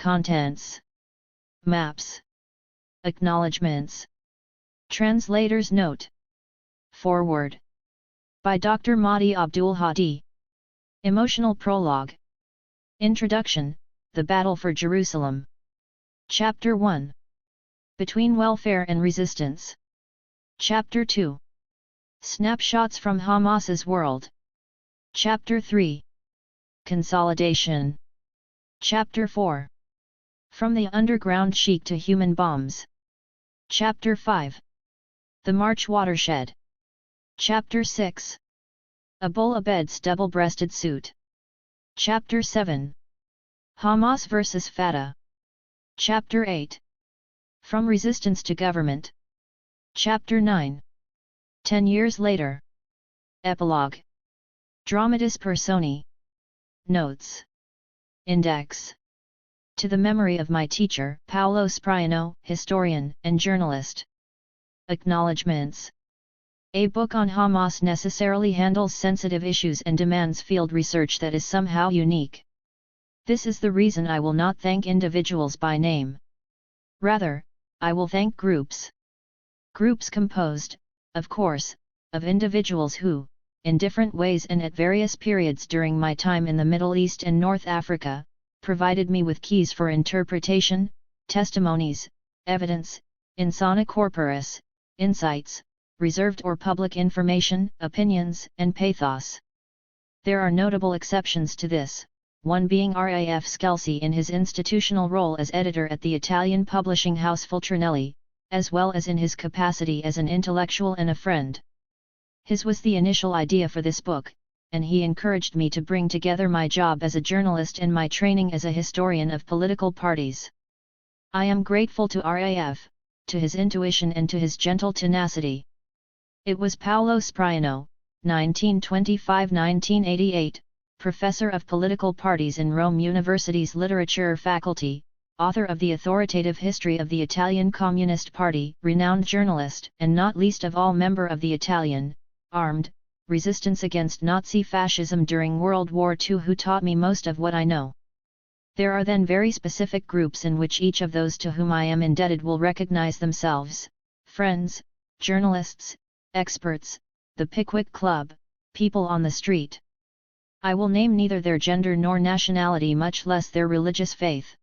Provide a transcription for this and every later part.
Contents. Maps. Acknowledgements. Translator's note. Foreword. By Dr. Mahdi Abdul Hadi. Emotional prologue. Introduction, The Battle for Jerusalem. Chapter 1. Between Welfare and Resistance. Chapter 2. Snapshots from Hamas's World. Chapter 3. Consolidation. Chapter 4. From the Underground Sheik to Human Bombs. Chapter 5. The March Watershed. Chapter 6. Abul Abed's double-breasted suit. Chapter 7. Hamas vs. Fatah. Chapter 8. From Resistance to Government. Chapter 9. 10 years later. Epilogue. Dramatis Personae. Notes. Index. To the memory of my teacher, Paolo Spriano, historian and journalist. Acknowledgements. A book on Hamas necessarily handles sensitive issues and demands field research that is somehow unique. This is the reason I will not thank individuals by name. Rather, I will thank groups. Groups composed, of course, of individuals who, in different ways and at various periods during my time in the Middle East and North Africa, provided me with keys for interpretation, testimonies, evidence, insana corporis, insights, reserved or public information, opinions, and pathos. There are notable exceptions to this, one being Raf Scelsi in his institutional role as editor at the Italian publishing house Fultrinelli, as well as in his capacity as an intellectual and a friend. His was the initial idea for this book, and he encouraged me to bring together my job as a journalist and my training as a historian of political parties. I am grateful to Raf, to his intuition and to his gentle tenacity. It was Paolo Spriano, 1925–1988, professor of political parties in Rome University's literature faculty, author of The Authoritative History of the Italian Communist Party, renowned journalist and not least of all member of the Italian, armed, resistance against Nazi fascism during World War II, who taught me most of what I know. There are then very specific groups in which each of those to whom I am indebted will recognize themselves: friends, journalists, experts, the Pickwick Club, people on the street. I will name neither their gender nor nationality, much less their religious faith.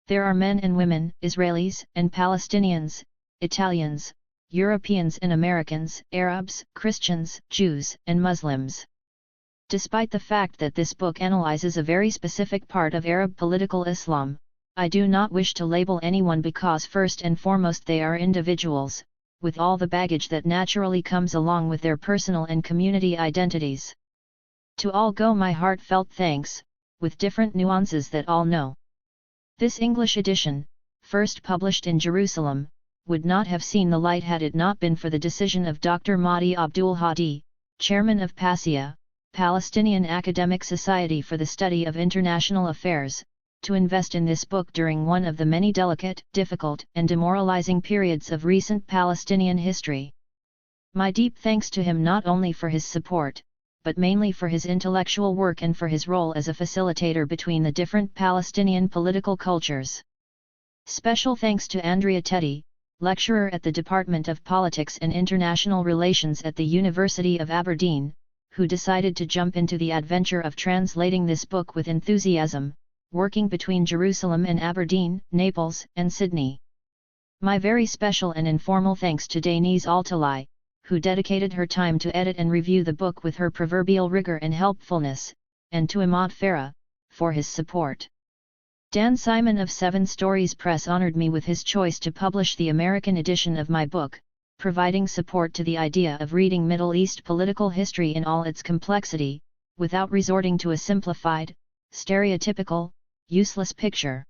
There are men and women, Israelis and Palestinians, Italians, Europeans and Americans, Arabs, Christians, Jews, and Muslims. Despite the fact that this book analyzes a very specific part of Arab political Islam, I do not wish to label anyone because first and foremost they are individuals, with all the baggage that naturally comes along with their personal and community identities. To all go my heartfelt thanks, with different nuances that all know. This English edition, first published in Jerusalem, would not have seen the light had it not been for the decision of Dr. Mahdi Abdul Hadi, chairman of PASIA, Palestinian Academic Society for the Study of International Affairs, to invest in this book during one of the many delicate, difficult, and demoralizing periods of recent Palestinian history. My deep thanks to him not only for his support, but mainly for his intellectual work and for his role as a facilitator between the different Palestinian political cultures. Special thanks to Andrea Teddy, lecturer at the Department of Politics and International Relations at the University of Aberdeen, who decided to jump into the adventure of translating this book with enthusiasm, working between Jerusalem and Aberdeen, Naples, and Sydney. My very special and informal thanks to Denise Altalai, who dedicated her time to edit and review the book with her proverbial rigor and helpfulness, and to Imad Farah, for his support. Dan Simon of 7 Stories Press honored me with his choice to publish the American edition of my book, providing support to the idea of reading Middle East political history in all its complexity, without resorting to a simplified, stereotypical, useless picture.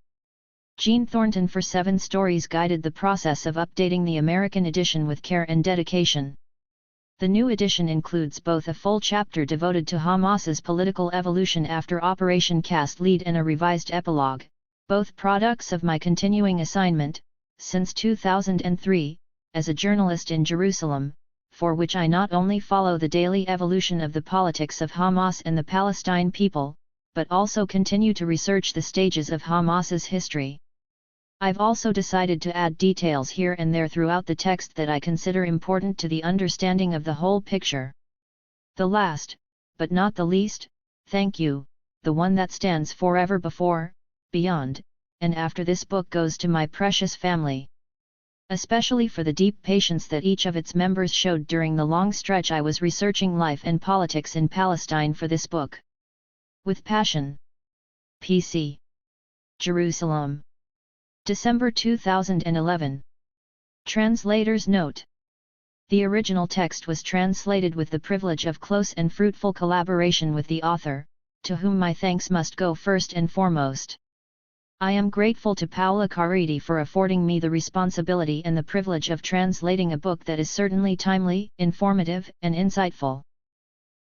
Jean Thornton for 7 Stories guided the process of updating the American edition with care and dedication. The new edition includes both a full chapter devoted to Hamas's political evolution after Operation Cast Lead and a revised epilogue, both products of my continuing assignment, since 2003, as a journalist in Jerusalem, for which I not only follow the daily evolution of the politics of Hamas and the Palestine people, but also continue to research the stages of Hamas's history. I've also decided to add details here and there throughout the text that I consider important to the understanding of the whole picture. The last, but not the least, thank you, the one that stands forever before, beyond, and after this book goes to my precious family. Especially for the deep patience that each of its members showed during the long stretch I was researching life and politics in Palestine for this book. With passion. PC. Jerusalem. December 2011. Translator's note. The original text was translated with the privilege of close and fruitful collaboration with the author, to whom my thanks must go first and foremost. I am grateful to Paola Caridi for affording me the responsibility and the privilege of translating a book that is certainly timely, informative, and insightful.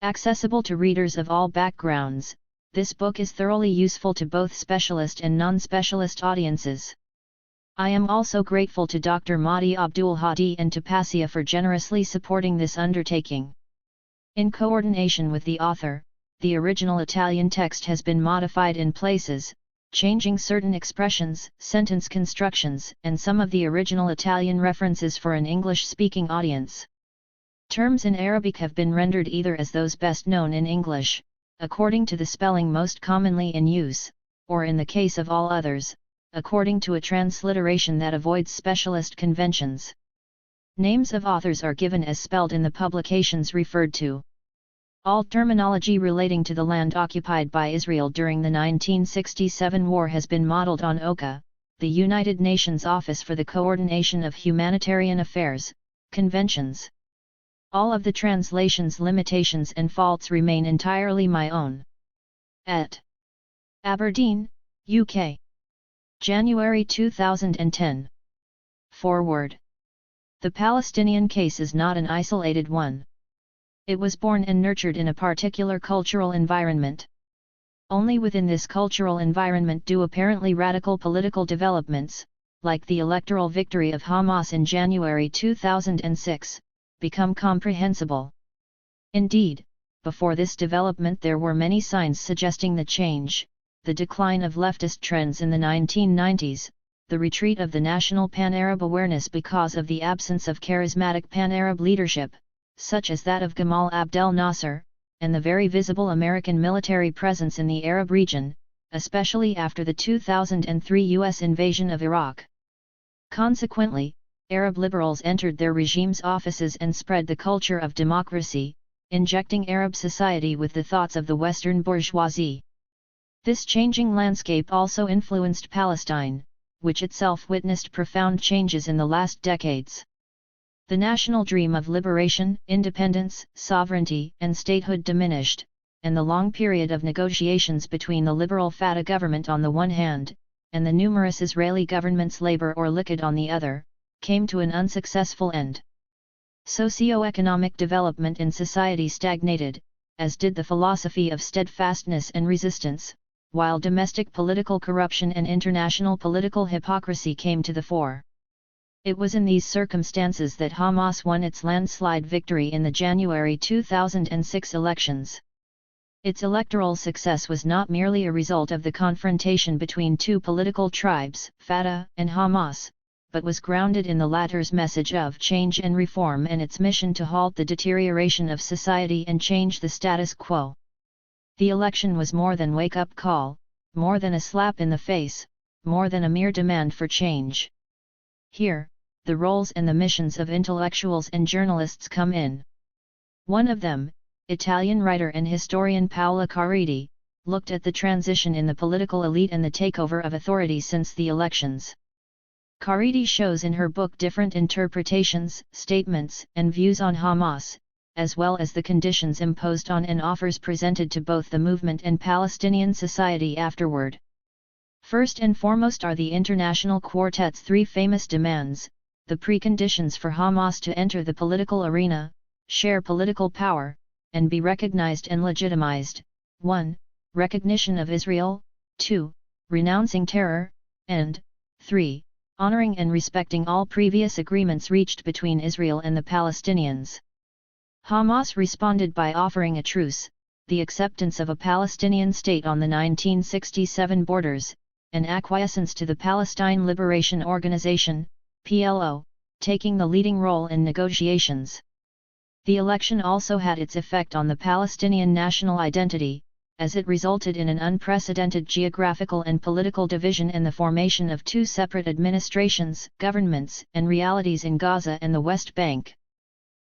Accessible to readers of all backgrounds, this book is thoroughly useful to both specialist and non-specialist audiences. I am also grateful to Dr. Mahdi Abdul Hadi and to Pasia for generously supporting this undertaking. In coordination with the author, the original Italian text has been modified in places, changing certain expressions, sentence constructions, and some of the original Italian references for an English-speaking audience. Terms in Arabic have been rendered either as those best known in English, according to the spelling most commonly in use, or in the case of all others, according to a transliteration that avoids specialist conventions. Names of authors are given as spelled in the publications referred to. All terminology relating to the land occupied by Israel during the 1967 war has been modeled on OCHA, the United Nations Office for the Coordination of Humanitarian Affairs, conventions. All of the translation's limitations and faults remain entirely my own. At Aberdeen, UK. January 2010. Forward. The Palestinian case is not an isolated one. It was born and nurtured in a particular cultural environment. Only within this cultural environment do apparently radical political developments, like the electoral victory of Hamas in January 2006, become comprehensible. Indeed, before this development there were many signs suggesting the change: the decline of leftist trends in the 1990s, the retreat of the national pan-Arab awareness because of the absence of charismatic pan-Arab leadership, such as that of Gamal Abdel Nasser, and the very visible American military presence in the Arab region, especially after the 2003 U.S. invasion of Iraq. Consequently, Arab liberals entered their regime's offices and spread the culture of democracy, injecting Arab society with the thoughts of the Western bourgeoisie. This changing landscape also influenced Palestine, which itself witnessed profound changes in the last decades. The national dream of liberation, independence, sovereignty, and statehood diminished, and the long period of negotiations between the liberal Fatah government on the one hand, and the numerous Israeli government's Labor or Likud on the other, came to an unsuccessful end. Socio-economic development in society stagnated, as did the philosophy of steadfastness and resistance, while domestic political corruption and international political hypocrisy came to the fore. It was in these circumstances that Hamas won its landslide victory in the January 2006 elections. Its electoral success was not merely a result of the confrontation between two political tribes, Fatah and Hamas, but was grounded in the latter's message of change and reform and its mission to halt the deterioration of society and change the status quo. The election was more than wake-up call, more than a slap in the face, more than a mere demand for change. Here, the roles and the missions of intellectuals and journalists come in. One of them, Italian writer and historian Paola Caridi, looked at the transition in the political elite and the takeover of authority since the elections. Caridi shows in her book different interpretations, statements, and views on Hamas, as well as the conditions imposed on and offers presented to both the movement and Palestinian society afterward. First and foremost are the International Quartet's three famous demands, the preconditions for Hamas to enter the political arena, share political power, and be recognized and legitimized: 1. Recognition of Israel, 2. Renouncing terror, and 3. Honoring and respecting all previous agreements reached between Israel and the Palestinians. Hamas responded by offering a truce, the acceptance of a Palestinian state on the 1967 borders, and acquiescence to the Palestine Liberation Organization, PLO, taking the leading role in negotiations. The election also had its effect on the Palestinian national identity, as it resulted in an unprecedented geographical and political division and the formation of two separate administrations, governments, and realities in Gaza and the West Bank.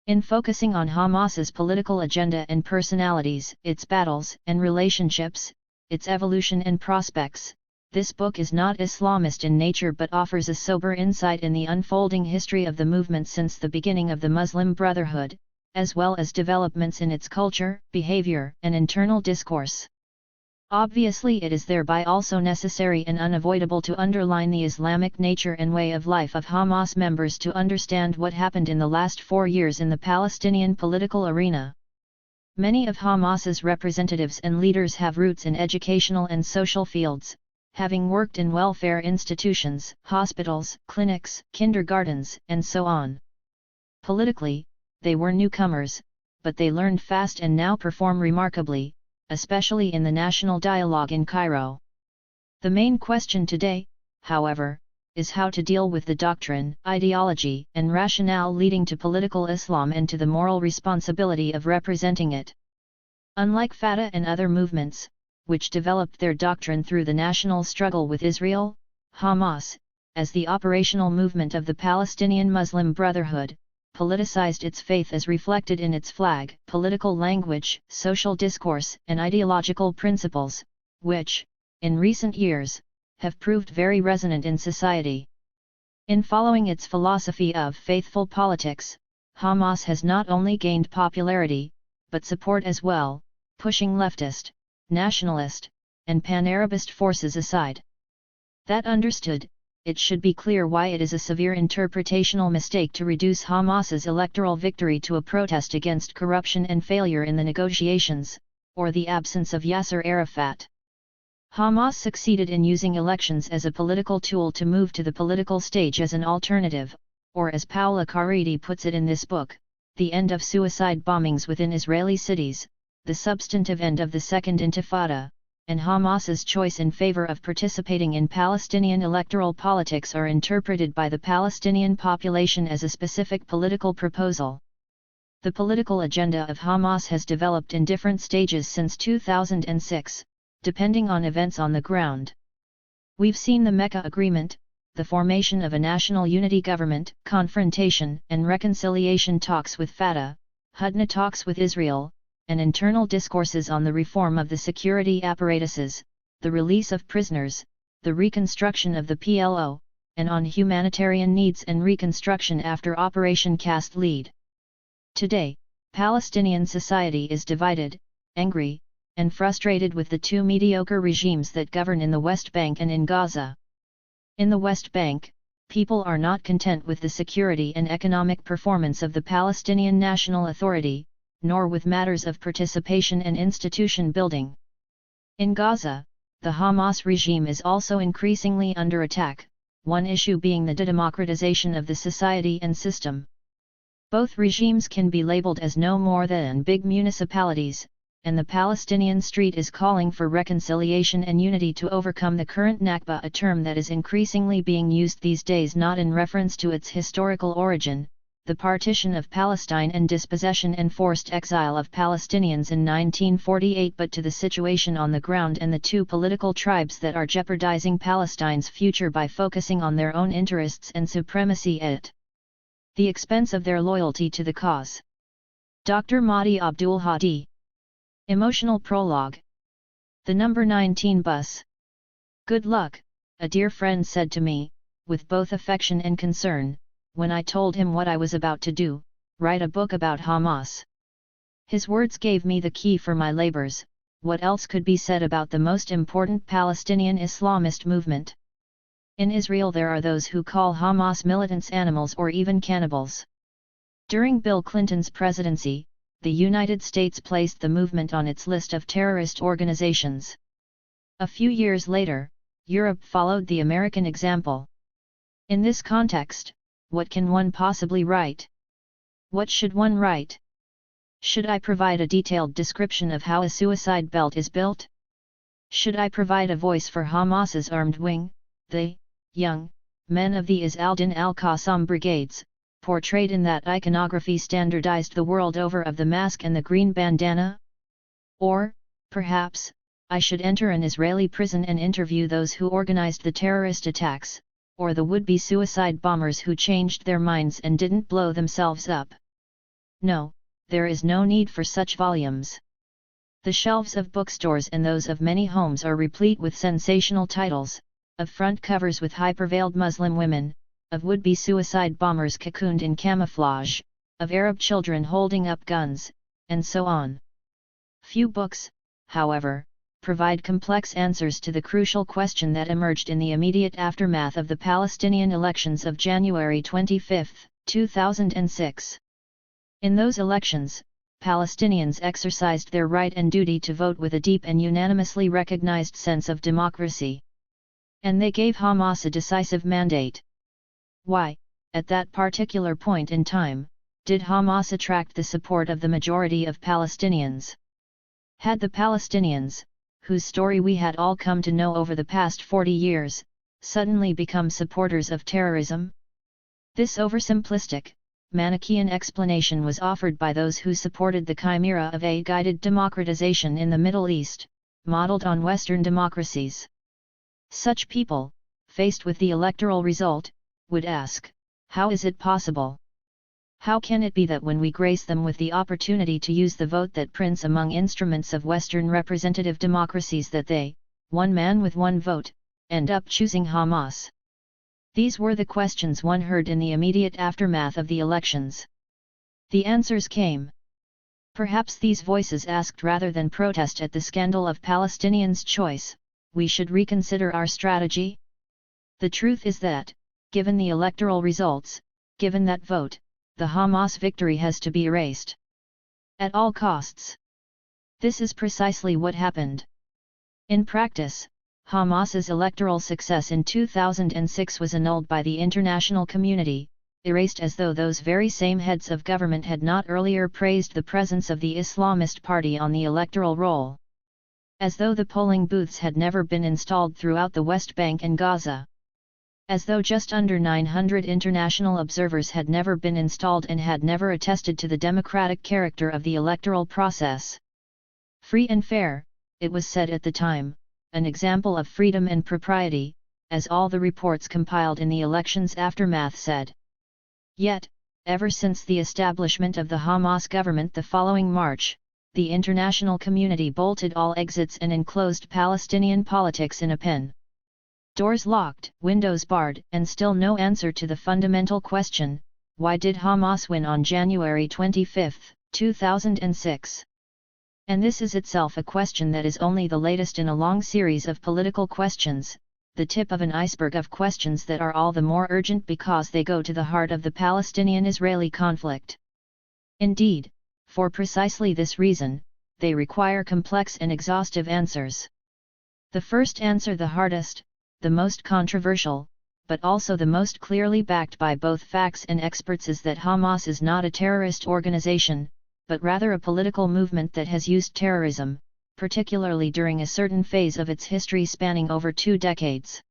In focusing on Hamas's political agenda and personalities, its battles and relationships, its evolution and prospects, this book is not Islamist in nature but offers a sober insight in the unfolding history of the movement since the beginning of the Muslim Brotherhood, as well as developments in its culture, behavior, and internal discourse. Obviously, it is thereby also necessary and unavoidable to underline the Islamic nature and way of life of Hamas members to understand what happened in the last 4 years in the Palestinian political arena. Many of Hamas's representatives and leaders have roots in educational and social fields, having worked in welfare institutions, hospitals, clinics, kindergartens, and so on. Politically, they were newcomers, but they learned fast and now perform remarkably, especially in the national dialogue in Cairo. The main question today, however, is how to deal with the doctrine, ideology, and rationale leading to political Islam and to the moral responsibility of representing it. Unlike Fatah and other movements, which developed their doctrine through the national struggle with Israel, Hamas, as the operational movement of the Palestinian Muslim Brotherhood, politicized its faith as reflected in its flag, political language, social discourse, and ideological principles, which, in recent years, have proved very resonant in society. In following its philosophy of faithful politics, Hamas has not only gained popularity, but support as well, pushing leftist, nationalist, and pan-Arabist forces aside. That understood, it should be clear why it is a severe interpretational mistake to reduce Hamas's electoral victory to a protest against corruption and failure in the negotiations, or the absence of Yasser Arafat. Hamas succeeded in using elections as a political tool to move to the political stage as an alternative, or as Paola Caridi puts it in this book, the end of suicide bombings within Israeli cities, the substantive end of the Second Intifada, and Hamas's choice in favor of participating in Palestinian electoral politics are interpreted by the Palestinian population as a specific political proposal. The political agenda of Hamas has developed in different stages since 2006, depending on events on the ground. We've seen the Mecca Agreement, the formation of a national unity government, confrontation and reconciliation talks with Fatah, Hudna talks with Israel, and internal discourses on the reform of the security apparatuses, the release of prisoners, the reconstruction of the PLO, and on humanitarian needs and reconstruction after Operation Cast Lead. Today, Palestinian society is divided, angry, and frustrated with the two mediocre regimes that govern in the West Bank and in Gaza. In the West Bank, people are not content with the security and economic performance of the Palestinian National Authority, nor with matters of participation and institution building. In Gaza, the Hamas regime is also increasingly under attack, one issue being the de-democratization of the society and system. Both regimes can be labeled as no more than big municipalities, and the Palestinian street is calling for reconciliation and unity to overcome the current Nakba, a term that is increasingly being used these days not in reference to its historical origin, the partition of Palestine and dispossession and forced exile of Palestinians in 1948, but to the situation on the ground and the two political tribes that are jeopardizing Palestine's future by focusing on their own interests and supremacy at the expense of their loyalty to the cause. Dr. Mahdi Abdul Hadi. Emotional prologue. The number 19 bus. Good luck, a dear friend said to me, with both affection and concern, when I told him what I was about to do, write a book about Hamas. His words gave me the key for my labors. What else could be said about the most important Palestinian Islamist movement? In Israel there are those who call Hamas militants animals or even cannibals. During Bill Clinton's presidency, the United States placed the movement on its list of terrorist organizations. A few years later, Europe followed the American example. In this context, what can one possibly write? What should one write? Should I provide a detailed description of how a suicide belt is built? Should I provide a voice for Hamas's armed wing, the young men of the Izz al-Din al-Qassam brigades, portrayed in that iconography standardized the world over of the mask and the green bandana? Or, perhaps, I should enter an Israeli prison and interview those who organized the terrorist attacks, or the would-be suicide bombers who changed their minds and didn't blow themselves up. No, there is no need for such volumes. The shelves of bookstores and those of many homes are replete with sensational titles, of front covers with hyper-veiled Muslim women, of would-be suicide bombers cocooned in camouflage, of Arab children holding up guns, and so on. Few books, however, provide complex answers to the crucial question that emerged in the immediate aftermath of the Palestinian elections of January 25, 2006. In those elections, Palestinians exercised their right and duty to vote with a deep and unanimously recognized sense of democracy. And they gave Hamas a decisive mandate. Why, at that particular point in time, did Hamas attract the support of the majority of Palestinians? Had the Palestinians, whose story we had all come to know over the past 40 years, suddenly become supporters of terrorism? This oversimplistic, Manichaean explanation was offered by those who supported the chimera of a guided democratization in the Middle East, modeled on Western democracies. Such people, faced with the electoral result, would ask, how is it possible? How can it be that when we grace them with the opportunity to use the vote that prints among instruments of Western representative democracies that they, one man with one vote, end up choosing Hamas? These were the questions one heard in the immediate aftermath of the elections. The answers came. Perhaps these voices asked rather than protest at the scandal of Palestinians' choice, we should reconsider our strategy? The truth is that, given the electoral results, given that vote, the Hamas victory has to be erased. At all costs. This is precisely what happened. In practice, Hamas's electoral success in 2006 was annulled by the international community, erased as though those very same heads of government had not earlier praised the presence of the Islamist Party on the electoral roll. As though the polling booths had never been installed throughout the West Bank and Gaza. As though just under 900 international observers had never been installed and had never attested to the democratic character of the electoral process. Free and fair, it was said at the time, an example of freedom and propriety, as all the reports compiled in the election's aftermath said. Yet, ever since the establishment of the Hamas government the following March, the international community bolted all exits and enclosed Palestinian politics in a pen. Doors locked, windows barred, and still no answer to the fundamental question, why did Hamas win on January 25, 2006? And this is itself a question that is only the latest in a long series of political questions, the tip of an iceberg of questions that are all the more urgent because they go to the heart of the Palestinian-Israeli conflict. Indeed, for precisely this reason, they require complex and exhaustive answers. The first answer, the hardest, the most controversial, but also the most clearly backed by both facts and experts, is that Hamas is not a terrorist organization, but rather a political movement that has used terrorism, particularly during a certain phase of its history spanning over 2 decades.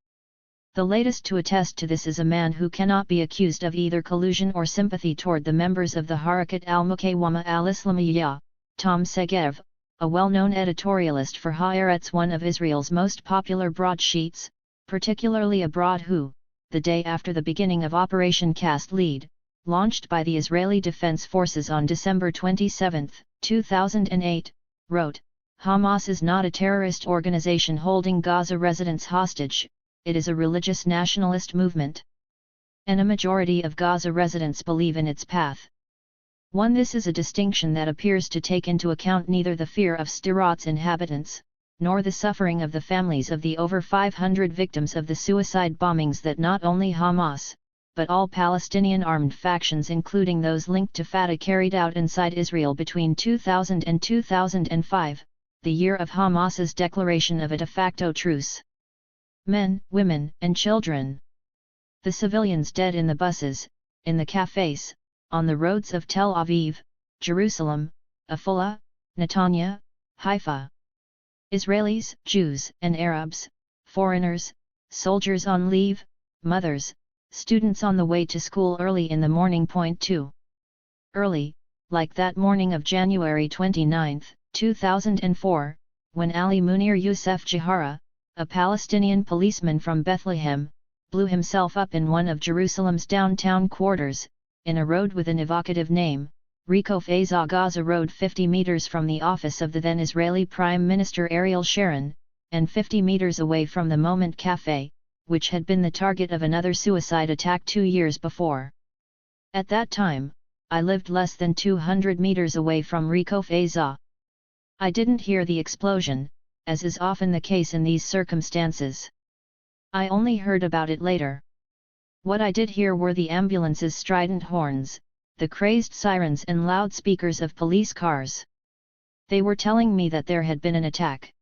The latest to attest to this is a man who cannot be accused of either collusion or sympathy toward the members of the Harakat al-Muqawama al-Islamiyya, Tom Segev, a well-known editorialist for Haaretz, one of Israel's most popular broadsheets, particularly abroad, who, the day after the beginning of Operation Cast Lead, launched by the Israeli Defense Forces on December 27, 2008, wrote, "Hamas is not a terrorist organization holding Gaza residents hostage, it is a religious nationalist movement. And a majority of Gaza residents believe in its path." This is a distinction that appears to take into account neither the fear of Sderat's inhabitants, nor the suffering of the families of the over 500 victims of the suicide bombings that not only Hamas, but all Palestinian armed factions, including those linked to Fatah, carried out inside Israel between 2000 and 2005, the year of Hamas's declaration of a de facto truce. Men, women, and children. The civilians dead in the buses, in the cafes, on the roads of Tel Aviv, Jerusalem, Afula, Netanya, Haifa. Israelis, Jews and Arabs, foreigners, soldiers on leave, mothers, students on the way to school early in the morning. Point 2. Early, like that morning of January 29, 2004, when Ali Munir Youssef Jahara, a Palestinian policeman from Bethlehem, blew himself up in one of Jerusalem's downtown quarters, in a road with an evocative name, Rikof Azah Gaza Road, 50 meters from the office of the then Israeli Prime Minister Ariel Sharon, and 50 meters away from the Moment Cafe, which had been the target of another suicide attack 2 years before. At that time, I lived less than 200 meters away from Rikof Azah. I didn't hear the explosion, as is often the case in these circumstances. I only heard about it later. What I did hear were the ambulance's strident horns, the crazed sirens and loudspeakers of police cars. They were telling me that there had been an attack.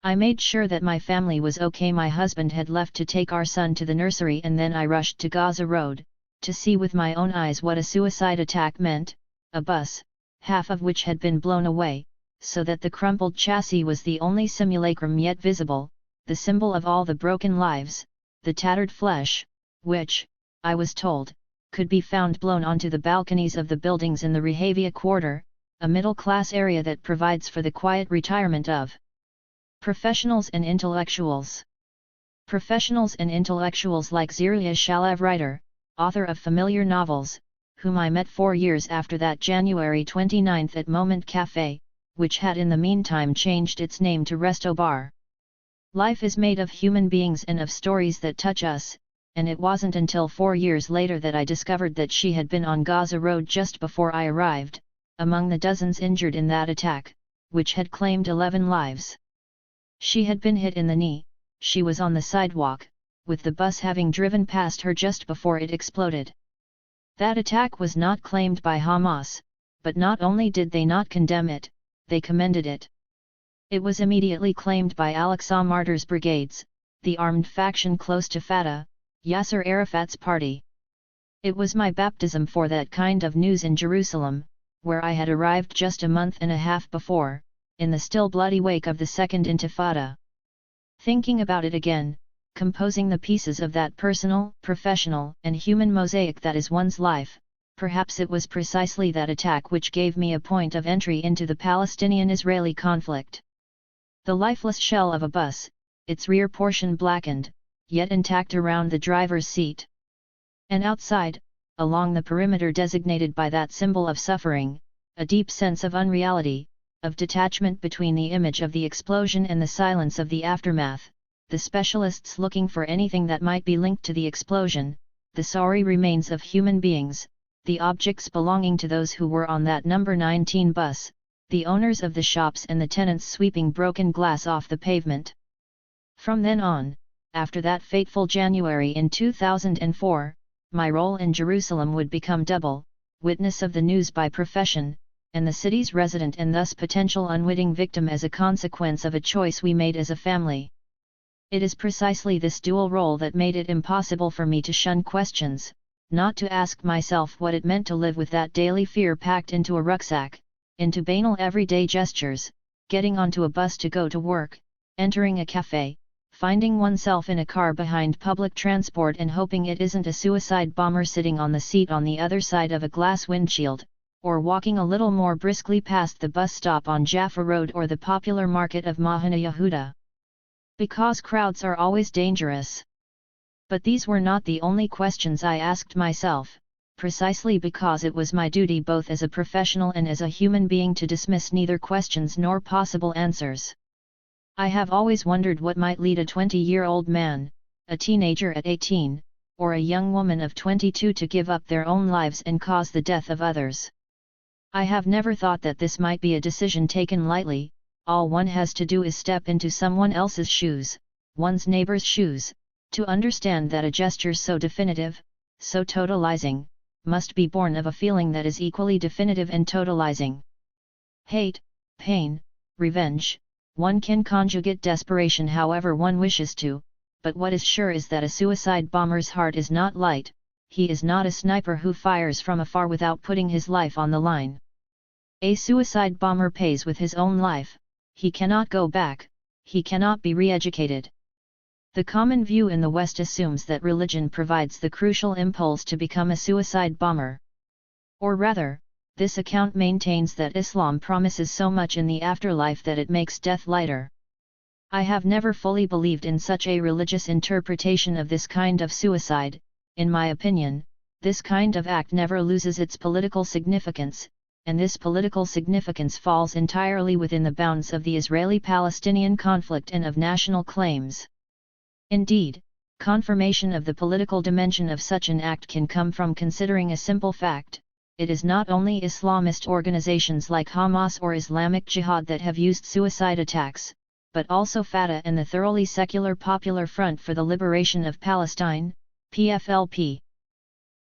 I made sure that my family was okay. My husband had left to take our son to the nursery, and then I rushed to Gaza Road, to see with my own eyes what a suicide attack meant. A bus, half of which had been blown away, so that the crumpled chassis was the only simulacrum yet visible, the symbol of all the broken lives, the tattered flesh, which, I was told, could be found blown onto the balconies of the buildings in the Rehavia quarter, a middle-class area that provides for the quiet retirement of professionals and intellectuals. Professionals and intellectuals like Zeria Shalav, writer, author of familiar novels, whom I met 4 years after that January 29 at Moment Cafe, which had in the meantime changed its name to Resto Bar. Life is made of human beings and of stories that touch us, and it wasn't until 4 years later that I discovered that she had been on Gaza Road just before I arrived, among the dozens injured in that attack, which had claimed 11 lives. She had been hit in the knee. She was on the sidewalk, with the bus having driven past her just before it exploded. That attack was not claimed by Hamas, but not only did they not condemn it, they commended it. It was immediately claimed by Al-Aqsa Martyrs Brigades, the armed faction close to Fatah, Yasser Arafat's party. It was my baptism for that kind of news in Jerusalem, where I had arrived just a month and a half before, in the still bloody wake of the Second Intifada. Thinking about it again, composing the pieces of that personal, professional, and human mosaic that is one's life, perhaps it was precisely that attack which gave me a point of entry into the Palestinian-Israeli conflict. The lifeless shell of a bus, its rear portion blackened, yet intact around the driver's seat. And outside, along the perimeter designated by that symbol of suffering, a deep sense of unreality, of detachment between the image of the explosion and the silence of the aftermath, the specialists looking for anything that might be linked to the explosion, the sorry remains of human beings, the objects belonging to those who were on that number 19 bus, the owners of the shops and the tenants sweeping broken glass off the pavement. From then on, after that fateful January in 2004, my role in Jerusalem would become double, witness of the news by profession, and the city's resident and thus potential unwitting victim as a consequence of a choice we made as a family. It is precisely this dual role that made it impossible for me to shun questions, not to ask myself what it meant to live with that daily fear packed into a rucksack, into banal everyday gestures, getting onto a bus to go to work, entering a cafe, finding oneself in a car behind public transport and hoping it isn't a suicide bomber sitting on the seat on the other side of a glass windshield, or walking a little more briskly past the bus stop on Jaffa Road or the popular market of Mahana Yehuda. Because crowds are always dangerous. But these were not the only questions I asked myself, precisely because it was my duty both as a professional and as a human being to dismiss neither questions nor possible answers. I have always wondered what might lead a 20-year-old man, a teenager at 18, or a young woman of 22 to give up their own lives and cause the death of others. I have never thought that this might be a decision taken lightly. All one has to do is step into someone else's shoes, one's neighbor's shoes, to understand that a gesture so definitive, so totalizing, must be born of a feeling that is equally definitive and totalizing. Hate, pain, revenge. One can conjugate desperation however one wishes to, but what is sure is that a suicide bomber's heart is not light. He is not a sniper who fires from afar without putting his life on the line. A suicide bomber pays with his own life, he cannot go back, he cannot be re-educated. The common view in the West assumes that religion provides the crucial impulse to become a suicide bomber. Or rather, this account maintains that Islam promises so much in the afterlife that it makes death lighter. I have never fully believed in such a religious interpretation of this kind of suicide. In my opinion, this kind of act never loses its political significance, and this political significance falls entirely within the bounds of the Israeli-Palestinian conflict and of national claims. Indeed, confirmation of the political dimension of such an act can come from considering a simple fact: it is not only Islamist organizations like Hamas or Islamic Jihad that have used suicide attacks, but also Fatah and the thoroughly secular Popular Front for the Liberation of Palestine, PFLP.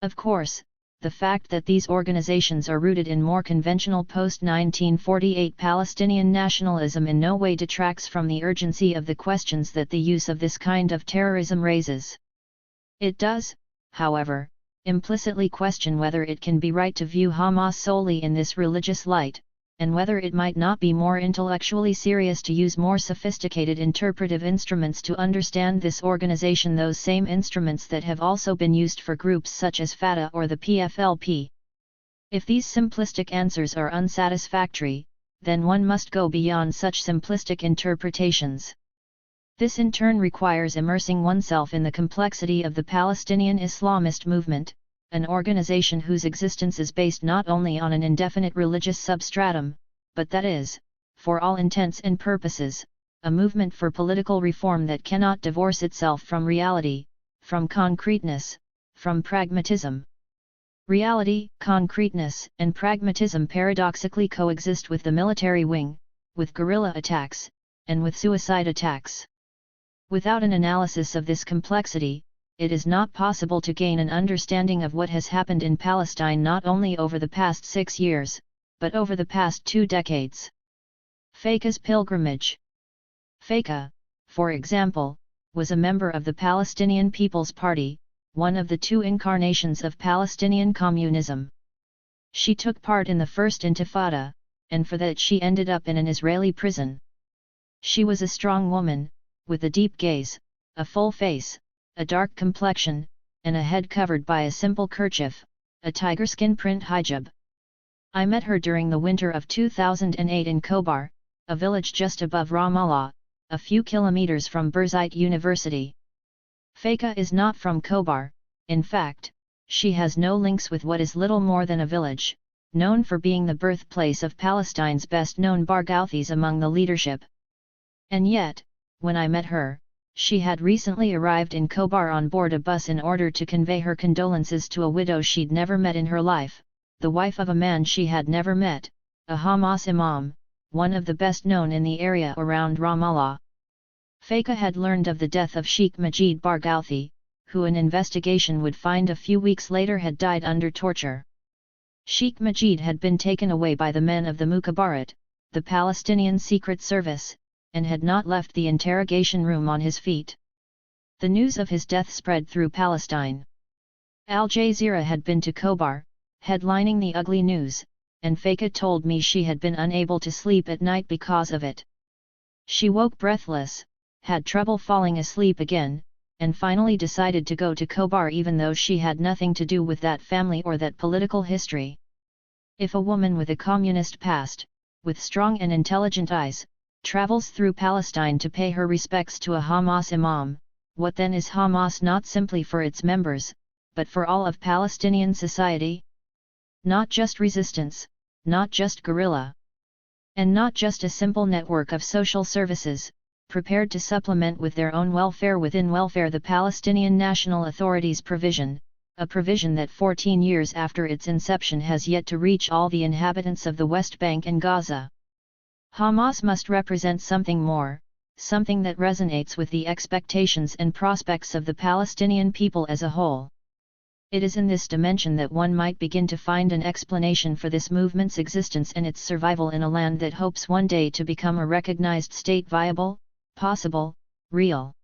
Of course, the fact that these organizations are rooted in more conventional post-1948 Palestinian nationalism in no way detracts from the urgency of the questions that the use of this kind of terrorism raises. It does, however, implicitly question whether it can be right to view Hamas solely in this religious light, and whether it might not be more intellectually serious to use more sophisticated interpretive instruments to understand this organization, those same instruments that have also been used for groups such as Fatah or the PFLP. If these simplistic answers are unsatisfactory, then one must go beyond such simplistic interpretations. This in turn requires immersing oneself in the complexity of the Palestinian Islamist movement, an organization whose existence is based not only on an indefinite religious substratum, but that is, for all intents and purposes, a movement for political reform that cannot divorce itself from reality, from concreteness, from pragmatism. Reality, concreteness, and pragmatism paradoxically coexist with the military wing, with guerrilla attacks, and with suicide attacks. Without an analysis of this complexity, it is not possible to gain an understanding of what has happened in Palestine not only over the past 6 years, but over the past 2 decades. Faika's pilgrimage. Faika, for example, was a member of the Palestinian People's Party, one of the 2 incarnations of Palestinian communism. She took part in the First Intifada, and for that she ended up in an Israeli prison. She was a strong woman, with a deep gaze, a full face, a dark complexion, and a head covered by a simple kerchief, a tigerskin print hijab. I met her during the winter of 2008 in Khobar, a village just above Ramallah, a few kilometers from Birzeit University. Faika is not from Khobar. In fact, she has no links with what is little more than a village, known for being the birthplace of Palestine's best-known Barghouthis among the leadership. And yet, when I met her, she had recently arrived in Khobar on board a bus in order to convey her condolences to a widow she'd never met in her life, the wife of a man she had never met, a Hamas imam, one of the best known in the area around Ramallah. Faika had learned of the death of Sheikh Majid Barghouthi, who an investigation would find a few weeks later had died under torture. Sheikh Majid had been taken away by the men of the Mukhabarat, the Palestinian Secret Service, and had not left the interrogation room on his feet. The news of his death spread through Palestine. Al Jazeera had been to Khobar, headlining the ugly news, and Faika told me she had been unable to sleep at night because of it. She woke breathless, had trouble falling asleep again, and finally decided to go to Khobar even though she had nothing to do with that family or that political history. If a woman with a communist past, with strong and intelligent eyes, travels through Palestine to pay her respects to a Hamas imam, what then is Hamas not simply for its members, but for all of Palestinian society? Not just resistance, not just guerrilla, and not just a simple network of social services, prepared to supplement with their own welfare within welfare the Palestinian National Authority's provision, a provision that 14 years after its inception has yet to reach all the inhabitants of the West Bank and Gaza. Hamas must represent something more, something that resonates with the expectations and prospects of the Palestinian people as a whole. It is in this dimension that one might begin to find an explanation for this movement's existence and its survival in a land that hopes one day to become a recognized state, viable, possible, real.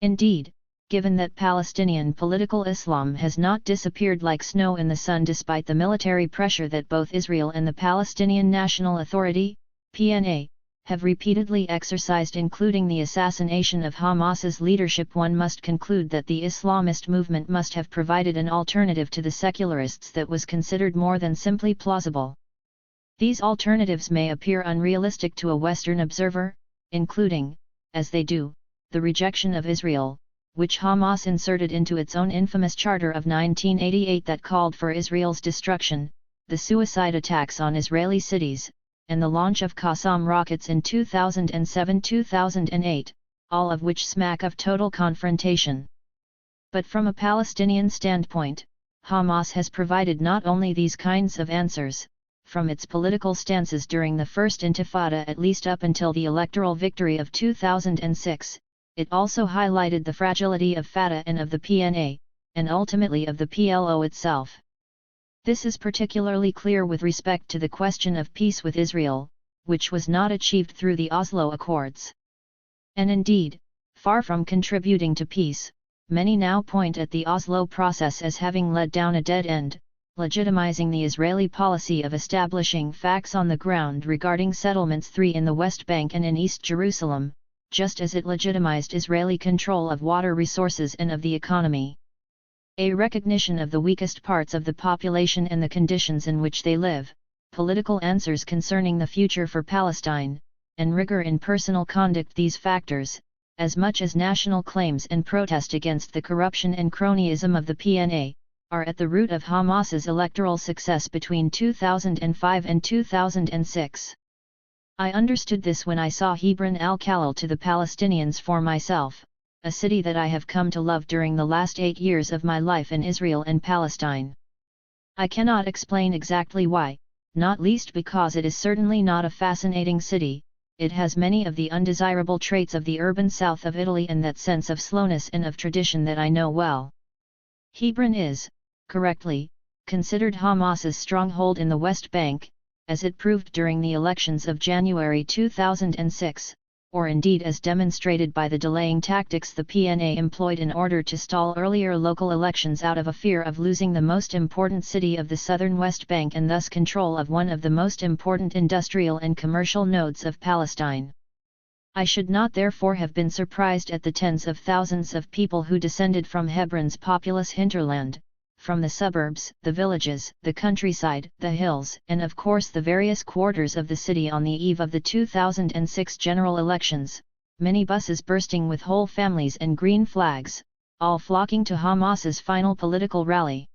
Indeed, given that Palestinian political Islam has not disappeared like snow in the sun despite the military pressure that both Israel and the Palestinian National Authority, PNA, have repeatedly exercised, including the assassination of Hamas's leadership. One must conclude that the Islamist movement must have provided an alternative to the secularists that was considered more than simply plausible. These alternatives may appear unrealistic to a Western observer, including, as they do, the rejection of Israel, which Hamas inserted into its own infamous charter of 1988 that called for Israel's destruction, the suicide attacks on Israeli cities, and the launch of Qassam rockets in 2007-2008, all of which smack of total confrontation. But from a Palestinian standpoint, Hamas has provided not only these kinds of answers, from its political stances during the First Intifada at least up until the electoral victory of 2006, it also highlighted the fragility of Fatah and of the PNA, and ultimately of the PLO itself. This is particularly clear with respect to the question of peace with Israel, which was not achieved through the Oslo Accords. And indeed, far from contributing to peace, many now point at the Oslo process as having led down a dead end, legitimizing the Israeli policy of establishing facts on the ground regarding settlements 3 in the West Bank and in East Jerusalem, just as it legitimized Israeli control of water resources and of the economy. A recognition of the weakest parts of the population and the conditions in which they live, political answers concerning the future for Palestine, and rigor in personal conduct. These factors, as much as national claims and protest against the corruption and cronyism of the PNA, are at the root of Hamas's electoral success between 2005 and 2006. I understood this when I saw Hebron al-Khalil to the Palestinians for myself, a city that I have come to love during the last 8 years of my life in Israel and Palestine. I cannot explain exactly why, not least because it is certainly not a fascinating city. It has many of the undesirable traits of the urban south of Italy and that sense of slowness and of tradition that I know well. Hebron is, correctly, considered Hamas's stronghold in the West Bank, as it proved during the elections of January 2006, or indeed as demonstrated by the delaying tactics the PNA employed in order to stall earlier local elections out of a fear of losing the most important city of the southern West Bank and thus control of one of the most important industrial and commercial nodes of Palestine. I should not therefore have been surprised at the tens of thousands of people who descended from Hebron's populous hinterland, from the suburbs, the villages, the countryside, the hills, and of course the various quarters of the city on the eve of the 2006 general elections, many buses bursting with whole families and green flags, all flocking to Hamas's final political rally.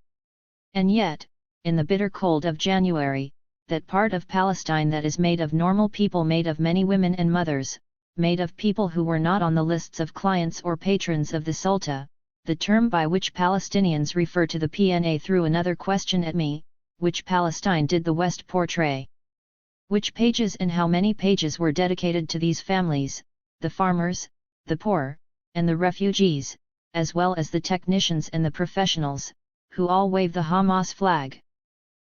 And yet, in the bitter cold of January, that part of Palestine that is made of normal people, made of many women and mothers, made of people who were not on the lists of clients or patrons of the Sultan, the term by which Palestinians refer to the PNA, threw another question at me: which Palestine did the West portray? Which pages and how many pages were dedicated to these families, the farmers, the poor, and the refugees, as well as the technicians and the professionals, who all wave the Hamas flag?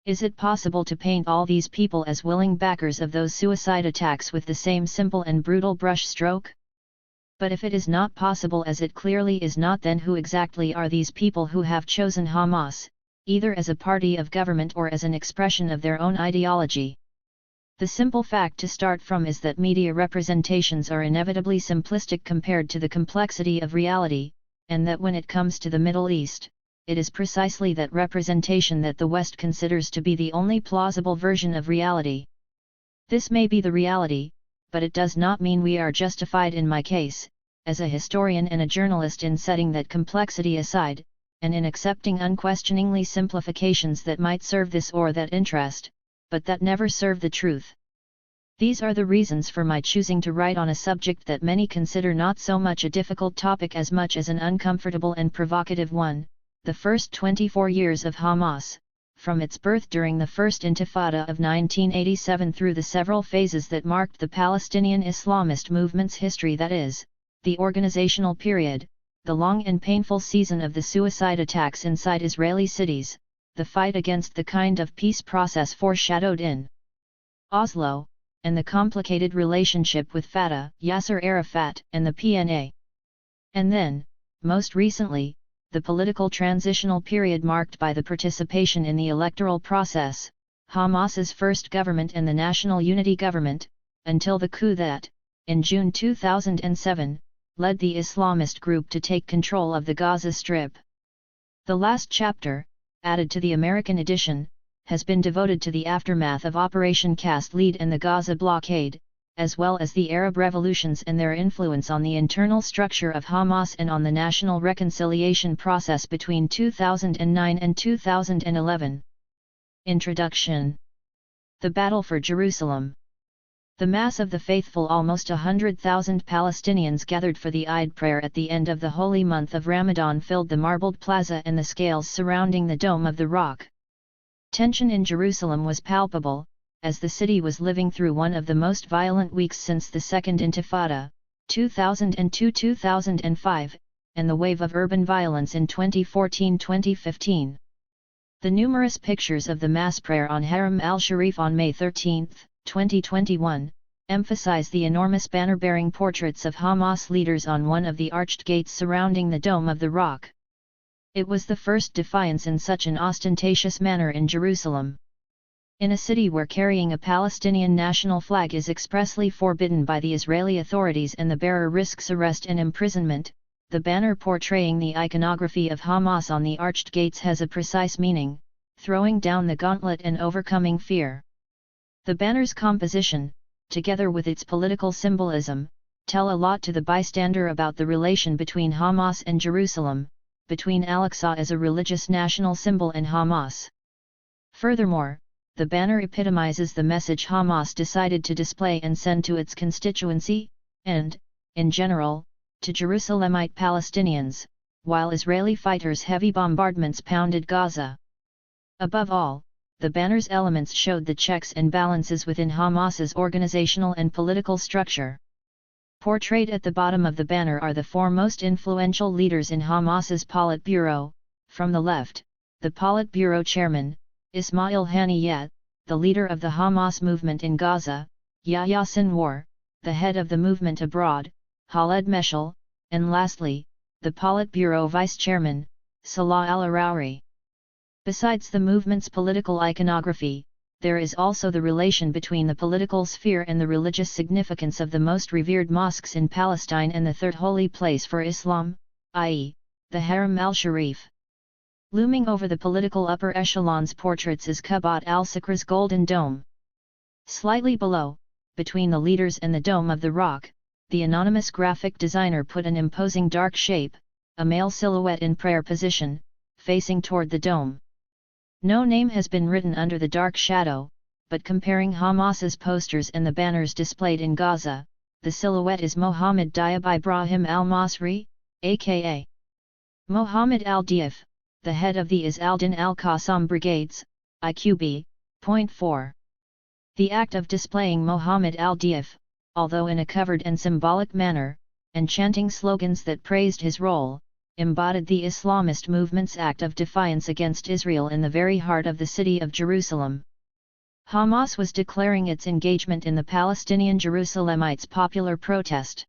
Is it possible to paint all these people as willing backers of those suicide attacks with the same simple and brutal brush stroke? But if it is not possible, as it clearly is not, then who exactly are these people who have chosen Hamas, either as a party of government or as an expression of their own ideology? The simple fact to start from is that media representations are inevitably simplistic compared to the complexity of reality, and that when it comes to the Middle East, it is precisely that representation that the West considers to be the only plausible version of reality. This may be the reality, but it does not mean we are justified in my case, as a historian and a journalist, in setting that complexity aside, and in accepting unquestioningly simplifications that might serve this or that interest, but that never serve the truth. These are the reasons for my choosing to write on a subject that many consider not so much a difficult topic as much as an uncomfortable and provocative one: the first 24 years of Hamas, from its birth during the First Intifada of 1987 through the several phases that marked the Palestinian Islamist movement's history, that is, the organizational period, the long and painful season of the suicide attacks inside Israeli cities, the fight against the kind of peace process foreshadowed in Oslo, and the complicated relationship with Fatah, Yasser Arafat, and the PNA. And then, most recently, the political transitional period marked by the participation in the electoral process, Hamas's first government and the National Unity Government, until the coup that, in June 2007, led the Islamist group to take control of the Gaza Strip. The last chapter, added to the American edition, has been devoted to the aftermath of Operation Cast Lead and the Gaza blockade, as well as the Arab revolutions and their influence on the internal structure of Hamas and on the national reconciliation process between 2009 and 2011. Introduction. The Battle for Jerusalem. The mass of the faithful, almost 100,000 Palestinians gathered for the Eid prayer at the end of the holy month of Ramadan, filled the marbled plaza and the scales surrounding the Dome of the Rock. Tension in Jerusalem was palpable, as the city was living through one of the most violent weeks since the Second Intifada, 2002-2005, and the wave of urban violence in 2014-2015. The numerous pictures of the mass prayer on Haram al-Sharif on May 13, 2021, emphasize the enormous banner-bearing portraits of Hamas leaders on one of the arched gates surrounding the Dome of the Rock. It was the first defiance in such an ostentatious manner in Jerusalem. In a city where carrying a Palestinian national flag is expressly forbidden by the Israeli authorities and the bearer risks arrest and imprisonment, the banner portraying the iconography of Hamas on the arched gates has a precise meaning: throwing down the gauntlet and overcoming fear. The banner's composition, together with its political symbolism, tell a lot to the bystander about the relation between Hamas and Jerusalem, between Al-Aqsa as a religious national symbol and Hamas. Furthermore, the banner epitomizes the message Hamas decided to display and send to its constituency, and, in general, to Jerusalemite Palestinians, while Israeli fighters' heavy bombardments pounded Gaza. Above all, the banner's elements showed the checks and balances within Hamas's organizational and political structure. Portrayed at the bottom of the banner are the four most influential leaders in Hamas's Politburo. From the left, the Politburo chairman, Ismail Haniyeh, the leader of the Hamas movement in Gaza, Yahya Sinwar, the head of the movement abroad, Khaled Meshal, and lastly, the Politburo vice-chairman, Salah al-Arauri. Besides the movement's political iconography, there is also the relation between the political sphere and the religious significance of the most revered mosques in Palestine and the third holy place for Islam, i.e., the Haram al-Sharif. Looming over the political upper echelons portraits is Kubbat al-Sakra's golden dome. Slightly below, between the leaders and the Dome of the Rock, the anonymous graphic designer put an imposing dark shape, a male silhouette in prayer position, facing toward the dome. No name has been written under the dark shadow, but comparing Hamas's posters and the banners displayed in Gaza, the silhouette is Mohammed Diab Ibrahim al-Masri, aka Mohammed al-Diaf, the head of the Is al-Din al-Qassam Brigades, IQB.4. The act of displaying Mohammed al-Diaf, although in a covered and symbolic manner, and chanting slogans that praised his role, embodied the Islamist movement's act of defiance against Israel in the very heart of the city of Jerusalem. Hamas was declaring its engagement in the Palestinian Jerusalemites' popular protest.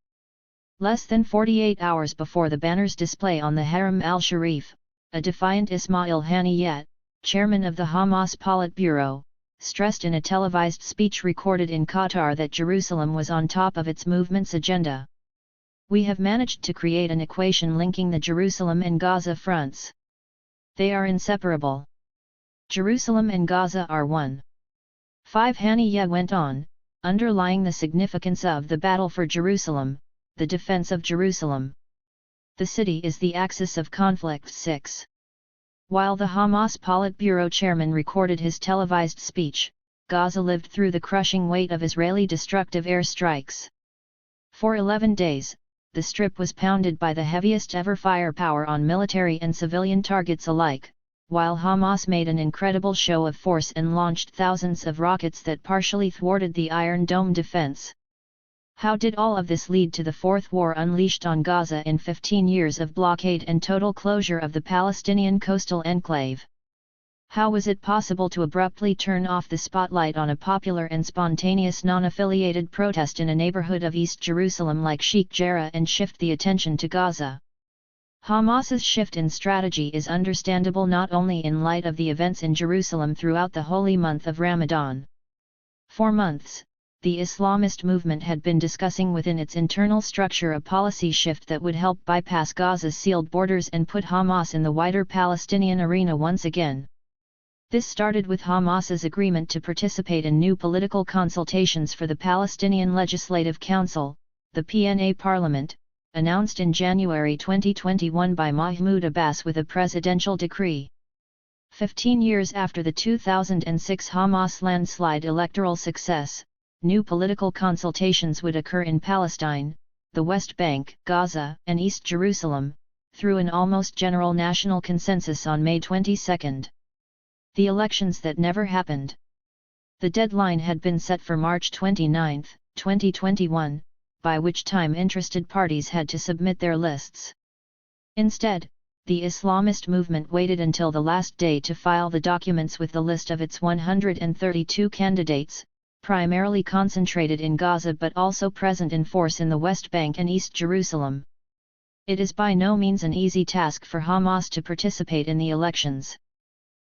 Less than 48 hours before the banner's display on the Haram al-Sharif, a defiant Ismail Haniyeh, chairman of the Hamas Politburo, stressed in a televised speech recorded in Qatar that Jerusalem was on top of its movement's agenda. We have managed to create an equation linking the Jerusalem and Gaza fronts. They are inseparable. Jerusalem and Gaza are one. 5 Haniyeh went on, underlying the significance of the battle for Jerusalem, the defense of Jerusalem. The city is the axis of conflict. 6. While the Hamas Politburo chairman recorded his televised speech, Gaza lived through the crushing weight of Israeli destructive airstrikes. For 11 days, the Strip was pounded by the heaviest ever firepower on military and civilian targets alike, while Hamas made an incredible show of force and launched thousands of rockets that partially thwarted the Iron Dome defense. How did all of this lead to the fourth war unleashed on Gaza in 15 years of blockade and total closure of the Palestinian coastal enclave? How was it possible to abruptly turn off the spotlight on a popular and spontaneous non-affiliated protest in a neighborhood of East Jerusalem like Sheikh Jarrah and shift the attention to Gaza? Hamas's shift in strategy is understandable not only in light of the events in Jerusalem throughout the holy month of Ramadan. For months, the Islamist movement had been discussing within its internal structure a policy shift that would help bypass Gaza's sealed borders and put Hamas in the wider Palestinian arena once again. This started with Hamas's agreement to participate in new political consultations for the Palestinian Legislative Council, the PNA Parliament, announced in January 2021 by Mahmoud Abbas with a presidential decree. 15 years after the 2006 Hamas landslide electoral success, new political consultations would occur in Palestine, the West Bank, Gaza, and East Jerusalem, through an almost general national consensus on May 22. The elections that never happened. The deadline had been set for March 29, 2021, by which time interested parties had to submit their lists. Instead, the Islamist movement waited until the last day to file the documents with the list of its 132 candidates, primarily concentrated in Gaza but also present in force in the West Bank and East Jerusalem. It is by no means an easy task for Hamas to participate in the elections.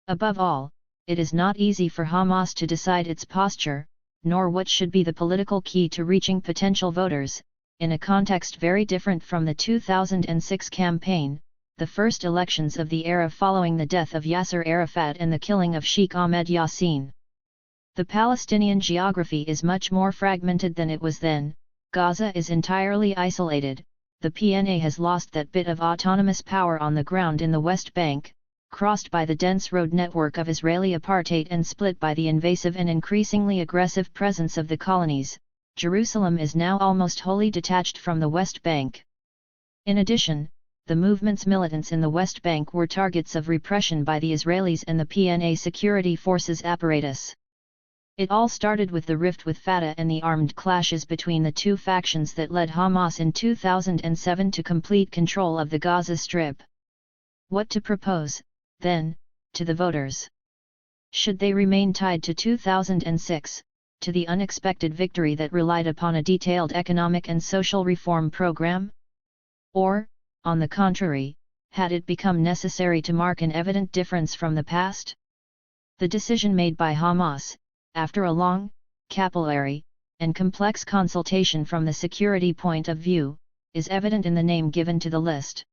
Above all, it is not easy for Hamas to decide its posture, nor what should be the political key to reaching potential voters, in a context very different from the 2006 campaign, the first elections of the era following the death of Yasser Arafat and the killing of Sheikh Ahmed Yassin. The Palestinian geography is much more fragmented than it was then. Gaza is entirely isolated, the PNA has lost that bit of autonomous power on the ground in the West Bank, crossed by the dense road network of Israeli apartheid and split by the invasive and increasingly aggressive presence of the colonies. Jerusalem is now almost wholly detached from the West Bank. In addition, the movement's militants in the West Bank were targets of repression by the Israelis and the PNA security forces apparatus. It all started with the rift with Fatah and the armed clashes between the two factions that led Hamas in 2007 to complete control of the Gaza Strip. What to propose, then, to the voters? Should they remain tied to 2006, to the unexpected victory that relied upon a detailed economic and social reform program? Or, on the contrary, had it become necessary to mark an evident difference from the past? The decision made by Hamas, after a long, capillary, and complex consultation from the security point of view, is evident in the name given to the list.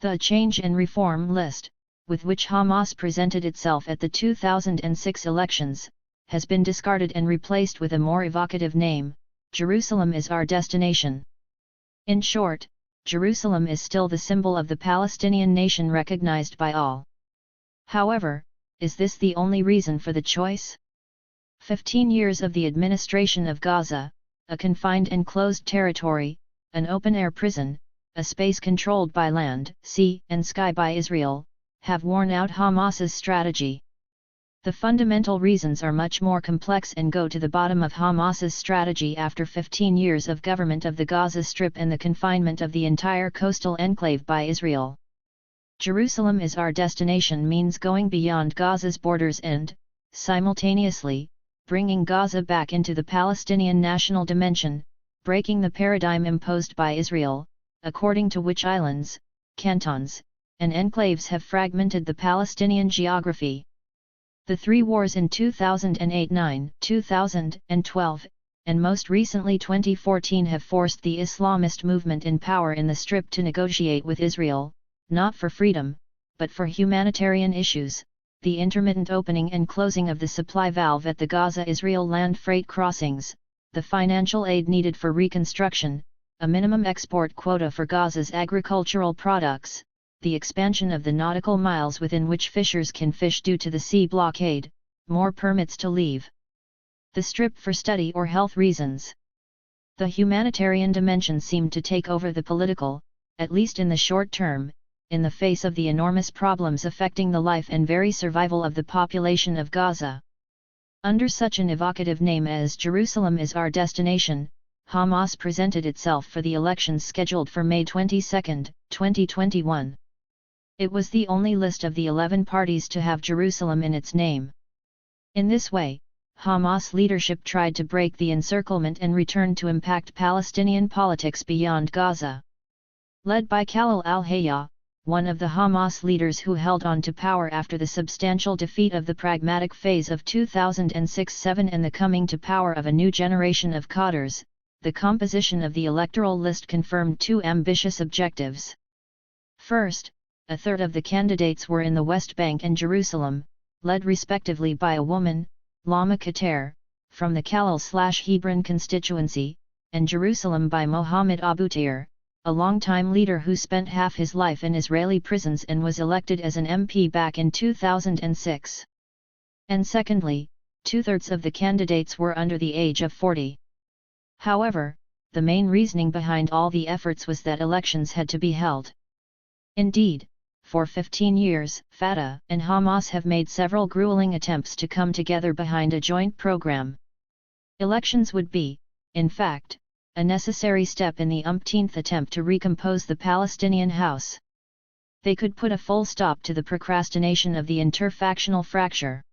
The Change and Reform List, with which Hamas presented itself at the 2006 elections, has been discarded and replaced with a more evocative name: Jerusalem is our destination. In short, Jerusalem is still the symbol of the Palestinian nation recognized by all. However, is this the only reason for the choice? 15 years of the administration of Gaza, a confined and closed territory, an open-air prison, a space controlled by land, sea, and sky by Israel, have worn out Hamas's strategy. The fundamental reasons are much more complex and go to the bottom of Hamas's strategy after 15 years of government of the Gaza Strip and the confinement of the entire coastal enclave by Israel. Jerusalem is our destination means going beyond Gaza's borders and, simultaneously, bringing Gaza back into the Palestinian national dimension, breaking the paradigm imposed by Israel, according to which islands, cantons, and enclaves have fragmented the Palestinian geography. The three wars in 2008-9, 2012, and most recently 2014 have forced the Islamist movement in power in the Strip to negotiate with Israel, not for freedom, but for humanitarian issues: the intermittent opening and closing of the supply valve at the Gaza-Israel land freight crossings, the financial aid needed for reconstruction, a minimum export quota for Gaza's agricultural products, the expansion of the nautical miles within which fishers can fish due to the sea blockade, more permits to leave the Strip for study or health reasons. The humanitarian dimension seemed to take over the political, at least in the short term, in the face of the enormous problems affecting the life and very survival of the population of Gaza. Under such an evocative name as Jerusalem is our destination, Hamas presented itself for the elections scheduled for May 22, 2021. It was the only list of the 11 parties to have Jerusalem in its name. In this way, Hamas leadership tried to break the encirclement and return to impact Palestinian politics beyond Gaza. Led by Khalil al-Hayya, one of the Hamas leaders who held on to power after the substantial defeat of the pragmatic phase of 2006-07 and the coming to power of a new generation of cadres, the composition of the electoral list confirmed two ambitious objectives. First, a third of the candidates were in the West Bank and Jerusalem, led respectively by a woman, Lama Qatar, from the Khalil/Hebron constituency, and Jerusalem by Mohammed Abu Taher, a longtime leader who spent half his life in Israeli prisons and was elected as an MP back in 2006. And secondly, two-thirds of the candidates were under the age of 40. However, the main reasoning behind all the efforts was that elections had to be held. Indeed, for 15 years, Fatah and Hamas have made several grueling attempts to come together behind a joint program. Elections would be, in fact, a necessary step in the umpteenth attempt to recompose the Palestinian House. They could put a full stop to the procrastination of the interfactional fracture.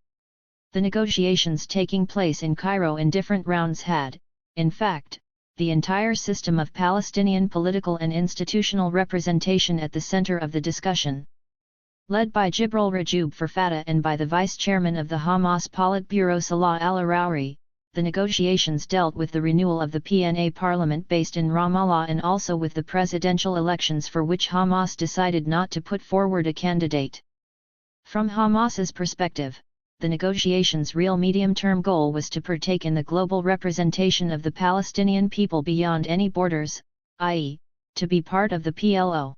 The negotiations taking place in Cairo in different rounds had, in fact, the entire system of Palestinian political and institutional representation at the center of the discussion. Led by Jibril Rajoub for Fatah and by the vice-chairman of the Hamas Politburo Salah al-Arauri, the negotiations dealt with the renewal of the PNA parliament based in Ramallah and also with the presidential elections for which Hamas decided not to put forward a candidate. From Hamas's perspective, the negotiations' real medium-term goal was to partake in the global representation of the Palestinian people beyond any borders, i.e., to be part of the PLO.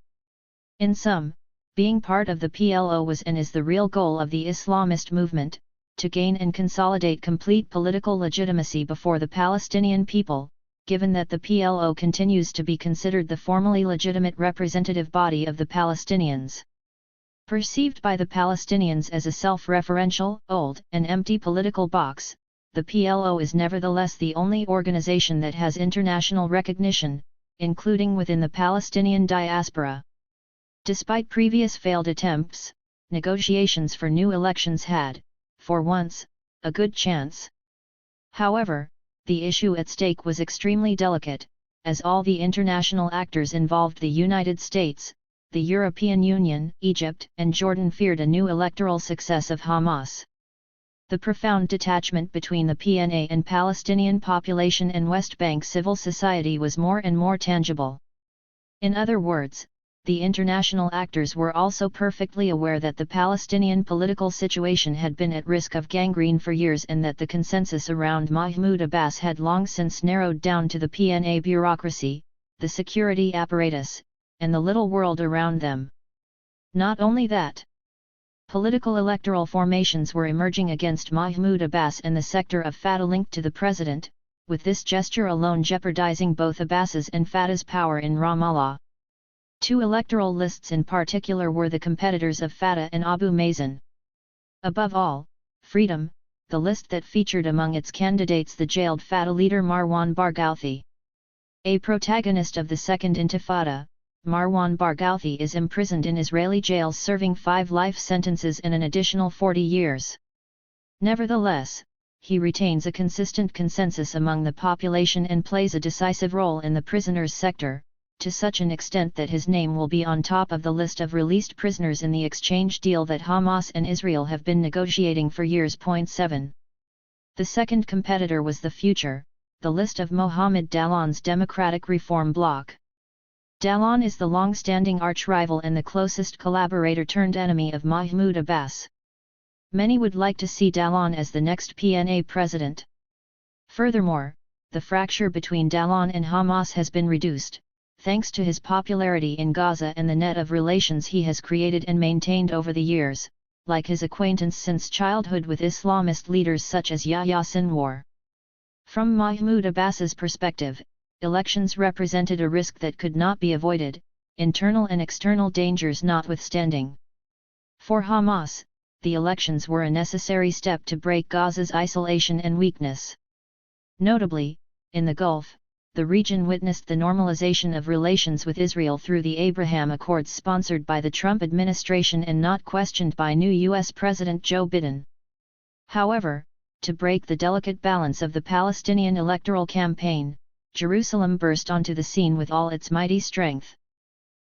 In sum, being part of the PLO was and is the real goal of the Islamist movement, to gain and consolidate complete political legitimacy before the Palestinian people, given that the PLO continues to be considered the formally legitimate representative body of the Palestinians. Perceived by the Palestinians as a self-referential, old, and empty political box, the PLO is nevertheless the only organization that has international recognition, including within the Palestinian diaspora. Despite previous failed attempts, negotiations for new elections had, for once, a good chance. However, the issue at stake was extremely delicate, as all the international actors involved, the United States, the European Union, Egypt, and Jordan, feared a new electoral success of Hamas. The profound detachment between the PNA and Palestinian population and West Bank civil society was more and more tangible. In other words, the international actors were also perfectly aware that the Palestinian political situation had been at risk of gangrene for years and that the consensus around Mahmoud Abbas had long since narrowed down to the PNA bureaucracy, the security apparatus, and the little world around them. Not only that, political electoral formations were emerging against Mahmoud Abbas and the sector of Fatah linked to the president, with this gesture alone jeopardizing both Abbas's and Fatah's power in Ramallah. Two electoral lists in particular were the competitors of Fatah and Abu Mazen. Above all, Freedom, the list that featured among its candidates the jailed Fatah leader Marwan Barghouti. A protagonist of the Second Intifada, Marwan Barghouti is imprisoned in Israeli jails serving 5 life sentences and an additional 40 years. Nevertheless, he retains a consistent consensus among the population and plays a decisive role in the prisoners' sector, to such an extent that his name will be on top of the list of released prisoners in the exchange deal that Hamas and Israel have been negotiating for years. 7. The second competitor was the future, the list of Mohammed Dallon's Democratic Reform Bloc. Dallon is the long-standing arch-rival and the closest collaborator-turned-enemy of Mahmoud Abbas. Many would like to see Dallon as the next PNA president. Furthermore, the fracture between Dallon and Hamas has been reduced, thanks to his popularity in Gaza and the net of relations he has created and maintained over the years, like his acquaintance since childhood with Islamist leaders such as Yahya Sinwar. From Mahmoud Abbas's perspective, elections represented a risk that could not be avoided, internal and external dangers notwithstanding. For Hamas, the elections were a necessary step to break Gaza's isolation and weakness. Notably, in the Gulf, the region witnessed the normalization of relations with Israel through the Abraham Accords sponsored by the Trump administration and not questioned by new U.S. President Joe Biden. However, to break the delicate balance of the Palestinian electoral campaign, Jerusalem burst onto the scene with all its mighty strength.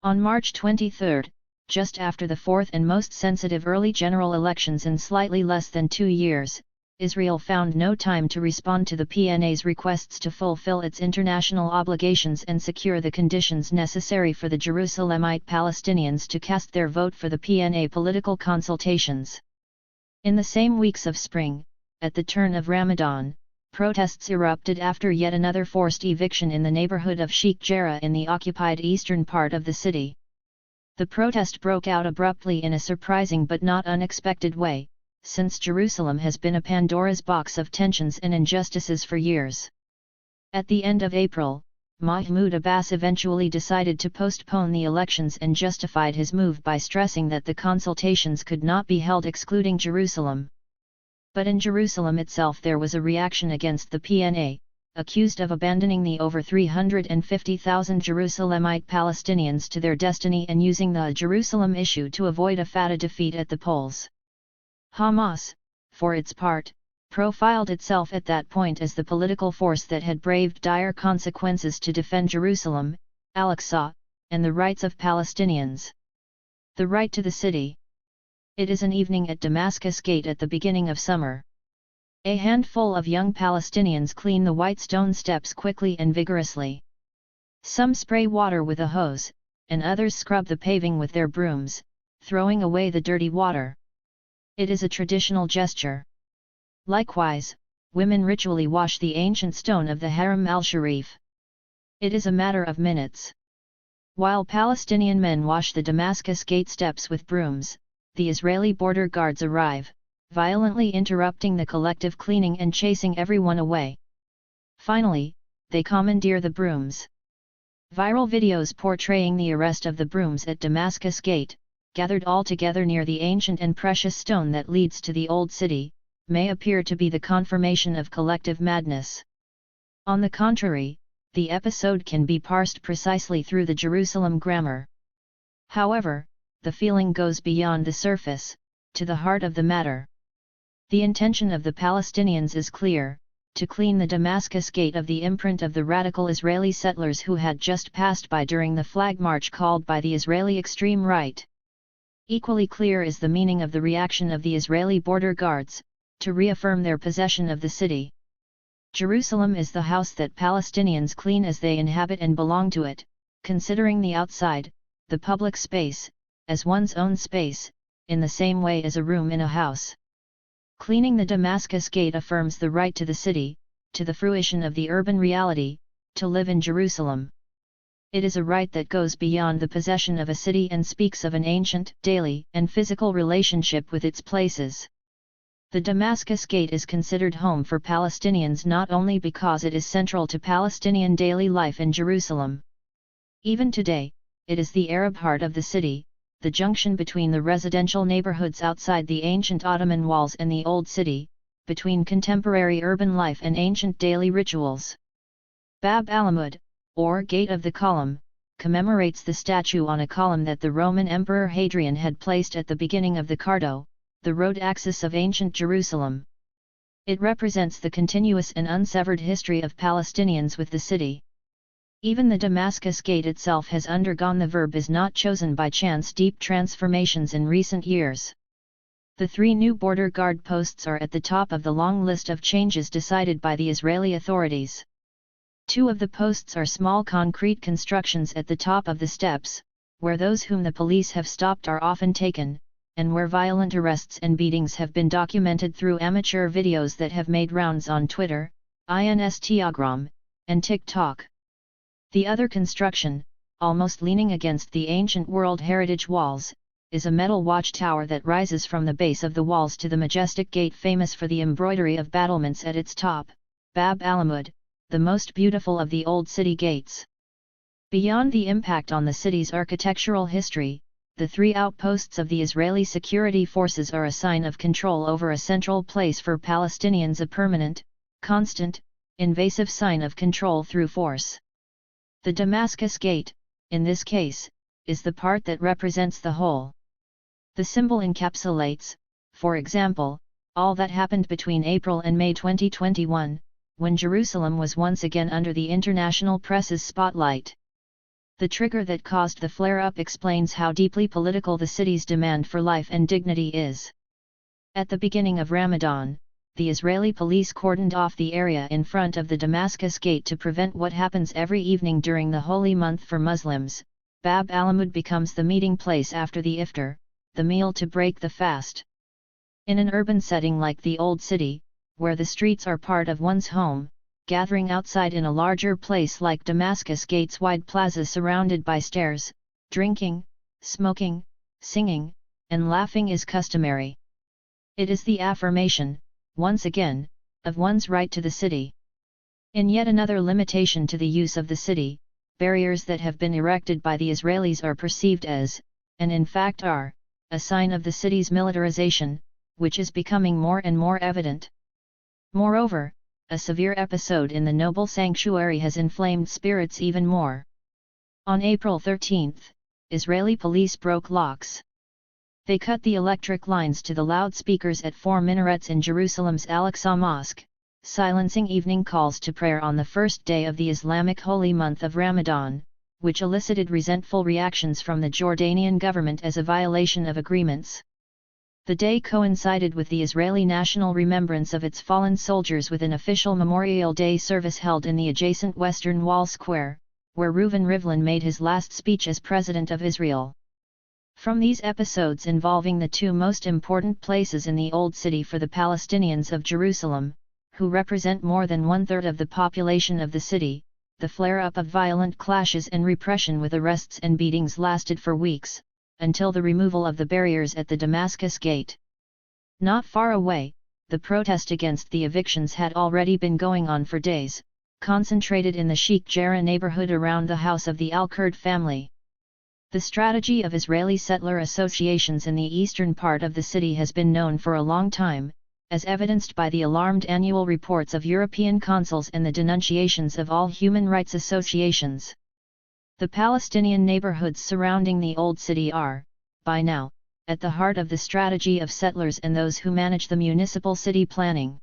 On March 23, just after the fourth and most sensitive early general elections in slightly less than 2 years, Israel found no time to respond to the PNA's requests to fulfill its international obligations and secure the conditions necessary for the Jerusalemite Palestinians to cast their vote for the PNA political consultations. In the same weeks of spring, at the turn of Ramadan, protests erupted after yet another forced eviction in the neighborhood of Sheikh Jarrah in the occupied eastern part of the city. The protest broke out abruptly in a surprising but not unexpected way, since Jerusalem has been a Pandora's box of tensions and injustices for years. At the end of April, Mahmoud Abbas eventually decided to postpone the elections and justified his move by stressing that the consultations could not be held excluding Jerusalem. But in Jerusalem itself there was a reaction against the PNA, accused of abandoning the over 350,000 Jerusalemite Palestinians to their destiny and using the Jerusalem issue to avoid a Fatah defeat at the polls. Hamas, for its part, profiled itself at that point as the political force that had braved dire consequences to defend Jerusalem, Al-Aqsa, and the rights of Palestinians. The right to the city. It is an evening at Damascus Gate at the beginning of summer. A handful of young Palestinians clean the white stone steps quickly and vigorously. Some spray water with a hose, and others scrub the paving with their brooms, throwing away the dirty water. It is a traditional gesture. Likewise, women ritually wash the ancient stone of the Haram al-Sharif. It is a matter of minutes. While Palestinian men wash the Damascus Gate steps with brooms, the Israeli border guards arrive, violently interrupting the collective cleaning and chasing everyone away. Finally, they commandeer the brooms. Viral videos portraying the arrest of the brooms at Damascus Gate, gathered all together near the ancient and precious stone that leads to the Old City, may appear to be the confirmation of collective madness. On the contrary, the episode can be parsed precisely through the Jerusalem grammar. However, the feeling goes beyond the surface, to the heart of the matter. The intention of the Palestinians is clear: to clean the Damascus Gate of the imprint of the radical Israeli settlers who had just passed by during the flag march called by the Israeli extreme right. Equally clear is the meaning of the reaction of the Israeli border guards, to reaffirm their possession of the city. Jerusalem is the house that Palestinians clean as they inhabit and belong to it, considering the outside, the public space, as one's own space, in the same way as a room in a house. Cleaning the Damascus Gate affirms the right to the city, to the fruition of the urban reality, to live in Jerusalem. It is a right that goes beyond the possession of a city and speaks of an ancient, daily, and physical relationship with its places. The Damascus Gate is considered home for Palestinians not only because it is central to Palestinian daily life in Jerusalem. Even today, it is the Arab heart of the city, the junction between the residential neighborhoods outside the ancient Ottoman walls and the Old City, between contemporary urban life and ancient daily rituals. Bab al-Amud, or Gate of the Column, commemorates the statue on a column that the Roman Emperor Hadrian had placed at the beginning of the Cardo, the road axis of ancient Jerusalem. It represents the continuous and unsevered history of Palestinians with the city. Even the Damascus Gate itself has undergone the verb is not chosen by chance deep transformations in recent years. The 3 new border guard posts are at the top of the long list of changes decided by the Israeli authorities. 2 of the posts are small concrete constructions at the top of the steps, where those whom the police have stopped are often taken, and where violent arrests and beatings have been documented through amateur videos that have made rounds on Twitter, Instagram, and TikTok. The other construction, almost leaning against the ancient World Heritage walls, is a metal watchtower that rises from the base of the walls to the majestic gate famous for the embroidery of battlements at its top, Bab al-Amud, the most beautiful of the old city gates. Beyond the impact on the city's architectural history, the 3 outposts of the Israeli security forces are a sign of control over a central place for Palestinians, a permanent, constant, invasive sign of control through force. The Damascus Gate, in this case, is the part that represents the whole. The symbol encapsulates, for example, all that happened between April and May 2021, when Jerusalem was once again under the international press's spotlight. The trigger that caused the flare-up explains how deeply political the city's demand for life and dignity is. At the beginning of Ramadan, the Israeli police cordoned off the area in front of the Damascus Gate to prevent what happens every evening during the holy month for Muslims. Bab al-Alamud becomes the meeting place after the iftar, the meal to break the fast. In an urban setting like the Old City, where the streets are part of one's home, gathering outside in a larger place like Damascus Gate's wide plaza surrounded by stairs, drinking, smoking, singing, and laughing is customary. It is the affirmation, once again, of one's right to the city. In yet another limitation to the use of the city, barriers that have been erected by the Israelis are perceived as, and in fact are, a sign of the city's militarization, which is becoming more and more evident. Moreover, a severe episode in the noble sanctuary has inflamed spirits even more. On April 13, Israeli police broke locks. They cut the electric lines to the loudspeakers at 4 minarets in Jerusalem's Al-Aqsa Mosque, silencing evening calls to prayer on the first day of the Islamic holy month of Ramadan, which elicited resentful reactions from the Jordanian government as a violation of agreements. The day coincided with the Israeli national remembrance of its fallen soldiers with an official Memorial Day service held in the adjacent Western Wall Square, where Reuven Rivlin made his last speech as President of Israel. From these episodes involving the two most important places in the Old City for the Palestinians of Jerusalem, who represent more than one-third of the population of the city, the flare-up of violent clashes and repression with arrests and beatings lasted for weeks, until the removal of the barriers at the Damascus Gate. Not far away, the protest against the evictions had already been going on for days, concentrated in the Sheikh Jarrah neighborhood around the house of the Al-Kurd family. The strategy of Israeli settler associations in the eastern part of the city has been known for a long time, as evidenced by the alarmed annual reports of European consuls and the denunciations of all human rights associations. The Palestinian neighborhoods surrounding the Old City are, by now, at the heart of the strategy of settlers and those who manage the municipal city planning.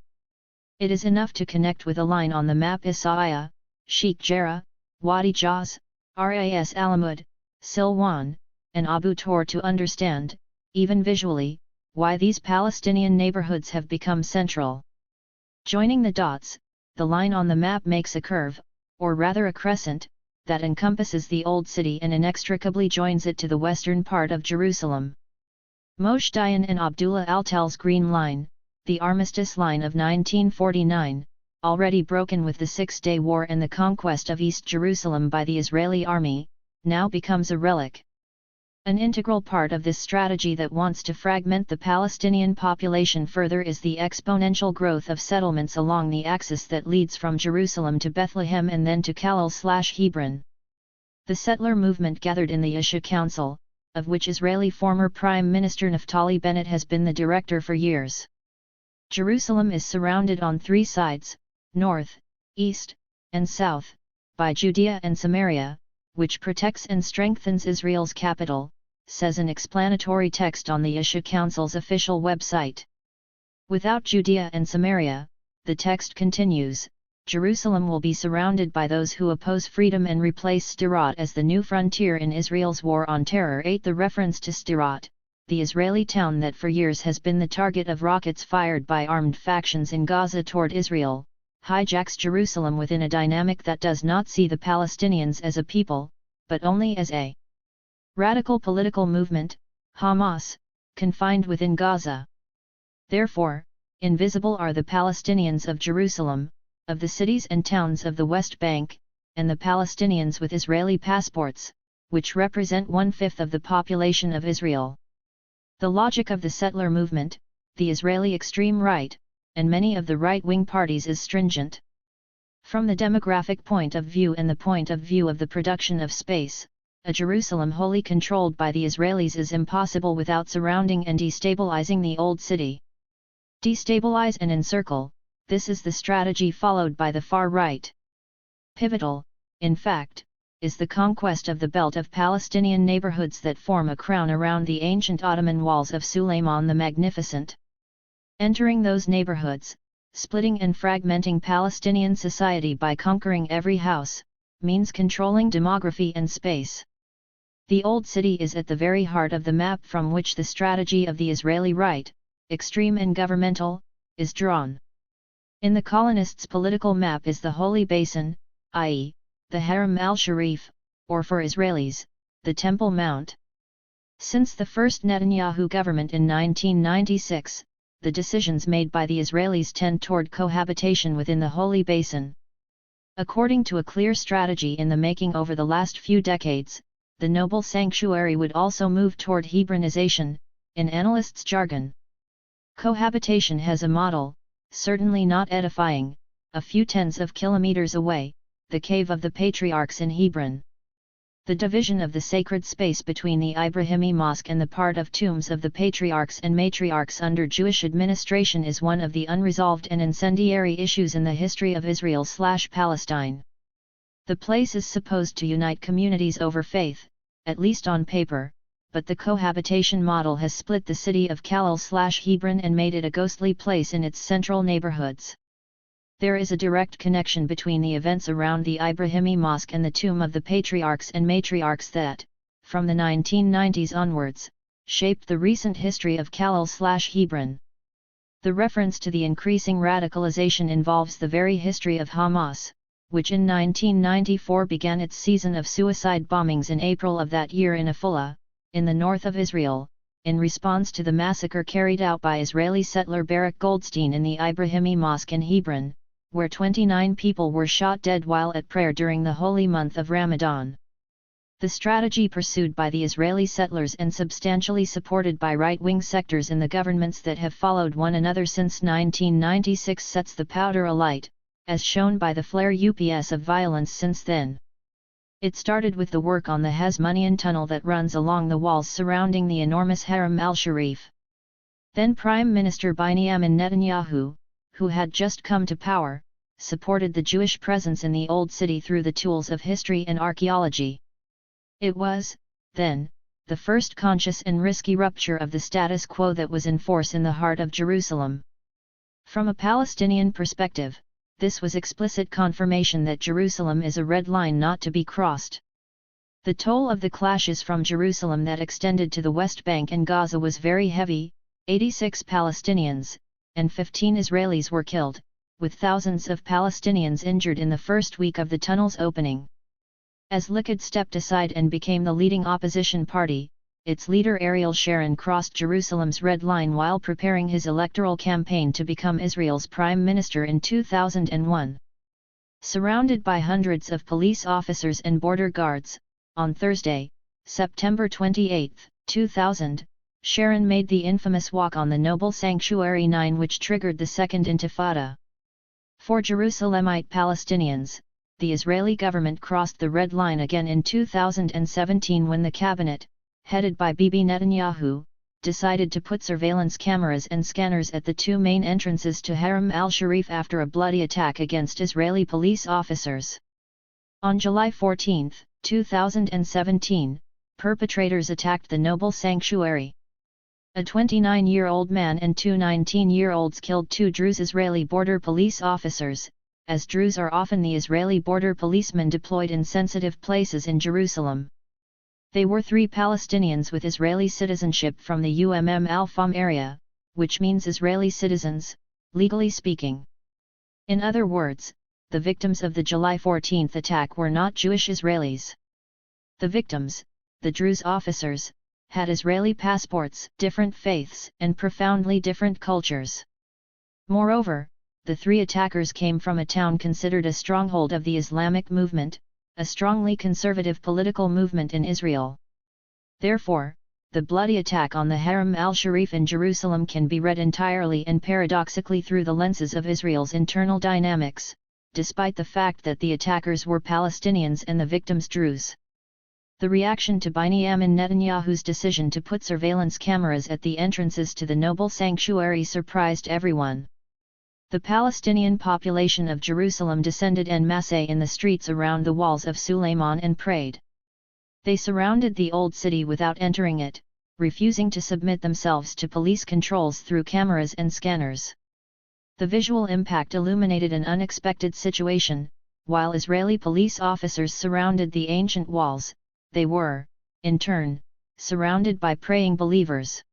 It is enough to connect with a line on the map Isaiah, Sheikh Jarrah, Wadi Jaz, Ras Alamud, Silwan, and Abu Tor to understand, even visually, why these Palestinian neighborhoods have become central. Joining the dots, the line on the map makes a curve, or rather a crescent, that encompasses the Old City and inextricably joins it to the western part of Jerusalem. Moshe Dayan and Abdullah Altel's Green Line, the Armistice Line of 1949, already broken with the Six-Day War and the conquest of East Jerusalem by the Israeli army, now becomes a relic. An integral part of this strategy that wants to fragment the Palestinian population further is the exponential growth of settlements along the axis that leads from Jerusalem to Bethlehem and then to Kalil/Hebron. The settler movement gathered in the Isha Council, of which Israeli former Prime Minister Naftali Bennett has been the director for years. Jerusalem is surrounded on three sides, north, east, and south, by Judea and Samaria, which protects and strengthens Israel's capital, says an explanatory text on the Isha Council's official website. Without Judea and Samaria, the text continues, Jerusalem will be surrounded by those who oppose freedom and replace Sderot as the new frontier in Israel's war on terror. 8. The reference to Sderot, the Israeli town that for years has been the target of rockets fired by armed factions in Gaza toward Israel, hijacks Jerusalem within a dynamic that does not see the Palestinians as a people, but only as a radical political movement, Hamas, confined within Gaza. Therefore, invisible are the Palestinians of Jerusalem, of the cities and towns of the West Bank, and the Palestinians with Israeli passports, which represent 1/5 of the population of Israel. The logic of the settler movement, the Israeli extreme right, and many of the right-wing parties is stringent. From the demographic point of view and the point of view of the production of space, a Jerusalem wholly controlled by the Israelis is impossible without surrounding and destabilizing the Old City. Destabilize and encircle, this is the strategy followed by the far right. Pivotal, in fact, is the conquest of the belt of Palestinian neighborhoods that form a crown around the ancient Ottoman walls of Suleiman the Magnificent. Entering those neighborhoods, splitting and fragmenting Palestinian society by conquering every house, means controlling demography and space. The Old City is at the very heart of the map from which the strategy of the Israeli right, extreme and governmental, is drawn. In the colonists' political map is the Holy Basin, i.e., the Haram al-Sharif, or for Israelis, the Temple Mount. Since the first Netanyahu government in 1996, the decisions made by the Israelis tend toward cohabitation within the Holy Basin. According to a clear strategy in the making over the last few decades, the noble sanctuary would also move toward Hebronization, in analysts' jargon. Cohabitation has a model, certainly not edifying, a few tens of kilometers away, the Cave of the Patriarchs in Hebron. The division of the sacred space between the Ibrahimi Mosque and the part of tombs of the patriarchs and matriarchs under Jewish administration is one of the unresolved and incendiary issues in the history of Israel/Palestine. The place is supposed to unite communities over faith, at least on paper, but the cohabitation model has split the city of Khalil/Hebron and made it a ghostly place in its central neighborhoods. There is a direct connection between the events around the Ibrahimi Mosque and the tomb of the patriarchs and matriarchs that, from the 1990s onwards, shaped the recent history of Khalil/Hebron. The reference to the increasing radicalization involves the very history of Hamas, which in 1994 began its season of suicide bombings in April of that year in Afula, in the north of Israel, in response to the massacre carried out by Israeli settler Barak Goldstein in the Ibrahimi Mosque in Hebron, where 29 people were shot dead while at prayer during the holy month of Ramadan. The strategy pursued by the Israeli settlers and substantially supported by right-wing sectors in the governments that have followed one another since 1996 sets the powder alight, as shown by the flare ups of violence since then. It started with the work on the Hasmonean tunnel that runs along the walls surrounding the enormous Haram al-Sharif. Then Prime Minister Benjamin Netanyahu, who had just come to power, supported the Jewish presence in the Old City through the tools of history and archaeology. It was, then, the first conscious and risky rupture of the status quo that was in force in the heart of Jerusalem. From a Palestinian perspective, this was explicit confirmation that Jerusalem is a red line not to be crossed. The toll of the clashes from Jerusalem that extended to the West Bank and Gaza was very heavy. 86 Palestinians, and 15 Israelis were killed, with thousands of Palestinians injured in the first week of the tunnel's opening. As Likud stepped aside and became the leading opposition party, its leader Ariel Sharon crossed Jerusalem's red line while preparing his electoral campaign to become Israel's prime minister in 2001. Surrounded by hundreds of police officers and border guards, on Thursday, September 28, 2000, Sharon made the infamous walk on the Noble Sanctuary 9, which triggered the Second Intifada. For Jerusalemite Palestinians, the Israeli government crossed the red line again in 2017 when the cabinet, headed by Bibi Netanyahu, decided to put surveillance cameras and scanners at the two main entrances to Haram al-Sharif after a bloody attack against Israeli police officers. On July 14, 2017, perpetrators attacked the Noble Sanctuary. A 29-year-old man and two 19-year-olds killed two Druze Israeli border police officers, as Druze are often the Israeli border policemen deployed in sensitive places in Jerusalem. They were three Palestinians with Israeli citizenship from the Al-Fam area, which means Israeli citizens, legally speaking. In other words, the victims of the July 14 attack were not Jewish Israelis. The victims, the Druze officers, had Israeli passports, different faiths, and profoundly different cultures. Moreover, the three attackers came from a town considered a stronghold of the Islamic movement, a strongly conservative political movement in Israel. Therefore, the bloody attack on the Haram al-Sharif in Jerusalem can be read entirely and paradoxically through the lenses of Israel's internal dynamics, despite the fact that the attackers were Palestinians and the victims Druze. The reaction to Benjamin Netanyahu's decision to put surveillance cameras at the entrances to the Noble Sanctuary surprised everyone. The Palestinian population of Jerusalem descended en masse in the streets around the walls of Suleiman and prayed. They surrounded the Old City without entering it, refusing to submit themselves to police controls through cameras and scanners. The visual impact illuminated an unexpected situation. while Israeli police officers surrounded the ancient walls, they were, in turn, surrounded by praying believers.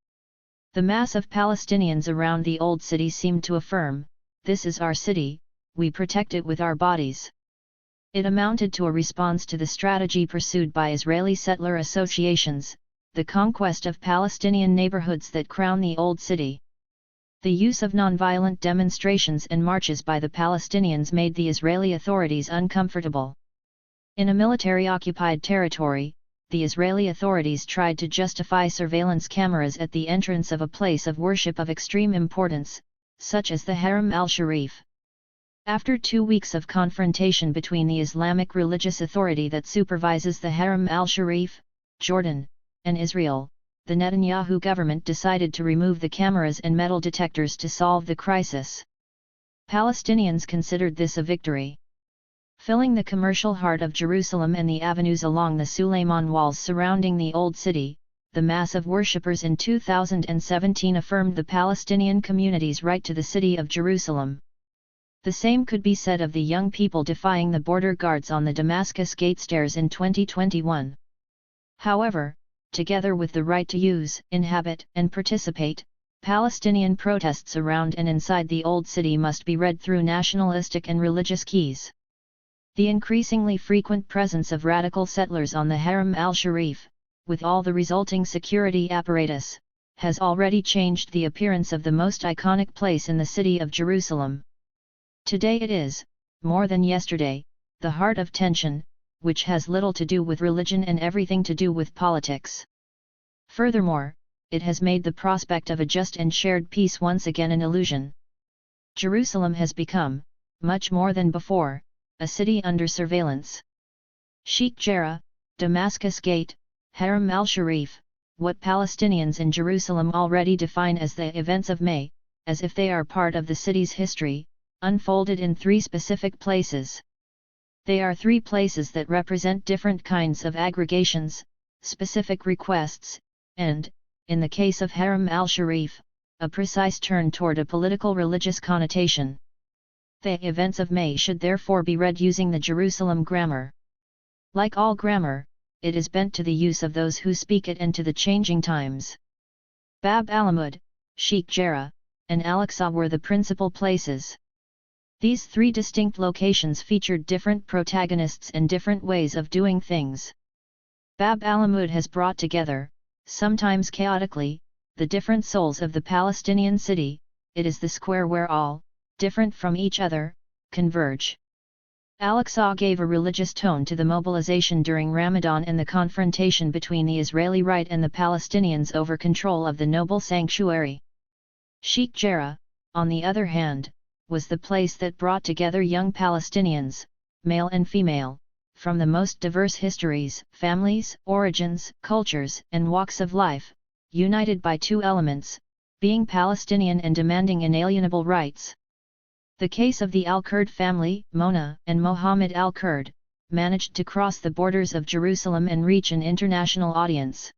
The mass of Palestinians around the old city seemed to affirm, "This is our city, we protect it with our bodies." It amounted to a response to the strategy pursued by Israeli settler associations, the conquest of Palestinian neighborhoods that crown the old city. The use of nonviolent demonstrations and marches by the Palestinians made the Israeli authorities uncomfortable. In a military-occupied territory, the Israeli authorities tried to justify surveillance cameras at the entrance of a place of worship of extreme importance, such as the Haram al-Sharif. After 2 weeks of confrontation between the Islamic religious authority that supervises the Haram al-Sharif, Jordan, and Israel, the Netanyahu government decided to remove the cameras and metal detectors to solve the crisis. Palestinians considered this a victory. Filling the commercial heart of Jerusalem and the avenues along the Suleiman walls surrounding the Old City, the mass of worshippers in 2017 affirmed the Palestinian community's right to the city of Jerusalem. The same could be said of the young people defying the border guards on the Damascus Gate stairs in 2021. However, together with the right to use, inhabit, and participate, Palestinian protests around and inside the Old City must be read through nationalistic and religious keys. The increasingly frequent presence of radical settlers on the Haram al-Sharif, with all the resulting security apparatus, has already changed the appearance of the most iconic place in the city of Jerusalem. Today it is, more than yesterday, the heart of tension, which has little to do with religion and everything to do with politics. Furthermore, it has made the prospect of a just and shared peace once again an illusion. Jerusalem has become, much more than before, a city under surveillance. Sheikh Jarrah, Damascus Gate, Haram al-Sharif, what Palestinians in Jerusalem already define as the events of May, as if they are part of the city's history, unfolded in 3 specific places. They are 3 places that represent different kinds of aggregations, specific requests, and, in the case of Haram al-Sharif, a precise turn toward a political religious connotation. The events of May should therefore be read using the Jerusalem grammar. Like all grammar, it is bent to the use of those who speak it and to the changing times. Bab al-Ammud, Sheikh Jarrah, and Al-Aqsa were the principal places. These 3 distinct locations featured different protagonists and different ways of doing things. Bab al-Ammud has brought together, sometimes chaotically, the different souls of the Palestinian city. It is the square where all, different from each other, converge. Al-Aqsa gave a religious tone to the mobilization during Ramadan and the confrontation between the Israeli right and the Palestinians over control of the noble sanctuary. Sheikh Jarrah, on the other hand, was the place that brought together young Palestinians, male and female, from the most diverse histories, families, origins, cultures, and walks of life, united by 2 elements, being Palestinian and demanding inalienable rights. The case of the al-Kurd family, Mona and Mohammed al-Kurd, managed to cross the borders of Jerusalem and reach an international audience.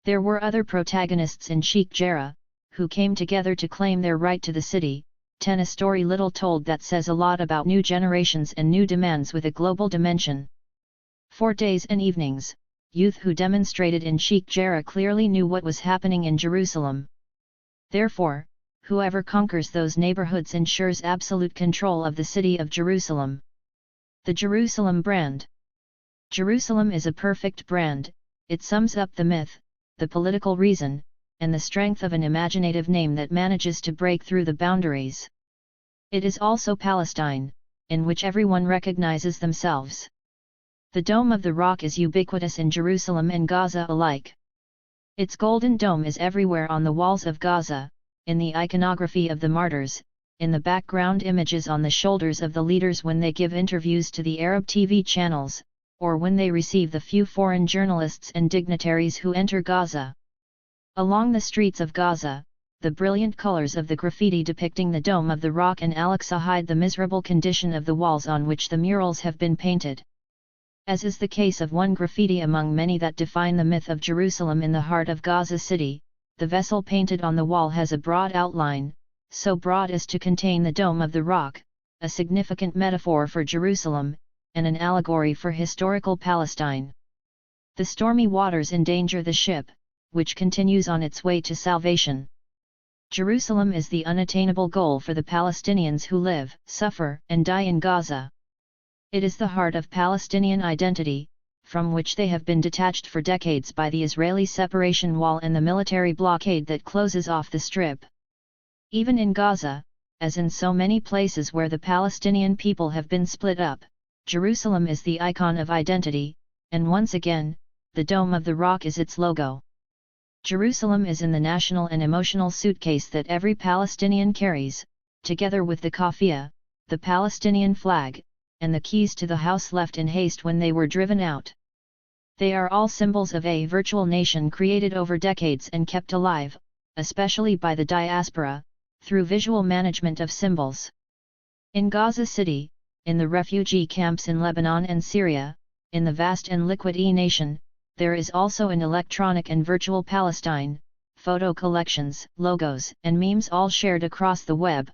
There were other protagonists in Sheikh Jarrah, who came together to claim their right to the city. A story little told that says a lot about new generations and new demands with a global dimension. For days and evenings, youth who demonstrated in Sheikh Jarrah clearly knew what was happening in Jerusalem. Therefore, whoever conquers those neighborhoods ensures absolute control of the city of Jerusalem. The Jerusalem brand. Jerusalem is a perfect brand. It sums up the myth, the political reason, and the strength of an imaginative name that manages to break through the boundaries. It is also Palestine, in which everyone recognizes themselves. The Dome of the Rock is ubiquitous in Jerusalem and Gaza alike. Its golden dome is everywhere on the walls of Gaza, in the iconography of the martyrs, in the background images on the shoulders of the leaders when they give interviews to the Arab TV channels, or when they receive the few foreign journalists and dignitaries who enter Gaza. Along the streets of Gaza, the brilliant colors of the graffiti depicting the Dome of the Rock and Al-Aqsa hide the miserable condition of the walls on which the murals have been painted. As is the case of one graffiti among many that define the myth of Jerusalem in the heart of Gaza City, the vessel painted on the wall has a broad outline, so broad as to contain the Dome of the Rock, a significant metaphor for Jerusalem, and an allegory for historical Palestine. The stormy waters endanger the ship, which continues on its way to salvation. Jerusalem is the unattainable goal for the Palestinians who live, suffer, and die in Gaza. It is the heart of Palestinian identity, from which they have been detached for decades by the Israeli separation wall and the military blockade that closes off the Strip. Even in Gaza, as in so many places where the Palestinian people have been split up, Jerusalem is the icon of identity, and once again, the Dome of the Rock is its logo. Jerusalem is in the national and emotional suitcase that every Palestinian carries, together with the kafia, the Palestinian flag, and the keys to the house left in haste when they were driven out. They are all symbols of a virtual nation created over decades and kept alive, especially by the diaspora, through visual management of symbols. In Gaza City, in the refugee camps in Lebanon and Syria, in the vast and liquid e-nation, there is also an electronic and virtual Palestine, photo collections, logos, and memes all shared across the web.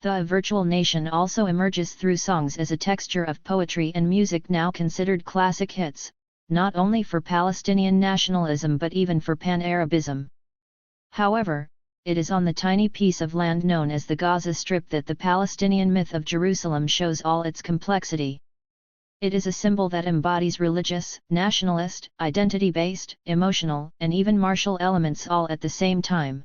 The virtual nation also emerges through songs as a texture of poetry and music now considered classic hits, not only for Palestinian nationalism but even for Pan-Arabism. However, it is on the tiny piece of land known as the Gaza Strip that the Palestinian myth of Jerusalem shows all its complexity. It is a symbol that embodies religious, nationalist, identity-based, emotional, and even martial elements all at the same time.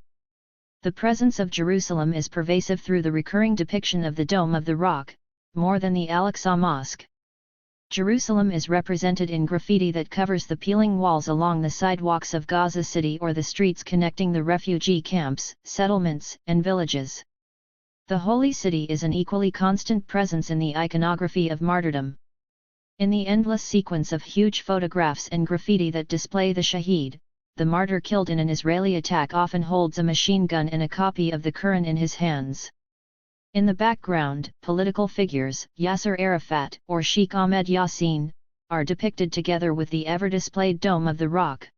The presence of Jerusalem is pervasive through the recurring depiction of the Dome of the Rock, more than the Al-Aqsa Mosque. Jerusalem is represented in graffiti that covers the peeling walls along the sidewalks of Gaza City or the streets connecting the refugee camps, settlements, and villages. The Holy City is an equally constant presence in the iconography of martyrdom. In the endless sequence of huge photographs and graffiti that display the Shaheed, the martyr killed in an Israeli attack often holds a machine gun and a copy of the Quran in his hands. In the background, political figures, Yasser Arafat or Sheikh Ahmed Yassin, are depicted together with the ever-displayed Dome of the Rock.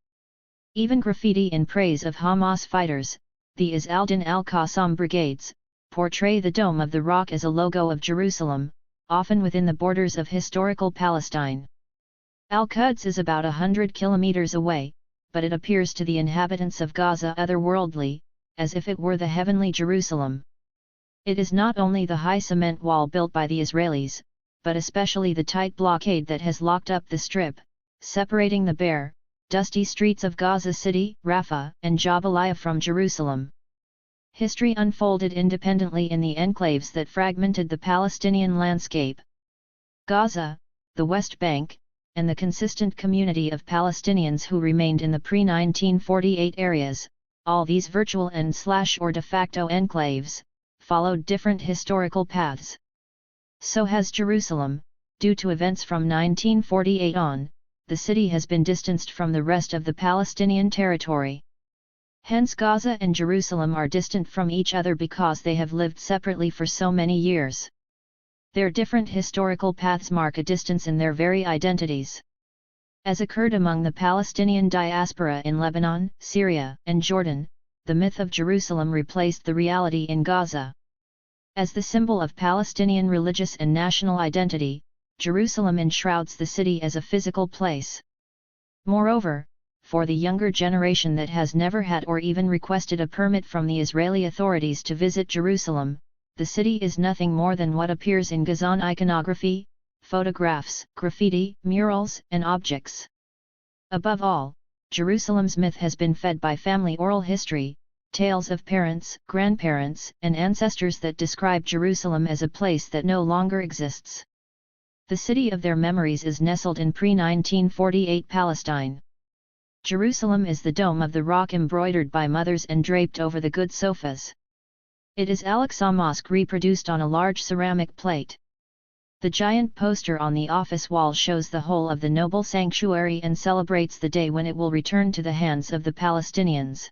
Even graffiti in praise of Hamas fighters, the Izz al-Din al-Qassam brigades, portray the Dome of the Rock as a logo of Jerusalem, often within the borders of historical Palestine. Al-Quds is about 100 kilometers away, but it appears to the inhabitants of Gaza otherworldly, as if it were the heavenly Jerusalem. It is not only the high cement wall built by the Israelis, but especially the tight blockade that has locked up the Strip, separating the bare, dusty streets of Gaza City, Rafah, and Jabalia from Jerusalem. History unfolded independently in the enclaves that fragmented the Palestinian landscape. Gaza, the West Bank, and the consistent community of Palestinians who remained in the pre-1948 areas, all these virtual and/or de facto enclaves, followed different historical paths. So has Jerusalem. Due to events from 1948 on, the city has been distanced from the rest of the Palestinian territory. Hence Gaza and Jerusalem are distant from each other because they have lived separately for so many years. Their different historical paths mark a distance in their very identities. As occurred among the Palestinian diaspora in Lebanon, Syria, and Jordan, the myth of Jerusalem replaced the reality in Gaza. As the symbol of Palestinian religious and national identity, Jerusalem enshrouds the city as a physical place. Moreover, for the younger generation that has never had or even requested a permit from the Israeli authorities to visit Jerusalem, the city is nothing more than what appears in Gazan iconography, photographs, graffiti, murals, and objects. Above all, Jerusalem's myth has been fed by family oral history, tales of parents, grandparents, and ancestors that describe Jerusalem as a place that no longer exists. The city of their memories is nestled in pre-1948 Palestine. Jerusalem is the Dome of the Rock embroidered by mothers and draped over the good sofas. It is Al-Aqsa Mosque reproduced on a large ceramic plate. The giant poster on the office wall shows the whole of the noble sanctuary and celebrates the day when it will return to the hands of the Palestinians.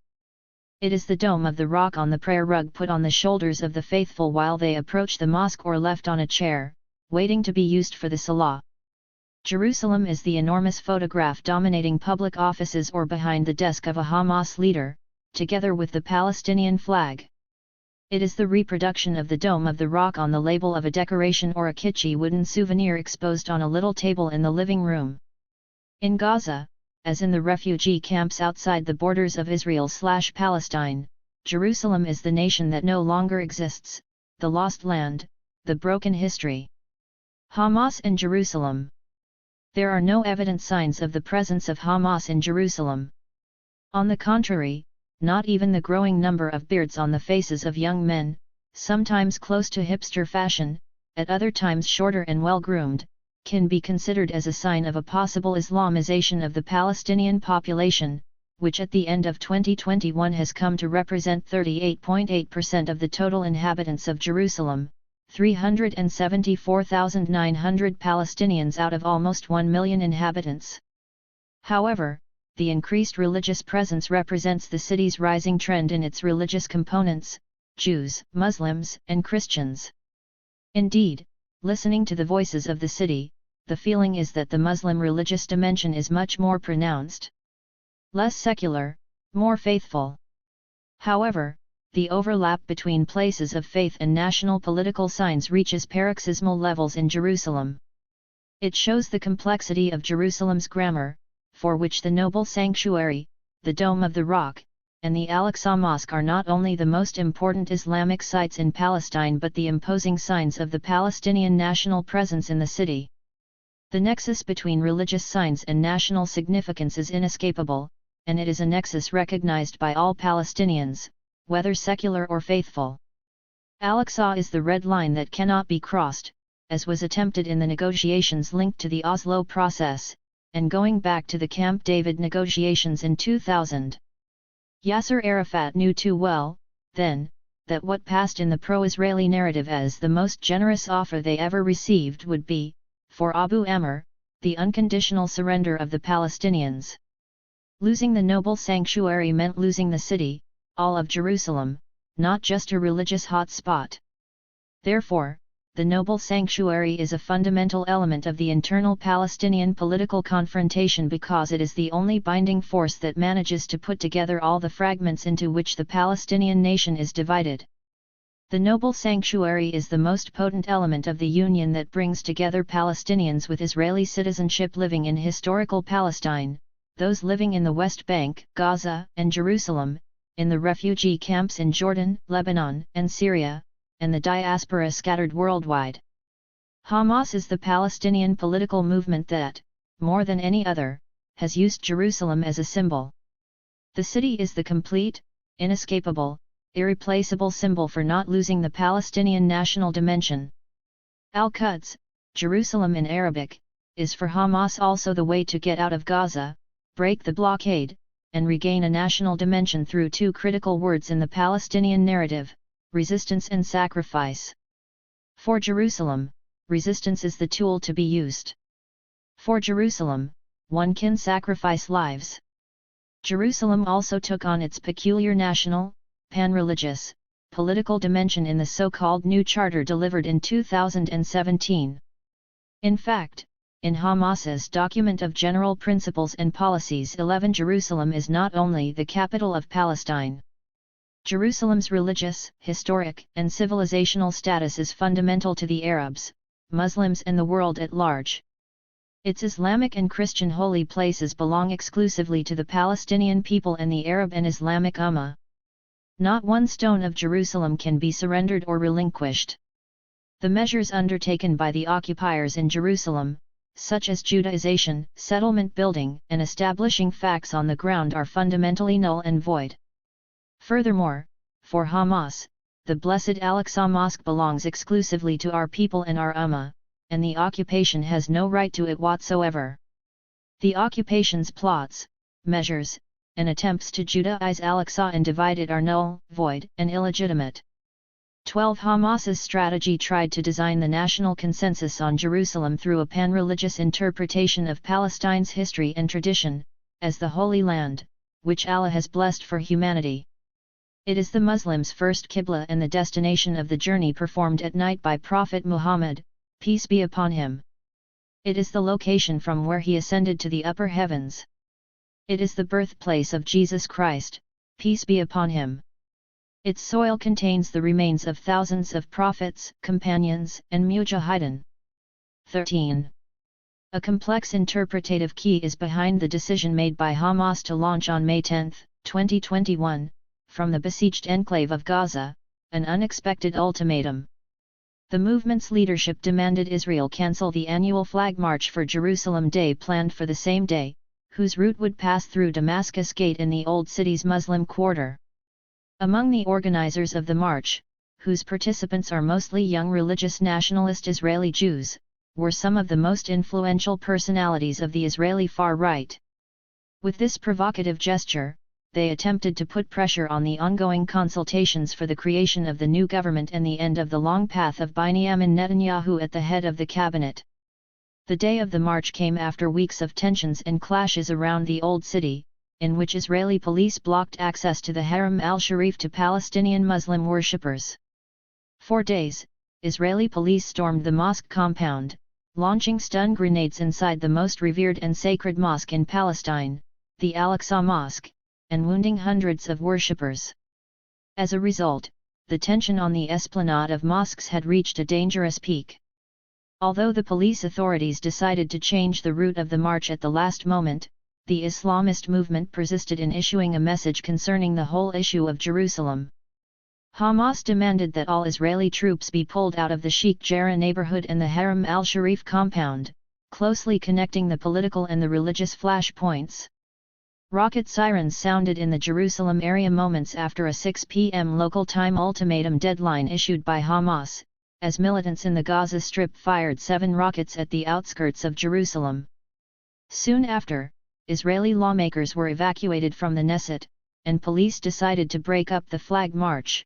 It is the Dome of the Rock on the prayer rug put on the shoulders of the faithful while they approach the mosque or left on a chair, waiting to be used for the salah. Jerusalem is the enormous photograph dominating public offices or behind the desk of a Hamas leader, together with the Palestinian flag. It is the reproduction of the Dome of the Rock on the label of a decoration or a kitschy wooden souvenir exposed on a little table in the living room. In Gaza, as in the refugee camps outside the borders of Israel/Palestine, Jerusalem is the nation that no longer exists, the lost land, the broken history. Hamas and Jerusalem. There are no evident signs of the presence of Hamas in Jerusalem. On the contrary, not even the growing number of beards on the faces of young men, sometimes close to hipster fashion, at other times shorter and well-groomed, can be considered as a sign of a possible Islamization of the Palestinian population, which at the end of 2021 has come to represent 38.8% of the total inhabitants of Jerusalem, 374,900 Palestinians out of almost 1 million inhabitants. However, the increased religious presence represents the city's rising trend in its religious components, Jews, Muslims, and Christians. Indeed, listening to the voices of the city, the feeling is that the Muslim religious dimension is much more pronounced. Less secular, more faithful. However, the overlap between places of faith and national political signs reaches paroxysmal levels in Jerusalem. It shows the complexity of Jerusalem's grammar, for which the noble sanctuary, the Dome of the Rock, and the Al-Aqsa Mosque are not only the most important Islamic sites in Palestine but the imposing signs of the Palestinian national presence in the city. The nexus between religious signs and national significance is inescapable, and it is a nexus recognized by all Palestinians, whether secular or faithful. Al-Aqsa is the red line that cannot be crossed, as was attempted in the negotiations linked to the Oslo process, and going back to the Camp David negotiations in 2000. Yasser Arafat knew too well, then, that what passed in the pro-Israeli narrative as the most generous offer they ever received would be, for Abu Amr, the unconditional surrender of the Palestinians. Losing the noble sanctuary meant losing the city, all of Jerusalem, not just a religious hot spot. Therefore, the noble sanctuary is a fundamental element of the internal Palestinian political confrontation because it is the only binding force that manages to put together all the fragments into which the Palestinian nation is divided. The noble sanctuary is the most potent element of the union that brings together Palestinians with Israeli citizenship living in historical Palestine, those living in the West Bank, Gaza, and Jerusalem, in the refugee camps in Jordan, Lebanon, and Syria, and the diaspora scattered worldwide. Hamas is the Palestinian political movement that, more than any other, has used Jerusalem as a symbol. The city is the complete, inescapable, irreplaceable symbol for not losing the Palestinian national dimension. Al-Quds, Jerusalem in Arabic, is for Hamas also the way to get out of Gaza, break the blockade, and regain a national dimension through two critical words in the Palestinian narrative: resistance and sacrifice. For Jerusalem, resistance is the tool to be used. For Jerusalem, one can sacrifice lives. Jerusalem also took on its peculiar national, pan-religious, political dimension in the so-called New Charter delivered in 2017. In fact, in Hamas's document of general principles and policies 11, Jerusalem is not only the capital of Palestine. Jerusalem's religious, historic, and civilizational status is fundamental to the Arabs, Muslims and the world at large. Its Islamic and Christian holy places belong exclusively to the Palestinian people and the Arab and Islamic Ummah. Not one stone of Jerusalem can be surrendered or relinquished. The measures undertaken by the occupiers in Jerusalem, such as Judaization, settlement building, and establishing facts on the ground, are fundamentally null and void. Furthermore, for Hamas, the blessed Al-Aqsa Mosque belongs exclusively to our people and our Ummah, and the occupation has no right to it whatsoever. The occupation's plots, measures, and attempts to Judaize Al-Aqsa and divide it are null, void, and illegitimate. 12. Hamas's strategy tried to design the national consensus on Jerusalem through a pan-religious interpretation of Palestine's history and tradition, as the Holy Land, which Allah has blessed for humanity. It is the Muslims' first Qibla and the destination of the journey performed at night by Prophet Muhammad, peace be upon him. It is the location from where he ascended to the upper heavens. It is the birthplace of Jesus Christ, peace be upon him. Its soil contains the remains of thousands of prophets, companions, and mujahideen. 13. A complex interpretative key is behind the decision made by Hamas to launch on May 10, 2021, from the besieged enclave of Gaza, an unexpected ultimatum. The movement's leadership demanded Israel cancel the annual flag march for Jerusalem Day planned for the same day, whose route would pass through Damascus Gate in the Old City's Muslim quarter. Among the organizers of the march, whose participants are mostly young religious nationalist Israeli Jews, were some of the most influential personalities of the Israeli far right. With this provocative gesture, they attempted to put pressure on the ongoing consultations for the creation of the new government and the end of the long path of Benjamin Netanyahu at the head of the cabinet. The day of the march came after weeks of tensions and clashes around the Old City, in which Israeli police blocked access to the Haram al-Sharif to Palestinian Muslim worshippers. For days, Israeli police stormed the mosque compound, launching stun grenades inside the most revered and sacred mosque in Palestine, the Al-Aqsa Mosque, and wounding hundreds of worshippers. As a result, the tension on the esplanade of mosques had reached a dangerous peak. Although the police authorities decided to change the route of the march at the last moment, the Islamist movement persisted in issuing a message concerning the whole issue of Jerusalem. Hamas demanded that all Israeli troops be pulled out of the Sheikh Jarrah neighborhood and the Haram al-Sharif compound, closely connecting the political and the religious flashpoints. Rocket sirens sounded in the Jerusalem area moments after a 6 p.m. local time ultimatum deadline issued by Hamas, as militants in the Gaza Strip fired 7 rockets at the outskirts of Jerusalem. Soon after, Israeli lawmakers were evacuated from the Knesset, and police decided to break up the flag march.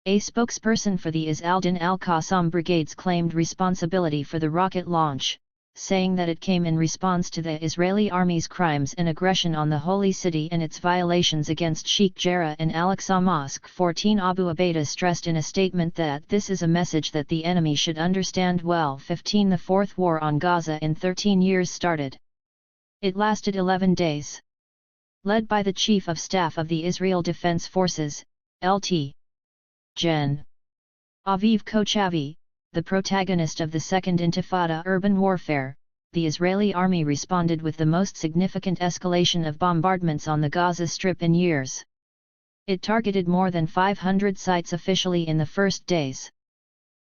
A spokesperson for the Izz al-Din al-Qassam brigades claimed responsibility for the rocket launch, saying that it came in response to the Israeli army's crimes and aggression on the Holy City and its violations against Sheikh Jarrah and Al-Aqsa Mosque. 14 Abu Ubaidah stressed in a statement that this is a message that the enemy should understand well. 15 The fourth war on Gaza in 13 years started. It lasted 11 days. Led by the Chief of Staff of the Israel Defense Forces, Lt. Gen. Aviv Kochavi, the protagonist of the Second Intifada urban warfare, the Israeli army responded with the most significant escalation of bombardments on the Gaza Strip in years. It targeted more than 500 sites officially in the first days.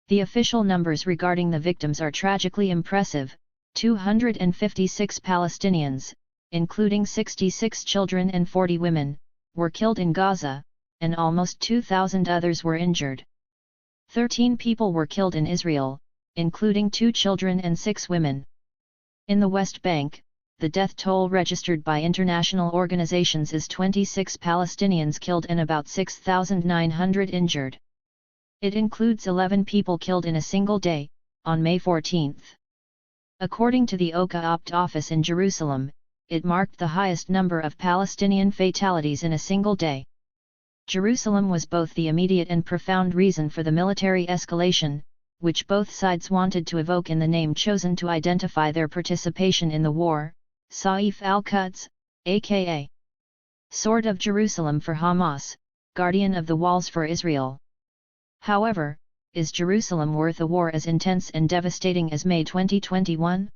The official numbers regarding the victims are tragically impressive: 256 Palestinians, including 66 children and 40 women, were killed in Gaza, and almost 2,000 others were injured. 13 people were killed in Israel, including 2 children and 6 women. In the West Bank, the death toll registered by international organizations is 26 Palestinians killed and about 6,900 injured. It includes 11 people killed in a single day, on May 14. According to the Oka Opt office in Jerusalem, it marked the highest number of Palestinian fatalities in a single day. Jerusalem was both the immediate and profound reason for the military escalation, which both sides wanted to evoke in the name chosen to identify their participation in the war: Saif al-Quds, aka Sword of Jerusalem for Hamas, Guardian of the Walls for Israel. However, is Jerusalem worth a war as intense and devastating as May 2021?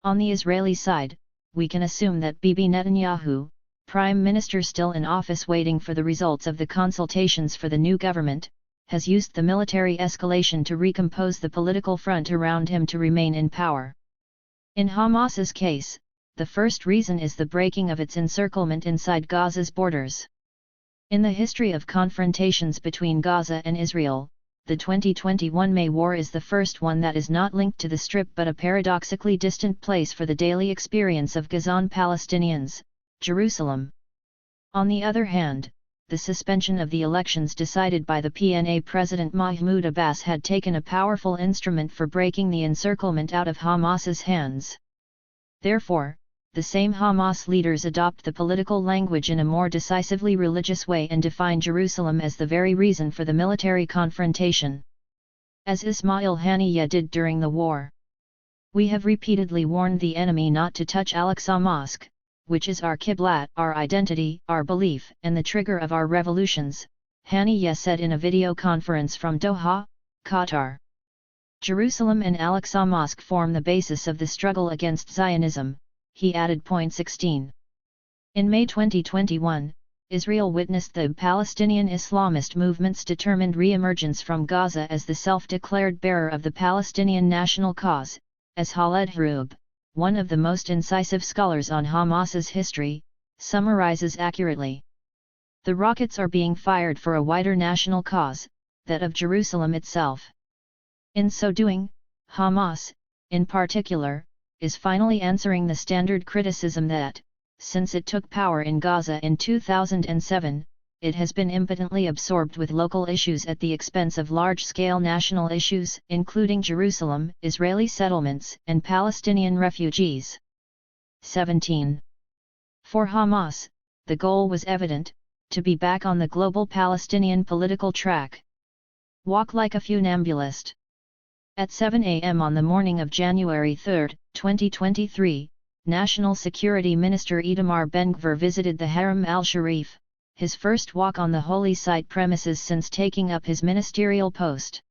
On the Israeli side, we can assume that Bibi Netanyahu, Prime Minister still in office waiting for the results of the consultations for the new government, has used the military escalation to recompose the political front around him to remain in power. In Hamas's case, the first reason is the breaking of its encirclement inside Gaza's borders. In the history of confrontations between Gaza and Israel, the 2021 May War is the first one that is not linked to the Strip but a paradoxically distant place for the daily experience of Gazan Palestinians, Jerusalem. On the other hand, the suspension of the elections decided by the PNA President Mahmoud Abbas had taken a powerful instrument for breaking the encirclement out of Hamas's hands. Therefore, the same Hamas leaders adopt the political language in a more decisively religious way and define Jerusalem as the very reason for the military confrontation. As Ismail Haniyeh did during the war. We have repeatedly warned the enemy not to touch Al-Aqsa Mosque, which is our Qiblat, our identity, our belief, and the trigger of our revolutions, Haniyeh said in a video conference from Doha, Qatar. Jerusalem and Al-Aqsa Mosque form the basis of the struggle against Zionism, he added. 16. In May 2021, Israel witnessed the Palestinian Islamist movement's determined re-emergence from Gaza as the self-declared bearer of the Palestinian national cause, as Khaled Hroub, one of the most incisive scholars on Hamas's history, summarizes accurately. The rockets are being fired for a wider national cause, that of Jerusalem itself. In so doing, Hamas, in particular, is finally answering the standard criticism that, since it took power in Gaza in 2007, it has been impotently absorbed with local issues at the expense of large-scale national issues, including Jerusalem, Israeli settlements, and Palestinian refugees. 17. For Hamas, the goal was evident: to be back on the global Palestinian political track. Walk like a funambulist. At 7 a.m. on the morning of January 3, 2023, National Security Minister Itamar Ben-Gvir visited the Haram al-Sharif, his first walk on the holy site premises since taking up his ministerial post.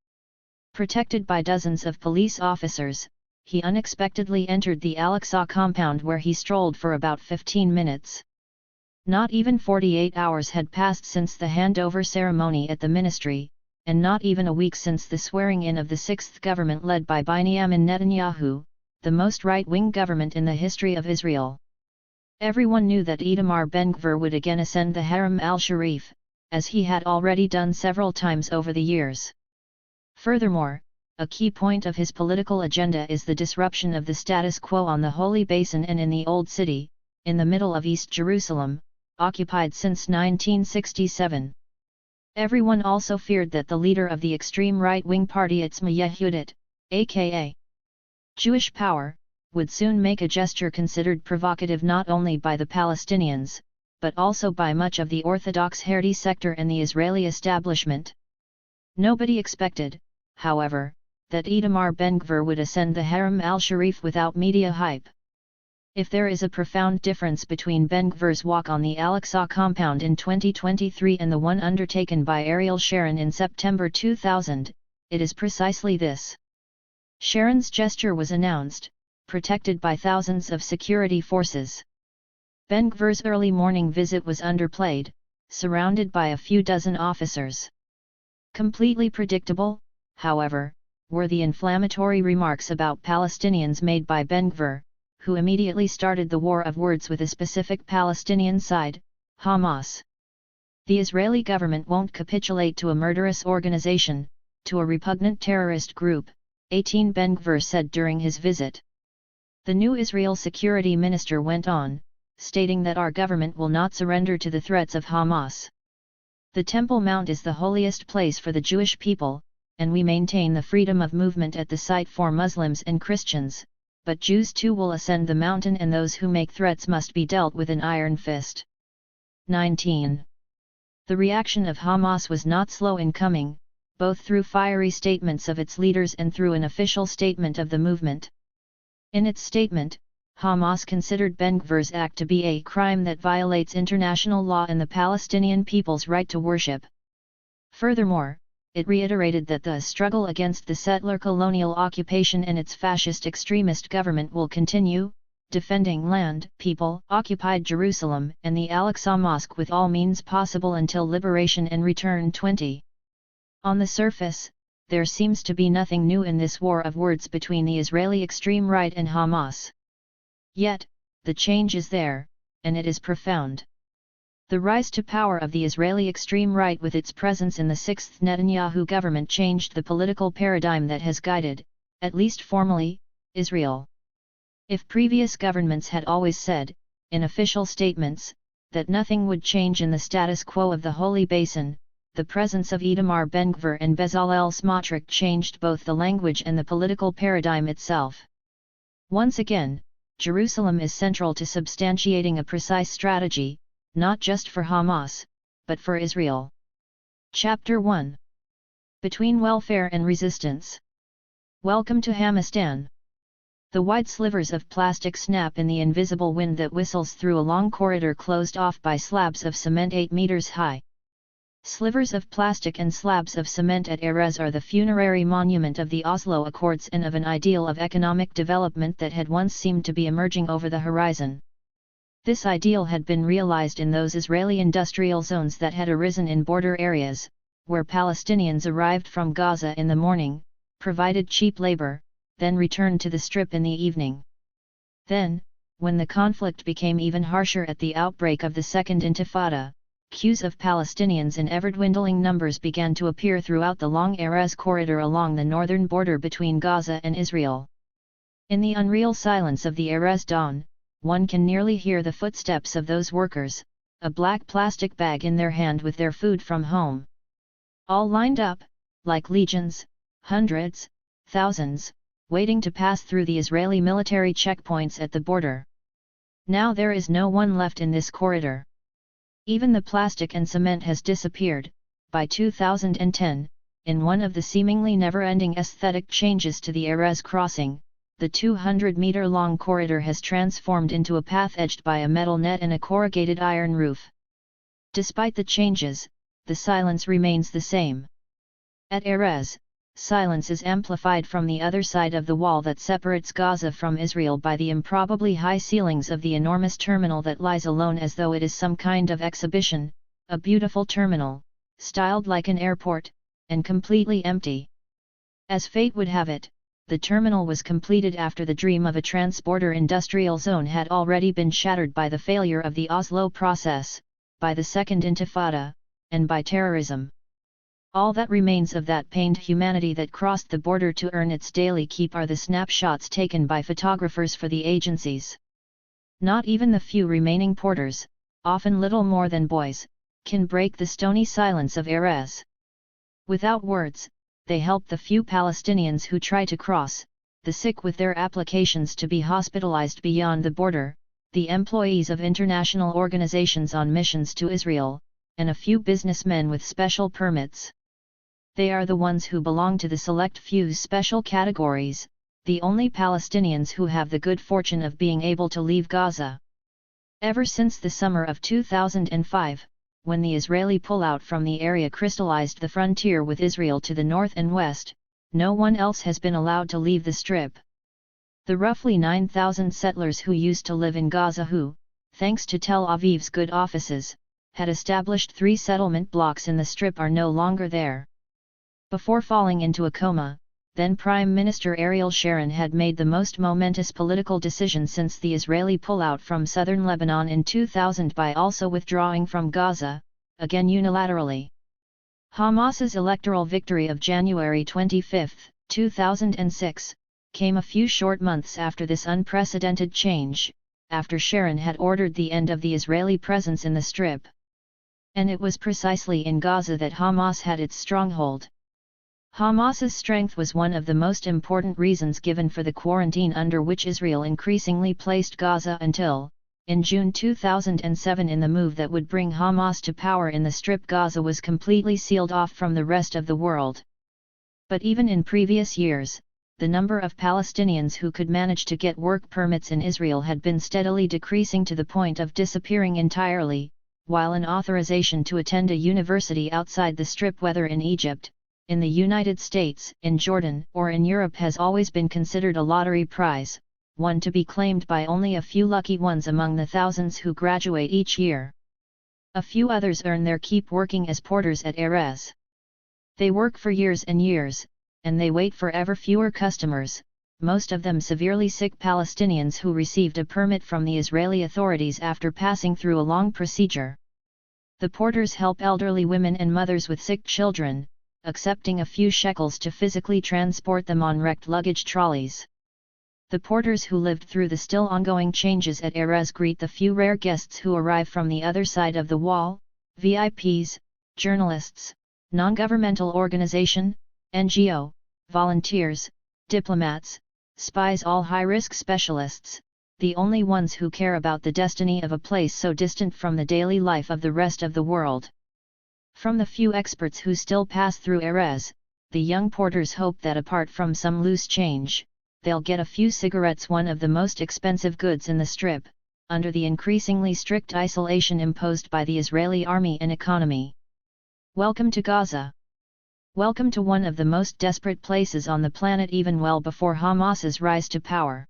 Protected by dozens of police officers, he unexpectedly entered the Al-Aqsa compound where he strolled for about 15 minutes. Not even 48 hours had passed since the handover ceremony at the ministry, and not even a week since the swearing-in of the sixth government led by Benjamin Netanyahu, the most right-wing government in the history of Israel. Everyone knew that Itamar Ben-Gvir would again ascend the Haram al-Sharif, as he had already done several times over the years. Furthermore, a key point of his political agenda is the disruption of the status quo on the Holy Basin and in the Old City, in the middle of East Jerusalem, occupied since 1967. Everyone also feared that the leader of the extreme right-wing party Otzma Yehudit, aka Jewish Power, would soon make a gesture considered provocative not only by the Palestinians, but also by much of the Orthodox Haredi sector and the Israeli establishment. Nobody expected, however, that Itamar Ben-Gvir would ascend the Haram al-Sharif without media hype. If there is a profound difference between Ben-Gvir's walk on the Al-Aqsa compound in 2023 and the one undertaken by Ariel Sharon in September 2000, it is precisely this. Sharon's gesture was announced, protected by thousands of security forces. Ben-Gvir's early morning visit was underplayed, surrounded by a few dozen officers. Completely predictable, however, were the inflammatory remarks about Palestinians made by Ben-Gvir, who immediately started the war of words with a specific Palestinian side, Hamas. The Israeli government won't capitulate to a murderous organization, to a repugnant terrorist group, 18 Ben-Gvir said during his visit. The new Israel security minister went on, stating that our government will not surrender to the threats of Hamas. The Temple Mount is the holiest place for the Jewish people, and we maintain the freedom of movement at the site for Muslims and Christians, but Jews too will ascend the mountain, and those who make threats must be dealt with an iron fist. 19. The reaction of Hamas was not slow in coming, both through fiery statements of its leaders and through an official statement of the movement. In its statement, Hamas considered Ben-Gvir's act to be a crime that violates international law and the Palestinian people's right to worship. Furthermore, it reiterated that the struggle against the settler colonial occupation and its fascist extremist government will continue, defending land, people, occupied Jerusalem, and the Al-Aqsa Mosque with all means possible until liberation and return. 20. On the surface, there seems to be nothing new in this war of words between the Israeli extreme right and Hamas. Yet, the change is there, and it is profound. The rise to power of the Israeli extreme right with its presence in the sixth Netanyahu government changed the political paradigm that has guided, at least formally, Israel. If previous governments had always said, in official statements, that nothing would change in the status quo of the Holy Basin, the presence of Itamar Ben-Gvir and Bezalel Smotrich changed both the language and the political paradigm itself. Once again, Jerusalem is central to substantiating a precise strategy, not just for Hamas, but for Israel. Chapter 1. Between Welfare and Resistance. Welcome to Hamistan. The wide slivers of plastic snap in the invisible wind that whistles through a long corridor closed off by slabs of cement 8 meters high. Slivers of plastic and slabs of cement at Erez are the funerary monument of the Oslo Accords and of an ideal of economic development that had once seemed to be emerging over the horizon. This ideal had been realized in those Israeli industrial zones that had arisen in border areas, where Palestinians arrived from Gaza in the morning, provided cheap labor, then returned to the Strip in the evening. Then, when the conflict became even harsher at the outbreak of the Second Intifada, queues of Palestinians in ever-dwindling numbers began to appear throughout the long Erez corridor along the northern border between Gaza and Israel. In the unreal silence of the Erez dawn, one can nearly hear the footsteps of those workers, a black plastic bag in their hand with their food from home. All lined up, like legions, hundreds, thousands, waiting to pass through the Israeli military checkpoints at the border. Now there is no one left in this corridor. Even the plastic and cement has disappeared. By 2010, in one of the seemingly never-ending aesthetic changes to the Erez crossing, the 200-meter-long corridor has transformed into a path edged by a metal net and a corrugated iron roof. Despite the changes, the silence remains the same. At Erez, silence is amplified from the other side of the wall that separates Gaza from Israel by the improbably high ceilings of the enormous terminal that lies alone as though it is some kind of exhibition, a beautiful terminal, styled like an airport, and completely empty. As fate would have it, the terminal was completed after the dream of a transborder industrial zone had already been shattered by the failure of the Oslo process, by the Second Intifada, and by terrorism. All that remains of that pained humanity that crossed the border to earn its daily keep are the snapshots taken by photographers for the agencies. Not even the few remaining porters, often little more than boys, can break the stony silence of Erez. Without words, they help the few Palestinians who try to cross, the sick with their applications to be hospitalized beyond the border, the employees of international organizations on missions to Israel, and a few businessmen with special permits. They are the ones who belong to the select few special categories, the only Palestinians who have the good fortune of being able to leave Gaza. Ever since the summer of 2005, when the Israeli pullout from the area crystallized the frontier with Israel to the north and west, no one else has been allowed to leave the Strip. The roughly 9,000 settlers who used to live in Gaza who, thanks to Tel Aviv's good offices, had established 3 settlement blocks in the Strip are no longer there. Before falling into a coma, then Prime Minister Ariel Sharon had made the most momentous political decision since the Israeli pullout from southern Lebanon in 2000 by also withdrawing from Gaza, again unilaterally. Hamas's electoral victory of January 25, 2006, came a few short months after this unprecedented change, after Sharon had ordered the end of the Israeli presence in the Strip. And it was precisely in Gaza that Hamas had its stronghold. Hamas's strength was one of the most important reasons given for the quarantine under which Israel increasingly placed Gaza until, in June 2007 in the move that would bring Hamas to power in the Strip, Gaza was completely sealed off from the rest of the world. But even in previous years, the number of Palestinians who could manage to get work permits in Israel had been steadily decreasing to the point of disappearing entirely, while an authorization to attend a university outside the Strip, whether in Egypt, in the United States, in Jordan, or in Europe, has always been considered a lottery prize, one to be claimed by only a few lucky ones among the thousands who graduate each year. A few others earn their keep working as porters at Erez. They work for years and years, and they wait for ever fewer customers, most of them severely sick Palestinians who received a permit from the Israeli authorities after passing through a long procedure. The porters help elderly women and mothers with sick children, accepting a few shekels to physically transport them on wrecked luggage trolleys. The porters who lived through the still ongoing changes at Erez greet the few rare guests who arrive from the other side of the wall, VIPs, journalists, non-governmental organization, NGO, volunteers, diplomats, spies, all high-risk specialists, the only ones who care about the destiny of a place so distant from the daily life of the rest of the world. From the few experts who still pass through Erez, the young porters hope that apart from some loose change, they'll get a few cigarettes, one of the most expensive goods in the Strip, under the increasingly strict isolation imposed by the Israeli army and economy. Welcome to Gaza. Welcome to one of the most desperate places on the planet, even well before Hamas's rise to power.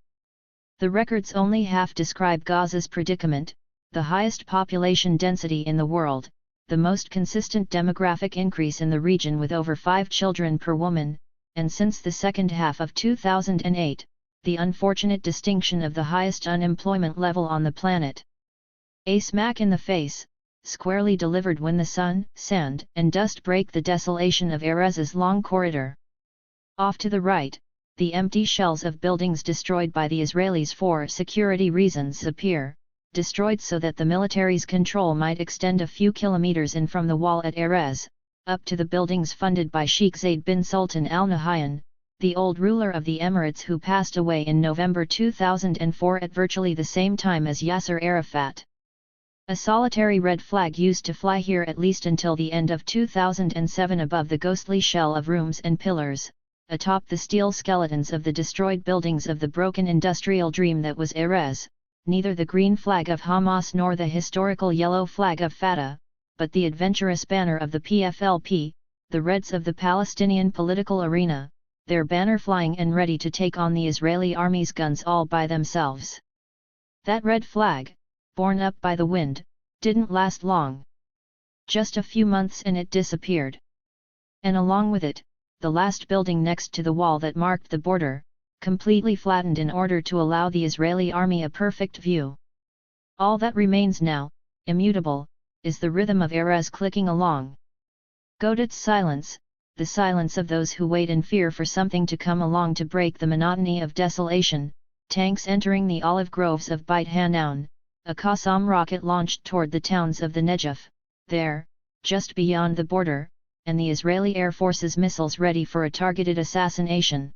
The records only half describe Gaza's predicament: the highest population density in the world, the most consistent demographic increase in the region with over 5 children per woman, and since the second half of 2008, the unfortunate distinction of the highest unemployment level on the planet. A smack in the face, squarely delivered when the sun, sand, and dust break the desolation of Erez's long corridor. Off to the right, the empty shells of buildings destroyed by the Israelis for security reasons appear, destroyed so that the military's control might extend a few kilometers in from the wall at Erez, up to the buildings funded by Sheikh Zayed bin Sultan Al Nahyan, the old ruler of the Emirates, who passed away in November 2004 at virtually the same time as Yasser Arafat. A solitary red flag used to fly here at least until the end of 2007 above the ghostly shell of rooms and pillars, atop the steel skeletons of the destroyed buildings of the broken industrial dream that was Erez, neither the green flag of Hamas nor the historical yellow flag of Fatah, but the adventurous banner of the PFLP, the Reds of the Palestinian political arena, their banner flying and ready to take on the Israeli army's guns all by themselves. That red flag, borne up by the wind, didn't last long. Just a few months and it disappeared. And along with it, the last building next to the wall that marked the border, completely flattened in order to allow the Israeli army a perfect view. All that remains now, immutable, is the rhythm of Erez clicking along. Godet's silence, the silence of those who wait in fear for something to come along to break the monotony of desolation, tanks entering the olive groves of Beit Hanoun, a Qassam rocket launched toward the towns of the Negev, there, just beyond the border, and the Israeli Air Force's missiles ready for a targeted assassination.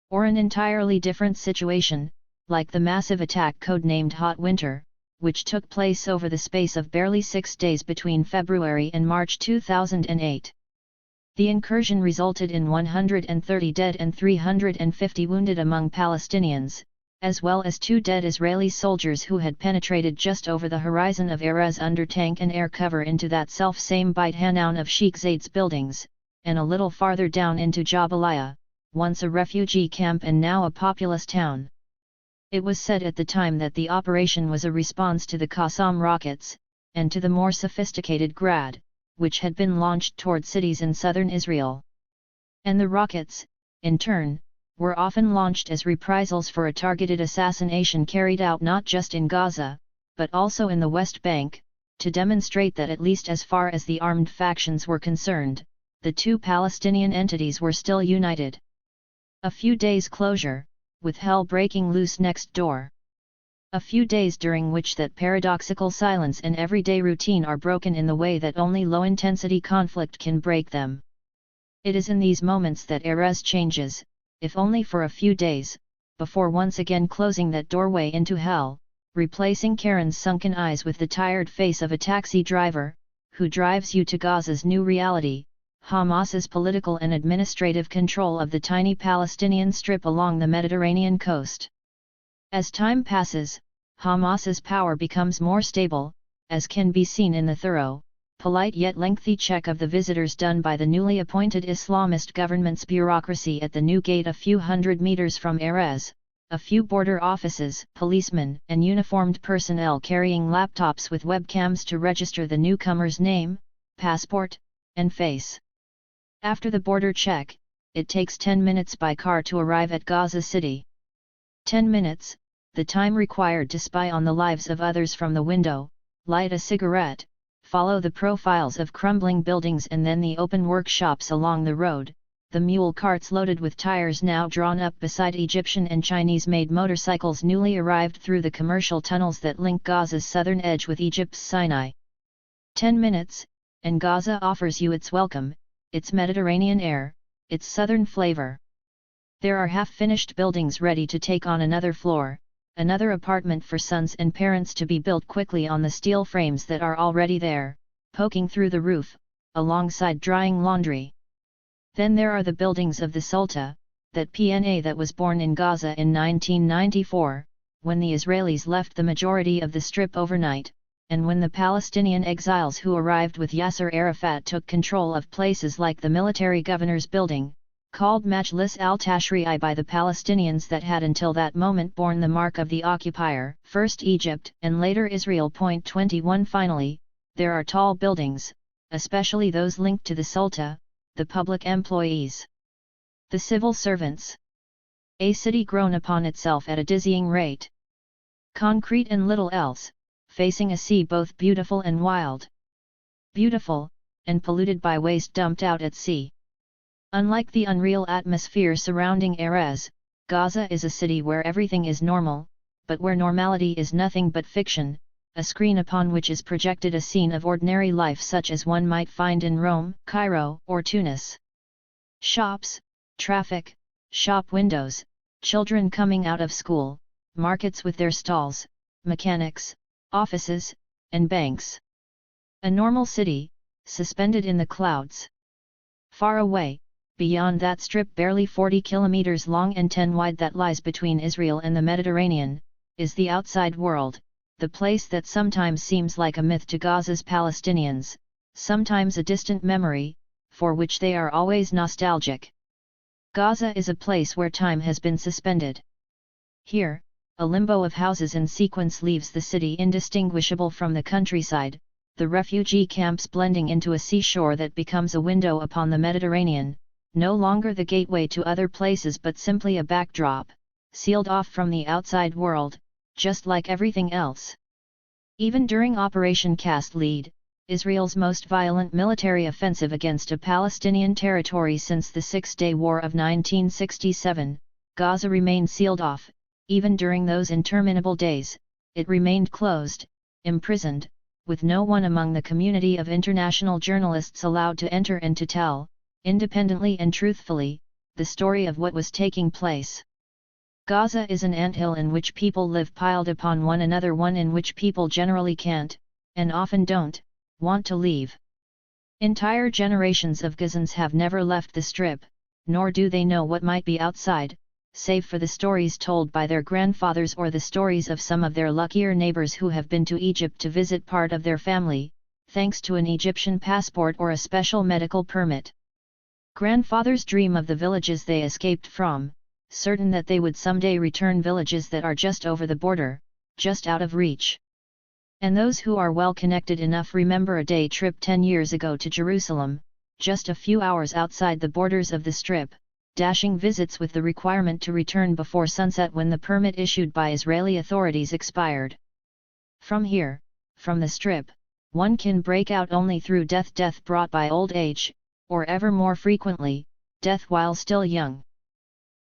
Or an entirely different situation, like the massive attack codenamed Hot Winter, which took place over the space of barely 6 days between February and March 2008. The incursion resulted in 130 dead and 350 wounded among Palestinians, as well as 2 dead Israeli soldiers who had penetrated just over the horizon of Erez under tank and air cover into that self-same Beit Hanoun of Sheikh Zayed's buildings, and a little farther down into Jabalia, once a refugee camp and now a populous town. It was said at the time that the operation was a response to the Qassam rockets, and to the more sophisticated Grad, which had been launched toward cities in southern Israel. And the rockets, in turn, were often launched as reprisals for a targeted assassination carried out not just in Gaza, but also in the West Bank, to demonstrate that at least as far as the armed factions were concerned, the two Palestinian entities were still united. A few days closure, with hell breaking loose next door. A few days during which that paradoxical silence and everyday routine are broken in the way that only low-intensity conflict can break them. It is in these moments that Erez changes, if only for a few days, before once again closing that doorway into hell, replacing Karen's sunken eyes with the tired face of a taxi driver, who drives you to Gaza's new reality, Hamas's political and administrative control of the tiny Palestinian strip along the Mediterranean coast. As time passes, Hamas's power becomes more stable, as can be seen in the thorough, polite yet lengthy check of the visitors done by the newly appointed Islamist government's bureaucracy at the new gate a few hundred meters from Erez, a few border offices, policemen and uniformed personnel carrying laptops with webcams to register the newcomer's name, passport, and face. After the border check, it takes 10 minutes by car to arrive at Gaza City. 10 minutes, the time required to spy on the lives of others from the window, light a cigarette, follow the profiles of crumbling buildings and then the open workshops along the road, the mule carts loaded with tires now drawn up beside Egyptian and Chinese-made motorcycles newly arrived through the commercial tunnels that link Gaza's southern edge with Egypt's Sinai. 10 minutes, and Gaza offers you its welcome, its Mediterranean air, its southern flavor. There are half-finished buildings ready to take on another floor, another apartment for sons and parents to be built quickly on the steel frames that are already there, poking through the roof, alongside drying laundry. Then there are the buildings of the Sulta, that PNA that was born in Gaza in 1994, when the Israelis left the majority of the strip overnight, and when the Palestinian exiles who arrived with Yasser Arafat took control of places like the military governor's building, called Majlis al-Tashri'i by the Palestinians that had until that moment borne the mark of the occupier, first Egypt and later Israel. 21 Finally, there are tall buildings, especially those linked to the Sultan, the public employees, the civil servants. A city grown upon itself at a dizzying rate. Concrete and little else, facing a sea both beautiful and wild. Beautiful, and polluted by waste dumped out at sea. Unlike the unreal atmosphere surrounding Erez, Gaza is a city where everything is normal, but where normality is nothing but fiction, a screen upon which is projected a scene of ordinary life such as one might find in Rome, Cairo, or Tunis. Shops, traffic, shop windows, children coming out of school, markets with their stalls, mechanics, offices, and banks. A normal city, suspended in the clouds. Far away, beyond that strip barely 40 kilometers long and 10 wide that lies between Israel and the Mediterranean, is the outside world, the place that sometimes seems like a myth to Gaza's Palestinians, sometimes a distant memory, for which they are always nostalgic. Gaza is a place where time has been suspended. Here, a limbo of houses in sequence leaves the city indistinguishable from the countryside, the refugee camps blending into a seashore that becomes a window upon the Mediterranean, no longer the gateway to other places but simply a backdrop, sealed off from the outside world, just like everything else. Even during Operation Cast Lead, Israel's most violent military offensive against a Palestinian territory since the Six-Day War of 1967, Gaza remained sealed off. Even during those interminable days, it remained closed, imprisoned, with no one among the community of international journalists allowed to enter and to tell, independently and truthfully, the story of what was taking place. Gaza is an anthill in which people live piled upon one another, one in which people generally can't, and often don't, want to leave. Entire generations of Gazans have never left the Strip, nor do they know what might be outside, save for the stories told by their grandfathers or the stories of some of their luckier neighbors who have been to Egypt to visit part of their family, thanks to an Egyptian passport or a special medical permit. Grandfathers dream of the villages they escaped from, certain that they would someday return, villages that are just over the border, just out of reach. And those who are well connected enough remember a day trip 10 years ago to Jerusalem, just a few hours outside the borders of the Strip, dashing visits with the requirement to return before sunset when the permit issued by Israeli authorities expired. From here, from the Strip, one can break out only through death brought by old age, or ever more frequently, death while still young.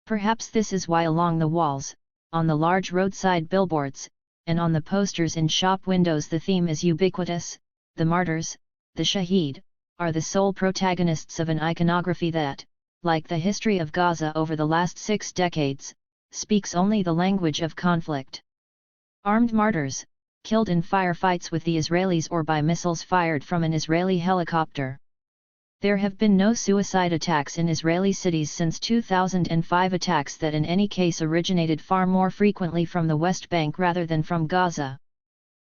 Perhaps this is why along the walls, on the large roadside billboards, and on the posters in shop windows the theme is ubiquitous: the martyrs, the shaheed, are the sole protagonists of an iconography that, like the history of Gaza over the last 6 decades, speaks only the language of conflict. Armed martyrs, killed in firefights with the Israelis or by missiles fired from an Israeli helicopter. There have been no suicide attacks in Israeli cities since 2005, attacks that in any case originated far more frequently from the West Bank rather than from Gaza.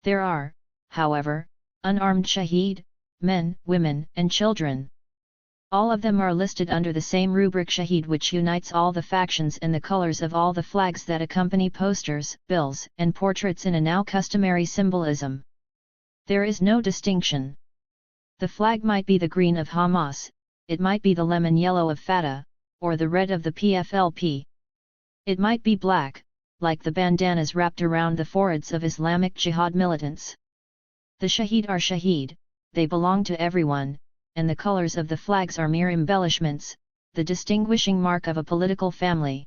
There are, however, unarmed shaheed, men, women, and children. All of them are listed under the same rubric shaheed, which unites all the factions and the colors of all the flags that accompany posters, bills, and portraits in a now customary symbolism. There is no distinction. The flag might be the green of Hamas, it might be the lemon yellow of Fatah, or the red of the PFLP. It might be black, like the bandanas wrapped around the foreheads of Islamic Jihad militants. The shaheed are shaheed, they belong to everyone, and the colors of the flags are mere embellishments, the distinguishing mark of a political family.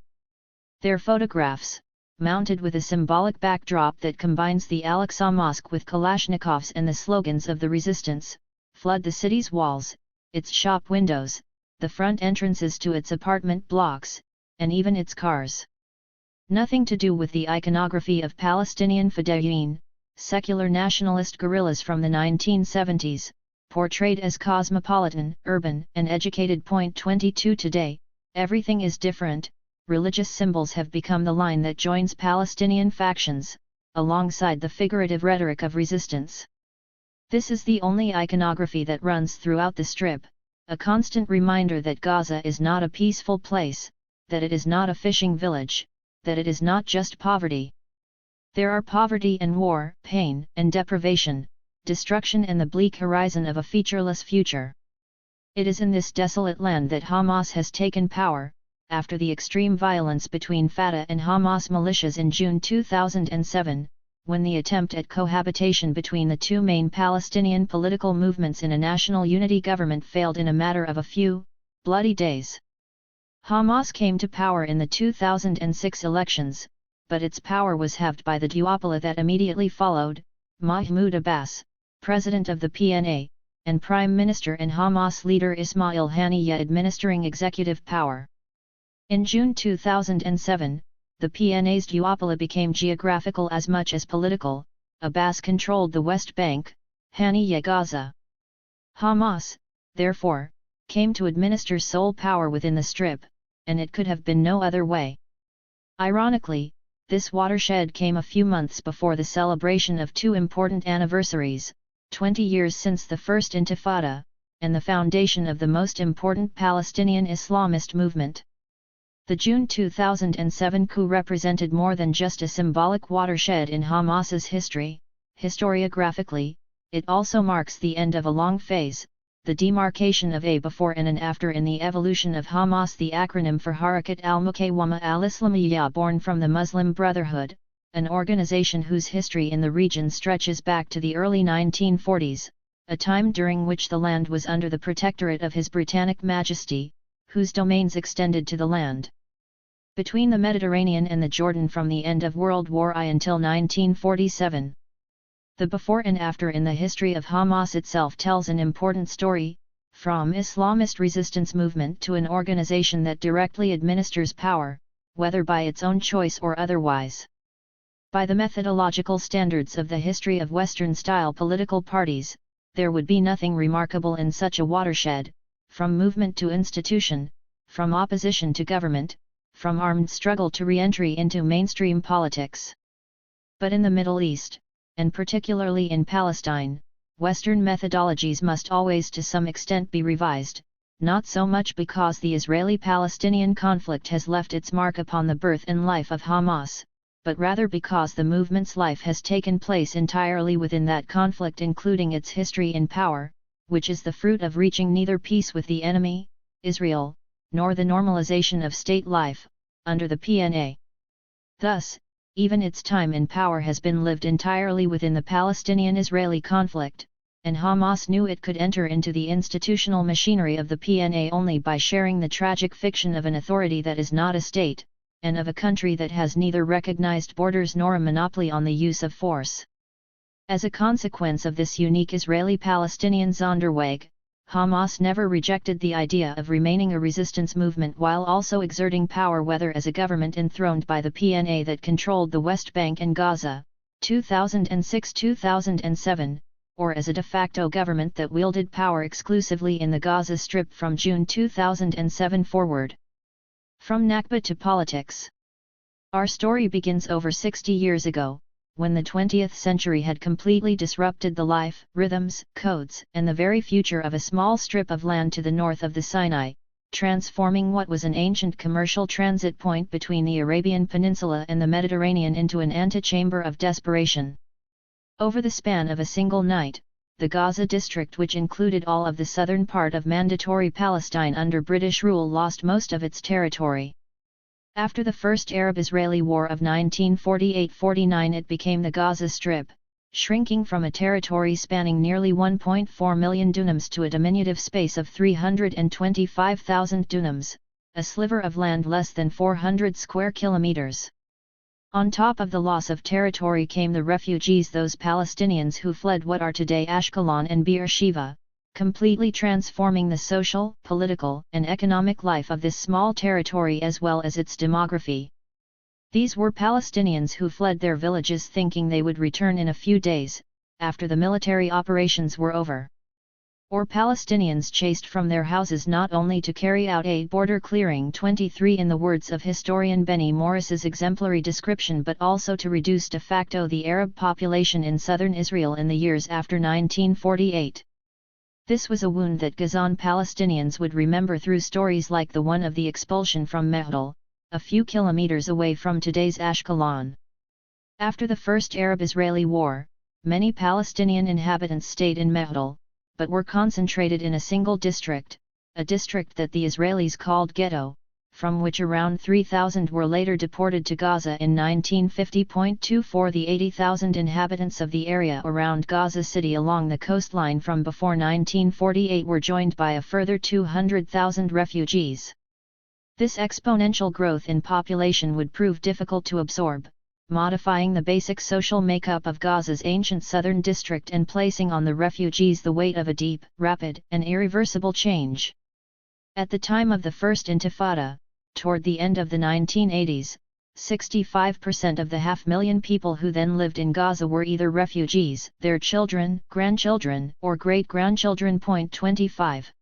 Their photographs, mounted with a symbolic backdrop that combines the Al-Aqsa Mosque with Kalashnikovs and the slogans of the resistance, flood the city's walls, its shop windows, the front entrances to its apartment blocks, and even its cars. Nothing to do with the iconography of Palestinian Fedayeen, secular nationalist guerrillas from the 1970s, portrayed as cosmopolitan, urban, and educated. 22 Today, everything is different. Religious symbols have become the line that joins Palestinian factions, alongside the figurative rhetoric of resistance. This is the only iconography that runs throughout the strip, a constant reminder that Gaza is not a peaceful place, that it is not a fishing village, that it is not just poverty. There are poverty and war, pain and deprivation, destruction and the bleak horizon of a featureless future. It is in this desolate land that Hamas has taken power, after the extreme violence between Fatah and Hamas militias in June 2007, when the attempt at cohabitation between the two main Palestinian political movements in a national unity government failed in a matter of a few bloody days. Hamas came to power in the 2006 elections, but its power was halved by the duopoly that immediately followed: Mahmoud Abbas, president of the PNA, and Prime Minister and Hamas leader Ismail Haniyeh administering executive power. In June 2007, the PNA's duopoly became geographical as much as political. Abbas controlled the West Bank, Haniyeh Gaza. Hamas, therefore, came to administer sole power within the Strip, and it could have been no other way. Ironically, this watershed came a few months before the celebration of two important anniversaries: 20 years since the First Intifada, and the foundation of the most important Palestinian Islamist movement. The June 2007 coup represented more than just a symbolic watershed in Hamas's history. Historiographically, it also marks the end of a long phase, the demarcation of a before and an after in the evolution of Hamas, the acronym for Harakat al-Muqawama al-Islamiyya, born from the Muslim Brotherhood, an organization whose history in the region stretches back to the early 1940s, a time during which the land was under the protectorate of His Britannic Majesty, whose domains extended to the land between the Mediterranean and the Jordan from the end of World War I until 1947. The before and after in the history of Hamas itself tells an important story, from Islamist resistance movement to an organization that directly administers power, whether by its own choice or otherwise. By the methodological standards of the history of Western-style political parties, there would be nothing remarkable in such a watershed, from movement to institution, from opposition to government, from armed struggle to re-entry into mainstream politics. But in the Middle East, and particularly in Palestine, Western methodologies must always to some extent be revised, not so much because the Israeli-Palestinian conflict has left its mark upon the birth and life of Hamas, but rather because the movement's life has taken place entirely within that conflict, including its history in power, which is the fruit of reaching neither peace with the enemy, Israel, nor the normalization of state life, under the PNA. Thus, even its time in power has been lived entirely within the Palestinian-Israeli conflict, and Hamas knew it could enter into the institutional machinery of the PNA only by sharing the tragic fiction of an authority that is not a state, and of a country that has neither recognized borders nor a monopoly on the use of force. As a consequence of this unique Israeli-Palestinian Sonderweg, Hamas never rejected the idea of remaining a resistance movement while also exerting power, whether as a government enthroned by the PNA that controlled the West Bank and Gaza, 2006-2007, or as a de facto government that wielded power exclusively in the Gaza Strip from June 2007 forward. From Nakba to politics. Our story begins over 60 years ago, when the 20th century had completely disrupted the life, rhythms, codes, and the very future of a small strip of land to the north of the Sinai, transforming what was an ancient commercial transit point between the Arabian Peninsula and the Mediterranean into an antechamber of desperation. Over the span of a single night, the Gaza district, which included all of the southern part of Mandatory Palestine under British rule, lost most of its territory. After the First Arab-Israeli War of 1948–49, it became the Gaza Strip, shrinking from a territory spanning nearly 1.4 million dunams to a diminutive space of 325,000 dunams, a sliver of land less than 400 square kilometers. On top of the loss of territory came the refugees, those Palestinians who fled what are today Ashkelon and Beersheba, completely transforming the social, political, and economic life of this small territory as well as its demography. These were Palestinians who fled their villages thinking they would return in a few days, after the military operations were over. or Palestinians chased from their houses not only to carry out a border clearing 23 in the words of historian Benny Morris's exemplary description, but also to reduce de facto the Arab population in southern Israel in the years after 1948. This was a wound that Gazan Palestinians would remember through stories like the one of the expulsion from Mehtal, a few kilometers away from today's Ashkelon. After the First Arab-Israeli War, many Palestinian inhabitants stayed in Mehtal, but were concentrated in a single district, a district that the Israelis called Ghetto, from which around 3,000 were later deported to Gaza in 1950. The 80,000 inhabitants of the area around Gaza City along the coastline from before 1948 were joined by a further 200,000 refugees. This exponential growth in population would prove difficult to absorb, modifying the basic social makeup of Gaza's ancient southern district and placing on the refugees the weight of a deep, rapid, and irreversible change. At the time of the First Intifada, toward the end of the 1980s, 65% of the 500,000 people who then lived in Gaza were either refugees, their children, grandchildren, or great-grandchildren. 25.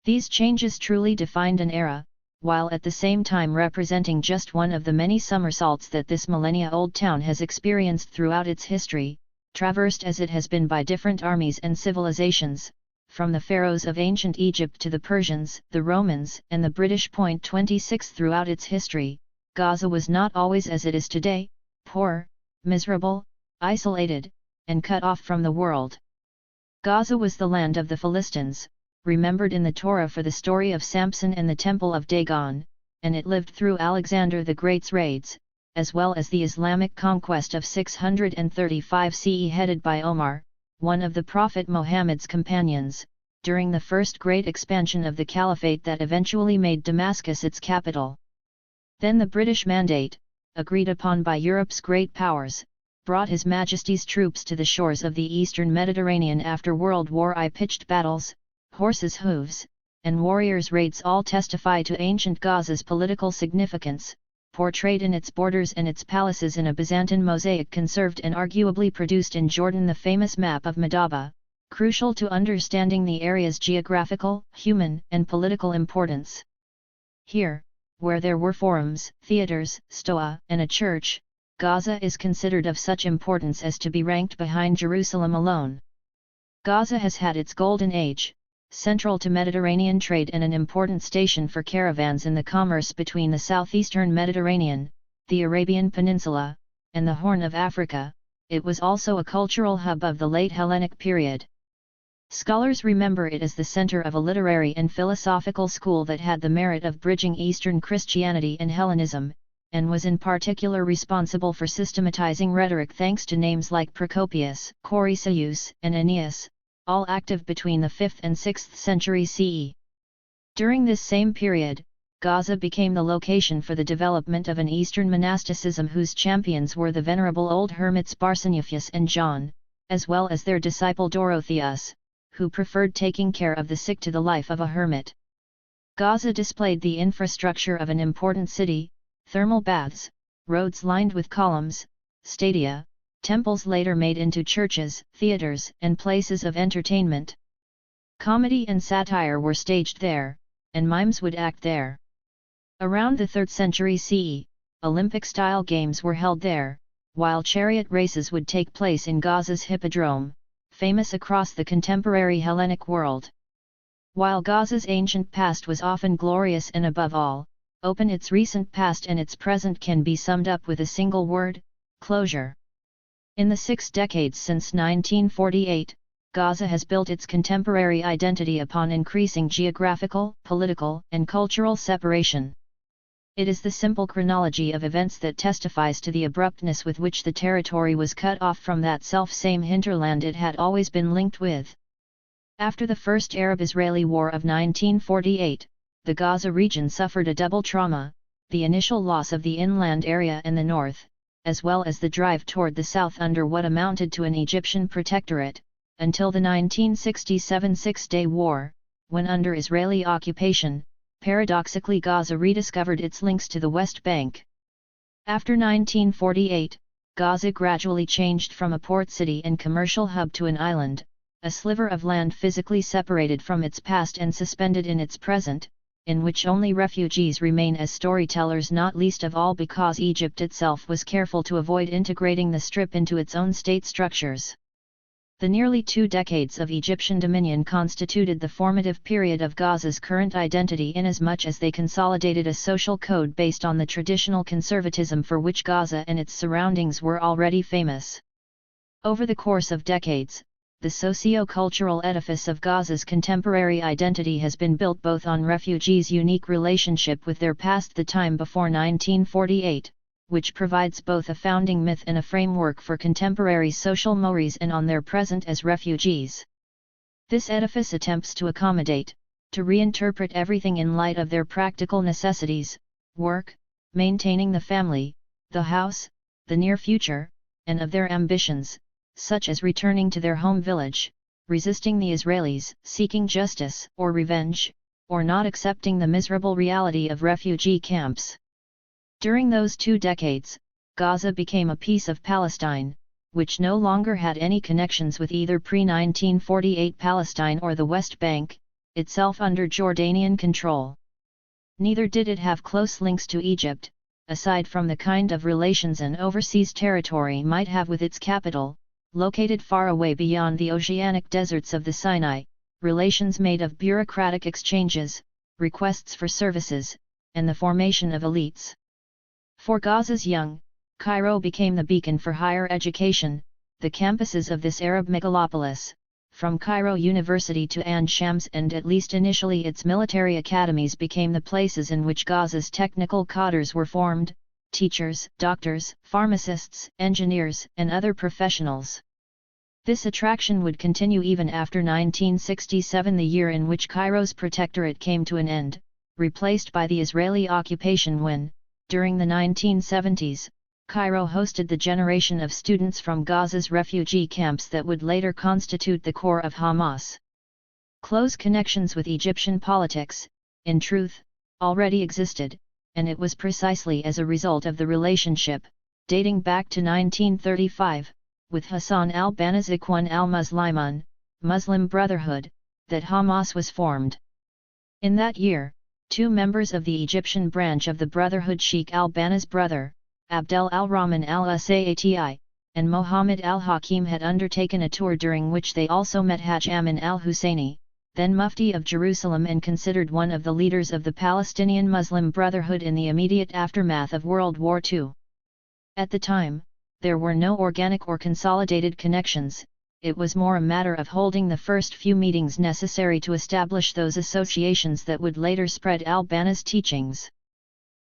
These changes truly defined an era, while at the same time representing just one of the many somersaults that this millennia-old town has experienced throughout its history, traversed as it has been by different armies and civilizations, from the pharaohs of ancient Egypt to the Persians, the Romans, and the British. 26 Throughout its history, Gaza was not always as it is today, poor, miserable, isolated, and cut off from the world. Gaza was the land of the Philistines, remembered in the Torah for the story of Samson and the Temple of Dagon, and it lived through Alexander the Great's raids, as well as the Islamic conquest of 635 CE headed by Omar, one of the Prophet Muhammad's companions, during the first great expansion of the caliphate that eventually made Damascus its capital. Then the British Mandate, agreed upon by Europe's great powers, brought His Majesty's troops to the shores of the eastern Mediterranean after World War I. Pitched battles, horses' hooves, and warriors' raids all testify to ancient Gaza's political significance, portrayed in its borders and its palaces in a Byzantine mosaic conserved and arguably produced in Jordan. The famous map of Madaba, crucial to understanding the area's geographical, human, and political importance. Here, where there were forums, theaters, stoa, and a church, Gaza is considered of such importance as to be ranked behind Jerusalem alone. Gaza has had its golden age, central to Mediterranean trade and an important station for caravans in the commerce between the southeastern Mediterranean, the Arabian Peninsula, and the Horn of Africa. It was also a cultural hub of the late Hellenic period. Scholars remember it as the center of a literary and philosophical school that had the merit of bridging Eastern Christianity and Hellenism, and was in particular responsible for systematizing rhetoric thanks to names like Procopius, Chrysius, and Aeneas, all active between the 5th and 6th century CE. During this same period, Gaza became the location for the development of an Eastern monasticism whose champions were the venerable old hermits Barsanuphius and John, as well as their disciple Dorotheus, who preferred taking care of the sick to the life of a hermit. Gaza displayed the infrastructure of an important city, thermal baths, roads lined with columns, stadia, temples later made into churches, theaters, and places of entertainment. Comedy and satire were staged there, and mimes would act there. Around the 3rd century CE, Olympic-style games were held there, while chariot races would take place in Gaza's hippodrome, famous across the contemporary Hellenic world. While Gaza's ancient past was often glorious and above all, open, its recent past and its present can be summed up with a single word: closure. In the 6 decades since 1948, Gaza has built its contemporary identity upon increasing geographical, political, and cultural separation. It is the simple chronology of events that testifies to the abruptness with which the territory was cut off from that self-same hinterland it had always been linked with. After the First Arab-Israeli War of 1948, the Gaza region suffered a double trauma: the initial loss of the inland area in the north, as well as the drive toward the south under what amounted to an Egyptian protectorate, until the 1967 Six-Day War, when under Israeli occupation, paradoxically Gaza rediscovered its links to the West Bank. After 1948, Gaza gradually changed from a port city and commercial hub to an island, a sliver of land physically separated from its past and suspended in its present, in which only refugees remain as storytellers, not least of all because Egypt itself was careful to avoid integrating the Strip into its own state structures. The nearly 2 decades of Egyptian dominion constituted the formative period of Gaza's current identity inasmuch as they consolidated a social code based on the traditional conservatism for which Gaza and its surroundings were already famous. Over the course of decades, the socio-cultural edifice of Gaza's contemporary identity has been built both on refugees' unique relationship with their past, the time before 1948, which provides both a founding myth and a framework for contemporary social mores, and on their present as refugees. This edifice attempts to accommodate, to reinterpret everything in light of their practical necessities, work, maintaining the family, the house, the near future, and of their ambitions, such as returning to their home village, resisting the Israelis, seeking justice or revenge, or not accepting the miserable reality of refugee camps. During those 2 decades, Gaza became a piece of Palestine, which no longer had any connections with either pre-1948 Palestine or the West Bank, itself under Jordanian control. Neither did it have close links to Egypt, aside from the kind of relations an overseas territory might have with its capital, located far away beyond the oceanic deserts of the Sinai, relations made of bureaucratic exchanges, requests for services, and the formation of elites. For Gaza's young, Cairo became the beacon for higher education. The campuses of this Arab megalopolis, from Cairo University to Ain Shams and at least initially its military academies, became the places in which Gaza's technical cadres were formed: teachers, doctors, pharmacists, engineers, and other professionals. This attraction would continue even after 1967, the year in which Cairo's protectorate came to an end, replaced by the Israeli occupation, when, during the 1970s, Cairo hosted the generation of students from Gaza's refugee camps that would later constitute the core of Hamas. Close connections with Egyptian politics, in truth, already existed, and it was precisely as a result of the relationship, dating back to 1935, with Hassan al-Banna's Ikhwan al-Muslimun, Muslim Brotherhood, that Hamas was formed. In that year, 2 members of the Egyptian branch of the Brotherhood, Sheikh al-Banna's brother, Abdel al-Rahman al-Asati, and Mohammed al-Hakim, had undertaken a tour during which they also met Haj Amin al-Husseini, then Mufti of Jerusalem and considered one of the leaders of the Palestinian Muslim Brotherhood in the immediate aftermath of World War II. At the time, there were no organic or consolidated connections. It was more a matter of holding the first few meetings necessary to establish those associations that would later spread al-Banna's teachings.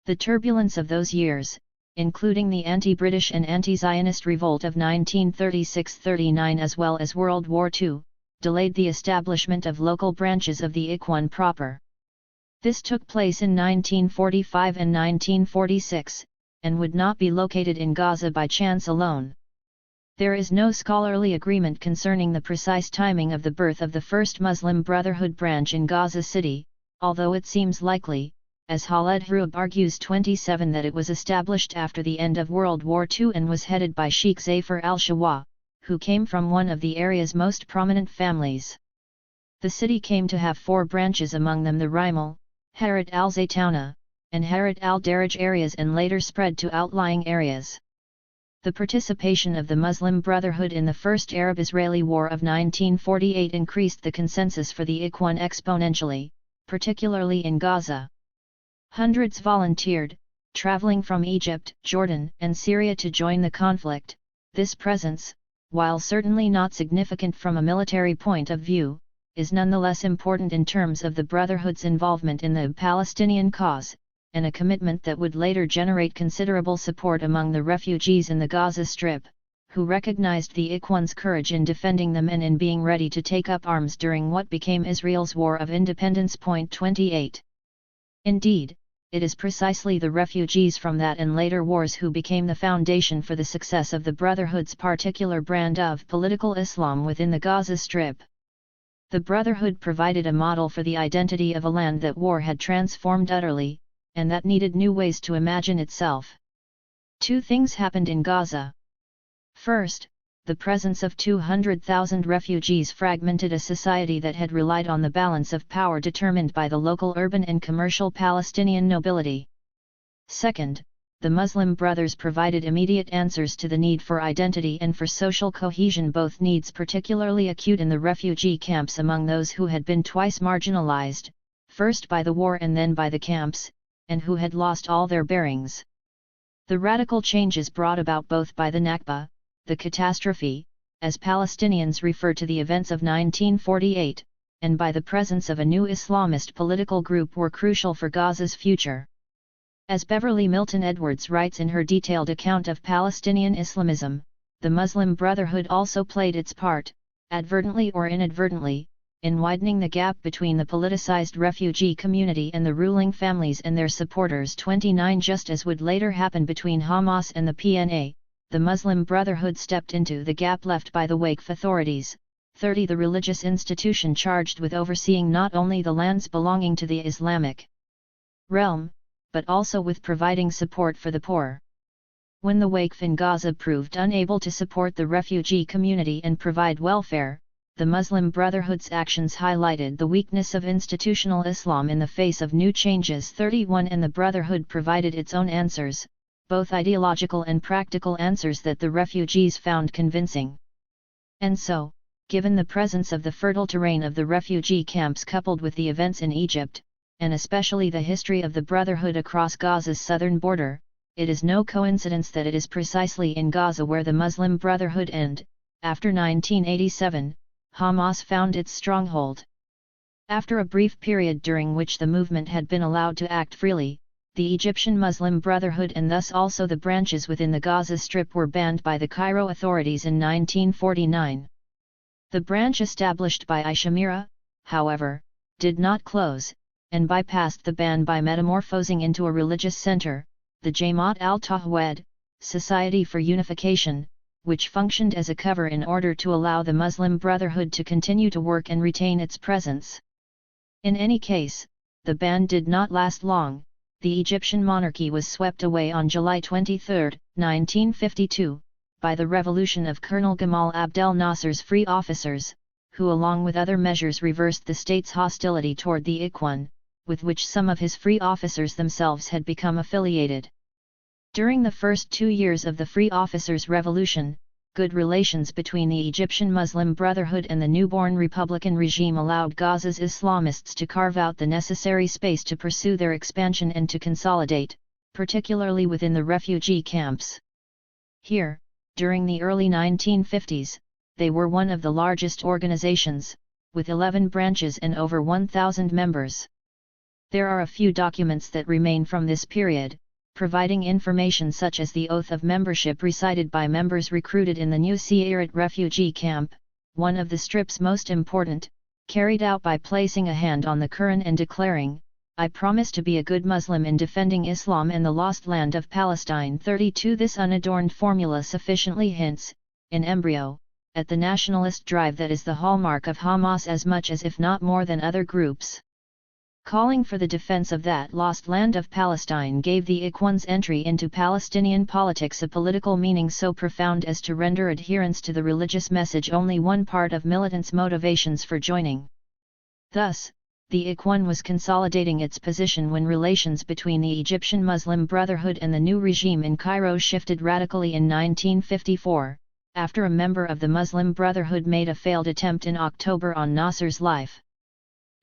The turbulence of those years, including the anti-British and anti-Zionist revolt of 1936–39 as well as World War II, delayed the establishment of local branches of the Ikhwan proper. This took place in 1945 and 1946, and would not be located in Gaza by chance alone. There is no scholarly agreement concerning the precise timing of the birth of the first Muslim Brotherhood branch in Gaza City, although it seems likely, as Khaled Hrub argues 27, that it was established after the end of World War II and was headed by Sheikh Zafar al-Shawa, who came from one of the area's most prominent families. The city came to have 4 branches, among them the Rimal, Harat al-Zaytuna, and Harat al-Daraj areas, and later spread to outlying areas. The participation of the Muslim Brotherhood in the First Arab-Israeli War of 1948 increased the consensus for the Ikhwan exponentially, particularly in Gaza. Hundreds volunteered, traveling from Egypt, Jordan, and Syria to join the conflict. This presence, while certainly not significant from a military point of view, is nonetheless important in terms of the Brotherhood's involvement in the Palestinian cause, and a commitment that would later generate considerable support among the refugees in the Gaza Strip, who recognized the Ikhwan's courage in defending them and in being ready to take up arms during what became Israel's War of Independence. 28. Indeed, it is precisely the refugees from that and later wars who became the foundation for the success of the Brotherhood's particular brand of political Islam within the Gaza Strip. The Brotherhood provided a model for the identity of a land that war had transformed utterly, and that needed new ways to imagine itself. 2 things happened in Gaza. First, the presence of 200,000 refugees fragmented a society that had relied on the balance of power determined by the local urban and commercial Palestinian nobility. Second, the Muslim Brothers provided immediate answers to the need for identity and for social cohesion, both needs particularly acute in the refugee camps among those who had been twice marginalized, first by the war and then by the camps, and who had lost all their bearings. The radical changes brought about both by the Nakba, the catastrophe, as Palestinians refer to the events of 1948, and by the presence of a new Islamist political group were crucial for Gaza's future. As Beverly Milton Edwards writes in her detailed account of Palestinian Islamism, the Muslim Brotherhood also played its part, advertently or inadvertently, in widening the gap between the politicized refugee community and the ruling families and their supporters. 29 Just as would later happen between Hamas and the PNA, the Muslim Brotherhood stepped into the gap left by the Waqf authorities. 30 The religious institution charged with overseeing not only the lands belonging to the Islamic realm, but also with providing support for the poor. When the Waqf in Gaza proved unable to support the refugee community and provide welfare, the Muslim Brotherhood's actions highlighted the weakness of institutional Islam in the face of new changes. 31 And the Brotherhood provided its own answers, both ideological and practical answers that the refugees found convincing. And so, given the presence of the fertile terrain of the refugee camps coupled with the events in Egypt, and especially the history of the Brotherhood across Gaza's southern border, it is no coincidence that it is precisely in Gaza where the Muslim Brotherhood and, after 1987, Hamas found its stronghold. After a brief period during which the movement had been allowed to act freely, the Egyptian Muslim Brotherhood and thus also the branches within the Gaza Strip were banned by the Cairo authorities in 1949. The branch established by Aishamira, however, did not close, and bypassed the ban by metamorphosing into a religious center, the Jamaat al-Tawhid, Society for Unification, which functioned as a cover in order to allow the Muslim Brotherhood to continue to work and retain its presence. In any case, the ban did not last long. The Egyptian monarchy was swept away on July 23, 1952, by the revolution of Colonel Gamal Abdel Nasser's free officers, who along with other measures reversed the state's hostility toward the Ikhwan, with which some of his free officers themselves had become affiliated. During the first 2 years of the Free Officers' Revolution, good relations between the Egyptian Muslim Brotherhood and the newborn Republican regime allowed Gaza's Islamists to carve out the necessary space to pursue their expansion and to consolidate, particularly within the refugee camps. Here, during the early 1950s, they were one of the largest organizations, with 11 branches and over 1,000 members. There are a few documents that remain from this period, providing information such as the oath of membership recited by members recruited in the New Seirat refugee camp, one of the Strip's most important, carried out by placing a hand on the Quran and declaring, "I promise to be a good Muslim in defending Islam and the lost land of Palestine." 32 This unadorned formula sufficiently hints, in embryo, at the nationalist drive that is the hallmark of Hamas as much as if not more than other groups. Calling for the defense of that lost land of Palestine gave the Ikhwan's entry into Palestinian politics a political meaning so profound as to render adherence to the religious message only one part of militants' motivations for joining. Thus, the Ikhwan was consolidating its position when relations between the Egyptian Muslim Brotherhood and the new regime in Cairo shifted radically in 1954, after a member of the Muslim Brotherhood made a failed attempt in October on Nasser's life.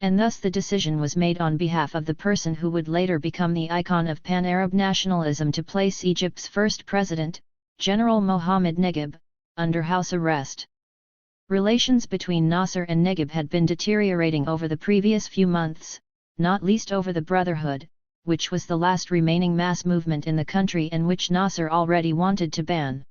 And thus the decision was made on behalf of the person who would later become the icon of pan-Arab nationalism to place Egypt's first president, General Mohammed Negib, under house arrest. Relations between Nasser and Negib had been deteriorating over the previous few months, not least over the Brotherhood, which was the last remaining mass movement in the country and which Nasser already wanted to ban.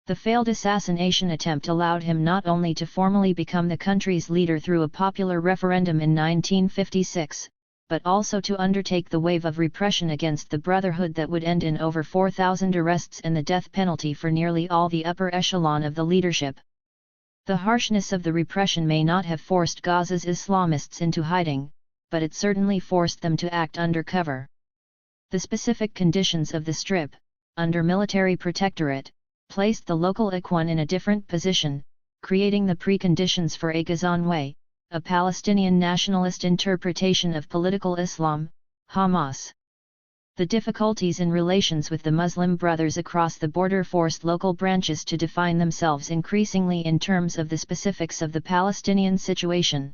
The failed assassination attempt allowed him not only to formally become the country's leader through a popular referendum in 1956, but also to undertake the wave of repression against the Brotherhood that would end in over 4,000 arrests and the death penalty for nearly all the upper echelon of the leadership. The harshness of the repression may not have forced Gaza's Islamists into hiding, but it certainly forced them to act undercover. The specific conditions of the Strip, under military protectorate, placed the local Ikhwan in a different position, creating the preconditions for a Ghazanway, a Palestinian nationalist interpretation of political Islam, Hamas. The difficulties in relations with the Muslim Brothers across the border forced local branches to define themselves increasingly in terms of the specifics of the Palestinian situation.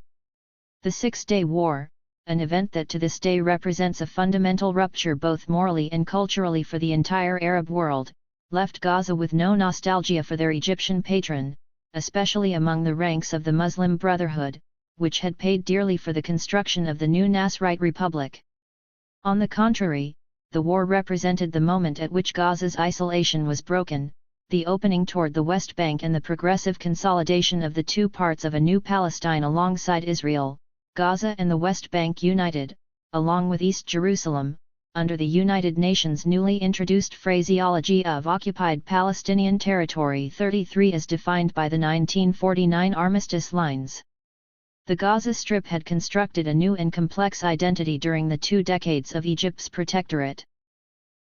The Six-Day War, an event that to this day represents a fundamental rupture both morally and culturally for the entire Arab world, left Gaza with no nostalgia for their Egyptian patron, especially among the ranks of the Muslim Brotherhood, which had paid dearly for the construction of the new Nasrite Republic. On the contrary, the war represented the moment at which Gaza's isolation was broken, the opening toward the West Bank and the progressive consolidation of the two parts of a new Palestine alongside Israel, Gaza and the West Bank united, along with East Jerusalem, under the United Nations newly introduced phraseology of Occupied Palestinian Territory 33 as defined by the 1949 armistice lines. The Gaza Strip had constructed a new and complex identity during the 2 decades of Egypt's protectorate.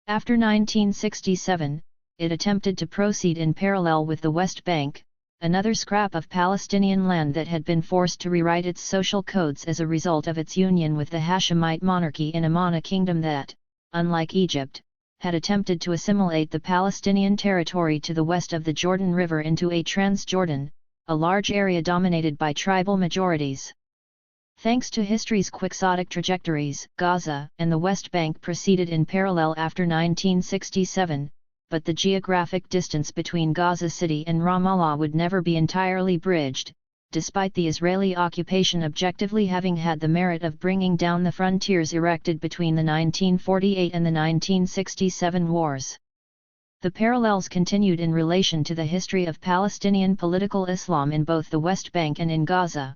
After 1967, it attempted to proceed in parallel with the West Bank, another scrap of Palestinian land that had been forced to rewrite its social codes as a result of its union with the Hashemite monarchy in Amana kingdom that, unlike Egypt, had attempted to assimilate the Palestinian territory to the west of the Jordan River into a Transjordan, a large area dominated by tribal majorities. Thanks to history's quixotic trajectories, Gaza and the West Bank proceeded in parallel after 1967, but the geographic distance between Gaza City and Ramallah would never be entirely bridged, despite the Israeli occupation objectively having had the merit of bringing down the frontiers erected between the 1948 and the 1967 wars. The parallels continued in relation to the history of Palestinian political Islam in both the West Bank and in Gaza.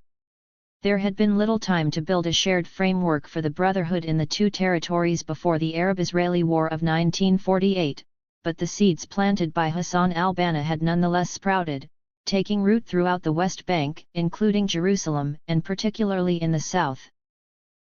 There had been little time to build a shared framework for the brotherhood in the two territories before the Arab-Israeli War of 1948, but the seeds planted by Hassan al-Banna had nonetheless sprouted, taking root throughout the West Bank, including Jerusalem and particularly in the south.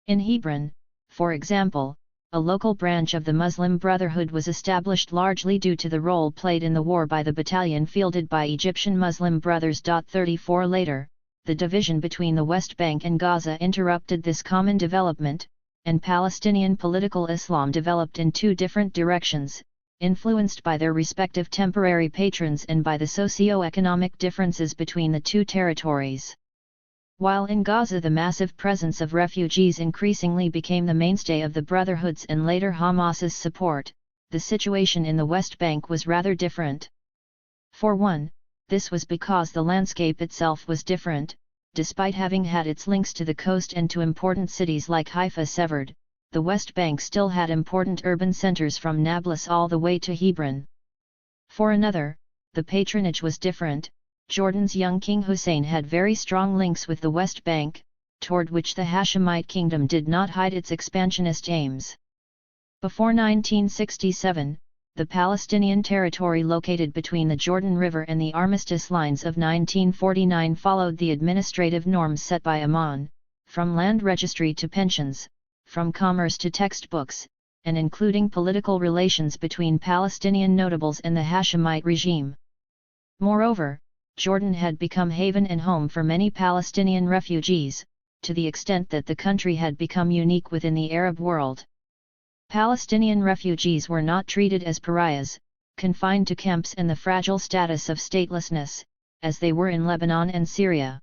In Hebron, for example, a local branch of the Muslim Brotherhood was established largely due to the role played in the war by the battalion fielded by Egyptian Muslim Brothers. 34 Later, the division between the West Bank and Gaza interrupted this common development, and Palestinian political Islam developed in two different directions, influenced by their respective temporary patrons and by the socio-economic differences between the two territories. While in Gaza the massive presence of refugees increasingly became the mainstay of the Brotherhood's and later Hamas's support, the situation in the West Bank was rather different. For one, this was because the landscape itself was different. Despite having had its links to the coast and to important cities like Haifa severed, the West Bank still had important urban centers from Nablus all the way to Hebron. For another, the patronage was different. Jordan's young King Hussein had very strong links with the West Bank, toward which the Hashemite kingdom did not hide its expansionist aims. Before 1967, the Palestinian territory located between the Jordan River and the armistice lines of 1949 followed the administrative norms set by Amman, from land registry to pensions, from commerce to textbooks, and including political relations between Palestinian notables and the Hashemite regime. Moreover, Jordan had become haven and home for many Palestinian refugees, to the extent that the country had become unique within the Arab world. Palestinian refugees were not treated as pariahs, confined to camps and the fragile status of statelessness, as they were in Lebanon and Syria.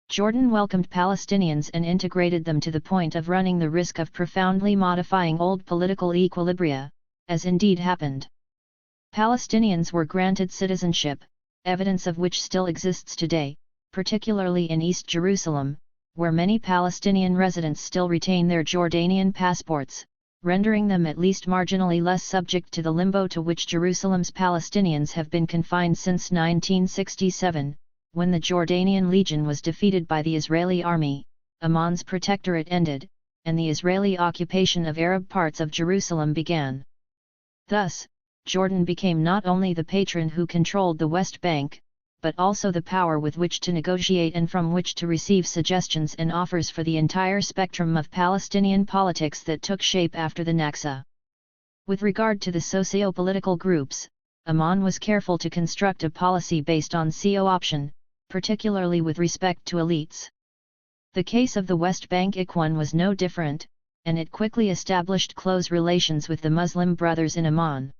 Jordan welcomed Palestinians and integrated them to the point of running the risk of profoundly modifying old political equilibria, as indeed happened. Palestinians were granted citizenship, evidence of which still exists today, particularly in East Jerusalem, where many Palestinian residents still retain their Jordanian passports, rendering them at least marginally less subject to the limbo to which Jerusalem's Palestinians have been confined since 1967, when the Jordanian Legion was defeated by the Israeli army, Amman's protectorate ended, and the Israeli occupation of Arab parts of Jerusalem began. Thus, Jordan became not only the patron who controlled the West Bank, but also the power with which to negotiate and from which to receive suggestions and offers for the entire spectrum of Palestinian politics that took shape after the Nakba. With regard to the socio-political groups, Amman was careful to construct a policy based on co-option, particularly with respect to elites. The case of the West Bank Ikhwan was no different, and it quickly established close relations with the Muslim Brothers in Amman.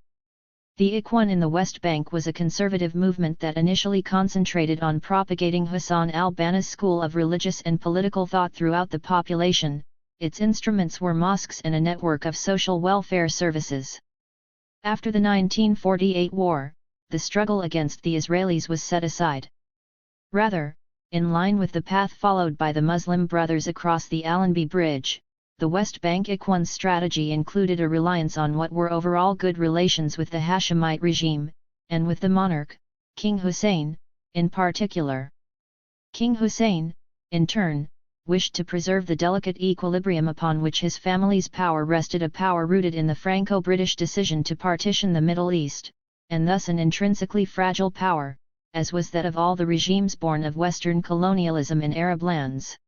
The Ikhwan in the West Bank was a conservative movement that initially concentrated on propagating Hassan al-Banna's school of religious and political thought throughout the population. Its instruments were mosques and a network of social welfare services. After the 1948 war, the struggle against the Israelis was set aside. Rather, in line with the path followed by the Muslim Brothers across the Allenby Bridge, the West Bank Ikhwan's strategy included a reliance on what were overall good relations with the Hashemite regime, and with the monarch, King Hussein, in particular. King Hussein, in turn, wished to preserve the delicate equilibrium upon which his family's power rested, a power rooted in the Franco-British decision to partition the Middle East, and thus an intrinsically fragile power, as was that of all the regimes born of Western colonialism in Arab lands.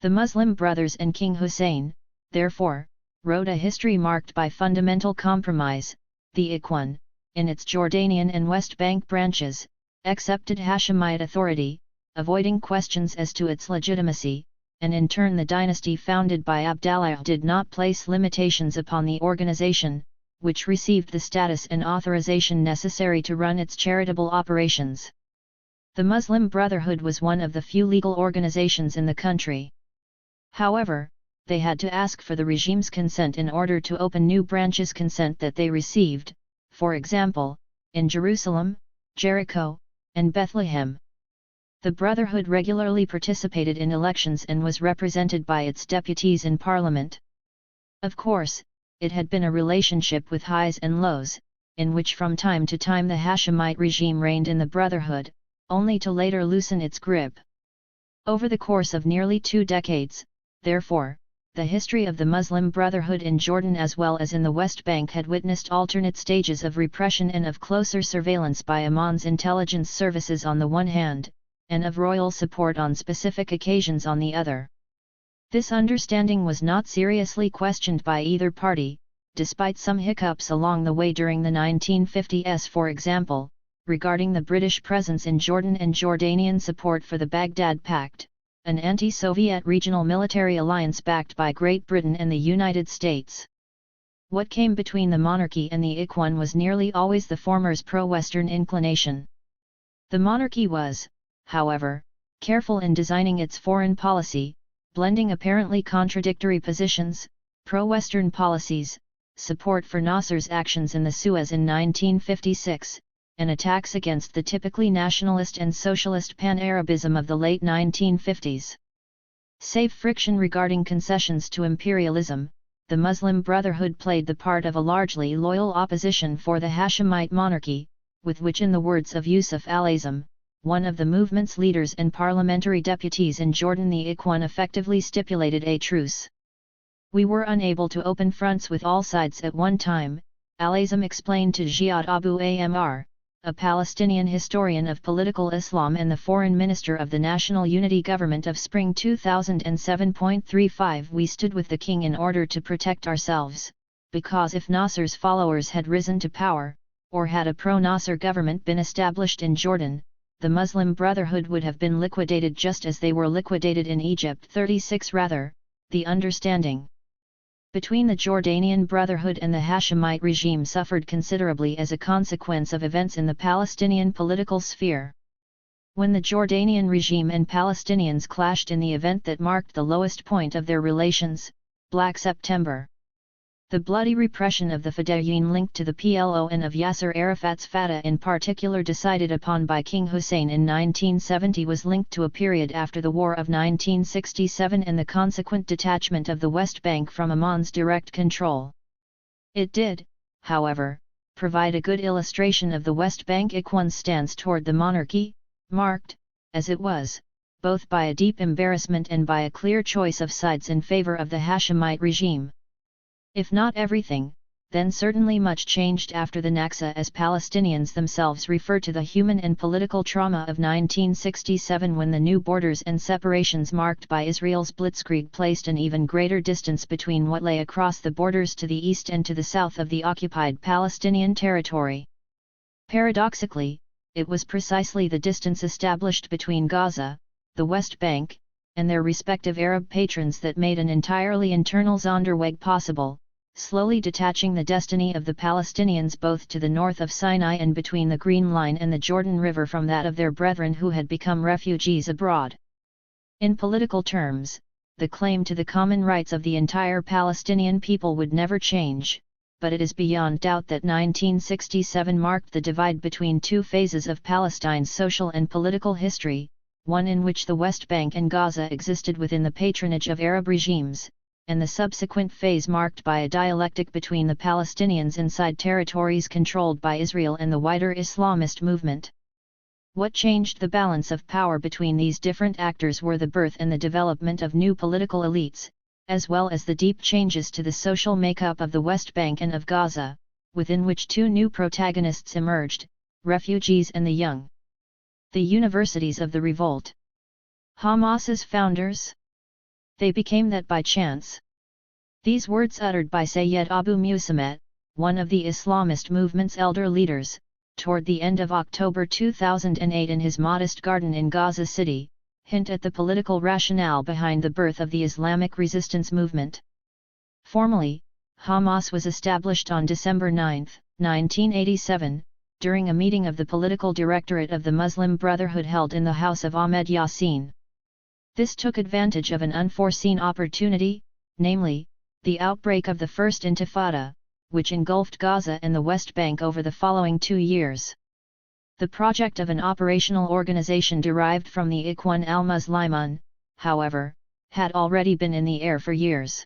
The Muslim Brothers and King Hussein, therefore, wrote a history marked by fundamental compromise. The Ikhwan, in its Jordanian and West Bank branches, accepted Hashemite authority, avoiding questions as to its legitimacy, and in turn the dynasty founded by Abdallah did not place limitations upon the organization, which received the status and authorization necessary to run its charitable operations. The Muslim Brotherhood was one of the few legal organizations in the country. However, they had to ask for the regime's consent in order to open new branches, consent that they received, for example, in Jerusalem, Jericho, and Bethlehem. The Brotherhood regularly participated in elections and was represented by its deputies in parliament. Of course, it had been a relationship with highs and lows, in which from time to time the Hashemite regime reigned in the Brotherhood, only to later loosen its grip. Over the course of nearly 2 decades, therefore, the history of the Muslim Brotherhood in Jordan as well as in the West Bank had witnessed alternate stages of repression and of closer surveillance by Amman's intelligence services on the one hand, and of royal support on specific occasions on the other. This understanding was not seriously questioned by either party, despite some hiccups along the way during the 1950s, for example, regarding the British presence in Jordan and Jordanian support for the Baghdad Pact, an anti-Soviet regional military alliance backed by Great Britain and the United States. What came between the monarchy and the Ikhwan was nearly always the former's pro-Western inclination. The monarchy was, however, careful in designing its foreign policy, blending apparently contradictory positions, pro-Western policies, support for Nasser's actions in the Suez in 1956, and attacks against the typically nationalist and socialist pan-Arabism of the late 1950s. Save friction regarding concessions to imperialism, the Muslim Brotherhood played the part of a largely loyal opposition for the Hashemite monarchy, with which, in the words of Yusuf al-Azam, one of the movement's leaders and parliamentary deputies in Jordan, the Ikhwan effectively stipulated a truce. "We were unable to open fronts with all sides at one time," al-Azam explained to Ziad Abu Amr, a Palestinian historian of political Islam and the foreign minister of the National Unity Government of Spring 2007.35. "We stood with the king in order to protect ourselves, because if Nasser's followers had risen to power, or had a pro-Nasser government been established in Jordan, the Muslim Brotherhood would have been liquidated just as they were liquidated in Egypt." 36. Rather, the understanding between the Jordanian Brotherhood and the Hashemite regime suffered considerably as a consequence of events in the Palestinian political sphere. When the Jordanian regime and Palestinians clashed in the event that marked the lowest point of their relations, Black September, the bloody repression of the Fedayeen linked to the PLO and of Yasser Arafat's Fatah in particular, decided upon by King Hussein in 1970, was linked to a period after the War of 1967 and the consequent detachment of the West Bank from Amman's direct control. It did, however, provide a good illustration of the West Bank Ikhwan's stance toward the monarchy, marked, as it was, both by a deep embarrassment and by a clear choice of sides in favor of the Hashemite regime. If not everything, then certainly much changed after the Nakba, as Palestinians themselves refer to the human and political trauma of 1967, when the new borders and separations marked by Israel's blitzkrieg placed an even greater distance between what lay across the borders to the east and to the south of the occupied Palestinian territory. Paradoxically, it was precisely the distance established between Gaza, the West Bank, and their respective Arab patrons that made an entirely internal Sonderweg possible, slowly detaching the destiny of the Palestinians both to the north of Sinai and between the Green Line and the Jordan River from that of their brethren who had become refugees abroad. In political terms, the claim to the common rights of the entire Palestinian people would never change, but it is beyond doubt that 1967 marked the divide between two phases of Palestine's social and political history, one in which the West Bank and Gaza existed within the patronage of Arab regimes, and the subsequent phase marked by a dialectic between the Palestinians inside territories controlled by Israel and the wider Islamist movement. What changed the balance of power between these different actors were the birth and the development of new political elites, as well as the deep changes to the social makeup of the West Bank and of Gaza, within which two new protagonists emerged, refugees and the young. The universities of the revolt. Hamas's founders? They became that by chance. These words uttered by Sayyid Abu Musammet, one of the Islamist movement's elder leaders, toward the end of October 2008 in his modest garden in Gaza City, hint at the political rationale behind the birth of the Islamic resistance movement. Formally, Hamas was established on December 9, 1987, during a meeting of the Political Directorate of the Muslim Brotherhood held in the house of Ahmed Yassin. This took advantage of an unforeseen opportunity, namely, the outbreak of the First Intifada, which engulfed Gaza and the West Bank over the following 2 years. The project of an operational organization derived from the Ikhwan al-Muslimun, however, had already been in the air for years.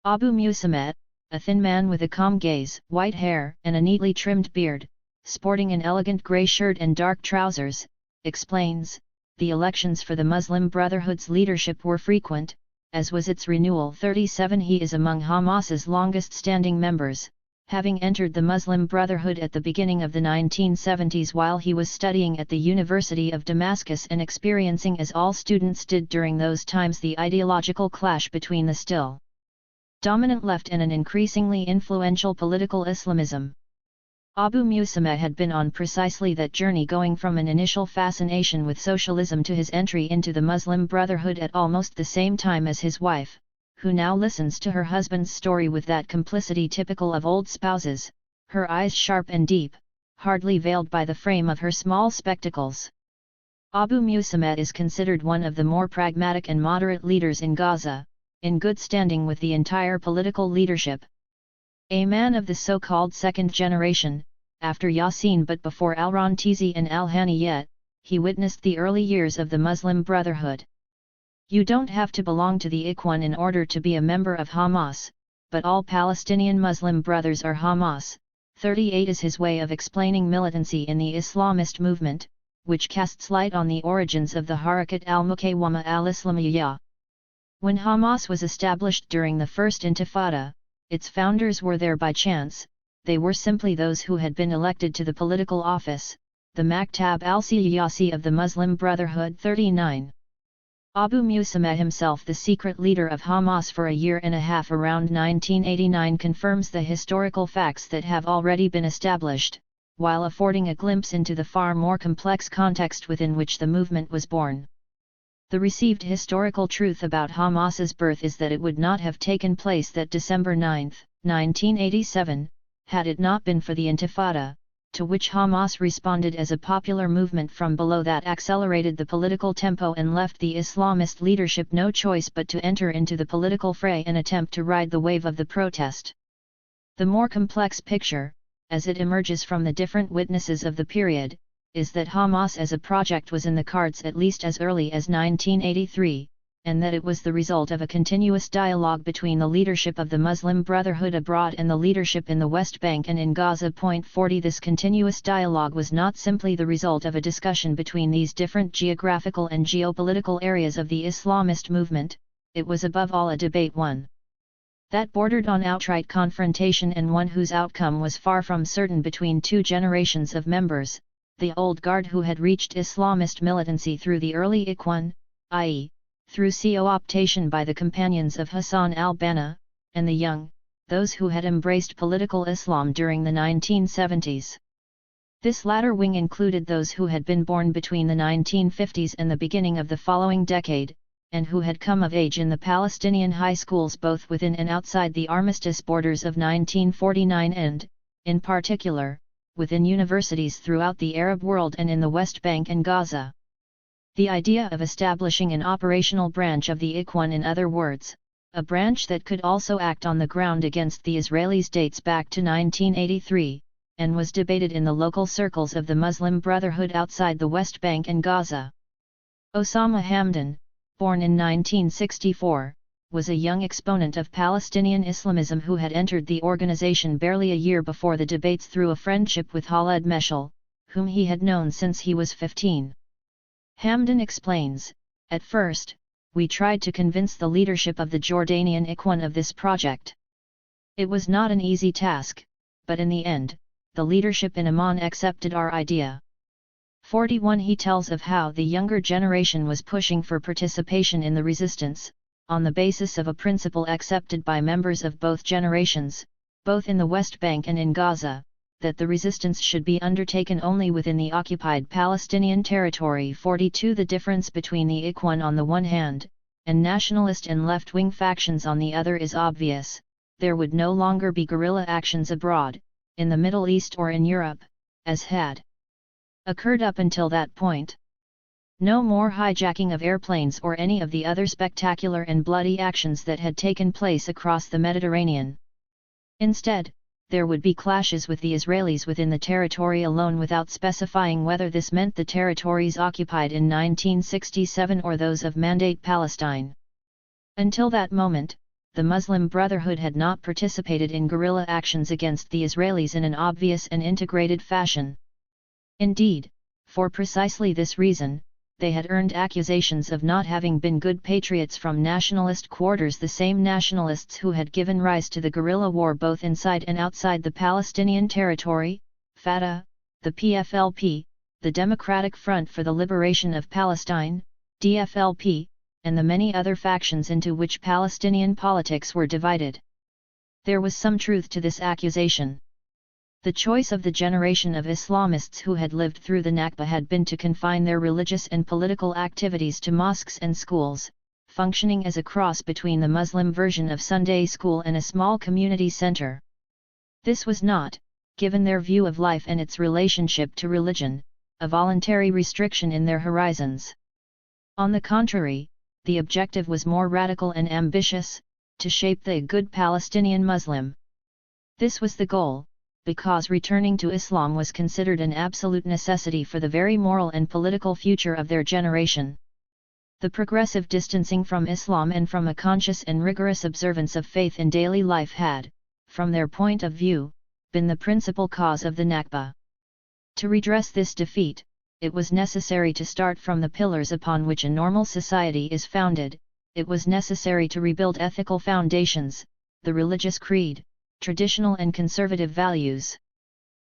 Abu Musammet, a thin man with a calm gaze, white hair and a neatly trimmed beard, sporting an elegant grey shirt and dark trousers, explains, the elections for the Muslim Brotherhood's leadership were frequent, as was its renewal 37. He is among Hamas's longest-standing members, having entered the Muslim Brotherhood at the beginning of the 1970s while he was studying at the University of Damascus and experiencing, as all students did during those times, the ideological clash between the still dominant left and an increasingly influential political Islamism. Abu Musammet had been on precisely that journey, going from an initial fascination with socialism to his entry into the Muslim Brotherhood at almost the same time as his wife, who now listens to her husband's story with that complicity typical of old spouses, her eyes sharp and deep, hardly veiled by the frame of her small spectacles. Abu Musammet is considered one of the more pragmatic and moderate leaders in Gaza, in good standing with the entire political leadership. A man of the so-called second generation, after Yassin but before al-Rantizi and al-Haniyat, he witnessed the early years of the Muslim Brotherhood. You don't have to belong to the Ikhwan in order to be a member of Hamas, but all Palestinian Muslim brothers are Hamas. 38 is his way of explaining militancy in the Islamist movement, which casts light on the origins of the Harakat al-Muqawama al-Islamiyya. When Hamas was established during the First Intifada, its founders were there by chance. They were simply those who had been elected to the political office, the Maktab al-Siyasi of the Muslim Brotherhood. 39. Abu Musammet himself, the secret leader of Hamas for a year and a half around 1989, confirms the historical facts that have already been established, while affording a glimpse into the far more complex context within which the movement was born. The received historical truth about Hamas's birth is that it would not have taken place that December 9, 1987, had it not been for the Intifada, to which Hamas responded as a popular movement from below that accelerated the political tempo and left the Islamist leadership no choice but to enter into the political fray and attempt to ride the wave of the protest. The more complex picture, as it emerges from the different witnesses of the period, is that Hamas as a project was in the cards at least as early as 1983, and that it was the result of a continuous dialogue between the leadership of the Muslim Brotherhood abroad and the leadership in the West Bank and in Gaza. 40 This continuous dialogue was not simply the result of a discussion between these different geographical and geopolitical areas of the Islamist movement, it was above all a debate, one that bordered on outright confrontation and one whose outcome was far from certain between two generations of members, the old guard who had reached Islamist militancy through the early Ikhwan, i.e., through co-optation by the companions of Hassan al-Banna, and the young, those who had embraced political Islam during the 1970s. This latter wing included those who had been born between the 1950s and the beginning of the following decade, and who had come of age in the Palestinian high schools both within and outside the armistice borders of 1949 and, in particular, within universities throughout the Arab world and in the West Bank and Gaza. The idea of establishing an operational branch of the Ikhwan, in other words, a branch that could also act on the ground against the Israelis, dates back to 1983, and was debated in the local circles of the Muslim Brotherhood outside the West Bank and Gaza. Osama Hamdan, born in 1964, was a young exponent of Palestinian Islamism who had entered the organization barely a year before the debates through a friendship with Khaled Meshal, whom he had known since he was 15. Hamdan explains, "At first, we tried to convince the leadership of the Jordanian Ikhwan of this project. It was not an easy task, but in the end, the leadership in Amman accepted our idea." 41 He tells of how the younger generation was pushing for participation in the resistance, on the basis of a principle accepted by members of both generations, both in the West Bank and in Gaza, that the resistance should be undertaken only within the occupied Palestinian territory. 42 The difference between the Ikhwan on the one hand, and nationalist and left-wing factions on the other is obvious. There would no longer be guerrilla actions abroad, in the Middle East or in Europe, as had occurred up until that point. No more hijacking of airplanes or any of the other spectacular and bloody actions that had taken place across the Mediterranean. Instead, there would be clashes with the Israelis within the territory alone, without specifying whether this meant the territories occupied in 1967 or those of Mandate Palestine. Until that moment, the Muslim Brotherhood had not participated in guerrilla actions against the Israelis in an obvious and integrated fashion. Indeed, for precisely this reason, they had earned accusations of not having been good patriots from nationalist quarters, the same nationalists who had given rise to the guerrilla war both inside and outside the Palestinian territory, Fatah, the PFLP, the Democratic Front for the Liberation of Palestine, DFLP, and the many other factions into which Palestinian politics were divided. There was some truth to this accusation. The choice of the generation of Islamists who had lived through the Nakba had been to confine their religious and political activities to mosques and schools, functioning as a cross between the Muslim version of Sunday school and a small community center. This was not, given their view of life and its relationship to religion, a voluntary restriction in their horizons. On the contrary, the objective was more radical and ambitious, to shape the good Palestinian Muslim. This was the goal, because returning to Islam was considered an absolute necessity for the very moral and political future of their generation. The progressive distancing from Islam and from a conscious and rigorous observance of faith in daily life had, from their point of view, been the principal cause of the Nakba. To redress this defeat, it was necessary to start from the pillars upon which a normal society is founded. It was necessary to rebuild ethical foundations, the religious creed, traditional and conservative values.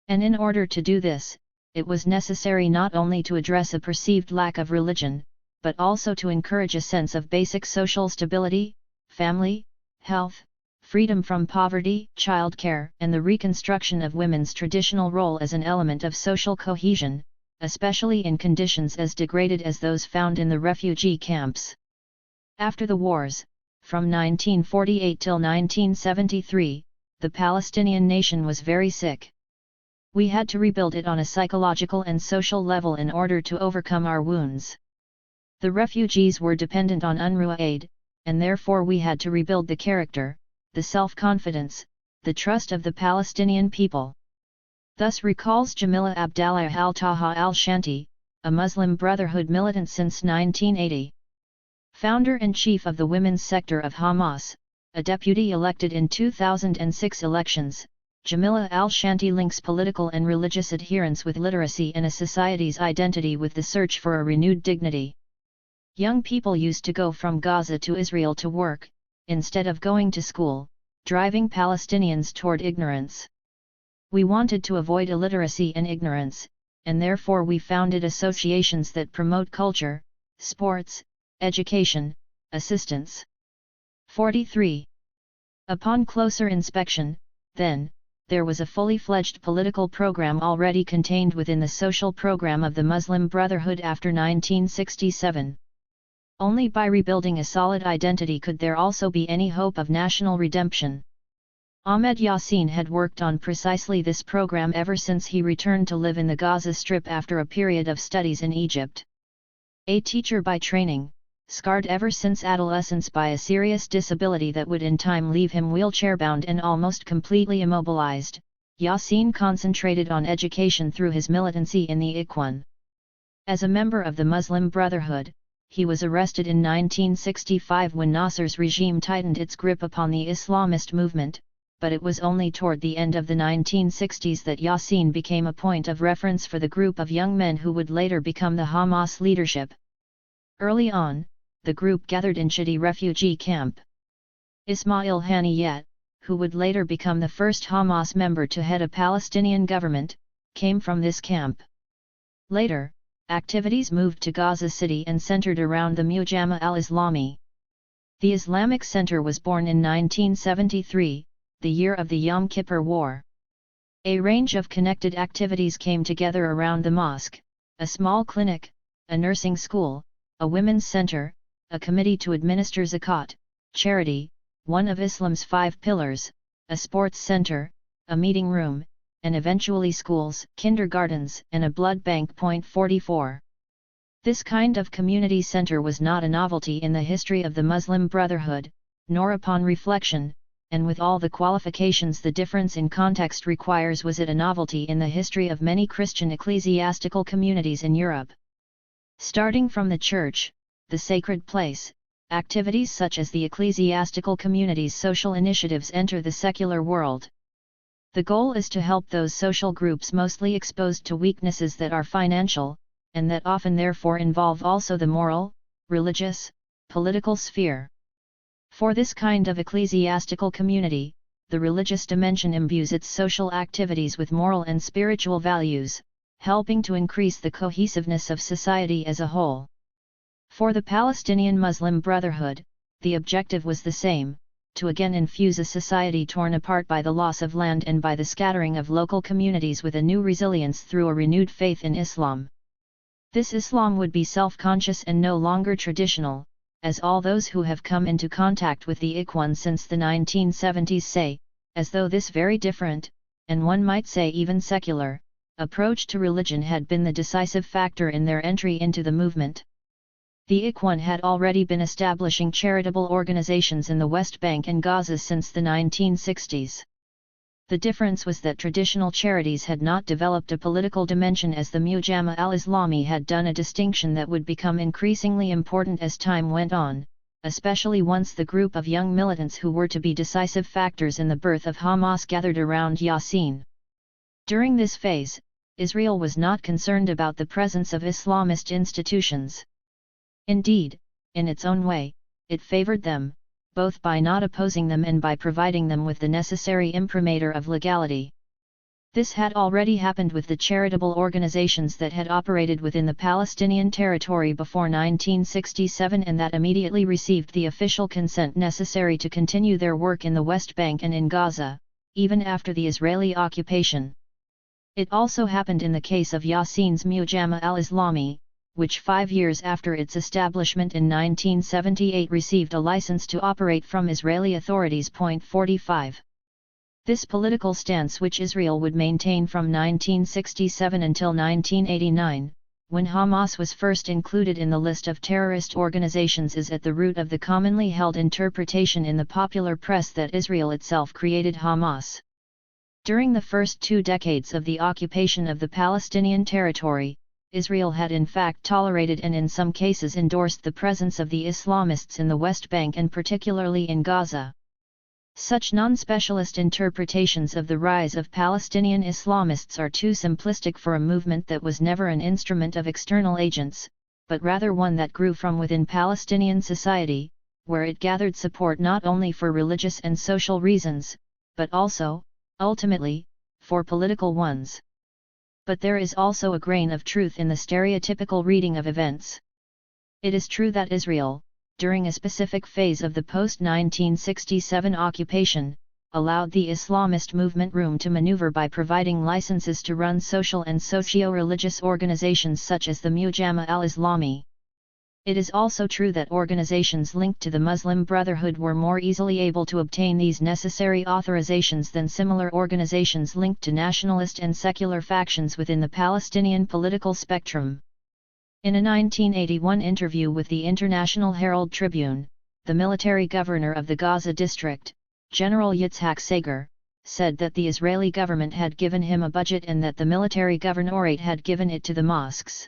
And in order to do this, it was necessary not only to address a perceived lack of religion, but also to encourage a sense of basic social stability, family, health, freedom from poverty, childcare, and the reconstruction of women's traditional role as an element of social cohesion, especially in conditions as degraded as those found in the refugee camps. After the wars, from 1948 till 1973, the Palestinian nation was very sick. We had to rebuild it on a psychological and social level in order to overcome our wounds. The refugees were dependent on UNRWA aid, and therefore we had to rebuild the character, the self-confidence, the trust of the Palestinian people. Thus recalls Jamila Abdallah al-Taha al-Shanti, a Muslim Brotherhood militant since 1980. Founder and chief of the women's sector of Hamas, a deputy elected in 2006 elections, Jamila al-Shanti links political and religious adherence with literacy and a society's identity with the search for a renewed dignity. Young people used to go from Gaza to Israel to work, instead of going to school, driving Palestinians toward ignorance. We wanted to avoid illiteracy and ignorance, and therefore we founded associations that promote culture, sports, education, assistance. 43. Upon closer inspection, then, there was a fully fledged political program already contained within the social program of the Muslim Brotherhood after 1967. Only by rebuilding a solid identity could there also be any hope of national redemption. Ahmed Yassin had worked on precisely this program ever since he returned to live in the Gaza Strip after a period of studies in Egypt. A teacher by training, scarred ever since adolescence by a serious disability that would in time leave him wheelchair-bound and almost completely immobilized, Yassin concentrated on education through his militancy in the Ikhwan. As a member of the Muslim Brotherhood, he was arrested in 1965 when Nasser's regime tightened its grip upon the Islamist movement, but it was only toward the end of the 1960s that Yassin became a point of reference for the group of young men who would later become the Hamas leadership. Early on, the group gathered in Chidi refugee camp. Ismail Haniyeh, who would later become the first Hamas member to head a Palestinian government, came from this camp. Later, activities moved to Gaza City and centered around the Mujama al-Islami. The Islamic Center was born in 1973, the year of the Yom Kippur War. A range of connected activities came together around the mosque: a small clinic, a nursing school, a women's center, a committee to administer zakat, charity, one of Islam's 5 pillars, a sports center, a meeting room, and eventually schools, kindergartens, and a blood bank. 44. This kind of community center was not a novelty in the history of the Muslim Brotherhood, nor upon reflection, and with all the qualifications the difference in context requires, was it a novelty in the history of many Christian ecclesiastical communities in Europe. Starting from the church, the sacred place, activities such as the ecclesiastical community's social initiatives enter the secular world. The goal is to help those social groups mostly exposed to weaknesses that are financial, and that often therefore involve also the moral, religious, political sphere. For this kind of ecclesiastical community, the religious dimension imbues its social activities with moral and spiritual values, helping to increase the cohesiveness of society as a whole. For the Palestinian Muslim Brotherhood, the objective was the same: to again infuse a society torn apart by the loss of land and by the scattering of local communities with a new resilience through a renewed faith in Islam. This Islam would be self-conscious and no longer traditional, as all those who have come into contact with the Ikhwan since the 1970s say, as though this very different, and one might say even secular, approach to religion had been the decisive factor in their entry into the movement. The Ikhwan had already been establishing charitable organizations in the West Bank and Gaza since the 1960s. The difference was that traditional charities had not developed a political dimension as the Mujama al-Islami had done, a distinction that would become increasingly important as time went on, especially once the group of young militants who were to be decisive factors in the birth of Hamas gathered around Yassin. During this phase, Israel was not concerned about the presence of Islamist institutions. Indeed, in its own way, it favored them, both by not opposing them and by providing them with the necessary imprimatur of legality. This had already happened with the charitable organizations that had operated within the Palestinian territory before 1967 and that immediately received the official consent necessary to continue their work in the West Bank and in Gaza, even after the Israeli occupation. It also happened in the case of Yassin's Mujama al-Islami, which 5 years after its establishment in 1978 received a license to operate from Israeli authorities. 45. This political stance, which Israel would maintain from 1967 until 1989, when Hamas was first included in the list of terrorist organizations, is at the root of the commonly held interpretation in the popular press that Israel itself created Hamas. During the first 2 decades of the occupation of the Palestinian territory, Israel had in fact tolerated and in some cases endorsed the presence of the Islamists in the West Bank and particularly in Gaza. Such non-specialist interpretations of the rise of Palestinian Islamists are too simplistic for a movement that was never an instrument of external agents, but rather one that grew from within Palestinian society, where it gathered support not only for religious and social reasons, but also, ultimately, for political ones. But there is also a grain of truth in the stereotypical reading of events. It is true that Israel, during a specific phase of the post-1967 occupation, allowed the Islamist movement room to maneuver by providing licenses to run social and socio-religious organizations such as the Mujama al-Islami. It is also true that organizations linked to the Muslim Brotherhood were more easily able to obtain these necessary authorizations than similar organizations linked to nationalist and secular factions within the Palestinian political spectrum. In a 1981 interview with the International Herald Tribune, the military governor of the Gaza district, General Yitzhak Sager, said that the Israeli government had given him a budget and that the military governorate had given it to the mosques.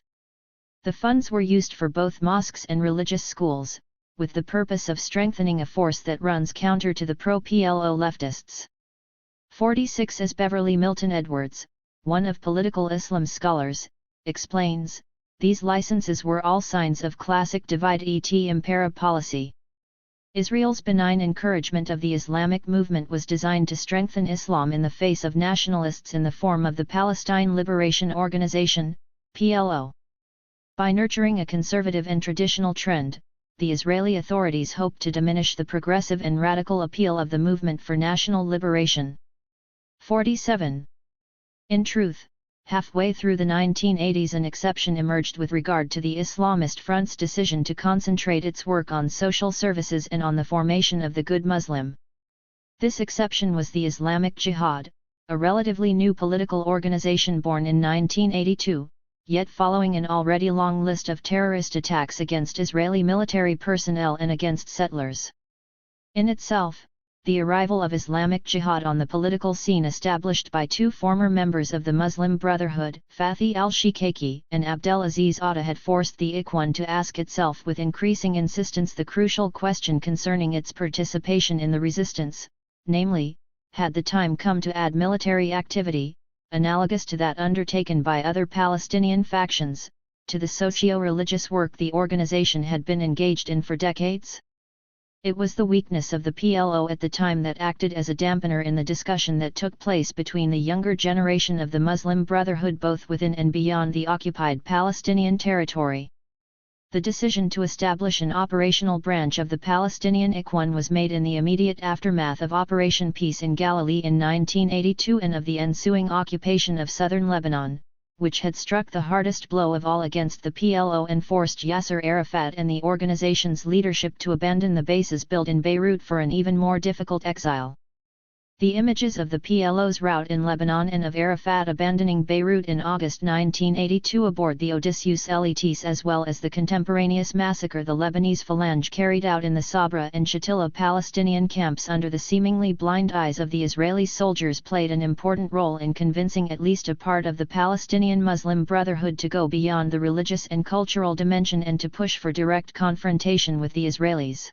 The funds were used for both mosques and religious schools, with the purpose of strengthening a force that runs counter to the pro-PLO leftists. 46 As Beverly Milton Edwards, one of political Islam scholars, explains, these licenses were all signs of classic divide et impera policy. Israel's benign encouragement of the Islamic movement was designed to strengthen Islam in the face of nationalists in the form of the Palestine Liberation Organization, PLO. By nurturing a conservative and traditional trend, the Israeli authorities hoped to diminish the progressive and radical appeal of the movement for national liberation. 47. In truth, halfway through the 1980s an exception emerged with regard to the Islamist Front's decision to concentrate its work on social services and on the formation of the Good Muslim. This exception was the Islamic Jihad, a relatively new political organization born in 1982. Yet following an already long list of terrorist attacks against Israeli military personnel and against settlers. In itself, the arrival of Islamic Jihad on the political scene established by two former members of the Muslim Brotherhood, Fathi al-Shikaki and Abdelaziz Atta, had forced the Ikhwan to ask itself with increasing insistence the crucial question concerning its participation in the resistance, namely, had the time come to add military activity, analogous to that undertaken by other Palestinian factions, to the socio-religious work the organization had been engaged in for decades? It was the weakness of the PLO at the time that acted as a dampener in the discussion that took place between the younger generation of the Muslim Brotherhood both within and beyond the occupied Palestinian territory. The decision to establish an operational branch of the Palestinian Ikhwan was made in the immediate aftermath of Operation Peace in Galilee in 1982 and of the ensuing occupation of southern Lebanon, which had struck the hardest blow of all against the PLO and forced Yasser Arafat and the organization's leadership to abandon the bases built in Beirut for an even more difficult exile. The images of the PLO's rout in Lebanon and of Arafat abandoning Beirut in August 1982 aboard the Odysseus Elitis, as well as the contemporaneous massacre the Lebanese Phalange carried out in the Sabra and Shatila Palestinian camps under the seemingly blind eyes of the Israeli soldiers, played an important role in convincing at least a part of the Palestinian Muslim Brotherhood to go beyond the religious and cultural dimension and to push for direct confrontation with the Israelis.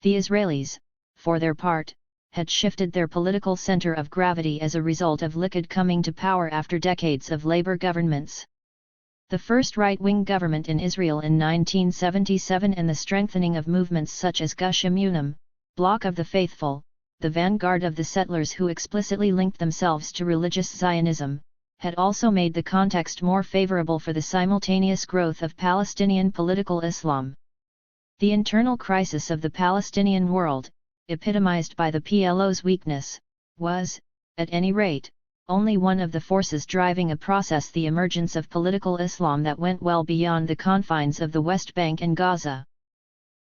The Israelis, for their part, had shifted their political center of gravity as a result of Likud coming to power after decades of labor governments. The first right-wing government in Israel in 1977 and the strengthening of movements such as Gush Emunim, Bloc of the Faithful, the vanguard of the settlers who explicitly linked themselves to religious Zionism, had also made the context more favorable for the simultaneous growth of Palestinian political Islam. The internal crisis of the Palestinian world, epitomized by the PLO's weakness, was, at any rate, only one of the forces driving a process, the emergence of political Islam, that went well beyond the confines of the West Bank and Gaza.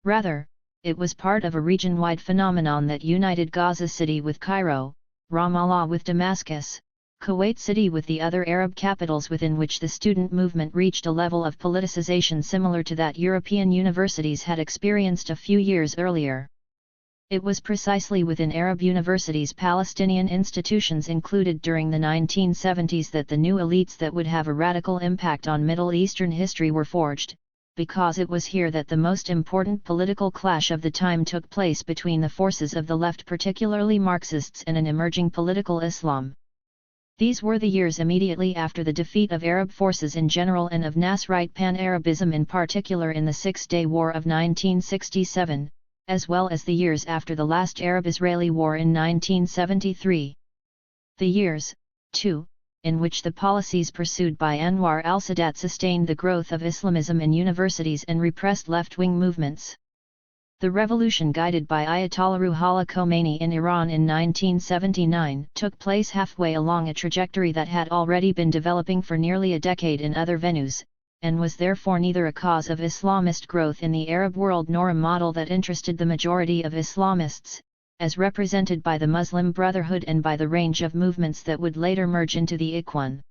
Rather, it was part of a region-wide phenomenon that united Gaza City with Cairo, Ramallah with Damascus, Kuwait City with the other Arab capitals, within which the student movement reached a level of politicization similar to that European universities had experienced a few years earlier. It was precisely within Arab universities' Palestinian institutions included during the 1970s that the new elites that would have a radical impact on Middle Eastern history were forged, because it was here that the most important political clash of the time took place between the forces of the left, particularly Marxists, and an emerging political Islam. These were the years immediately after the defeat of Arab forces in general and of Nasrite Pan-Arabism in particular in the Six-Day War of 1967. As well as the years after the last Arab-Israeli War in 1973. The years, too, in which the policies pursued by Anwar al-Sadat sustained the growth of Islamism in universities and repressed left-wing movements. The revolution guided by Ayatollah Ruhollah Khomeini in Iran in 1979 took place halfway along a trajectory that had already been developing for nearly a decade in other venues, and was therefore neither a cause of Islamist growth in the Arab world nor a model that interested the majority of Islamists, as represented by the Muslim Brotherhood and by the range of movements that would later merge into the Ikhwan.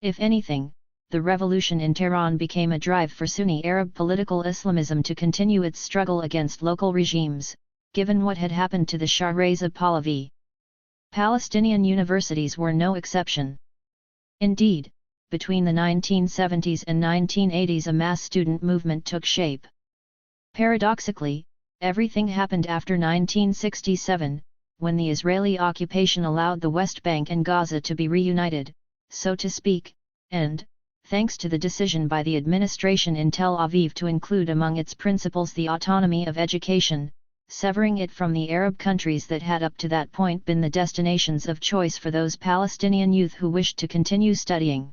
If anything, the revolution in Tehran became a drive for Sunni Arab political Islamism to continue its struggle against local regimes, given what had happened to the Shah Reza Pahlavi. Palestinian universities were no exception. Indeed, between the 1970s and 1980s a mass student movement took shape. Paradoxically, everything happened after 1967, when the Israeli occupation allowed the West Bank and Gaza to be reunited, so to speak, and, thanks to the decision by the administration in Tel Aviv to include among its principles the autonomy of education, severing it from the Arab countries that had up to that point been the destinations of choice for those Palestinian youth who wished to continue studying.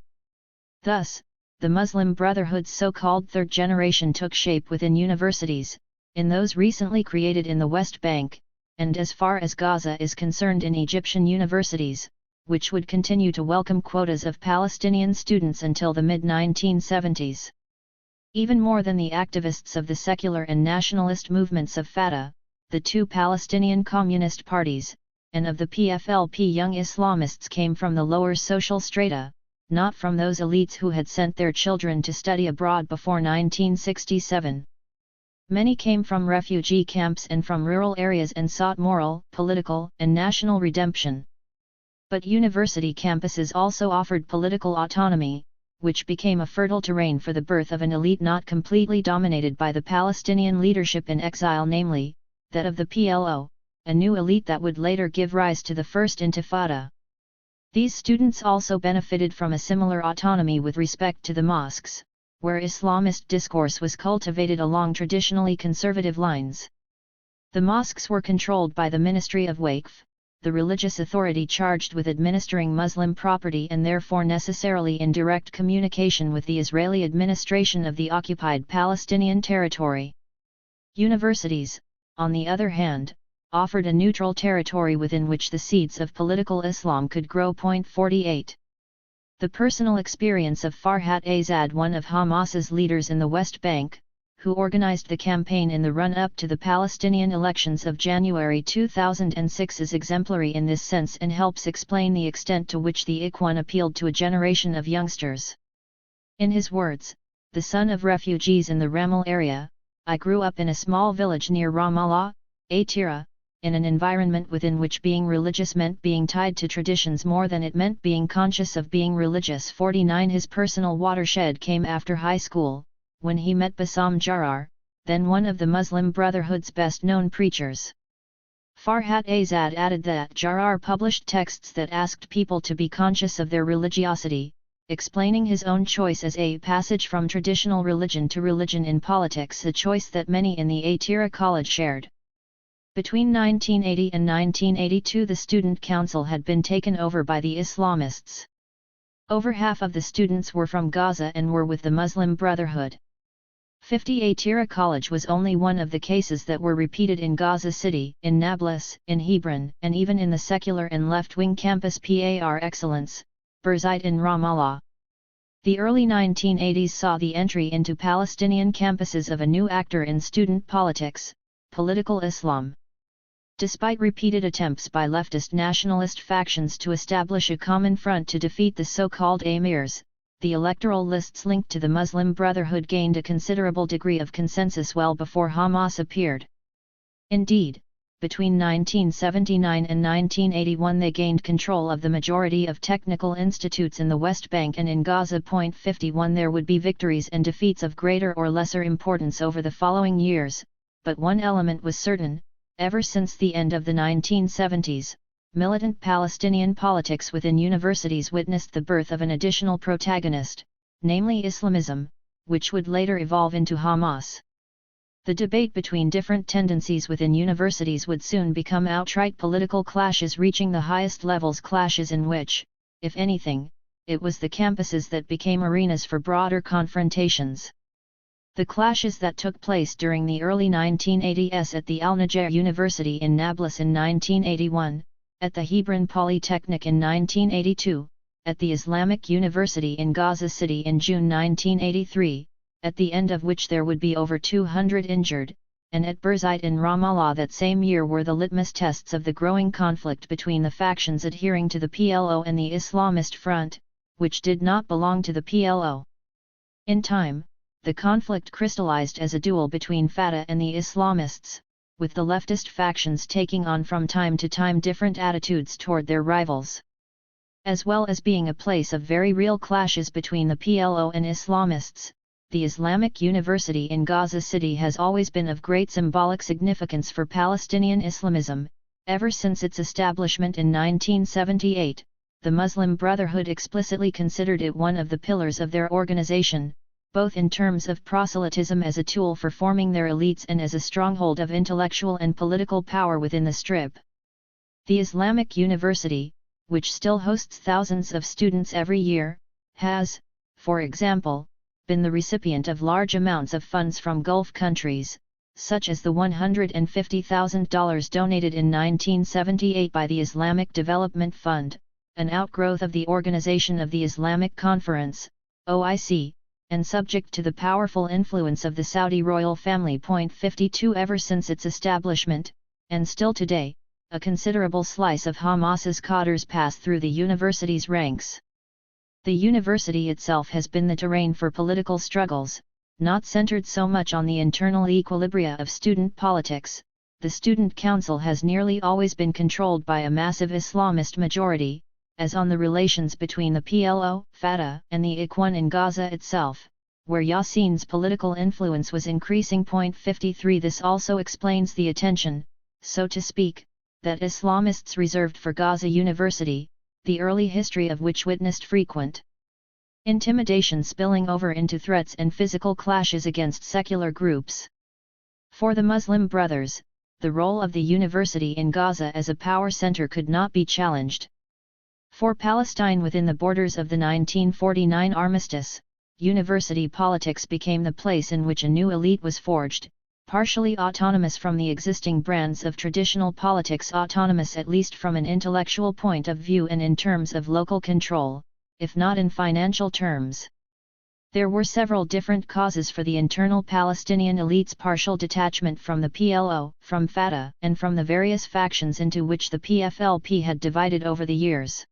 Thus, the Muslim Brotherhood's so-called third generation took shape within universities, in those recently created in the West Bank, and as far as Gaza is concerned in Egyptian universities, which would continue to welcome quotas of Palestinian students until the mid-1970s. Even more than the activists of the secular and nationalist movements of Fatah, the two Palestinian communist parties, and of the PFLP, young Islamists came from the lower social strata, not from those elites who had sent their children to study abroad before 1967. Many came from refugee camps and from rural areas and sought moral, political, and national redemption. But university campuses also offered political autonomy, which became a fertile terrain for the birth of an elite not completely dominated by the Palestinian leadership in exile, namely, that of the PLO, a new elite that would later give rise to the First Intifada. These students also benefited from a similar autonomy with respect to the mosques, where Islamist discourse was cultivated along traditionally conservative lines. The mosques were controlled by the Ministry of Waqf, the religious authority charged with administering Muslim property and therefore necessarily in direct communication with the Israeli administration of the occupied Palestinian territory. Universities, on the other hand, offered a neutral territory within which the seeds of political Islam could grow. 48. The personal experience of Farhat Azad, one of Hamas's leaders in the West Bank, who organized the campaign in the run-up to the Palestinian elections of January 2006, is exemplary in this sense and helps explain the extent to which the Ikhwan appealed to a generation of youngsters. In his words, the son of refugees in the Ramal area, I grew up in a small village near Ramallah, Atira, in an environment within which being religious meant being tied to traditions more than it meant being conscious of being religious. 49. His personal watershed came after high school, when he met Bassam Jarar, then one of the Muslim Brotherhood's best-known preachers. Farhat Azad added that Jarar published texts that asked people to be conscious of their religiosity, explaining his own choice as a passage from traditional religion to religion in politics, a choice that many in the Atira College shared. Between 1980 and 1982 the Student Council had been taken over by the Islamists. Over half of the students were from Gaza and were with the Muslim Brotherhood. 50 Atira College was only one of the cases that were repeated in Gaza City, in Nablus, in Hebron, and even in the secular and left-wing campus Par Excellence, Birzeit in Ramallah. The early 1980s saw the entry into Palestinian campuses of a new actor in student politics, political Islam. Despite repeated attempts by leftist nationalist factions to establish a common front to defeat the so-called emirs, the electoral lists linked to the Muslim Brotherhood gained a considerable degree of consensus well before Hamas appeared. Indeed, between 1979 and 1981 they gained control of the majority of technical institutes in the West Bank and in Gaza. 51 There would be victories and defeats of greater or lesser importance over the following years, but one element was certain: ever since the end of the 1970s, militant Palestinian politics within universities witnessed the birth of an additional protagonist, namely Islamism, which would later evolve into Hamas. The debate between different tendencies within universities would soon become outright political clashes, reaching the highest levels, clashes in which, if anything, it was the campuses that became arenas for broader confrontations. The clashes that took place during the early 1980s at the Al-Najjar University in Nablus in 1981, at the Hebron Polytechnic in 1982, at the Islamic University in Gaza City in June 1983, at the end of which there would be over 200 injured, and at Birzeit in Ramallah that same year were the litmus tests of the growing conflict between the factions adhering to the PLO and the Islamist Front, which did not belong to the PLO. In time, the conflict crystallized as a duel between Fatah and the Islamists, with the leftist factions taking on from time to time different attitudes toward their rivals. As well as being a place of very real clashes between the PLO and Islamists, the Islamic University in Gaza City has always been of great symbolic significance for Palestinian Islamism. Ever since its establishment in 1978, the Muslim Brotherhood explicitly considered it one of the pillars of their organization, both in terms of proselytism as a tool for forming their elites and as a stronghold of intellectual and political power within the Strip. The Islamic University, which still hosts thousands of students every year, has, for example, been the recipient of large amounts of funds from Gulf countries, such as the $150,000 donated in 1978 by the Islamic Development Fund, an outgrowth of the Organization of the Islamic Conference, OIC, and subject to the powerful influence of the Saudi royal family. 52 Ever since its establishment, and still today, a considerable slice of Hamas's cadres pass through the university's ranks. The university itself has been the terrain for political struggles, not centered so much on the internal equilibria of student politics. The student council has nearly always been controlled by a massive Islamist majority, as on the relations between the PLO, Fatah, and the Ikhwan in Gaza itself, where Yassin's political influence was increasing. 53 This also explains the attention, so to speak, that Islamists reserved for Gaza University, the early history of which witnessed frequent intimidation spilling over into threats and physical clashes against secular groups. For the Muslim Brothers, the role of the university in Gaza as a power center could not be challenged. For Palestine within the borders of the 1949 armistice, university politics became the place in which a new elite was forged, partially autonomous from the existing brands of traditional politics, autonomous at least from an intellectual point of view and in terms of local control, if not in financial terms. There were several different causes for the internal Palestinian elite's partial detachment from the PLO, from Fatah, and from the various factions into which the PFLP had divided over the years.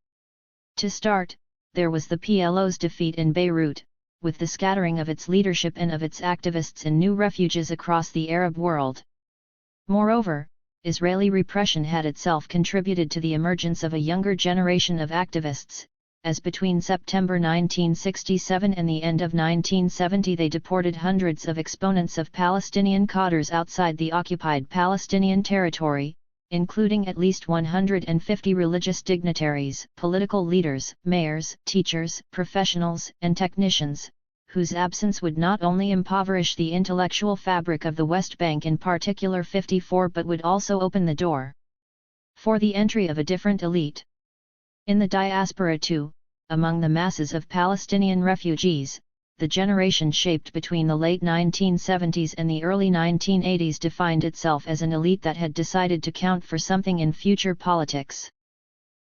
To start, there was the PLO's defeat in Beirut, with the scattering of its leadership and of its activists in new refuges across the Arab world. Moreover, Israeli repression had itself contributed to the emergence of a younger generation of activists, as between September 1967 and the end of 1970 they deported hundreds of exponents of Palestinian cadres outside the occupied Palestinian territory, including at least 150 religious dignitaries, political leaders, mayors, teachers, professionals, and technicians, whose absence would not only impoverish the intellectual fabric of the West Bank, in particular 54, but would also open the door for the entry of a different elite. In the diaspora too, among the masses of Palestinian refugees, the generation shaped between the late 1970s and the early 1980s defined itself as an elite that had decided to count for something in future politics.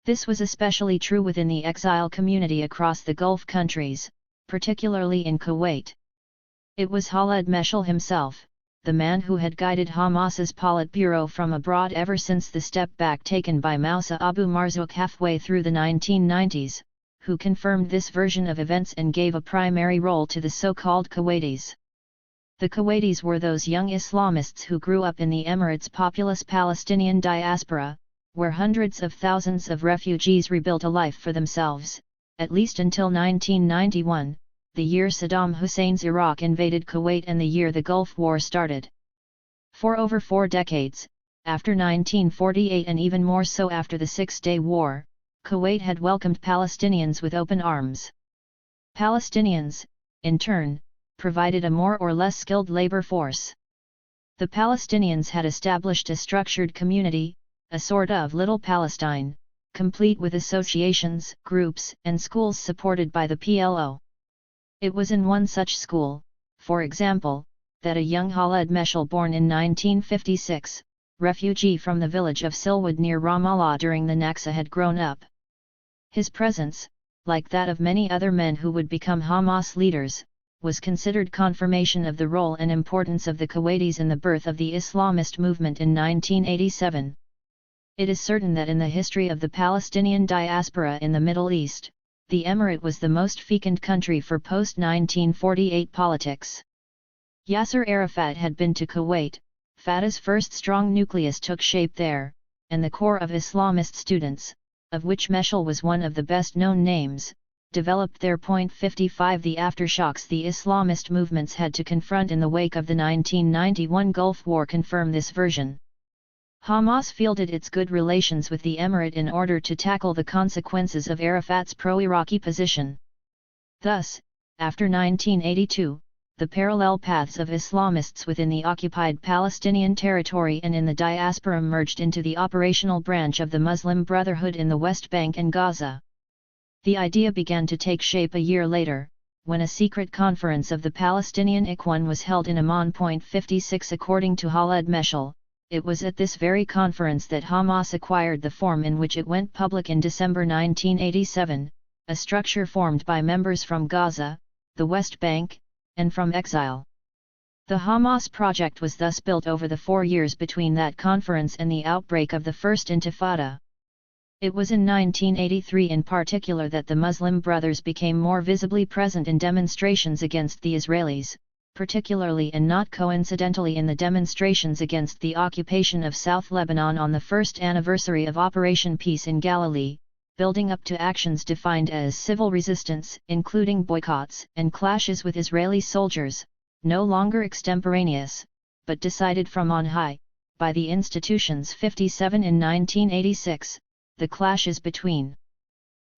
This was especially true within the exile community across the Gulf countries, particularly in Kuwait. It was Khaled Meshal himself, the man who had guided Hamas's Politburo from abroad ever since the step back taken by Moussa Abu Marzouk halfway through the 1990s, who confirmed this version of events and gave a primary role to the so-called Kuwaitis. The Kuwaitis were those young Islamists who grew up in the Emirates' populous Palestinian diaspora, where hundreds of thousands of refugees rebuilt a life for themselves, at least until 1991, the year Saddam Hussein's Iraq invaded Kuwait and the year the Gulf War started. For over 4 decades, after 1948 and even more so after the Six-Day War, Kuwait had welcomed Palestinians with open arms. Palestinians, in turn, provided a more or less skilled labor force. The Palestinians had established a structured community, a sort of Little Palestine, complete with associations, groups, and schools supported by the PLO. It was in one such school, for example, that a young Khaled Meshal born in 1956, refugee from the village of Silwood near Ramallah during the Nakba had grown up. His presence, like that of many other men who would become Hamas leaders, was considered confirmation of the role and importance of the Kuwaitis in the birth of the Islamist movement in 1987. It is certain that in the history of the Palestinian diaspora in the Middle East, the Emirate was the most fecund country for post-1948 politics. Yasser Arafat had been to Kuwait, Fatah's first strong nucleus took shape there, and the core of Islamist students, of which Meshal was one of the best-known names, developed there. 55 The aftershocks the Islamist movements had to confront in the wake of the 1991 Gulf War confirm this version. Hamas fielded its good relations with the Emirate in order to tackle the consequences of Arafat's pro-Iraqi position. Thus, after 1982, the parallel paths of Islamists within the occupied Palestinian territory and in the diaspora merged into the operational branch of the Muslim Brotherhood in the West Bank and Gaza. The idea began to take shape a year later, when a secret conference of the Palestinian Ikhwan was held in Amman. 56 According to Khaled Meshal, it was at this very conference that Hamas acquired the form in which it went public in December 1987, a structure formed by members from Gaza, the West Bank, and from exile. The Hamas project was thus built over the 4 years between that conference and the outbreak of the First Intifada. It was in 1983 in particular that the Muslim Brothers became more visibly present in demonstrations against the Israelis, particularly and not coincidentally in the demonstrations against the occupation of South Lebanon on the first anniversary of Operation Peace in Galilee, building up to actions defined as civil resistance, including boycotts and clashes with Israeli soldiers, no longer extemporaneous, but decided from on high, by the institutions. 57 In 1986, the clashes between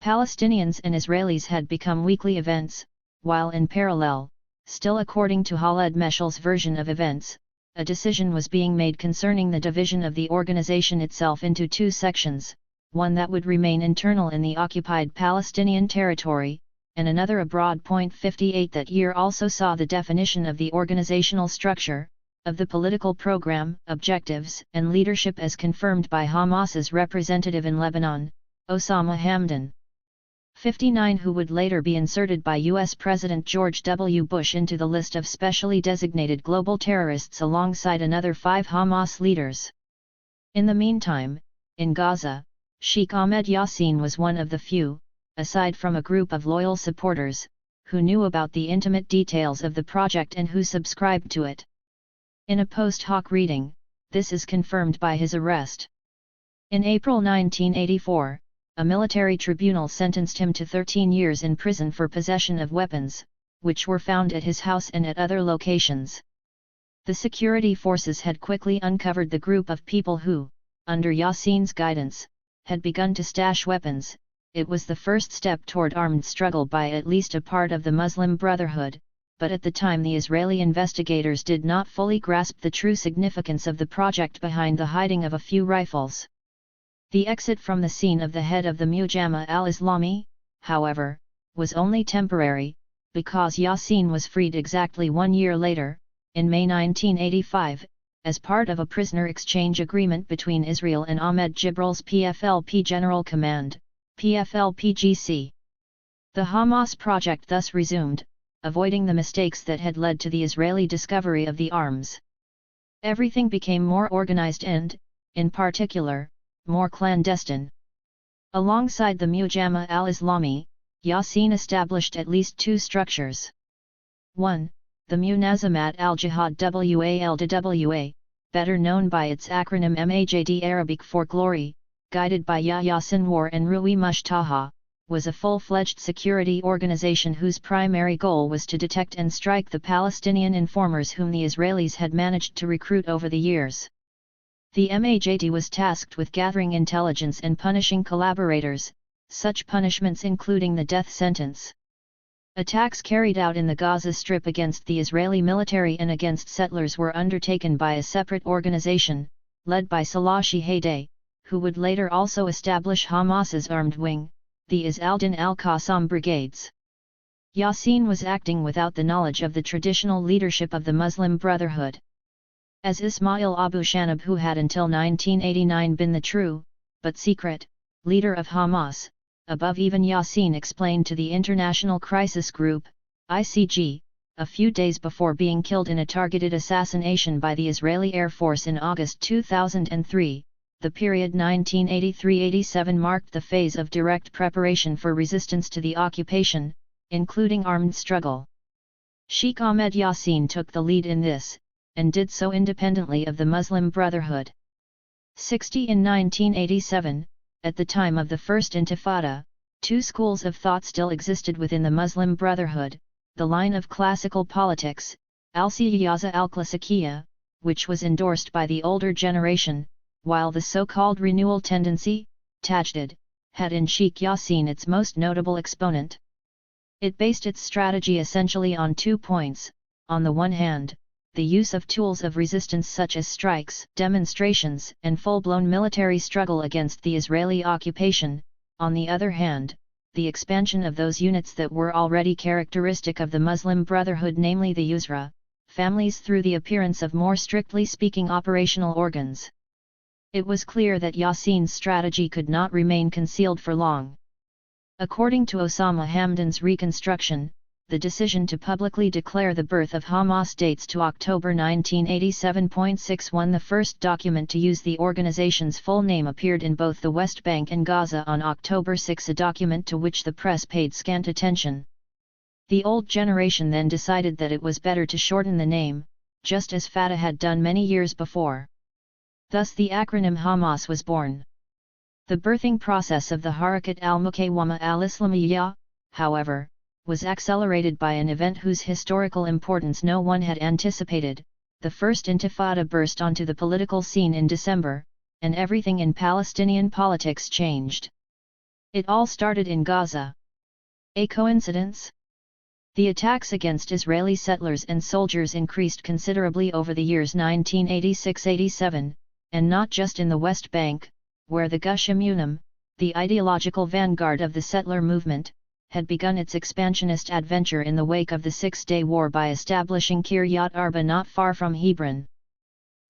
Palestinians and Israelis had become weekly events, while in parallel, still according to Khaled Meshal's version of events, a decision was being made concerning the division of the organization itself into 2 sections, one that would remain internal in the occupied Palestinian territory, and another abroad. 58 That year also saw the definition of the organizational structure, of the political program, objectives, and leadership as confirmed by Hamas's representative in Lebanon, Osama Hamdan. 59 Who would later be inserted by U.S. President George W. Bush into the list of specially designated global terrorists alongside another 5 Hamas leaders. In the meantime, in Gaza, Sheikh Ahmed Yassin was one of the few, aside from a group of loyal supporters, who knew about the intimate details of the project and who subscribed to it. In a post hoc reading, this is confirmed by his arrest. In April 1984, a military tribunal sentenced him to 13 years in prison for possession of weapons, which were found at his house and at other locations. The security forces had quickly uncovered the group of people who, under Yassin's guidance, had begun to stash weapons. It was the first step toward armed struggle by at least a part of the Muslim Brotherhood, but at the time the Israeli investigators did not fully grasp the true significance of the project behind the hiding of a few rifles. The exit from the scene of the head of the Mujama al-Islami, however, was only temporary, because Yassin was freed exactly 1 year later, in May 1985, as part of a prisoner exchange agreement between Israel and Ahmed Jibral's PFLP General Command, PFLP-GC. The Hamas project thus resumed, avoiding the mistakes that had led to the Israeli discovery of the arms. Everything became more organized and, in particular, more clandestine. Alongside the Mujama al-Islami, Yassin established at least 2 structures. 1. The Munazamat al-Jihad WALDWA, better known by its acronym MAJD Arabic for Glory, guided by Yahya Sinwar and Rui Mushtaha, was a full-fledged security organization whose primary goal was to detect and strike the Palestinian informers whom the Israelis had managed to recruit over the years. The MAJD was tasked with gathering intelligence and punishing collaborators, such punishments including the death sentence. Attacks carried out in the Gaza Strip against the Israeli military and against settlers were undertaken by a separate organization, led by Salah Shihadeh, who would later also establish Hamas's armed wing, the Izz al-Din al-Qassam brigades. Yassin was acting without the knowledge of the traditional leadership of the Muslim Brotherhood. As Ismail Abu Shanab, who had until 1989 been the true, but secret, leader of Hamas, above even Yassin explained to the International Crisis Group, ICG, a few days before being killed in a targeted assassination by the Israeli Air Force in August 2003, the period 1983-87 marked the phase of direct preparation for resistance to the occupation, including armed struggle. Sheikh Ahmed Yassin took the lead in this, and did so independently of the Muslim Brotherhood. 60 in 1987, at the time of the First Intifada, two schools of thought still existed within the Muslim Brotherhood: the line of classical politics, al-Siyaza al-Klasikiyya, which was endorsed by the older generation, while the so-called renewal tendency, Tajdid, had in Sheikh Yassin its most notable exponent. It based its strategy essentially on 2 points: on the one hand, the use of tools of resistance such as strikes, demonstrations, and full-blown military struggle against the Israeli occupation; on the other hand, the expansion of those units that were already characteristic of the Muslim Brotherhood, namely the Yusra families, through the appearance of more strictly speaking operational organs. It was clear that Yassin's strategy could not remain concealed for long. According to Osama Hamdan's reconstruction, the decision to publicly declare the birth of Hamas dates to October 1987.61. The first document to use the organization's full name appeared in both the West Bank and Gaza on October 6, a document to which the press paid scant attention. The old generation then decided that it was better to shorten the name, just as Fatah had done many years before. Thus the acronym Hamas was born. The birthing process of the Harakat al-Muqawama al-Islamiyya, however, was accelerated by an event whose historical importance no one had anticipated. The First Intifada burst onto the political scene in December, and everything in Palestinian politics changed. It all started in Gaza. A coincidence? The attacks against Israeli settlers and soldiers increased considerably over the years 1986-87, and not just in the West Bank, where the Gush Emunim, the ideological vanguard of the settler movement, had begun its expansionist adventure in the wake of the Six-Day War by establishing Kiryat Arba not far from Hebron.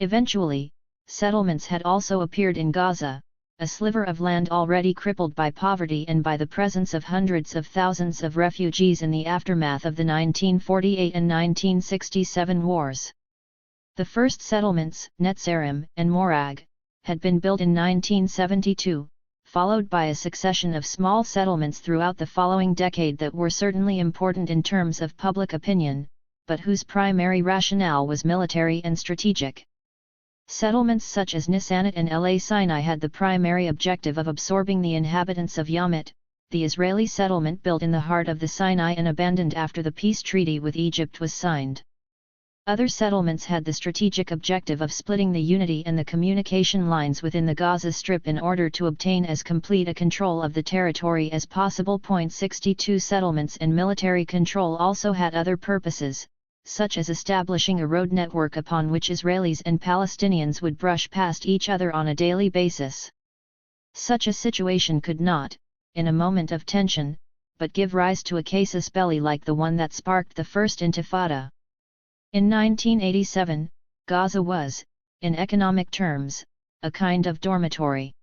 Eventually, settlements had also appeared in Gaza, a sliver of land already crippled by poverty and by the presence of hundreds of thousands of refugees in the aftermath of the 1948 and 1967 wars. The first settlements, Netzarim and Morag, had been built in 1972, followed by a succession of small settlements throughout the following decade that were certainly important in terms of public opinion, but whose primary rationale was military and strategic. Settlements such as Nisanat and La Sinai had the primary objective of absorbing the inhabitants of Yamit, the Israeli settlement built in the heart of the Sinai and abandoned after the peace treaty with Egypt was signed. Other settlements had the strategic objective of splitting the unity and the communication lines within the Gaza Strip in order to obtain as complete a control of the territory as possible. 62 Settlements and military control also had other purposes, such as establishing a road network upon which Israelis and Palestinians would brush past each other on a daily basis. Such a situation could not, in a moment of tension, but give rise to a casus belli like the one that sparked the First Intifada. In 1987, Gaza was, in economic terms, a kind of dormitory.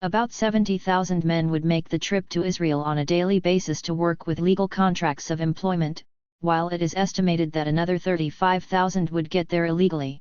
About 70,000 men would make the trip to Israel on a daily basis to work with legal contracts of employment, while it is estimated that another 35,000 would get there illegally.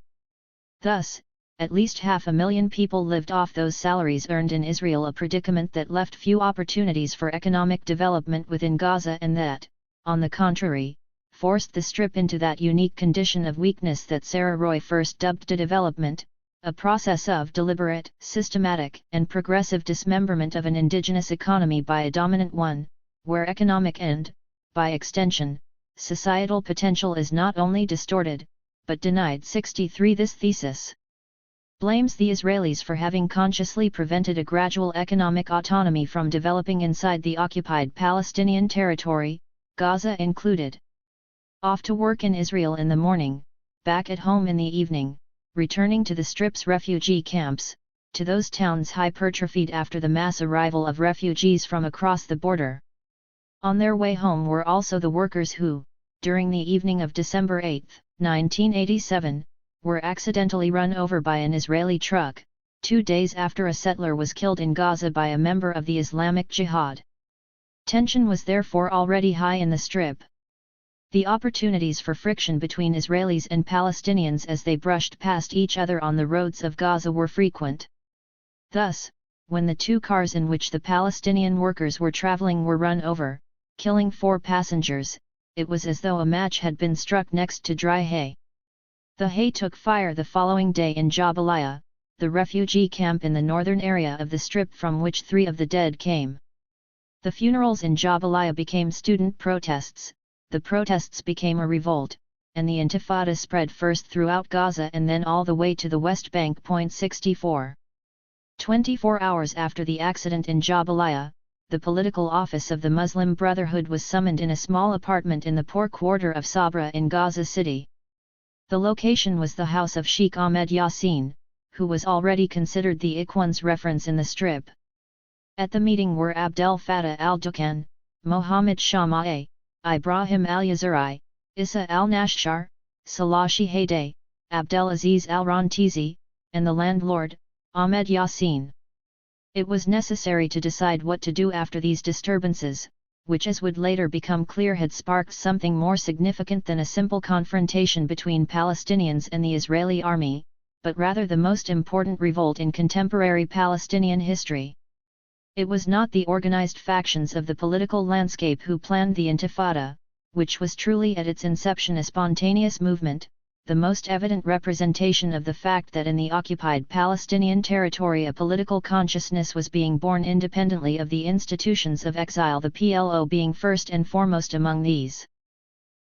Thus, at least 500,000 people lived off those salaries earned in Israel, a predicament that left few opportunities for economic development within Gaza and that, on the contrary, forced the Strip into that unique condition of weakness that Sarah Roy first dubbed de-development, a process of deliberate, systematic, and progressive dismemberment of an indigenous economy by a dominant one, where economic and, by extension, societal potential is not only distorted, but denied. 63 This thesis blames the Israelis for having consciously prevented a gradual economic autonomy from developing inside the occupied Palestinian territory, Gaza included. Off to work in Israel in the morning, back at home in the evening, returning to the Strip's refugee camps, to those towns hypertrophied after the mass arrival of refugees from across the border. On their way home were also the workers who, during the evening of December 8, 1987, were accidentally run over by an Israeli truck, 2 days after a settler was killed in Gaza by a member of the Islamic Jihad. Tension was therefore already high in the Strip. The opportunities for friction between Israelis and Palestinians as they brushed past each other on the roads of Gaza were frequent. Thus, when the 2 cars in which the Palestinian workers were traveling were run over, killing 4 passengers, it was as though a match had been struck next to dry hay. The hay took fire the following day in Jabalia, the refugee camp in the northern area of the Strip from which 3 of the dead came. The funerals in Jabalia became student protests, the protests became a revolt, and the Intifada spread first throughout Gaza and then all the way to the West Bank. 64. 24 hours after the accident in Jabalia, the political office of the Muslim Brotherhood was summoned in a small apartment in the poor quarter of Sabra in Gaza City. The location was the house of Sheikh Ahmed Yassin, who was already considered the Ikhwan's reference in the Strip. At the meeting were Abdel Fattah al-Dukan, Mohammed Shama'eh, Ibrahim al-Yazuri, Issa al-Nashshar, Salashi Haydeh, Abdelaziz al-Rantizi, and the landlord, Ahmed Yassin. It was necessary to decide what to do after these disturbances, which as would later become clear had sparked something more significant than a simple confrontation between Palestinians and the Israeli army, but rather the most important revolt in contemporary Palestinian history. It was not the organized factions of the political landscape who planned the Intifada, which was truly at its inception a spontaneous movement, the most evident representation of the fact that in the occupied Palestinian territory a political consciousness was being born independently of the institutions of exile, the PLO being first and foremost among these.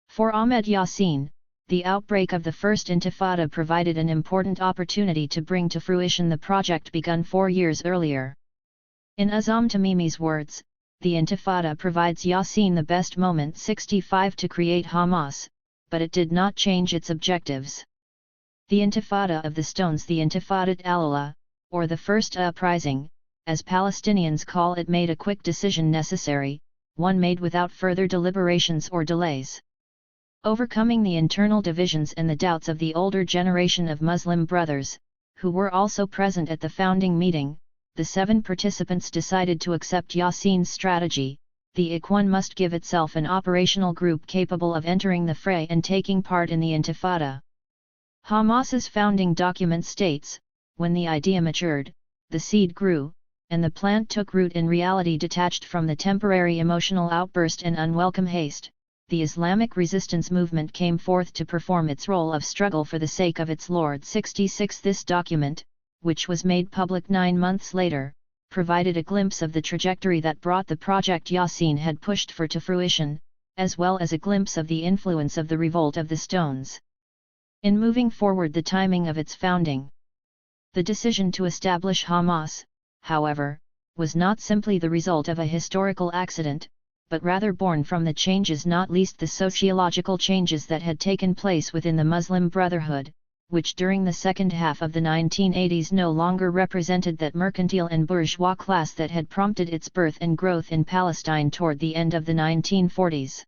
For Ahmed Yassin, the outbreak of the First Intifada provided an important opportunity to bring to fruition the project begun 4 years earlier. In Azam Tamimi's words, the Intifada provides Yassin the best moment 65 to create Hamas, but it did not change its objectives. The Intifada of the Stones, the Intifadat al-Ula, or the First Uprising, as Palestinians call it, made a quick decision necessary, one made without further deliberations or delays. Overcoming the internal divisions and the doubts of the older generation of Muslim brothers, who were also present at the founding meeting, the 7 participants decided to accept Yassin's strategy. The Ikhwan must give itself an operational group capable of entering the fray and taking part in the Intifada. Hamas's founding document states, when the idea matured, the seed grew, and the plant took root in reality detached from the temporary emotional outburst and unwelcome haste, the Islamic resistance movement came forth to perform its role of struggle for the sake of its Lord. 66. This document, which was made public 9 months later, provided a glimpse of the trajectory that brought the project Yassin had pushed for to fruition, as well as a glimpse of the influence of the revolt of the Stones. In moving forward the timing of its founding. The decision to establish Hamas, however, was not simply the result of a historical accident, but rather born from the changes, not least the sociological changes that had taken place within the Muslim Brotherhood, which during the second half of the 1980s no longer represented that mercantile and bourgeois class that had prompted its birth and growth in Palestine toward the end of the 1940s.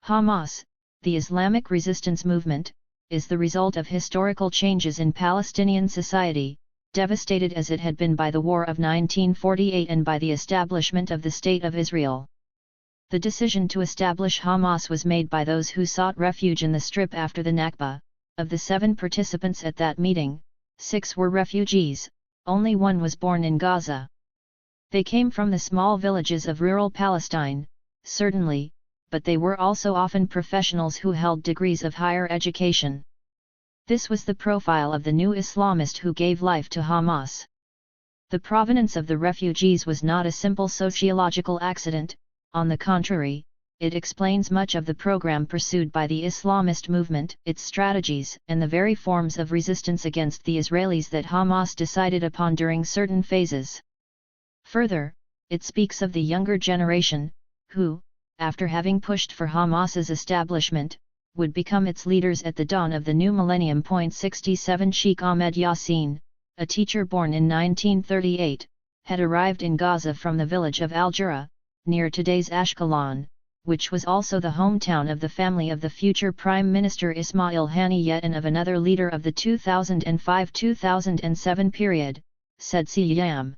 Hamas, the Islamic resistance movement, is the result of historical changes in Palestinian society, devastated as it had been by the War of 1948 and by the establishment of the State of Israel. The decision to establish Hamas was made by those who sought refuge in the Strip after the Nakba. Of the 7 participants at that meeting, 6 were refugees, only 1 was born in Gaza. They came from the small villages of rural Palestine, certainly, but they were also often professionals who held degrees of higher education. This was the profile of the new Islamist who gave life to Hamas. The provenance of the refugees was not a simple sociological accident, on the contrary, it explains much of the program pursued by the Islamist movement, its strategies, and the very forms of resistance against the Israelis that Hamas decided upon during certain phases. Further, it speaks of the younger generation, who, after having pushed for Hamas's establishment, would become its leaders at the dawn of the new millennium. 67 Sheikh Ahmed Yassin, a teacher born in 1938, had arrived in Gaza from the village of Al-Jura, near today's Ashkelon, which was also the hometown of the family of the future Prime Minister Ismail Haniyeh and of another leader of the 2005-2007 period, said Siyam.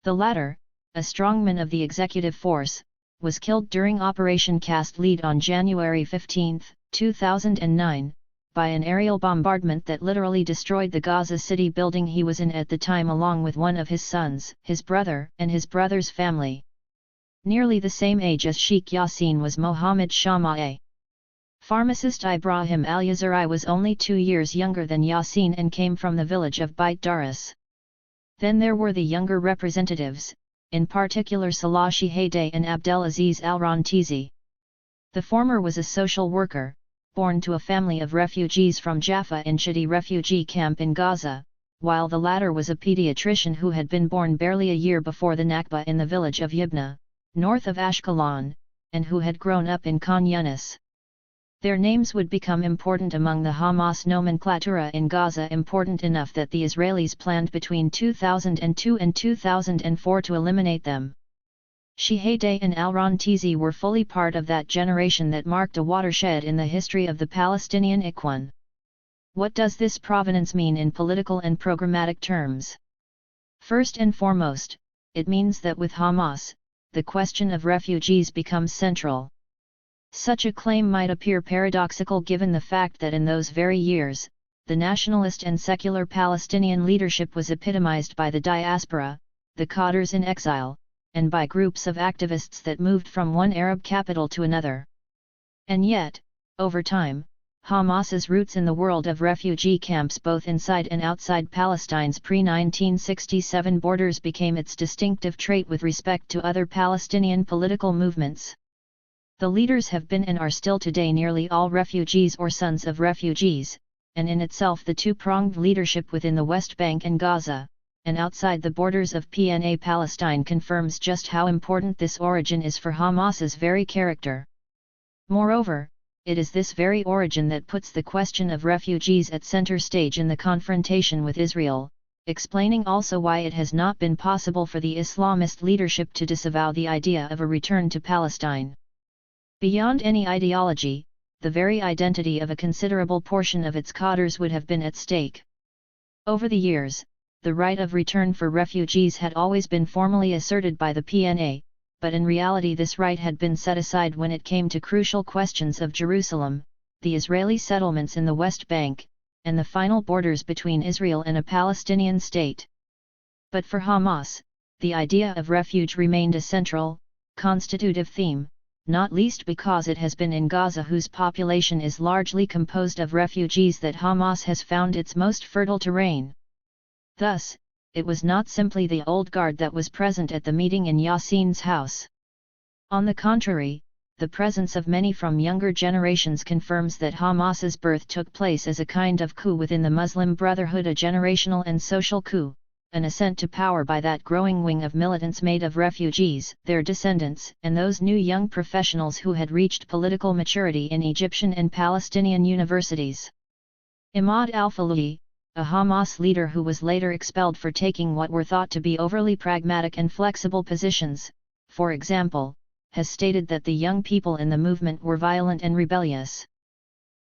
The latter, a strongman of the executive force, was killed during Operation Cast Lead on January 15, 2009, by an aerial bombardment that literally destroyed the Gaza City building he was in at the time, along with one of his sons, his brother, and his brother's family. Nearly the same age as Sheikh Yassin was Mohammed Shama'eh. Pharmacist Ibrahim al-Yazari was only 2 years younger than Yassin and came from the village of Beit Daras. Then there were the younger representatives, in particular Salah Shihadeh and Abdelaziz al-Rantizi. The former was a social worker, born to a family of refugees from Jaffa in Shadi refugee camp in Gaza, while the latter was a pediatrician who had been born barely a year before the Nakba in the village of Yibna, north of Ashkelon, and who had grown up in Khan Yunis. Their names would become important among the Hamas nomenclatura in Gaza, important enough that the Israelis planned between 2002 and 2004 to eliminate them. Shihadeh and al-Rantizi were fully part of that generation that marked a watershed in the history of the Palestinian Ikhwan. What does this provenance mean in political and programmatic terms? First and foremost, it means that with Hamas, the question of refugees becomes central. Such a claim might appear paradoxical given the fact that in those very years, the nationalist and secular Palestinian leadership was epitomized by the diaspora, the Qatars in exile, and by groups of activists that moved from one Arab capital to another. And yet, over time, Hamas's roots in the world of refugee camps both inside and outside Palestine's pre-1967 borders became its distinctive trait with respect to other Palestinian political movements. The leaders have been and are still today nearly all refugees or sons of refugees, and in itself the two-pronged leadership within the West Bank and Gaza, and outside the borders of PNA Palestine confirms just how important this origin is for Hamas's very character. Moreover, it is this very origin that puts the question of refugees at center stage in the confrontation with Israel, explaining also why it has not been possible for the Islamist leadership to disavow the idea of a return to Palestine. Beyond any ideology, the very identity of a considerable portion of its Qatars would have been at stake. Over the years, the right of return for refugees had always been formally asserted by the PNA, but in reality this right had been set aside when it came to crucial questions of Jerusalem, the Israeli settlements in the West Bank, and the final borders between Israel and a Palestinian state. But for Hamas, the idea of refuge remained a central, constitutive theme, not least because it has been in Gaza, whose population is largely composed of refugees, that Hamas has found its most fertile terrain. Thus, it was not simply the old guard that was present at the meeting in Yassin's house. On the contrary, the presence of many from younger generations confirms that Hamas's birth took place as a kind of coup within the Muslim Brotherhood, a generational and social coup, an ascent to power by that growing wing of militants made of refugees, their descendants, and those new young professionals who had reached political maturity in Egyptian and Palestinian universities. Imad al-Falahi, a Hamas leader who was later expelled for taking what were thought to be overly pragmatic and flexible positions, for example, has stated that the young people in the movement were violent and rebellious.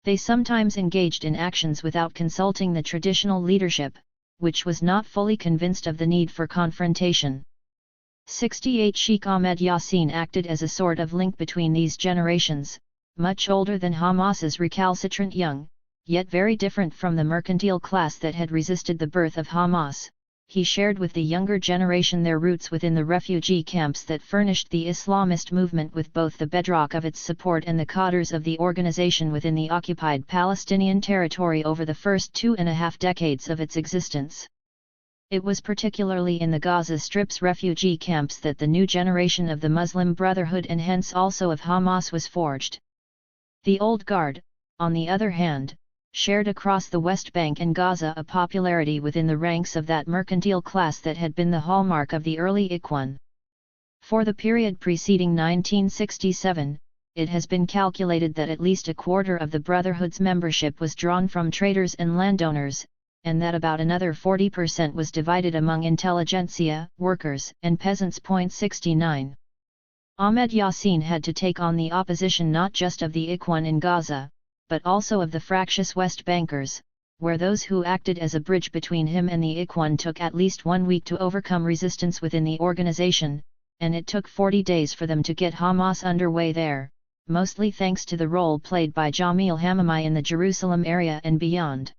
They sometimes engaged in actions without consulting the traditional leadership, which was not fully convinced of the need for confrontation. 68 Sheikh Ahmed Yassin acted as a sort of link between these generations, much older than Hamas's recalcitrant young, yet very different from the mercantile class that had resisted the birth of Hamas. He shared with the younger generation their roots within the refugee camps that furnished the Islamist movement with both the bedrock of its support and the cadres of the organization within the occupied Palestinian territory over the first 2.5 decades of its existence. It was particularly in the Gaza Strip's refugee camps that the new generation of the Muslim Brotherhood and hence also of Hamas was forged. The Old Guard, on the other hand, shared across the West Bank and Gaza a popularity within the ranks of that mercantile class that had been the hallmark of the early Ikhwan. For the period preceding 1967, it has been calculated that at least a quarter of the Brotherhood's membership was drawn from traders and landowners, and that about another 40% was divided among intelligentsia, workers, and peasants. 69. Ahmed Yassin had to take on the opposition not just of the Ikhwan in Gaza, but also of the fractious West Bankers, where those who acted as a bridge between him and the Ikhwan took at least 1 week to overcome resistance within the organization, and it took 40 days for them to get Hamas underway there, mostly thanks to the role played by Jamil Hamami in the Jerusalem area and beyond.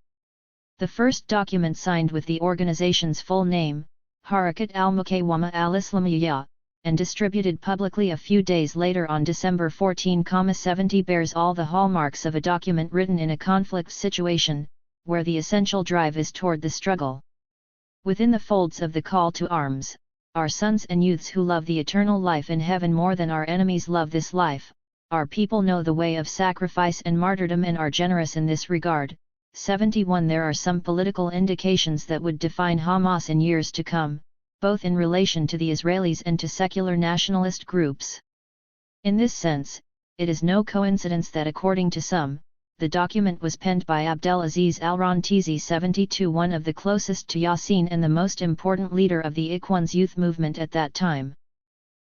The first document signed with the organization's full name, Harakat al-Muqawama al-Islamiyya, and distributed publicly a few days later on December 14,70 bears all the hallmarks of a document written in a conflict situation, where the essential drive is toward the struggle. Within the folds of the call to arms, our sons and youths who love the eternal life in heaven more than our enemies love this life, our people know the way of sacrifice and martyrdom and are generous in this regard. 71 There are some political indications that would define Hamas in years to come, both in relation to the Israelis and to secular nationalist groups. In this sense, it is no coincidence that according to some, the document was penned by Abdelaziz al-Rantizi 72, one of the closest to Yassin and the most important leader of the Ikhwan's youth movement at that time.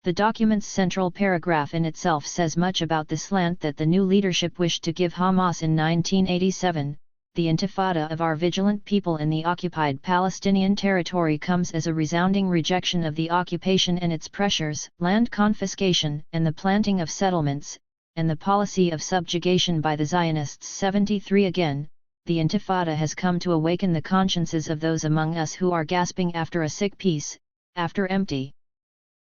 The document's central paragraph in itself says much about the slant that the new leadership wished to give Hamas in 1987. The intifada of our vigilant people in the occupied Palestinian territory comes as a resounding rejection of the occupation and its pressures, land confiscation and the planting of settlements, and the policy of subjugation by the Zionists. 73 Again, the intifada has come to awaken the consciences of those among us who are gasping after a sick peace, after empty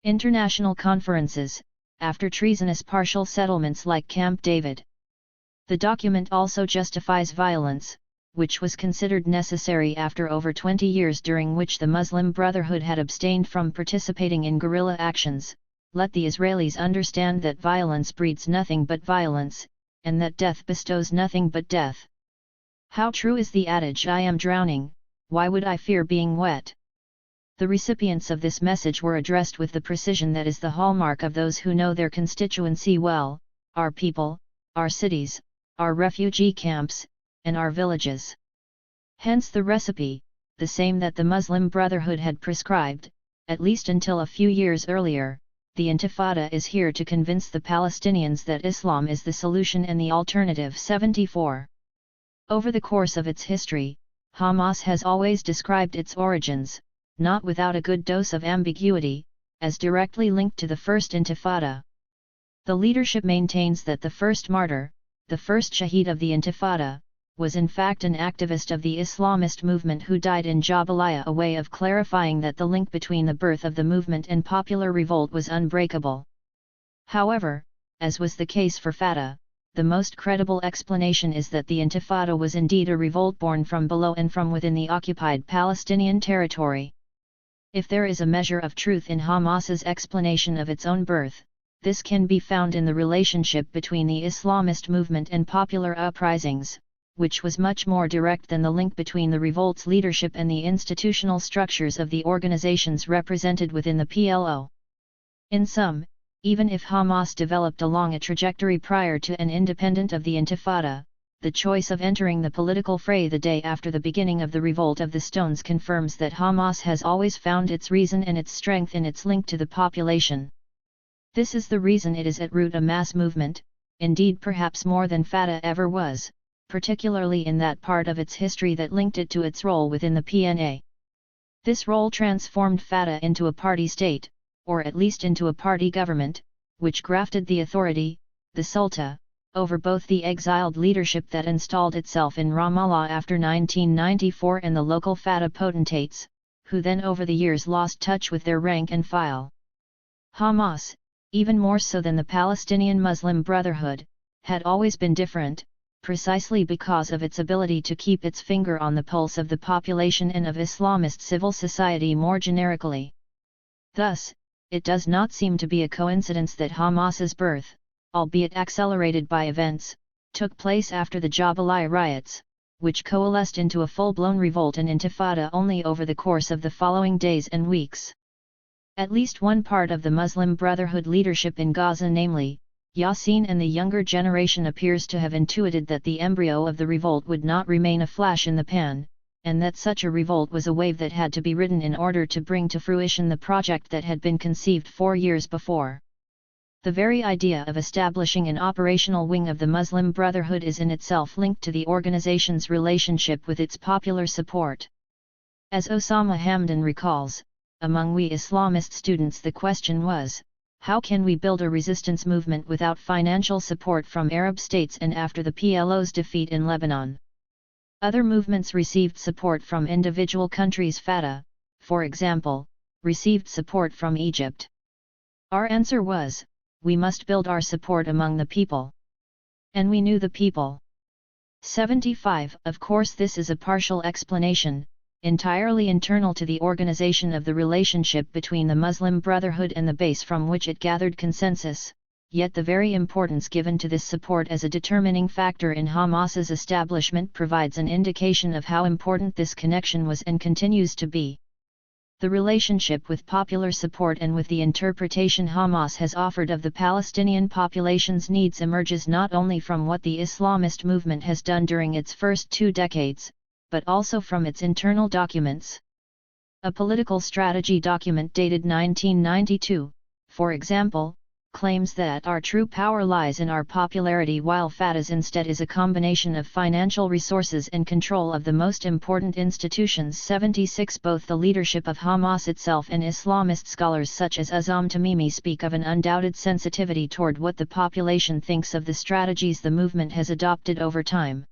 international conferences, after treasonous partial settlements like Camp David. The document also justifies violence, which was considered necessary after over 20 years during which the Muslim Brotherhood had abstained from participating in guerrilla actions. Let the Israelis understand that violence breeds nothing but violence, and that death bestows nothing but death. How true is the adage, I am drowning, why would I fear being wet? The recipients of this message were addressed with the precision that is the hallmark of those who know their constituency well, our people, our cities, our refugee camps, and our villages. Hence the recipe, the same that the Muslim Brotherhood had prescribed, at least until a few years earlier. The Intifada is here to convince the Palestinians that Islam is the solution and the alternative. 74. Over the course of its history, Hamas has always described its origins, not without a good dose of ambiguity, as directly linked to the First Intifada. The leadership maintains that the first martyr, the first shaheed of the Intifada, was in fact an activist of the Islamist movement who died in Jabalaya, a way of clarifying that the link between the birth of the movement and popular revolt was unbreakable. However, as was the case for Fatah, the most credible explanation is that the Intifada was indeed a revolt born from below and from within the occupied Palestinian territory. If there is a measure of truth in Hamas's explanation of its own birth, this can be found in the relationship between the Islamist movement and popular uprisings, which was much more direct than the link between the revolt's leadership and the institutional structures of the organizations represented within the PLO. In sum, even if Hamas developed along a trajectory prior to and independent of the Intifada, the choice of entering the political fray the day after the beginning of the Revolt of the Stones confirms that Hamas has always found its reason and its strength in its link to the population. This is the reason it is at root a mass movement, indeed perhaps more than Fatah ever was, particularly in that part of its history that linked it to its role within the PNA. This role transformed Fatah into a party state, or at least into a party government, which grafted the authority, the sulta, over both the exiled leadership that installed itself in Ramallah after 1994 and the local Fatah potentates, who then over the years lost touch with their rank and file. Hamas, even more so than the Palestinian Muslim Brotherhood, had always been different, precisely because of its ability to keep its finger on the pulse of the population and of Islamist civil society more generically. Thus, it does not seem to be a coincidence that Hamas's birth, albeit accelerated by events, took place after the Jabalaya riots, which coalesced into a full-blown revolt and intifada only over the course of the following days and weeks. At least one part of the Muslim Brotherhood leadership in Gaza, namely, Yassin and the younger generation, appears to have intuited that the embryo of the revolt would not remain a flash in the pan, and that such a revolt was a wave that had to be ridden in order to bring to fruition the project that had been conceived 4 years before. The very idea of establishing an operational wing of the Muslim Brotherhood is in itself linked to the organization's relationship with its popular support. As Osama Hamdan recalls, among we Islamist students the question was, how can we build a resistance movement without financial support from Arab states and after the PLO's defeat in Lebanon? Other movements received support from individual countries. Fatah, for example, received support from Egypt. Our answer was, we must build our support among the people. And we knew the people. 75. Of course this is a partial explanation, entirely internal to the organization of the relationship between the Muslim Brotherhood and the base from which it gathered consensus, yet the very importance given to this support as a determining factor in Hamas's establishment provides an indication of how important this connection was and continues to be. The relationship with popular support and with the interpretation Hamas has offered of the Palestinian population's needs emerges not only from what the Islamist movement has done during its first 2 decades, but also from its internal documents. A political strategy document dated 1992, for example, claims that our true power lies in our popularity while Fatah's instead is a combination of financial resources and control of the most important institutions. 76. Both the leadership of Hamas itself and Islamist scholars such as Azam Tamimi speak of an undoubted sensitivity toward what the population thinks of the strategies the movement has adopted over time.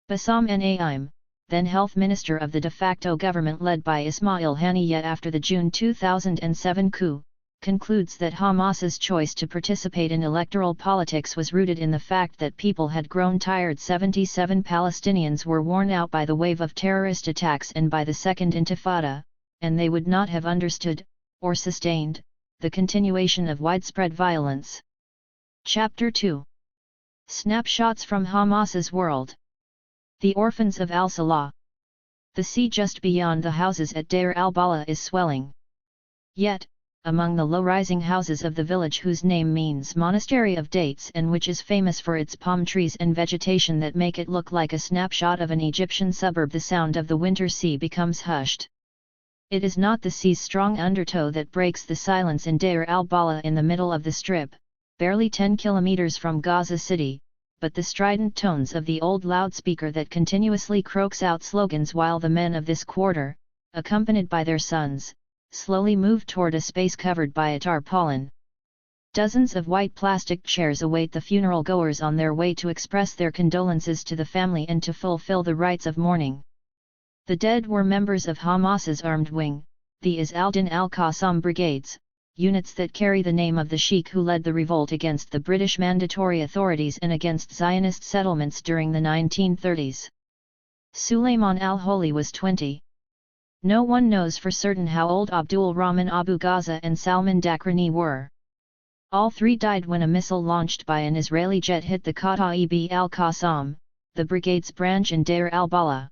Bassam Naim, then health minister of the de facto government led by Ismail Haniyeh after the June 2007 coup, concludes that Hamas's choice to participate in electoral politics was rooted in the fact that people had grown tired. 77 Palestinians were worn out by the wave of terrorist attacks and by the Second Intifada, and they would not have understood, or sustained, the continuation of widespread violence. Chapter 2. Snapshots from Hamas's world. The orphans of al-Salah. The sea just beyond the houses at Deir al-Balah is swelling. Yet, among the low-rising houses of the village whose name means monastery of dates and which is famous for its palm trees and vegetation that make it look like a snapshot of an Egyptian suburb, the sound of the winter sea becomes hushed. It is not the sea's strong undertow that breaks the silence in Deir al-Balah in the middle of the strip, barely 10 kilometers from Gaza City, but the strident tones of the old loudspeaker that continuously croaks out slogans while the men of this quarter, accompanied by their sons, slowly move toward a space covered by a tarpaulin. Dozens of white plastic chairs await the funeral goers on their way to express their condolences to the family and to fulfill the rites of mourning. The dead were members of Hamas's armed wing, the Izz al-Din al-Qassam brigades, units that carry the name of the sheikh who led the revolt against the British Mandatory authorities and against Zionist settlements during the 1930s. Suleiman al-Holi was 20. No one knows for certain how old Abdul Rahman Abu Ghaza and Salman Dakrani were. All 3 died when a missile launched by an Israeli jet hit the Kataib al-Qassam, the brigade's branch in Deir al-Balah.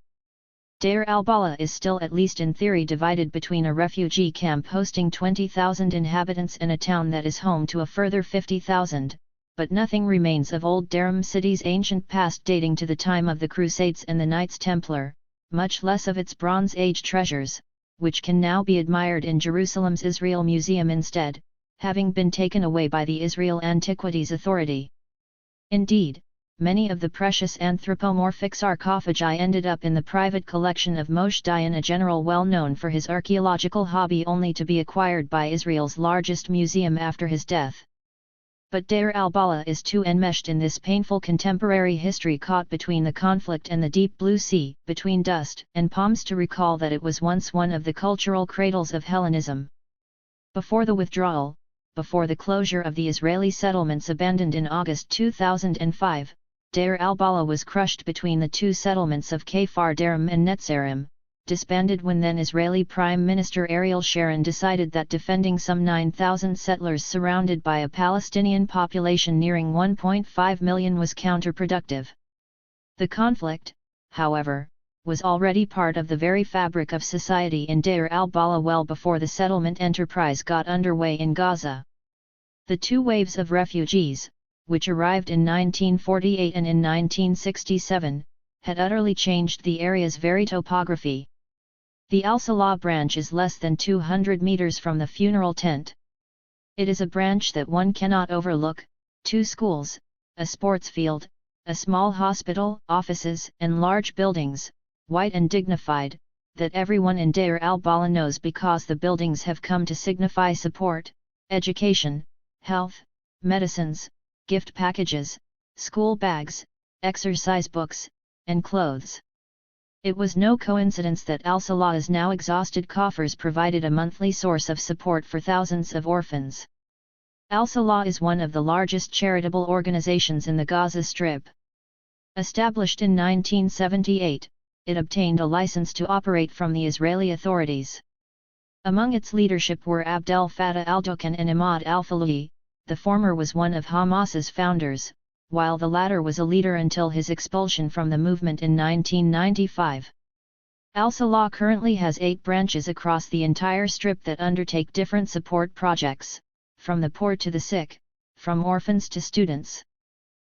Deir al-Balah is still, at least in theory, divided between a refugee camp hosting 20,000 inhabitants and a town that is home to a further 50,000, but nothing remains of Old Durham city's ancient past dating to the time of the Crusades and the Knights Templar, much less of its Bronze Age treasures, which can now be admired in Jerusalem's Israel Museum instead, having been taken away by the Israel Antiquities Authority. Indeed, many of the precious anthropomorphic sarcophagi ended up in the private collection of Moshe Dayan, a general well known for his archaeological hobby, only to be acquired by Israel's largest museum after his death. But Deir al-Balah is too enmeshed in this painful contemporary history, caught between the conflict and the deep blue sea, between dust and palms, to recall that it was once one of the cultural cradles of Hellenism. Before the withdrawal, before the closure of the Israeli settlements abandoned in August 2005, Deir al-Balah was crushed between the 2 settlements of Kfar Darim and Netzarim, disbanded when then Israeli Prime Minister Ariel Sharon decided that defending some 9,000 settlers surrounded by a Palestinian population nearing 1.5 million was counterproductive. The conflict, however, was already part of the very fabric of society in Deir al-Balah well before the settlement enterprise got underway in Gaza. The 2 waves of refugees, which arrived in 1948 and in 1967, had utterly changed the area's very topography. The al-Salah branch is less than 200 meters from the funeral tent. It is a branch that one cannot overlook: 2 schools, a sports field, a small hospital, offices and large buildings, white and dignified, that everyone in Deir al-Bala knows because the buildings have come to signify support, education, health, medicines, gift packages, school bags, exercise books, and clothes. It was no coincidence that Al-Salah's now exhausted coffers provided a monthly source of support for thousands of orphans. Al-Salah is one of the largest charitable organizations in the Gaza Strip. Established in 1978, it obtained a license to operate from the Israeli authorities. Among its leadership were Abdel Fattah al-Dokan and Imad al-Faluhi. The former was one of Hamas's founders, while the latter was a leader until his expulsion from the movement in 1995. Al-Salah currently has 8 branches across the entire strip that undertake different support projects, from the poor to the sick, from orphans to students.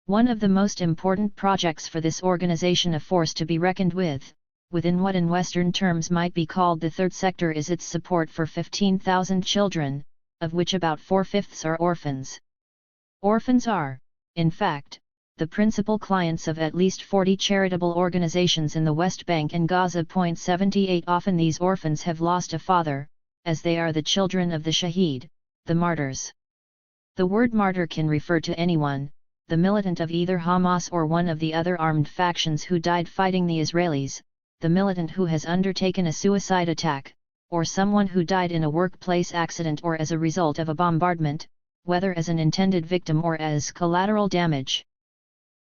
One of the most important projects for this organization, a force to be reckoned with, within what in Western terms might be called the third sector, is its support for 15,000 children, of which about 4/5 are orphans. Orphans are, in fact, the principal clients of at least 40 charitable organizations in the West Bank and Gaza. 78 Often these orphans have lost a father, as they are the children of the shaheed, the martyrs. The word martyr can refer to anyone, the militant of either Hamas or one of the other armed factions who died fighting the Israelis, the militant who has undertaken a suicide attack, or someone who died in a workplace accident or as a result of a bombardment, whether as an intended victim or as collateral damage.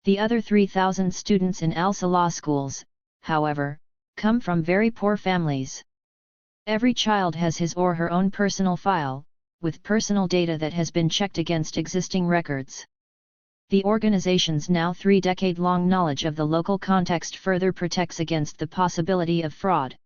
The other 3,000 students in Al-Salah schools, however, come from very poor families. Every child has his or her own personal file, with personal data that has been checked against existing records. The organization's now 3-decade-long knowledge of the local context further protects against the possibility of fraud.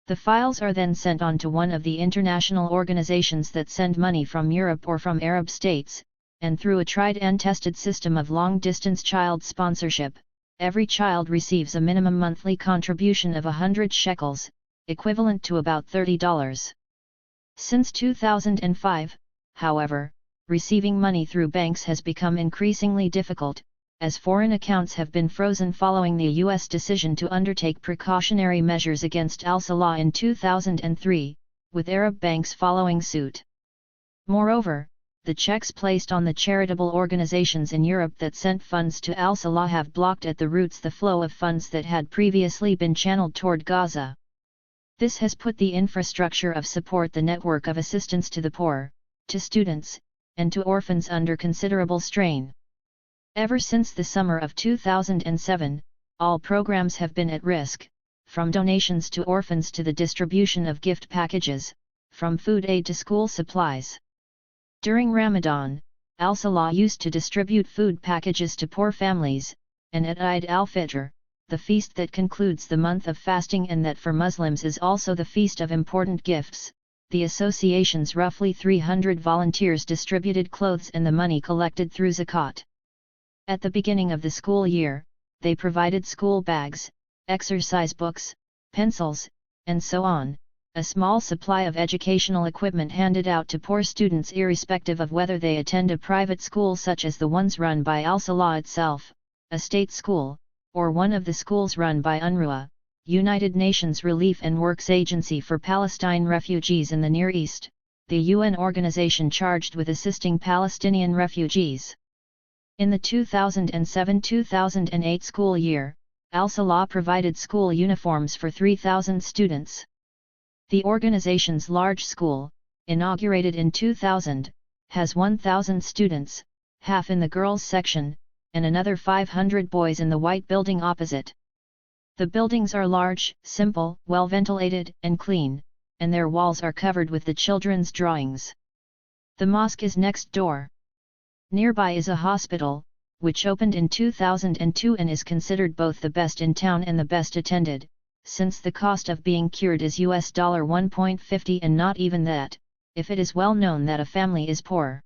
The files are then sent on to one of the international organizations that send money from Europe or from Arab states, and through a tried and tested system of long-distance child sponsorship, every child receives a minimum monthly contribution of 100 shekels, equivalent to about $30. Since 2005, however, receiving money through banks has become increasingly difficult, as foreign accounts have been frozen following the U.S. decision to undertake precautionary measures against Al-Salah in 2003, with Arab banks following suit. Moreover, the checks placed on the charitable organizations in Europe that sent funds to Al-Salah have blocked at the roots the flow of funds that had previously been channeled toward Gaza. This has put the infrastructure of support, the network of assistance to the poor, to students, and to orphans under considerable strain. Ever since the summer of 2007, all programs have been at risk, from donations to orphans to the distribution of gift packages, from food aid to school supplies. During Ramadan, Al-Salah used to distribute food packages to poor families, and at Eid al-Fitr, the feast that concludes the month of fasting and that for Muslims is also the feast of important gifts, the association's roughly 300 volunteers distributed clothes and the money collected through zakat. At the beginning of the school year, they provided school bags, exercise books, pencils, and so on, a small supply of educational equipment handed out to poor students irrespective of whether they attend a private school such as the ones run by Al-Salah itself, a state school, or one of the schools run by UNRWA, United Nations Relief and Works Agency for Palestine Refugees in the Near East, the UN organization charged with assisting Palestinian refugees. In the 2007-2008 school year, Al-Salah provided school uniforms for 3,000 students. The organization's large school, inaugurated in 2000, has 1,000 students, half in the girls' section, and another 500 boys in the white building opposite. The buildings are large, simple, well-ventilated, and clean, and their walls are covered with the children's drawings. The mosque is next door. Nearby is a hospital, which opened in 2002 and is considered both the best in town and the best attended, since the cost of being cured is $1.50 and not even that, if it is well known that a family is poor.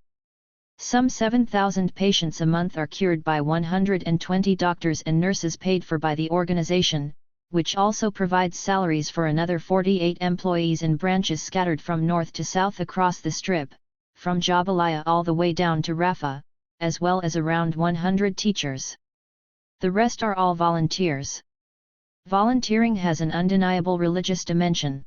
Some 7,000 patients a month are cured by 120 doctors and nurses paid for by the organization, which also provides salaries for another 48 employees in branches scattered from north to south across the strip, from Jabalia all the way down to Rafah, as well as around 100 teachers. The rest are all volunteers. Volunteering has an undeniable religious dimension.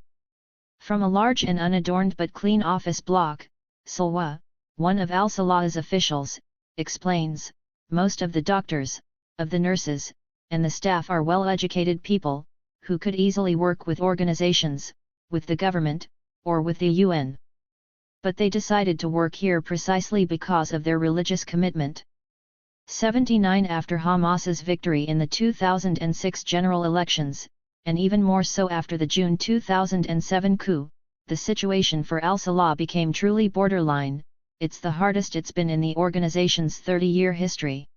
From a large and unadorned but clean office block, Salwa, one of al-Salah's officials, explains, most of the doctors, of the nurses, and the staff are well-educated people, who could easily work with organizations, with the government, or with the UN. But they decided to work here precisely because of their religious commitment. 79 After Hamas's victory in the 2006 general elections, and even more so after the June 2007 coup, the situation for al-Salah became truly borderline. It's the hardest it's been in the organization's 30-year history.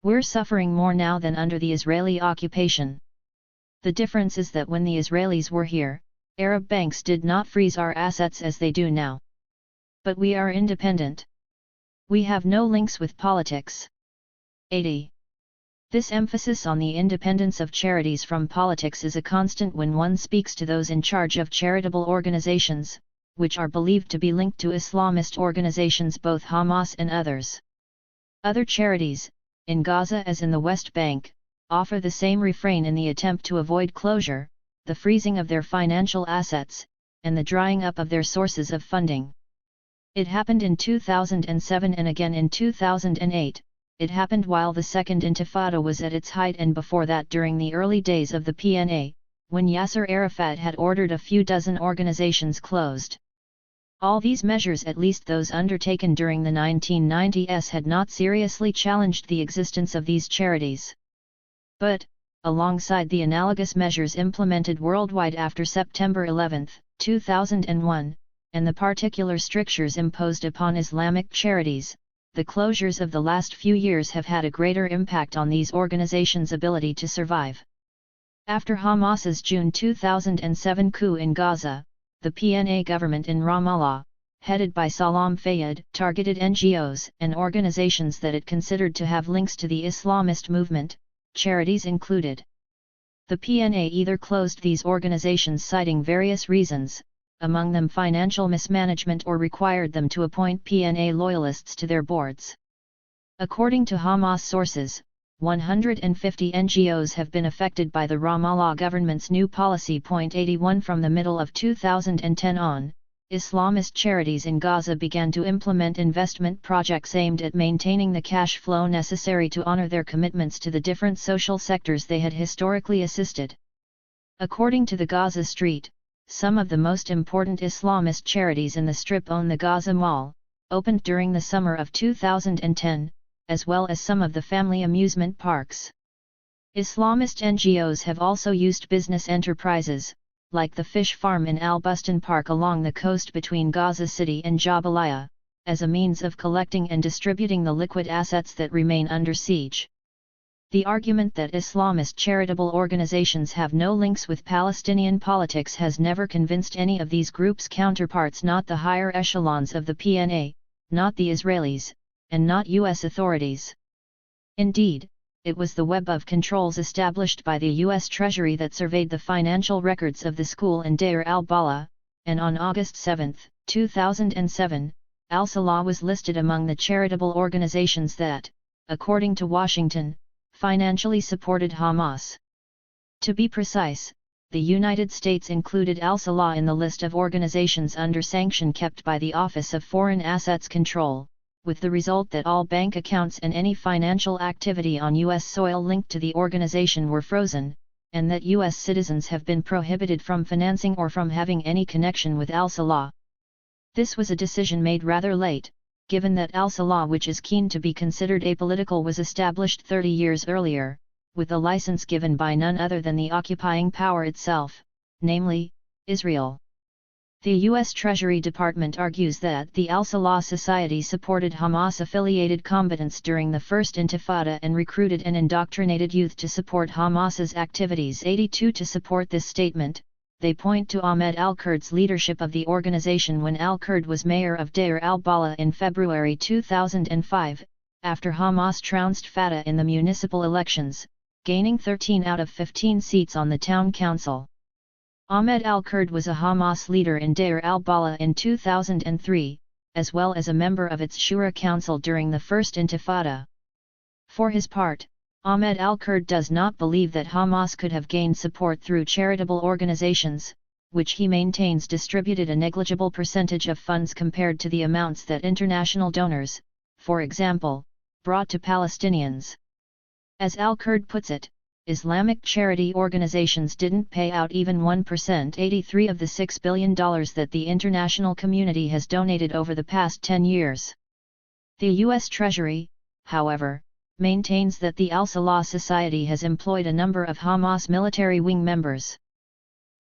We're suffering more now than under the Israeli occupation. The difference is that when the Israelis were here, Arab banks did not freeze our assets as they do now. But we are independent. We have no links with politics. 80. This emphasis on the independence of charities from politics is a constant when one speaks to those in charge of charitable organizations, which are believed to be linked to Islamist organizations, both Hamas and others. Other charities, in Gaza as in the West Bank, offer the same refrain in the attempt to avoid closure, the freezing of their financial assets, and the drying up of their sources of funding. It happened in 2007 and again in 2008. It happened while the Second Intifada was at its height and before that during the early days of the PNA, when Yasser Arafat had ordered a few dozen organizations closed. All these measures, at least those undertaken during the 1990s, had not seriously challenged the existence of these charities. But, alongside the analogous measures implemented worldwide after September 11, 2001, and the particular strictures imposed upon Islamic charities, the closures of the last few years have had a greater impact on these organizations' ability to survive. After Hamas's June 2007 coup in Gaza, the PNA government in Ramallah, headed by Salam Fayyad, targeted NGOs and organizations that it considered to have links to the Islamist movement, charities included. The PNA either closed these organizations citing various reasons, among them financial mismanagement, or required them to appoint PNA loyalists to their boards. According to Hamas sources, 150 NGOs have been affected by the Ramallah government's new policy. 81 From the middle of 2010 on, Islamist charities in Gaza began to implement investment projects aimed at maintaining the cash flow necessary to honor their commitments to the different social sectors they had historically assisted. According to the Gaza Street, some of the most important Islamist charities in the Strip own the Gaza Mall, opened during the summer of 2010, as well as some of the family amusement parks. Islamist NGOs have also used business enterprises, like the fish farm in Al-Bustan Park along the coast between Gaza City and Jabalia, as a means of collecting and distributing the liquid assets that remain under siege. The argument that Islamist charitable organizations have no links with Palestinian politics has never convinced any of these groups' counterparts, not the higher echelons of the PNA, not the Israelis, and not U.S. authorities. Indeed, it was the web of controls established by the U.S. Treasury that surveyed the financial records of the school in Deir al-Balah, and on August 7, 2007, al-Salah was listed among the charitable organizations that, according to Washington, financially supported Hamas. To be precise, the United States included al-Salah in the list of organizations under sanction kept by the Office of Foreign Assets Control, with the result that all bank accounts and any financial activity on U.S. soil linked to the organization were frozen, and that U.S. citizens have been prohibited from financing or from having any connection with al-Salah. This was a decision made rather late, given that al-Salah, which is keen to be considered apolitical, was established 30 years earlier, with a license given by none other than the occupying power itself, namely, Israel. The U.S. Treasury Department argues that the al-Salah Society supported Hamas-affiliated combatants during the First Intifada and recruited and indoctrinated youth to support Hamas's activities. 82 To support this statement, they point to Ahmed al-Kurd's leadership of the organization when al-Kurd was mayor of Deir al-Balah in February 2005, after Hamas trounced Fatah in the municipal elections, gaining 13 out of 15 seats on the town council. Ahmed al-Kurd was a Hamas leader in Deir al-Balah in 2003, as well as a member of its Shura Council during the First Intifada. For his part, Ahmed al-Kurd does not believe that Hamas could have gained support through charitable organizations, which he maintains distributed a negligible percentage of funds compared to the amounts that international donors, for example, brought to Palestinians. As al-Kurd puts it, Islamic charity organizations didn't pay out even 1%, 83 of the $6 billion that the international community has donated over the past 10 years. The U.S. Treasury, however, maintains that the Al-Salah Society has employed a number of Hamas military wing members.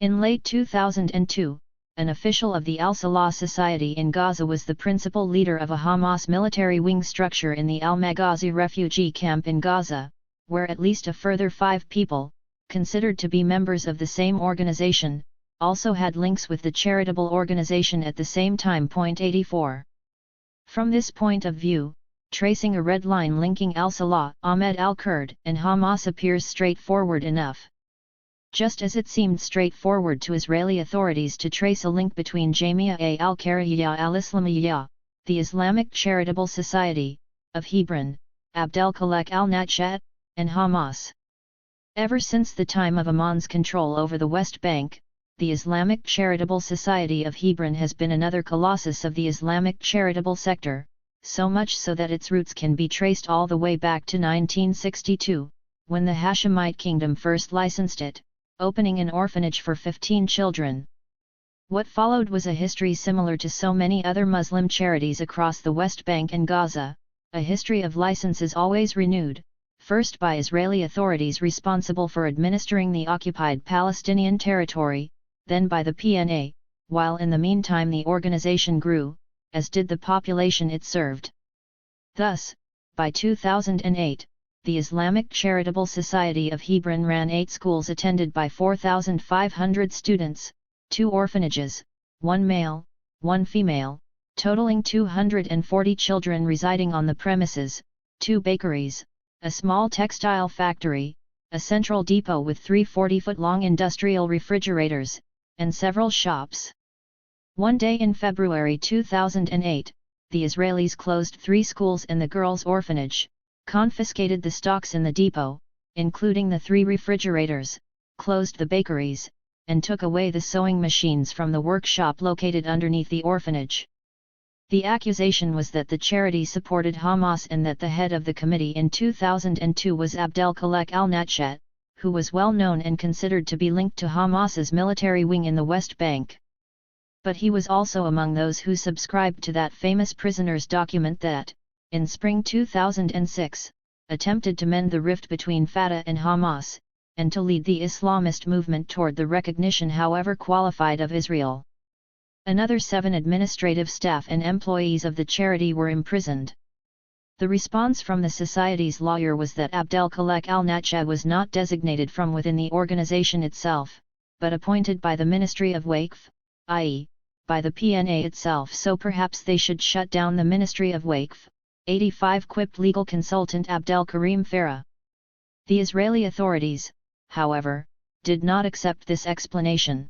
In late 2002, an official of the Al-Salah Society in Gaza was the principal leader of a Hamas military wing structure in the Al-Maghazi refugee camp in Gaza, where at least a further 5 people, considered to be members of the same organization, also had links with the charitable organization at the same time. 84. From this point of view, tracing a red line linking al-Salah, Ahmed al-Kurd, and Hamas appears straightforward enough. Just as it seemed straightforward to Israeli authorities to trace a link between Jamia al-Kariyya al-Islamiyya, the Islamic Charitable Society, of Hebron, Abdelkhalek al-Natchat, and Hamas. Ever since the time of Amman's control over the West Bank, the Islamic Charitable Society of Hebron has been another colossus of the Islamic charitable sector, so much so that its roots can be traced all the way back to 1962, when the Hashemite kingdom first licensed it, opening an orphanage for 15 children. What followed was a history similar to so many other Muslim charities across the West Bank and Gaza, a history of licenses always renewed, first by Israeli authorities responsible for administering the occupied Palestinian territory, then by the PNA, while in the meantime the organization grew, as did the population it served. Thus, by 2008, the Islamic Charitable Society of Hebron ran 8 schools attended by 4,500 students, 2 orphanages, 1 male, 1 female, totaling 240 children residing on the premises, 2 bakeries, a small textile factory, a central depot with 3 40-foot-long industrial refrigerators, and several shops. One day in February 2008, the Israelis closed 3 schools and the girls' orphanage, confiscated the stocks in the depot, including the 3 refrigerators, closed the bakeries, and took away the sewing machines from the workshop located underneath the orphanage. The accusation was that the charity supported Hamas and that the head of the committee in 2002 was Abdelkhalek al-Natchat, who was well known and considered to be linked to Hamas's military wing in the West Bank. But he was also among those who subscribed to that famous prisoner's document that, in spring 2006, attempted to mend the rift between Fatah and Hamas, and to lead the Islamist movement toward the recognition, however qualified, of Israel. Another 7 administrative staff and employees of the charity were imprisoned. The response from the society's lawyer was that Abdelkhalek al-Natchat was not designated from within the organization itself, but appointed by the Ministry of Waqf, i.e., by the PNA itself, so perhaps they should shut down the Ministry of Waqf. 85 quipped legal consultant Abdel Karim Farah. The Israeli authorities, however, did not accept this explanation.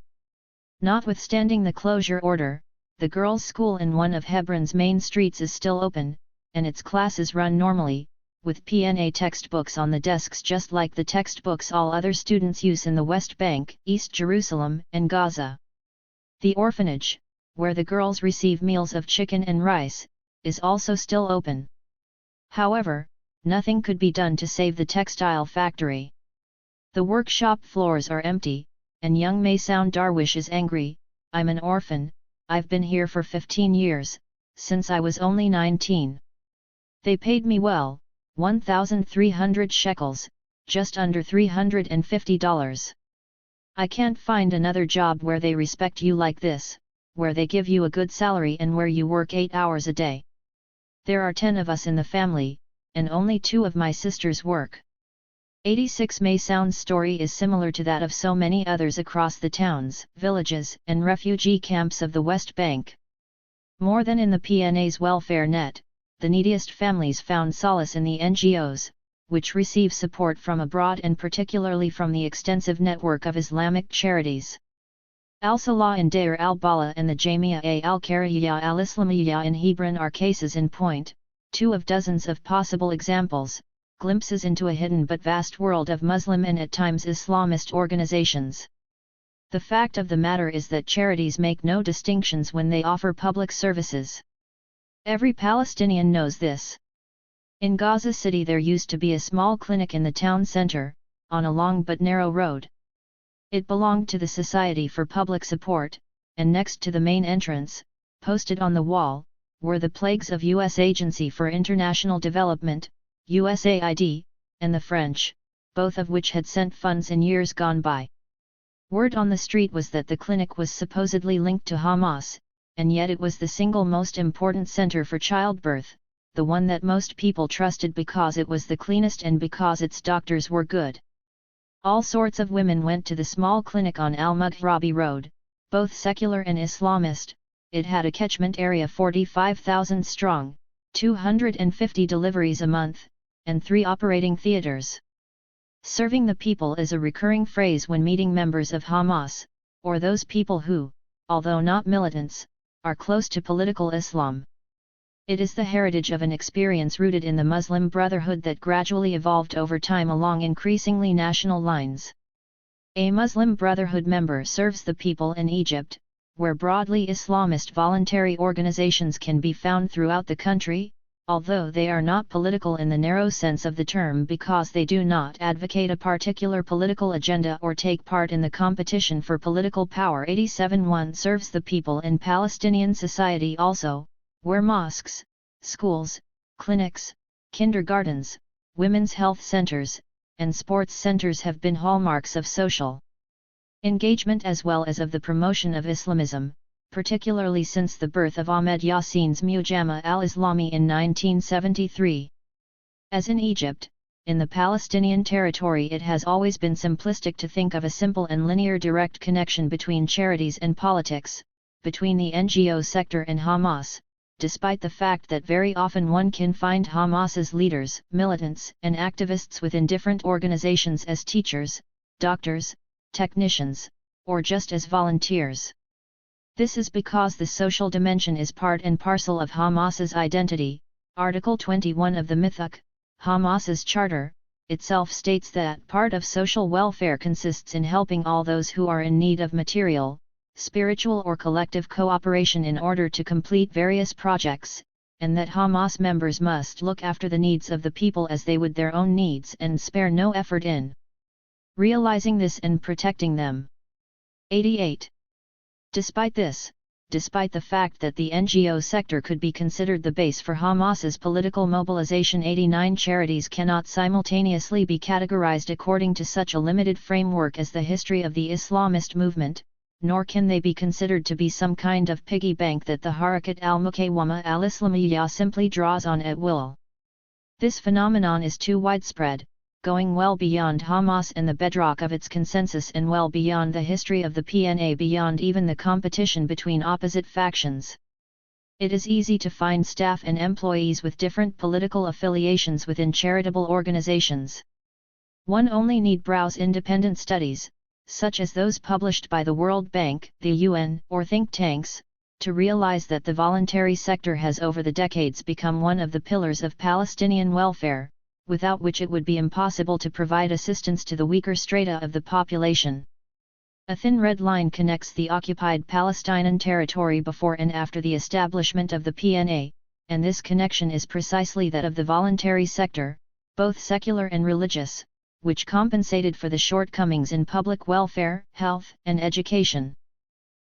Notwithstanding the closure order, the girls' school in one of Hebron's main streets is still open, and its classes run normally, with PNA textbooks on the desks just like the textbooks all other students use in the West Bank, East Jerusalem, and Gaza. The orphanage, where the girls receive meals of chicken and rice, is also still open. However, nothing could be done to save the textile factory. The workshop floors are empty, and young Maysound Darwish is angry. "I'm an orphan, I've been here for 15 years, since I was only 19. They paid me well, 1,300 shekels, just under $350. I can't find another job where they respect you like this, where they give you a good salary and where you work 8 hours a day. There are 10 of us in the family, and only 2 of my sisters work." 86 Maysound's story is similar to that of so many others across the towns, villages, and refugee camps of the West Bank. More than in the PNA's welfare net, the neediest families found solace in the NGOs, which receive support from abroad and particularly from the extensive network of Islamic charities. Al-Salah in Deir al-Bala and the Jamia al-Kariyya al-Islamiyya in Hebron are cases in point, two of dozens of possible examples, glimpses into a hidden but vast world of Muslim and at times Islamist organizations. The fact of the matter is that charities make no distinctions when they offer public services. Every Palestinian knows this. In Gaza City there used to be a small clinic in the town center, on a long but narrow road. It belonged to the Society for Public Support, and next to the main entrance, posted on the wall, were the plaques of U.S. Agency for International Development, USAID, and the French, both of which had sent funds in years gone by. Word on the street was that the clinic was supposedly linked to Hamas, and yet it was the single most important center for childbirth, the one that most people trusted because it was the cleanest and because its doctors were good. All sorts of women went to the small clinic on Al-Mughrabi Road, both secular and Islamist. It had a catchment area 45,000 strong, 250 deliveries a month, and 3 operating theaters. Serving the people is a recurring phrase when meeting members of Hamas, or those people who, although not militants, are close to political Islam. It is the heritage of an experience rooted in the Muslim Brotherhood that gradually evolved over time along increasingly national lines. A Muslim Brotherhood member serves the people in Egypt, where broadly Islamist voluntary organizations can be found throughout the country, although they are not political in the narrow sense of the term because they do not advocate a particular political agenda or take part in the competition for political power. 87-1 serves the people in Palestinian society also, where mosques, schools, clinics, kindergartens, women's health centers, and sports centers have been hallmarks of social engagement as well as of the promotion of Islamism, particularly since the birth of Ahmed Yassin's Mujama al-Islami in 1973. As in Egypt, in the Palestinian territory it has always been simplistic to think of a simple and linear direct connection between charities and politics, between the NGO sector and Hamas, despite the fact that very often one can find Hamas's leaders, militants, and activists within different organizations as teachers, doctors, technicians, or just as volunteers. This is because the social dimension is part and parcel of Hamas's identity. Article 21 of the Mithaq, Hamas's charter, itself states that part of social welfare consists in helping all those who are in need of material, spiritual or collective cooperation in order to complete various projects, and that Hamas members must look after the needs of the people as they would their own needs and spare no effort in realizing this and protecting them. 88. Despite this, despite the fact that the NGO sector could be considered the base for Hamas's political mobilization, 89 charities cannot simultaneously be categorized according to such a limited framework as the history of the Islamist movement, nor can they be considered to be some kind of piggy bank that the Harakat al-Muqawama al-Islamiyya simply draws on at will. This phenomenon is too widespread, going well beyond Hamas and the bedrock of its consensus and well beyond the history of the PNA, beyond even the competition between opposite factions. It is easy to find staff and employees with different political affiliations within charitable organizations. One only need browse independent studies, such as those published by the World Bank, the UN, or think tanks, to realize that the voluntary sector has over the decades become one of the pillars of Palestinian welfare, without which it would be impossible to provide assistance to the weaker strata of the population. A thin red line connects the occupied Palestinian territory before and after the establishment of the PNA, and this connection is precisely that of the voluntary sector, both secular and religious, which compensated for the shortcomings in public welfare, health, and education.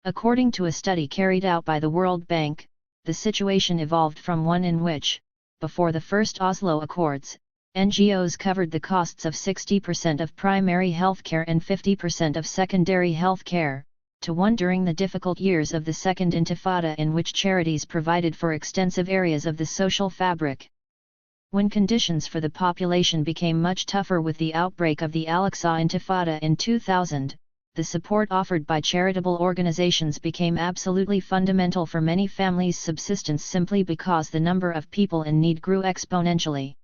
According to a study carried out by the World Bank, the situation evolved from one in which, before the first Oslo Accords, NGOs covered the costs of 60% of primary healthcare and 50% of secondary healthcare, to one during the difficult years of the Second Intifada in which charities provided for extensive areas of the social fabric. When conditions for the population became much tougher with the outbreak of the Al-Aqsa Intifada in 2000, the support offered by charitable organizations became absolutely fundamental for many families' subsistence simply because the number of people in need grew exponentially.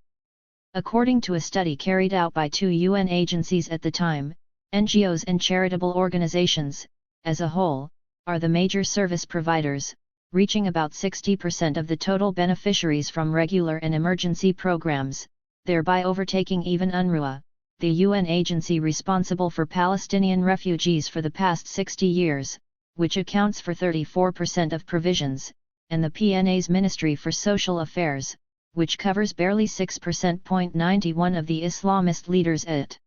According to a study carried out by 2 UN agencies at the time, NGOs and charitable organizations, as a whole, are the major service providers, reaching about 60% of the total beneficiaries from regular and emergency programs, thereby overtaking even UNRWA, the UN agency responsible for Palestinian refugees for the past 60 years, which accounts for 34% of provisions, and the PNA's Ministry for Social Affairs, which covers barely 6%. 91 of the Islamist leaders at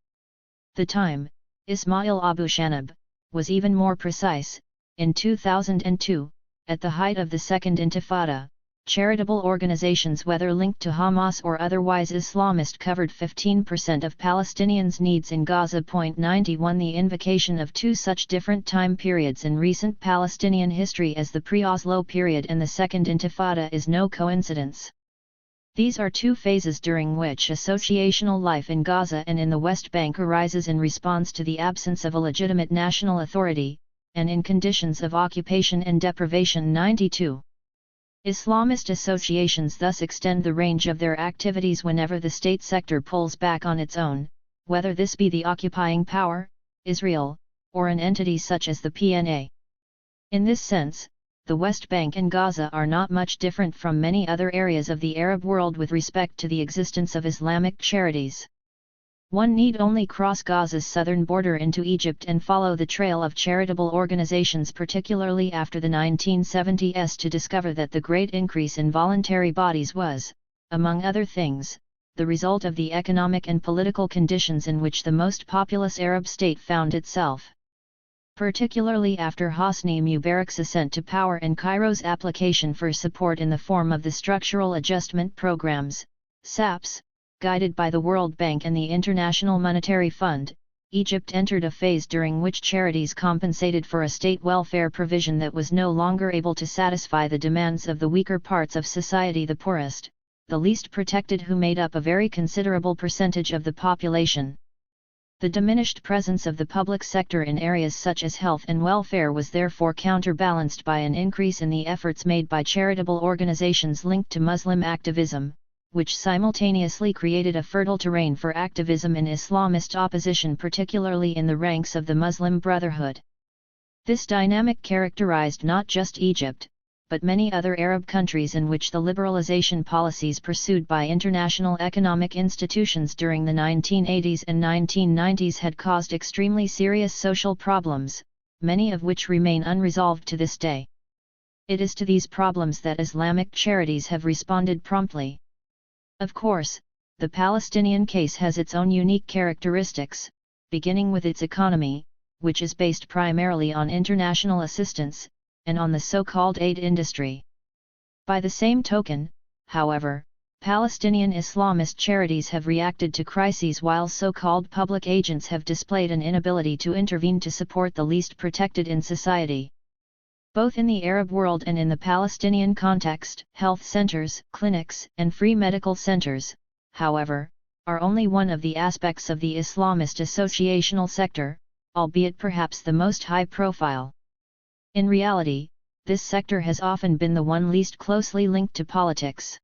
the time, Ismail Abu Shanab, was even more precise. In 2002, at the height of the Second Intifada, charitable organizations whether linked to Hamas or otherwise Islamist covered 15% of Palestinians' needs in Gaza. 91 The invocation of two such different time periods in recent Palestinian history as the pre-Oslo period and the Second Intifada is no coincidence. These are two phases during which associational life in Gaza and in the West Bank arises in response to the absence of a legitimate national authority, and in conditions of occupation and deprivation. 92. Islamist associations thus extend the range of their activities whenever the state sector pulls back on its own, whether this be the occupying power, Israel, or an entity such as the PNA. In this sense, the West Bank and Gaza are not much different from many other areas of the Arab world with respect to the existence of Islamic charities. One need only cross Gaza's southern border into Egypt and follow the trail of charitable organizations, particularly after the 1970s, to discover that the great increase in voluntary bodies was, among other things, the result of the economic and political conditions in which the most populous Arab state found itself. Particularly after Hosni Mubarak's ascent to power and Cairo's application for support in the form of the Structural Adjustment Programs, SAPs, guided by the World Bank and the International Monetary Fund, Egypt entered a phase during which charities compensated for a state welfare provision that was no longer able to satisfy the demands of the weaker parts of society, the poorest, the least protected, who made up a very considerable percentage of the population. The diminished presence of the public sector in areas such as health and welfare was therefore counterbalanced by an increase in the efforts made by charitable organizations linked to Muslim activism, which simultaneously created a fertile terrain for activism in Islamist opposition, particularly in the ranks of the Muslim Brotherhood. This dynamic characterized not just Egypt, but many other Arab countries in which the liberalization policies pursued by international economic institutions during the 1980s and 1990s had caused extremely serious social problems, many of which remain unresolved to this day. It is to these problems that Islamic charities have responded promptly. Of course, the Palestinian case has its own unique characteristics, beginning with its economy, which is based primarily on international assistance, and on the so-called aid industry. By the same token, however, Palestinian Islamist charities have reacted to crises while so-called public agents have displayed an inability to intervene to support the least protected in society. Both in the Arab world and in the Palestinian context, health centers, clinics, and free medical centers, however, are only one of the aspects of the Islamist associational sector, albeit perhaps the most high-profile. In reality, this sector has often been the one least closely linked to politics.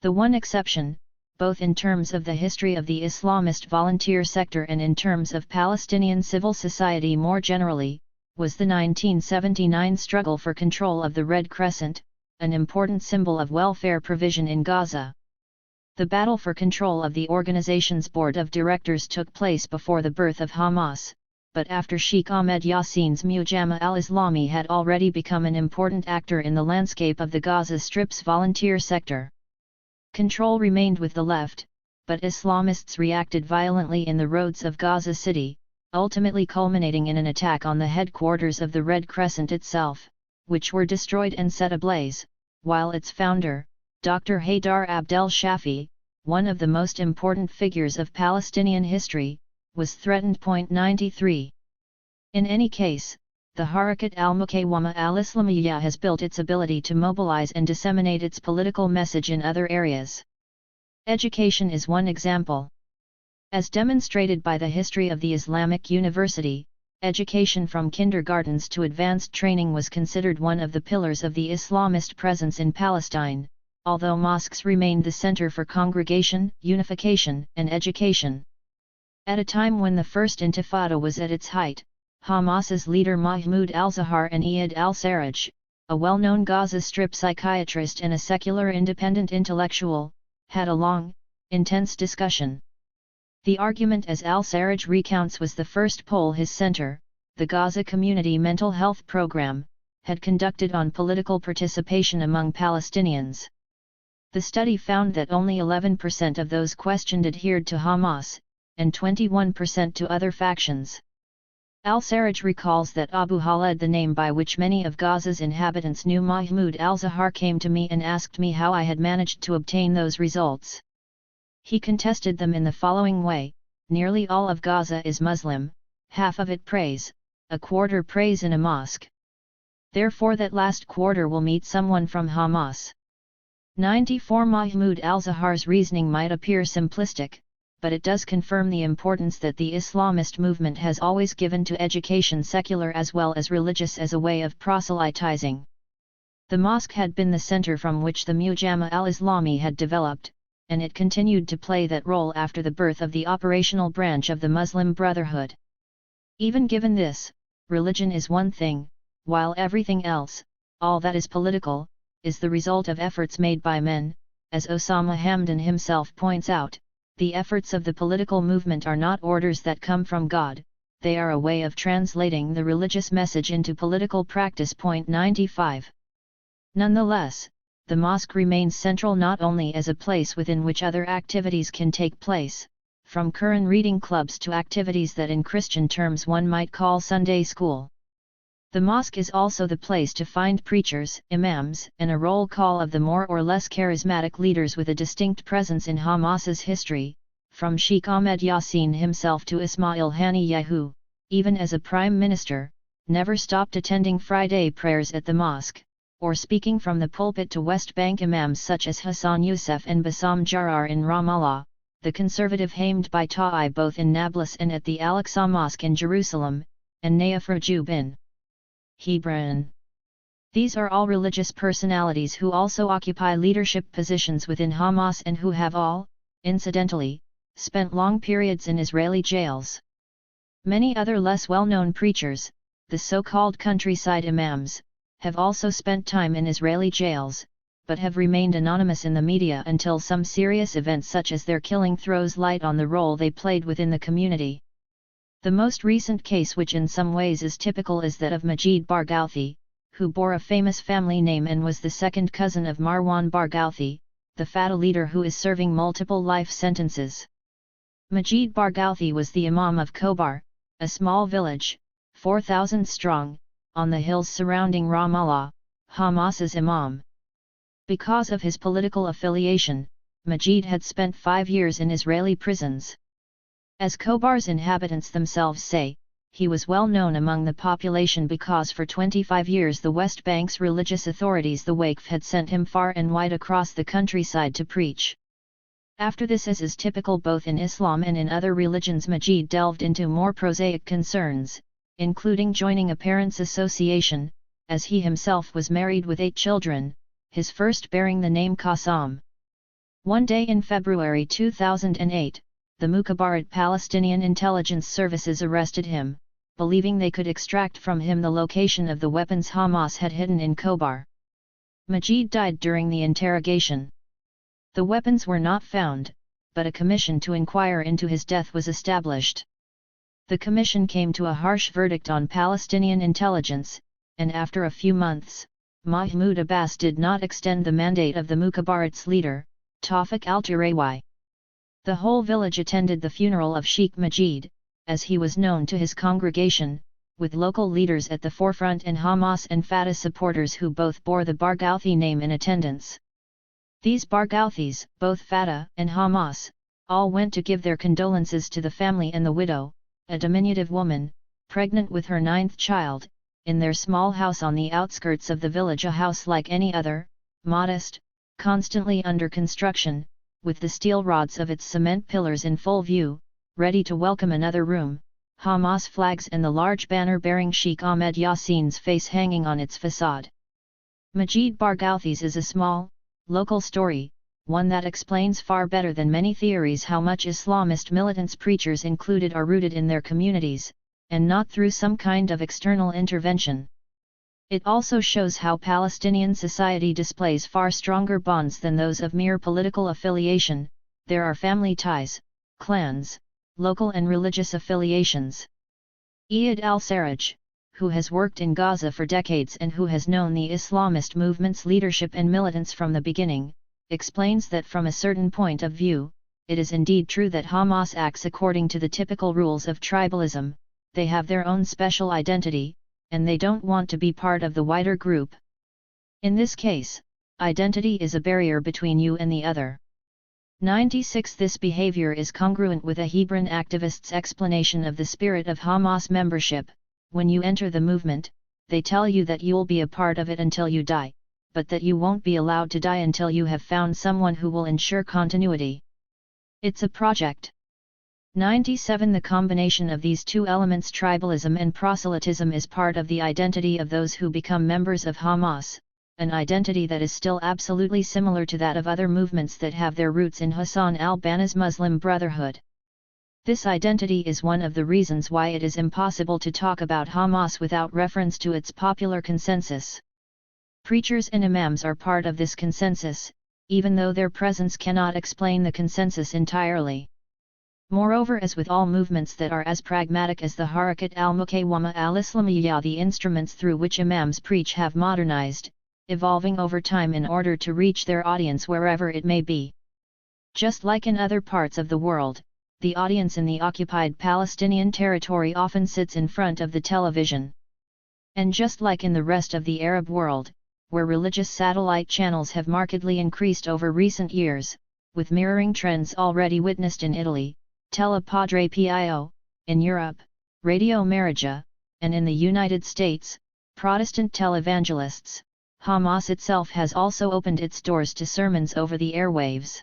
The one exception, both in terms of the history of the Islamist volunteer sector and in terms of Palestinian civil society more generally, was the 1979 struggle for control of the Red Crescent, an important symbol of welfare provision in Gaza. The battle for control of the organization's board of directors took place before the birth of Hamas, but after Sheikh Ahmed Yassin's Mujama al-Islami had already become an important actor in the landscape of the Gaza Strip's volunteer sector. Control remained with the left, but Islamists reacted violently in the roads of Gaza City, ultimately culminating in an attack on the headquarters of the Red Crescent itself, which were destroyed and set ablaze, while its founder, Dr. Haydar Abdel Shafi, one of the most important figures of Palestinian history, was threatened. 93. In any case, the Harakat al-Muqawama al-Islamiyya has built its ability to mobilize and disseminate its political message in other areas. Education is one example. As demonstrated by the history of the Islamic University, education from kindergartens to advanced training was considered one of the pillars of the Islamist presence in Palestine, although mosques remained the center for congregation, unification, and education. At a time when the First Intifada was at its height, Hamas's leader Mahmoud al-Zahar and Iyad al-Sarraj, a well-known Gaza Strip psychiatrist and a secular independent intellectual, had a long, intense discussion. The argument, as al-Sarraj recounts, was the first poll his center, the Gaza Community Mental Health Program, had conducted on political participation among Palestinians. The study found that only 11% of those questioned adhered to Hamas, and 21% to other factions. Al-Sarraj recalls that Abu Khaled, the name by which many of Gaza's inhabitants knew Mahmoud al-Zahar, came to me and asked me how I had managed to obtain those results. He contested them in the following way: nearly all of Gaza is Muslim, half of it prays, a quarter prays in a mosque. Therefore that last quarter will meet someone from Hamas. 94 Mahmoud al-Zahar's reasoning might appear simplistic, but it does confirm the importance that the Islamist movement has always given to education, secular as well as religious, as a way of proselytizing. The mosque had been the center from which the Mujama al-Islami had developed, and it continued to play that role after the birth of the operational branch of the Muslim Brotherhood. Even given this, religion is one thing, while everything else, all that is political, is the result of efforts made by men. As Osama Hamdan himself points out, the efforts of the political movement are not orders that come from God, they are a way of translating the religious message into political practice. 95. Nonetheless, the mosque remains central not only as a place within which other activities can take place, from Quran reading clubs to activities that in Christian terms one might call Sunday school. The mosque is also the place to find preachers, imams, and a roll call of the more or less charismatic leaders with a distinct presence in Hamas's history, from Sheikh Ahmed Yassin himself to Ismail Haniyeh, even as a prime minister, never stopped attending Friday prayers at the mosque, or speaking from the pulpit to West Bank imams such as Hassan Youssef and Bassam Jarrar in Ramallah, the conservative Hamd by Ta'i both in Nablus and at the Al-Aqsa Mosque in Jerusalem, and Naif Rajub in Hebron. These are all religious personalities who also occupy leadership positions within Hamas and who have all, incidentally, spent long periods in Israeli jails. Many other less well-known preachers, the so-called countryside imams, have also spent time in Israeli jails, but have remained anonymous in the media until some serious event such as their killing throws light on the role they played within the community. The most recent case, which in some ways is typical, is that of Majid Barghouthi, who bore a famous family name and was the second cousin of Marwan Barghouthi, the Fatah leader who is serving multiple life sentences. Majid Barghouthi was the Imam of Khobar, a small village, 4,000 strong, on the hills surrounding Ramallah, Hamas's Imam. Because of his political affiliation, Majid had spent 5 years in Israeli prisons. As Khobar's inhabitants themselves say, he was well known among the population because for 25 years the West Bank's religious authorities, the Waqf, had sent him far and wide across the countryside to preach. After this, as is typical both in Islam and in other religions, Majid delved into more prosaic concerns, including joining a parents' association, as he himself was married with 8 children, his first bearing the name Qassam. One day in February 2008, the Mukhabarat Palestinian intelligence services arrested him, believing they could extract from him the location of the weapons Hamas had hidden in Khobar. Majid died during the interrogation. The weapons were not found, but a commission to inquire into his death was established. The commission came to a harsh verdict on Palestinian intelligence, and after a few months, Mahmoud Abbas did not extend the mandate of the Mukhabarat's leader, Tawfiq al-Turawi. The whole village attended the funeral of Sheikh Majid, as he was known to his congregation, with local leaders at the forefront and Hamas and Fatah supporters who both bore the Barghouthi name in attendance. These Barghouthis, both Fatah and Hamas, all went to give their condolences to the family and the widow, a diminutive woman, pregnant with her 9th child, in their small house on the outskirts of the village, a house like any other, modest, constantly under construction, with the steel rods of its cement pillars in full view, ready to welcome another room, Hamas flags and the large banner bearing Sheikh Ahmed Yassin's face hanging on its facade. Majid Barghouthi's is a small, local story, one that explains far better than many theories how much Islamist militants preachers included are rooted in their communities, and not through some kind of external intervention. It also shows how Palestinian society displays far stronger bonds than those of mere political affiliation. There are family ties, clans, local and religious affiliations. Iyad al-Sarraj, who has worked in Gaza for decades and who has known the Islamist movement's leadership and militants from the beginning, explains that from a certain point of view, it is indeed true that Hamas acts according to the typical rules of tribalism. They have their own special identity, and they don't want to be part of the wider group. In this case, identity is a barrier between you and the other. 96. This behavior is congruent with a Hebron activist's explanation of the spirit of Hamas membership. When you enter the movement, they tell you that you'll be a part of it until you die, but that you won't be allowed to die until you have found someone who will ensure continuity. It's a project. 97. The combination of these two elements, tribalism and proselytism, is part of the identity of those who become members of Hamas, an identity that is still absolutely similar to that of other movements that have their roots in Hassan al-Banna's Muslim Brotherhood. This identity is one of the reasons why it is impossible to talk about Hamas without reference to its popular consensus. Preachers and imams are part of this consensus, even though their presence cannot explain the consensus entirely. Moreover, as with all movements that are as pragmatic as the Harakat al-Muqawama al-Islamiyya, the instruments through which imams preach have modernized, evolving over time in order to reach their audience wherever it may be. Just like in other parts of the world, the audience in the occupied Palestinian territory often sits in front of the television. And just like in the rest of the Arab world, where religious satellite channels have markedly increased over recent years, with mirroring trends already witnessed in Italy, Tele Padre Pio, in Europe, Radio Marija, and in the United States, Protestant televangelists, Hamas itself has also opened its doors to sermons over the airwaves.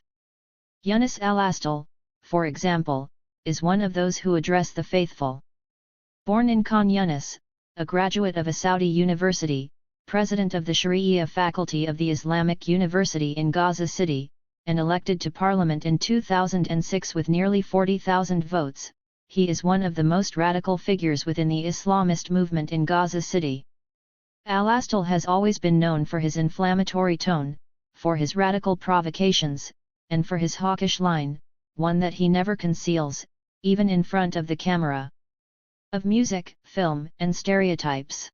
Yunus al-Astal, for example, is one of those who address the faithful. Born in Khan Yunus, a graduate of a Saudi university, president of the Sharia faculty of the Islamic University in Gaza City, and elected to parliament in 2006 with nearly 40,000 votes, he is one of the most radical figures within the Islamist movement in Gaza City. Al-Astal has always been known for his inflammatory tone, for his radical provocations, and for his hawkish line, one that he never conceals, even in front of the camera. Of music, film, and stereotypes.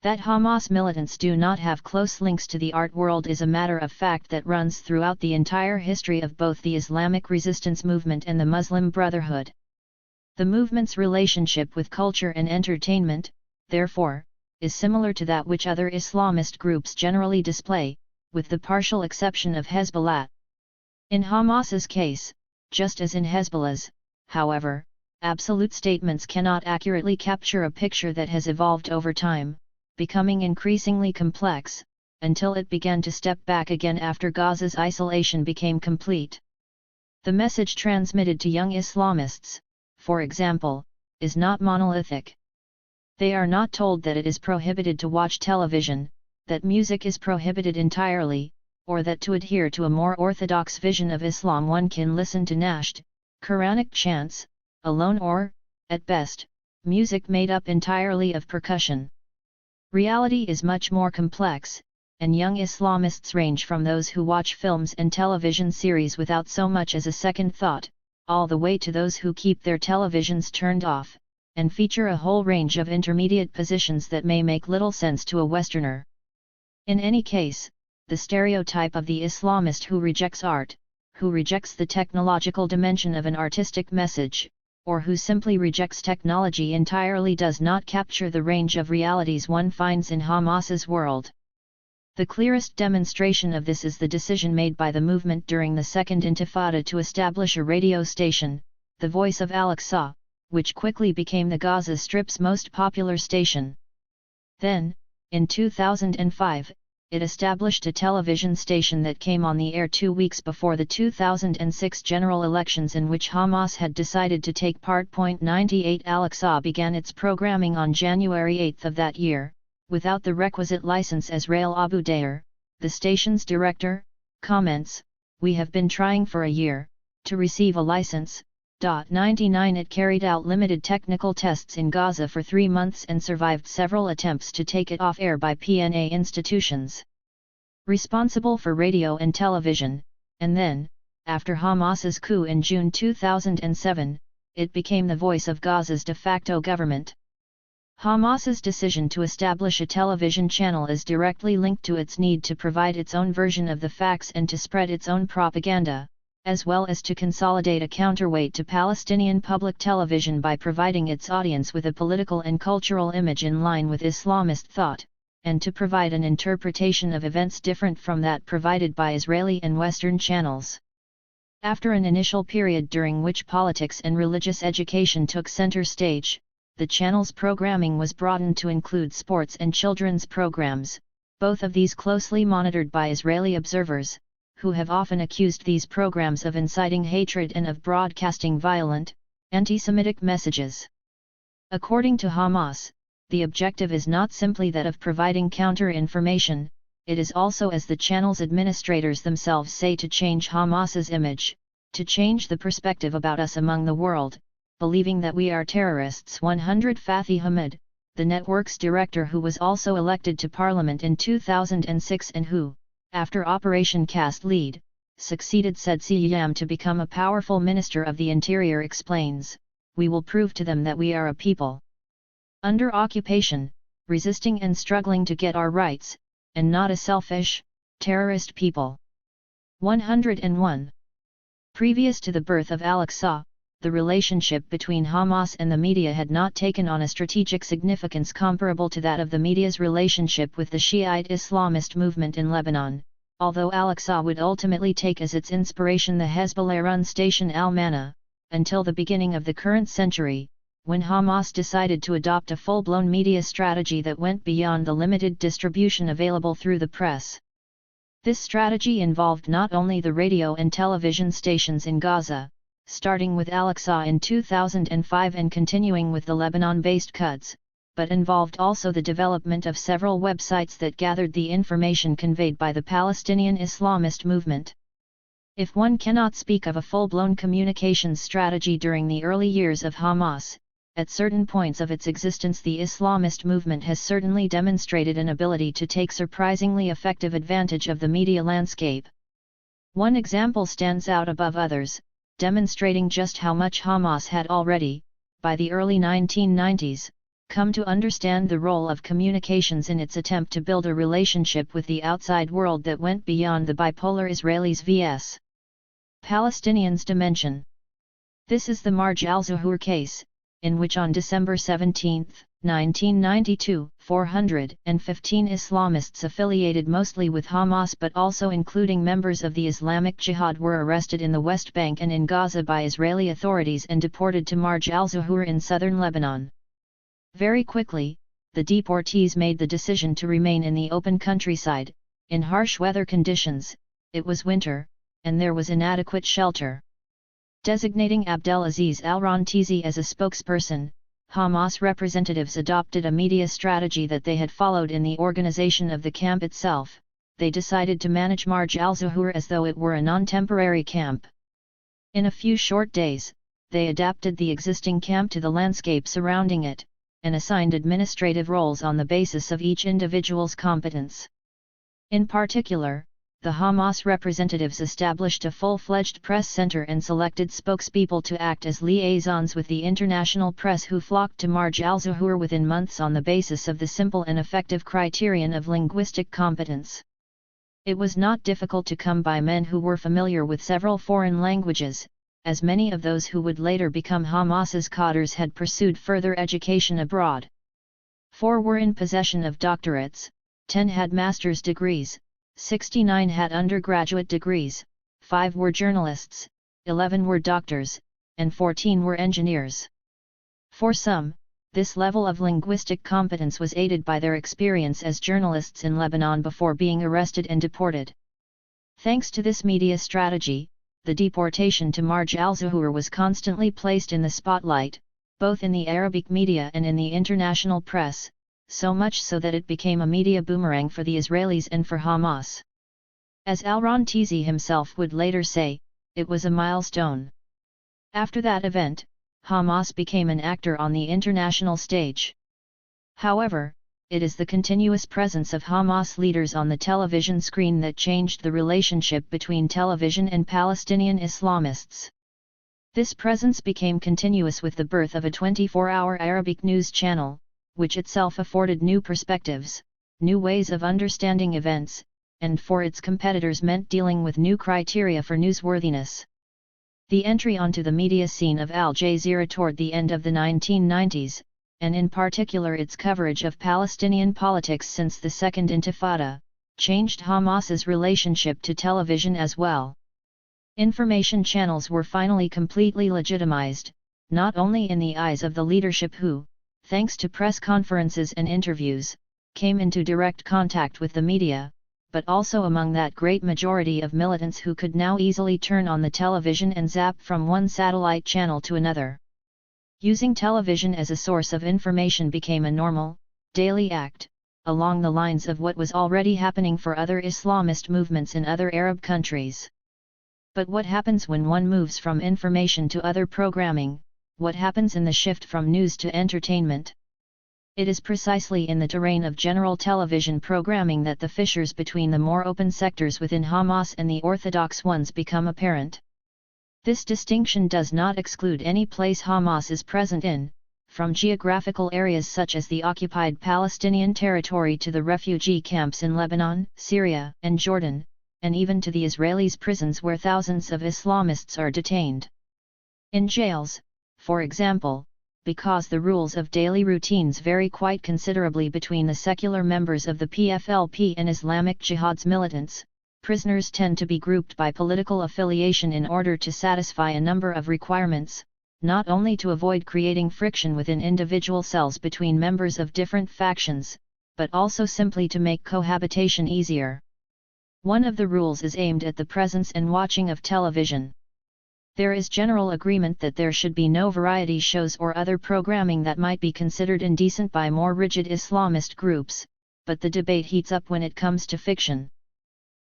That Hamas militants do not have close links to the art world is a matter of fact that runs throughout the entire history of both the Islamic resistance movement and the Muslim Brotherhood. The movement's relationship with culture and entertainment, therefore, is similar to that which other Islamist groups generally display, with the partial exception of Hezbollah. In Hamas's case, just as in Hezbollah's, however, absolute statements cannot accurately capture a picture that has evolved over time, becoming increasingly complex, until it began to step back again after Gaza's isolation became complete. The message transmitted to young Islamists, for example, is not monolithic. They are not told that it is prohibited to watch television, that music is prohibited entirely, or that to adhere to a more orthodox vision of Islam one can listen to nasht, Quranic chants, alone or, at best, music made up entirely of percussion. Reality is much more complex, and young Islamists range from those who watch films and television series without so much as a second thought, all the way to those who keep their televisions turned off, and feature a whole range of intermediate positions that may make little sense to a Westerner. In any case, the stereotype of the Islamist who rejects art, who rejects the technological dimension of an artistic message, or who simply rejects technology entirely does not capture the range of realities one finds in Hamas's world. The clearest demonstration of this is the decision made by the movement during the Second Intifada to establish a radio station, the Voice of Al-Aqsa, which quickly became the Gaza Strip's most popular station. Then, in 2005, it established a television station that came on the air 2 weeks before the 2006 general elections in which Hamas had decided to take part. 98 Al-Aqsa began its programming on January 8 of that year, without the requisite license. As Rail Abu Dair, the station's director, comments, "We have been trying for a year to receive a license, 99 It carried out limited technical tests in Gaza for 3 months and survived several attempts to take it off air by PNA institutions responsible for radio and television, and then, after Hamas's coup in June 2007, it became the voice of Gaza's de facto government. Hamas's decision to establish a television channel is directly linked to its need to provide its own version of the facts and to spread its own propaganda, as well as to consolidate a counterweight to Palestinian public television by providing its audience with a political and cultural image in line with Islamist thought, and to provide an interpretation of events different from that provided by Israeli and Western channels. After an initial period during which politics and religious education took center stage, the channel's programming was broadened to include sports and children's programs, both of these closely monitored by Israeli observers, who have often accused these programs of inciting hatred and of broadcasting violent, anti-Semitic messages. According to Hamas, the objective is not simply that of providing counter-information, it is also, as the channel's administrators themselves say, to change Hamas's image, to change the perspective about us among the world, believing that we are terrorists. 100 Fathi Hamid, the network's director who was also elected to parliament in 2006 and who, after Operation Cast Lead, succeeded Said Siyam to become a powerful minister of the interior, explains, "We will prove to them that we are a people under occupation, resisting and struggling to get our rights, and not a selfish, terrorist people." 101. Previous to the birth of Al-Aqsa, the relationship between Hamas and the media had not taken on a strategic significance comparable to that of the media's relationship with the Shiite Islamist movement in Lebanon, although Al-Aqsa would ultimately take as its inspiration the Hezbollah-run station Al-Mana, until the beginning of the current century, when Hamas decided to adopt a full-blown media strategy that went beyond the limited distribution available through the press. This strategy involved not only the radio and television stations in Gaza, starting with Al-Aqsa in 2005 and continuing with the Lebanon-based Quds, but involved also the development of several websites that gathered the information conveyed by the Palestinian Islamist movement. If one cannot speak of a full-blown communications strategy during the early years of Hamas, at certain points of its existence the Islamist movement has certainly demonstrated an ability to take surprisingly effective advantage of the media landscape. One example stands out above others, demonstrating just how much Hamas had already, by the early 1990s, come to understand the role of communications in its attempt to build a relationship with the outside world that went beyond the bipolar Israelis vs. Palestinians dimension. This is the Marj al-Zuhur case, in which on December 17, 1992, 415 Islamists affiliated mostly with Hamas but also including members of the Islamic Jihad were arrested in the West Bank and in Gaza by Israeli authorities and deported to Marj al-Zuhur in southern Lebanon. Very quickly, the deportees made the decision to remain in the open countryside, in harsh weather conditions. It was winter, and there was inadequate shelter. Designating Abdelaziz al-Rantizi as a spokesperson, Hamas representatives adopted a media strategy that they had followed in the organization of the camp itself. They decided to manage Marj al-Zuhur as though it were a non-temporary camp. In a few short days, they adapted the existing camp to the landscape surrounding it, and assigned administrative roles on the basis of each individual's competence. In particular, the Hamas representatives established a full-fledged press center and selected spokespeople to act as liaisons with the international press who flocked to Marj al-Zuhur within months on the basis of the simple and effective criterion of linguistic competence. It was not difficult to come by men who were familiar with several foreign languages, as many of those who would later become Hamas's cadres had pursued further education abroad. 4 were in possession of doctorates, 10 had master's degrees, 69 had undergraduate degrees, 5 were journalists, 11 were doctors, and 14 were engineers. For some, this level of linguistic competence was aided by their experience as journalists in Lebanon before being arrested and deported. Thanks to this media strategy, the deportation to Marj al-Zuhur was constantly placed in the spotlight, both in the Arabic media and in the international press, so much so that it became a media boomerang for the Israelis and for Hamas. As al-Rantizi himself would later say, it was a milestone. After that event, Hamas became an actor on the international stage. However, it is the continuous presence of Hamas leaders on the television screen that changed the relationship between television and Palestinian Islamists. This presence became continuous with the birth of a 24-hour Arabic news channel, which itself afforded new perspectives, new ways of understanding events, and for its competitors meant dealing with new criteria for newsworthiness. The entry onto the media scene of Al Jazeera toward the end of the 1990s, and in particular its coverage of Palestinian politics since the Second Intifada, changed Hamas's relationship to television as well. Information channels were finally completely legitimized, not only in the eyes of the leadership who, thanks to press conferences and interviews, came into direct contact with the media, but also among that great majority of militants who could now easily turn on the television and zap from one satellite channel to another. Using television as a source of information became a normal, daily act, along the lines of what was already happening for other Islamist movements in other Arab countries. But what happens when one moves from information to other programming? What happens in the shift from news to entertainment? It is precisely in the terrain of general television programming that the fissures between the more open sectors within Hamas and the orthodox ones become apparent. This distinction does not exclude any place Hamas is present in, from geographical areas such as the occupied Palestinian territory to the refugee camps in Lebanon, Syria, and Jordan, and even to the Israelis' prisons where thousands of Islamists are detained. In jails, for example, because the rules of daily routines vary quite considerably between the secular members of the PFLP and Islamic Jihad's militants, prisoners tend to be grouped by political affiliation in order to satisfy a number of requirements, not only to avoid creating friction within individual cells between members of different factions, but also simply to make cohabitation easier. One of the rules is aimed at the presence and watching of television. There is general agreement that there should be no variety shows or other programming that might be considered indecent by more rigid Islamist groups, but the debate heats up when it comes to fiction.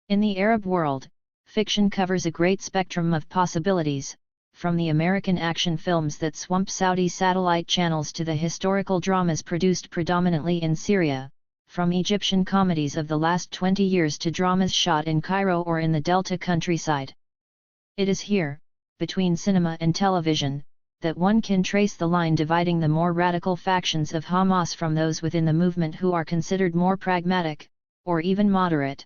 In the Arab world, fiction covers a great spectrum of possibilities, from the American action films that swamp Saudi satellite channels to the historical dramas produced predominantly in Syria, from Egyptian comedies of the last 20 years to dramas shot in Cairo or in the Delta countryside. It is here, between cinema and television, that one can trace the line dividing the more radical factions of Hamas from those within the movement who are considered more pragmatic, or even moderate.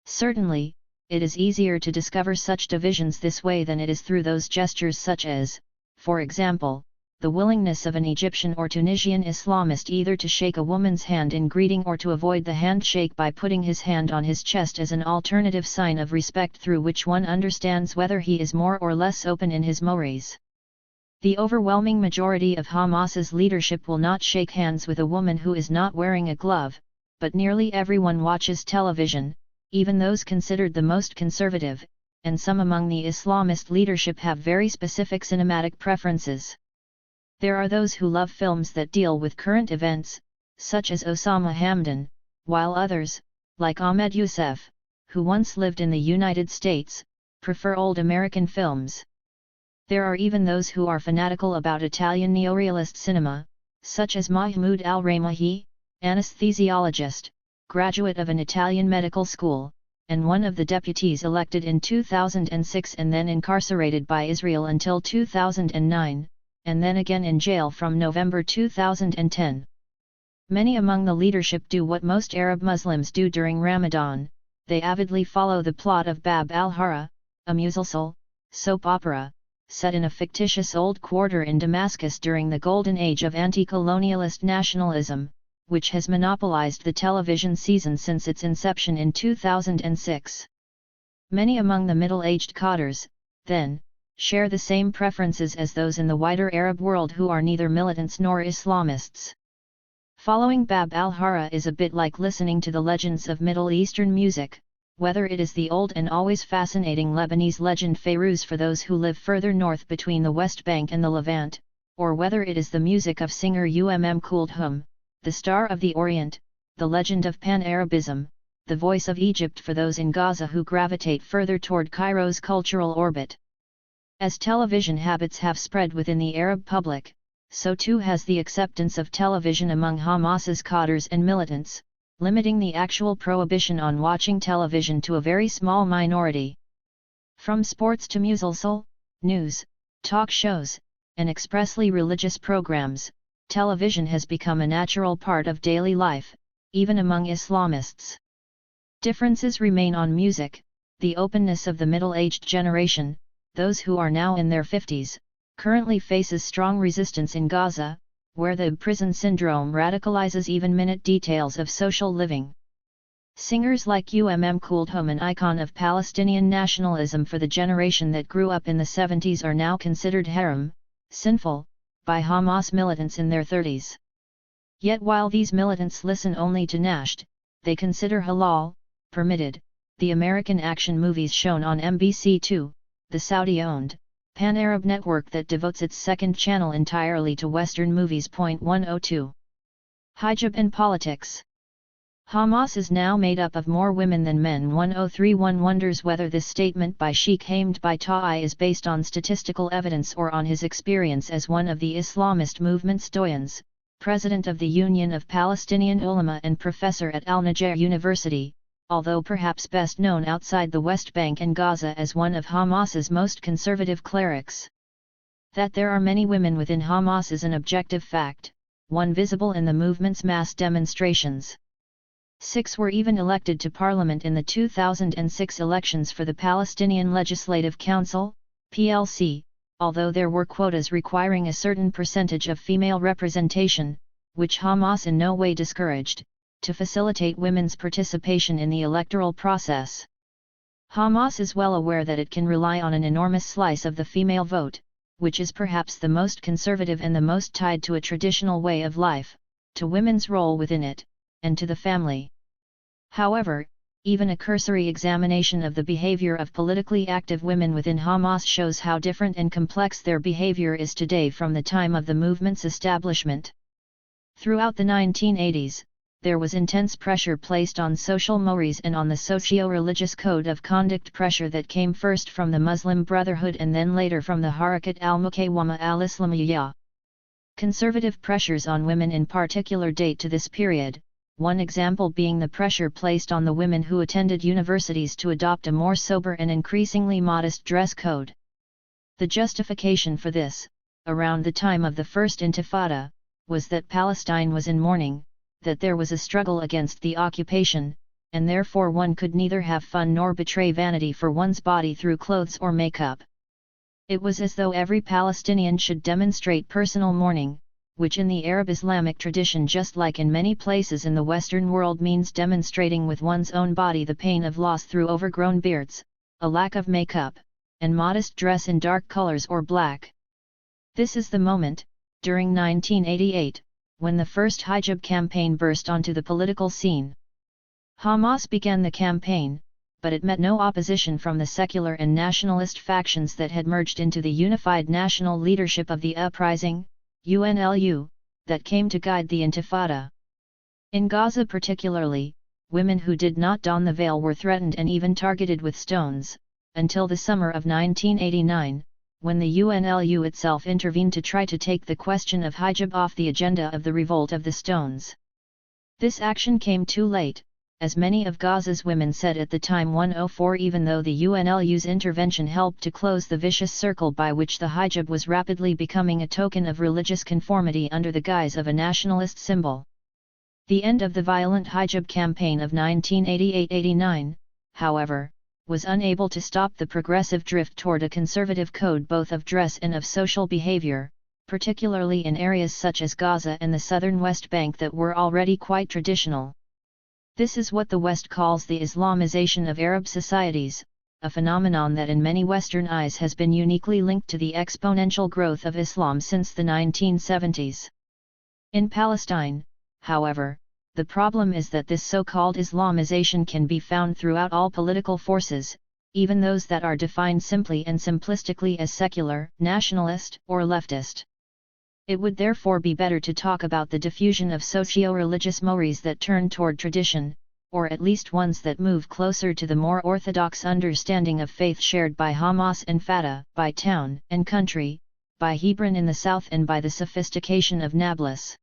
Certainly, it is easier to discover such divisions this way than it is through those gestures such as, for example, the willingness of an Egyptian or Tunisian Islamist either to shake a woman's hand in greeting or to avoid the handshake by putting his hand on his chest as an alternative sign of respect through which one understands whether he is more or less open in his mores. The overwhelming majority of Hamas's leadership will not shake hands with a woman who is not wearing a glove, but nearly everyone watches television, even those considered the most conservative, and some among the Islamist leadership have very specific cinematic preferences. There are those who love films that deal with current events, such as Osama Hamdan, while others, like Ahmed Youssef, who once lived in the United States, prefer old American films. There are even those who are fanatical about Italian neorealist cinema, such as Mahmoud al-Ramahi, anesthesiologist, graduate of an Italian medical school, and one of the deputies elected in 2006 and then incarcerated by Israel until 2009, and then again in jail from November 2010. Many among the leadership do what most Arab Muslims do during Ramadan, they avidly follow the plot of Bab al-Hara, a musalsal, soap opera, set in a fictitious old quarter in Damascus during the golden age of anti-colonialist nationalism, which has monopolized the television season since its inception in 2006. Many among the middle-aged Qatars, then, share the same preferences as those in the wider Arab world who are neither militants nor Islamists. Following Bab al-Hara is a bit like listening to the legends of Middle Eastern music, whether it is the old and always fascinating Lebanese legend Fairuz for those who live further north between the West Bank and the Levant, or whether it is the music of singer Kulthum, the Star of the Orient, the legend of Pan-Arabism, the voice of Egypt for those in Gaza who gravitate further toward Cairo's cultural orbit. As television habits have spread within the Arab public, so too has the acceptance of television among Hamas's cadres and militants, limiting the actual prohibition on watching television to a very small minority. From sports to musalsal, news, talk shows, and expressly religious programs, television has become a natural part of daily life, even among Islamists. Differences remain on music. The openness of the middle-aged generation, those who are now in their 50s, currently faces strong resistance in Gaza, where the prison syndrome radicalizes even minute details of social living. Singers like Kulthum, an icon of Palestinian nationalism for the generation that grew up in the 70s, are now considered haram, sinful, by Hamas militants in their 30s. Yet while these militants listen only to nasht, they consider halal, permitted, the American action movies shown on MBC2, the Saudi-owned, pan-Arab network that devotes its second channel entirely to Western movies. 102. Hijab and politics. Hamas is now made up of more women than men. 103. One wonders whether this statement by Sheikh Hamd by Ta'i is based on statistical evidence or on his experience as one of the Islamist movement's doyens, president of the Union of Palestinian Ulama and professor at Al-Najjar University, although perhaps best known outside the West Bank and Gaza as one of Hamas's most conservative clerics. That there are many women within Hamas is an objective fact, one visible in the movement's mass demonstrations. 6 were even elected to parliament in the 2006 elections for the Palestinian Legislative Council, PLC, although there were quotas requiring a certain percentage of female representation, which Hamas in no way discouraged, to facilitate women's participation in the electoral process. Hamas is well aware that it can rely on an enormous slice of the female vote, which is perhaps the most conservative and the most tied to a traditional way of life, to women's role within it, and to the family. However, even a cursory examination of the behavior of politically active women within Hamas shows how different and complex their behavior is today from the time of the movement's establishment. Throughout the 1980s, there was intense pressure placed on social mores and on the socio-religious code of conduct, pressure that came first from the Muslim Brotherhood and then later from the Harakat al-Muqawama al-Islamiyya. Conservative pressures on women in particular date to this period, one example being the pressure placed on the women who attended universities to adopt a more sober and increasingly modest dress code. The justification for this, around the time of the First Intifada, was that Palestine was in mourning, that there was a struggle against the occupation, and therefore one could neither have fun nor betray vanity for one's body through clothes or makeup. It was as though every Palestinian should demonstrate personal mourning, which in the Arab Islamic tradition, just like in many places in the Western world, means demonstrating with one's own body the pain of loss through overgrown beards, a lack of makeup, and modest dress in dark colors or black. This is the moment, during 1988, when the first hijab campaign burst onto the political scene. Hamas began the campaign, but it met no opposition from the secular and nationalist factions that had merged into the unified national leadership of the uprising, UNLU, that came to guide the Intifada. In Gaza particularly, women who did not don the veil were threatened and even targeted with stones, until the summer of 1989, when the UNLU itself intervened to try to take the question of hijab off the agenda of the Revolt of the Stones. This action came too late, as many of Gaza's women said at the time. 104 Even though the UNLU's intervention helped to close the vicious circle by which the hijab was rapidly becoming a token of religious conformity under the guise of a nationalist symbol. The end of the violent hijab campaign of 1988-89, however, was unable to stop the progressive drift toward a conservative code both of dress and of social behavior, particularly in areas such as Gaza and the southern West Bank that were already quite traditional. This is what the West calls the Islamization of Arab societies, a phenomenon that in many Western eyes has been uniquely linked to the exponential growth of Islam since the 1970s. In Palestine, however, the problem is that this so-called Islamization can be found throughout all political forces, even those that are defined simply and simplistically as secular, nationalist, or leftist. It would therefore be better to talk about the diffusion of socio-religious mores that turn toward tradition, or at least ones that move closer to the more orthodox understanding of faith shared by Hamas and Fatah, by town and country, by Hebron in the south and by the sophistication of Nablus.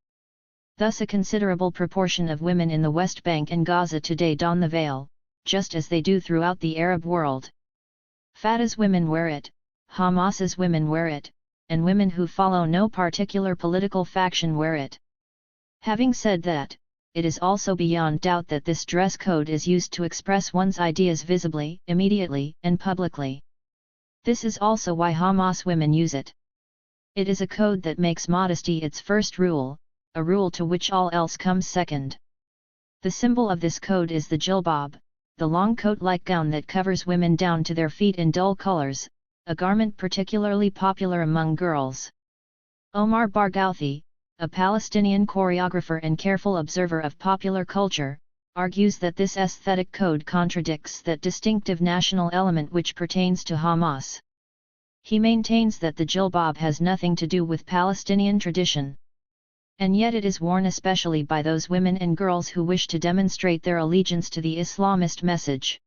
Thus a considerable proportion of women in the West Bank and Gaza today don the veil, just as they do throughout the Arab world. Fatah's women wear it, Hamas's women wear it, and women who follow no particular political faction wear it. Having said that, it is also beyond doubt that this dress code is used to express one's ideas visibly, immediately, and publicly. This is also why Hamas women use it. It is a code that makes modesty its first rule, a rule to which all else comes second. The symbol of this code is the jilbab, the long coat-like gown that covers women down to their feet in dull colors, a garment particularly popular among girls. Omar Barghouti, a Palestinian choreographer and careful observer of popular culture, argues that this aesthetic code contradicts that distinctive national element which pertains to Hamas. He maintains that the jilbab has nothing to do with Palestinian tradition. And yet it is worn especially by those women and girls who wish to demonstrate their allegiance to the Islamist message.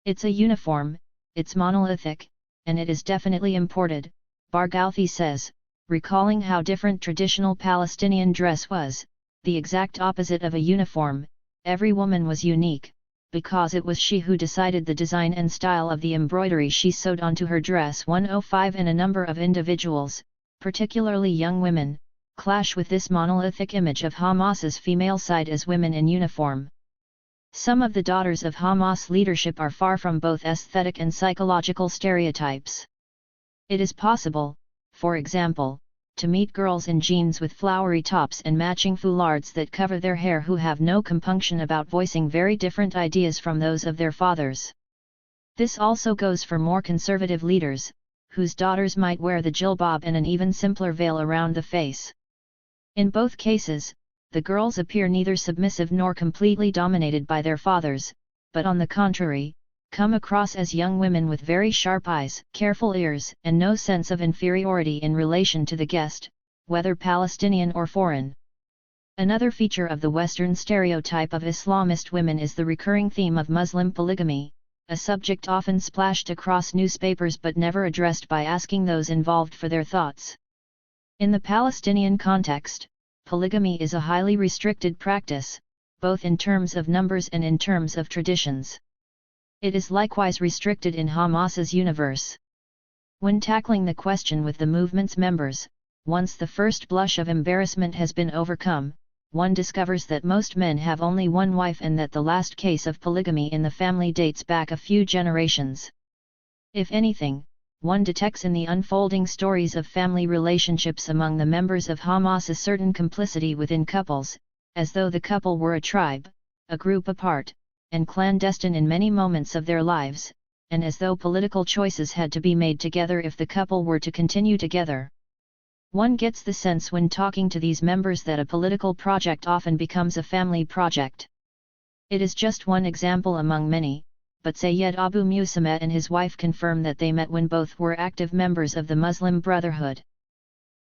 It's a uniform, it's monolithic, and it is definitely imported, Barghouti says, recalling how different traditional Palestinian dress was, the exact opposite of a uniform. Every woman was unique, because it was she who decided the design and style of the embroidery she sewed onto her dress. 105 And a number of individuals, particularly young women, clash with this monolithic image of Hamas's female side as women in uniform. Some of the daughters of Hamas leadership are far from both aesthetic and psychological stereotypes. It is possible, for example, to meet girls in jeans with flowery tops and matching foulards that cover their hair who have no compunction about voicing very different ideas from those of their fathers. This also goes for more conservative leaders, whose daughters might wear the jilbab and an even simpler veil around the face. In both cases, the girls appear neither submissive nor completely dominated by their fathers, but on the contrary, come across as young women with very sharp eyes, careful ears, and no sense of inferiority in relation to the guest, whether Palestinian or foreign. Another feature of the Western stereotype of Islamist women is the recurring theme of Muslim polygamy, a subject often splashed across newspapers but never addressed by asking those involved for their thoughts. In the Palestinian context, polygamy is a highly restricted practice, both in terms of numbers and in terms of traditions. It is likewise restricted in Hamas's universe. When tackling the question with the movement's members, once the first blush of embarrassment has been overcome, one discovers that most men have only one wife and that the last case of polygamy in the family dates back a few generations. If anything, one detects in the unfolding stories of family relationships among the members of Hamas a certain complicity within couples, as though the couple were a tribe, a group apart, and clandestine in many moments of their lives, and as though political choices had to be made together if the couple were to continue together. One gets the sense when talking to these members that a political project often becomes a family project. It is just one example among many, but Sayyid Abu Musameh and his wife confirm that they met when both were active members of the Muslim Brotherhood.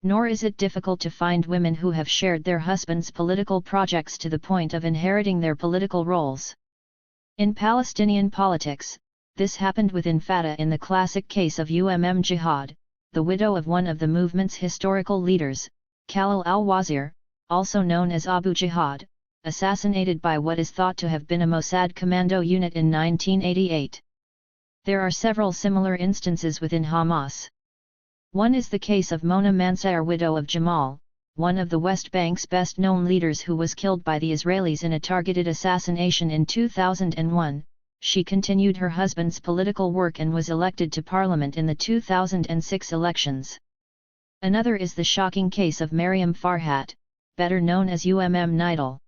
Nor is it difficult to find women who have shared their husbands' political projects to the point of inheriting their political roles. In Palestinian politics, this happened within Fatah in the classic case of Jihad, the widow of one of the movement's historical leaders, Khalil al-Wazir, also known as Abu Jihad, assassinated by what is thought to have been a Mossad commando unit in 1988. There are several similar instances within Hamas. One is the case of Mona Mansour, widow of Jamal, one of the West Bank's best-known leaders who was killed by the Israelis in a targeted assassination in 2001. She continued her husband's political work and was elected to parliament in the 2006 elections. Another is the shocking case of Maryam Farhat, better known as Nidal.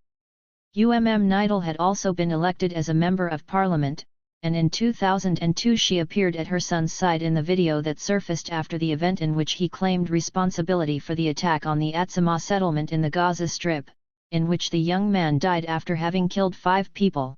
Nidal had also been elected as a member of parliament, and in 2002 she appeared at her son's side in the video that surfaced after the event in which he claimed responsibility for the attack on the Atzmah settlement in the Gaza Strip, in which the young man died after having killed 5 people.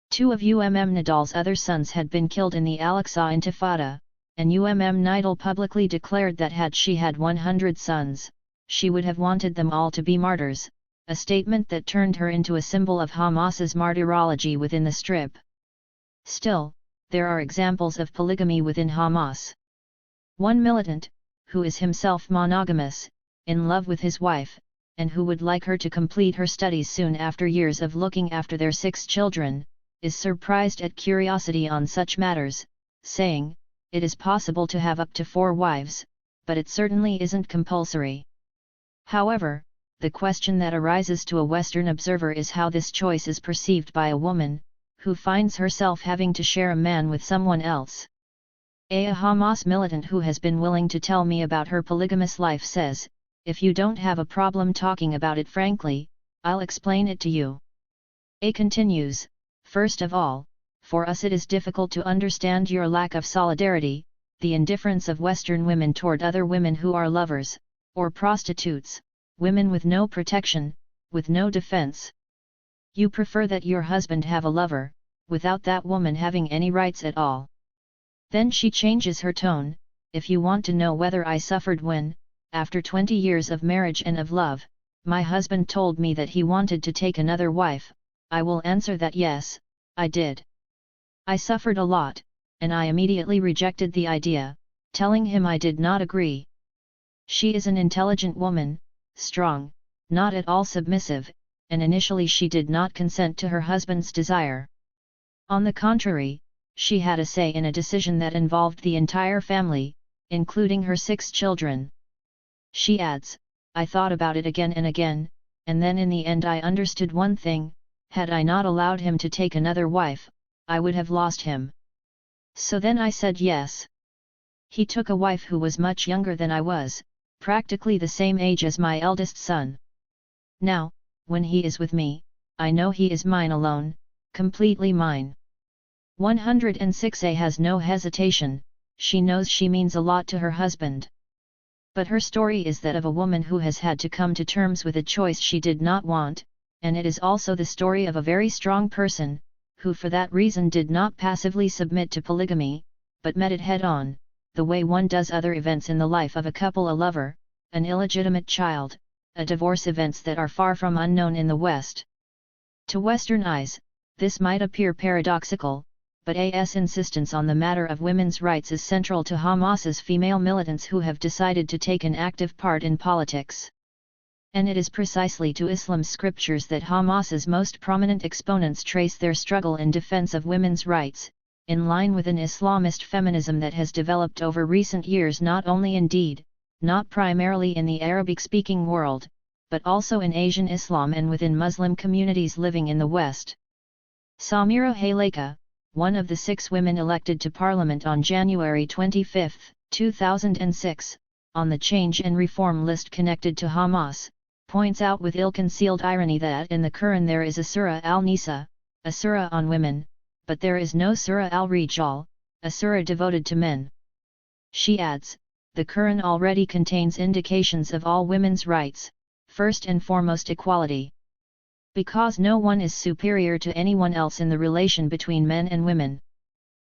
2 of Nidal's other sons had been killed in the Al-Aqsa Intifada, and Nidal publicly declared that had she had 100 sons, she would have wanted them all to be martyrs, a statement that turned her into a symbol of Hamas's martyrology within the Strip. Still, there are examples of polygamy within Hamas. One militant, who is himself monogamous, in love with his wife, and who would like her to complete her studies soon after years of looking after their 6 children, is surprised at curiosity on such matters, saying, "It is possible to have up to 4 wives, but it certainly isn't compulsory." However, the question that arises to a Western observer is how this choice is perceived by a woman, who finds herself having to share a man with someone else. A Hamas militant who has been willing to tell me about her polygamous life says, "If you don't have a problem talking about it frankly, I'll explain it to you." A continues, "First of all, for us it is difficult to understand your lack of solidarity, the indifference of Western women toward other women who are lovers, or prostitutes, women with no protection, with no defense. You prefer that your husband have a lover, without that woman having any rights at all." Then she changes her tone, "If you want to know whether I suffered when, after 20 years of marriage and of love, my husband told me that he wanted to take another wife, I will answer that yes, I did. I suffered a lot, and I immediately rejected the idea, telling him I did not agree." She is an intelligent woman, strong, not at all submissive, and initially she did not consent to her husband's desire. On the contrary, she had a say in a decision that involved the entire family, including her 6 children. She adds, "I thought about it again and again, and then in the end I understood one thing: had I not allowed him to take another wife, I would have lost him. So then I said yes. He took a wife who was much younger than I was, practically the same age as my eldest son. Now, when he is with me, I know he is mine alone, completely mine." 106A has no hesitation, she knows she means a lot to her husband. But her story is that of a woman who has had to come to terms with a choice she did not want, and it is also the story of a very strong person, who for that reason did not passively submit to polygamy, but met it head-on, the way one does other events in the life of a couple: a lover, an illegitimate child, a divorce, events that are far from unknown in the West. To Western eyes, this might appear paradoxical, but AS insistence on the matter of women's rights is central to Hamas's female militants who have decided to take an active part in politics. And it is precisely to Islam's scriptures that Hamas's most prominent exponents trace their struggle in defense of women's rights, in line with an Islamist feminism that has developed over recent years, not only indeed, not primarily in the Arabic-speaking world, but also in Asian Islam and within Muslim communities living in the West. Samira Haleka, one of the 6 women elected to Parliament on January 25, 2006, on the change and reform list connected to Hamas, points out with ill-concealed irony that in the Quran there is a Surah al-Nisa, a surah on women, but there is no Surah al-Rijal, a surah devoted to men. She adds, "The Quran already contains indications of all women's rights, first and foremost equality. Because no one is superior to anyone else in the relation between men and women.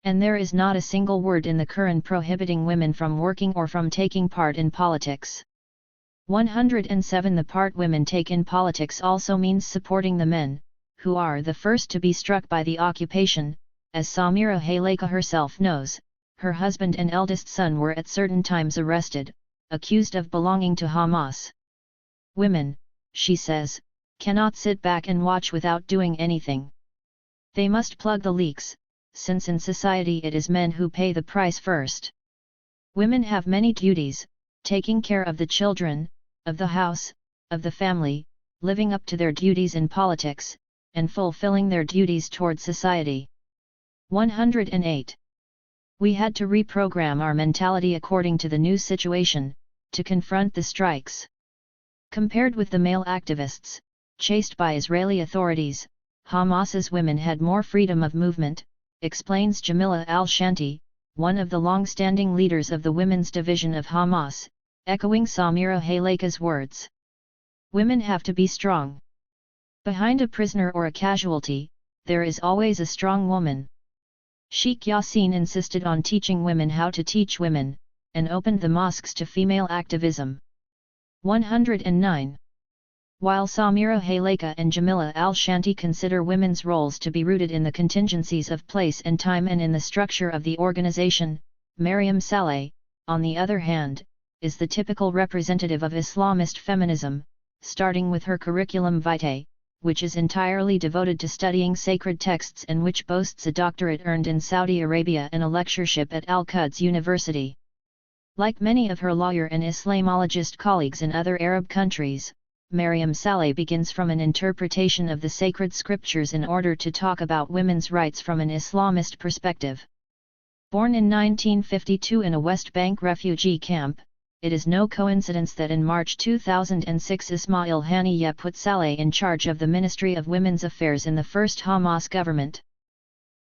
And there is not a single word in the Quran prohibiting women from working or from taking part in politics." 107 The part women take in politics also means supporting the men, who are the first to be struck by the occupation. As Samira Haleka herself knows, her husband and eldest son were at certain times arrested, accused of belonging to Hamas. "Women," she says, "cannot sit back and watch without doing anything. They must plug the leaks, since in society it is men who pay the price first. Women have many duties, taking care of the children, of the house, of the family, living up to their duties in politics, and fulfilling their duties toward society." 108. We had to reprogram our mentality according to the new situation, to confront the strikes. Compared with the male activists, chased by Israeli authorities, Hamas's women had more freedom of movement, explains Jamila al-Shanti, one of the long-standing leaders of the women's division of Hamas, echoing Samira Haleka's words. "Women have to be strong. Behind a prisoner or a casualty, there is always a strong woman." Sheikh Yassin insisted on teaching women how to teach women, and opened the mosques to female activism. 109. While Samira Haleka and Jamila Al-Shanti consider women's roles to be rooted in the contingencies of place and time and in the structure of the organization, Maryam Saleh, on the other hand, is the typical representative of Islamist feminism, starting with her curriculum vitae, which is entirely devoted to studying sacred texts and which boasts a doctorate earned in Saudi Arabia and a lectureship at Al-Quds University. Like many of her lawyer and Islamologist colleagues in other Arab countries, Maryam Saleh begins from an interpretation of the sacred scriptures in order to talk about women's rights from an Islamist perspective. Born in 1952 in a West Bank refugee camp, it is no coincidence that in March 2006 Ismail Haniyeh put Saleh in charge of the Ministry of Women's Affairs in the first Hamas government.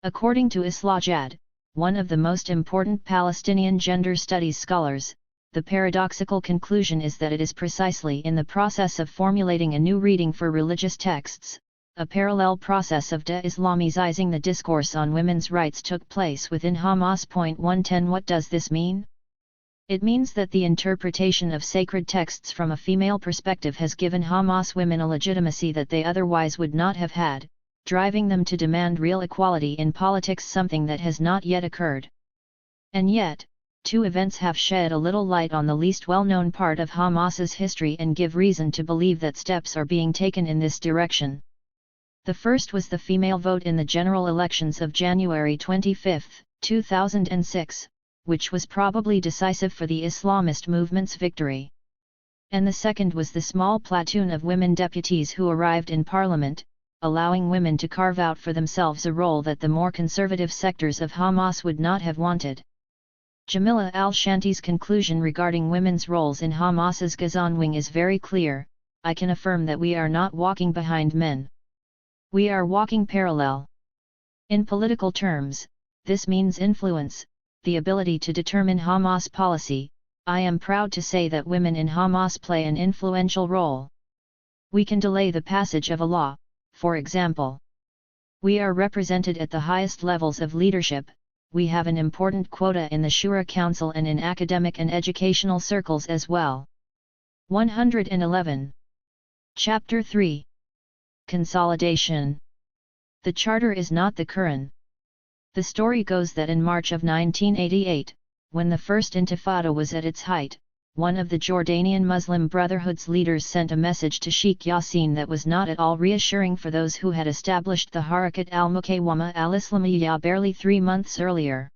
According to Islajad, one of the most important Palestinian gender studies scholars, the paradoxical conclusion is that it is precisely in the process of formulating a new reading for religious texts, a parallel process of de-Islamizing the discourse on women's rights took place within Hamas. 110 What does this mean? It means that the interpretation of sacred texts from a female perspective has given Hamas women a legitimacy that they otherwise would not have had, driving them to demand real equality in politics, something that has not yet occurred. And yet, two events have shed a little light on the least well-known part of Hamas's history and give reason to believe that steps are being taken in this direction. The first was the female vote in the general elections of January 25, 2006, which was probably decisive for the Islamist movement's victory. And the second was the small platoon of women deputies who arrived in parliament, allowing women to carve out for themselves a role that the more conservative sectors of Hamas would not have wanted. Jamila Al-Shanti's conclusion regarding women's roles in Hamas's Gazan wing is very clear: I can affirm that we are not walking behind men. We are walking parallel. In political terms, this means influence, the ability to determine Hamas policy. I am proud to say that women in Hamas play an influential role. We can delay the passage of a law, for example. We are represented at the highest levels of leadership. We have an important quota in the Shura Council and in academic and educational circles as well. 111. Chapter 3. Consolidation. The Charter is not the Quran. The story goes that in March of 1988, when the First Intifada was at its height, one of the Jordanian Muslim Brotherhood's leaders sent a message to Sheikh Yassin that was not at all reassuring for those who had established the Harakat al-Muqawama al-Islamiyya barely 3 months earlier.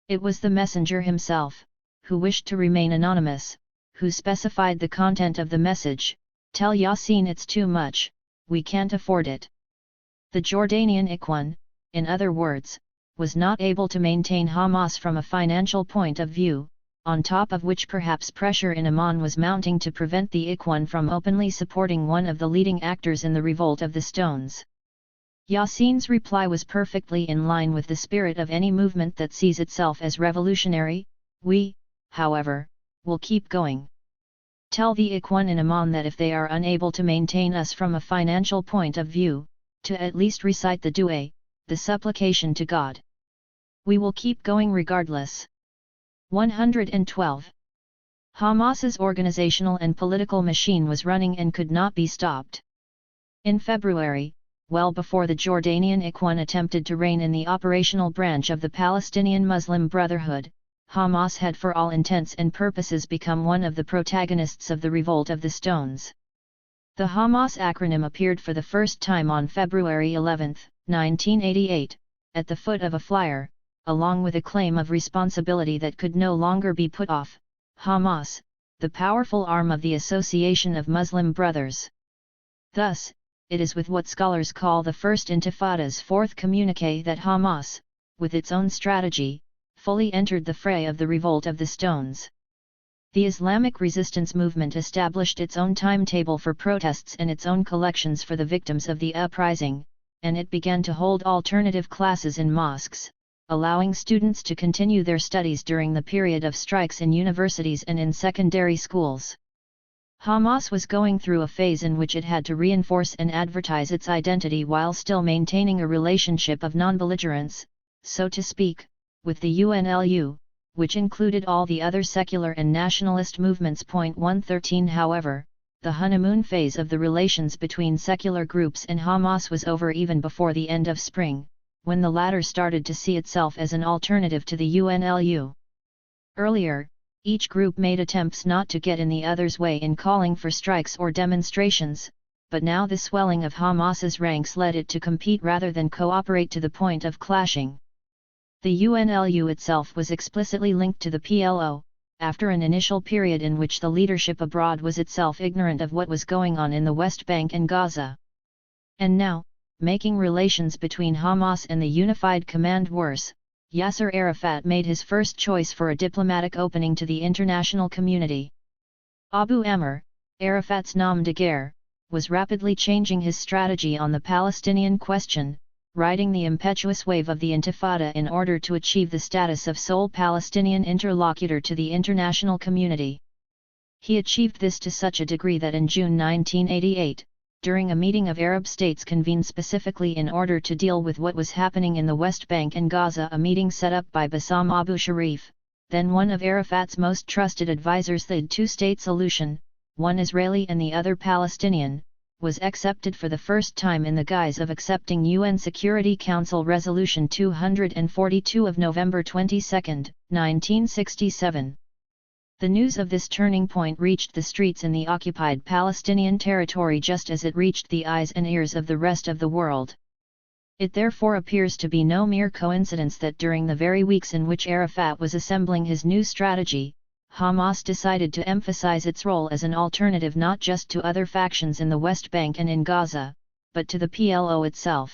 It was the messenger himself, who wished to remain anonymous, who specified the content of the message: "Tell Yassin it's too much, we can't afford it." The Jordanian Ikhwan, in other words, was not able to maintain Hamas from a financial point of view, on top of which perhaps pressure in Amman was mounting to prevent the Ikhwan from openly supporting one of the leading actors in the Revolt of the Stones. Yassin's reply was perfectly in line with the spirit of any movement that sees itself as revolutionary: "We, however, will keep going. Tell the Ikhwan in Amman that if they are unable to maintain us from a financial point of view, to at least recite the Dua, the supplication to God. We will keep going regardless." 112. Hamas's organizational and political machine was running and could not be stopped. In February, well before the Jordanian Ikhwan attempted to reign in the operational branch of the Palestinian Muslim Brotherhood, Hamas had for all intents and purposes become one of the protagonists of the Revolt of the Stones. The Hamas acronym appeared for the first time on February 11, 1988, at the foot of a flyer, along with a claim of responsibility that could no longer be put off: Hamas, the powerful arm of the Association of Muslim Brothers. Thus, it is with what scholars call the First Intifada's fourth communique that Hamas, with its own strategy, fully entered the fray of the Revolt of the Stones. The Islamic resistance movement established its own timetable for protests and its own collections for the victims of the uprising, and it began to hold alternative classes in mosques, allowing students to continue their studies during the period of strikes in universities and in secondary schools. Hamas was going through a phase in which it had to reinforce and advertise its identity while still maintaining a relationship of non-belligerence, so to speak, with the UNLU, which included all the other secular and nationalist movements. 113 However, the honeymoon phase of the relations between secular groups and Hamas was over even before the end of spring, when the latter started to see itself as an alternative to the UNLU. Earlier, each group made attempts not to get in the other's way in calling for strikes or demonstrations, but now the swelling of Hamas's ranks led it to compete rather than cooperate to the point of clashing. The UNLU itself was explicitly linked to the PLO, after an initial period in which the leadership abroad was itself ignorant of what was going on in the West Bank and Gaza. And now, making relations between Hamas and the Unified Command worse, Yasser Arafat made his first choice for a diplomatic opening to the international community. Abu Amr, Arafat's nom de guerre, was rapidly changing his strategy on the Palestinian question, riding the impetuous wave of the Intifada in order to achieve the status of sole Palestinian interlocutor to the international community. He achieved this to such a degree that in June 1988, during a meeting of Arab states convened specifically in order to deal with what was happening in the West Bank and Gaza, a meeting set up by Bassam Abu Sharif, then one of Arafat's most trusted advisors, the two-state solution, one Israeli and the other Palestinian, was accepted for the first time in the guise of accepting UN Security Council Resolution 242 of November 22, 1967. The news of this turning point reached the streets in the occupied Palestinian territory just as it reached the eyes and ears of the rest of the world. It therefore appears to be no mere coincidence that during the very weeks in which Arafat was assembling his new strategy, Hamas decided to emphasize its role as an alternative not just to other factions in the West Bank and in Gaza, but to the PLO itself.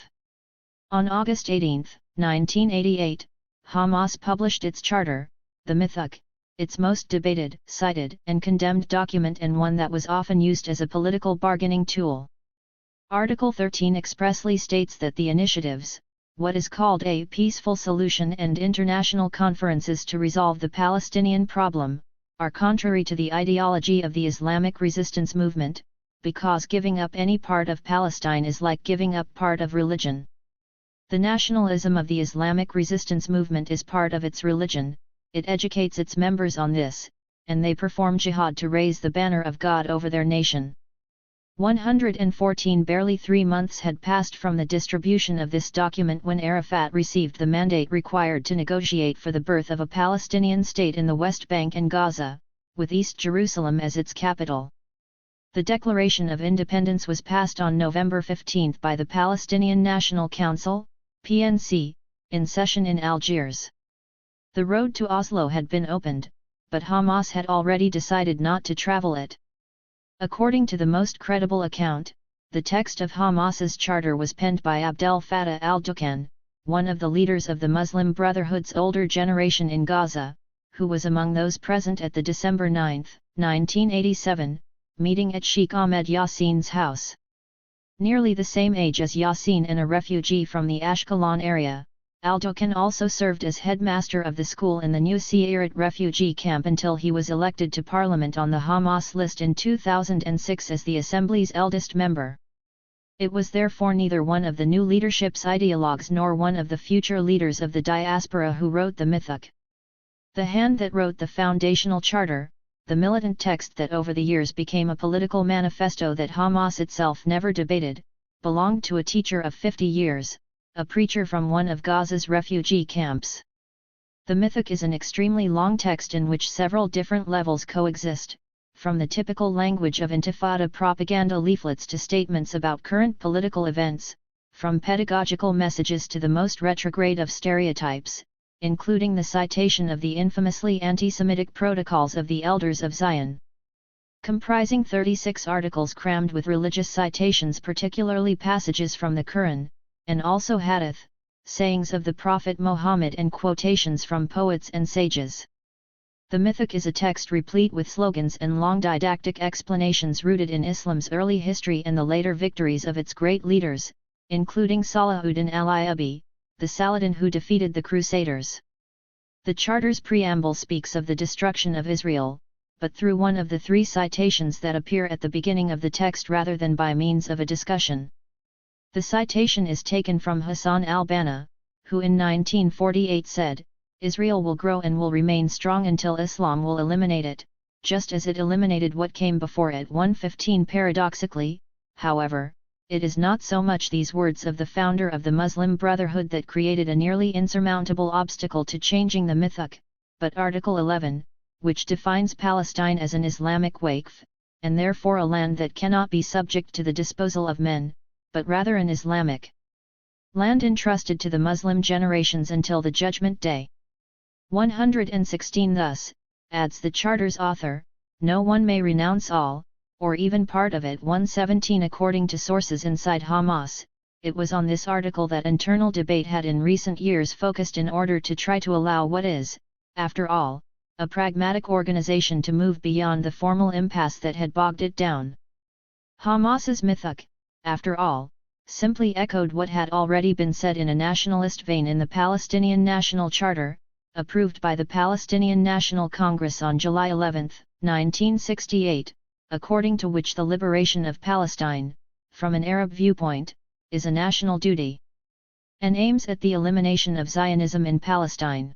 On August 18, 1988, Hamas published its charter, the Mithaq, its most debated, cited, and condemned document, and one that was often used as a political bargaining tool. Article 13 expressly states that the initiatives, what is called a peaceful solution and international conferences to resolve the Palestinian problem, are contrary to the ideology of the Islamic resistance movement, because giving up any part of Palestine is like giving up part of religion. The nationalism of the Islamic resistance movement is part of its religion. It educates its members on this, and they perform jihad to raise the banner of God over their nation. 114 Barely 3 months had passed from the distribution of this document when Arafat received the mandate required to negotiate for the birth of a Palestinian state in the West Bank and Gaza, with East Jerusalem as its capital. The Declaration of Independence was passed on November 15 by the Palestinian National Council, PNC, in session in Algiers. The road to Oslo had been opened, but Hamas had already decided not to travel it. According to the most credible account, the text of Hamas's charter was penned by Abdel Fattah al-Dukan, one of the leaders of the Muslim Brotherhood's older generation in Gaza, who was among those present at the December 9, 1987, meeting at Sheikh Ahmed Yassin's house. Nearly the same age as Yassin and a refugee from the Ashkelon area, Al-Dukan also served as headmaster of the school in the New Seirat refugee camp until he was elected to parliament on the Hamas list in 2006 as the assembly's eldest member. It was therefore neither one of the new leadership's ideologues nor one of the future leaders of the diaspora who wrote the Mithaq. The hand that wrote the foundational charter, the militant text that over the years became a political manifesto that Hamas itself never debated, belonged to a teacher of 50 years, a preacher from one of Gaza's refugee camps. The Mithaq is an extremely long text in which several different levels coexist, from the typical language of Intifada propaganda leaflets to statements about current political events, from pedagogical messages to the most retrograde of stereotypes, including the citation of the infamously anti-Semitic protocols of the Elders of Zion. Comprising 36 articles crammed with religious citations, particularly passages from the Quran, and also hadith, sayings of the Prophet Muhammad, and quotations from poets and sages. The Mithaq is a text replete with slogans and long didactic explanations rooted in Islam's early history and the later victories of its great leaders, including Salahuddin al-Ayyubi, the Saladin who defeated the Crusaders. The Charter's preamble speaks of the destruction of Israel, but through one of the 3 citations that appear at the beginning of the text rather than by means of a discussion. The citation is taken from Hassan al-Banna, who in 1948 said, "Israel will grow and will remain strong until Islam will eliminate it," just as it eliminated what came before at 1:15. Paradoxically, however, it is not so much these words of the founder of the Muslim Brotherhood that created a nearly insurmountable obstacle to changing the Mithaq, but Article 11, which defines Palestine as an Islamic Waqf, and therefore a land that cannot be subject to the disposal of men, but rather an Islamic land entrusted to the Muslim generations until the Judgment Day. 116. Thus, adds the Charter's author, no one may renounce all, or even part of it. 117. According to sources inside Hamas, it was on this article that internal debate had in recent years focused in order to try to allow what is, after all, a pragmatic organization to move beyond the formal impasse that had bogged it down. Hamas's Mithaq, after all, simply echoed what had already been said in a nationalist vein in the Palestinian National Charter, approved by the Palestinian National Congress on July 11, 1968, according to which the liberation of Palestine, from an Arab viewpoint, is a national duty, and aims at the elimination of Zionism in Palestine.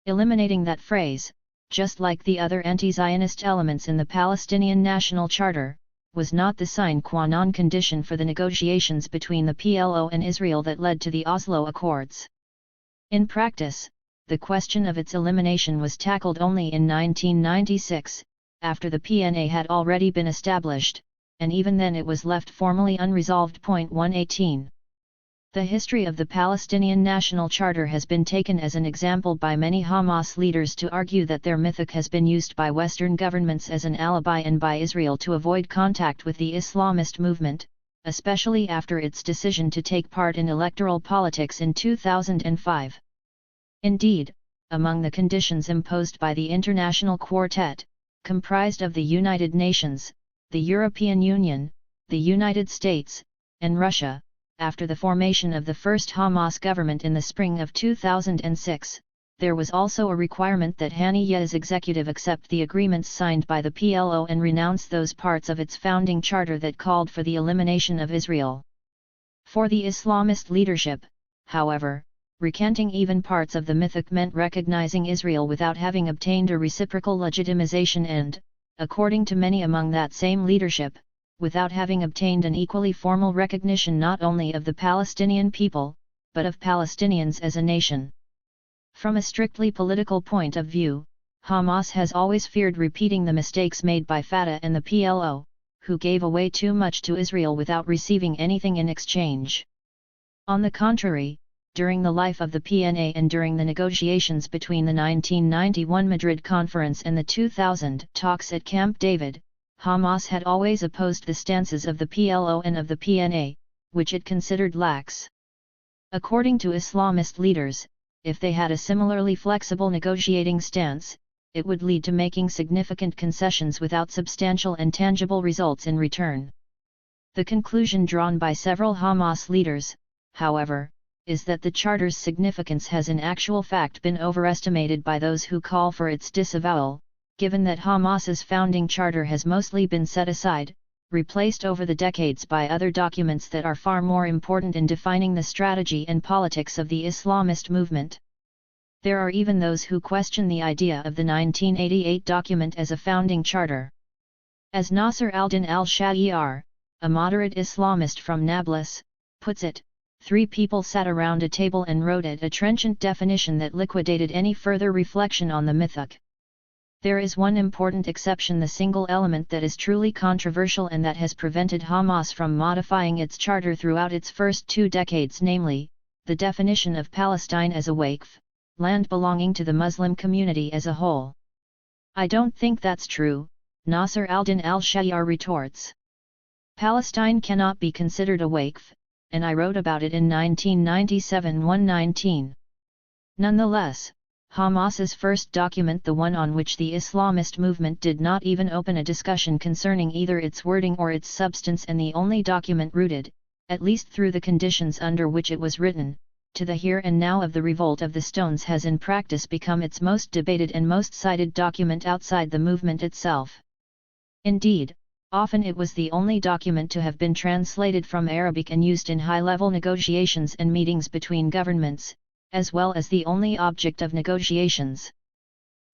Eliminating that phrase, just like the other anti-Zionist elements in the Palestinian National Charter, was not the sine qua non condition for the negotiations between the PLO and Israel that led to the Oslo Accords. In practice, the question of its elimination was tackled only in 1996, after the PNA had already been established, and even then it was left formally unresolved. 118. The history of the Palestinian National Charter has been taken as an example by many Hamas leaders to argue that their Mithaq has been used by Western governments as an alibi and by Israel to avoid contact with the Islamist movement, especially after its decision to take part in electoral politics in 2005. Indeed, among the conditions imposed by the International Quartet, comprised of the United Nations, the European Union, the United States, and Russia, after the formation of the first Hamas government in the spring of 2006, there was also a requirement that Haniyeh's executive accept the agreements signed by the PLO and renounce those parts of its founding charter that called for the elimination of Israel. For the Islamist leadership, however, recanting even parts of the Mithaq meant recognizing Israel without having obtained a reciprocal legitimization and, according to many among that same leadership, without having obtained an equally formal recognition not only of the Palestinian people, but of Palestinians as a nation. From a strictly political point of view, Hamas has always feared repeating the mistakes made by Fatah and the PLO, who gave away too much to Israel without receiving anything in exchange. On the contrary, during the life of the PNA and during the negotiations between the 1991 Madrid Conference and the 2000 talks at Camp David, Hamas had always opposed the stances of the PLO and of the PNA, which it considered lax. According to Islamist leaders, if they had a similarly flexible negotiating stance, it would lead to making significant concessions without substantial and tangible results in return. The conclusion drawn by several Hamas leaders, however, is that the Charter's significance has in actual fact been overestimated by those who call for its disavowal, given that Hamas's founding charter has mostly been set aside, replaced over the decades by other documents that are far more important in defining the strategy and politics of the Islamist movement. There are even those who question the idea of the 1988 document as a founding charter. As Nasser al-Din al-Shayyar, a moderate Islamist from Nablus, puts it, 3 people sat around a table and wrote a trenchant definition that liquidated any further reflection on the Mithaq. There is one important exception, the single element that is truly controversial and that has prevented Hamas from modifying its charter throughout its first 2 decades, namely, the definition of Palestine as a waqf, land belonging to the Muslim community as a whole. I don't think that's true, Nasser al-Din al-Shayyar retorts. Palestine cannot be considered a waqf, and I wrote about it in 1997-119. Nonetheless, Hamas's first document, the one on which the Islamist movement did not even open a discussion concerning either its wording or its substance, and the only document rooted, at least through the conditions under which it was written, to the here and now of the Revolt of the Stones, has in practice become its most debated and most cited document outside the movement itself. Indeed, often it was the only document to have been translated from Arabic and used in high-level negotiations and meetings between governments, as well as the only object of negotiations.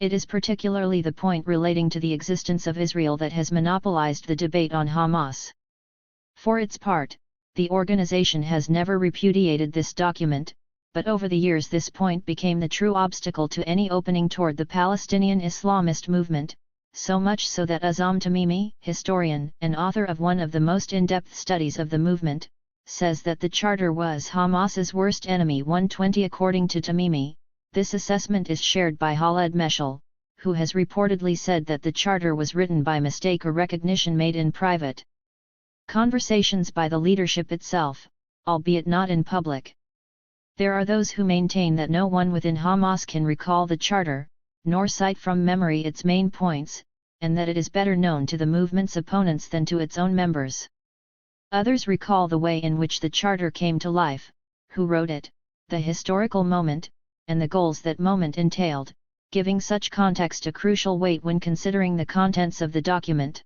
It is particularly the point relating to the existence of Israel that has monopolized the debate on Hamas. For its part, the organization has never repudiated this document, but over the years this point became the true obstacle to any opening toward the Palestinian Islamist movement, so much so that Azam Tamimi, historian and author of one of the most in-depth studies of the movement, says that the charter was Hamas's worst enemy. 120. According to Tamimi, this assessment is shared by Khaled Meshal, who has reportedly said that the charter was written by mistake or recognition made in private conversations by the leadership itself, albeit not in public. There are those who maintain that no one within Hamas can recall the charter, nor cite from memory its main points, and that it is better known to the movement's opponents than to its own members. Others recall the way in which the charter came to life, who wrote it, the historical moment, and the goals that moment entailed, giving such context a crucial weight when considering the contents of the document.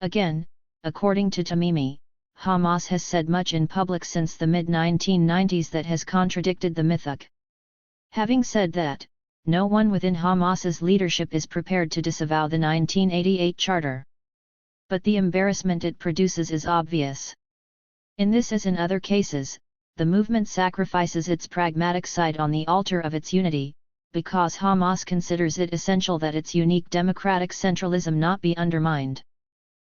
Again, according to Tamimi, Hamas has said much in public since the mid-1990s that has contradicted the mythic. Having said that, no one within Hamas's leadership is prepared to disavow the 1988 charter. But the embarrassment it produces is obvious. In this as in other cases, the movement sacrifices its pragmatic side on the altar of its unity, because Hamas considers it essential that its unique democratic centralism not be undermined.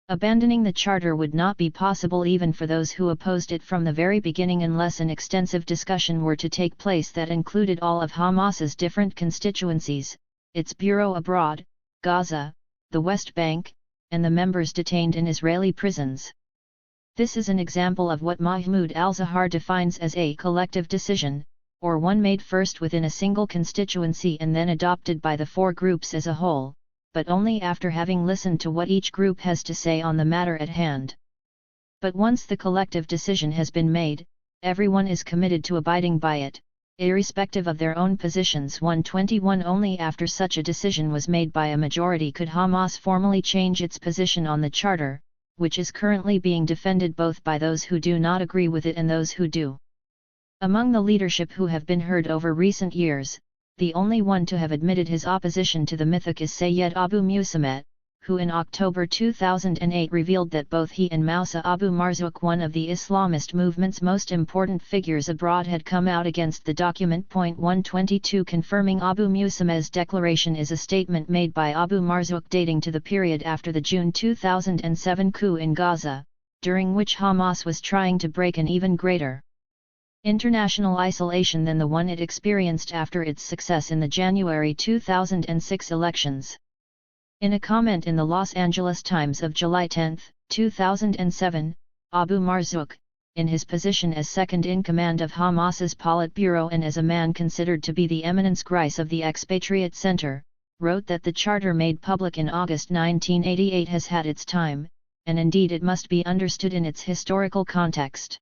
Abandoning the charter would not be possible even for those who opposed it from the very beginning unless an extensive discussion were to take place that included all of Hamas's different constituencies, its bureau abroad, Gaza, the West Bank, and the members detained in Israeli prisons. This is an example of what Mahmoud al-Zahar defines as a collective decision, or one made first within a single constituency and then adopted by the four groups as a whole, but only after having listened to what each group has to say on the matter at hand. But once the collective decision has been made, everyone is committed to abiding by it, irrespective of their own positions. 121. Only after such a decision was made by a majority could Hamas formally change its position on the charter, which is currently being defended both by those who do not agree with it and those who do. Among the leadership who have been heard over recent years, the only one to have admitted his opposition to the mythic is Sayyid Abu Musammet, who in October 2008 revealed that both he and Moussa Abu Marzouk, one of the Islamist movement's most important figures abroad, had come out against the document. 122. Confirming Abu Musammet's declaration is a statement made by Abu Marzouk dating to the period after the June 2007 coup in Gaza, during which Hamas was trying to break an even greater international isolation than the one it experienced after its success in the January 2006 elections. In a comment in the Los Angeles Times of July 10, 2007, Abu Marzouk, in his position as second-in-command of Hamas's Politburo and as a man considered to be the eminence grise of the Expatriate Center, wrote that the charter made public in August 1988 has had its time, and indeed it must be understood in its historical context.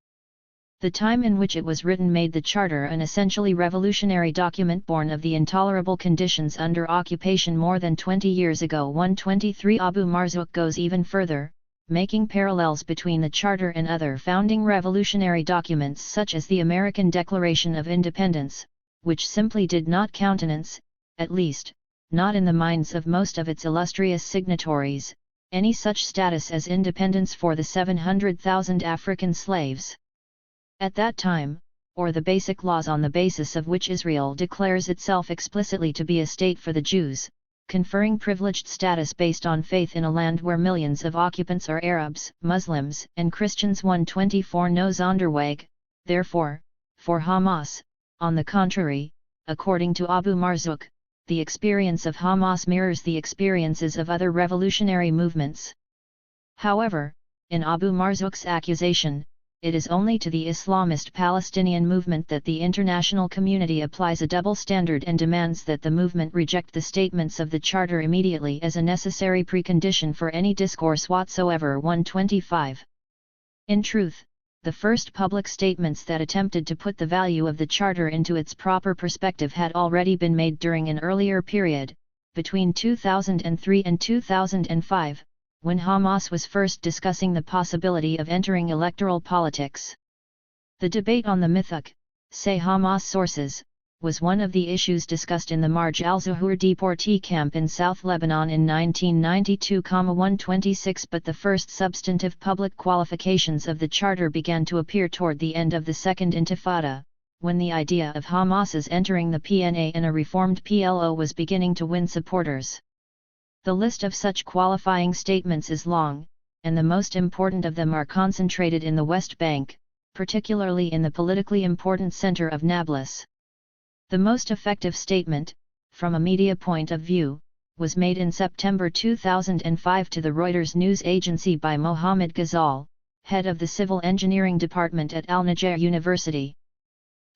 The time in which it was written made the charter an essentially revolutionary document born of the intolerable conditions under occupation more than 20 years ago. 123. Abu Marzouk goes even further, making parallels between the charter and other founding revolutionary documents such as the American Declaration of Independence, which simply did not countenance, at least, not in the minds of most of its illustrious signatories, any such status as independence for the 700,000 African slaves at that time, or the basic laws on the basis of which Israel declares itself explicitly to be a state for the Jews, conferring privileged status based on faith in a land where millions of occupants are Arabs, Muslims, and Christians. 124. No Sonderweg, therefore, for Hamas. On the contrary, according to Abu Marzouk, the experience of Hamas mirrors the experiences of other revolutionary movements. However, in Abu Marzouk's accusation, it is only to the Islamist Palestinian movement that the international community applies a double standard and demands that the movement reject the statements of the Charter immediately as a necessary precondition for any discourse whatsoever. 125. In truth, the first public statements that attempted to put the value of the Charter into its proper perspective had already been made during an earlier period, between 2003 and 2005, when Hamas was first discussing the possibility of entering electoral politics. The debate on the mythic, say Hamas sources, was one of the issues discussed in the Marj al-Zuhur deportee camp in South Lebanon in 1992-126, but the first substantive public qualifications of the charter began to appear toward the end of the Second Intifada, when the idea of Hamas's entering the PNA and a reformed PLO was beginning to win supporters. The list of such qualifying statements is long, and the most important of them are concentrated in the West Bank, particularly in the politically important center of Nablus. The most effective statement, from a media point of view, was made in September 2005 to the Reuters news agency by Mohammed Ghazal, head of the Civil Engineering Department at Al-Najjar University.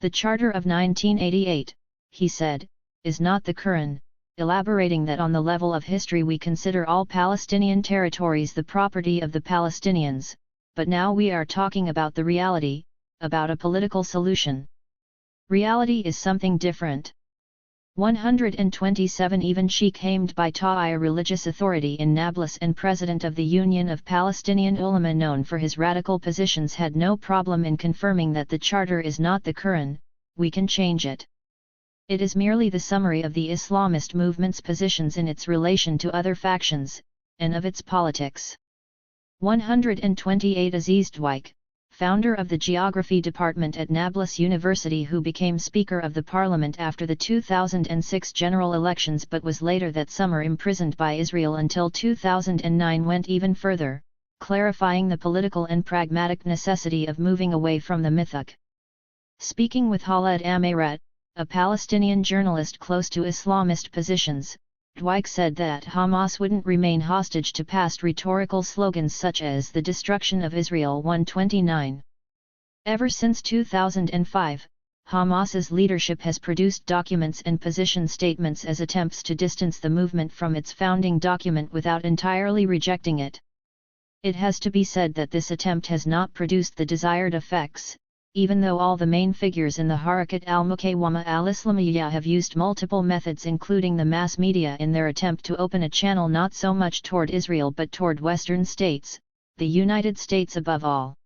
The Charter of 1988, he said, is not the Quran, elaborating that on the level of history we consider all Palestinian territories the property of the Palestinians, but now we are talking about the reality, about a political solution. Reality is something different. 127 Even Sheikh Hamd by Ta'ir, religious authority in Nablus and president of the Union of Palestinian Ulama known for his radical positions, had no problem in confirming that the charter is not the Quran. We can change it. It is merely the summary of the Islamist movement's positions in its relation to other factions, and of its politics. 128 Aziz Dwight, founder of the Geography Department at Nablus University, who became Speaker of the Parliament after the 2006 general elections but was later that summer imprisoned by Israel until 2009, went even further, clarifying the political and pragmatic necessity of moving away from the Mithaq. Speaking with Khaled Ameirat, a Palestinian journalist close to Islamist positions, Dwight said that Hamas wouldn't remain hostage to past rhetorical slogans such as the destruction of Israel 129. Ever since 2005, Hamas's leadership has produced documents and position statements as attempts to distance the movement from its founding document without entirely rejecting it. It has to be said that this attempt has not produced the desired effects, even though all the main figures in the Harakat al-Muqawama al-Islamiyya have used multiple methods including the mass media in their attempt to open a channel not so much toward Israel but toward Western states, the United States above all.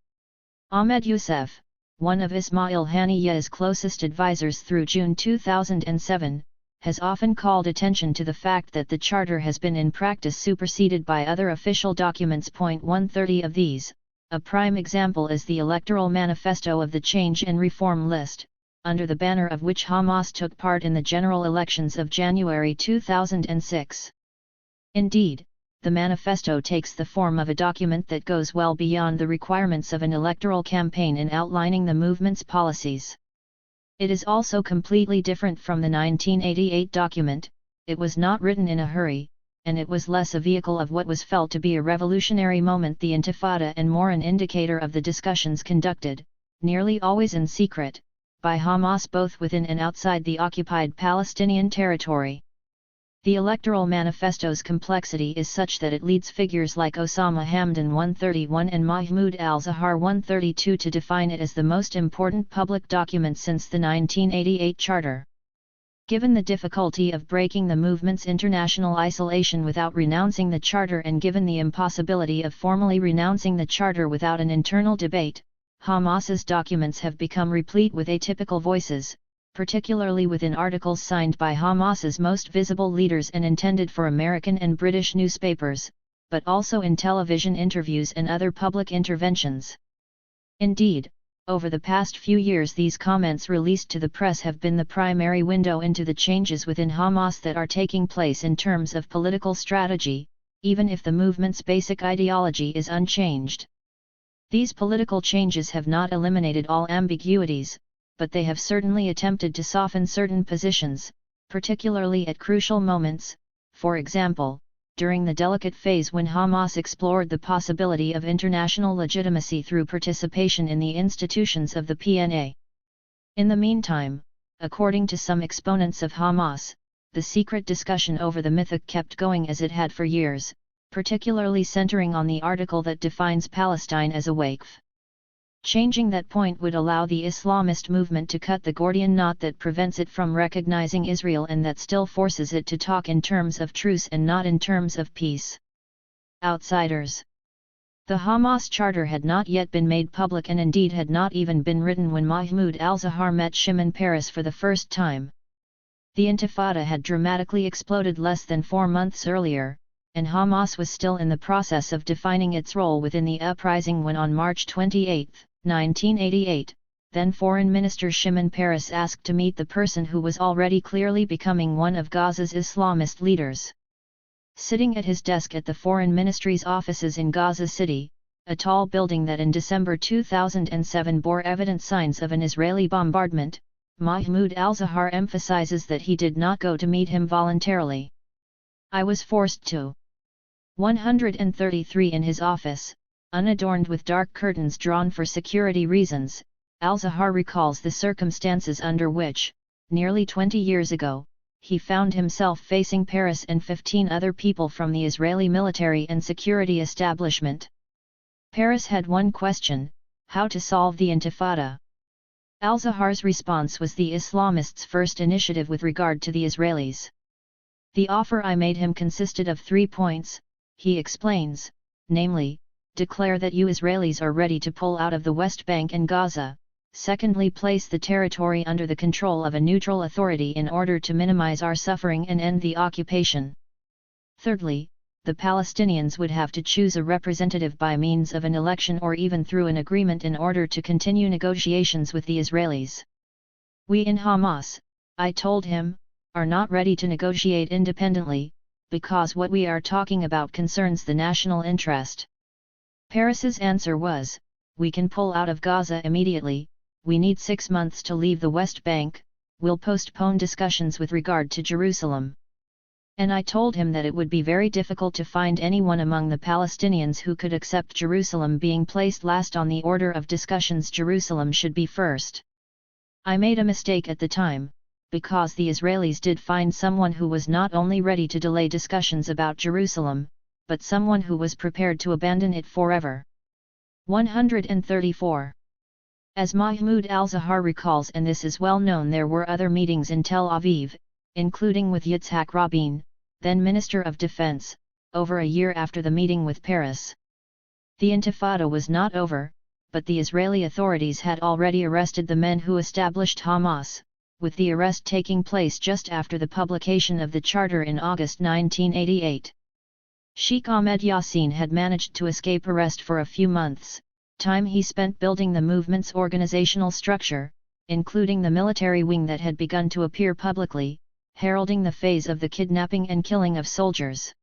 Ahmed Youssef, one of Ismail Haniyeh's closest advisors through June 2007, has often called attention to the fact that the charter has been in practice superseded by other official documents. 130 of these. A prime example is the electoral manifesto of the Change and Reform List, under the banner of which Hamas took part in the general elections of January 2006. Indeed, the manifesto takes the form of a document that goes well beyond the requirements of an electoral campaign in outlining the movement's policies. It is also completely different from the 1988 document. It was not written in a hurry, and it was less a vehicle of what was felt to be a revolutionary moment, the Intifada, and more an indicator of the discussions conducted, nearly always in secret, by Hamas both within and outside the occupied Palestinian territory. The electoral manifesto's complexity is such that it leads figures like Osama Hamdan 131 and Mahmoud al-Zahar 132 to define it as the most important public document since the 1988 charter. Given the difficulty of breaking the movement's international isolation without renouncing the charter, and given the impossibility of formally renouncing the charter without an internal debate, Hamas's documents have become replete with atypical voices, particularly within articles signed by Hamas's most visible leaders and intended for American and British newspapers, but also in television interviews and other public interventions. Indeed, over the past few years these comments released to the press have been the primary window into the changes within Hamas that are taking place in terms of political strategy, even if the movement's basic ideology is unchanged. These political changes have not eliminated all ambiguities, but they have certainly attempted to soften certain positions, particularly at crucial moments, for example, during the delicate phase when Hamas explored the possibility of international legitimacy through participation in the institutions of the PNA. In the meantime, according to some exponents of Hamas, the secret discussion over the Mithaq kept going as it had for years, particularly centering on the article that defines Palestine as a waqf. Changing that point would allow the Islamist movement to cut the Gordian knot that prevents it from recognizing Israel and that still forces it to talk in terms of truce and not in terms of peace. Outsiders. The Hamas charter had not yet been made public and indeed had not even been written when Mahmoud al-Zahar met Shimon Peres for the first time. The Intifada had dramatically exploded less than 4 months earlier, and Hamas was still in the process of defining its role within the uprising when on March 28, 1988, then Foreign Minister Shimon Peres asked to meet the person who was already clearly becoming one of Gaza's Islamist leaders. Sitting at his desk at the Foreign Ministry's offices in Gaza City, a tall building that in December 2007 bore evident signs of an Israeli bombardment, Mahmoud al-Zahar emphasizes that he did not go to meet him voluntarily. "I was forced to." 133 in his office, unadorned with dark curtains drawn for security reasons, al-Zahar recalls the circumstances under which, nearly 20 years ago, he found himself facing Peres and 15 other people from the Israeli military and security establishment. Peres had one question: how to solve the Intifada. Al-Zahar's response was the Islamists' first initiative with regard to the Israelis. "The offer I made him consisted of 3 points," he explains, namely, declare that you Israelis are ready to pull out of the West Bank and Gaza. Secondly, place the territory under the control of a neutral authority in order to minimize our suffering and end the occupation. Thirdly, the Palestinians would have to choose a representative by means of an election or even through an agreement in order to continue negotiations with the Israelis. "We in Hamas," I told him, "are not ready to negotiate independently, because what we are talking about concerns the national interest." Peres's answer was, "We can pull out of Gaza immediately. We need 6 months to leave the West Bank, we'll postpone discussions with regard to Jerusalem." And I told him that it would be very difficult to find anyone among the Palestinians who could accept Jerusalem being placed last on the order of discussions. Jerusalem should be first. I made a mistake at the time, because the Israelis did find someone who was not only ready to delay discussions about Jerusalem, but someone who was prepared to abandon it forever. 134. As Mahmoud al-Zahar recalls, and this is well known, there were other meetings in Tel Aviv, including with Yitzhak Rabin, then Minister of Defense, over a year after the meeting with Peres. The Intifada was not over, but the Israeli authorities had already arrested the men who established Hamas, with the arrest taking place just after the publication of the charter in August 1988. Sheikh Ahmed Yassin had managed to escape arrest for a few months, time he spent building the movement's organizational structure, including the military wing that had begun to appear publicly, heralding the phase of the kidnapping and killing of soldiers.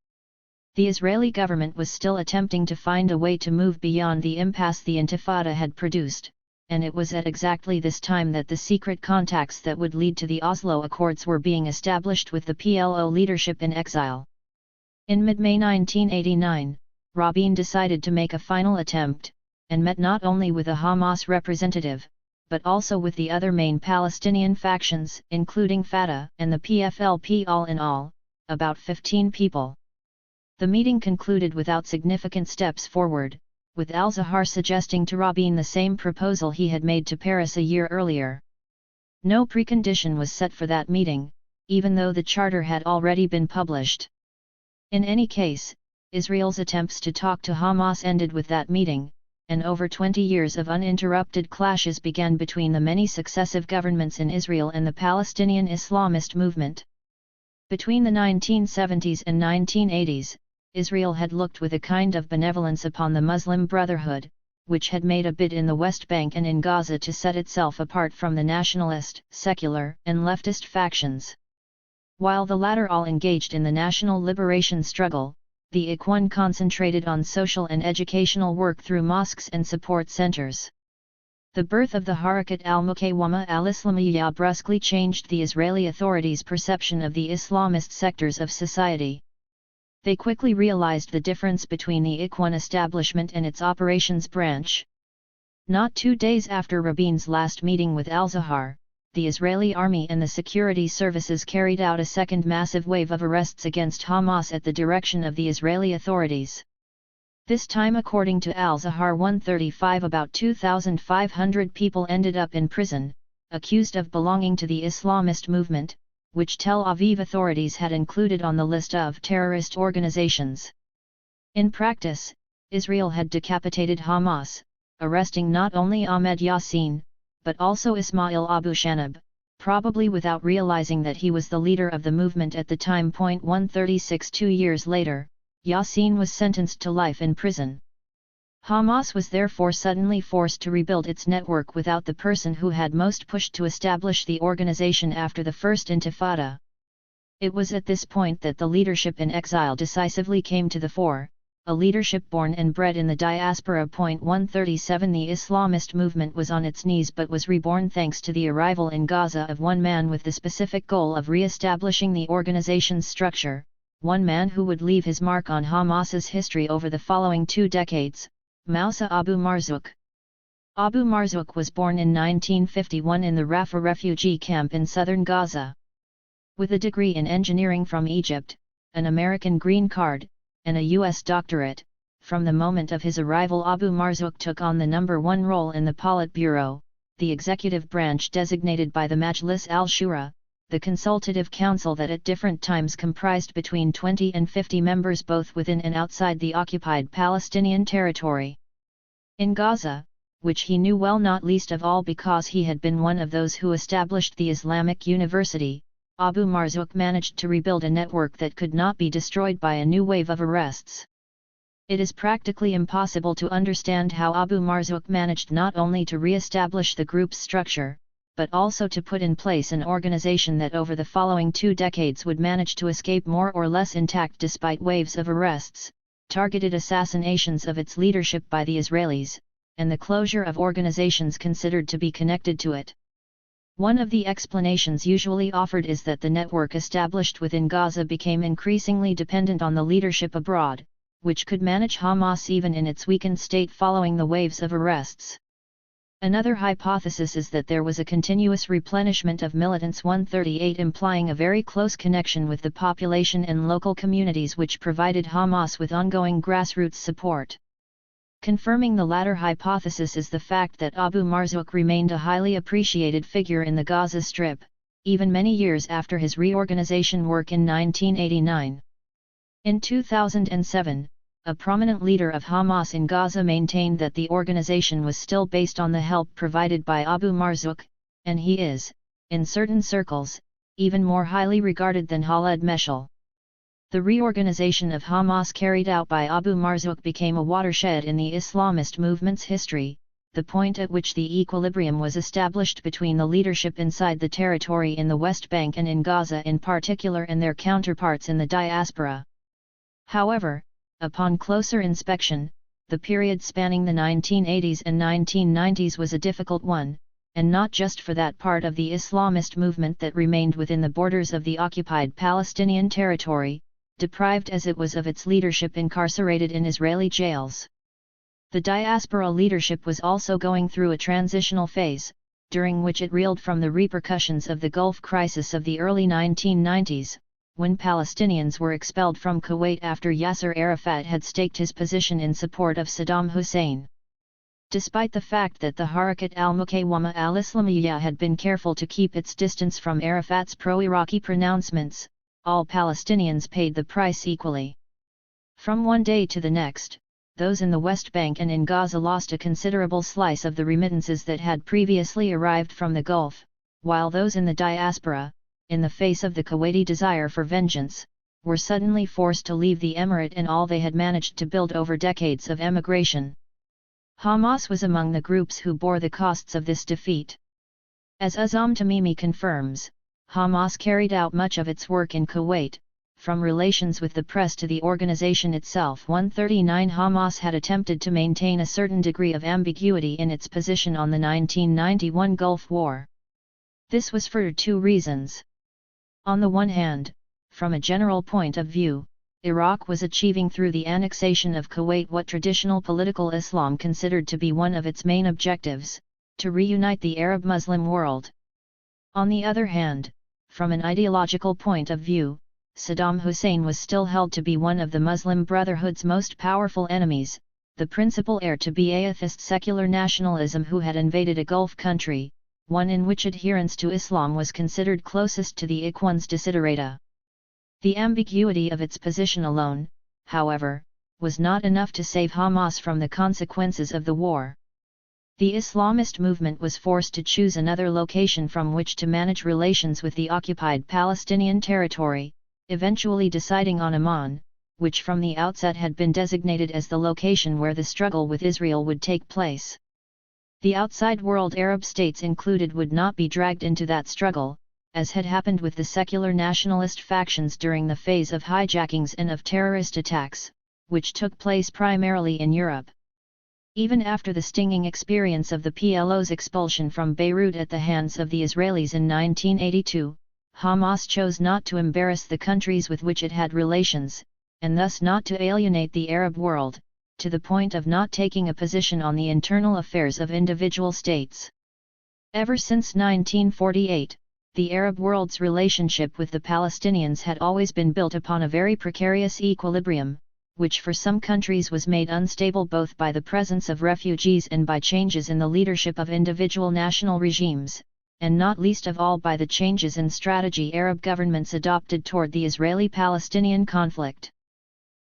The Israeli government was still attempting to find a way to move beyond the impasse the Intifada had produced, and it was at exactly this time that the secret contacts that would lead to the Oslo Accords were being established with the PLO leadership in exile. In mid-May 1989, Rabin decided to make a final attempt, and met not only with a Hamas representative, but also with the other main Palestinian factions, including Fatah and the PFLP. All in all, about 15 people. The meeting concluded without significant steps forward, with al-Zahar suggesting to Rabin the same proposal he had made to Peres a year earlier. No precondition was set for that meeting, even though the charter had already been published. In any case, Israel's attempts to talk to Hamas ended with that meeting, and over 20 years of uninterrupted clashes began between the many successive governments in Israel and the Palestinian Islamist movement. Between the 1970s and 1980s, Israel had looked with a kind of benevolence upon the Muslim Brotherhood, which had made a bid in the West Bank and in Gaza to set itself apart from the nationalist, secular, and leftist factions. While the latter all engaged in the national liberation struggle, the Ikhwan concentrated on social and educational work through mosques and support centers. The birth of the Harakat al-Muqawama al-Islamiyya brusquely changed the Israeli authorities' perception of the Islamist sectors of society. They quickly realized the difference between the Ikhwan establishment and its operations branch. Not 2 days after Rabin's last meeting with al-Zahar, the Israeli army and the security services carried out a second massive wave of arrests against Hamas at the direction of the Israeli authorities. This time, according to al-Zahar 135, about 2,500 people ended up in prison, accused of belonging to the Islamist movement, which Tel Aviv authorities had included on the list of terrorist organizations. In practice, Israel had decapitated Hamas, arresting not only Ahmed Yassin, but also Ismail Abu Shanab, probably without realizing that he was the leader of the movement at the time. 136 2 years later, Yassin was sentenced to life in prison. Hamas was therefore suddenly forced to rebuild its network without the person who had most pushed to establish the organization after the First Intifada. It was at this point that the leadership in exile decisively came to the fore, a leadership born and bred in the diaspora. 137 The Islamist movement was on its knees but was reborn thanks to the arrival in Gaza of one man with the specific goal of re-establishing the organization's structure, one man who would leave his mark on Hamas's history over the following 2 decades, Moussa Abu Marzouk. Abu Marzouk was born in 1951 in the Rafah refugee camp in southern Gaza. With a degree in engineering from Egypt, an American green card, and a U.S. doctorate, from the moment of his arrival Abu Marzouk took on the number 1 role in the Politburo, the executive branch designated by the Majlis al-Shura, the consultative council that at different times comprised between 20 and 50 members both within and outside the occupied Palestinian territory. In Gaza, which he knew well not least of all because he had been one of those who established the Islamic University, Abu Marzouk managed to rebuild a network that could not be destroyed by a new wave of arrests. It is practically impossible to understand how Abu Marzouk managed not only to re-establish the group's structure, but also to put in place an organization that over the following 2 decades would manage to escape more or less intact despite waves of arrests, targeted assassinations of its leadership by the Israelis, and the closure of organizations considered to be connected to it. One of the explanations usually offered is that the network established within Gaza became increasingly dependent on the leadership abroad, which could manage Hamas even in its weakened state following the waves of arrests. Another hypothesis is that there was a continuous replenishment of militants. 138 implying a very close connection with the population and local communities which provided Hamas with ongoing grassroots support. Confirming the latter hypothesis is the fact that Abu Marzouk remained a highly appreciated figure in the Gaza Strip, even many years after his reorganization work in 1989. In 2007, a prominent leader of Hamas in Gaza maintained that the organization was still based on the help provided by Abu Marzouk, and he is, in certain circles, even more highly regarded than Khaled Meshal. The reorganization of Hamas carried out by Abu Marzouk became a watershed in the Islamist movement's history, the point at which the equilibrium was established between the leadership inside the territory in the West Bank and in Gaza in particular and their counterparts in the diaspora. However, upon closer inspection, the period spanning the 1980s and 1990s was a difficult one, and not just for that part of the Islamist movement that remained within the borders of the occupied Palestinian territory, deprived as it was of its leadership incarcerated in Israeli jails. The diaspora leadership was also going through a transitional phase, during which it reeled from the repercussions of the Gulf crisis of the early 1990s, when Palestinians were expelled from Kuwait after Yasser Arafat had staked his position in support of Saddam Hussein. Despite the fact that the Harakat al-Muqawama al-Islamiyya had been careful to keep its distance from Arafat's pro-Iraqi pronouncements, all Palestinians paid the price equally. From one day to the next, those in the West Bank and in Gaza lost a considerable slice of the remittances that had previously arrived from the Gulf, while those in the diaspora, in the face of the Kuwaiti desire for vengeance, were suddenly forced to leave the emirate and all they had managed to build over decades of emigration. Hamas was among the groups who bore the costs of this defeat. As Azam Tamimi confirms, Hamas carried out much of its work in Kuwait, from relations with the press to the organization itself. 139 Hamas had attempted to maintain a certain degree of ambiguity in its position on the 1991 Gulf War. This was for 2 reasons. On the one hand, from a general point of view, Iraq was achieving through the annexation of Kuwait what traditional political Islam considered to be one of its main objectives, to reunite the Arab Muslim world. On the other hand, from an ideological point of view, Saddam Hussein was still held to be one of the Muslim Brotherhood's most powerful enemies, the principal heir to Ba'athist secular nationalism who had invaded a Gulf country, one in which adherence to Islam was considered closest to the Ikhwan's desiderata. The ambiguity of its position alone, however, was not enough to save Hamas from the consequences of the war. The Islamist movement was forced to choose another location from which to manage relations with the occupied Palestinian territory, eventually deciding on Amman, which from the outset had been designated as the location where the struggle with Israel would take place. The outside world Arab states included would not be dragged into that struggle, as had happened with the secular nationalist factions during the phase of hijackings and of terrorist attacks, which took place primarily in Europe. Even after the stinging experience of the PLO's expulsion from Beirut at the hands of the Israelis in 1982, Hamas chose not to embarrass the countries with which it had relations, and thus not to alienate the Arab world, to the point of not taking a position on the internal affairs of individual states. Ever since 1948, the Arab world's relationship with the Palestinians had always been built upon a very precarious equilibrium, which for some countries was made unstable both by the presence of refugees and by changes in the leadership of individual national regimes, and not least of all by the changes in strategy Arab governments adopted toward the Israeli-Palestinian conflict.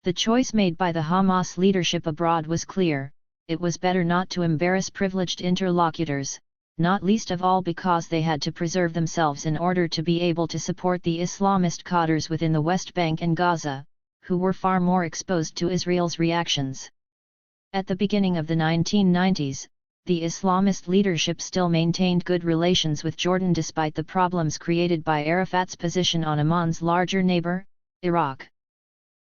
The choice made by the Hamas leadership abroad was clear: it was better not to embarrass privileged interlocutors, not least of all because they had to preserve themselves in order to be able to support the Islamist cadres within the West Bank and Gaza, who were far more exposed to Israel's reactions. At the beginning of the 1990s, the Islamist leadership still maintained good relations with Jordan despite the problems created by Arafat's position on Amman's larger neighbor, Iraq.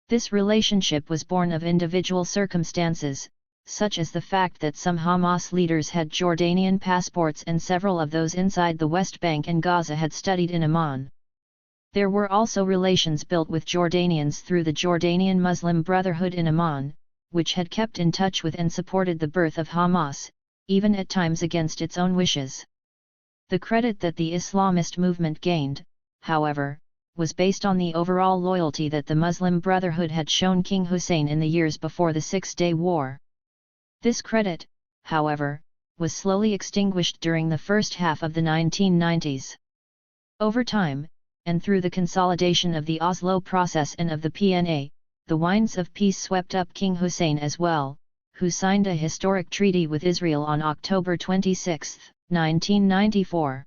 This relationship was born of individual circumstances, such as the fact that some Hamas leaders had Jordanian passports and several of those inside the West Bank and Gaza had studied in Amman. There were also relations built with Jordanians through the Jordanian Muslim Brotherhood in Amman, which had kept in touch with and supported the birth of Hamas, even at times against its own wishes. The credit that the Islamist movement gained, however, was based on the overall loyalty that the Muslim Brotherhood had shown King Hussein in the years before the Six-Day War. This credit, however, was slowly extinguished during the first half of the 1990s. Over time, and through the consolidation of the Oslo process and of the PNA, the winds of peace swept up King Hussein as well, who signed a historic treaty with Israel on October 26, 1994.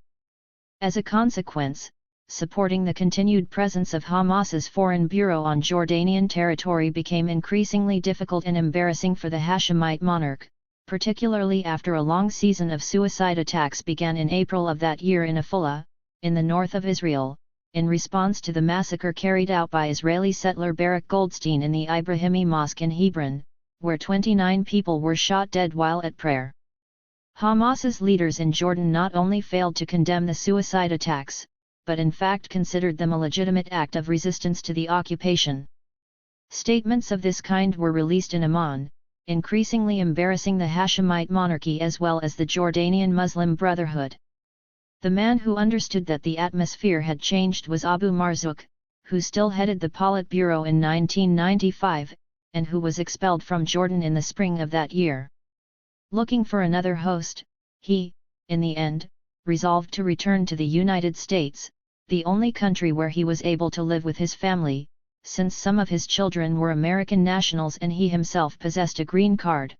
As a consequence, supporting the continued presence of Hamas's foreign bureau on Jordanian territory became increasingly difficult and embarrassing for the Hashemite monarch, particularly after a long season of suicide attacks began in April of that year in Afula, in the north of Israel, in response to the massacre carried out by Israeli settler Barak Goldstein in the Ibrahimi Mosque in Hebron, where 29 people were shot dead while at prayer. Hamas's leaders in Jordan not only failed to condemn the suicide attacks, but in fact considered them a legitimate act of resistance to the occupation. Statements of this kind were released in Amman, increasingly embarrassing the Hashemite monarchy as well as the Jordanian Muslim Brotherhood. The man who understood that the atmosphere had changed was Abu Marzouk, who still headed the Politburo in 1995, and who was expelled from Jordan in the spring of that year. Looking for another host, he, in the end, resolved to return to the United States, the only country where he was able to live with his family, since some of his children were American nationals and he himself possessed a green card.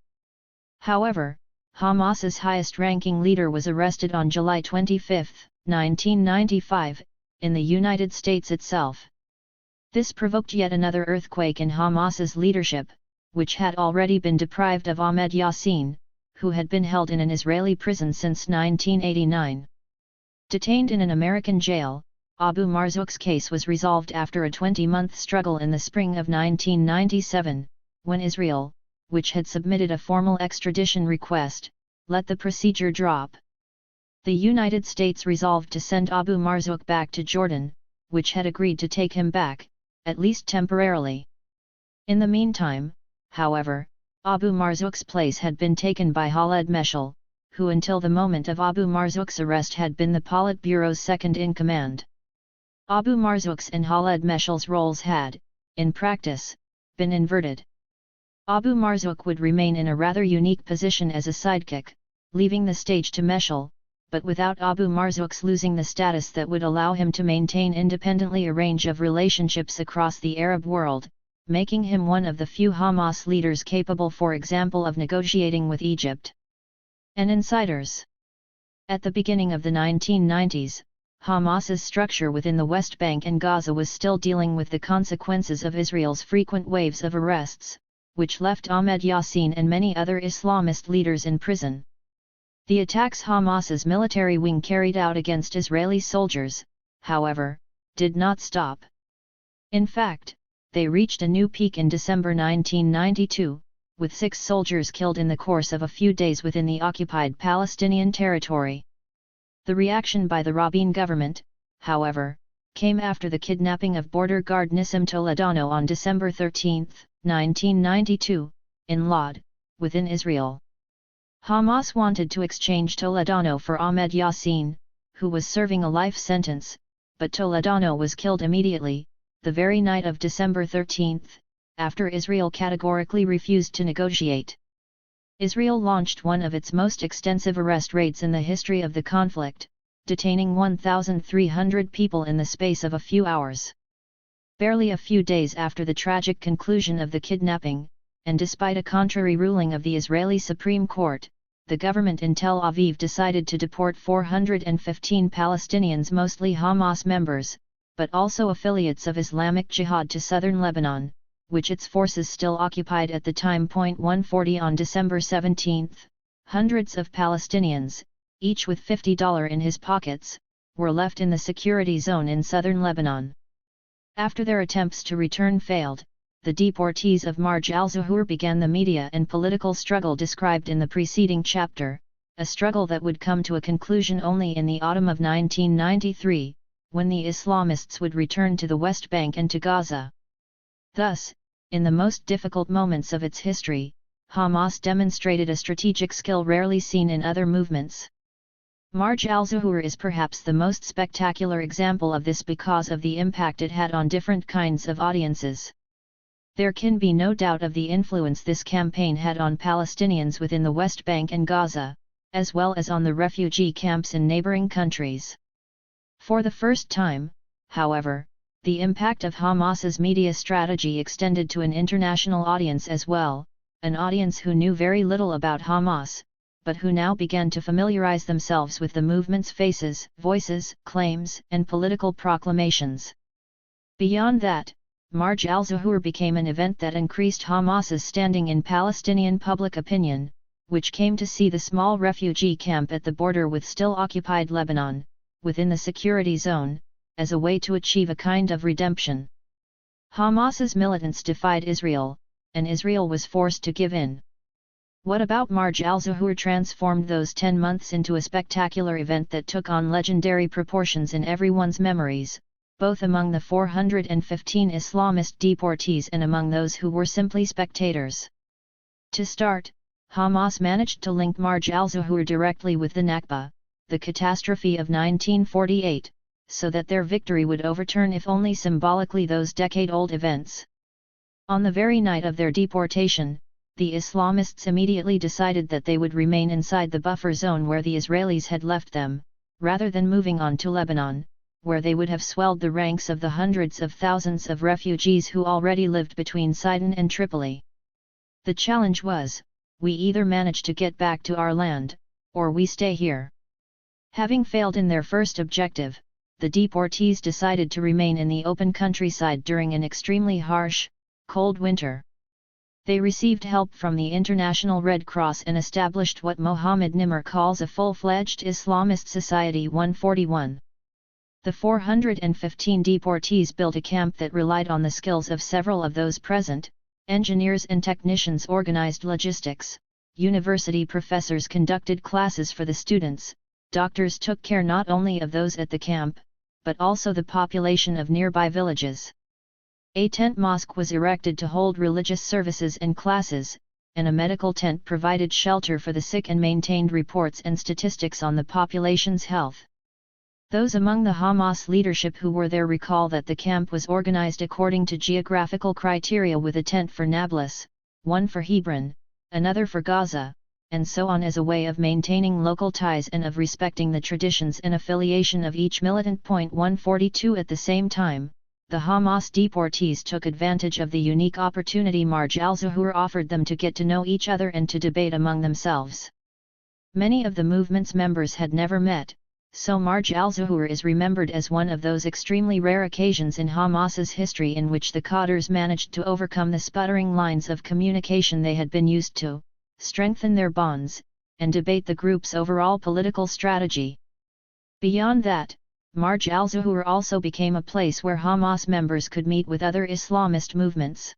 However, Hamas's highest-ranking leader was arrested on July 25, 1995, in the United States itself. This provoked yet another earthquake in Hamas's leadership, which had already been deprived of Ahmed Yassin, who had been held in an Israeli prison since 1989. Detained in an American jail, Abu Marzouk's case was resolved after a 20-month struggle in the spring of 1997, when Israel, which had submitted a formal extradition request, let the procedure drop. The United States resolved to send Abu Marzouk back to Jordan, which had agreed to take him back, at least temporarily. In the meantime, however, Abu Marzouk's place had been taken by Khaled Meshal, who until the moment of Abu Marzouk's arrest had been the Politburo's second-in-command. Abu Marzouk's and Khaled Meshal's roles had, in practice, been inverted. Abu Marzouk would remain in a rather unique position as a sidekick, leaving the stage to Meshal, but without Abu Marzouk's losing the status that would allow him to maintain independently a range of relationships across the Arab world, making him one of the few Hamas leaders capable, for example, of negotiating with Egypt. And insiders. At the beginning of the 1990s, Hamas's structure within the West Bank and Gaza was still dealing with the consequences of Israel's frequent waves of arrests, which left Ahmed Yassin and many other Islamist leaders in prison. The attacks Hamas's military wing carried out against Israeli soldiers, however, did not stop. In fact, they reached a new peak in December 1992, with 6 soldiers killed in the course of a few days within the occupied Palestinian territory. The reaction by the Rabin government, however, came after the kidnapping of border guard Nissim Toledano on December 13, 1992, in Lod, within Israel. Hamas wanted to exchange Toledano for Ahmed Yassin, who was serving a life sentence, but Toledano was killed immediately, the very night of December 13, after Israel categorically refused to negotiate. Israel launched one of its most extensive arrest raids in the history of the conflict, detaining 1,300 people in the space of a few hours. Barely a few days after the tragic conclusion of the kidnapping, and despite a contrary ruling of the Israeli Supreme Court, the government in Tel Aviv decided to deport 415 Palestinians, mostly Hamas members, but also affiliates of Islamic Jihad, to southern Lebanon, which its forces still occupied at the time. 140 On December 17, hundreds of Palestinians, each with $50 in his pockets, were left in the security zone in southern Lebanon. After their attempts to return failed, the deportees of Marj al-Zuhur began the media and political struggle described in the preceding chapter, a struggle that would come to a conclusion only in the autumn of 1993, when the Islamists would return to the West Bank and to Gaza. Thus, in the most difficult moments of its history, Hamas demonstrated a strategic skill rarely seen in other movements. Marj al-Zuhur is perhaps the most spectacular example of this because of the impact it had on different kinds of audiences. There can be no doubt of the influence this campaign had on Palestinians within the West Bank and Gaza, as well as on the refugee camps in neighboring countries. For the first time, however, the impact of Hamas's media strategy extended to an international audience as well, an audience who knew very little about Hamas, but who now began to familiarize themselves with the movement's faces, voices, claims, and political proclamations. Beyond that, Marj al-Zuhur became an event that increased Hamas's standing in Palestinian public opinion, which came to see the small refugee camp at the border with still occupied Lebanon, within the security zone, as a way to achieve a kind of redemption. Hamas's militants defied Israel, and Israel was forced to give in. What about Marj al-Zuhur transformed those 10 months into a spectacular event that took on legendary proportions in everyone's memories, both among the 415 Islamist deportees and among those who were simply spectators? To start, Hamas managed to link Marj al-Zuhur directly with the Nakba, the catastrophe of 1948, so that their victory would overturn, if only symbolically, those decade-old events. On the very night of their deportation, the Islamists immediately decided that they would remain inside the buffer zone where the Israelis had left them, rather than moving on to Lebanon, where they would have swelled the ranks of the hundreds of thousands of refugees who already lived between Sidon and Tripoli. The challenge was, we either manage to get back to our land, or we stay here. Having failed in their first objective, the deportees decided to remain in the open countryside during an extremely harsh, cold winter. They received help from the International Red Cross and established what Mohammed Nimr calls a full-fledged Islamist society. 141. The 415 deportees built a camp that relied on the skills of several of those present. Engineers and technicians organized logistics, university professors conducted classes for the students, doctors took care not only of those at the camp, but also the population of nearby villages. A tent mosque was erected to hold religious services and classes, and a medical tent provided shelter for the sick and maintained reports and statistics on the population's health. Those among the Hamas leadership who were there recall that the camp was organized according to geographical criteria, with a tent for Nablus, one for Hebron, another for Gaza, and so on, as a way of maintaining local ties and of respecting the traditions and affiliation of each militant. 142 At the same time, the Hamas deportees took advantage of the unique opportunity Marj al-Zuhur offered them to get to know each other and to debate among themselves. Many of the movement's members had never met, so Marj al-Zuhur is remembered as one of those extremely rare occasions in Hamas's history in which the cadres managed to overcome the sputtering lines of communication they had been used to, strengthen their bonds, and debate the group's overall political strategy. Beyond that, Marj al-Zuhur also became a place where Hamas members could meet with other Islamist movements.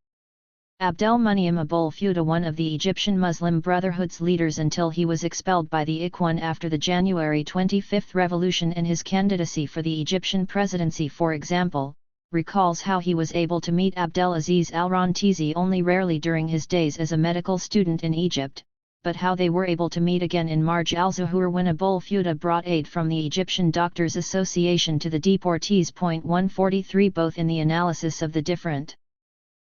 Abdelmunim Abul Fouda, one of the Egyptian Muslim Brotherhood's leaders until he was expelled by the Ikhwan after the January 25 revolution and his candidacy for the Egyptian presidency for example, recalls how he was able to meet Abdelaziz al-Rantizi only rarely during his days as a medical student in Egypt, but how they were able to meet again in Marj al-Zuhur when Abul Fouda brought aid from the Egyptian Doctors Association to the deportees. 143 Both in the analysis of the different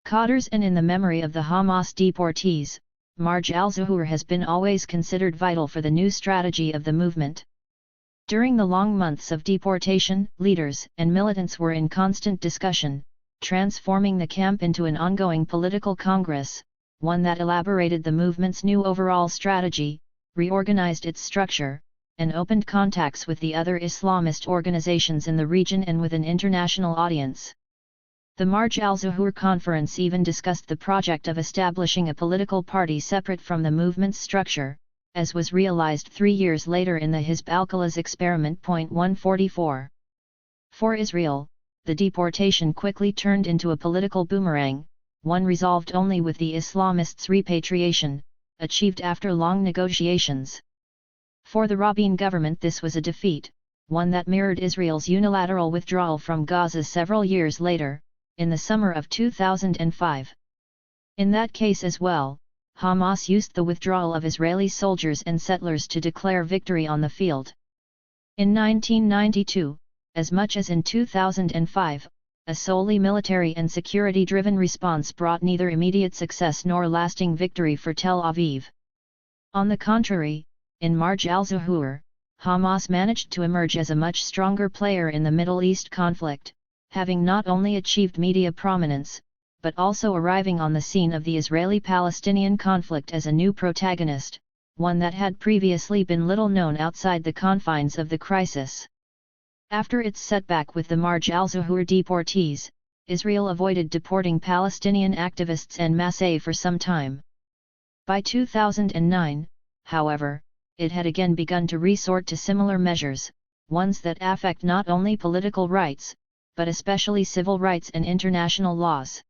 cadres and in the memory of the Hamas deportees, Marj al-Zuhur has been always considered vital for the new strategy of the movement. During the long months of deportation, leaders and militants were in constant discussion, transforming the camp into an ongoing political congress, one that elaborated the movement's new overall strategy, reorganized its structure, and opened contacts with the other Islamist organizations in the region and with an international audience. The Marj al-Zuhur conference even discussed the project of establishing a political party separate from the movement's structure, as was realized 3 years later in the Hizb al-Qalas experiment. 144. For Israel, the deportation quickly turned into a political boomerang, one resolved only with the Islamists' repatriation, achieved after long negotiations. For the Rabin government this was a defeat, one that mirrored Israel's unilateral withdrawal from Gaza several years later, in the summer of 2005. In that case as well, Hamas used the withdrawal of Israeli soldiers and settlers to declare victory on the field. In 1992, as much as in 2005, a solely military and security-driven response brought neither immediate success nor lasting victory for Tel Aviv. On the contrary, in Marj al-Zuhur, Hamas managed to emerge as a much stronger player in the Middle East conflict, having not only achieved media prominence, but also arriving on the scene of the Israeli-Palestinian conflict as a new protagonist, one that had previously been little known outside the confines of the crisis. After its setback with the Marj al-Zuhur deportees, Israel avoided deporting Palestinian activists en masse for some time. By 2009, however, it had again begun to resort to similar measures, ones that affect not only political rights, but especially civil rights and international laws.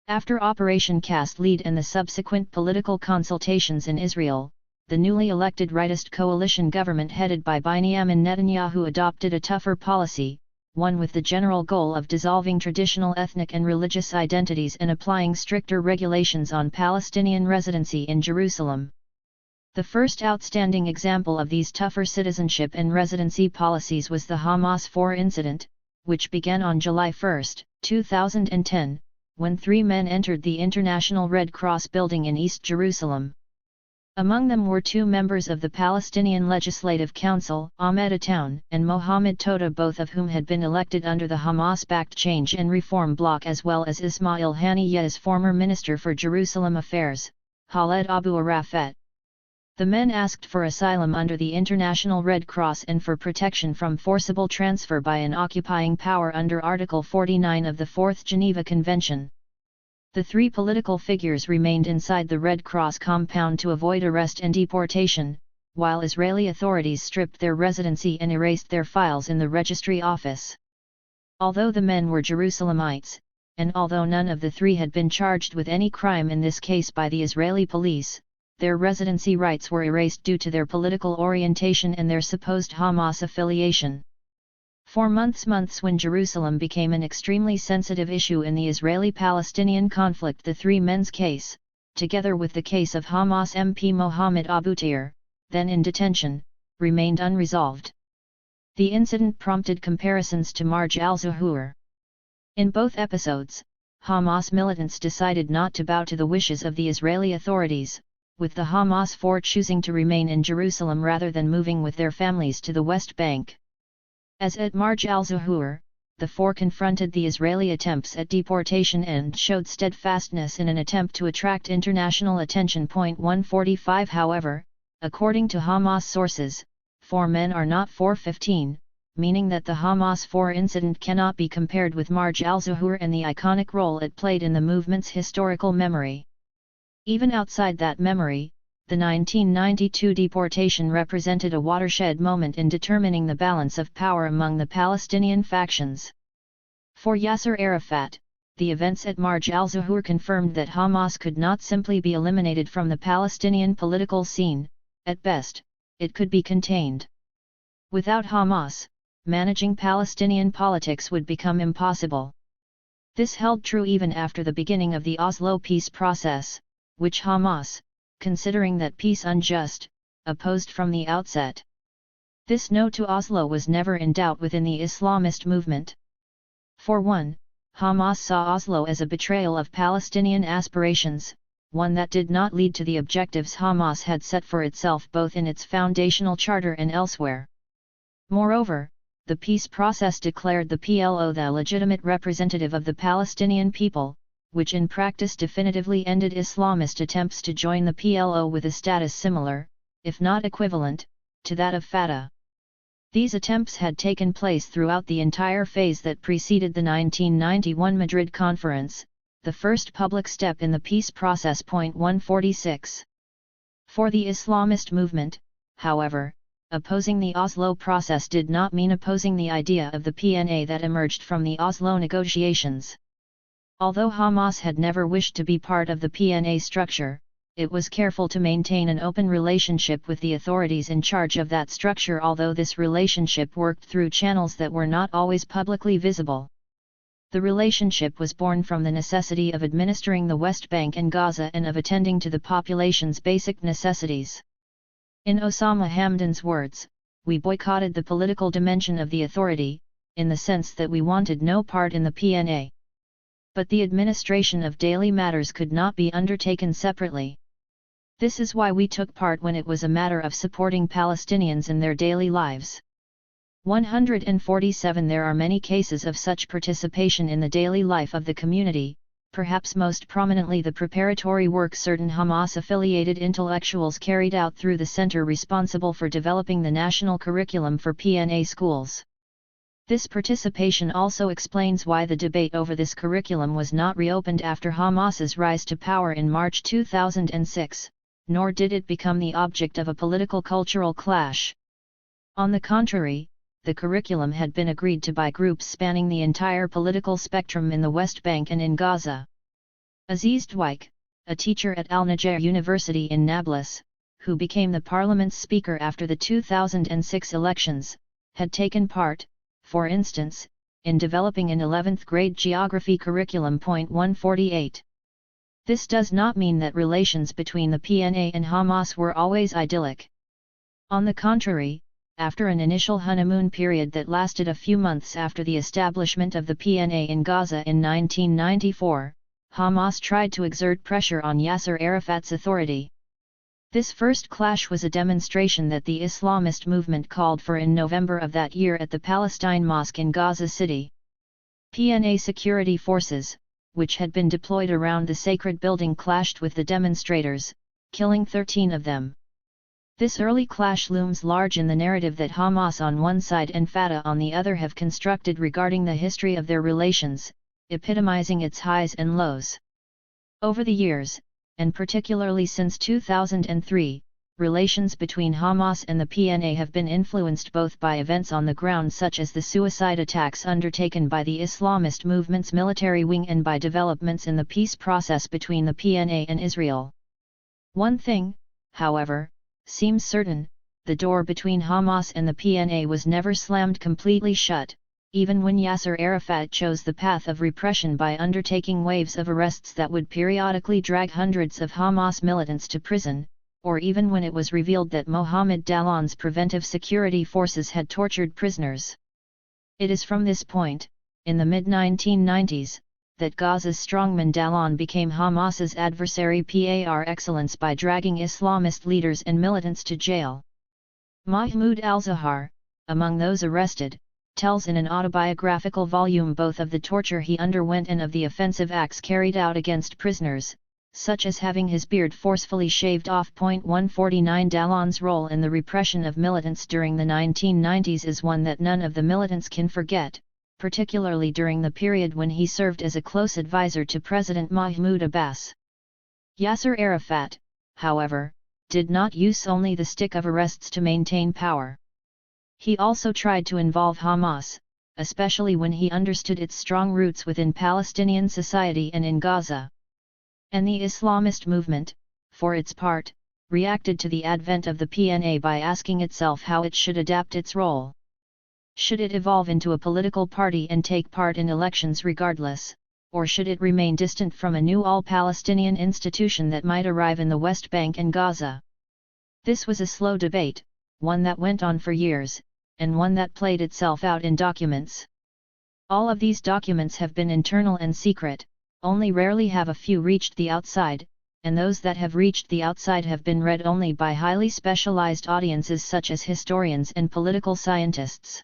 After Operation Cast Lead and the subsequent political consultations in Israel, the newly elected rightist coalition government headed by Benjamin Netanyahu adopted a tougher policy, one with the general goal of dissolving traditional ethnic and religious identities and applying stricter regulations on Palestinian residency in Jerusalem. The first outstanding example of these tougher citizenship and residency policies was the Hamas 4 incident, which began on July 1, 2010, when 3 men entered the International Red Cross building in East Jerusalem. Among them were 2 members of the Palestinian Legislative Council, Ahmed Ataun and Mohammed Tota, both of whom had been elected under the Hamas-backed Change and Reform bloc, as well as Ismail Haniyeh's former Minister for Jerusalem Affairs, Khaled Abu Arafat. The men asked for asylum under the International Red Cross and for protection from forcible transfer by an occupying power under Article 49 of the Fourth Geneva Convention. The 3 political figures remained inside the Red Cross compound to avoid arrest and deportation, while Israeli authorities stripped their residency and erased their files in the registry office. Although the men were Jerusalemites, and although none of the 3 had been charged with any crime in this case by the Israeli police, their residency rights were erased due to their political orientation and their supposed Hamas affiliation. For months when Jerusalem became an extremely sensitive issue in the Israeli-Palestinian conflict, the 3 men's case, together with the case of Hamas MP Mohammed Abu Taher, then in detention, remained unresolved. The incident prompted comparisons to Marj al-Zuhur. In both episodes, Hamas militants decided not to bow to the wishes of the Israeli authorities, with the Hamas 4 choosing to remain in Jerusalem rather than moving with their families to the West Bank. As at Marj al-Zuhur, the four confronted the Israeli attempts at deportation and showed steadfastness in an attempt to attract international attention. 145 However, according to Hamas sources, 4 men are not 415, meaning that the Hamas 4 incident cannot be compared with Marj al-Zuhur and the iconic role it played in the movement's historical memory. Even outside that memory, the 1992 deportation represented a watershed moment in determining the balance of power among the Palestinian factions. For Yasser Arafat, the events at Marj al-Zuhur confirmed that Hamas could not simply be eliminated from the Palestinian political scene. At best, it could be contained. Without Hamas, managing Palestinian politics would become impossible. This held true even after the beginning of the Oslo peace process, which Hamas, considering that peace unjust, opposed from the outset. This no to Oslo was never in doubt within the Islamist movement. For one, Hamas saw Oslo as a betrayal of Palestinian aspirations, one that did not lead to the objectives Hamas had set for itself both in its foundational charter and elsewhere. Moreover, the peace process declared the PLO the legitimate representative of the Palestinian people, which in practice definitively ended Islamist attempts to join the PLO with a status similar, if not equivalent, to that of Fatah. These attempts had taken place throughout the entire phase that preceded the 1991 Madrid Conference, the first public step in the peace process. 146. For the Islamist movement, however, opposing the Oslo process did not mean opposing the idea of the PNA that emerged from the Oslo negotiations. Although Hamas had never wished to be part of the PNA structure, it was careful to maintain an open relationship with the authorities in charge of that structure, although this relationship worked through channels that were not always publicly visible. The relationship was born from the necessity of administering the West Bank and Gaza and of attending to the population's basic necessities. In Osama Hamdan's words, "We boycotted the political dimension of the authority, in the sense that we wanted no part in the PNA. But the administration of daily matters could not be undertaken separately. This is why we took part when it was a matter of supporting Palestinians in their daily lives." 147 There are many cases of such participation in the daily life of the community, perhaps most prominently the preparatory work certain Hamas-affiliated intellectuals carried out through the center responsible for developing the national curriculum for PNA schools. This participation also explains why the debate over this curriculum was not reopened after Hamas's rise to power in March 2006, nor did it become the object of a political cultural clash. On the contrary, the curriculum had been agreed to by groups spanning the entire political spectrum in the West Bank and in Gaza. Aziz Dwight, a teacher at Al-Najjar University in Nablus, who became the parliament's speaker after the 2006 elections, had taken part, for instance, in developing an 11th grade geography curriculum. 148. This does not mean that relations between the PNA and Hamas were always idyllic. On the contrary, after an initial honeymoon period that lasted a few months after the establishment of the PNA in Gaza in 1994, Hamas tried to exert pressure on Yasser Arafat's authority. This first clash was a demonstration that the Islamist movement called for in November of that year at the Palestine Mosque in Gaza City. PNA security forces, which had been deployed around the sacred building, clashed with the demonstrators, killing 13 of them. This early clash looms large in the narrative that Hamas on one side and Fatah on the other have constructed regarding the history of their relations, epitomizing its highs and lows. Over the years, and particularly since 2003, relations between Hamas and the PNA have been influenced both by events on the ground such as the suicide attacks undertaken by the Islamist movement's military wing and by developments in the peace process between the PNA and Israel. One thing, however, seems certain: the door between Hamas and the PNA was never slammed completely shut, even when Yasser Arafat chose the path of repression by undertaking waves of arrests that would periodically drag hundreds of Hamas militants to prison, or even when it was revealed that Mohammed Dalan's preventive security forces had tortured prisoners. It is from this point, in the mid-1990s, that Gaza's strongman Dalan became Hamas's adversary par excellence by dragging Islamist leaders and militants to jail. Mahmoud al-Zahar, among those arrested, tells in an autobiographical volume both of the torture he underwent and of the offensive acts carried out against prisoners, such as having his beard forcefully shaved off. 149 Dallon's role in the repression of militants during the 1990s is one that none of the militants can forget, particularly during the period when he served as a close advisor to President Mahmoud Abbas. Yasser Arafat, however, did not use only the stick of arrests to maintain power. He also tried to involve Hamas, especially when he understood its strong roots within Palestinian society and in Gaza. And the Islamist movement, for its part, reacted to the advent of the PNA by asking itself how it should adapt its role. Should it evolve into a political party and take part in elections regardless, or should it remain distant from a new all-Palestinian institution that might arrive in the West Bank and Gaza? This was a slow debate, one that went on for years, and one that played itself out in documents. All of these documents have been internal and secret, only rarely have a few reached the outside, and those that have reached the outside have been read only by highly specialized audiences such as historians and political scientists.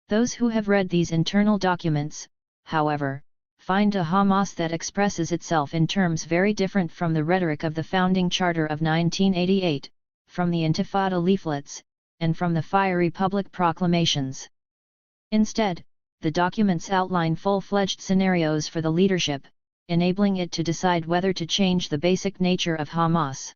Those who have read these internal documents, however, find a Hamas that expresses itself in terms very different from the rhetoric of the founding charter of 1988, from the Intifada leaflets, and from the fiery public proclamations. Instead, the documents outline full-fledged scenarios for the leadership, enabling it to decide whether to change the basic nature of Hamas.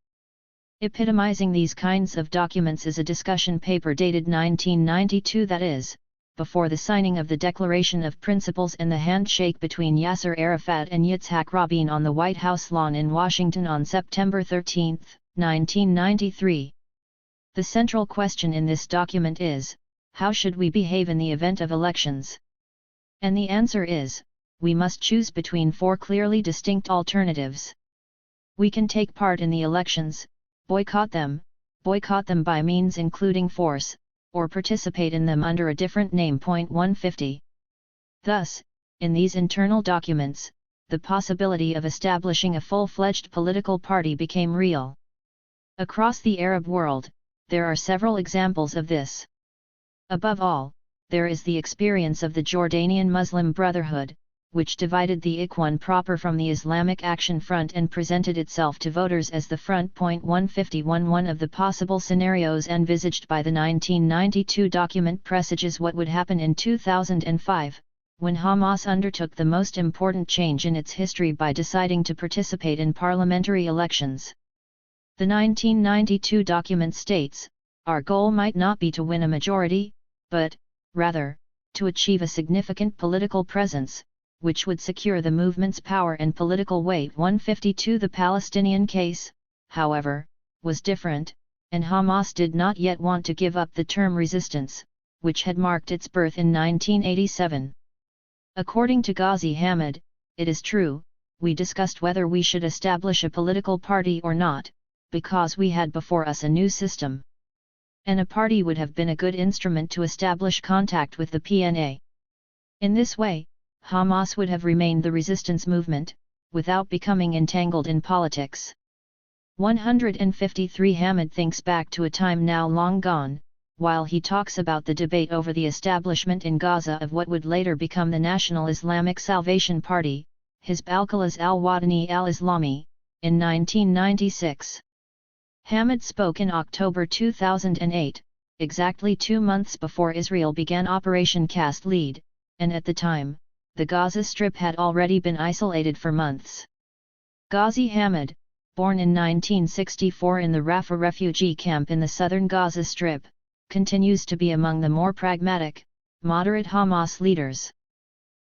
Epitomizing these kinds of documents is a discussion paper dated 1992 that is, before the signing of the Declaration of Principles and the handshake between Yasser Arafat and Yitzhak Rabin on the White House lawn in Washington on September 13, 1993. The central question in this document is, how should we behave in the event of elections? And the answer is, we must choose between four clearly distinct alternatives. We can take part in the elections, boycott them by means including force, or participate in them under a different name. 150. Thus, in these internal documents, the possibility of establishing a full-fledged political party became real. Across the Arab world, there are several examples of this. Above all, there is the experience of the Jordanian Muslim Brotherhood, which divided the Ikhwan proper from the Islamic Action Front and presented itself to voters as the front. 151 One of the possible scenarios envisaged by the 1992 document presages what would happen in 2005, when Hamas undertook the most important change in its history by deciding to participate in parliamentary elections. The 1992 document states, "Our goal might not be to win a majority, but, rather, to achieve a significant political presence, which would secure the movement's power and political weight." 152 The Palestinian case, however, was different, and Hamas did not yet want to give up the term resistance, which had marked its birth in 1987. According to Ghazi Hamid, "It is true, we discussed whether we should establish a political party or not, because we had before us a new system. And a party would have been a good instrument to establish contact with the PNA. In this way, Hamas would have remained the resistance movement, without becoming entangled in politics." 153 Hamid thinks back to a time now long gone, while he talks about the debate over the establishment in Gaza of what would later become the National Islamic Salvation Party, Hizb al-Qalas al-Watani al-Islami, in 1996. Hamid spoke in October 2008, exactly 2 months before Israel began Operation Cast Lead, and at the time, the Gaza Strip had already been isolated for months. Ghazi Hamid, born in 1964 in the Rafah refugee camp in the southern Gaza Strip, continues to be among the more pragmatic, moderate Hamas leaders.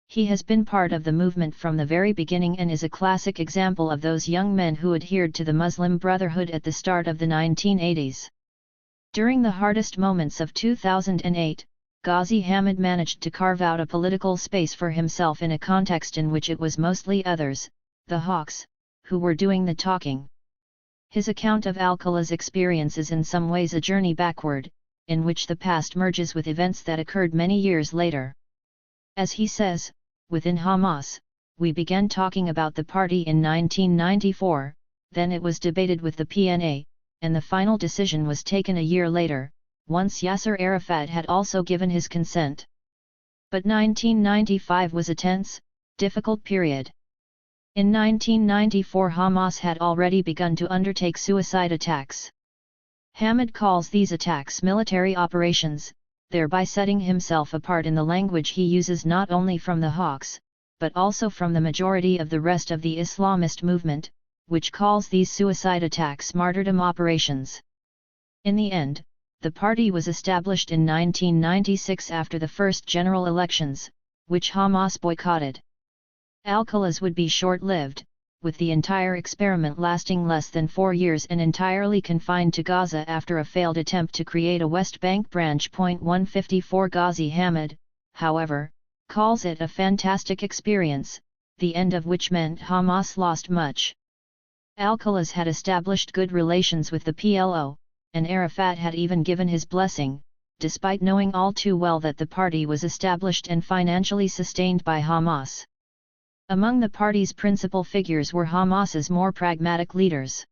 He has been part of the movement from the very beginning and is a classic example of those young men who adhered to the Muslim Brotherhood at the start of the 1980s. During the hardest moments of 2008, Ghazi Hamid managed to carve out a political space for himself in a context in which it was mostly others, the hawks, who were doing the talking. His account of al-Qala's experience is in some ways a journey backward, in which the past merges with events that occurred many years later. As he says, "Within Hamas, we began talking about the party in 1994, then it was debated with the PNA, and the final decision was taken a year later, once Yasser Arafat had also given his consent. But 1995 was a tense, difficult period. In 1994 Hamas had already begun to undertake suicide attacks. Hamid calls these attacks military operations, thereby setting himself apart in the language he uses not only from the Hawks, but also from the majority of the rest of the Islamist movement, which calls these suicide attacks martyrdom operations. In the end, the party was established in 1996 after the first general elections, which Hamas boycotted. Al-Qalas would be short-lived, with the entire experiment lasting less than 4 years and entirely confined to Gaza after a failed attempt to create a West Bank branch. 154 Ghazi Hamid, however, calls it a fantastic experience, the end of which meant Hamas lost much. Al-Qalas had established good relations with the PLO, and Arafat had even given his blessing, despite knowing all too well that the party was established and financially sustained by Hamas. Among the party's principal figures were Hamas's more pragmatic leaders.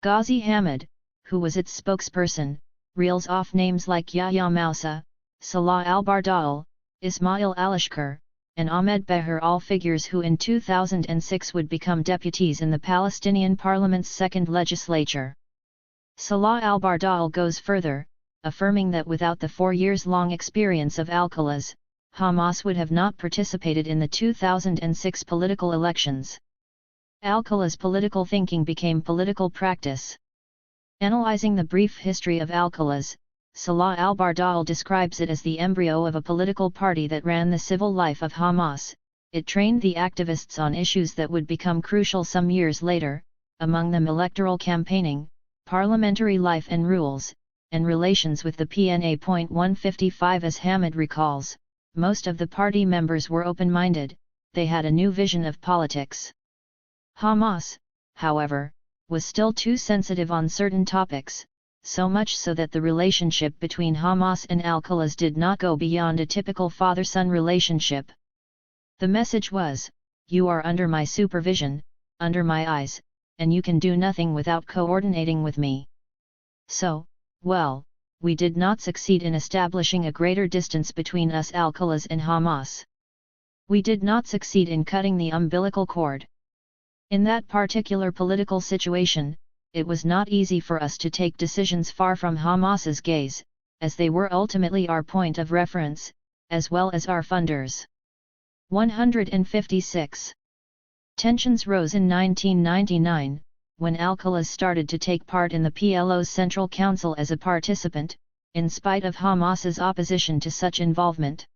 Ghazi Hamid, who was its spokesperson, reels off names like Yahya Moussa, Salah al-Bardal, Ismail al-Ashkar, and Ahmed Beher, all figures who in 2006 would become deputies in the Palestinian Parliament's second legislature. Salah al-Bardal goes further, affirming that without the 4 years-long experience of Al-Qalas, Hamas would have not participated in the 2006 political elections. Al-Qalas' political thinking became political practice. Analyzing the brief history of Al-Qalas, Salah al-Bardal describes it as the embryo of a political party that ran the civil life of Hamas. It trained the activists on issues that would become crucial some years later, among them electoral campaigning, parliamentary life and rules, and relations with the PNA. 155 As Hamid recalls, most of the party members were open-minded, they had a new vision of politics. Hamas, however, was still too sensitive on certain topics, so much so that the relationship between Hamas and Al-Qalas did not go beyond a typical father-son relationship. The message was, "You are under my supervision, under my eyes, and you can do nothing without coordinating with me." So, well, we did not succeed in establishing a greater distance between us Al-Qalas and Hamas. We did not succeed in cutting the umbilical cord. In that particular political situation, it was not easy for us to take decisions far from Hamas's gaze, as they were ultimately our point of reference, as well as our funders. 156. Tensions rose in 1999, when Al-Qalas started to take part in the PLO's Central Council as a participant, in spite of Hamas's opposition to such involvement.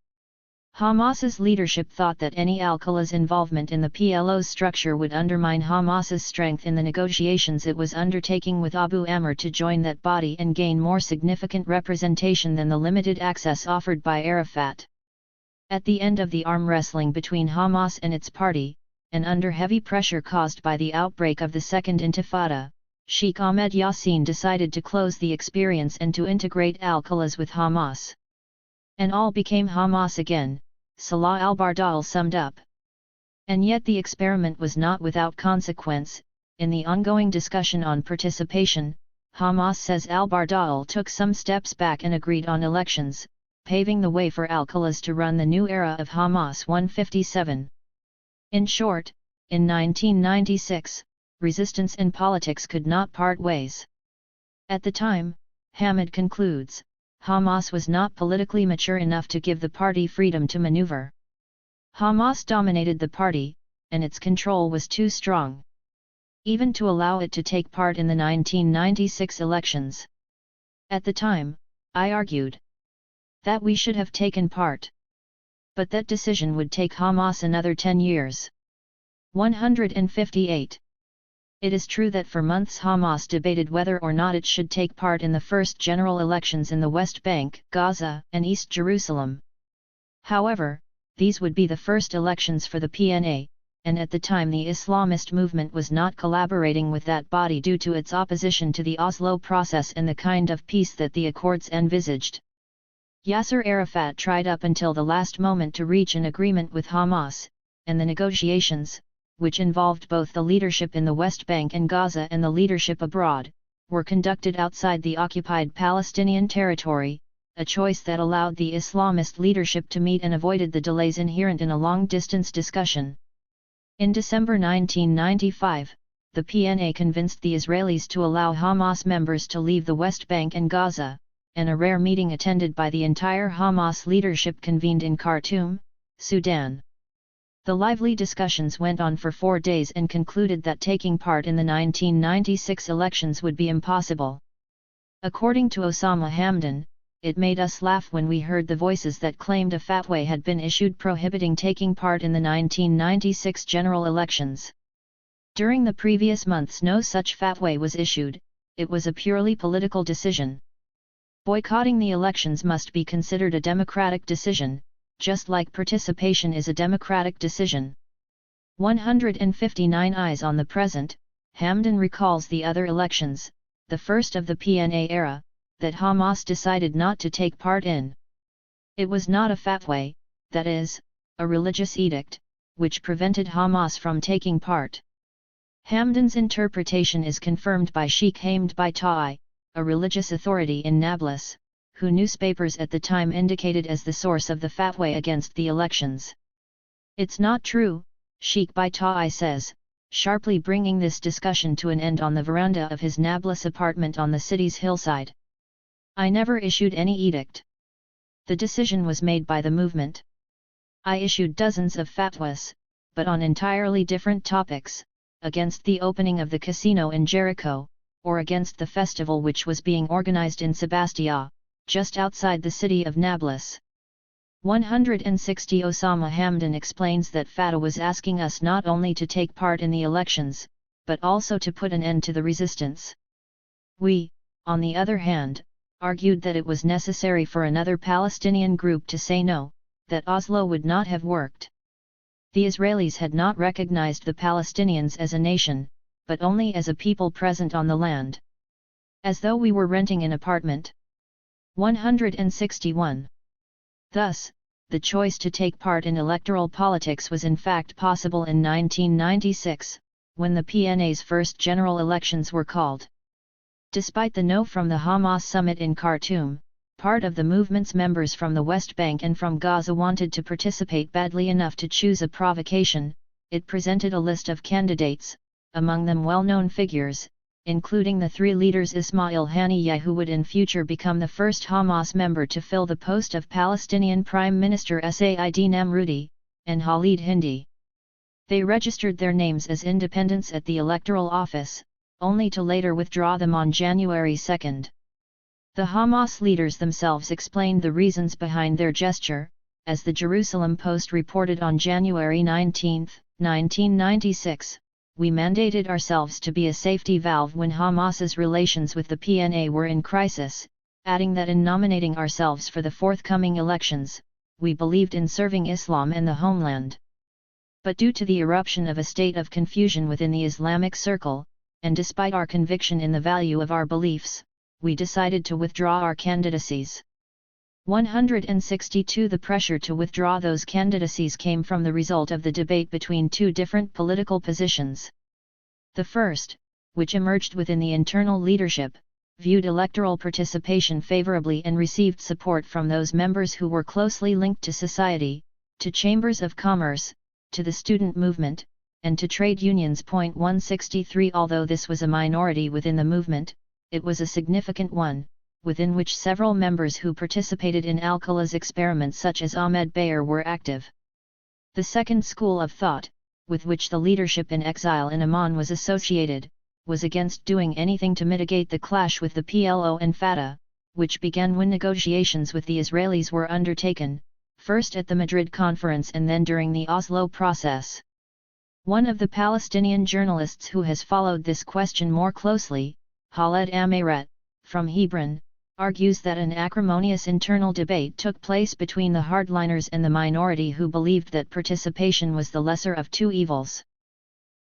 Hamas's leadership thought that any Al-Qalas involvement in the PLO's structure would undermine Hamas's strength in the negotiations it was undertaking with Abu Amr to join that body and gain more significant representation than the limited access offered by Arafat. At the end of the arm wrestling between Hamas and its party, and under heavy pressure caused by the outbreak of the Second Intifada, Sheikh Ahmed Yassin decided to close the experience and to integrate Al-Qalas with Hamas. And all became Hamas again, Salah al-Bardal summed up. And yet the experiment was not without consequence. In the ongoing discussion on participation, Hamas says al-Bardal took some steps back and agreed on elections, paving the way for Al-Qalas to run the new era of Hamas. 157. In short, in 1996, resistance and politics could not part ways. At the time, Hamid concludes, Hamas was not politically mature enough to give the party freedom to maneuver. Hamas dominated the party, and its control was too strong, even to allow it to take part in the 1996 elections. At the time, I argued that we should have taken part. But that decision would take Hamas another 10 years. 158. It is true that for months Hamas debated whether or not it should take part in the first general elections in the West Bank, Gaza, and East Jerusalem. However, these would be the first elections for the PNA, and at the time the Islamist movement was not collaborating with that body due to its opposition to the Oslo process and the kind of peace that the accords envisaged. Yasser Arafat tried up until the last moment to reach an agreement with Hamas, and the negotiations, which involved both the leadership in the West Bank and Gaza and the leadership abroad, were conducted outside the occupied Palestinian territory, a choice that allowed the Islamist leadership to meet and avoided the delays inherent in a long-distance discussion. In December 1995, the PNA convinced the Israelis to allow Hamas members to leave the West Bank and Gaza, and a rare meeting attended by the entire Hamas leadership convened in Khartoum, Sudan. The lively discussions went on for 4 days and concluded that taking part in the 1996 elections would be impossible. According to Osama Hamdan, it made us laugh when we heard the voices that claimed a fatwa had been issued prohibiting taking part in the 1996 general elections. During the previous months no such fatwa was issued, it was a purely political decision. Boycotting the elections must be considered a democratic decision, just like participation is a democratic decision. 159 eyes on the present, Hamdan recalls the other elections, the first of the PNA era, that Hamas decided not to take part in. It was not a fatwa, that is, a religious edict, which prevented Hamas from taking part. Hamdan's interpretation is confirmed by Sheikh Hamd by Ta'i, a religious authority in Nablus, who newspapers at the time indicated as the source of the fatwa against the elections. It's not true, Sheikh by Ta'i says, sharply bringing this discussion to an end on the veranda of his Nablus apartment on the city's hillside. I never issued any edict. The decision was made by the movement. I issued dozens of fatwas, but on entirely different topics, against the opening of the casino in Jericho, or against the festival which was being organized in Sebastia, just outside the city of Nablus. 160 Osama Hamdan explains that fatwa was asking us not only to take part in the elections, but also to put an end to the resistance. We, on the other hand, argued that it was necessary for another Palestinian group to say no, that Oslo would not have worked. The Israelis had not recognized the Palestinians as a nation, but only as a people present on the land. As though we were renting an apartment. 161. Thus, the choice to take part in electoral politics was in fact possible in 1996, when the PNA's first general elections were called. Despite the no from the Hamas summit in Khartoum, part of the movement's members from the West Bank and from Gaza wanted to participate badly enough to choose a provocation. It presented a list of candidates, among them well-known figures, including the 3 leaders Ismail Haniyeh, who would in future become the first Hamas member to fill the post of Palestinian Prime Minister Said Namrudi, and Khalid Hindi. They registered their names as independents at the electoral office, only to later withdraw them on January 2. The Hamas leaders themselves explained the reasons behind their gesture, as the Jerusalem Post reported on January 19, 1996, "We mandated ourselves to be a safety valve when Hamas's relations with the PNA were in crisis," adding that in nominating ourselves for the forthcoming elections, we believed in serving Islam and the homeland. But due to the eruption of a state of confusion within the Islamic circle, and despite our conviction in the value of our beliefs, we decided to withdraw our candidacies. 162 The pressure to withdraw those candidacies came from the result of the debate between 2 different political positions. The first, which emerged within the internal leadership, viewed electoral participation favorably and received support from those members who were closely linked to society, to chambers of commerce, to the student movement, and to trade unions. 163 Although this was a minority within the movement, it was a significant one, within which several members who participated in Al-Khala's experiments such as Ahmed Bayer were active. The second school of thought, with which the leadership in exile in Amman was associated, was against doing anything to mitigate the clash with the PLO and Fatah, which began when negotiations with the Israelis were undertaken, first at the Madrid conference and then during the Oslo process. One of the Palestinian journalists who has followed this question more closely, Khaled Ameiret, from Hebron, argues that an acrimonious internal debate took place between the hardliners and the minority who believed that participation was the lesser of 2 evils.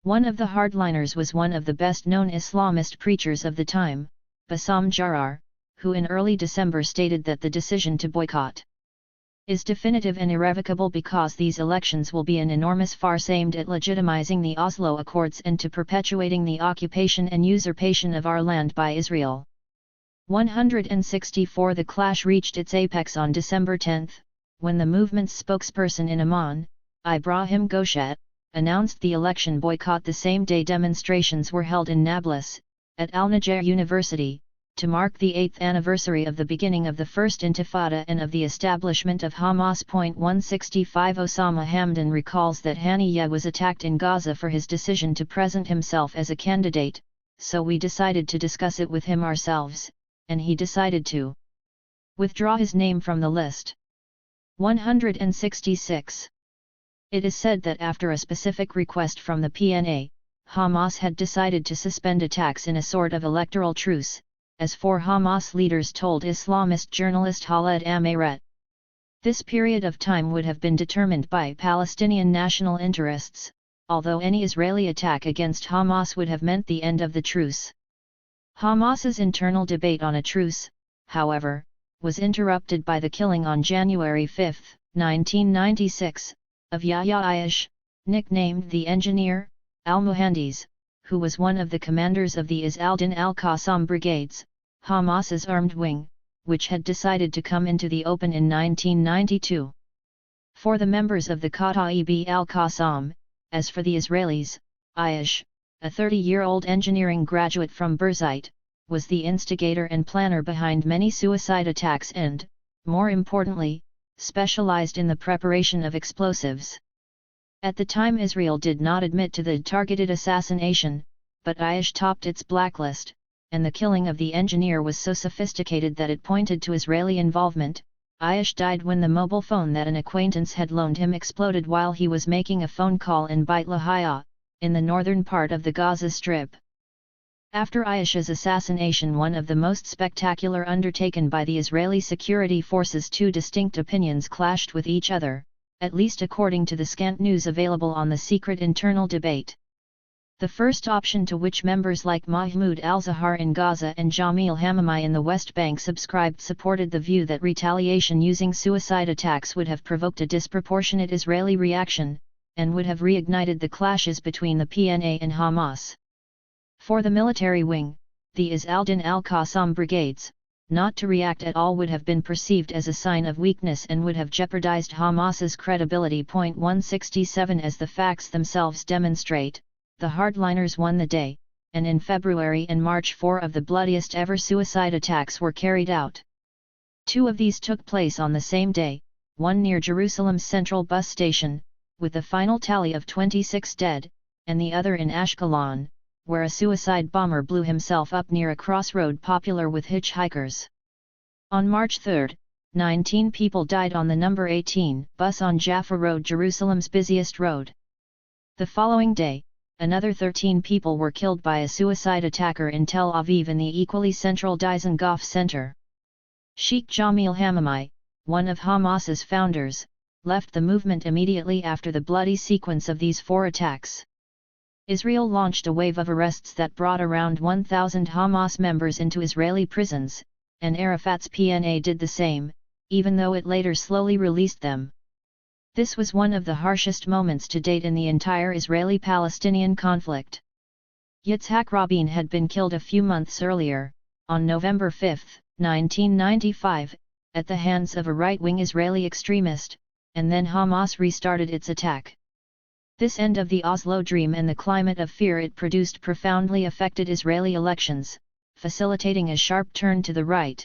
One of the hardliners was one of the best-known Islamist preachers of the time, Bassam Jarrar, who in early December stated that the decision to boycott is definitive and irrevocable because these elections will be an enormous farce aimed at legitimizing the Oslo Accords and to perpetuating the occupation and usurpation of our land by Israel. 164 The clash reached its apex on December 10, when the movement's spokesperson in Amman, Ibrahim Goshat, announced the election boycott. The same day demonstrations were held in Nablus, at Al-Najjar University, to mark the 8th anniversary of the beginning of the First Intifada and of the establishment of Hamas. 165 Osama Hamdan recalls that Haniyeh was attacked in Gaza for his decision to present himself as a candidate, so we decided to discuss it with him ourselves, and he decided to withdraw his name from the list. 166. It is said that after a specific request from the PNA, Hamas had decided to suspend attacks in a sort of electoral truce, as four Hamas leaders told Islamist journalist Khaled Ameiret. This period of time would have been determined by Palestinian national interests, although any Israeli attack against Hamas would have meant the end of the truce. Hamas's internal debate on a truce, however, was interrupted by the killing on January 5, 1996, of Yahya Ayash, nicknamed the Engineer, al-Muhandis, who was one of the commanders of the Izz al-Din al-Qassam brigades, Hamas's armed wing, which had decided to come into the open in 1992. For the members of the Kataib al-Qassam, as for the Israelis, Ayash, a 30-year-old engineering graduate from Birzeit, was the instigator and planner behind many suicide attacks and, more importantly, specialized in the preparation of explosives. At the time Israel did not admit to the targeted assassination, but Ayash topped its blacklist, and the killing of the engineer was so sophisticated that it pointed to Israeli involvement. Ayash died when the mobile phone that an acquaintance had loaned him exploded while he was making a phone call in Beit Lahia, in the northern part of the Gaza Strip. After Ayash's assassination, one of the most spectacular undertaken by the Israeli security forces, two distinct opinions clashed with each other, at least according to the scant news available on the secret internal debate. The first option, to which members like Mahmoud al-Zahar in Gaza and Jamil Hamami in the West Bank subscribed, supported the view that retaliation using suicide attacks would have provoked a disproportionate Israeli reaction, and would have reignited the clashes between the PNA and Hamas. For the military wing, the Izz al-Din al-Qassam brigades, not to react at all would have been perceived as a sign of weakness and would have jeopardized Hamas's credibility. 167 As the facts themselves demonstrate, the hardliners won the day, and in February and March 4 of the bloodiest ever suicide attacks were carried out. Two of these took place on the same day, one near Jerusalem's central bus station, with a final tally of 26 dead, and the other in Ashkelon, where a suicide bomber blew himself up near a crossroad popular with hitchhikers. On March 3, 19 people died on the number 18 bus on Jaffa Road, Jerusalem's busiest road. The following day, another 13 people were killed by a suicide attacker in Tel Aviv in the equally central Dizengoff Center. Sheikh Jamil Hamami, one of Hamas's founders, left the movement immediately after the bloody sequence of these four attacks. Israel launched a wave of arrests that brought around 1,000 Hamas members into Israeli prisons, and Arafat's PNA did the same, even though it later slowly released them. This was one of the harshest moments to date in the entire Israeli-Palestinian conflict. Yitzhak Rabin had been killed a few months earlier, on November 5, 1995, at the hands of a right-wing Israeli extremist, and then Hamas restarted its attack. This end of the Oslo dream and the climate of fear it produced profoundly affected Israeli elections, facilitating a sharp turn to the right.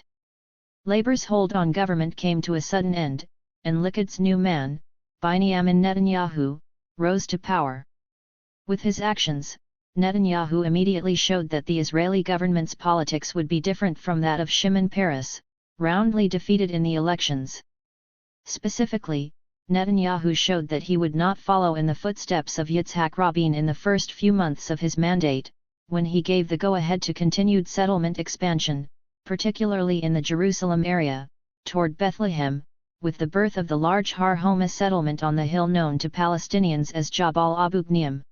Labor's hold on government came to a sudden end, and Likud new man, Benjamin Netanyahu, rose to power. With his actions, Netanyahu immediately showed that the Israeli government's politics would be different from that of Shimon Peres, roundly defeated in the elections. Specifically, Netanyahu showed that he would not follow in the footsteps of Yitzhak Rabin in the first few months of his mandate, when he gave the go-ahead to continued settlement expansion, particularly in the Jerusalem area, toward Bethlehem, with the birth of the large Har Homa settlement on the hill known to Palestinians as Jabal Abu Ghneim.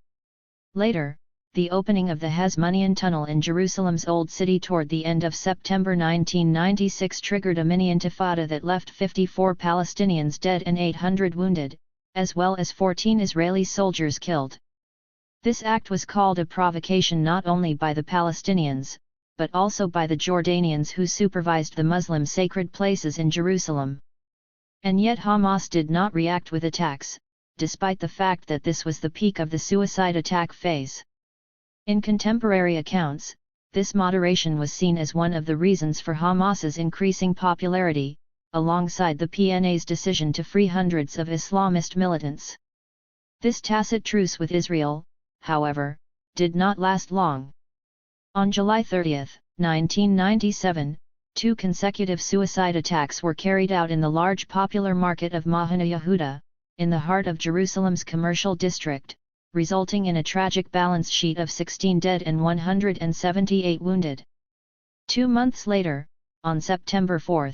Later, the opening of the Hasmonean Tunnel in Jerusalem's Old City toward the end of September 1996 triggered a mini-intifada that left 54 Palestinians dead and 800 wounded, as well as 14 Israeli soldiers killed. This act was called a provocation not only by the Palestinians, but also by the Jordanians who supervised the Muslim sacred places in Jerusalem. And yet Hamas did not react with attacks, despite the fact that this was the peak of the suicide attack phase. In contemporary accounts, this moderation was seen as one of the reasons for Hamas's increasing popularity, alongside the PNA's decision to free hundreds of Islamist militants. This tacit truce with Israel, however, did not last long. On July 30, 1997, 2 consecutive suicide attacks were carried out in the large popular market of Mahana Yehuda, in the heart of Jerusalem's commercial district, resulting in a tragic balance sheet of 16 dead and 178 wounded. 2 months later, on September 4,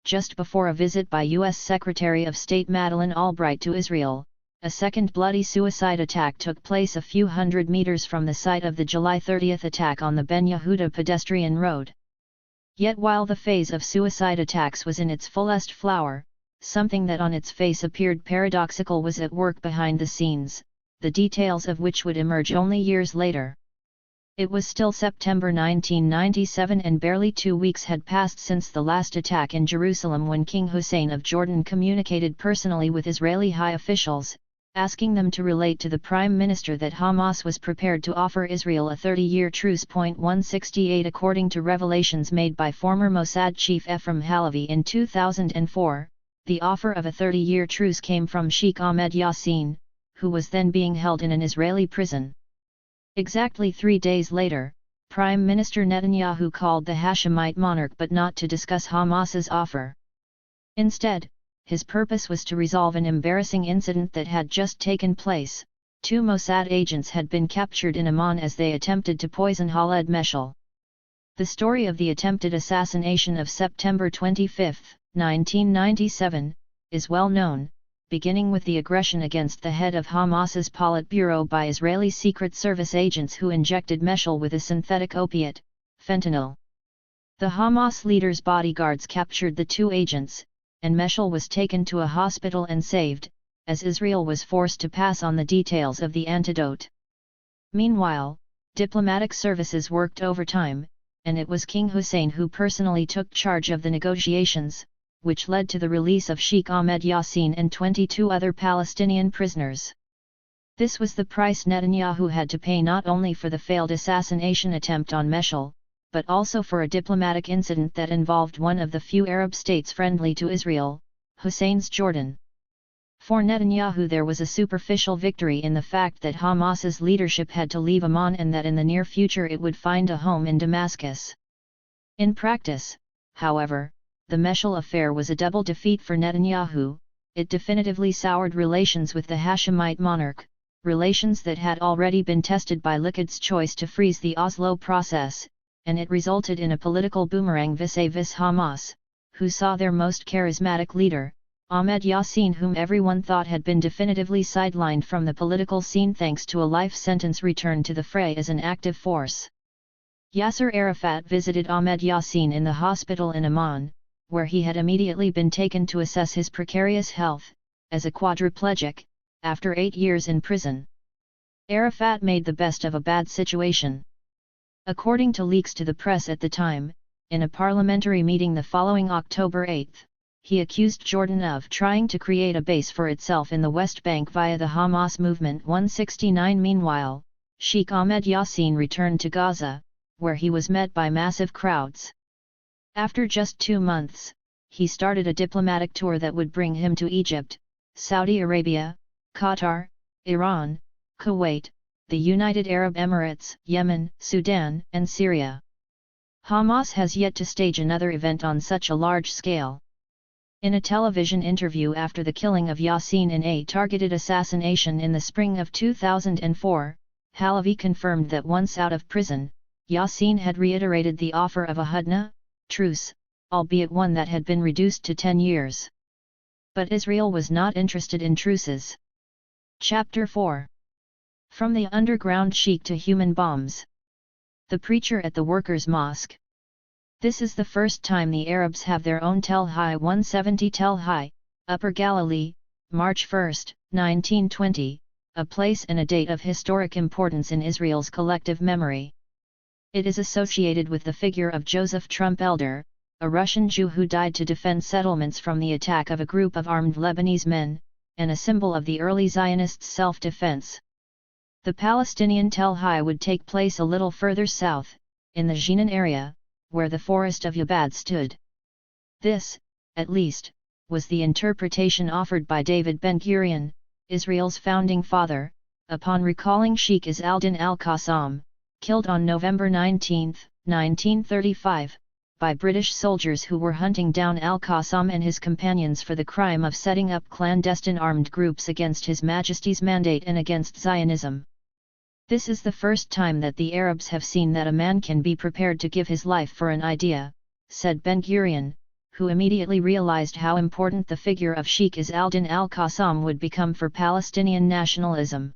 just before a visit by U.S. Secretary of State Madeleine Albright to Israel, a second bloody suicide attack took place a few hundred meters from the site of the July 30 attack on the Ben Yehuda pedestrian road. Yet while the phase of suicide attacks was in its fullest flower, something that on its face appeared paradoxical was at work behind the scenes, the details of which would emerge only years later. It was still September 1997 and barely 2 weeks had passed since the last attack in Jerusalem when King Hussein of Jordan communicated personally with Israeli high officials, asking them to relate to the Prime Minister that Hamas was prepared to offer Israel a 30-year truce. 168 According to revelations made by former Mossad chief Ephraim Halevi in 2004, the offer of a 30-year truce came from Sheikh Ahmed Yassin, who was then being held in an Israeli prison. Exactly 3 days later, Prime Minister Netanyahu called the Hashemite monarch but not to discuss Hamas's offer. Instead, his purpose was to resolve an embarrassing incident that had just taken place. 2 Mossad agents had been captured in Amman as they attempted to poison Khaled Meshal. The story of the attempted assassination of September 25, 1997, is well known, beginning with the aggression against the head of Hamas's Politburo by Israeli Secret Service agents who injected Meshal with a synthetic opiate, fentanyl. The Hamas leader's bodyguards captured the 2 agents, and Meshal was taken to a hospital and saved, as Israel was forced to pass on the details of the antidote. Meanwhile, diplomatic services worked overtime, and it was King Hussein who personally took charge of the negotiations, which led to the release of Sheikh Ahmed Yassin and 22 other Palestinian prisoners. This was the price Netanyahu had to pay not only for the failed assassination attempt on Meshal, but also for a diplomatic incident that involved one of the few Arab states friendly to Israel, Hussein's Jordan. For Netanyahu there was a superficial victory in the fact that Hamas's leadership had to leave Amman and that in the near future it would find a home in Damascus. In practice, however, the Meshal affair was a double defeat for Netanyahu. It definitively soured relations with the Hashemite monarch, relations that had already been tested by Liqud's choice to freeze the Oslo process, and it resulted in a political boomerang vis-a-vis Hamas, who saw their most charismatic leader, Ahmed Yassin, whom everyone thought had been definitively sidelined from the political scene thanks to a life sentence, returned to the fray as an active force. Yasser Arafat visited Ahmed Yassin in the hospital in Amman, where he had immediately been taken to assess his precarious health, as a quadriplegic, after 8 years in prison. Arafat made the best of a bad situation. According to leaks to the press at the time, in a parliamentary meeting the following October 8, he accused Jordan of trying to create a base for itself in the West Bank via the Hamas movement. 169 Meanwhile, Sheikh Ahmed Yassin returned to Gaza, where he was met by massive crowds. After just 2 months, he started a diplomatic tour that would bring him to Egypt, Saudi Arabia, Qatar, Iran, Kuwait, the United Arab Emirates, Yemen, Sudan, and Syria. Hamas has yet to stage another event on such a large scale. In a television interview after the killing of Yassin in a targeted assassination in the spring of 2004, Halevi confirmed that once out of prison, Yassin had reiterated the offer of a hudna, truce, albeit one that had been reduced to 10 years. But Israel was not interested in truces. Chapter 4. From the underground sheikh to human bombs. The preacher at the workers' mosque. This is the first time the Arabs have their own Tel Hai. 170 Tel Hai, Upper Galilee, March 1, 1920, a place and a date of historic importance in Israel's collective memory. It is associated with the figure of Joseph Trumpeldor, a Russian Jew who died to defend settlements from the attack of a group of armed Lebanese men, and a symbol of the early Zionists' self-defense. The Palestinian Tel Hai would take place a little further south, in the Jenin area, where the forest of Yabad stood. This, at least, was the interpretation offered by David Ben-Gurion, Israel's founding father, upon recalling Sheikh Izz al-Din al-Qassam, killed on November 19, 1935, by British soldiers who were hunting down al-Qassam and his companions for the crime of setting up clandestine armed groups against His Majesty's mandate and against Zionism. This is the first time that the Arabs have seen that a man can be prepared to give his life for an idea, said Ben-Gurion, who immediately realized how important the figure of Sheikh Izz al-Din al-Qassam would become for Palestinian nationalism.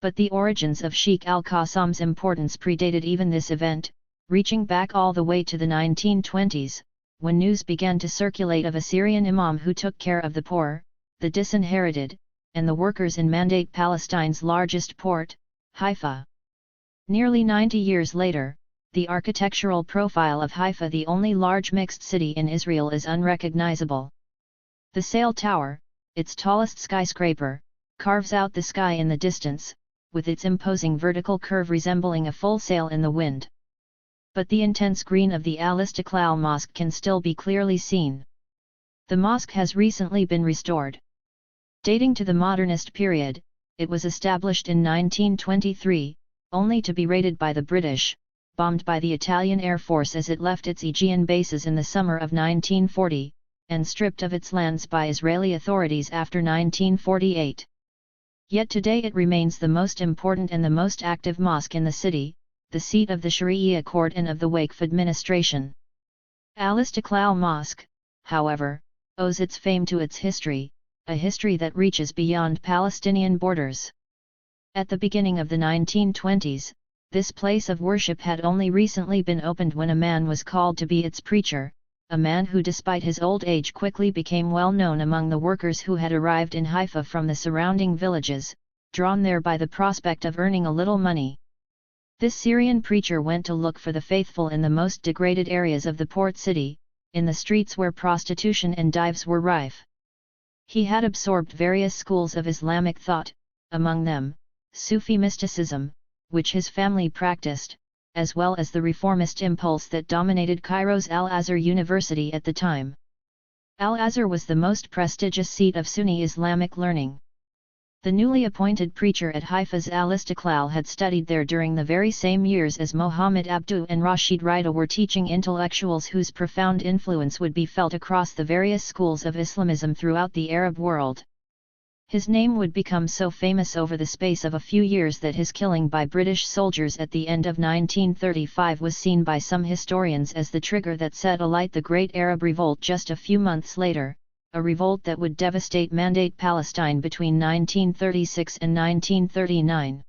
But the origins of Sheikh al-Qassam's importance predated even this event, reaching back all the way to the 1920s, when news began to circulate of a Syrian imam who took care of the poor, the disinherited, and the workers in Mandate Palestine's largest port, Haifa. Nearly 90 years later, the architectural profile of Haifa, the only large mixed city in Israel, is unrecognizable. The Sail Tower, its tallest skyscraper, carves out the sky in the distance, with its imposing vertical curve resembling a full sail in the wind. But the intense green of the Al-Istiqlal Mosque can still be clearly seen. The mosque has recently been restored. Dating to the modernist period, it was established in 1923, only to be raided by the British, bombed by the Italian Air Force as it left its Aegean bases in the summer of 1940, and stripped of its lands by Israeli authorities after 1948. Yet today it remains the most important and the most active mosque in the city, the seat of the Sharia court and of the Waqf administration. Al-Istiqlal Mosque, however, owes its fame to its history, a history that reaches beyond Palestinian borders. At the beginning of the 1920s, this place of worship had only recently been opened when a man was called to be its preacher, a man who despite his old age quickly became well known among the workers who had arrived in Haifa from the surrounding villages, drawn there by the prospect of earning a little money. This Syrian preacher went to look for the faithful in the most degraded areas of the port city, in the streets where prostitution and dives were rife. He had absorbed various schools of Islamic thought, among them, Sufi mysticism, which his family practiced, as well as the reformist impulse that dominated Cairo's Al-Azhar University at the time. Al-Azhar was the most prestigious seat of Sunni Islamic learning. The newly appointed preacher at Haifa's Al-Istiqlal had studied there during the very same years as Mohammed Abdu and Rashid Rida were teaching intellectuals whose profound influence would be felt across the various schools of Islamism throughout the Arab world. His name would become so famous over the space of a few years that his killing by British soldiers at the end of 1935 was seen by some historians as the trigger that set alight the Great Arab Revolt just a few months later, a revolt that would devastate Mandate Palestine between 1936 and 1939.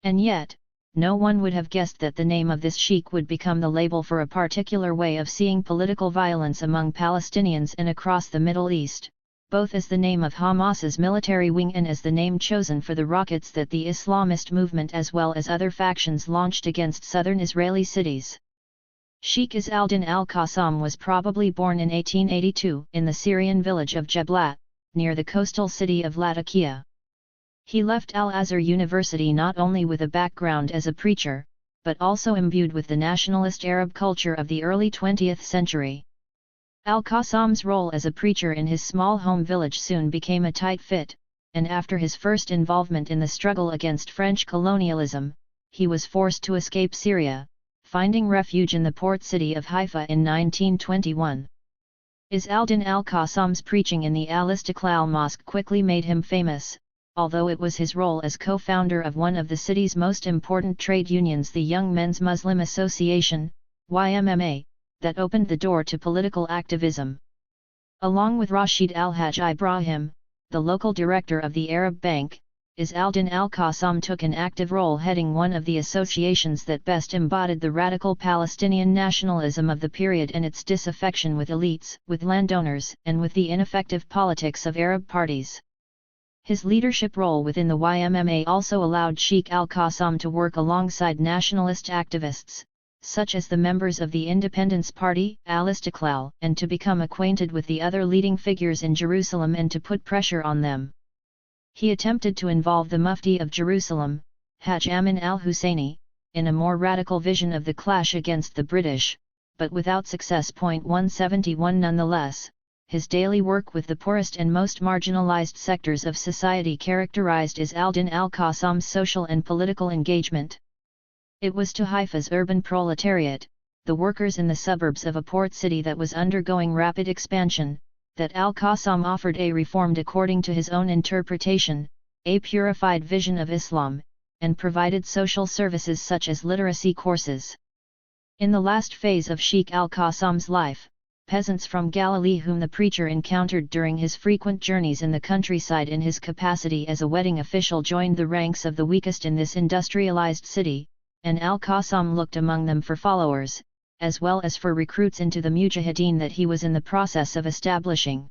And yet, no one would have guessed that the name of this sheikh would become the label for a particular way of seeing political violence among Palestinians and across the Middle East, both as the name of Hamas's military wing and as the name chosen for the rockets that the Islamist movement as well as other factions launched against southern Israeli cities. Sheikh Izz al-Din al-Qassam was probably born in 1882 in the Syrian village of Jablat, near the coastal city of Latakia. He left Al-Azhar University not only with a background as a preacher, but also imbued with the nationalist Arab culture of the early 20th century. Al-Qassam's role as a preacher in his small home village soon became a tight fit, and after his first involvement in the struggle against French colonialism, he was forced to escape Syria, finding refuge in the port city of Haifa in 1921. Izz al-Din al-Qassam's preaching in the Al-Istiqlal Mosque quickly made him famous, although it was his role as co-founder of one of the city's most important trade unions, the Young Men's Muslim Association, YMMA, that opened the door to political activism. Along with Rashid al-Hajj Ibrahim, the local director of the Arab Bank, Izz al-Din al-Qassam took an active role heading one of the associations that best embodied the radical Palestinian nationalism of the period and its disaffection with elites, with landowners, and with the ineffective politics of Arab parties. His leadership role within the YMMA also allowed Sheikh al-Qassam to work alongside nationalist activists, such as the members of the Independence Party, al-Istiqlal, and to become acquainted with the other leading figures in Jerusalem and to put pressure on them. He attempted to involve the Mufti of Jerusalem, Hajj Amin al-Husseini, in a more radical vision of the clash against the British, but without success. 171 Nonetheless, his daily work with the poorest and most marginalized sectors of society characterized al-Din al-Qassam's social and political engagement. It was to Haifa's urban proletariat, the workers in the suburbs of a port city that was undergoing rapid expansion, that al-Qassam offered a reformed, according to his own interpretation, a purified vision of Islam, and provided social services such as literacy courses. In the last phase of Sheikh al-Qassam's life, peasants from Galilee whom the preacher encountered during his frequent journeys in the countryside in his capacity as a wedding official joined the ranks of the weakest in this industrialized city, and al-Qassam looked among them for followers, as well as for recruits into the mujahideen that he was in the process of establishing.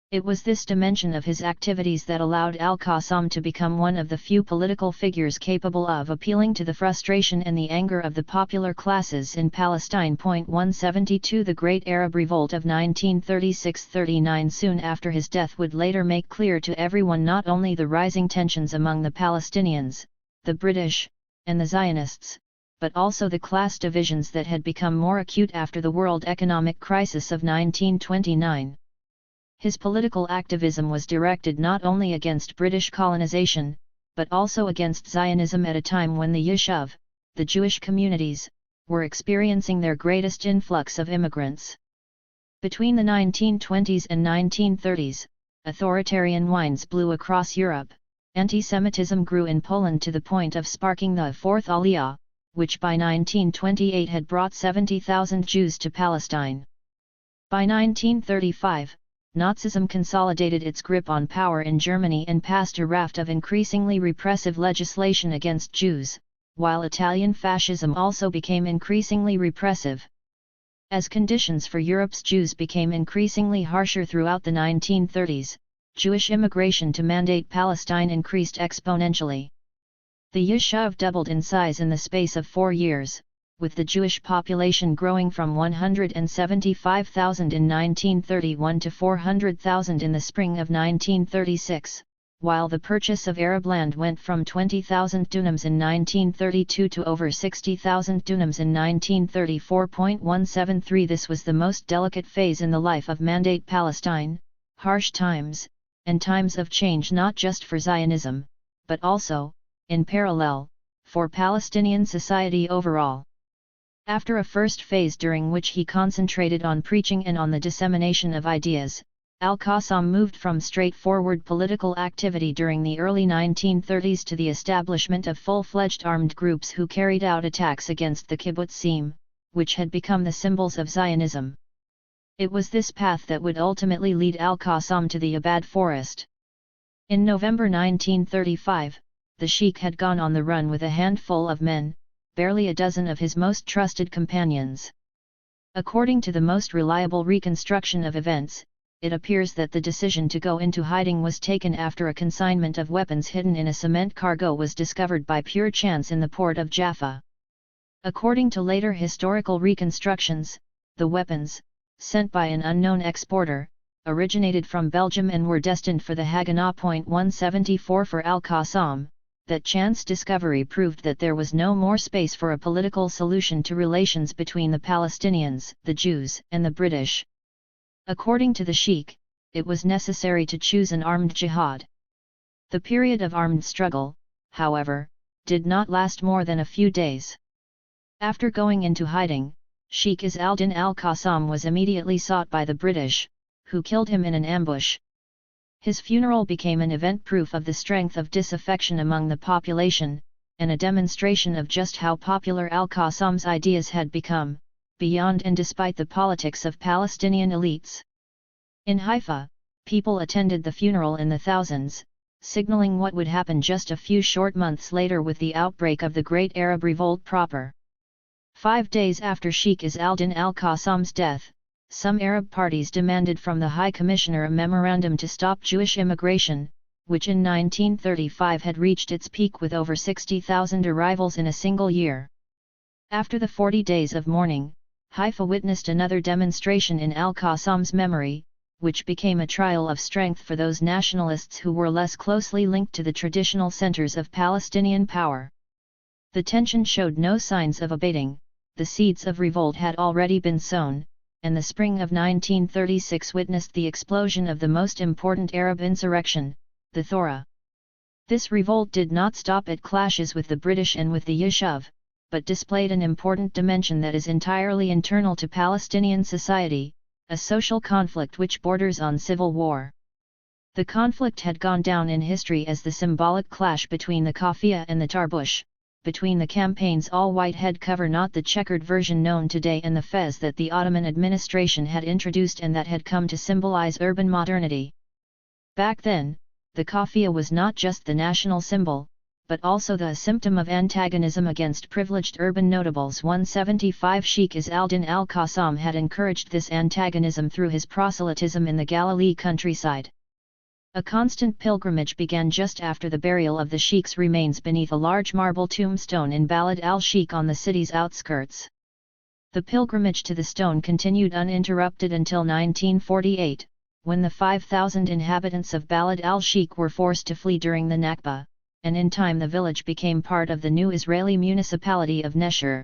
It was this dimension of his activities that allowed al-Qassam to become one of the few political figures capable of appealing to the frustration and the anger of the popular classes in Palestine. 172 The Great Arab Revolt of 1936–39 soon after his death would later make clear to everyone not only the rising tensions among the Palestinians, the British, and the Zionists, but also the class divisions that had become more acute after the world economic crisis of 1929. His political activism was directed not only against British colonization, but also against Zionism at a time when the Yishuv, the Jewish communities, were experiencing their greatest influx of immigrants. Between the 1920s and 1930s, authoritarian winds blew across Europe. Anti-Semitism grew in Poland to the point of sparking the Fourth Aliyah, which by 1928 had brought 70,000 Jews to Palestine. By 1935, Nazism consolidated its grip on power in Germany and passed a raft of increasingly repressive legislation against Jews, while Italian fascism also became increasingly repressive. As conditions for Europe's Jews became increasingly harsher throughout the 1930s, Jewish immigration to Mandate Palestine increased exponentially. The Yishuv doubled in size in the space of 4 years, with the Jewish population growing from 175,000 in 1931 to 400,000 in the spring of 1936, while the purchase of Arab land went from 20,000 dunams in 1932 to over 60,000 dunams in 1934. 173 This was the most delicate phase in the life of Mandate Palestine, harsh times, and times of change not just for Zionism, but also, in parallel, for Palestinian society overall. After a first phase during which he concentrated on preaching and on the dissemination of ideas, al-Qassam moved from straightforward political activity during the early 1930s to the establishment of full-fledged armed groups who carried out attacks against the kibbutzim, which had become the symbols of Zionism. It was this path that would ultimately lead al-Qassam to the Abad forest. In November 1935, the Sheikh had gone on the run with a handful of men, barely a dozen of his most trusted companions. According to the most reliable reconstruction of events, it appears that the decision to go into hiding was taken after a consignment of weapons hidden in a cement cargo was discovered by pure chance in the port of Jaffa. According to later historical reconstructions, the weapons, sent by an unknown exporter, originated from Belgium and were destined for the Haganah. 174 For al-Qassam, that chance discovery proved that there was no more space for a political solution to relations between the Palestinians, the Jews, and the British. According to the Sheikh, it was necessary to choose an armed jihad. The period of armed struggle, however, did not last more than a few days. After going into hiding, Sheikh al-Din al-Qassam was immediately sought by the British, who killed him in an ambush. His funeral became an event proof of the strength of disaffection among the population, and a demonstration of just how popular al-Qassam's ideas had become, beyond and despite the politics of Palestinian elites. In Haifa, people attended the funeral in the thousands, signaling what would happen just a few short months later with the outbreak of the Great Arab Revolt proper. 5 days after Sheikh al-Din al-Qassam's death, some Arab parties demanded from the High Commissioner a memorandum to stop Jewish immigration, which in 1935 had reached its peak with over 60,000 arrivals in a single year. After the 40 days of mourning, Haifa witnessed another demonstration in Al-Qassam's memory, which became a trial of strength for those nationalists who were less closely linked to the traditional centers of Palestinian power. The tension showed no signs of abating, the seeds of revolt had already been sown, and the spring of 1936 witnessed the explosion of the most important Arab insurrection, the Thora. This revolt did not stop at clashes with the British and with the Yishuv, but displayed an important dimension that is entirely internal to Palestinian society, a social conflict which borders on civil war. The conflict had gone down in history as the symbolic clash between the kafia and the tarbush, between the campaign's all-white head cover, not the checkered version known today, and the fez that the Ottoman administration had introduced and that had come to symbolize urban modernity. Back then, the kafia was not just the national symbol, but also the symptom of antagonism against privileged urban notables. 175 Sheikh Izz al-Din al-Qassam had encouraged this antagonism through his proselytism in the Galilee countryside. A constant pilgrimage began just after the burial of the sheikh's remains beneath a large marble tombstone in Balad al-Sheikh on the city's outskirts. The pilgrimage to the stone continued uninterrupted until 1948, when the 5,000 inhabitants of Balad al-Sheikh were forced to flee during the Nakba, and in time the village became part of the new Israeli municipality of Nesher.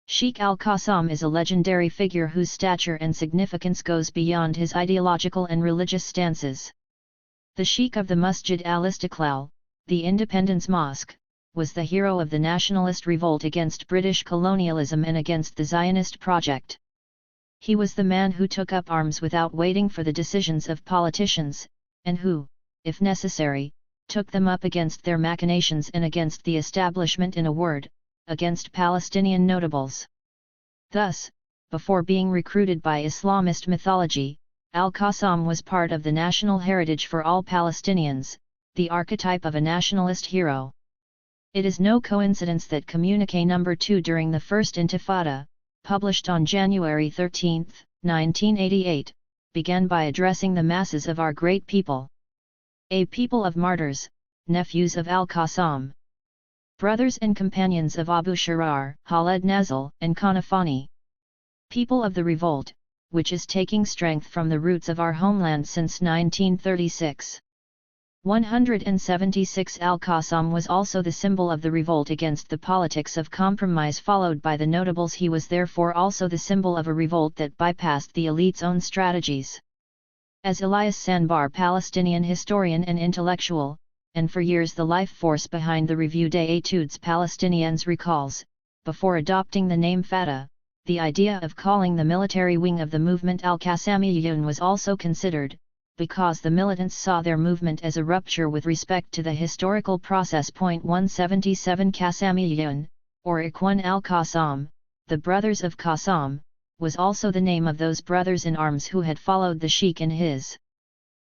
Sheikh al-Qassam is a legendary figure whose stature and significance goes beyond his ideological and religious stances. The Sheikh of the Masjid al-Istiqlal, the Independence Mosque, was the hero of the nationalist revolt against British colonialism and against the Zionist project. He was the man who took up arms without waiting for the decisions of politicians, and who, if necessary, took them up against their machinations and against the establishment, in a word, against Palestinian notables. Thus, before being recruited by Islamist mythology, Al-Qassam was part of the national heritage for all Palestinians, the archetype of a nationalist hero. It is no coincidence that Communiqué No. 2 during the First Intifada, published on January 13, 1988, began by addressing the masses of our great people. A people of martyrs, nephews of Al-Qassam. Brothers and companions of Abu Sharar, Khaled Nazil, and Kanafani. People of the revolt, which is taking strength from the roots of our homeland since 1936. 176 Al-Qassam was also the symbol of the revolt against the politics of compromise followed by the notables. He was therefore also the symbol of a revolt that bypassed the elite's own strategies. As Elias Sanbar, Palestinian historian and intellectual, and for years the life force behind the Revue des Études Palestiniennes, recalls, before adopting the name Fatah, the idea of calling the military wing of the movement Al-Qassamiyun was also considered, because the militants saw their movement as a rupture with respect to the historical process. 177 Qassamiyun, or Ikhwan al-Qassam, the Brothers of Qassam, was also the name of those brothers in arms who had followed the Sheikh in his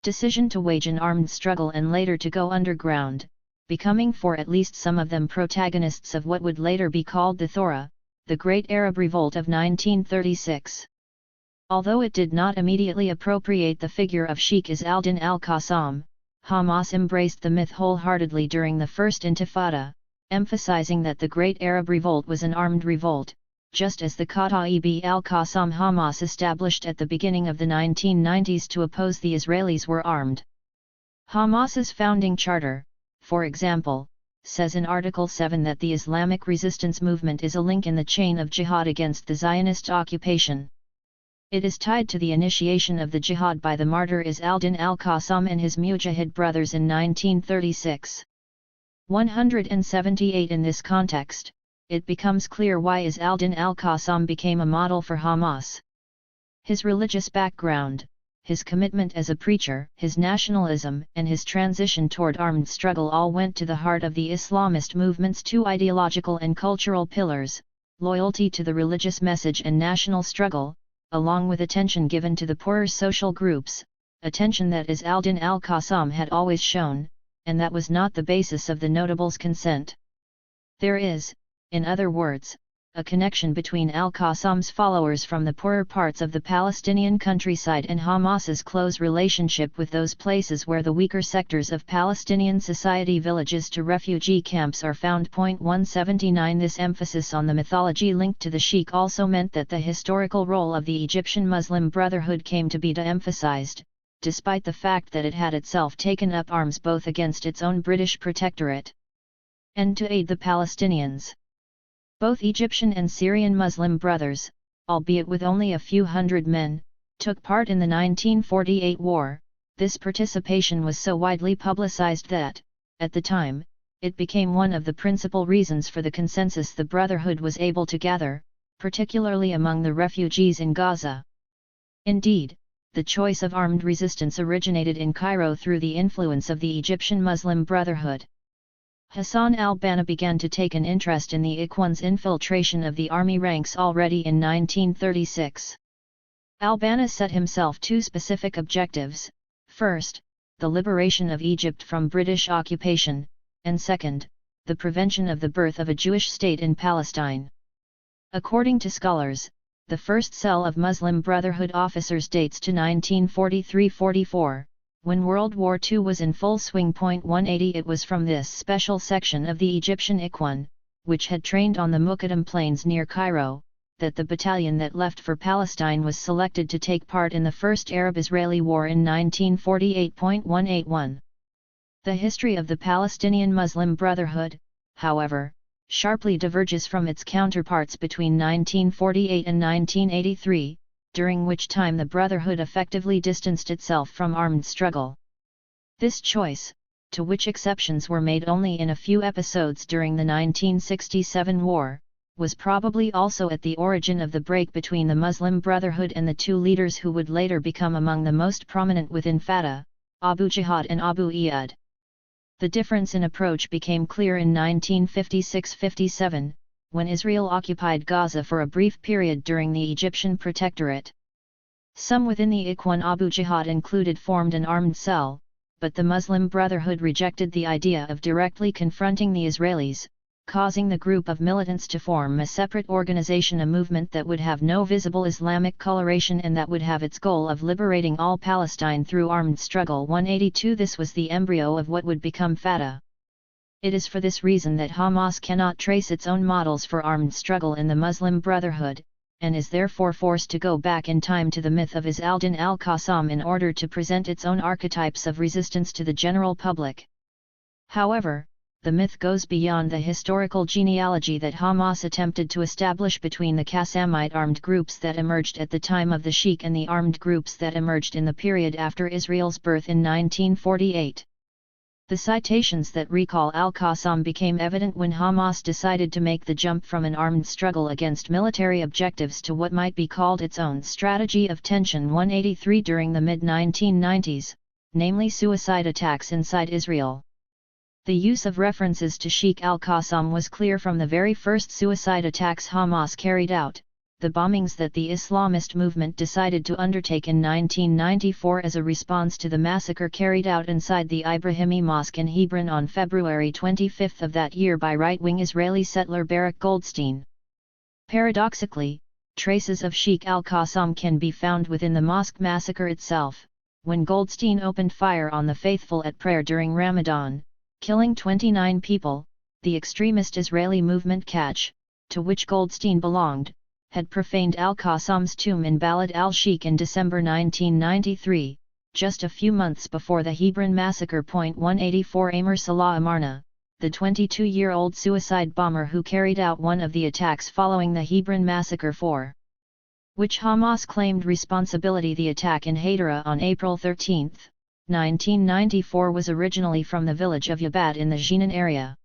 decision to wage an armed struggle and later to go underground, becoming for at least some of them protagonists of what would later be called the Thora, the Great Arab Revolt of 1936. Although it did not immediately appropriate the figure of Sheikh Izz al-Din al-Qassam, Hamas embraced the myth wholeheartedly during the First Intifada, emphasizing that the Great Arab Revolt was an armed revolt, just as the Kataib al-Qassam Hamas established at the beginning of the 1990s to oppose the Israelis were armed. Hamas's founding charter, for example, says in Article 7 that the Islamic resistance movement is a link in the chain of jihad against the Zionist occupation. It is tied to the initiation of the jihad by the martyr Izz al-Din al-Qassam and his Mujahid brothers in 1936. 178 In this context, it becomes clear why Izz al-Din al-Qassam became a model for Hamas. His religious background, his commitment as a preacher, his nationalism, and his transition toward armed struggle all went to the heart of the Islamist movement's two ideological and cultural pillars, loyalty to the religious message and national struggle, along with attention given to the poorer social groups, attention that Izz al-Din al-Qassam had always shown, and that was not the basis of the notables' consent. There is, in other words, a connection between al-Qassam's followers from the poorer parts of the Palestinian countryside and Hamas's close relationship with those places where the weaker sectors of Palestinian society, villages to refugee camps, are found. 179 This emphasis on the mythology linked to the Sheikh also meant that the historical role of the Egyptian Muslim Brotherhood came to be de-emphasized, despite the fact that it had itself taken up arms both against its own British protectorate and to aid the Palestinians. Both Egyptian and Syrian Muslim brothers, albeit with only a few hundred men, took part in the 1948 war. This participation was so widely publicized that, at the time, it became one of the principal reasons for the consensus the Brotherhood was able to gather, particularly among the refugees in Gaza. Indeed, the choice of armed resistance originated in Cairo through the influence of the Egyptian Muslim Brotherhood. Hassan al-Banna began to take an interest in the Ikhwan's infiltration of the army ranks already in 1936. Al-Banna set himself two specific objectives: first, the liberation of Egypt from British occupation, and second, the prevention of the birth of a Jewish state in Palestine. According to scholars, the first cell of Muslim Brotherhood officers dates to 1943-44. When World War II was in full swing. 180 It was from this special section of the Egyptian Ikhwan, which had trained on the Muqaddam plains near Cairo, that the battalion that left for Palestine was selected to take part in the First Arab-Israeli War in 1948. 181 The history of the Palestinian Muslim Brotherhood, however, sharply diverges from its counterparts between 1948 and 1983, during which time the Brotherhood effectively distanced itself from armed struggle. This choice, to which exceptions were made only in a few episodes during the 1967 war, was probably also at the origin of the break between the Muslim Brotherhood and the two leaders who would later become among the most prominent within Fatah, Abu Jihad and Abu Iyad. The difference in approach became clear in 1956-57, when Israel occupied Gaza for a brief period during the Egyptian protectorate. Some within the Ikhwan Abu Jihad included formed an armed cell, but the Muslim Brotherhood rejected the idea of directly confronting the Israelis, causing the group of militants to form a separate organization, a movement that would have no visible Islamic coloration and that would have its goal of liberating all Palestine through armed struggle. 182 This was the embryo of what would become Fatah. It is for this reason that Hamas cannot trace its own models for armed struggle in the Muslim Brotherhood, and is therefore forced to go back in time to the myth of Izz al-Din al-Qassam in order to present its own archetypes of resistance to the general public. However, the myth goes beyond the historical genealogy that Hamas attempted to establish between the Qassamite armed groups that emerged at the time of the Sheikh and the armed groups that emerged in the period after Israel's birth in 1948. The citations that recall al-Qassam became evident when Hamas decided to make the jump from an armed struggle against military objectives to what might be called its own strategy of tension. 183 During the mid-1990s, namely suicide attacks inside Israel. The use of references to Sheikh al-Qassam was clear from the very first suicide attacks Hamas carried out, the bombings that the Islamist movement decided to undertake in 1994 as a response to the massacre carried out inside the Ibrahimi Mosque in Hebron on February 25 of that year by right-wing Israeli settler Barak Goldstein. Paradoxically, traces of Sheikh al-Qassam can be found within the mosque massacre itself, when Goldstein opened fire on the faithful at prayer during Ramadan, killing 29 people. The extremist Israeli movement Kach, to which Goldstein belonged, had profaned al-Qassam's tomb in Balad al-Sheikh in December 1993, just a few months before the Hebron massacre. 184 Amr Salah Amarna, the 22-year-old suicide bomber who carried out one of the attacks following the Hebron massacre for which Hamas claimed responsibility. The attack in Hadera on April 13, 1994 was originally from the village of Yabad in the Jenin area.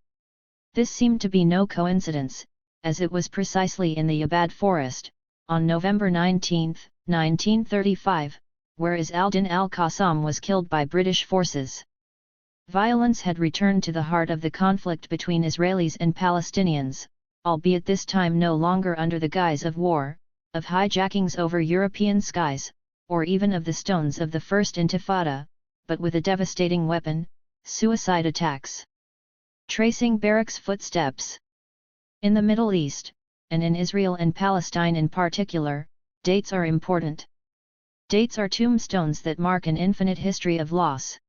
This seemed to be no coincidence, as it was precisely in the Yabad forest, on November 19, 1935, where Izz al-Din al-Qassam was killed by British forces. Violence had returned to the heart of the conflict between Israelis and Palestinians, albeit this time no longer under the guise of war, of hijackings over European skies, or even of the stones of the First Intifada, but with a devastating weapon: suicide attacks. Tracing Barak's footsteps. In the Middle East, and in Israel and Palestine in particular, dates are important. Dates are tombstones that mark an infinite history of loss.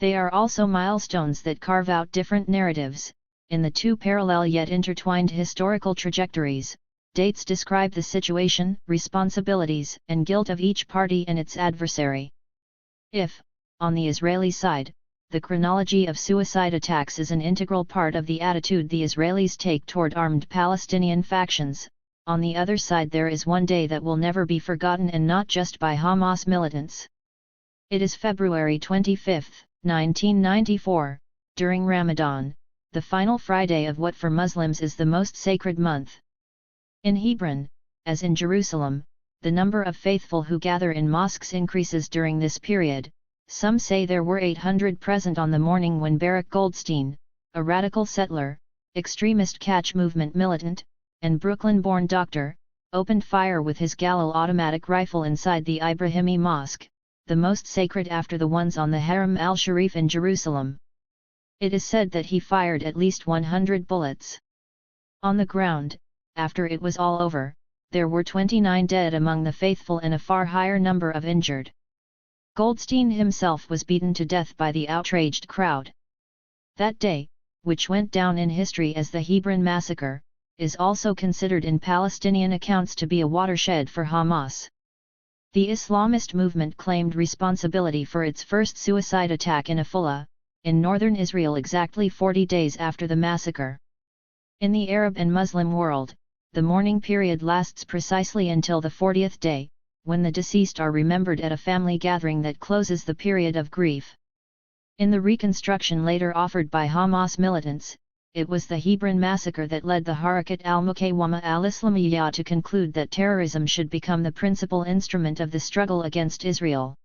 They are also milestones that carve out different narratives. In the two parallel yet intertwined historical trajectories, dates describe the situation, responsibilities, and guilt of each party and its adversary. If, on the Israeli side, the chronology of suicide attacks is an integral part of the attitude the Israelis take toward armed Palestinian factions, on the other side there is one day that will never be forgotten, and not just by Hamas militants. It is February 25, 1994, during Ramadan, the final Friday of what for Muslims is the most sacred month. In Hebron, as in Jerusalem, the number of faithful who gather in mosques increases during this period. Some say there were 800 present on the morning when Barak Goldstein, a radical settler, extremist catch movement militant, and Brooklyn-born doctor, opened fire with his Galil automatic rifle inside the Ibrahimi Mosque, the most sacred after the ones on the Haram al-Sharif in Jerusalem. It is said that he fired at least 100 bullets. On the ground, after it was all over, there were 29 dead among the faithful and a far higher number of injured. Goldstein himself was beaten to death by the outraged crowd. That day, which went down in history as the Hebron massacre, is also considered in Palestinian accounts to be a watershed for Hamas. The Islamist movement claimed responsibility for its first suicide attack in Afullah, in northern Israel exactly 40 days after the massacre. In the Arab and Muslim world, the mourning period lasts precisely until the 40th day, when the deceased are remembered at a family gathering that closes the period of grief. In the reconstruction later offered by Hamas militants, it was the Hebron massacre that led the Harakat al-Muqawama al-Islamiyya to conclude that terrorism should become the principal instrument of the struggle against Israel.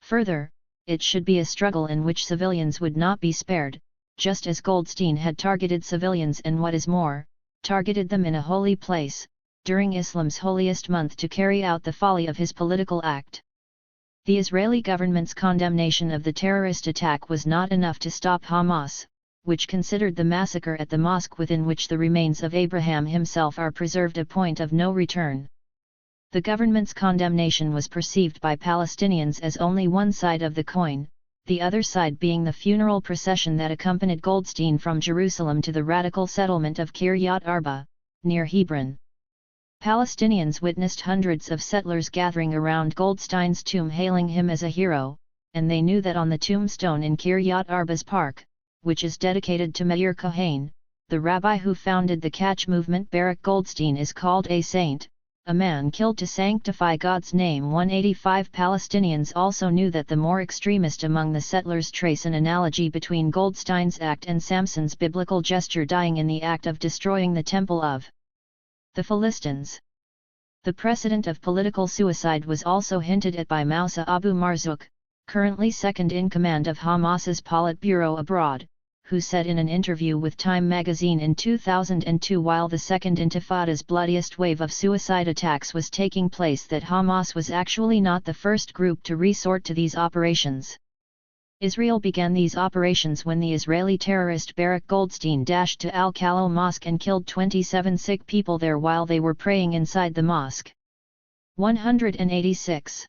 Further, it should be a struggle in which civilians would not be spared, just as Goldstein had targeted civilians and, what is more, targeted them in a holy place, during Islam's holiest month, to carry out the folly of his political act. The Israeli government's condemnation of the terrorist attack was not enough to stop Hamas, which considered the massacre at the mosque within which the remains of Abraham himself are preserved a point of no return. The government's condemnation was perceived by Palestinians as only one side of the coin, the other side being the funeral procession that accompanied Goldstein from Jerusalem to the radical settlement of Kiryat Arba, near Hebron. Palestinians witnessed hundreds of settlers gathering around Goldstein's tomb hailing him as a hero, and they knew that on the tombstone in Kiryat Arba's park, which is dedicated to Meir Kohen, the rabbi who founded the catch movement Barak Goldstein, is called a saint, a man killed to sanctify God's name. 185 Palestinians also knew that the more extremist among the settlers trace an analogy between Goldstein's act and Samson's biblical gesture, dying in the act of destroying the temple of the Philistines. The precedent of political suicide was also hinted at by Moussa Abu Marzouk, currently second in command of Hamas's Politburo abroad, who said in an interview with Time magazine in 2002, while the Second Intifada's bloodiest wave of suicide attacks was taking place, that Hamas was actually not the first group to resort to these operations. Israel began these operations when the Israeli terrorist Barak Goldstein dashed to Al-Khalil Mosque and killed 27 sick people there while they were praying inside the mosque. 186.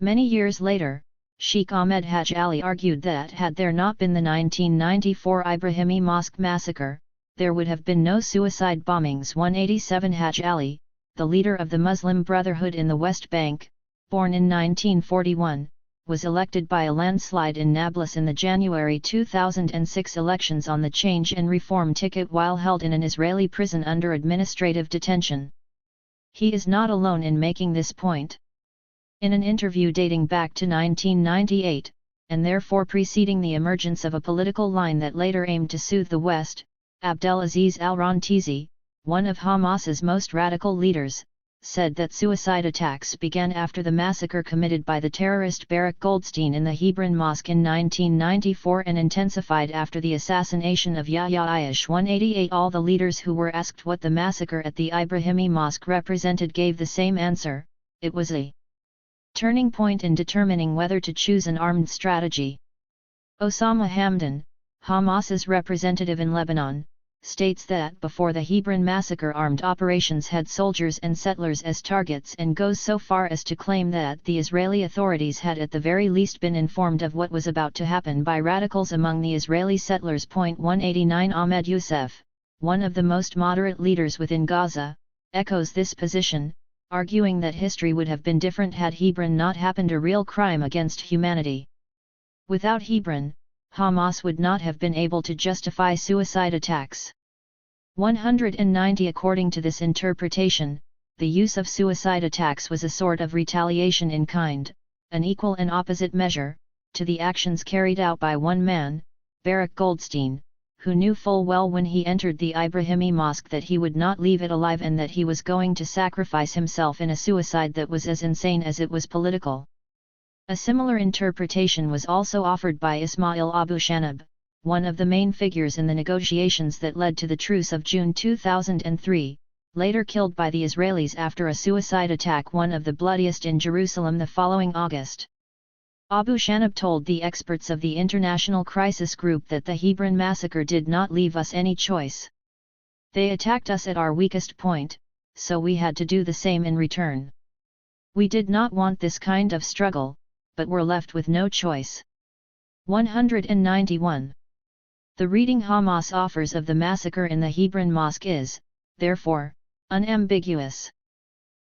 Many years later, Sheikh Ahmed Haj Ali argued that had there not been the 1994 Ibrahimi Mosque massacre, there would have been no suicide bombings. 187 Haj Ali, the leader of the Muslim Brotherhood in the West Bank, born in 1941, was elected by a landslide in Nablus in the January 2006 elections on the Change and Reform ticket while held in an Israeli prison under administrative detention. He is not alone in making this point. In an interview dating back to 1998, and therefore preceding the emergence of a political line that later aimed to soothe the West, Abdelaziz al-Rantizi, one of Hamas's most radical leaders, said that suicide attacks began after the massacre committed by the terrorist Barak Goldstein in the Hebron Mosque in 1994 and intensified after the assassination of Yahya Ayash. 188 All the leaders who were asked what the massacre at the Ibrahimi Mosque represented gave the same answer: it was a turning point in determining whether to choose an armed strategy. Osama Hamdan, Hamas's representative in Lebanon, states that before the Hebron massacre armed operations had soldiers and settlers as targets, and goes so far as to claim that the Israeli authorities had at the very least been informed of what was about to happen by radicals among the Israeli settlers. 189 Ahmed Youssef, one of the most moderate leaders within Gaza, echoes this position, arguing that history would have been different had Hebron not happened, a real crime against humanity. Without Hebron, Hamas would not have been able to justify suicide attacks. 190 According to this interpretation, the use of suicide attacks was a sort of retaliation in kind, an equal and opposite measure, to the actions carried out by one man, Barak Goldstein, who knew full well when he entered the Ibrahimi Mosque that he would not leave it alive and that he was going to sacrifice himself in a suicide that was as insane as it was political. A similar interpretation was also offered by Ismail Abu Shanab, one of the main figures in the negotiations that led to the truce of June 2003, later killed by the Israelis after a suicide attack, one of the bloodiest in Jerusalem the following August. Abu Shanab told the experts of the International Crisis Group that the Hebron massacre did not leave us any choice. They attacked us at our weakest point, so we had to do the same in return. We did not want this kind of struggle, but were left with no choice. 191. The reading Hamas offers of the massacre in the Hebron Mosque is, therefore, unambiguous.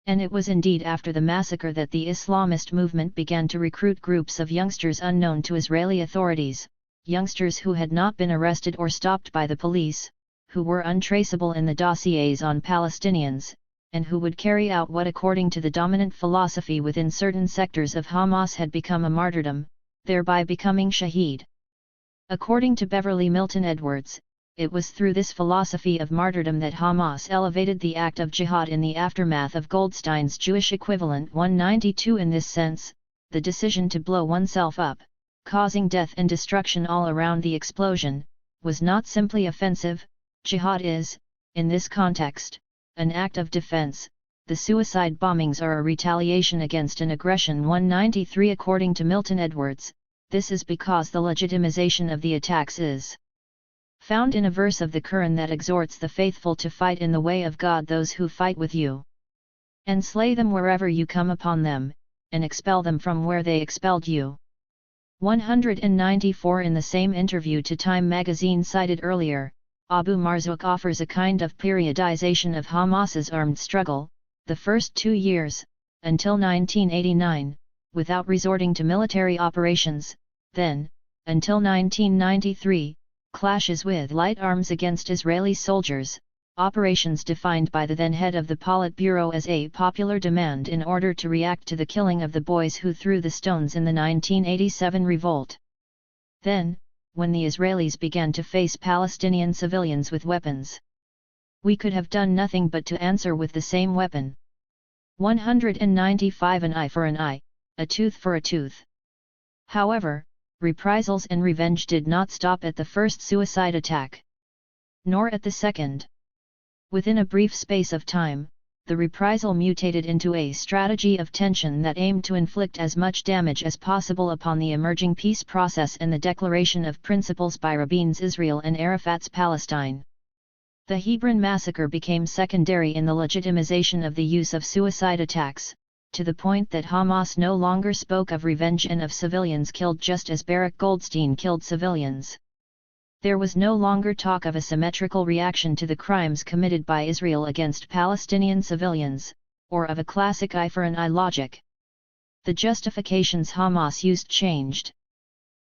And it was indeed after the massacre that the Islamist movement began to recruit groups of youngsters unknown to Israeli authorities, youngsters who had not been arrested or stopped by the police, who were untraceable in the dossiers on Palestinians, and who would carry out what, according to the dominant philosophy within certain sectors of Hamas, had become a martyrdom, thereby becoming shaheed. According to Beverly Milton Edwards, it was through this philosophy of martyrdom that Hamas elevated the act of jihad in the aftermath of Goldstein's Jewish equivalent. 192 In this sense, the decision to blow oneself up, causing death and destruction all around the explosion, was not simply offensive. Jihad is, in this context, an act of defense. The suicide bombings are a retaliation against an aggression. 193 According to Milton Edwards, this is because the legitimization of the attacks is found in a verse of the Quran that exhorts the faithful to fight in the way of God those who fight with you, and slay them wherever you come upon them, and expel them from where they expelled you. 194 In the same interview to Time magazine cited earlier, Abu Marzouk offers a kind of periodization of Hamas's armed struggle, the first 2 years, until 1989, without resorting to military operations, then, until 1993, clashes with light arms against Israeli soldiers, operations defined by the then head of the Politburo as a popular demand in order to react to the killing of the boys who threw the stones in the 1987 revolt. Then, when the Israelis began to face Palestinian civilians with weapons, we could have done nothing but to answer with the same weapon. 195 An eye for an eye, a tooth for a tooth. However, reprisals and revenge did not stop at the first suicide attack, nor at the second. Within a brief space of time, the reprisal mutated into a strategy of tension that aimed to inflict as much damage as possible upon the emerging peace process and the declaration of principles by Rabin's Israel and Arafat's Palestine. The Hebron massacre became secondary in the legitimization of the use of suicide attacks, to the point that Hamas no longer spoke of revenge and of civilians killed just as Barak Goldstein killed civilians. There was no longer talk of a symmetrical reaction to the crimes committed by Israel against Palestinian civilians, or of a classic eye for an eye logic. The justifications Hamas used changed.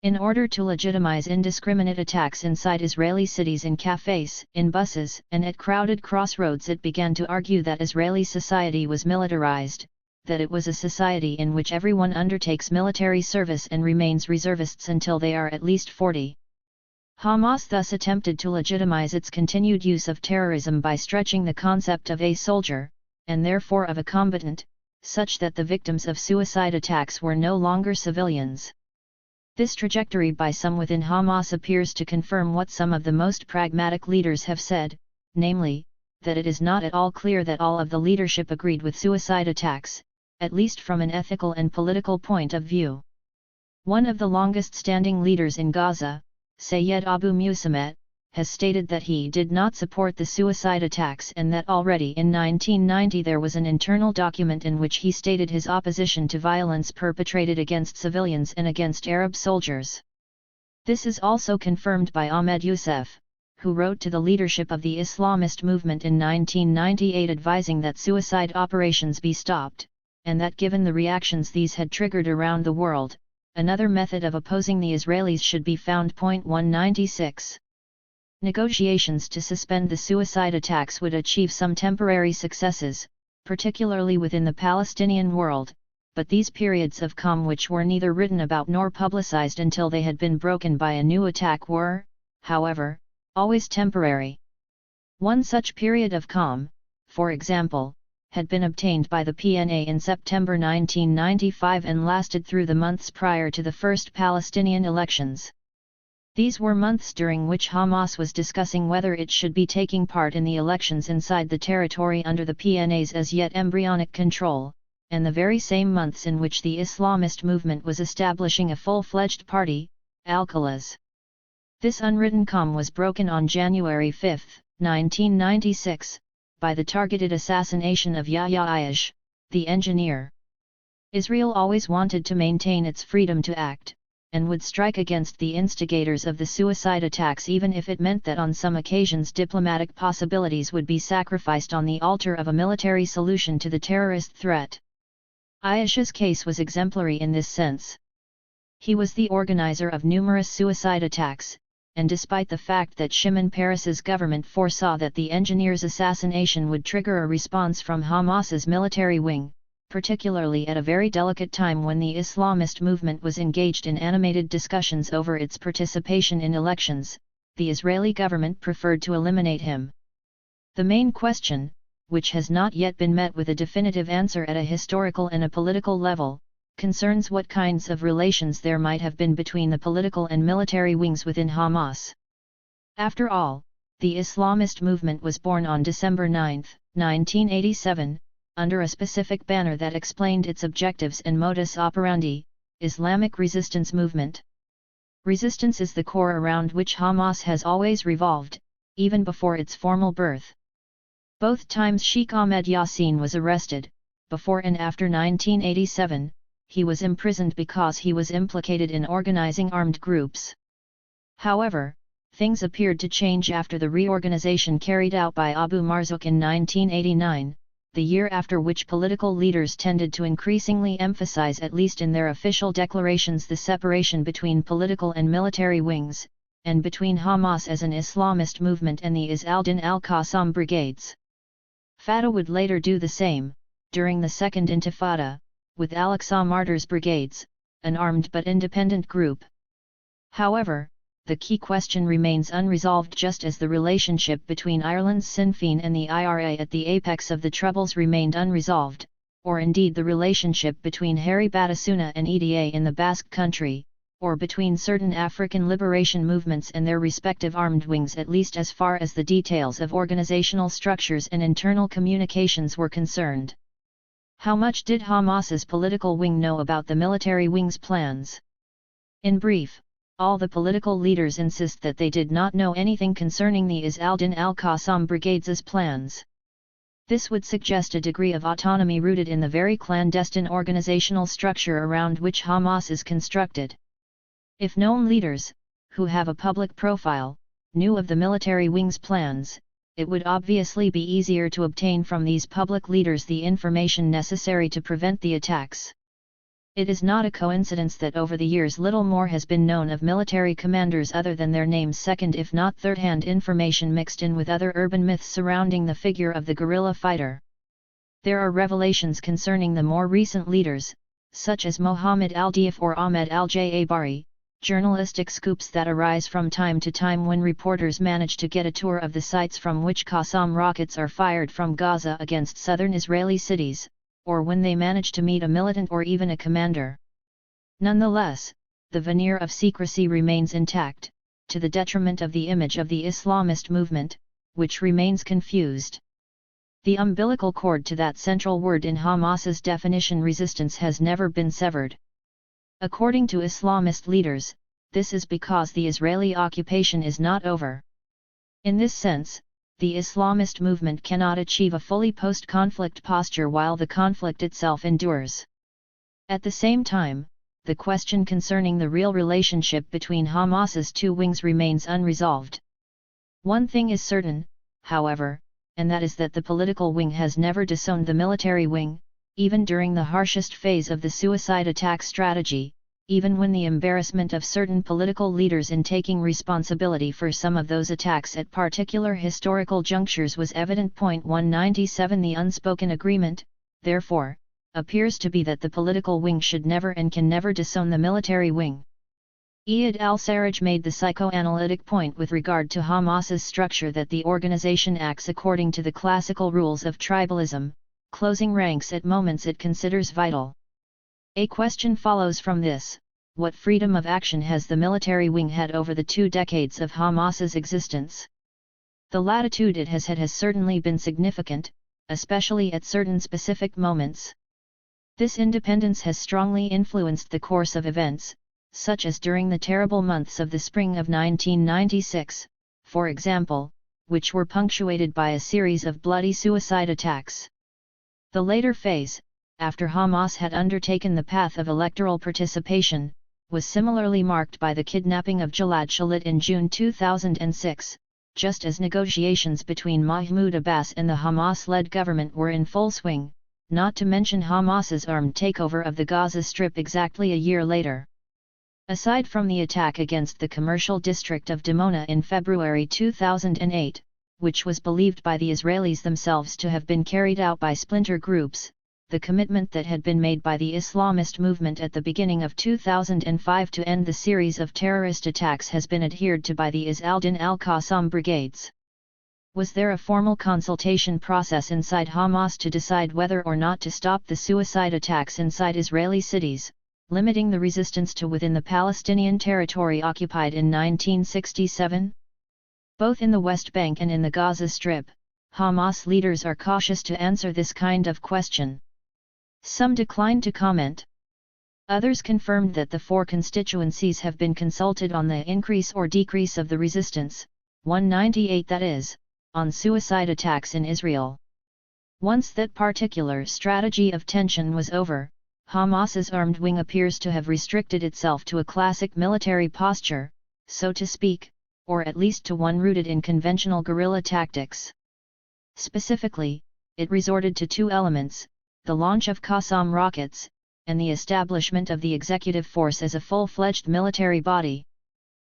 In order to legitimize indiscriminate attacks inside Israeli cities, in cafes, in buses, and at crowded crossroads, it began to argue that Israeli society was militarized, that it was a society in which everyone undertakes military service and remains reservists until they are at least 40. Hamas thus attempted to legitimize its continued use of terrorism by stretching the concept of a soldier, and therefore of a combatant, such that the victims of suicide attacks were no longer civilians. This trajectory by some within Hamas appears to confirm what some of the most pragmatic leaders have said, namely, that it is not at all clear that all of the leadership agreed with suicide attacks, at least from an ethical and political point of view. One of the longest-standing leaders in Gaza, Sayed Abu Musammet, has stated that he did not support the suicide attacks and that already in 1990 there was an internal document in which he stated his opposition to violence perpetrated against civilians and against Arab soldiers. This is also confirmed by Ahmed Youssef, who wrote to the leadership of the Islamist movement in 1998 advising that suicide operations be stopped, and that given the reactions these had triggered around the world, another method of opposing the Israelis should be found. 196. Negotiations to suspend the suicide attacks would achieve some temporary successes, particularly within the Palestinian world, but these periods of calm which were neither written about nor publicized until they had been broken by a new attack were, however, always temporary. One such period of calm, for example, had been obtained by the PNA in September 1995 and lasted through the months prior to the first Palestinian elections. These were months during which Hamas was discussing whether it should be taking part in the elections inside the territory under the PNA's as yet embryonic control, and the very same months in which the Islamist movement was establishing a full-fledged party, Al-Qalas. This unwritten calm was broken on January 5, 1996, by the targeted assassination of Yahya Ayyash, the engineer. Israel always wanted to maintain its freedom to act, and would strike against the instigators of the suicide attacks even if it meant that on some occasions diplomatic possibilities would be sacrificed on the altar of a military solution to the terrorist threat. Ayyash's case was exemplary in this sense. He was the organizer of numerous suicide attacks, and despite the fact that Shimon Peres's government foresaw that the engineer's assassination would trigger a response from Hamas's military wing, particularly at a very delicate time when the Islamist movement was engaged in animated discussions over its participation in elections, the Israeli government preferred to eliminate him. The main question, which has not yet been met with a definitive answer at a historical and a political level, concerns what kinds of relations there might have been between the political and military wings within Hamas. After all, the Islamist movement was born on December 9, 1987, under a specific banner that explained its objectives and modus operandi: Islamic Resistance Movement. Resistance is the core around which Hamas has always revolved, even before its formal birth. Both times Sheikh Ahmed Yassin was arrested, before and after 1987, he was imprisoned because he was implicated in organizing armed groups. However, things appeared to change after the reorganization carried out by Abu Marzouk in 1989, the year after which political leaders tended to increasingly emphasize, at least in their official declarations, the separation between political and military wings, and between Hamas as an Islamist movement and the Izz al-Din al-Qassam brigades. Fatah would later do the same, during the Second Intifada, with Al-Aqsa Martyrs Brigades, an armed but independent group. However, the key question remains unresolved, just as the relationship between Ireland's Sinn Féin and the IRA at the apex of the Troubles remained unresolved, or indeed the relationship between Harry Batasuna and EDA in the Basque Country, or between certain African liberation movements and their respective armed wings, at least as far as the details of organizational structures and internal communications were concerned. How much did Hamas's political wing know about the military wing's plans? In brief, all the political leaders insist that they did not know anything concerning the Izz al-Din al-Qassam brigades' plans. This would suggest a degree of autonomy rooted in the very clandestine organizational structure around which Hamas is constructed. If known leaders, who have a public profile, knew of the military wing's plans, it would obviously be easier to obtain from these public leaders the information necessary to prevent the attacks. It is not a coincidence that over the years little more has been known of military commanders other than their names, second if not third-hand information mixed in with other urban myths surrounding the figure of the guerrilla fighter. There are revelations concerning the more recent leaders, such as Mohammed al-Diaf or Ahmed al-Jabari, journalistic scoops that arise from time to time when reporters manage to get a tour of the sites from which Qassam rockets are fired from Gaza against southern Israeli cities, or when they manage to meet a militant or even a commander. Nonetheless, the veneer of secrecy remains intact, to the detriment of the image of the Islamist movement, which remains confused. The umbilical cord to that central word in Hamas's definition, resistance, has never been severed. According to Islamist leaders, this is because the Israeli occupation is not over. In this sense, the Islamist movement cannot achieve a fully post-conflict posture while the conflict itself endures. At the same time, the question concerning the real relationship between Hamas's two wings remains unresolved. One thing is certain, however, and that is that the political wing has never disowned the military wing, even during the harshest phase of the suicide attack strategy, even when the embarrassment of certain political leaders in taking responsibility for some of those attacks at particular historical junctures was evident. 197 The unspoken agreement, therefore, appears to be that the political wing should never and can never disown the military wing. Iyad al-Sarraj made the psychoanalytic point with regard to Hamas's structure that the organization acts according to the classical rules of tribalism, closing ranks at moments it considers vital. A question follows from this: what freedom of action has the military wing had over the 2 decades of Hamas's existence? The latitude it has had has certainly been significant, especially at certain specific moments. This independence has strongly influenced the course of events, such as during the terrible months of the spring of 1996, for example, which were punctuated by a series of bloody suicide attacks. The later phase, after Hamas had undertaken the path of electoral participation, was similarly marked by the kidnapping of Gilad Shalit in June 2006, just as negotiations between Mahmoud Abbas and the Hamas-led government were in full swing, not to mention Hamas's armed takeover of the Gaza Strip exactly a year later. Aside from the attack against the commercial district of Dimona in February 2008, which was believed by the Israelis themselves to have been carried out by splinter groups, the commitment that had been made by the Islamist movement at the beginning of 2005 to end the series of terrorist attacks has been adhered to by the Izz al-Din al-Qassam brigades. Was there a formal consultation process inside Hamas to decide whether or not to stop the suicide attacks inside Israeli cities, limiting the resistance to within the Palestinian territory occupied in 1967? Both in the West Bank and in the Gaza Strip, Hamas leaders are cautious to answer this kind of question. Some declined to comment. Others confirmed that the 4 constituencies have been consulted on the increase or decrease of the resistance, 198 that is, on suicide attacks in Israel. Once that particular strategy of tension was over, Hamas's armed wing appears to have restricted itself to a classic military posture, so to speak, or at least to one rooted in conventional guerrilla tactics. Specifically, it resorted to 2 elements: the launch of Qassam rockets, and the establishment of the executive force as a full-fledged military body.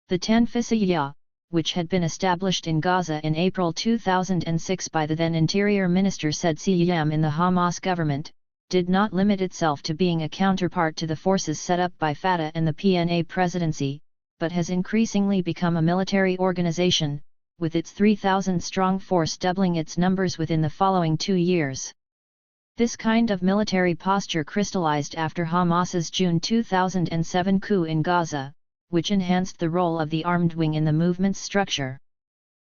The Tanfisiyya, which had been established in Gaza in April 2006 by the then Interior Minister Said Siyam in the Hamas government, did not limit itself to being a counterpart to the forces set up by Fatah and the PNA presidency, but has increasingly become a military organization, with its 3,000-strong force doubling its numbers within the following 2 years. This kind of military posture crystallized after Hamas's June 2007 coup in Gaza, which enhanced the role of the armed wing in the movement's structure.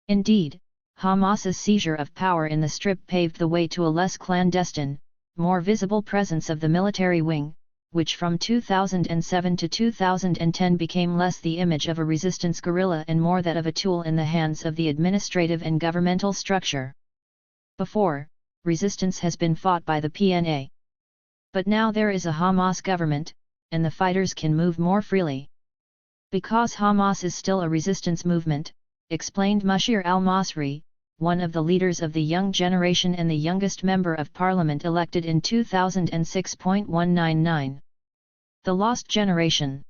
Indeed, Hamas's seizure of power in the Strip paved the way to a less clandestine, more visible presence of the military wing, which from 2007 to 2010 became less the image of a resistance guerrilla and more that of a tool in the hands of the administrative and governmental structure. Before, resistance has been fought by the PNA. But now there is a Hamas government, and the fighters can move more freely. Because Hamas is still a resistance movement, explained Mushir al-Masri, one of the leaders of the young generation and the youngest member of parliament elected in 2006. 199. The Lost Generation.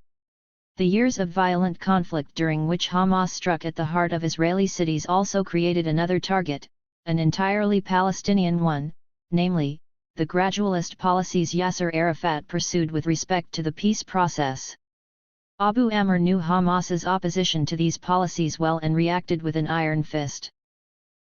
The years of violent conflict during which Hamas struck at the heart of Israeli cities also created another target, an entirely Palestinian one, namely, the gradualist policies Yasser Arafat pursued with respect to the peace process. Abu Amr knew Hamas's opposition to these policies well and reacted with an iron fist.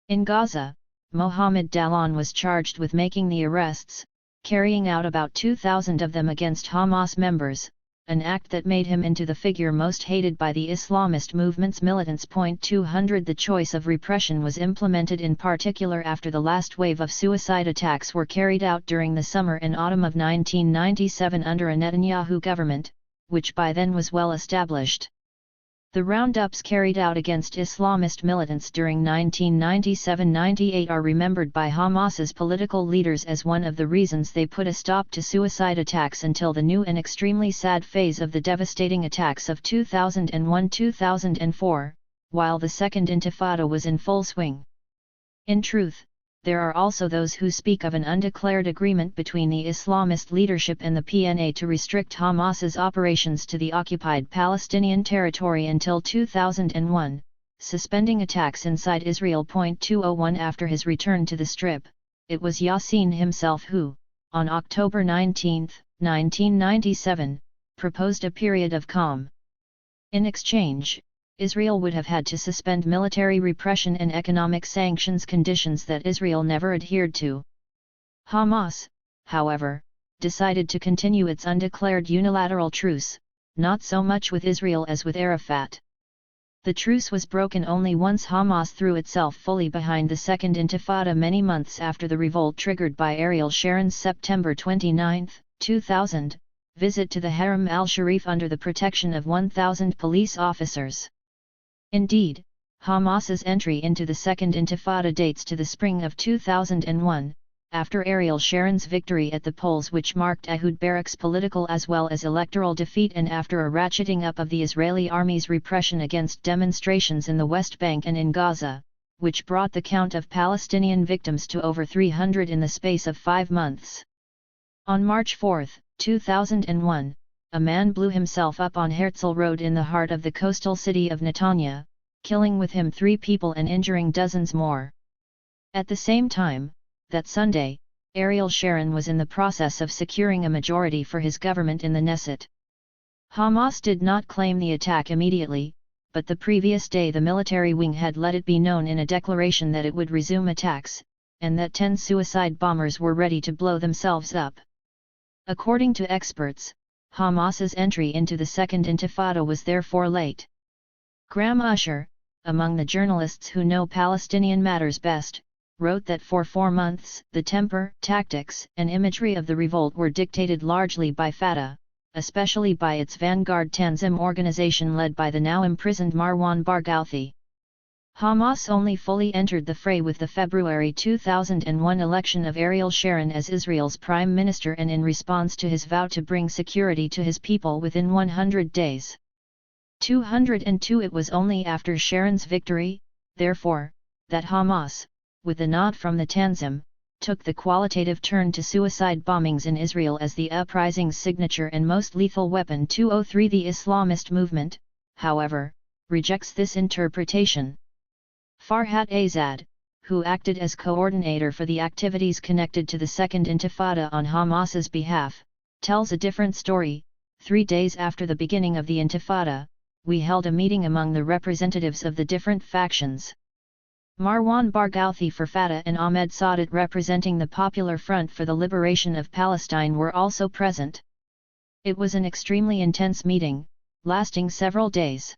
In Gaza, Mohammed Dallon was charged with making the arrests, carrying out about 2,000 of them against Hamas members, an act that made him into the figure most hated by the Islamist movement's militants. 200 The choice of repression was implemented in particular after the last wave of suicide attacks were carried out during the summer and autumn of 1997 under a Netanyahu government, which by then was well established. The roundups carried out against Islamist militants during 1997-98 are remembered by Hamas's political leaders as one of the reasons they put a stop to suicide attacks until the new and extremely sad phase of the devastating attacks of 2001-2004, while the Second Intifada was in full swing. In truth, there are also those who speak of an undeclared agreement between the Islamist leadership and the PNA to restrict Hamas's operations to the occupied Palestinian territory until 2001, suspending attacks inside Israel. 201 After his return to the Strip, it was Yassin himself who, on October 19, 1997, proposed a period of calm. In exchange, Israel would have had to suspend military repression and economic sanctions, conditions that Israel never adhered to. Hamas, however, decided to continue its undeclared unilateral truce, not so much with Israel as with Arafat. The truce was broken only once Hamas threw itself fully behind the Second Intifada many months after the revolt triggered by Ariel Sharon's September 29, 2000, visit to the Haram al-Sharif under the protection of 1,000 police officers. Indeed, Hamas's entry into the Second Intifada dates to the spring of 2001, after Ariel Sharon's victory at the polls, which marked Ehud Barak's political as well as electoral defeat, and after a ratcheting up of the Israeli army's repression against demonstrations in the West Bank and in Gaza, which brought the count of Palestinian victims to over 300 in the space of 5 months. On March 4, 2001, a man blew himself up on Herzl Road in the heart of the coastal city of Netanya, killing with him 3 people and injuring dozens more. At the same time, that Sunday, Ariel Sharon was in the process of securing a majority for his government in the Knesset. Hamas did not claim the attack immediately, but the previous day the military wing had let it be known in a declaration that it would resume attacks, and that 10 suicide bombers were ready to blow themselves up. According to experts, Hamas's entry into the Second Intifada was therefore late. Graham Usher, among the journalists who know Palestinian matters best, wrote that for 4 months the temper, tactics, and imagery of the revolt were dictated largely by Fatah, especially by its vanguard Tanzim organization led by the now imprisoned Marwan Barghouti. Hamas only fully entered the fray with the February 2001 election of Ariel Sharon as Israel's prime minister, and in response to his vow to bring security to his people within 100 days. 202 It was only after Sharon's victory, therefore, that Hamas, with a nod from the Tanzim, took the qualitative turn to suicide bombings in Israel as the uprising's signature and most lethal weapon. 203 The Islamist movement, however, rejects this interpretation. Farhat Azad, who acted as coordinator for the activities connected to the Second Intifada on Hamas's behalf, tells a different story. 3 days after the beginning of the Intifada, we held a meeting among the representatives of the different factions. Marwan Barghouti for Fatah and Ahmed Sadat representing the Popular Front for the Liberation of Palestine were also present. It was an extremely intense meeting, lasting several days.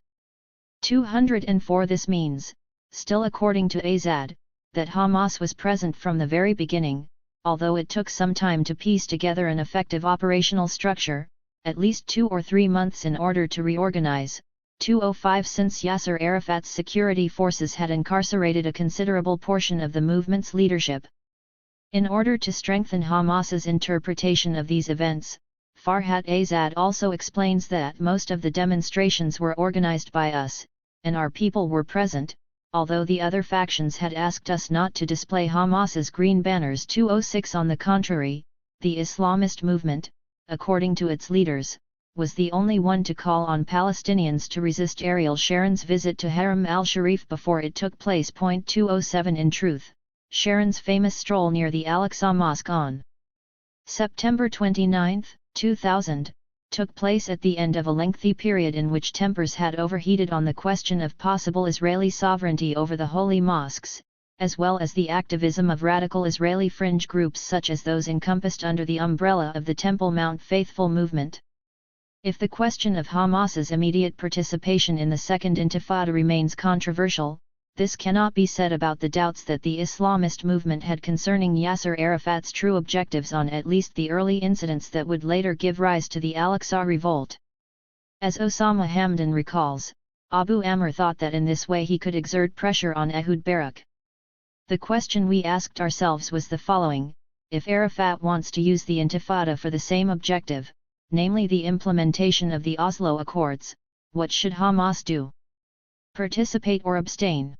204 This means, still according to Azad, that Hamas was present from the very beginning, although it took some time to piece together an effective operational structure, at least 2 or 3 months in order to reorganize. 205 Since Yasser Arafat's security forces had incarcerated a considerable portion of the movement's leadership. In order to strengthen Hamas's interpretation of these events, Farhat Azad also explains that most of the demonstrations were organized by us, and our people were present, although the other factions had asked us not to display Hamas's green banners. 206 On the contrary, the Islamist movement, according to its leaders, was the only one to call on Palestinians to resist Ariel Sharon's visit to Haram al-Sharif before it took place. 207 In truth, Sharon's famous stroll near the Al-Aqsa Mosque on September 29, 2000, took place at the end of a lengthy period in which tempers had overheated on the question of possible Israeli sovereignty over the holy mosques, as well as the activism of radical Israeli fringe groups such as those encompassed under the umbrella of the Temple Mount Faithful movement. If the question of Hamas's immediate participation in the Second Intifada remains controversial, this cannot be said about the doubts that the Islamist movement had concerning Yasser Arafat's true objectives on at least the early incidents that would later give rise to the Al-Aqsa revolt. As Osama Hamdan recalls, Abu Amr thought that in this way he could exert pressure on Ehud Barak. The question we asked ourselves was the following: if Arafat wants to use the Intifada for the same objective, namely the implementation of the Oslo Accords, what should Hamas do? Participate or abstain?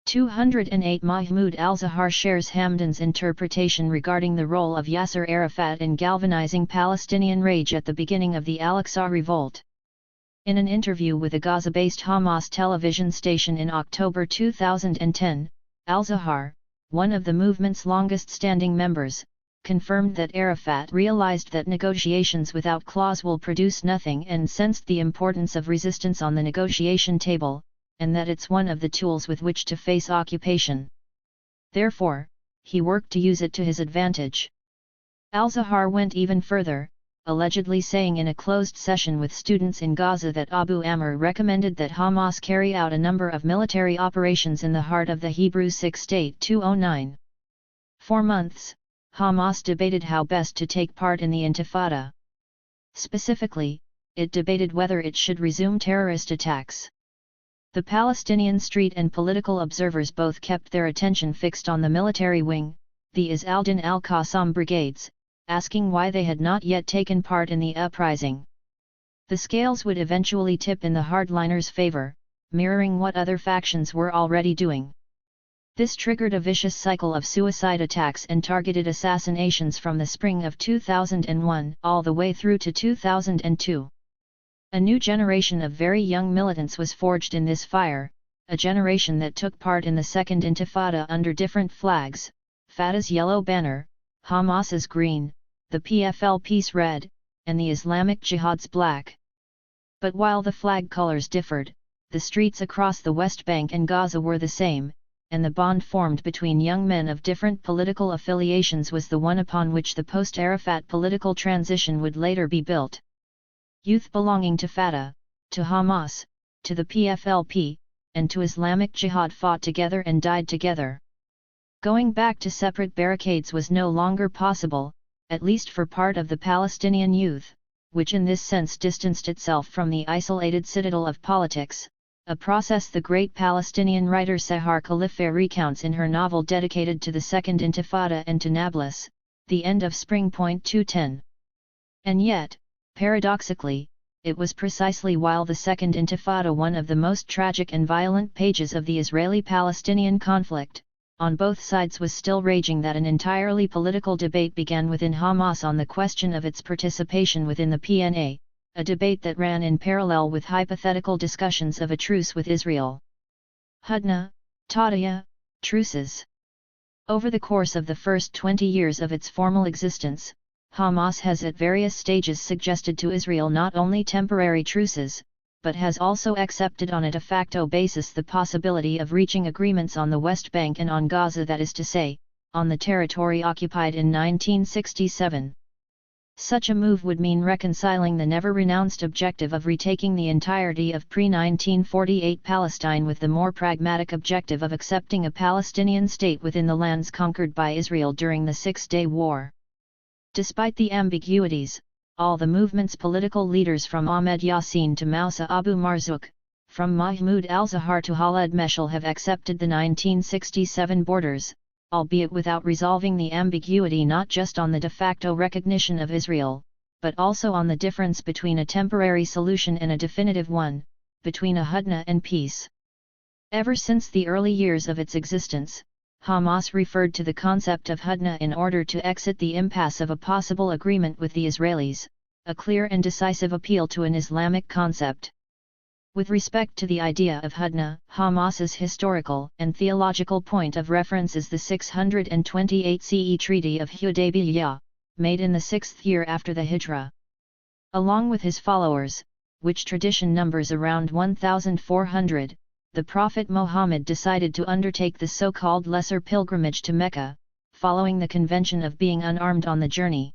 208 Mahmoud al-Zahar shares Hamdan's interpretation regarding the role of Yasser Arafat in galvanizing Palestinian rage at the beginning of the Al-Aqsa revolt. In an interview with a Gaza-based Hamas television station in October 2010, al-Zahar, one of the movement's longest-standing members, confirmed that Arafat realized that negotiations without clause will produce nothing and sensed the importance of resistance on the negotiation table, and that it's one of the tools with which to face occupation. Therefore, he worked to use it to his advantage. Al-Zahar went even further, allegedly saying in a closed session with students in Gaza that Abu Amr recommended that Hamas carry out a number of military operations in the heart of the Hebrew Sixth State 2009. For months, Hamas debated how best to take part in the Intifada. Specifically, it debated whether it should resume terrorist attacks. The Palestinian street and political observers both kept their attention fixed on the military wing, the Izz al-Din al-Qassam brigades, asking why they had not yet taken part in the uprising. The scales would eventually tip in the hardliners' favor, mirroring what other factions were already doing. This triggered a vicious cycle of suicide attacks and targeted assassinations from the spring of 2001 all the way through to 2002. A new generation of very young militants was forged in this fire, a generation that took part in the Second Intifada under different flags: Fatah's yellow banner, Hamas's green, the PFLP's red, and the Islamic Jihad's black. But while the flag colors differed, the streets across the West Bank and Gaza were the same, and the bond formed between young men of different political affiliations was the one upon which the post-Arafat political transition would later be built. Youth belonging to Fatah, to Hamas, to the PFLP, and to Islamic Jihad fought together and died together. Going back to separate barricades was no longer possible, at least for part of the Palestinian youth, which in this sense distanced itself from the isolated citadel of politics, a process the great Palestinian writer Sahar Khalifa recounts in her novel dedicated to the Second Intifada and to Nablus, The End of Spring. 210. And yet, paradoxically, it was precisely while the Second Intifada, one of the most tragic and violent pages of the Israeli-Palestinian conflict, on both sides was still raging, that an entirely political debate began within Hamas on the question of its participation within the PNA, a debate that ran in parallel with hypothetical discussions of a truce with Israel. Hudna, Tadiyah, truces. Over the course of the first 20 years of its formal existence, Hamas has at various stages suggested to Israel not only temporary truces, but has also accepted on a de facto basis the possibility of reaching agreements on the West Bank and on Gaza, that is to say, on the territory occupied in 1967. Such a move would mean reconciling the never-renounced objective of retaking the entirety of pre-1948 Palestine with the more pragmatic objective of accepting a Palestinian state within the lands conquered by Israel during the Six-Day War. Despite the ambiguities, all the movement's political leaders from Ahmed Yassin to Moussa Abu Marzouk, from Mahmoud al-Zahar to Khaled Meshal, have accepted the 1967 borders, albeit without resolving the ambiguity not just on the de facto recognition of Israel, but also on the difference between a temporary solution and a definitive one, between a hudna and peace. Ever since the early years of its existence, Hamas referred to the concept of hudna in order to exit the impasse of a possible agreement with the Israelis, a clear and decisive appeal to an Islamic concept. With respect to the idea of hudna, Hamas's historical and theological point of reference is the 628 CE Treaty of Hudaybiyah, made in the 6th year after the Hijra. Along with his followers, which tradition numbers around 1,400, the Prophet Muhammad decided to undertake the so-called Lesser Pilgrimage to Mecca, following the convention of being unarmed on the journey.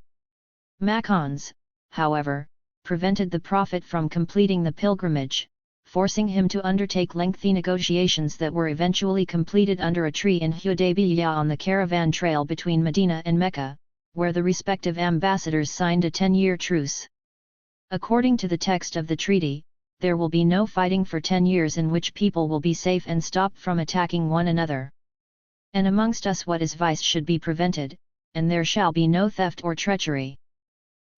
Makkans, however, prevented the Prophet from completing the pilgrimage, forcing him to undertake lengthy negotiations that were eventually completed under a tree in Hudaybiyah on the caravan trail between Medina and Mecca, where the respective ambassadors signed a 10-year truce. According to the text of the treaty, there will be no fighting for 10 years in which people will be safe and stopped from attacking one another. And amongst us what is vice should be prevented, and there shall be no theft or treachery.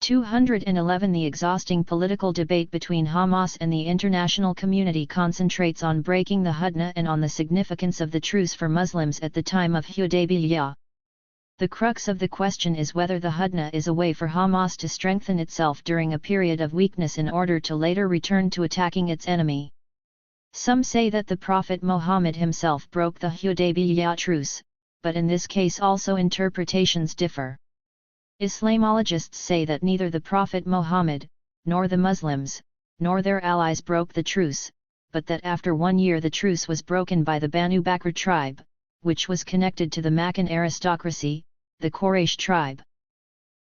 211 The exhausting political debate between Hamas and the international community concentrates on breaking the Hudna and on the significance of the truce for Muslims at the time of Hudaybiyah. The crux of the question is whether the Hudna is a way for Hamas to strengthen itself during a period of weakness in order to later return to attacking its enemy. Some say that the Prophet Muhammad himself broke the Hudaybiyah truce, but in this case also interpretations differ. Islamologists say that neither the Prophet Muhammad, nor the Muslims, nor their allies broke the truce, but that after 1 year the truce was broken by the Banu Bakr tribe, which was connected to the Makkan aristocracy, the Quraysh tribe.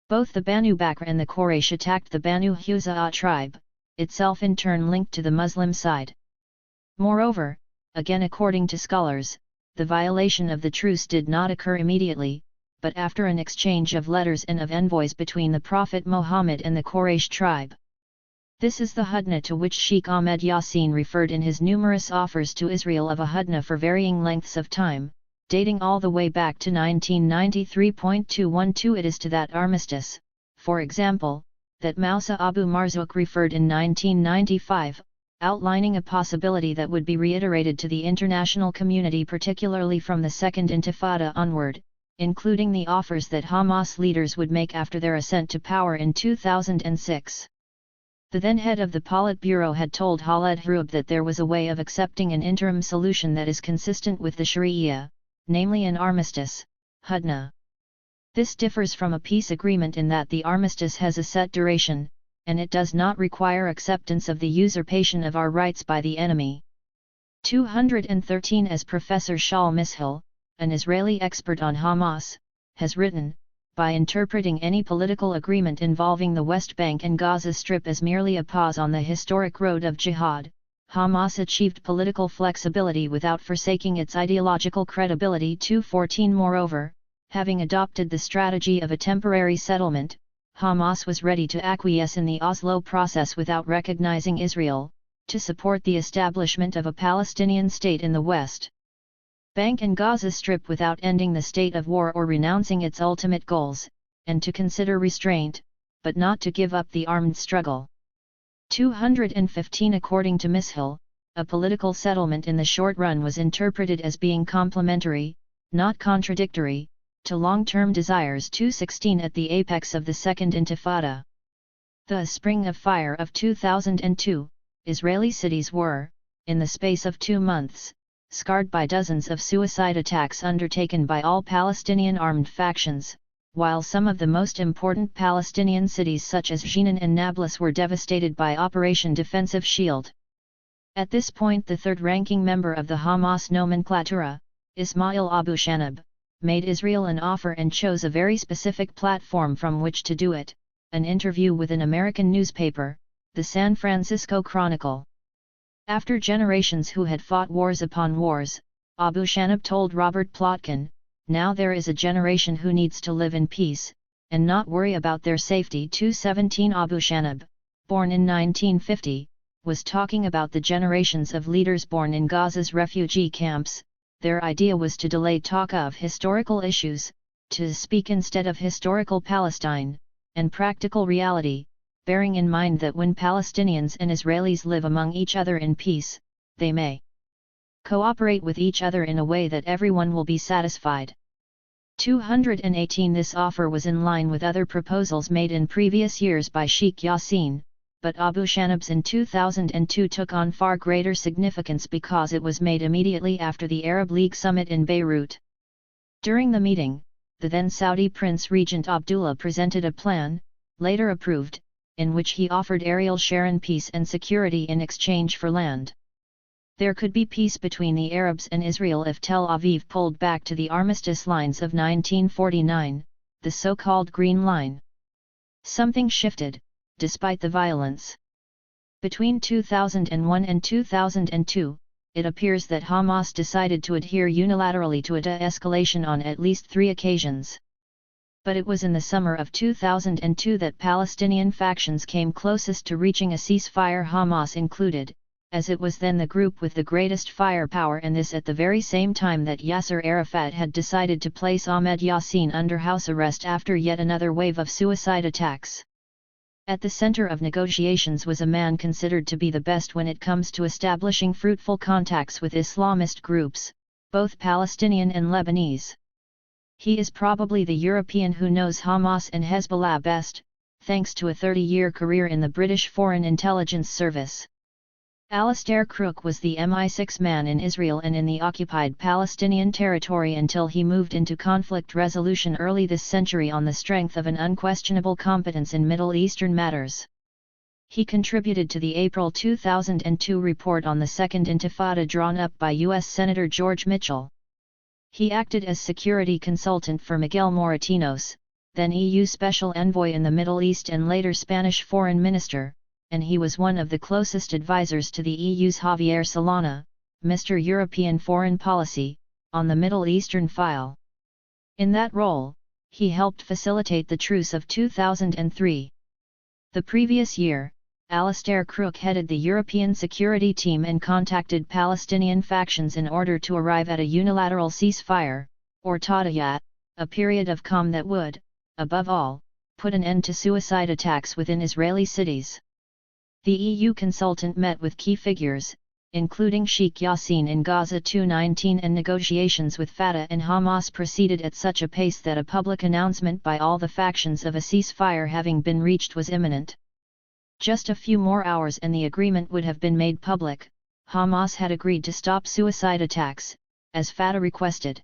Both the Banu Bakr and the Quraysh attacked the Banu Huza'a tribe, itself in turn linked to the Muslim side. Moreover, again according to scholars, the violation of the truce did not occur immediately, but after an exchange of letters and of envoys between the Prophet Muhammad and the Quraysh tribe. This is the Hudna to which Sheikh Ahmed Yassin referred in his numerous offers to Israel of a Hudna for varying lengths of time, dating all the way back to 1993.212. It is to that armistice, for example, that Mousa Abu Marzouk referred in 1995, outlining a possibility that would be reiterated to the international community particularly from the Second Intifada onward, including the offers that Hamas leaders would make after their ascent to power in 2006. The then head of the Politburo had told Khaled Hroub that there was a way of accepting an interim solution that is consistent with the Sharia, namely an armistice, Hudna. This differs from a peace agreement in that the armistice has a set duration, and it does not require acceptance of the usurpation of our rights by the enemy. 213 As Professor Shaul Mishal, an Israeli expert on Hamas, has written, by interpreting any political agreement involving the West Bank and Gaza Strip as merely a pause on the historic road of jihad, Hamas achieved political flexibility without forsaking its ideological credibility. 214 Moreover, having adopted the strategy of a temporary settlement, Hamas was ready to acquiesce in the Oslo process without recognizing Israel, to support the establishment of a Palestinian state in the West Bank and Gaza Strip without ending the state of war or renouncing its ultimate goals, and to consider restraint, but not to give up the armed struggle. 215 According to Mishal, a political settlement in the short run was interpreted as being complementary, not contradictory, to long-term desires. 216 At the apex of the Second Intifada, the Spring of Fire of 2002, Israeli cities were, in the space of 2 months, scarred by dozens of suicide attacks undertaken by all Palestinian armed factions, while some of the most important Palestinian cities such as Jenin and Nablus were devastated by Operation Defensive Shield. At this point the third-ranking member of the Hamas nomenklatura, Ismail Abu Shanab, made Israel an offer and chose a very specific platform from which to do it, an interview with an American newspaper, the San Francisco Chronicle. After generations who had fought wars upon wars, Abu Shanab told Robert Plotkin, now there is a generation who needs to live in peace, and not worry about their safety. 217 Abu Shanab, born in 1950, was talking about the generations of leaders born in Gaza's refugee camps. Their idea was to delay talk of historical issues, to speak instead of historical Palestine, and practical reality, bearing in mind that when Palestinians and Israelis live among each other in peace, they may cooperate with each other in a way that everyone will be satisfied. 218 This offer was in line with other proposals made in previous years by Sheikh Yassin, but Abu Shanab's in 2002 took on far greater significance because it was made immediately after the Arab League summit in Beirut. During the meeting, the then Saudi Prince Regent Abdullah presented a plan, later approved, in which he offered Ariel Sharon peace and security in exchange for land. There could be peace between the Arabs and Israel if Tel Aviv pulled back to the armistice lines of 1949, the so-called Green Line. Something shifted, despite the violence. Between 2001 and 2002, it appears that Hamas decided to adhere unilaterally to a de-escalation on at least 3 occasions. But it was in the summer of 2002 that Palestinian factions came closest to reaching a ceasefire, Hamas included, as it was then the group with the greatest firepower, and this at the very same time that Yasser Arafat had decided to place Ahmed Yassin under house arrest after yet another wave of suicide attacks. At the center of negotiations was a man considered to be the best when it comes to establishing fruitful contacts with Islamist groups, both Palestinian and Lebanese. He is probably the European who knows Hamas and Hezbollah best, thanks to a 30-year career in the British Foreign Intelligence Service. Alastair Crooke was the MI6 man in Israel and in the occupied Palestinian territory until he moved into conflict resolution early this century on the strength of an unquestionable competence in Middle Eastern matters. He contributed to the April 2002 report on the Second Intifada drawn up by U.S. Senator George Mitchell. He acted as security consultant for Miguel Moratinos, then EU Special Envoy in the Middle East and later Spanish Foreign Minister, and he was one of the closest advisors to the EU's Javier Solana, Mr. European Foreign Policy, on the Middle Eastern file. In that role, he helped facilitate the truce of 2003. The previous year, Alastair Crooke headed the European security team and contacted Palestinian factions in order to arrive at a unilateral ceasefire, or THIRD-WORLDISM, a period of calm that would, above all, put an end to suicide attacks within Israeli cities. The EU consultant met with key figures, including Sheikh Yassin in Gaza 2019, and negotiations with Fatah and Hamas proceeded at such a pace that a public announcement by all the factions of a ceasefire having been reached was imminent. Just a few more hours and the agreement would have been made public. Hamas had agreed to stop suicide attacks, as Fatah requested.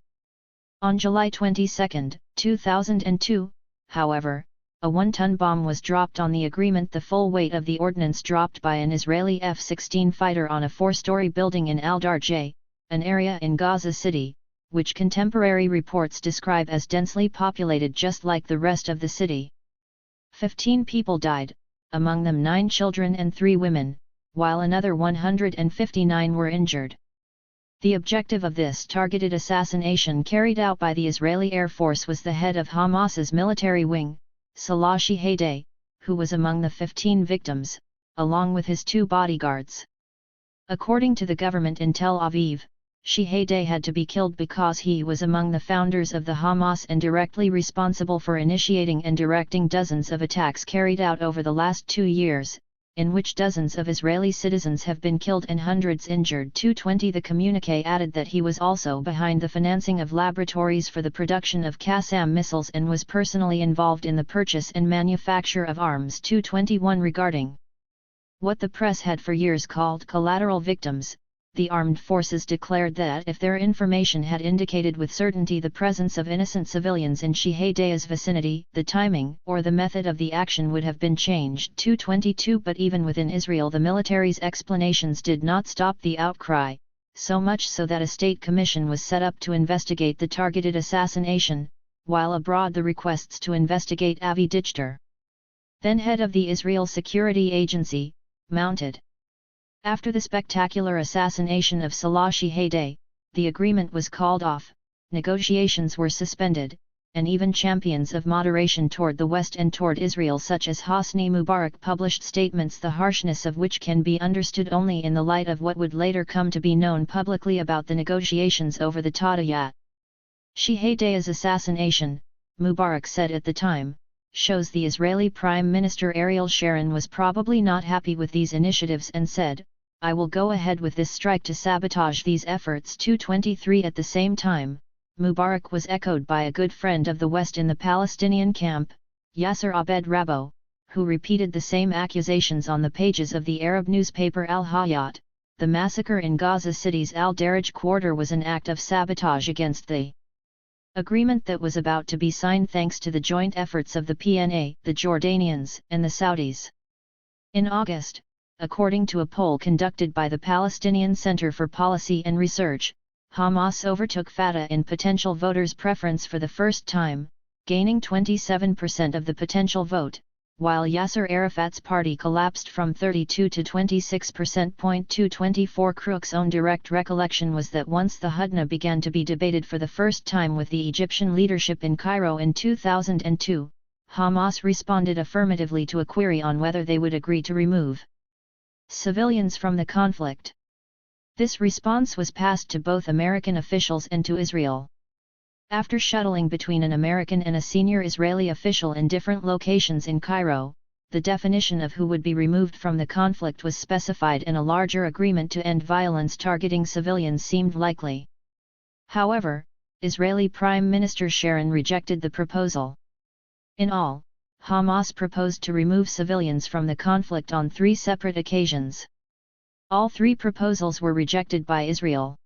On July 22, 2002, however, a 1-ton bomb was dropped on the agreement, the full weight of the ordnance dropped by an Israeli F-16 fighter on a 4-story building in Al-Darjeh, an area in Gaza City, which contemporary reports describe as densely populated just like the rest of the city. 15 people died, among them 9 children and 3 women, while another 159 were injured. The objective of this targeted assassination carried out by the Israeli Air Force was the head of Hamas's military wing, Salah Shihadeh, who was among the 15 victims, along with his 2 bodyguards. According to the government in Tel Aviv, Shihadeh had to be killed because he was among the founders of the Hamas and directly responsible for initiating and directing dozens of attacks carried out over the last 2 years, in which dozens of Israeli citizens have been killed and hundreds injured. 220 The communiqué added that he was also behind the financing of laboratories for the production of Qassam missiles and was personally involved in the purchase and manufacture of arms. 221 Regarding what the press had for years called collateral victims, the armed forces declared that if their information had indicated with certainty the presence of innocent civilians in Shihadeh's vicinity, the timing or the method of the action would have been changed. 222 But even within Israel the military's explanations did not stop the outcry, so much so that a state commission was set up to investigate the targeted assassination, while abroad the requests to investigate Avi Dichter, then head of the Israel Security Agency, mounted. After the spectacular assassination of Salah Shihadeh, the agreement was called off, negotiations were suspended, and even champions of moderation toward the West and toward Israel such as Hosni Mubarak published statements the harshness of which can be understood only in the light of what would later come to be known publicly about the negotiations over the THIRD-WORLDISM. Shihadeh's assassination, Mubarak said at the time, shows the Israeli Prime Minister Ariel Sharon was probably not happy with these initiatives and said, "I will go ahead with this strike to sabotage these efforts." 223 At the same time, Mubarak was echoed by a good friend of the West in the Palestinian camp, Yasser Abed Rabo, who repeated the same accusations on the pages of the Arab newspaper Al-Hayat. The massacre in Gaza City's Al-Daraj quarter was an act of sabotage against the agreement that was about to be signed thanks to the joint efforts of the PNA, the Jordanians, and the Saudis. In August, according to a poll conducted by the Palestinian Center for Policy and Research, Hamas overtook Fatah in potential voters' preference for the first time, gaining 27% of the potential vote, while Yasser Arafat's party collapsed from 32 to 26%. 224 Crook's own direct recollection was that once the Hudna began to be debated for the first time with the Egyptian leadership in Cairo in 2002, Hamas responded affirmatively to a query on whether they would agree to remove civilians from the conflict. This response was passed to both American officials and to Israel. After shuttling between an American and a senior Israeli official in different locations in Cairo, the definition of who would be removed from the conflict was specified and a larger agreement to end violence targeting civilians seemed likely. However, Israeli Prime Minister Sharon rejected the proposal. In all, Hamas proposed to remove civilians from the conflict on 3 separate occasions. All 3 proposals were rejected by Israel.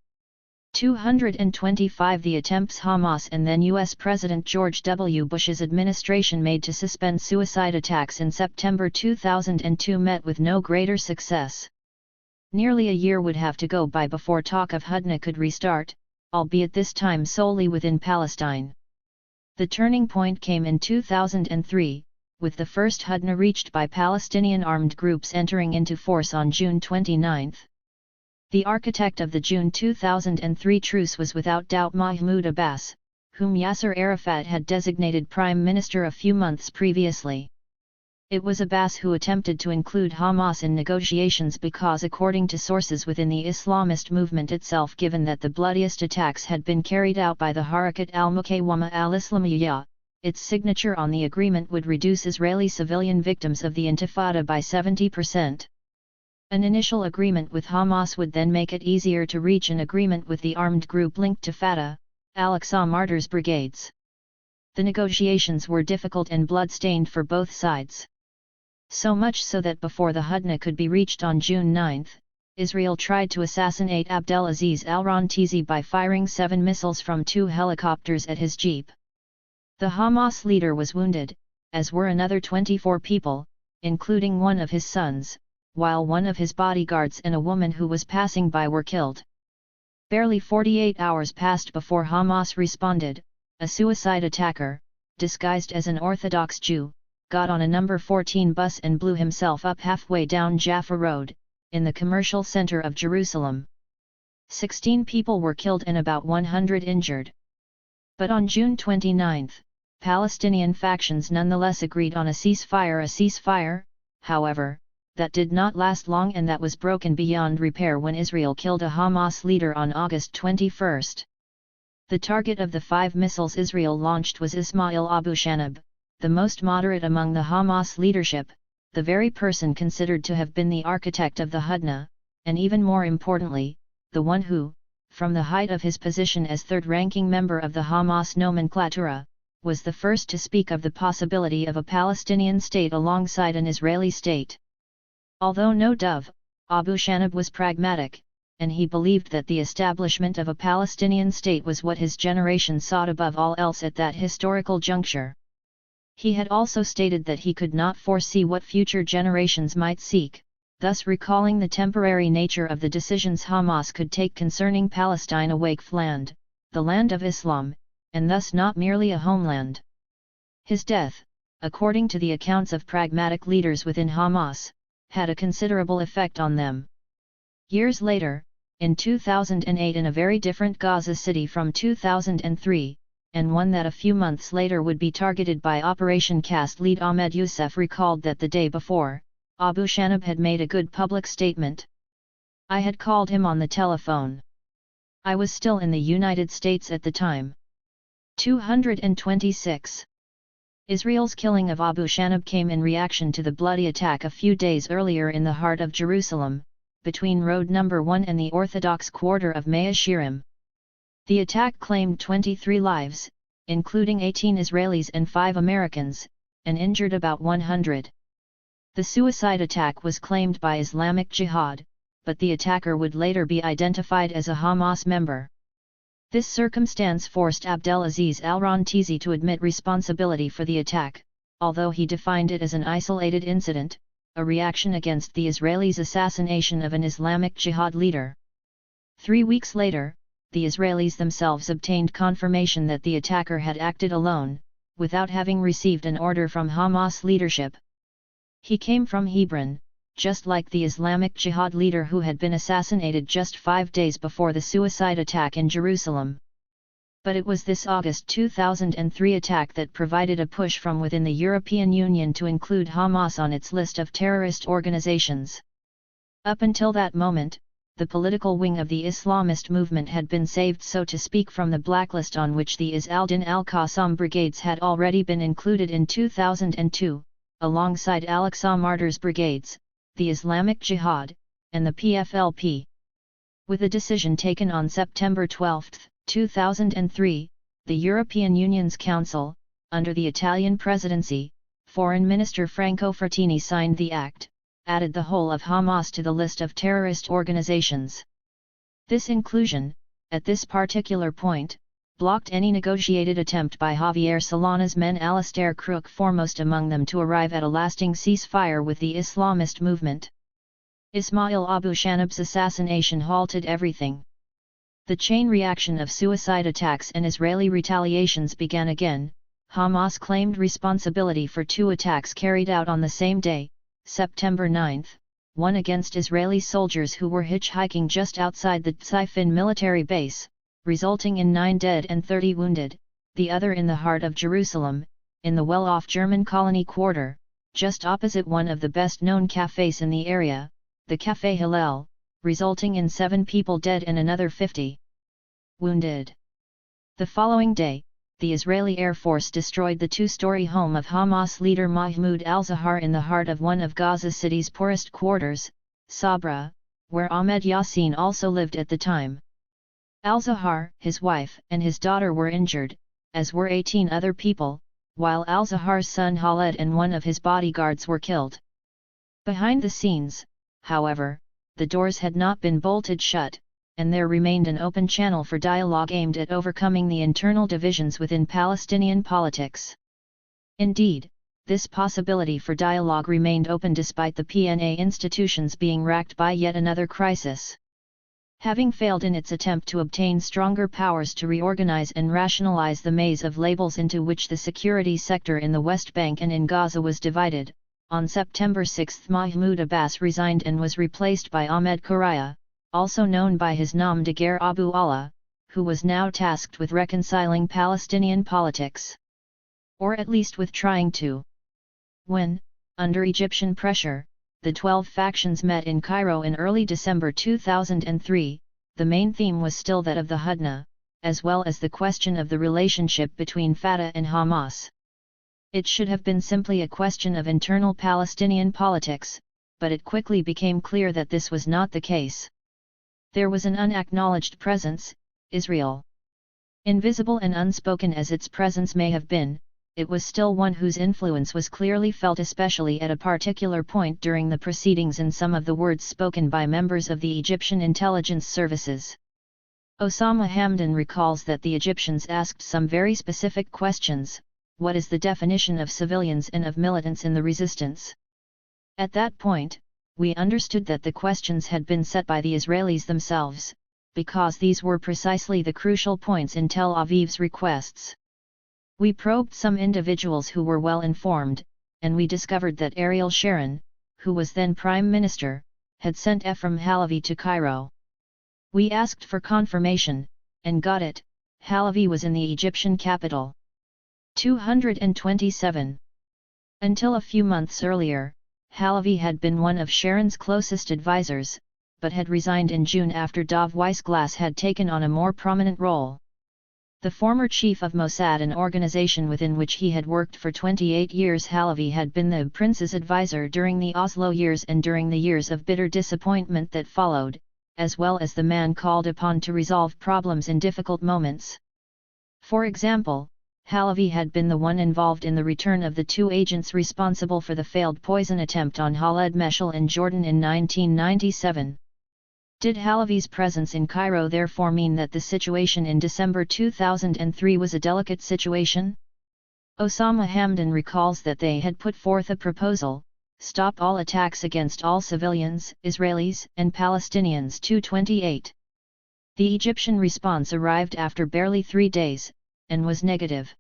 225 The attempts Hamas and then U.S. President George W. Bush's administration made to suspend suicide attacks in September 2002 met with no greater success. Nearly a year would have to go by before talk of Hudna could restart, albeit this time solely within Palestine. The turning point came in 2003, with the first Hudna reached by Palestinian armed groups entering into force on June 29. The architect of the June 2003 truce was without doubt Mahmoud Abbas, whom Yasser Arafat had designated prime minister a few months previously. It was Abbas who attempted to include Hamas in negotiations because, according to sources within the Islamist movement itself, given that the bloodiest attacks had been carried out by the Harakat al-Muqawama al-Islamiyya, its signature on the agreement would reduce Israeli civilian victims of the Intifada by 70%. An initial agreement with Hamas would then make it easier to reach an agreement with the armed group linked to Fatah, Al-Aqsa Martyrs Brigades. The negotiations were difficult and blood-stained for both sides. So much so that before the Hudna could be reached on June 9, Israel tried to assassinate Abdelaziz al-Rantizi by firing 7 missiles from 2 helicopters at his jeep. The Hamas leader was wounded, as were another 24 people, including one of his sons, while one of his bodyguards and a woman who was passing by were killed. Barely 48 hours passed before Hamas responded. A suicide attacker, disguised as an Orthodox Jew, got on a number 14 bus and blew himself up halfway down Jaffa Road, in the commercial center of Jerusalem. 16 people were killed and about 100 injured. But on June 29, Palestinian factions nonetheless agreed on a ceasefire, however, that did not last long, and that was broken beyond repair when Israel killed a Hamas leader on August 21. The target of the 5 missiles Israel launched was Ismail Abu Shanab, the most moderate among the Hamas leadership, the very person considered to have been the architect of the Hudna, and even more importantly, the one who, from the height of his position as third-ranking member of the Hamas nomenklatura, was the first to speak of the possibility of a Palestinian state alongside an Israeli state. Although no dove, Abu Shanab was pragmatic, and he believed that the establishment of a Palestinian state was what his generation sought above all else at that historical juncture. He had also stated that he could not foresee what future generations might seek, thus recalling the temporary nature of the decisions Hamas could take concerning Palestine, a Waqf land, the land of Islam, and thus not merely a homeland. His death, according to the accounts of pragmatic leaders within Hamas, had a considerable effect on them. Years later, in 2008, in a very different Gaza City from 2003, and one that a few months later would be targeted by Operation Cast lead Ahmed Youssef recalled that the day before, Abu Shanab had made a good public statement. "I had called him on the telephone. I was still in the United States at the time." 226. Israel's killing of Abu Shanab came in reaction to the bloody attack a few days earlier in the heart of Jerusalem, between Road No. 1 and the Orthodox quarter of Mea Shearim. The attack claimed 23 lives, including 18 Israelis and 5 Americans, and injured about 100. The suicide attack was claimed by Islamic Jihad, but the attacker would later be identified as a Hamas member. This circumstance forced Abdelaziz al-Rantizi to admit responsibility for the attack, although he defined it as an isolated incident, a reaction against the Israelis' assassination of an Islamic Jihad leader. 3 weeks later, the Israelis themselves obtained confirmation that the attacker had acted alone, without having received an order from Hamas leadership, He came from Hebron, just like the Islamic Jihad leader who had been assassinated just 5 days before the suicide attack in Jerusalem. But it was this August 2003 attack that provided a push from within the European Union to include Hamas on its list of terrorist organizations. Up until that moment, the political wing of the Islamist movement had been saved, so to speak, from the blacklist on which the Izz al-Din al-Qassam brigades had already been included in 2002, alongside Al-Aqsa Martyrs brigades, the Islamic Jihad, and the PFLP. With a decision taken on September 12, 2003, the European Union's Council, under the Italian presidency, Foreign Minister Franco Frattini signed the act, added the whole of Hamas to the list of terrorist organizations. This inclusion, at this particular point, blocked any negotiated attempt by Javier Solana's men, Alastair Crooke foremost among them, to arrive at a lasting ceasefire with the Islamist movement. Ismail Abu Shanab's assassination halted everything. The chain reaction of suicide attacks and Israeli retaliations began again. Hamas claimed responsibility for 2 attacks carried out on the same day, September 9, one against Israeli soldiers who were hitchhiking just outside the Tsaifin military base, resulting in 9 dead and 30 wounded, the other in the heart of Jerusalem, in the well-off German colony quarter, just opposite one of the best-known cafes in the area, the Café Hillel, resulting in 7 people dead and another 50 wounded. The following day, the Israeli Air Force destroyed the 2-story home of Hamas leader Mahmoud al-Zahar in the heart of one of Gaza City's poorest quarters, Sabra, where Ahmed Yassin also lived at the time. Al-Zahar, his wife, and his daughter were injured, as were 18 other people, while al-Zahar's son Khaled and one of his bodyguards were killed. Behind the scenes, however, the doors had not been bolted shut, and there remained an open channel for dialogue aimed at overcoming the internal divisions within Palestinian politics. Indeed, this possibility for dialogue remained open despite the PNA institutions being racked by yet another crisis. Having failed in its attempt to obtain stronger powers to reorganize and rationalize the maze of labels into which the security sector in the West Bank and in Gaza was divided, on September 6 Mahmoud Abbas resigned and was replaced by Ahmed Kuraya, also known by his nom de guerre Abu Allah, who was now tasked with reconciling Palestinian politics. Or at least with trying to. When, under Egyptian pressure, the 12 factions met in Cairo in early December 2003, the main theme was still that of the Hudna, as well as the question of the relationship between Fatah and Hamas. It should have been simply a question of internal Palestinian politics, but it quickly became clear that this was not the case. There was an unacknowledged presence, Israel. Invisible and unspoken as its presence may have been, it was still one whose influence was clearly felt, especially at a particular point during the proceedings in some of the words spoken by members of the Egyptian intelligence services. Osama Hamdan recalls that the Egyptians asked some very specific questions: what is the definition of civilians and of militants in the resistance? At that point, we understood that the questions had been set by the Israelis themselves, because these were precisely the crucial points in Tel Aviv's requests. We probed some individuals who were well informed, and we discovered that Ariel Sharon, who was then Prime Minister, had sent Ephraim Halavi to Cairo. We asked for confirmation, and got it. Halavi was in the Egyptian capital. 227. Until a few months earlier, Halavi had been one of Sharon's closest advisors, but had resigned in June after Dov Weissglass had taken on a more prominent role. The former chief of Mossad, an organization within which he had worked for 28 years, Halavi had been the prince's advisor during the Oslo years and during the years of bitter disappointment that followed, as well as the man called upon to resolve problems in difficult moments. For example, Halavi had been the one involved in the return of the 2 agents responsible for the failed poison attempt on Khaled Meshal in Jordan in 1997. Did Halavi's presence in Cairo therefore mean that the situation in December 2003 was a delicate situation? Osama Hamdan recalls that they had put forth a proposal: stop all attacks against all civilians, Israelis and Palestinians. 228. The Egyptian response arrived after barely 3 days, and was negative.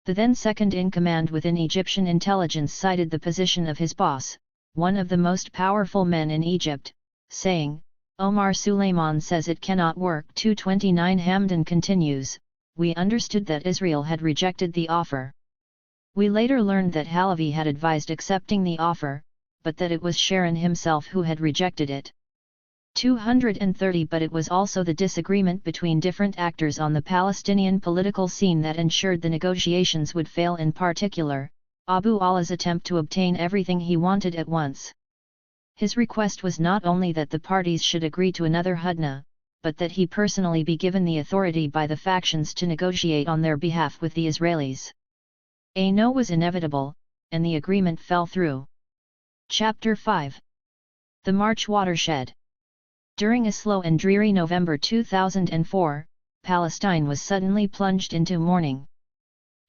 The then second-in-command within Egyptian intelligence cited the position of his boss, one of the most powerful men in Egypt, saying, "Omar Suleiman says it cannot work." 229 Hamdan continues, "We understood that Israel had rejected the offer. We later learned that Halavi had advised accepting the offer, but that it was Sharon himself who had rejected it." 230 But it was also the disagreement between different actors on the Palestinian political scene that ensured the negotiations would fail, in particular, Abu Allah's attempt to obtain everything he wanted at once. His request was not only that the parties should agree to another hudna, but that he personally be given the authority by the factions to negotiate on their behalf with the Israelis. A no was inevitable, and the agreement fell through. Chapter 5. The March Watershed. During a slow and dreary November 2004, Palestine was suddenly plunged into mourning.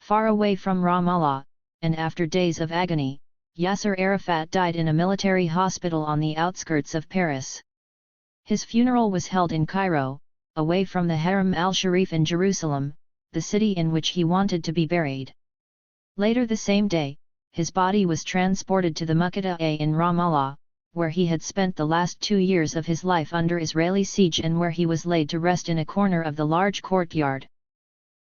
Far away from Ramallah, and after days of agony, Yasser Arafat died in a military hospital on the outskirts of Paris. His funeral was held in Cairo, away from the Haram al-Sharif in Jerusalem, the city in which he wanted to be buried. Later the same day, his body was transported to the Muqatta in Ramallah, where he had spent the last 2 years of his life under Israeli siege and where he was laid to rest in a corner of the large courtyard.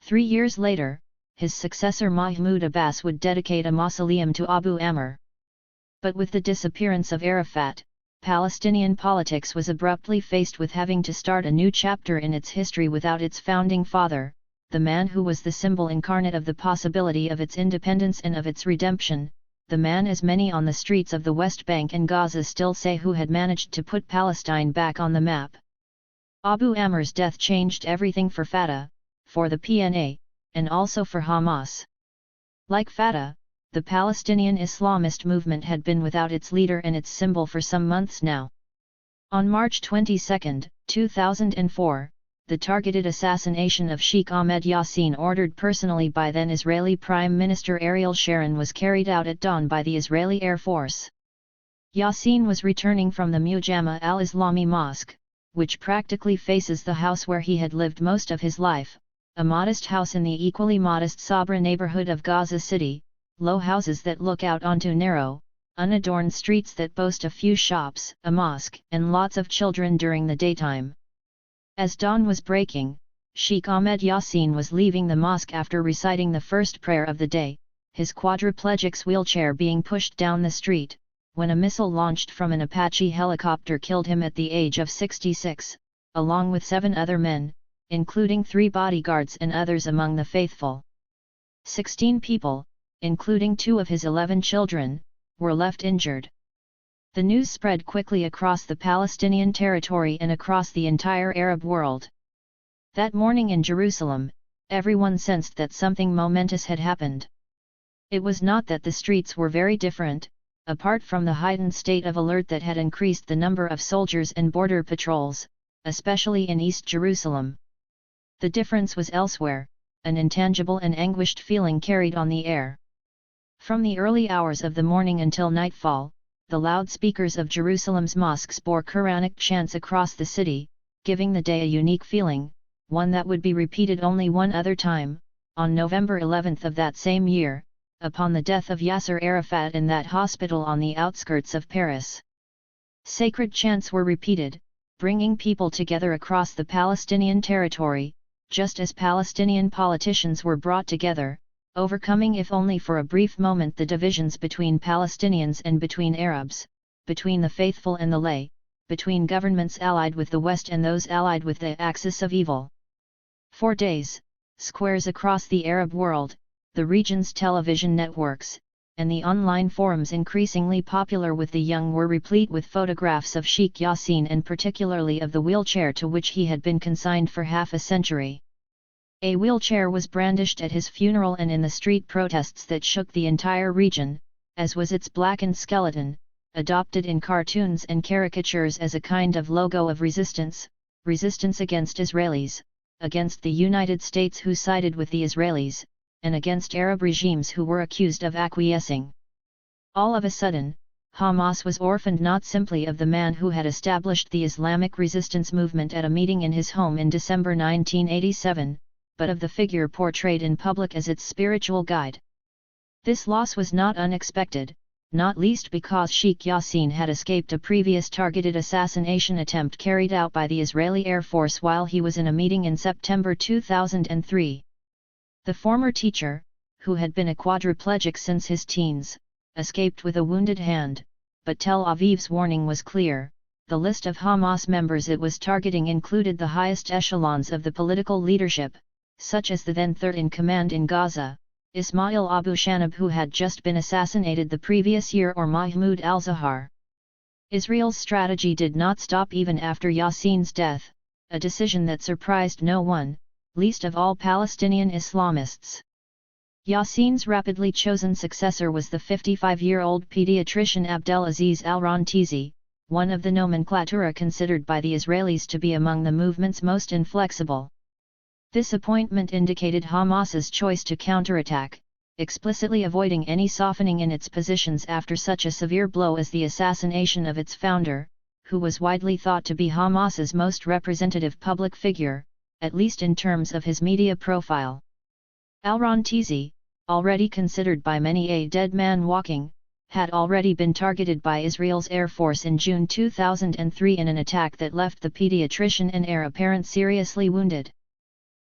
3 years later, his successor Mahmoud Abbas would dedicate a mausoleum to Abu Amr. But with the disappearance of Arafat, Palestinian politics was abruptly faced with having to start a new chapter in its history without its founding father, the man who was the symbol incarnate of the possibility of its independence and of its redemption, the man as many on the streets of the West Bank and Gaza still say who had managed to put Palestine back on the map. Abu Amr's death changed everything for Fatah, for the PNA, and also for Hamas. Like Fatah, the Palestinian Islamist movement had been without its leader and its symbol for some months now. On March 22, 2004, the targeted assassination of Sheikh Ahmed Yassin, ordered personally by then Israeli Prime Minister Ariel Sharon, was carried out at dawn by the Israeli Air Force. Yassin was returning from the Mujama al-Islami Mosque, which practically faces the house where he had lived most of his life, a modest house in the equally modest Sabra neighborhood of Gaza City, low houses that look out onto narrow, unadorned streets that boast a few shops, a mosque, and lots of children during the daytime. As dawn was breaking, Sheikh Ahmed Yassin was leaving the mosque after reciting the first prayer of the day, his quadriplegic's wheelchair being pushed down the street, when a missile launched from an Apache helicopter killed him at the age of 66, along with 7 other men, including 3 bodyguards and others among the faithful. 16 people, including 2 of his 11 children, were left injured. The news spread quickly across the Palestinian territory and across the entire Arab world. That morning in Jerusalem, everyone sensed that something momentous had happened. It was not that the streets were very different, apart from the heightened state of alert that had increased the number of soldiers and border patrols, especially in East Jerusalem. The difference was elsewhere, an intangible and anguished feeling carried on the air. From the early hours of the morning until nightfall, the loudspeakers of Jerusalem's mosques bore Quranic chants across the city, giving the day a unique feeling, one that would be repeated only one other time, on November 11 of that same year, upon the death of Yasser Arafat in that hospital on the outskirts of Paris. Sacred chants were repeated, bringing people together across the Palestinian territory, just as Palestinian politicians were brought together, overcoming if only for a brief moment the divisions between Palestinians and between Arabs, between the faithful and the lay, between governments allied with the West and those allied with the axis of evil. For days, squares across the Arab world, the region's television networks, and the online forums increasingly popular with the young were replete with photographs of Sheikh Yassin and particularly of the wheelchair to which he had been consigned for half a century. A wheelchair was brandished at his funeral and in the street protests that shook the entire region, as was its blackened skeleton, adopted in cartoons and caricatures as a kind of logo of resistance against Israelis, against the United States who sided with the Israelis, and against Arab regimes who were accused of acquiescing. All of a sudden, Hamas was orphaned not simply of the man who had established the Islamic resistance movement at a meeting in his home in December 1987, but of the figure portrayed in public as its spiritual guide. This loss was not unexpected, not least because Sheikh Yassin had escaped a previous targeted assassination attempt carried out by the Israeli Air Force while he was in a meeting in September 2003. The former teacher, who had been a quadriplegic since his teens, escaped with a wounded hand, but Tel Aviv's warning was clear. The list of Hamas members it was targeting included the highest echelons of the political leadership, such as the then third-in-command in Gaza, Ismail Abu Shanab, who had just been assassinated the previous year, or Mahmoud al-Zahar. Israel's strategy did not stop even after Yassin's death, a decision that surprised no one, least of all Palestinian Islamists. Yassin's rapidly chosen successor was the 55-year-old pediatrician Abdelaziz al-Rantizi, one of the nomenclatura considered by the Israelis to be among the movement's most inflexible. This appointment indicated Hamas's choice to counterattack, explicitly avoiding any softening in its positions after such a severe blow as the assassination of its founder, who was widely thought to be Hamas's most representative public figure, at least in terms of his media profile. Al-Rantizi, already considered by many a dead man walking, had already been targeted by Israel's Air Force in June 2003 in an attack that left the pediatrician and heir apparent seriously wounded.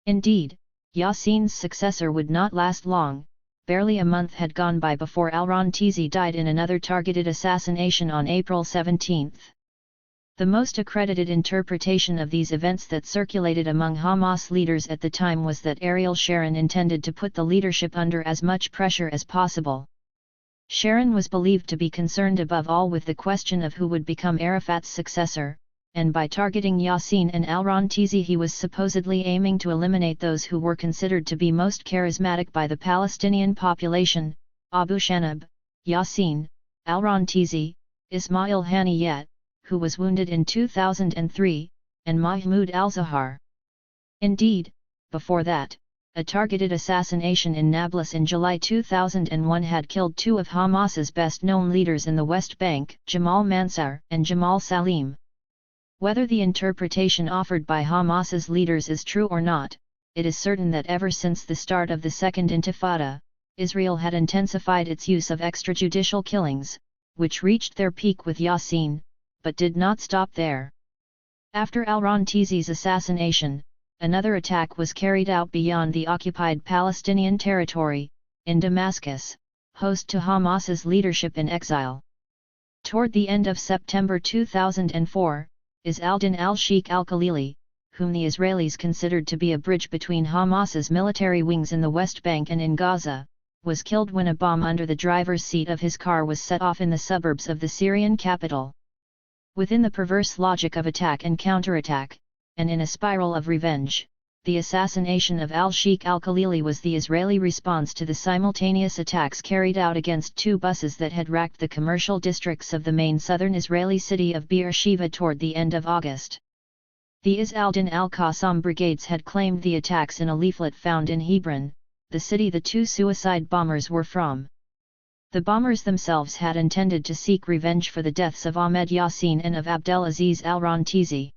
Indeed, Yassin's successor would not last long. Barely a month had gone by before al-Rantizi died in another targeted assassination on April 17. The most accredited interpretation of these events that circulated among Hamas leaders at the time was that Ariel Sharon intended to put the leadership under as much pressure as possible. Sharon was believed to be concerned above all with the question of who would become Arafat's successor, and by targeting Yassin and al-Rantizi he was supposedly aiming to eliminate those who were considered to be most charismatic by the Palestinian population: Abu Shanab, Yassin, al-Rantizi, Ismail Haniyeh, who was wounded in 2003, and Mahmoud al-Zahar. Indeed, before that, a targeted assassination in Nablus in July 2001 had killed two of Hamas's best-known leaders in the West Bank, Jamal Mansur and Jamal Salim. Whether the interpretation offered by Hamas's leaders is true or not, it is certain that ever since the start of the Second Intifada, Israel had intensified its use of extrajudicial killings, which reached their peak with Yassin, but did not stop there. After al-Rantizi's assassination, another attack was carried out beyond the occupied Palestinian territory, in Damascus, host to Hamas's leadership in exile. Toward the end of September 2004, Izz al-Din al-Sheikh al-Khalili, whom the Israelis considered to be a bridge between Hamas's military wings in the West Bank and in Gaza, was killed when a bomb under the driver's seat of his car was set off in the suburbs of the Syrian capital. Within the perverse logic of attack and counterattack, and in a spiral of revenge, the assassination of al-Sheikh al-Khalili was the Israeli response to the simultaneous attacks carried out against two buses that had racked the commercial districts of the main southern Israeli city of Beersheva toward the end of August. The Izz al-Din al-Qassam brigades had claimed the attacks in a leaflet found in Hebron, the city the two suicide bombers were from. The bombers themselves had intended to seek revenge for the deaths of Ahmed Yassin and of Abdelaziz al-Rantizi.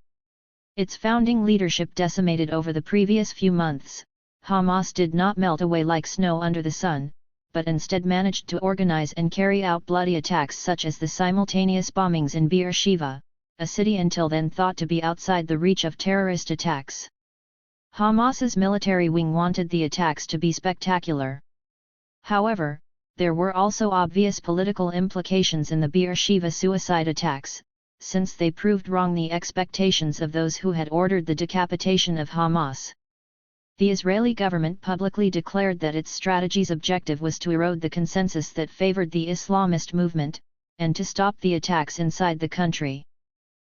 Its founding leadership decimated over the previous few months, Hamas did not melt away like snow under the sun, but instead managed to organize and carry out bloody attacks such as the simultaneous bombings in Beersheva, a city until then thought to be outside the reach of terrorist attacks. Hamas's military wing wanted the attacks to be spectacular. However, there were also obvious political implications in the Beersheva suicide attacks, since they proved wrong the expectations of those who had ordered the decapitation of Hamas. The Israeli government publicly declared that its strategy's objective was to erode the consensus that favored the Islamist movement, and to stop the attacks inside the country.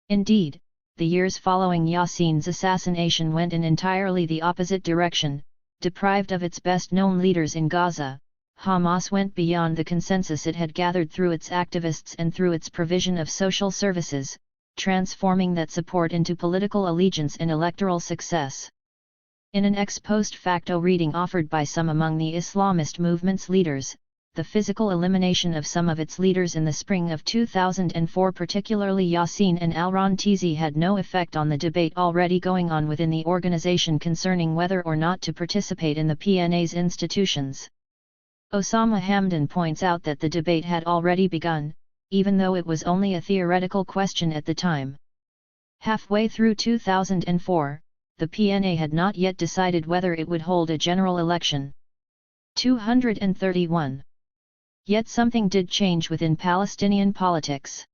Indeed, the years following Yassin's assassination went in entirely the opposite direction. Deprived of its best-known leaders in Gaza, Hamas went beyond the consensus it had gathered through its activists and through its provision of social services, transforming that support into political allegiance and electoral success. In an ex post facto reading offered by some among the Islamist movement's leaders, the physical elimination of some of its leaders in the spring of 2004, particularly Yassin and Al-Rantizi, had no effect on the debate already going on within the organization concerning whether or not to participate in the PNA's institutions. Osama Hamdan points out that the debate had already begun, even though it was only a theoretical question at the time. Halfway through 2004, the PNA had not yet decided whether it would hold a general election. 231. Yet something did change within Palestinian politics.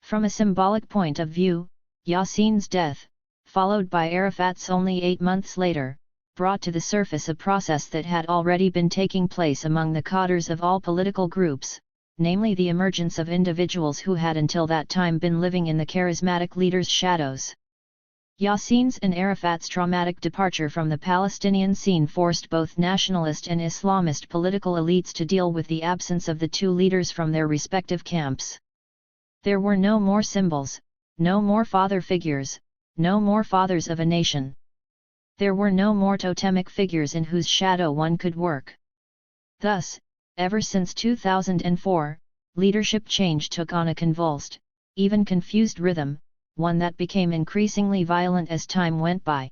From a symbolic point of view, Yassin's death, followed by Arafat's only 8 months later, brought to the surface a process that had already been taking place among the cadres of all political groups, namely the emergence of individuals who had until that time been living in the charismatic leader's shadows. Yassin's and Arafat's traumatic departure from the Palestinian scene forced both nationalist and Islamist political elites to deal with the absence of the two leaders from their respective camps. There were no more symbols, no more father figures, no more fathers of a nation. There were no more totemic figures in whose shadow one could work. Thus, ever since 2004, leadership change took on a convulsed, even confused rhythm, one that became increasingly violent as time went by.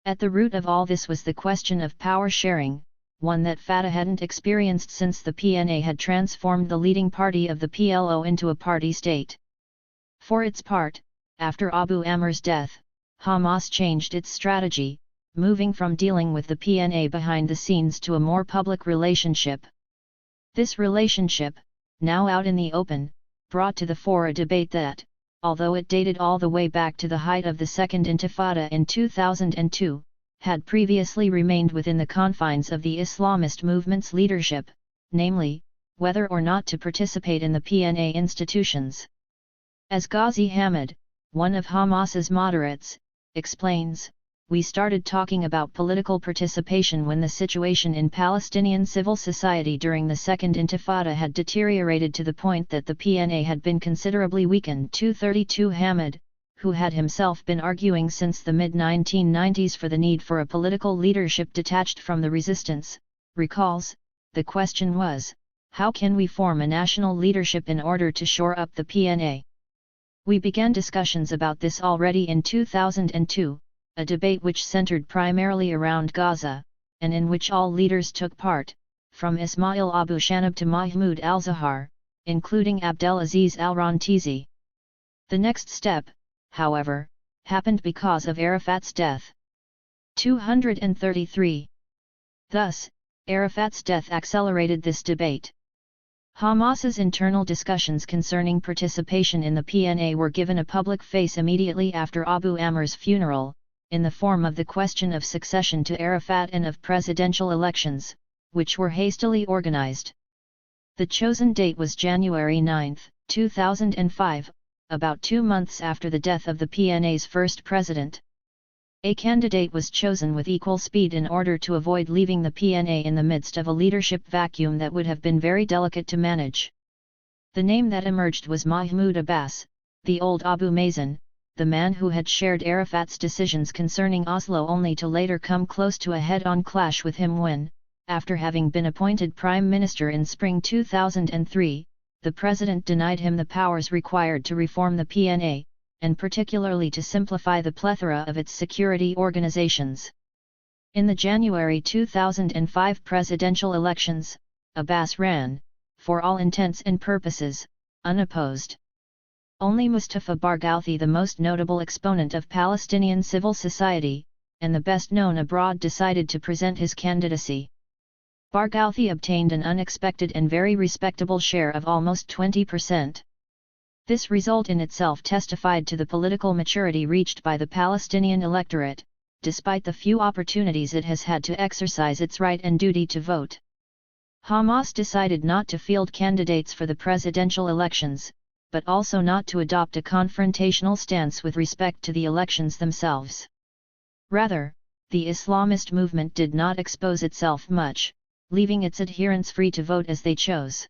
At the root of all this was the question of power sharing, one that Fatah hadn't experienced since the PNA had transformed the leading party of the PLO into a party state. For its part, after Abu Amr's death, Hamas changed its strategy, moving from dealing with the PNA behind the scenes to a more public relationship. This relationship, now out in the open, brought to the fore a debate that, although it dated all the way back to the height of the Second Intifada in 2002, had previously remained within the confines of the Islamist movement's leadership, namely, whether or not to participate in the PNA institutions. As Ghazi Hamid, one of Hamas's moderates, explains, "We started talking about political participation when the situation in Palestinian civil society during the Second Intifada had deteriorated to the point that the PNA had been considerably weakened." 232 Hamid, who had himself been arguing since the mid-1990s for the need for a political leadership detached from the resistance, recalls, "The question was, how can we form a national leadership in order to shore up the PNA? We began discussions about this already in 2002, a debate which centered primarily around Gaza, and in which all leaders took part, from Ismail Abu Shanab to Mahmoud al-Zahar, including Abdelaziz al-Rantizi. The next step, however, happened because of Arafat's death." 233. Thus, Arafat's death accelerated this debate. Hamas's internal discussions concerning participation in the PNA were given a public face immediately after Abu Amr's funeral, in the form of the question of succession to Arafat and of presidential elections, which were hastily organized. The chosen date was January 9, 2005, about 2 months after the death of the PNA's first president. A candidate was chosen with equal speed in order to avoid leaving the PNA in the midst of a leadership vacuum that would have been very delicate to manage. The name that emerged was Mahmoud Abbas, the old Abu Mazen, the man who had shared Arafat's decisions concerning Oslo only to later come close to a head-on clash with him when, after having been appointed prime minister in spring 2003, the president denied him the powers required to reform the PNA, and particularly to simplify the plethora of its security organizations. In the January 2005 presidential elections, Abbas ran, for all intents and purposes, unopposed. Only Mustafa Barghouti, the most notable exponent of Palestinian civil society, and the best known abroad, decided to present his candidacy. Barghouti obtained an unexpected and very respectable share of almost 20%. This result in itself testified to the political maturity reached by the Palestinian electorate, despite the few opportunities it has had to exercise its right and duty to vote. Hamas decided not to field candidates for the presidential elections, but also not to adopt a confrontational stance with respect to the elections themselves. Rather, the Islamist movement did not expose itself much, leaving its adherents free to vote as they chose.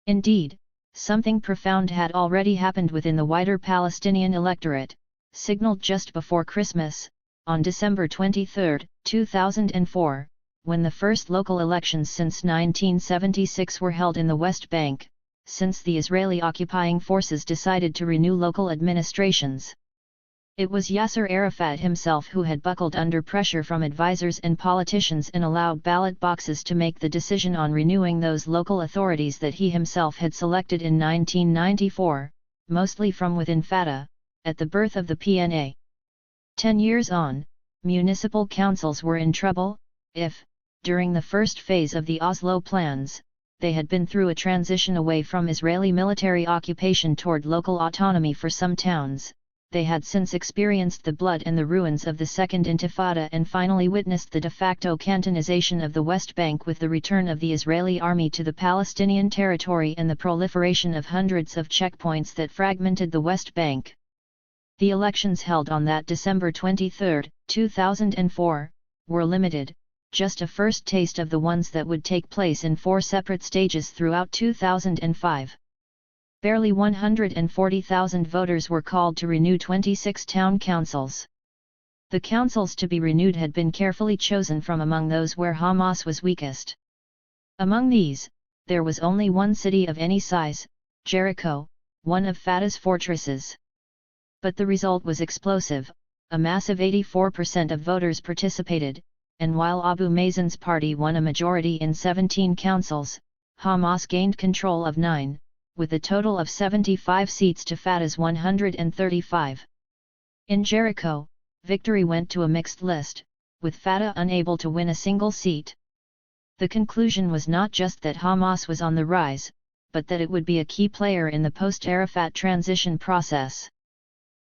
Indeed, something profound had already happened within the wider Palestinian electorate, signaled just before Christmas, on December 23, 2004, when the first local elections since 1976 were held in the West Bank, since the Israeli occupying forces decided to renew local administrations. It was Yasser Arafat himself who had buckled under pressure from advisors and politicians and allowed ballot boxes to make the decision on renewing those local authorities that he himself had selected in 1994, mostly from within Fatah, at the birth of the PNA. 10 years on, municipal councils were in trouble, if, during the first phase of the Oslo plans, they had been through a transition away from Israeli military occupation toward local autonomy for some towns. They had since experienced the blood and the ruins of the Second Intifada and finally witnessed the de facto cantonization of the West Bank with the return of the Israeli army to the Palestinian territory and the proliferation of hundreds of checkpoints that fragmented the West Bank. The elections held on that December 23, 2004, were limited, just a first taste of the ones that would take place in 4 separate stages throughout 2005. Barely 140,000 voters were called to renew 26 town councils. The councils to be renewed had been carefully chosen from among those where Hamas was weakest. Among these, there was only one city of any size, Jericho, one of Fatah's fortresses. But the result was explosive, a massive 84% of voters participated, and while Abu Mazen's party won a majority in 17 councils, Hamas gained control of 9. With a total of 75 seats to Fatah's 135. In Jericho, victory went to a mixed list, with Fatah unable to win a single seat. The conclusion was not just that Hamas was on the rise, but that it would be a key player in the post-Arafat transition process.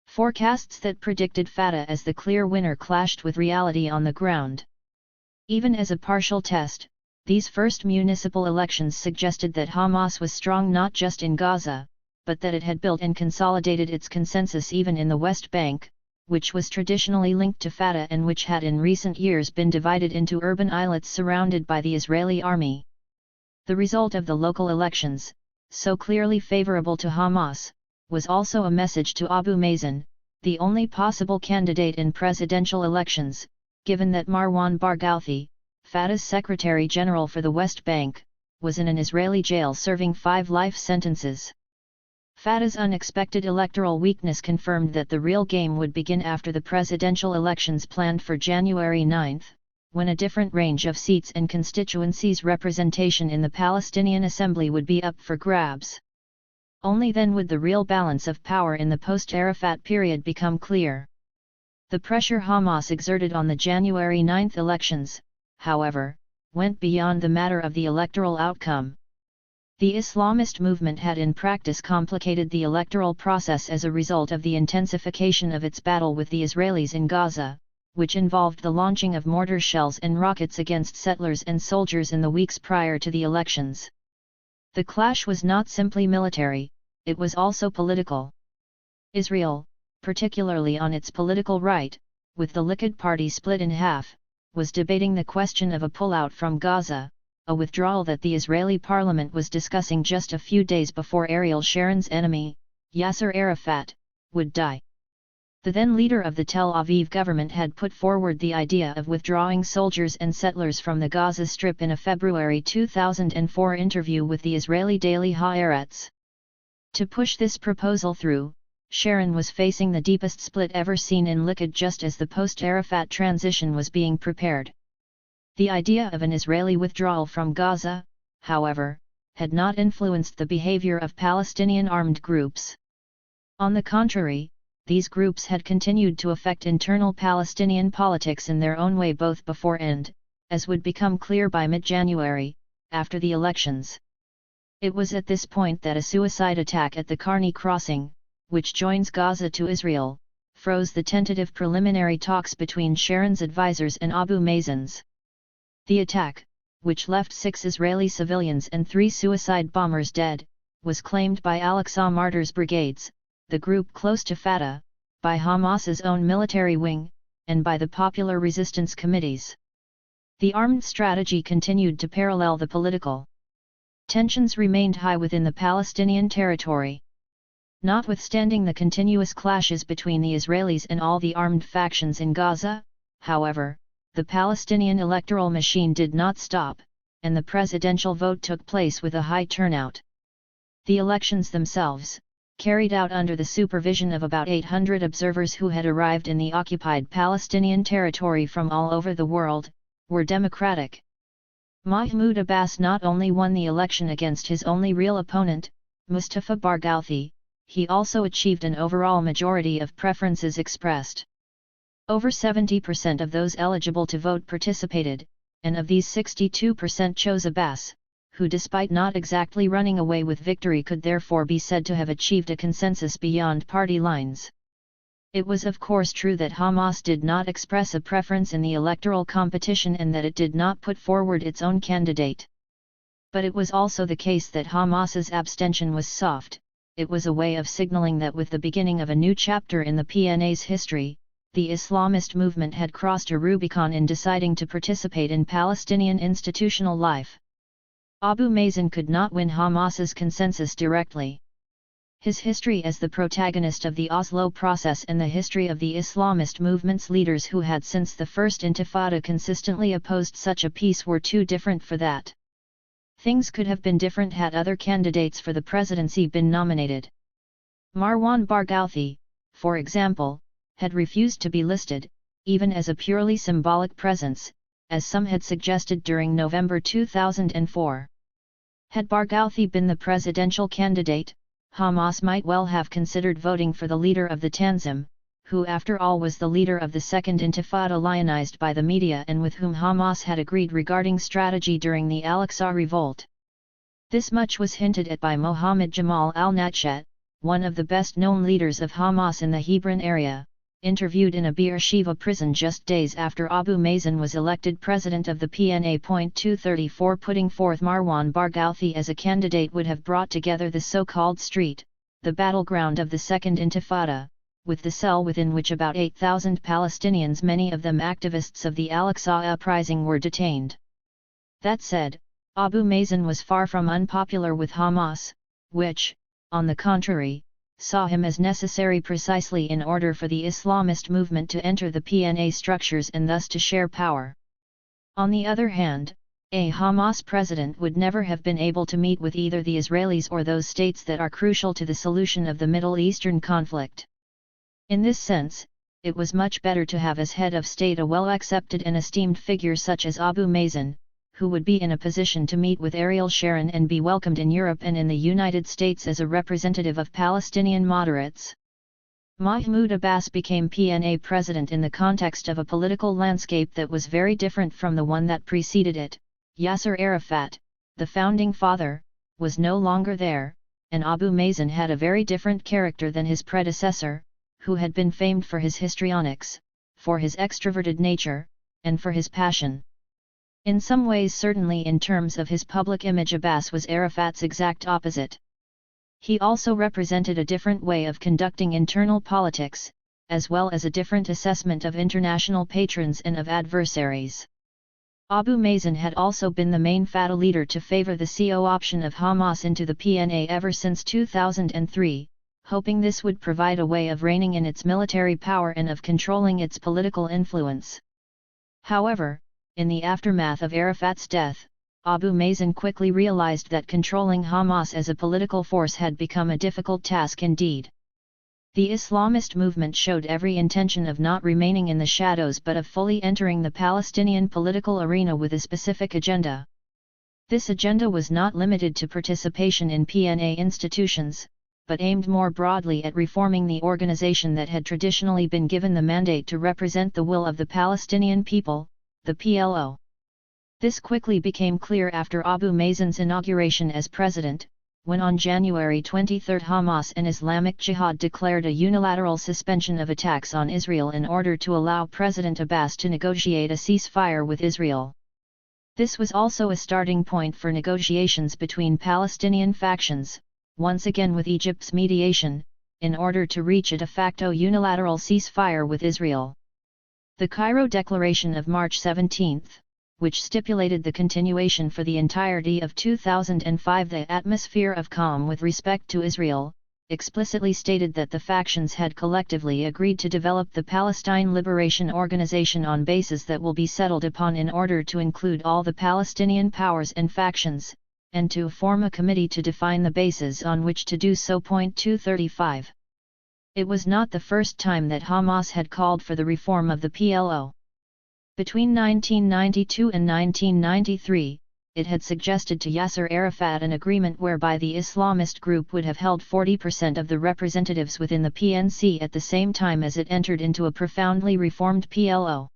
Forecasts that predicted Fatah as the clear winner clashed with reality on the ground. Even as a partial test, these first municipal elections suggested that Hamas was strong not just in Gaza, but that it had built and consolidated its consensus even in the West Bank, which was traditionally linked to Fatah and which had in recent years been divided into urban islets surrounded by the Israeli army. The result of the local elections, so clearly favorable to Hamas, was also a message to Abu Mazen, the only possible candidate in presidential elections, given that Marwan Barghouti, Fatah's Secretary General for the West Bank, was in an Israeli jail serving 5 life sentences. Fatah's unexpected electoral weakness confirmed that the real game would begin after the presidential elections planned for January 9, when a different range of seats and constituencies representation in the Palestinian Assembly would be up for grabs. Only then would the real balance of power in the post-Arafat period become clear. The pressure Hamas exerted on the January 9 elections, however, went beyond the matter of the electoral outcome. The Islamist movement had in practice complicated the electoral process as a result of the intensification of its battle with the Israelis in Gaza, which involved the launching of mortar shells and rockets against settlers and soldiers in the weeks prior to the elections. The clash was not simply military, it was also political. Israel, particularly on its political right, with the Likud party split in half, was debating the question of a pullout from Gaza, a withdrawal that the Israeli parliament was discussing just a few days before Ariel Sharon's enemy, Yasser Arafat, would die. The then leader of the Tel Aviv government had put forward the idea of withdrawing soldiers and settlers from the Gaza Strip in a February 2004 interview with the Israeli daily Haaretz. To push this proposal through, Sharon was facing the deepest split ever seen in Likud just as the post-Arafat transition was being prepared. The idea of an Israeli withdrawal from Gaza, however, had not influenced the behavior of Palestinian armed groups. On the contrary, these groups had continued to affect internal Palestinian politics in their own way both before and, as would become clear by mid-January, after the elections. It was at this point that a suicide attack at the Caridi crossing, which joins Gaza to Israel, froze the tentative preliminary talks between Sharon's advisors and Abu Mazen's. The attack, which left 6 Israeli civilians and 3 suicide bombers dead, was claimed by Al-Aqsa Martyrs Brigades, the group close to Fatah, by Hamas's own military wing, and by the Popular Resistance Committees. The armed strategy continued to parallel the political. Tensions remained high within the Palestinian territory. Notwithstanding the continuous clashes between the Israelis and all the armed factions in Gaza, however, the Palestinian electoral machine did not stop, and the presidential vote took place with a high turnout. The elections themselves, carried out under the supervision of about 800 observers who had arrived in the occupied Palestinian territory from all over the world, were democratic. Mahmoud Abbas not only won the election against his only real opponent, Mustafa Barghouti, he also achieved an overall majority of preferences expressed. Over 70% of those eligible to vote participated, and of these 62% chose Abbas, who despite not exactly running away with victory could therefore be said to have achieved a consensus beyond party lines. It was of course true that Hamas did not express a preference in the electoral competition and that it did not put forward its own candidate. But it was also the case that Hamas's abstention was soft. It was a way of signaling that with the beginning of a new chapter in the PNA's history, the Islamist movement had crossed a Rubicon in deciding to participate in Palestinian institutional life. Abu Mazen could not win Hamas's consensus directly. His history as the protagonist of the Oslo process and the history of the Islamist movement's leaders who had since the First Intifada consistently opposed such a peace were too different for that. Things could have been different had other candidates for the presidency been nominated. Marwan Barghouti, for example, had refused to be listed, even as a purely symbolic presence, as some had suggested during November 2004. Had Barghouti been the presidential candidate, Hamas might well have considered voting for the leader of the Tanzim, who after all was the leader of the Second Intifada lionized by the media and with whom Hamas had agreed regarding strategy during the Al-Aqsa revolt. This much was hinted at by Mohammed Jamal al-Natshet, one of the best-known leaders of Hamas in the Hebron area, interviewed in a Beersheba prison just days after Abu Mazen was elected president of the PNA. 234 Putting forth Marwan Barghouti as a candidate would have brought together the so-called street, the battleground of the Second Intifada, with the cell within which about 8,000 Palestinians, many of them activists of the Al-Aqsa uprising, were detained. That said, Abu Mazen was far from unpopular with Hamas, which, on the contrary, saw him as necessary precisely in order for the Islamist movement to enter the PNA structures and thus to share power. On the other hand, a Hamas president would never have been able to meet with either the Israelis or those states that are crucial to the solution of the Middle Eastern conflict. In this sense, it was much better to have as head of state a well-accepted and esteemed figure such as Abu Mazen, who would be in a position to meet with Ariel Sharon and be welcomed in Europe and in the United States as a representative of Palestinian moderates. Mahmoud Abbas became PNA president in the context of a political landscape that was very different from the one that preceded it. Yasser Arafat, the founding father, was no longer there, and Abu Mazen had a very different character than his predecessor, who had been famed for his histrionics, for his extroverted nature, and for his passion. In some ways, certainly in terms of his public image, Abbas was Arafat's exact opposite. He also represented a different way of conducting internal politics, as well as a different assessment of international patrons and of adversaries. Abu Mazen had also been the main Fatah leader to favor the CO option of Hamas into the PNA ever since 2003, hoping this would provide a way of reigning in its military power and of controlling its political influence. However, in the aftermath of Arafat's death, Abu Mazen quickly realized that controlling Hamas as a political force had become a difficult task indeed. The Islamist movement showed every intention of not remaining in the shadows but of fully entering the Palestinian political arena with a specific agenda. This agenda was not limited to participation in PNA institutions, but aimed more broadly at reforming the organization that had traditionally been given the mandate to represent the will of the Palestinian people, the PLO. This quickly became clear after Abu Mazen's inauguration as president, when on January 23 Hamas and Islamic Jihad declared a unilateral suspension of attacks on Israel in order to allow President Abbas to negotiate a ceasefire with Israel. This was also a starting point for negotiations between Palestinian factions, once again with Egypt's mediation, in order to reach a de facto unilateral ceasefire with Israel. The Cairo Declaration of March 17, which stipulated the continuation for the entirety of 2005 the atmosphere of calm with respect to Israel, explicitly stated that the factions had collectively agreed to develop the Palestine Liberation Organization on bases that will be settled upon in order to include all the Palestinian powers and factions, and to form a committee to define the bases on which to do so. 235. It was not the first time that Hamas had called for the reform of the PLO. Between 1992 and 1993, it had suggested to Yasser Arafat an agreement whereby the Islamist group would have held 40% of the representatives within the PNC at the same time as it entered into a profoundly reformed PLO.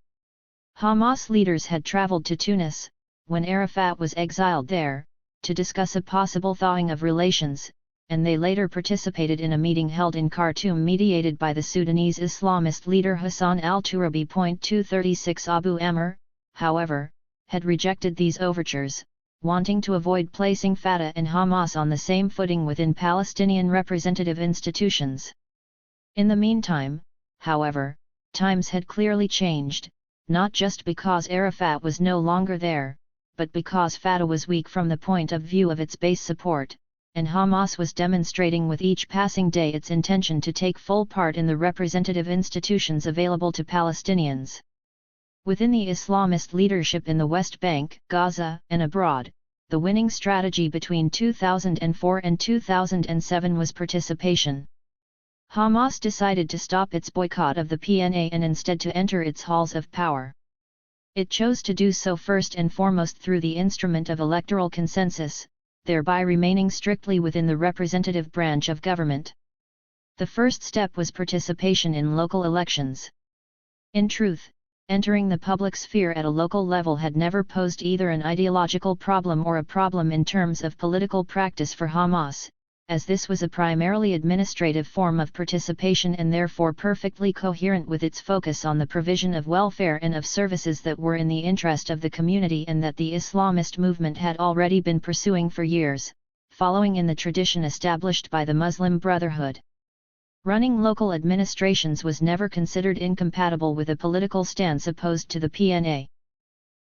Hamas leaders had traveled to Tunis, when Arafat was exiled there, to discuss a possible thawing of relations, and they later participated in a meeting held in Khartoum mediated by the Sudanese Islamist leader Hassan al-Turabi. 236 Abu Amr, however, had rejected these overtures, wanting to avoid placing Fatah and Hamas on the same footing within Palestinian representative institutions. In the meantime, however, times had clearly changed, not just because Arafat was no longer there, but because Fatah was weak from the point of view of its base support, and Hamas was demonstrating with each passing day its intention to take full part in the representative institutions available to Palestinians. Within the Islamist leadership in the West Bank, Gaza, and abroad, the winning strategy between 2004 and 2007 was participation. Hamas decided to stop its boycott of the PNA and instead to enter its halls of power. It chose to do so first and foremost through the instrument of electoral consensus, thereby remaining strictly within the representative branch of government. The first step was participation in local elections. In truth, entering the public sphere at a local level had never posed either an ideological problem or a problem in terms of political practice for Hamas, as this was a primarily administrative form of participation and therefore perfectly coherent with its focus on the provision of welfare and of services that were in the interest of the community and that the Islamist movement had already been pursuing for years, following in the tradition established by the Muslim Brotherhood. Running local administrations was never considered incompatible with a political stance opposed to the PNA.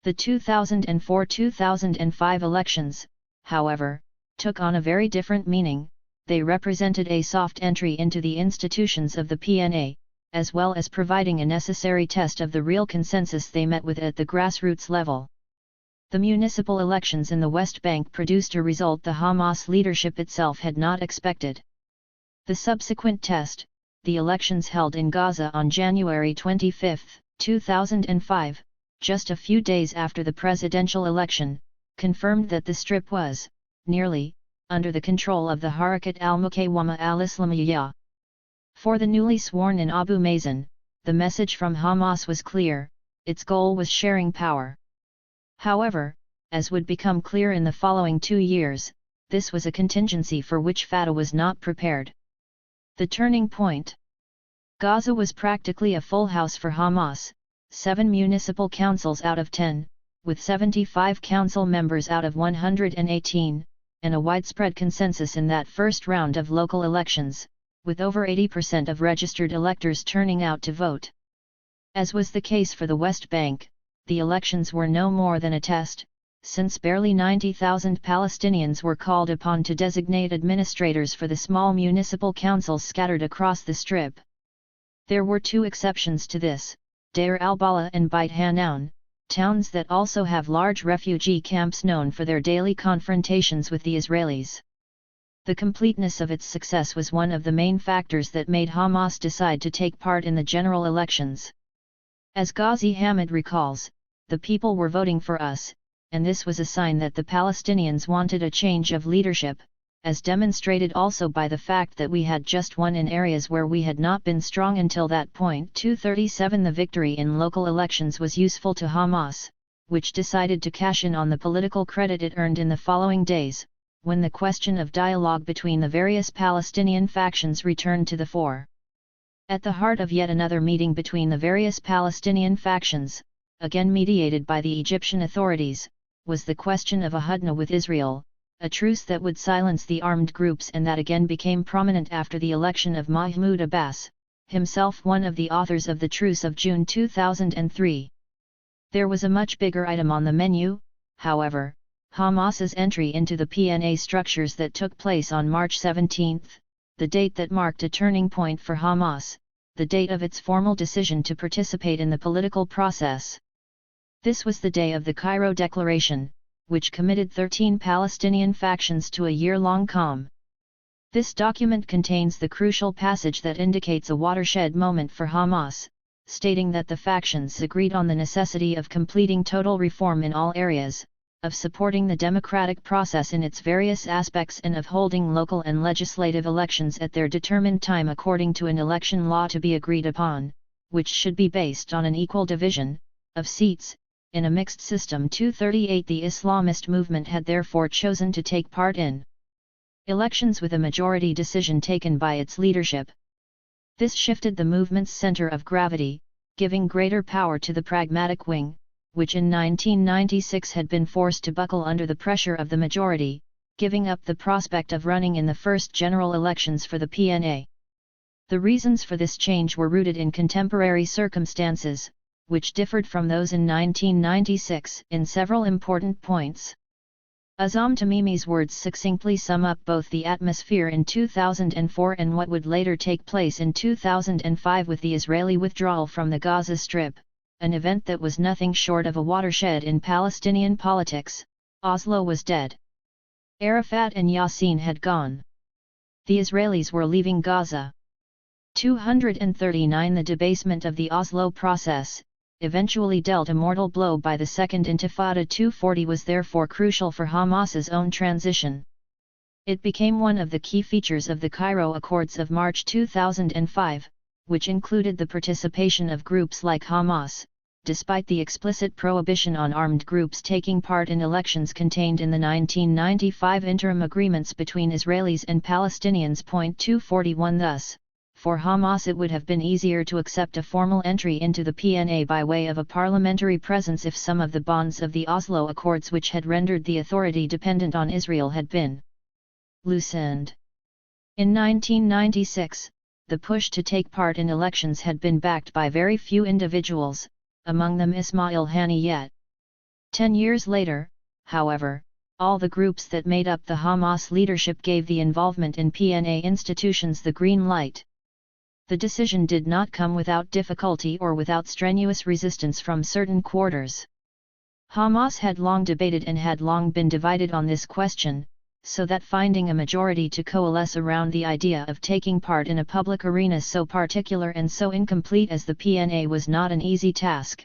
The 2004-2005 elections, however, took on a very different meaning. They represented a soft entry into the institutions of the PNA, as well as providing a necessary test of the real consensus they met with at the grassroots level. The municipal elections in the West Bank produced a result the Hamas leadership itself had not expected. The subsequent test, the elections held in Gaza on January 25, 2005, just a few days after the presidential election, confirmed that the Strip was, nearly, under the control of the Harakat al-Muqawama al-Islamiyya. For the newly sworn-in Abu Mazen, the message from Hamas was clear: its goal was sharing power. However, as would become clear in the following 2 years, this was a contingency for which Fatah was not prepared. The turning point. Gaza was practically a full house for Hamas, 7 municipal councils out of 10, with 75 council members out of 118, and a widespread consensus in that first round of local elections, with over 80% of registered electors turning out to vote. As was the case for the West Bank, the elections were no more than a test, since barely 90,000 Palestinians were called upon to designate administrators for the small municipal councils scattered across the Strip. There were 2 exceptions to this: Deir al-Balah and Beit Hanoun, towns that also have large refugee camps known for their daily confrontations with the Israelis. The completeness of its success was one of the main factors that made Hamas decide to take part in the general elections. As Ghazi Hamid recalls, "The people were voting for us, and this was a sign that the Palestinians wanted a change of leadership, as demonstrated also by the fact that we had just won in areas where we had not been strong until that point." 237 The victory in local elections was useful to Hamas, which decided to cash in on the political credit it earned in the following days, when the question of dialogue between the various Palestinian factions returned to the fore. At the heart of yet another meeting between the various Palestinian factions, again mediated by the Egyptian authorities, was the question of a hudna with Israel, a truce that would silence the armed groups and that again became prominent after the election of Mahmoud Abbas, himself one of the authors of the truce of June 2003. There was a much bigger item on the menu, however: Hamas's entry into the PNA structures that took place on March 17, the date that marked a turning point for Hamas, the date of its formal decision to participate in the political process. This was the day of the Cairo Declaration, which committed 13 Palestinian factions to a year-long calm. This document contains the crucial passage that indicates a watershed moment for Hamas, stating that the factions agreed on the necessity of completing total reform in all areas, of supporting the democratic process in its various aspects, and of holding local and legislative elections at their determined time according to an election law to be agreed upon, which should be based on an equal division of seats in a mixed system. 238 The Islamist movement had therefore chosen to take part in elections with a majority decision taken by its leadership. This shifted the movement's center of gravity, giving greater power to the pragmatic wing, which in 1996 had been forced to buckle under the pressure of the majority, giving up the prospect of running in the first general elections for the PNA. The reasons for this change were rooted in contemporary circumstances, which differed from those in 1996 in several important points. Azam Tamimi's words succinctly sum up both the atmosphere in 2004 and what would later take place in 2005 with the Israeli withdrawal from the Gaza Strip, an event that was nothing short of a watershed in Palestinian politics. Oslo was dead. Arafat and Yassin had gone. The Israelis were leaving Gaza. 239 The debasement of the Oslo process, eventually dealt a mortal blow by the Second Intifada. 240 was therefore crucial for Hamas's own transition. It became one of the key features of the Cairo Accords of March 2005, which included the participation of groups like Hamas, despite the explicit prohibition on armed groups taking part in elections contained in the 1995 interim agreements between Israelis and Palestinians. 241 Thus, for Hamas it would have been easier to accept a formal entry into the PNA by way of a parliamentary presence if some of the bonds of the Oslo Accords which had rendered the authority dependent on Israel had been loosened. In 1996, the push to take part in elections had been backed by very few individuals, among them Ismail Haniyeh. 10 years later, however, all the groups that made up the Hamas leadership gave the involvement in PNA institutions the green light. The decision did not come without difficulty or without strenuous resistance from certain quarters. Hamas had long debated and had long been divided on this question, so that finding a majority to coalesce around the idea of taking part in a public arena so particular and so incomplete as the PNA was not an easy task.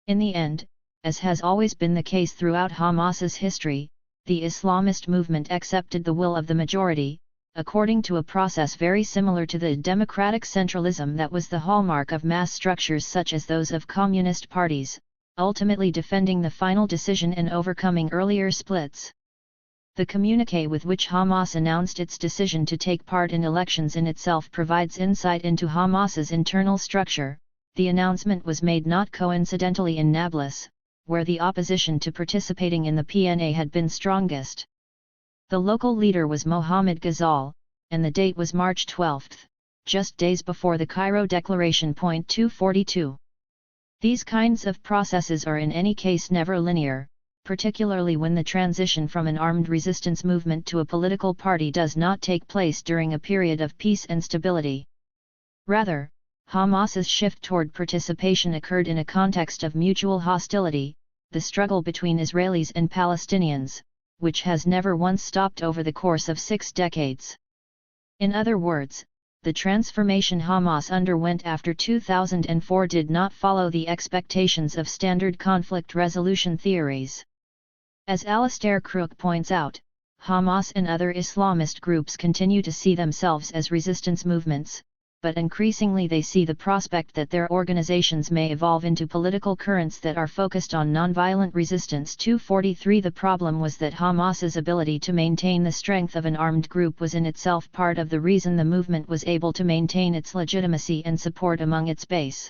In the end, as has always been the case throughout Hamas's history, the Islamist movement accepted the will of the majority, according to a process very similar to the democratic centralism that was the hallmark of mass structures such as those of communist parties, ultimately defending the final decision and overcoming earlier splits. The communiqué with which Hamas announced its decision to take part in elections in itself provides insight into Hamas's internal structure. The announcement was made not coincidentally in Nablus, where the opposition to participating in the PNA had been strongest. The local leader was Mohammed Ghazal, and the date was March 12, just days before the Cairo Declaration. 242. These kinds of processes are in any case never linear, particularly when the transition from an armed resistance movement to a political party does not take place during a period of peace and stability. Rather, Hamas's shift toward participation occurred in a context of mutual hostility, the struggle between Israelis and Palestinians, which has never once stopped over the course of 6 decades. In other words, the transformation Hamas underwent after 2004 did not follow the expectations of standard conflict resolution theories. As Alastair Crooke points out, Hamas and other Islamist groups continue to see themselves as resistance movements, but increasingly they see the prospect that their organizations may evolve into political currents that are focused on nonviolent resistance. 243 The problem was that Hamas's ability to maintain the strength of an armed group was in itself part of the reason the movement was able to maintain its legitimacy and support among its base.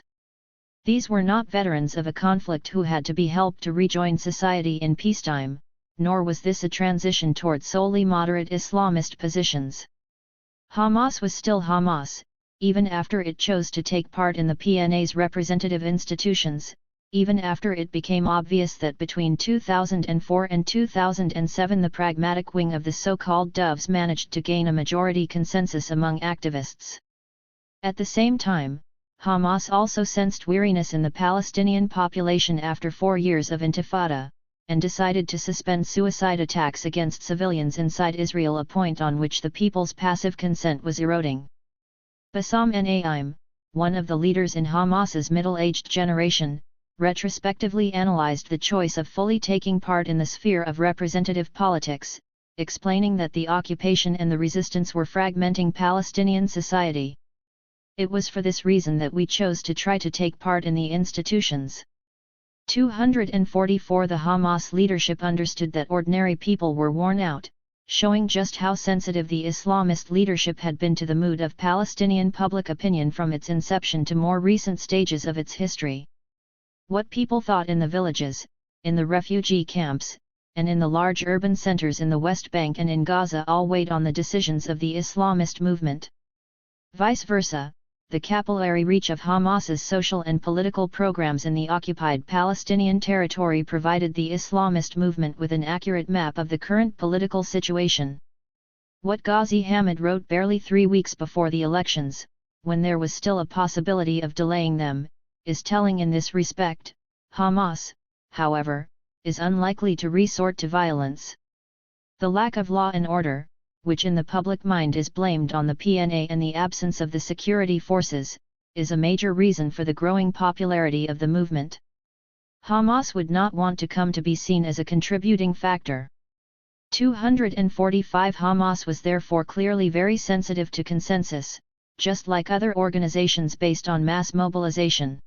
These were not veterans of a conflict who had to be helped to rejoin society in peacetime, nor was this a transition toward solely moderate Islamist positions. Hamas was still Hamas, even after it chose to take part in the PNA's representative institutions, even after it became obvious that between 2004 and 2007 the pragmatic wing of the so-called Doves managed to gain a majority consensus among activists. At the same time, Hamas also sensed weariness in the Palestinian population after 4 years of intifada, and decided to suspend suicide attacks against civilians inside Israel, a point on which the people's passive consent was eroding. Bassam Naim, one of the leaders in Hamas's middle-aged generation, retrospectively analyzed the choice of fully taking part in the sphere of representative politics, explaining that the occupation and the resistance were fragmenting Palestinian society. It was for this reason that we chose to try to take part in the institutions. 244 The Hamas leadership understood that ordinary people were worn out, showing just how sensitive the Islamist leadership had been to the mood of Palestinian public opinion from its inception to more recent stages of its history. What people thought in the villages, in the refugee camps, and in the large urban centers in the West Bank and in Gaza all weighed on the decisions of the Islamist movement. Vice versa, the capillary reach of Hamas's social and political programs in the occupied Palestinian territory provided the Islamist movement with an accurate map of the current political situation. What Ghazi Hamid wrote barely 3 weeks before the elections, when there was still a possibility of delaying them, is telling in this respect. Hamas, however, is unlikely to resort to violence. The lack of law and order, which in the public mind is blamed on the PNA and the absence of the security forces, is a major reason for the growing popularity of the movement. Hamas would not want to come to be seen as a contributing factor. 245 Hamas was therefore clearly very sensitive to consensus, just like other organizations based on mass mobilization.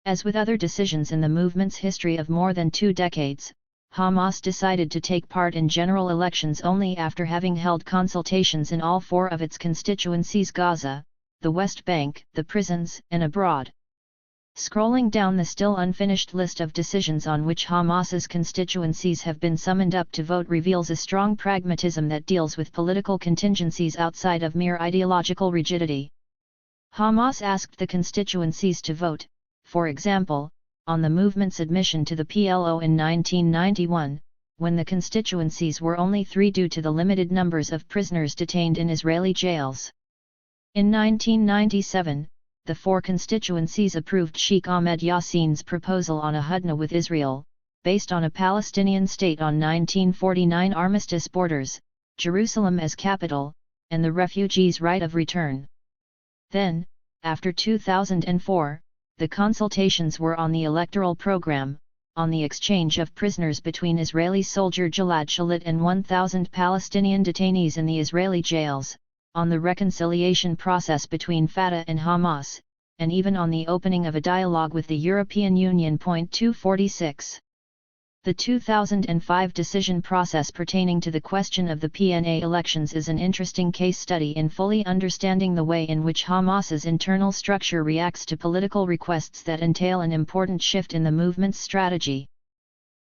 As with other decisions in the movement's history of more than 2 decades, Hamas decided to take part in general elections only after having held consultations in all 4 of its constituencies: Gaza, the West Bank, the prisons, and abroad. Scrolling down the still unfinished list of decisions on which Hamas's constituencies have been summoned up to vote reveals a strong pragmatism that deals with political contingencies outside of mere ideological rigidity. Hamas asked the constituencies to vote, for example, on the movement's admission to the PLO in 1991, when the constituencies were only 3 due to the limited numbers of prisoners detained in Israeli jails. In 1997, the 4 constituencies approved Sheikh Ahmed Yassin's proposal on a hudna with Israel, based on a Palestinian state on 1949 armistice borders, Jerusalem as capital, and the refugees' right of return. Then, after 2004, the consultations were on the electoral program, on the exchange of prisoners between Israeli soldier Gilad Shalit and 1,000 Palestinian detainees in the Israeli jails, on the reconciliation process between Fatah and Hamas, and even on the opening of a dialogue with the European Union. 246. The 2005 decision process pertaining to the question of the PNA elections is an interesting case study in fully understanding the way in which Hamas's internal structure reacts to political requests that entail an important shift in the movement's strategy.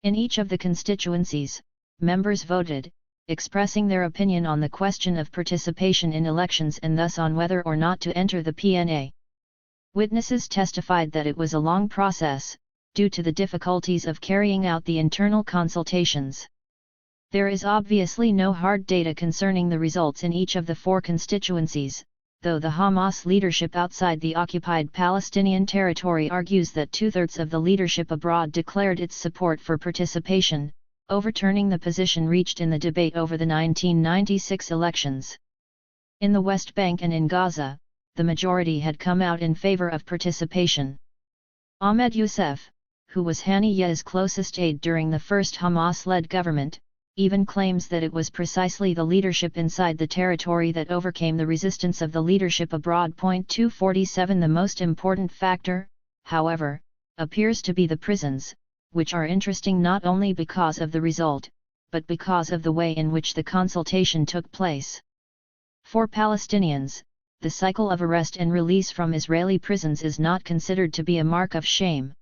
In each of the constituencies, members voted, expressing their opinion on the question of participation in elections and thus on whether or not to enter the PNA. Witnesses testified that it was a long process, due to the difficulties of carrying out the internal consultations. There is obviously no hard data concerning the results in each of the 4 constituencies, though the Hamas leadership outside the occupied Palestinian territory argues that 2/3 of the leadership abroad declared its support for participation, overturning the position reached in the debate over the 1996 elections. In the West Bank and in Gaza, the majority had come out in favor of participation. Ahmed Youssef, who was Haniyeh's closest aide during the first Hamas-led government, even claims that it was precisely the leadership inside the territory that overcame the resistance of the leadership abroad. 247 The most important factor, however, appears to be the prisons, which are interesting not only because of the result, but because of the way in which the consultation took place. For Palestinians, the cycle of arrest and release from Israeli prisons is not considered to be a mark of shame.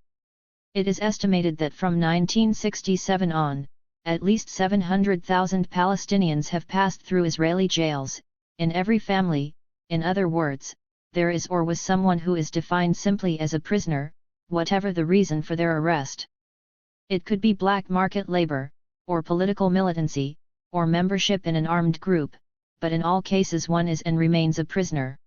It is estimated that from 1967 on, at least 700,000 Palestinians have passed through Israeli jails. In every family, in other words, there is or was someone who is defined simply as a prisoner, whatever the reason for their arrest. It could be black market labor, or political militancy, or membership in an armed group, but in all cases one is and remains a prisoner.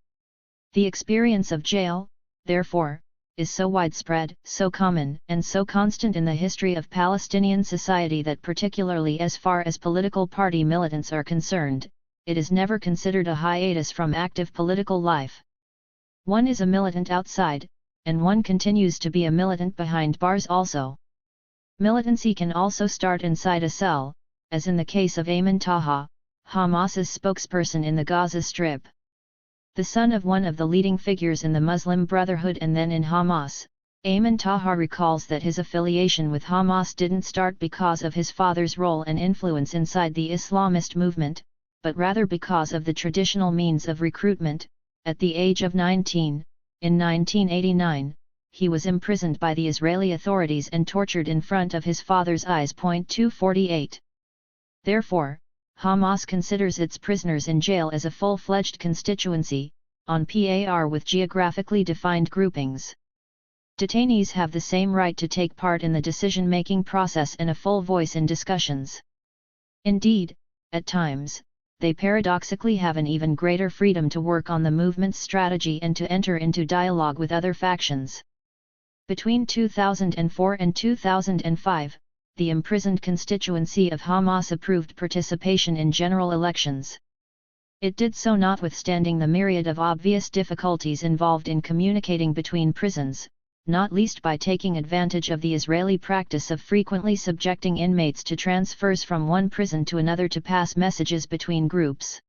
The experience of jail, therefore, is so widespread, so common, and so constant in the history of Palestinian society that particularly as far as political party militants are concerned, it is never considered a hiatus from active political life. One is a militant outside, and one continues to be a militant behind bars also. Militancy can also start inside a cell, as in the case of Ayman Taha, Hamas's spokesperson in the Gaza Strip. The son of one of the leading figures in the Muslim Brotherhood and then in Hamas, Ayman Taha recalls that his affiliation with Hamas didn't start because of his father's role and influence inside the Islamist movement, but rather because of the traditional means of recruitment. At the age of 19, in 1989, he was imprisoned by the Israeli authorities and tortured in front of his father's eyes. 248. Therefore, Hamas considers its prisoners in jail as a full-fledged constituency, on par with geographically defined groupings. Detainees have the same right to take part in the decision-making process and a full voice in discussions. Indeed, at times, they paradoxically have an even greater freedom to work on the movement's strategy and to enter into dialogue with other factions. Between 2004 and 2005, the imprisoned constituency of Hamas approved participation in general elections. It did so notwithstanding the myriad of obvious difficulties involved in communicating between prisons, not least by taking advantage of the Israeli practice of frequently subjecting inmates to transfers from one prison to another to pass messages between groups.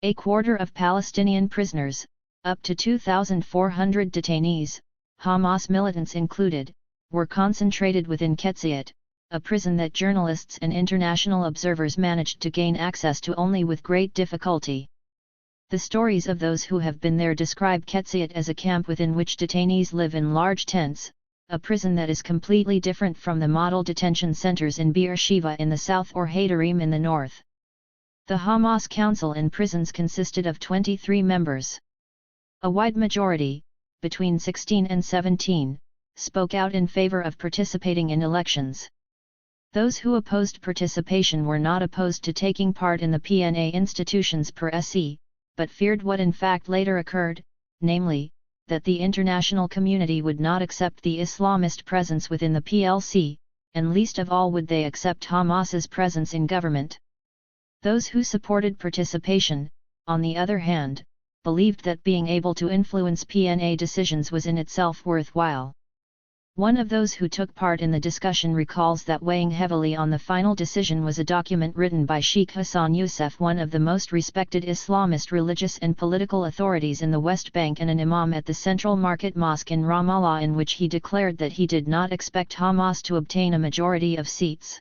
A quarter of Palestinian prisoners, up to 2,400 detainees, Hamas militants included, were concentrated within Ketziat, a prison that journalists and international observers managed to gain access to only with great difficulty. The stories of those who have been there describe Ketziat as a camp within which detainees live in large tents, a prison that is completely different from the model detention centers in Beersheba in the south or Haidarim in the north. The Hamas Council in prisons consisted of 23 members. A wide majority, between 16 and 17, spoke out in favor of participating in elections. Those who opposed participation were not opposed to taking part in the PNA institutions per se, but feared what in fact later occurred, namely, that the international community would not accept the Islamist presence within the PLC, and least of all would they accept Hamas's presence in government. Those who supported participation, on the other hand, believed that being able to influence PNA decisions was in itself worthwhile. One of those who took part in the discussion recalls that weighing heavily on the final decision was a document written by Sheikh Hassan Youssef, one of the most respected Islamist religious and political authorities in the West Bank and an imam at the Central Market Mosque in Ramallah, in which he declared that he did not expect Hamas to obtain a majority of seats.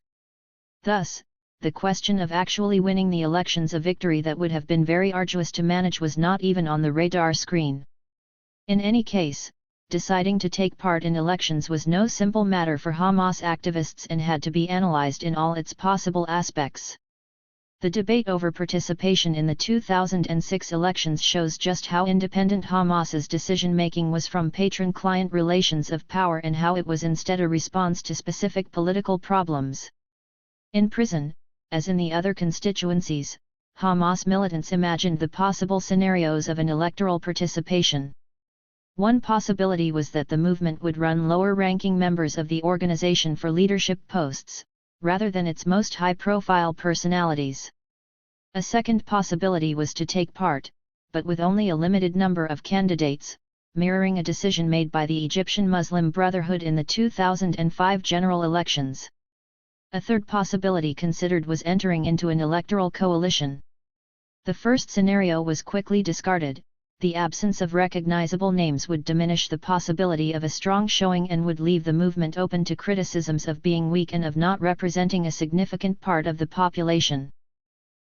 Thus, the question of actually winning the elections, a victory that would have been very arduous to manage, was not even on the radar screen. In any case, deciding to take part in elections was no simple matter for Hamas activists and had to be analyzed in all its possible aspects. The debate over participation in the 2006 elections shows just how independent Hamas's decision-making was from patron-client relations of power and how it was instead a response to specific political problems. In prison, as in the other constituencies, Hamas militants imagined the possible scenarios of an electoral participation. One possibility was that the movement would run lower-ranking members of the organization for leadership posts, rather than its most high-profile personalities. A second possibility was to take part, but with only a limited number of candidates, mirroring a decision made by the Egyptian Muslim Brotherhood in the 2005 general elections. A third possibility considered was entering into an electoral coalition. The first scenario was quickly discarded. The absence of recognizable names would diminish the possibility of a strong showing and would leave the movement open to criticisms of being weak and of not representing a significant part of the population.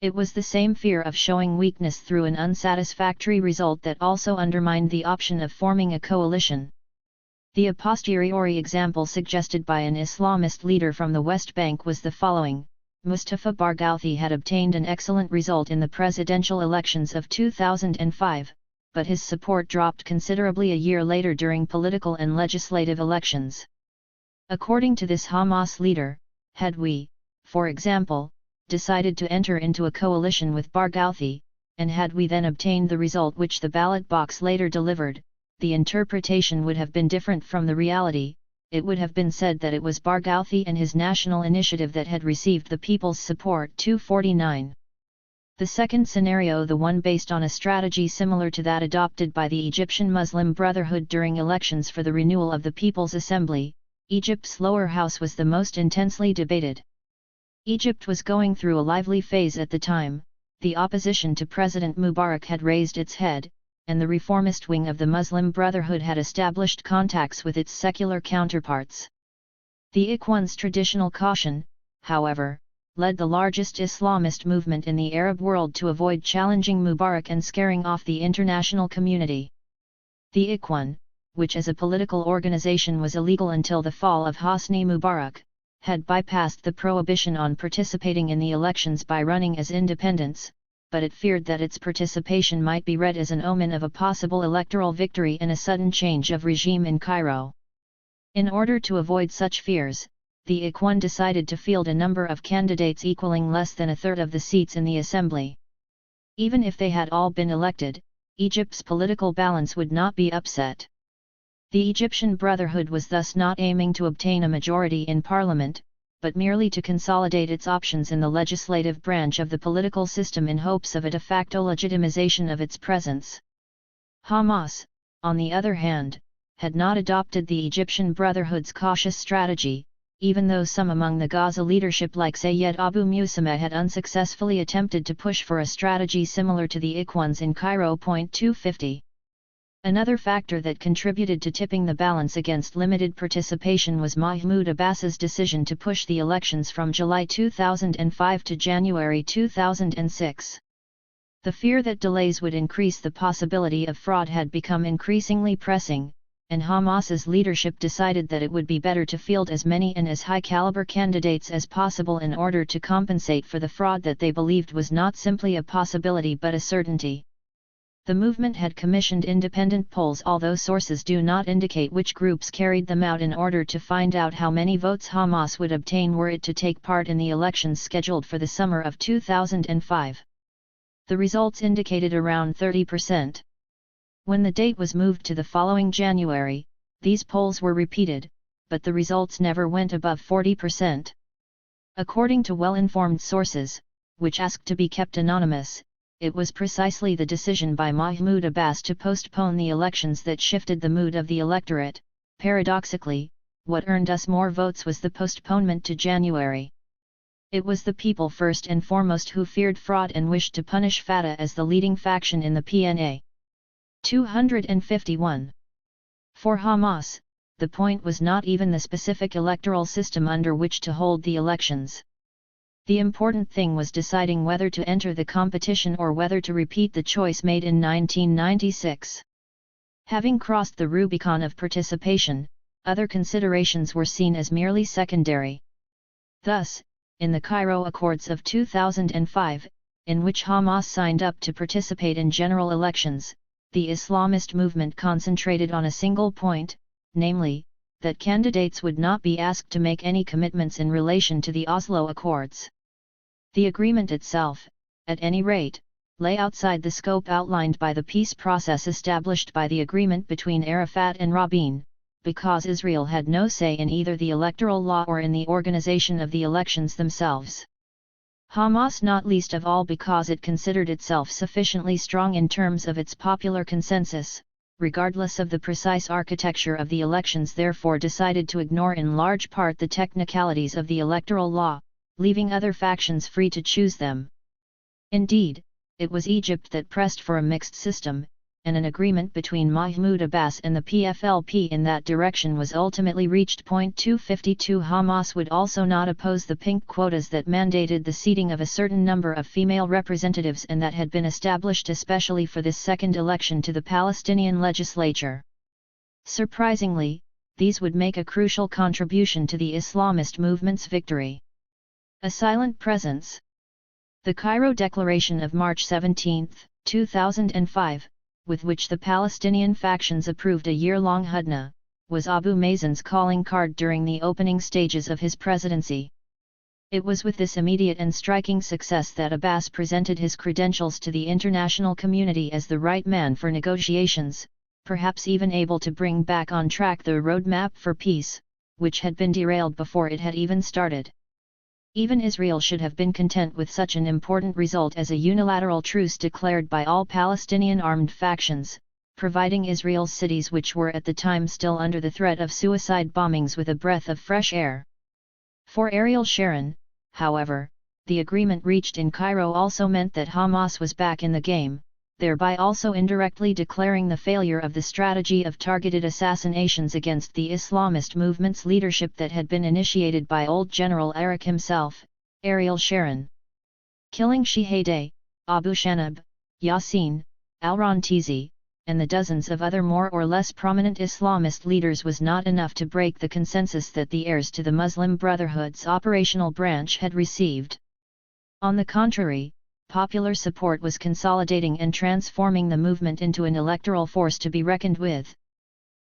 It was the same fear of showing weakness through an unsatisfactory result that also undermined the option of forming a coalition. The a posteriori example suggested by an Islamist leader from the West Bank was the following: Mustafa Barghouti had obtained an excellent result in the presidential elections of 2005, but his support dropped considerably a year later during political and legislative elections. According to this Hamas leader, had we, for example, decided to enter into a coalition with Barghouti, and had we then obtained the result which the ballot box later delivered, the interpretation would have been different from the reality. It would have been said that it was Barghouti and his national initiative that had received the people's support. 249. The second scenario, the one based on a strategy similar to that adopted by the Egyptian Muslim Brotherhood during elections for the renewal of the People's Assembly, Egypt's lower house, was the most intensely debated. Egypt was going through a lively phase at the time. The opposition to President Mubarak had raised its head, and the reformist wing of the Muslim Brotherhood had established contacts with its secular counterparts. The Ikhwan's traditional caution, however, led the largest Islamist movement in the Arab world to avoid challenging Mubarak and scaring off the international community. The Ikhwan, which as a political organization was illegal until the fall of Hosni Mubarak, had bypassed the prohibition on participating in the elections by running as independents, but it feared that its participation might be read as an omen of a possible electoral victory and a sudden change of regime in Cairo. In order to avoid such fears, the Ikhwan decided to field a number of candidates equaling less than a third of the seats in the assembly. Even if they had all been elected, Egypt's political balance would not be upset. The Egyptian Brotherhood was thus not aiming to obtain a majority in parliament, but merely to consolidate its options in the legislative branch of the political system in hopes of a de facto legitimization of its presence. Hamas, on the other hand, had not adopted the Egyptian Brotherhood's cautious strategy, even though some among the Gaza leadership like Sayyed Abu Musameh had unsuccessfully attempted to push for a strategy similar to the Ikhwan's in Cairo. 250. Another factor that contributed to tipping the balance against limited participation was Mahmoud Abbas's decision to push the elections from July 2005 to January 2006. The fear that delays would increase the possibility of fraud had become increasingly pressing, and Hamas's leadership decided that it would be better to field as many and as high-caliber candidates as possible in order to compensate for the fraud that they believed was not simply a possibility but a certainty. The movement had commissioned independent polls, although sources do not indicate which groups carried them out, in order to find out how many votes Hamas would obtain were it to take part in the elections scheduled for the summer of 2005. The results indicated around 30%. When the date was moved to the following January, these polls were repeated, but the results never went above 40%. According to well-informed sources, which asked to be kept anonymous, it was precisely the decision by Mahmoud Abbas to postpone the elections that shifted the mood of the electorate. Paradoxically, what earned us more votes was the postponement to January. It was the people first and foremost who feared fraud and wished to punish Fatah as the leading faction in the PNA. 251. For Hamas, the point was not even the specific electoral system under which to hold the elections. The important thing was deciding whether to enter the competition or whether to repeat the choice made in 1996. Having crossed the Rubicon of participation, other considerations were seen as merely secondary. Thus, in the Cairo Accords of 2005, in which Hamas signed up to participate in general elections, the Islamist movement concentrated on a single point, namely, that candidates would not be asked to make any commitments in relation to the Oslo Accords. The agreement itself, at any rate, lay outside the scope outlined by the peace process established by the agreement between Arafat and Rabin, because Israel had no say in either the electoral law or in the organization of the elections themselves. Hamas, not least of all because it considered itself sufficiently strong in terms of its popular consensus, regardless of the precise architecture of the elections, therefore decided to ignore in large part the technicalities of the electoral law, leaving other factions free to choose them. Indeed, it was Egypt that pressed for a mixed system, and an agreement between Mahmoud Abbas and the PFLP in that direction was ultimately reached. 252. Hamas would also not oppose the pink quotas that mandated the seating of a certain number of female representatives and that had been established especially for this second election to the Palestinian legislature. Surprisingly, these would make a crucial contribution to the Islamist movement's victory. A silent presence. The Cairo Declaration of March 17, 2005, with which the Palestinian factions approved a year-long hudna, was Abu Mazen's calling card during the opening stages of his presidency. It was with this immediate and striking success that Abbas presented his credentials to the international community as the right man for negotiations, perhaps even able to bring back on track the roadmap for peace, which had been derailed before it had even started. Even Israel should have been content with such an important result as a unilateral truce declared by all Palestinian armed factions, providing Israel's cities, which were at the time still under the threat of suicide bombings, with a breath of fresh air. For Ariel Sharon, however, the agreement reached in Cairo also meant that Hamas was back in the game, thereby also indirectly declaring the failure of the strategy of targeted assassinations against the Islamist movement's leadership that had been initiated by old General Arak himself, Ariel Sharon. Killing Shihadeh, Abu Shanab, Yassin, al-Rantizi, and the dozens of other more or less prominent Islamist leaders was not enough to break the consensus that the heirs to the Muslim Brotherhood's operational branch had received. On the contrary, popular support was consolidating and transforming the movement into an electoral force to be reckoned with.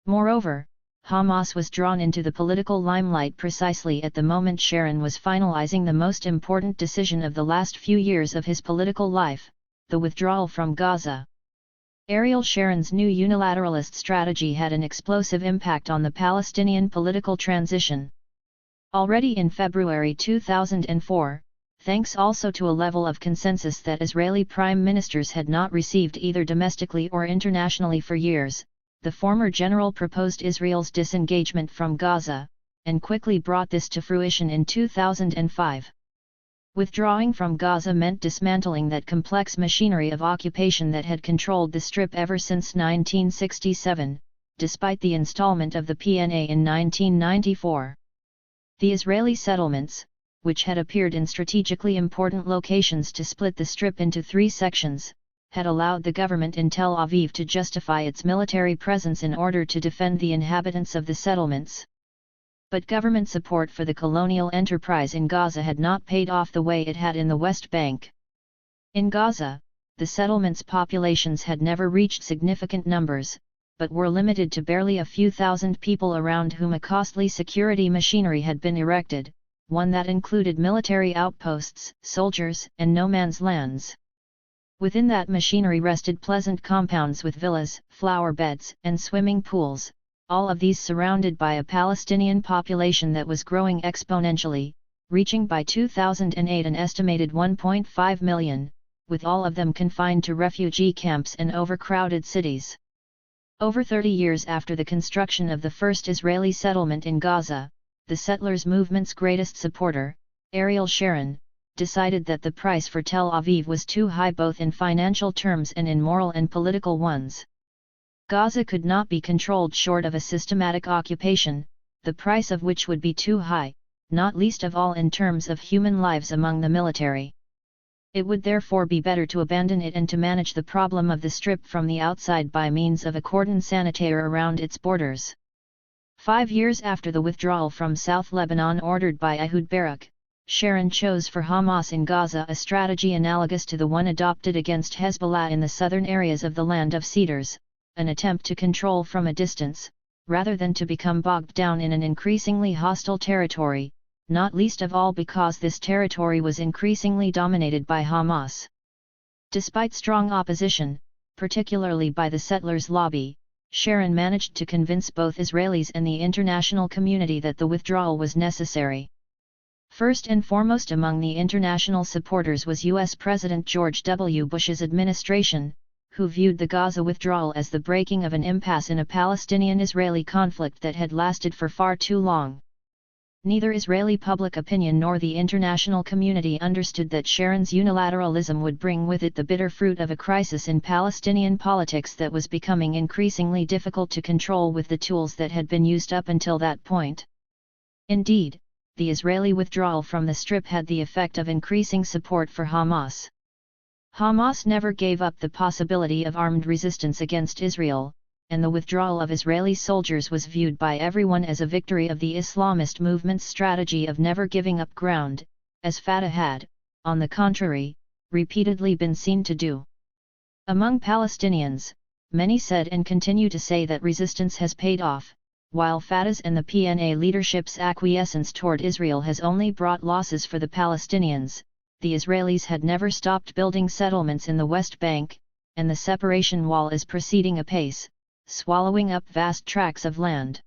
Moreover, Hamas was drawn into the political limelight precisely at the moment Sharon was finalizing the most important decision of the last few years of his political life, the withdrawal from Gaza. Ariel Sharon's new unilateralist strategy had an explosive impact on the Palestinian political transition. Already in February 2004, thanks also to a level of consensus that Israeli prime ministers had not received either domestically or internationally for years, the former general proposed Israel's disengagement from Gaza, and quickly brought this to fruition in 2005. Withdrawing from Gaza meant dismantling that complex machinery of occupation that had controlled the Strip ever since 1967, despite the installment of the PNA in 1994. The Israeli settlements, which had appeared in strategically important locations to split the Strip into three sections, had allowed the government in Tel Aviv to justify its military presence in order to defend the inhabitants of the settlements. But government support for the colonial enterprise in Gaza had not paid off the way it had in the West Bank. In Gaza, the settlements' populations had never reached significant numbers, but were limited to barely a few thousand people around whom a costly security machinery had been erected, one that included military outposts, soldiers, and no-man's lands. Within that machinery rested pleasant compounds with villas, flower beds, and swimming pools, all of these surrounded by a Palestinian population that was growing exponentially, reaching by 2008 an estimated 1.5 million, with all of them confined to refugee camps and overcrowded cities. Over 30 years after the construction of the first Israeli settlement in Gaza, the settlers' movement's greatest supporter, Ariel Sharon, decided that the price for Tel Aviv was too high both in financial terms and in moral and political ones. Gaza could not be controlled short of a systematic occupation, the price of which would be too high, not least of all in terms of human lives among the military. It would therefore be better to abandon it and to manage the problem of the Strip from the outside by means of a cordon sanitaire around its borders. 5 years after the withdrawal from South Lebanon ordered by Ehud Barak, Sharon chose for Hamas in Gaza a strategy analogous to the one adopted against Hezbollah in the southern areas of the Land of Cedars, an attempt to control from a distance, rather than to become bogged down in an increasingly hostile territory, not least of all because this territory was increasingly dominated by Hamas. Despite strong opposition, particularly by the settlers' lobby, Sharon managed to convince both Israelis and the international community that the withdrawal was necessary. First and foremost among the international supporters was U.S. President George W. Bush's administration, who viewed the Gaza withdrawal as the breaking of an impasse in a Palestinian-Israeli conflict that had lasted for far too long. Neither Israeli public opinion nor the international community understood that Sharon's unilateralism would bring with it the bitter fruit of a crisis in Palestinian politics that was becoming increasingly difficult to control with the tools that had been used up until that point. Indeed, the Israeli withdrawal from the Strip had the effect of increasing support for Hamas. Hamas never gave up the possibility of armed resistance against Israel, and the withdrawal of Israeli soldiers was viewed by everyone as a victory of the Islamist movement's strategy of never giving up ground, as Fatah had, on the contrary, repeatedly been seen to do. Among Palestinians, Many said and continue to say that resistance has paid off, while Fatah's and the PNA leadership's acquiescence toward Israel has only brought losses for the Palestinians. The Israelis had never stopped building settlements in the West Bank, and the separation wall is proceeding apace, swallowing up vast tracts of land.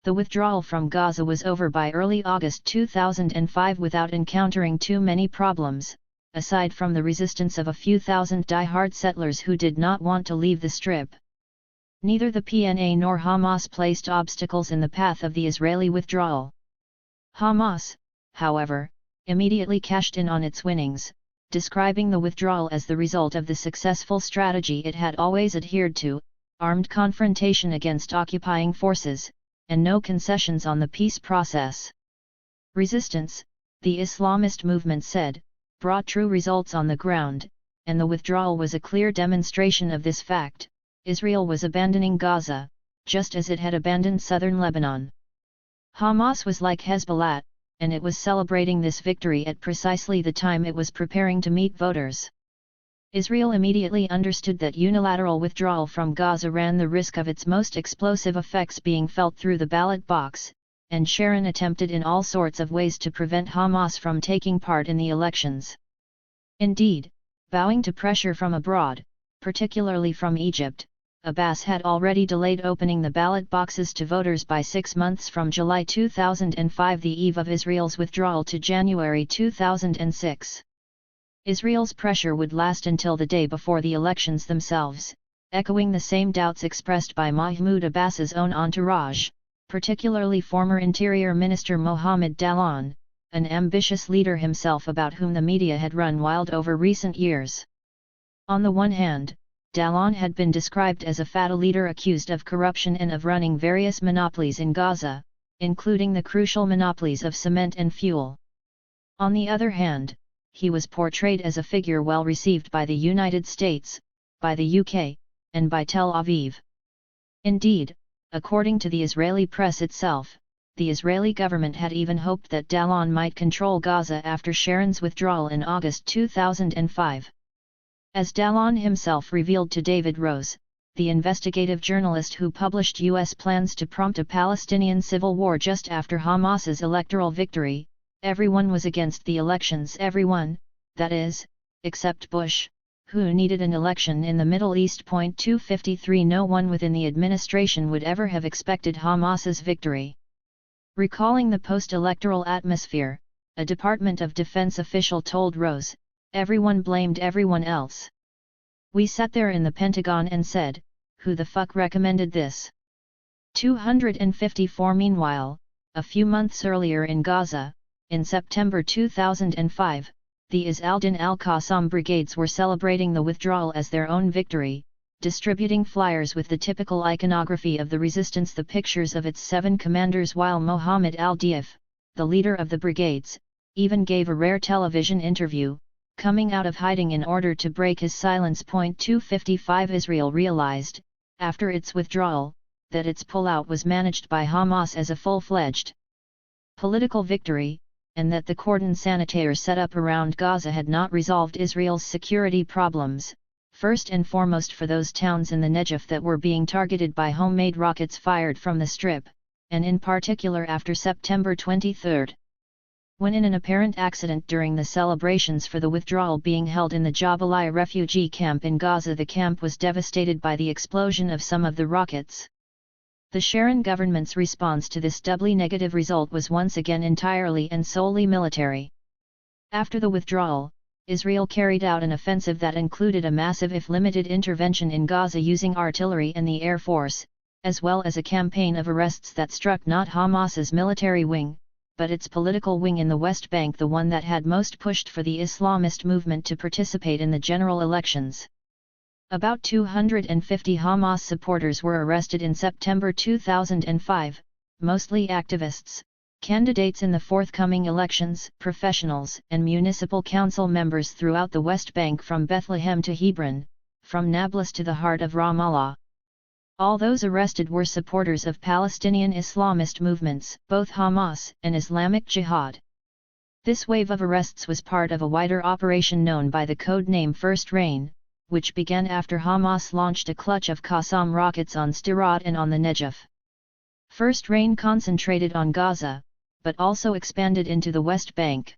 The withdrawal from Gaza was over by early August 2005 without encountering too many problems, aside from the resistance of a few thousand die-hard settlers who did not want to leave the Strip. Neither the PNA nor Hamas placed obstacles in the path of the Israeli withdrawal. Hamas, however, immediately cashed in on its winnings, describing the withdrawal as the result of the successful strategy it had always adhered to: armed confrontation against occupying forces, and no concessions on the peace process. Resistance, the Islamist movement said, brought true results on the ground, and the withdrawal was a clear demonstration of this fact. Israel was abandoning Gaza, just as it had abandoned southern Lebanon. Hamas was like Hezbollah, and it was celebrating this victory at precisely the time it was preparing to meet voters. Israel immediately understood that unilateral withdrawal from Gaza ran the risk of its most explosive effects being felt through the ballot box, and Sharon attempted in all sorts of ways to prevent Hamas from taking part in the elections. Indeed, bowing to pressure from abroad, particularly from Egypt, Abbas had already delayed opening the ballot boxes to voters by 6 months from July 2005, the eve of Israel's withdrawal, to January 2006. Israel's pressure would last until the day before the elections themselves, echoing the same doubts expressed by Mahmoud Abbas's own entourage, particularly former Interior Minister Mohammed Dallon, an ambitious leader himself about whom the media had run wild over recent years. On the one hand, Dallon had been described as a Fatah leader accused of corruption and of running various monopolies in Gaza, including the crucial monopolies of cement and fuel. On the other hand, he was portrayed as a figure well received by the United States, by the UK, and by Tel Aviv. Indeed, according to the Israeli press itself, the Israeli government had even hoped that Dallon might control Gaza after Sharon's withdrawal in August 2005. As Dallon himself revealed to David Rose, the investigative journalist who published U.S. plans to prompt a Palestinian civil war just after Hamas's electoral victory, everyone was against the elections. Everyone, that is, except Bush, who needed an election in the Middle East. 253 No one within the administration would ever have expected Hamas's victory. Recalling the post-electoral atmosphere, a Department of Defense official told Rose, "Everyone blamed everyone else. We sat there in the Pentagon and said, who the fuck recommended this?" 254 Meanwhile, a few months earlier in Gaza, in September 2005, the Izz al-Din al-Qassam brigades were celebrating the withdrawal as their own victory, distributing flyers with the typical iconography of the resistance, the pictures of its 7 commanders, while Mohammed al-Diaf, the leader of the brigades, even gave a rare television interview, coming out of hiding in order to break his silence. 255 Israel realized, after its withdrawal, that its pullout was managed by Hamas as a full-fledged political victory, and that the cordon sanitaire set up around Gaza had not resolved Israel's security problems, first and foremost for those towns in the Negev that were being targeted by homemade rockets fired from the Strip, and in particular after September 23. When in an apparent accident during the celebrations for the withdrawal being held in the Jabalia refugee camp in Gaza, the camp was devastated by the explosion of some of the rockets. The Sharon government's response to this doubly negative result was once again entirely and solely military. After the withdrawal, Israel carried out an offensive that included a massive if limited intervention in Gaza using artillery and the Air Force, as well as a campaign of arrests that struck not Hamas's military wing, but its political wing in the West Bank, the one that had most pushed for the Islamist movement to participate in the general elections. About 250 Hamas supporters were arrested in September 2005, mostly activists, candidates in the forthcoming elections, professionals and municipal council members throughout the West Bank, from Bethlehem to Hebron, from Nablus to the heart of Ramallah. All those arrested were supporters of Palestinian Islamist movements, both Hamas and Islamic Jihad. This wave of arrests was part of a wider operation known by the code name First Rain, which began after Hamas launched a clutch of Qassam rockets on Sderot and on the Negev. First rain concentrated on Gaza, but also expanded into the West Bank.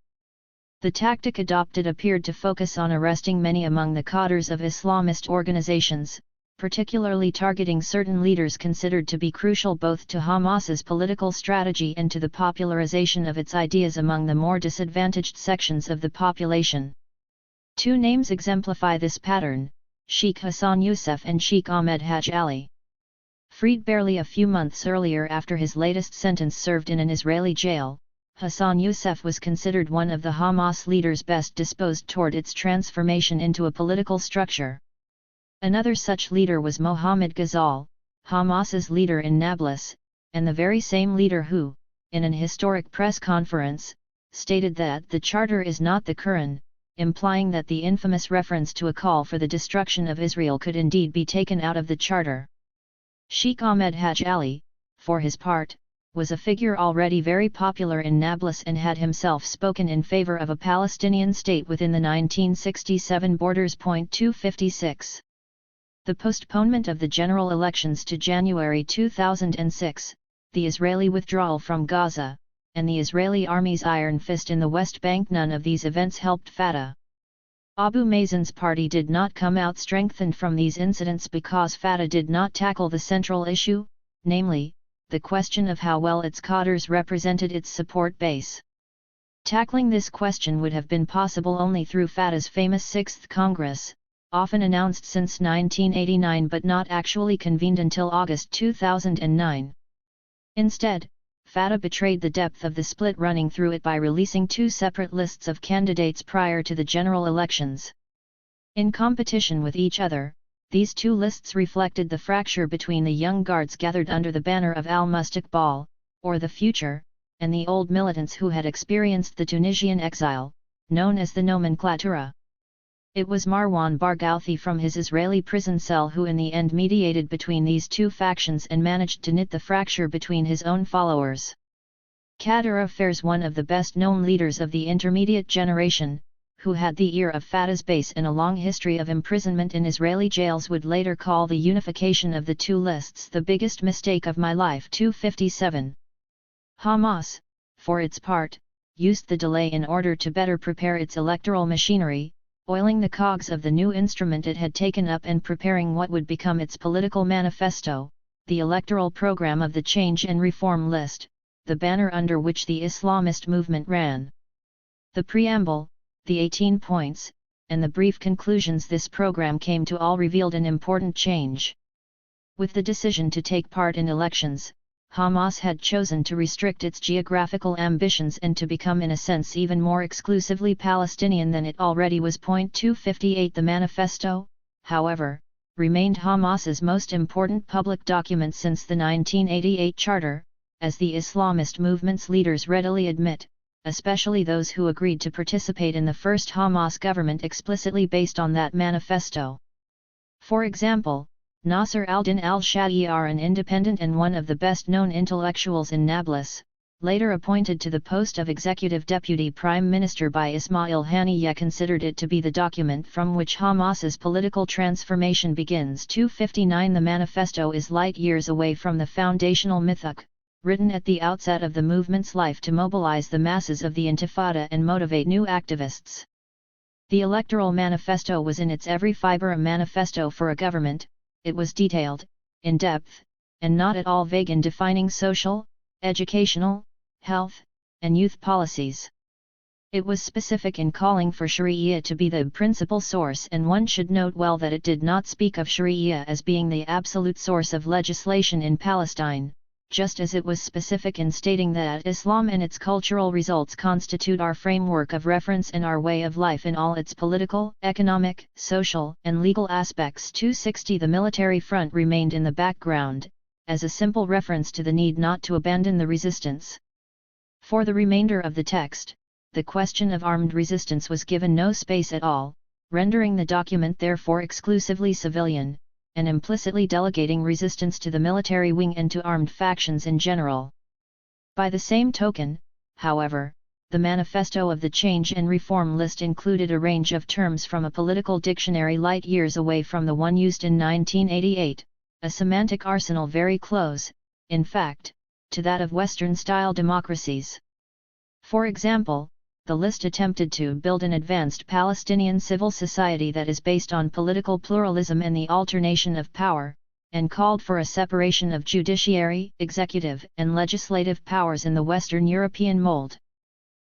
The tactic adopted appeared to focus on arresting many among the cadres of Islamist organizations, particularly targeting certain leaders considered to be crucial both to Hamas's political strategy and to the popularization of its ideas among the more disadvantaged sections of the population. Two names exemplify this pattern: Sheikh Hassan Youssef and Sheikh Ahmed Haj Ali. Freed barely a few months earlier after his latest sentence served in an Israeli jail, Hassan Youssef was considered one of the Hamas leaders best disposed toward its transformation into a political structure. Another such leader was Mohammad Ghazal, Hamas's leader in Nablus, and the very same leader who, in an historic press conference, stated that the charter is not the Quran, implying that the infamous reference to a call for the destruction of Israel could indeed be taken out of the charter. Sheikh Ahmed Haj Ali, for his part, was a figure already very popular in Nablus and had himself spoken in favor of a Palestinian state within the 1967 borders. 256. The postponement of the general elections to January 2006, the Israeli withdrawal from Gaza, and the Israeli army's iron fist in the West Bank, none of these events helped Fatah. Abu Mazen's party did not come out strengthened from these incidents because Fatah did not tackle the central issue, namely, the question of how well its cadres represented its support base. Tackling this question would have been possible only through Fatah's famous Sixth Congress, often announced since 1989 but not actually convened until August 2009. Instead, Fatah betrayed the depth of the split running through it by releasing two separate lists of candidates prior to the general elections. In competition with each other, these two lists reflected the fracture between the young guards gathered under the banner of al-Mustaqbal, or the future, and the old militants who had experienced the Tunisian exile, known as the nomenklatura. It was Marwan Barghouti from his Israeli prison cell who in the end mediated between these two factions and managed to knit the fracture between his own followers. Kader Affair's, one of the best-known leaders of the intermediate generation, who had the ear of Fatah's base and a long history of imprisonment in Israeli jails, would later call the unification of the two lists the biggest mistake of my life. 257. Hamas, for its part, used the delay in order to better prepare its electoral machinery, oiling the cogs of the new instrument it had taken up and preparing what would become its political manifesto, the electoral program of the Change and Reform List, the banner under which the Islamist movement ran. The preamble, the 18 points, and the brief conclusions this program came to all revealed an important change. With the decision to take part in elections, Hamas had chosen to restrict its geographical ambitions and to become in a sense even more exclusively Palestinian than it already was. 258. The manifesto, however, remained Hamas's most important public document since the 1988 charter, as the Islamist movement's leaders readily admit, especially those who agreed to participate in the first Hamas government explicitly based on that manifesto. For example, Nasser al-Din al-Sha'ir, an independent and one of the best-known intellectuals in Nablus, later appointed to the post of executive deputy prime minister by Ismail Haniyeh, considered it to be the document from which Hamas's political transformation begins. 259. The manifesto is light years away from the foundational mithaq, written at the outset of the movement's life to mobilize the masses of the Intifada and motivate new activists. The electoral manifesto was in its every fiber a manifesto for a government. It was detailed, in depth, and not at all vague in defining social, educational, health, and youth policies. It was specific in calling for Sharia to be the principal source, and one should note well that it did not speak of Sharia as being the absolute source of legislation in Palestine, just as it was specific in stating that Islam and its cultural results constitute our framework of reference and our way of life in all its political, economic, social, and legal aspects. 260. The military front remained in the background, as a simple reference to the need not to abandon the resistance. For the remainder of the text, the question of armed resistance was given no space at all, rendering the document therefore exclusively civilian, and implicitly delegating resistance to the military wing and to armed factions in general. By the same token, however, The manifesto of the Change and Reform list included a range of terms from a political dictionary light years away from the one used in 1988, a semantic arsenal very close, in fact, to that of Western-style democracies. For example, the list attempted to build an advanced Palestinian civil society that is based on political pluralism and the alternation of power, and called for a separation of judiciary, executive, and legislative powers in the Western European mold.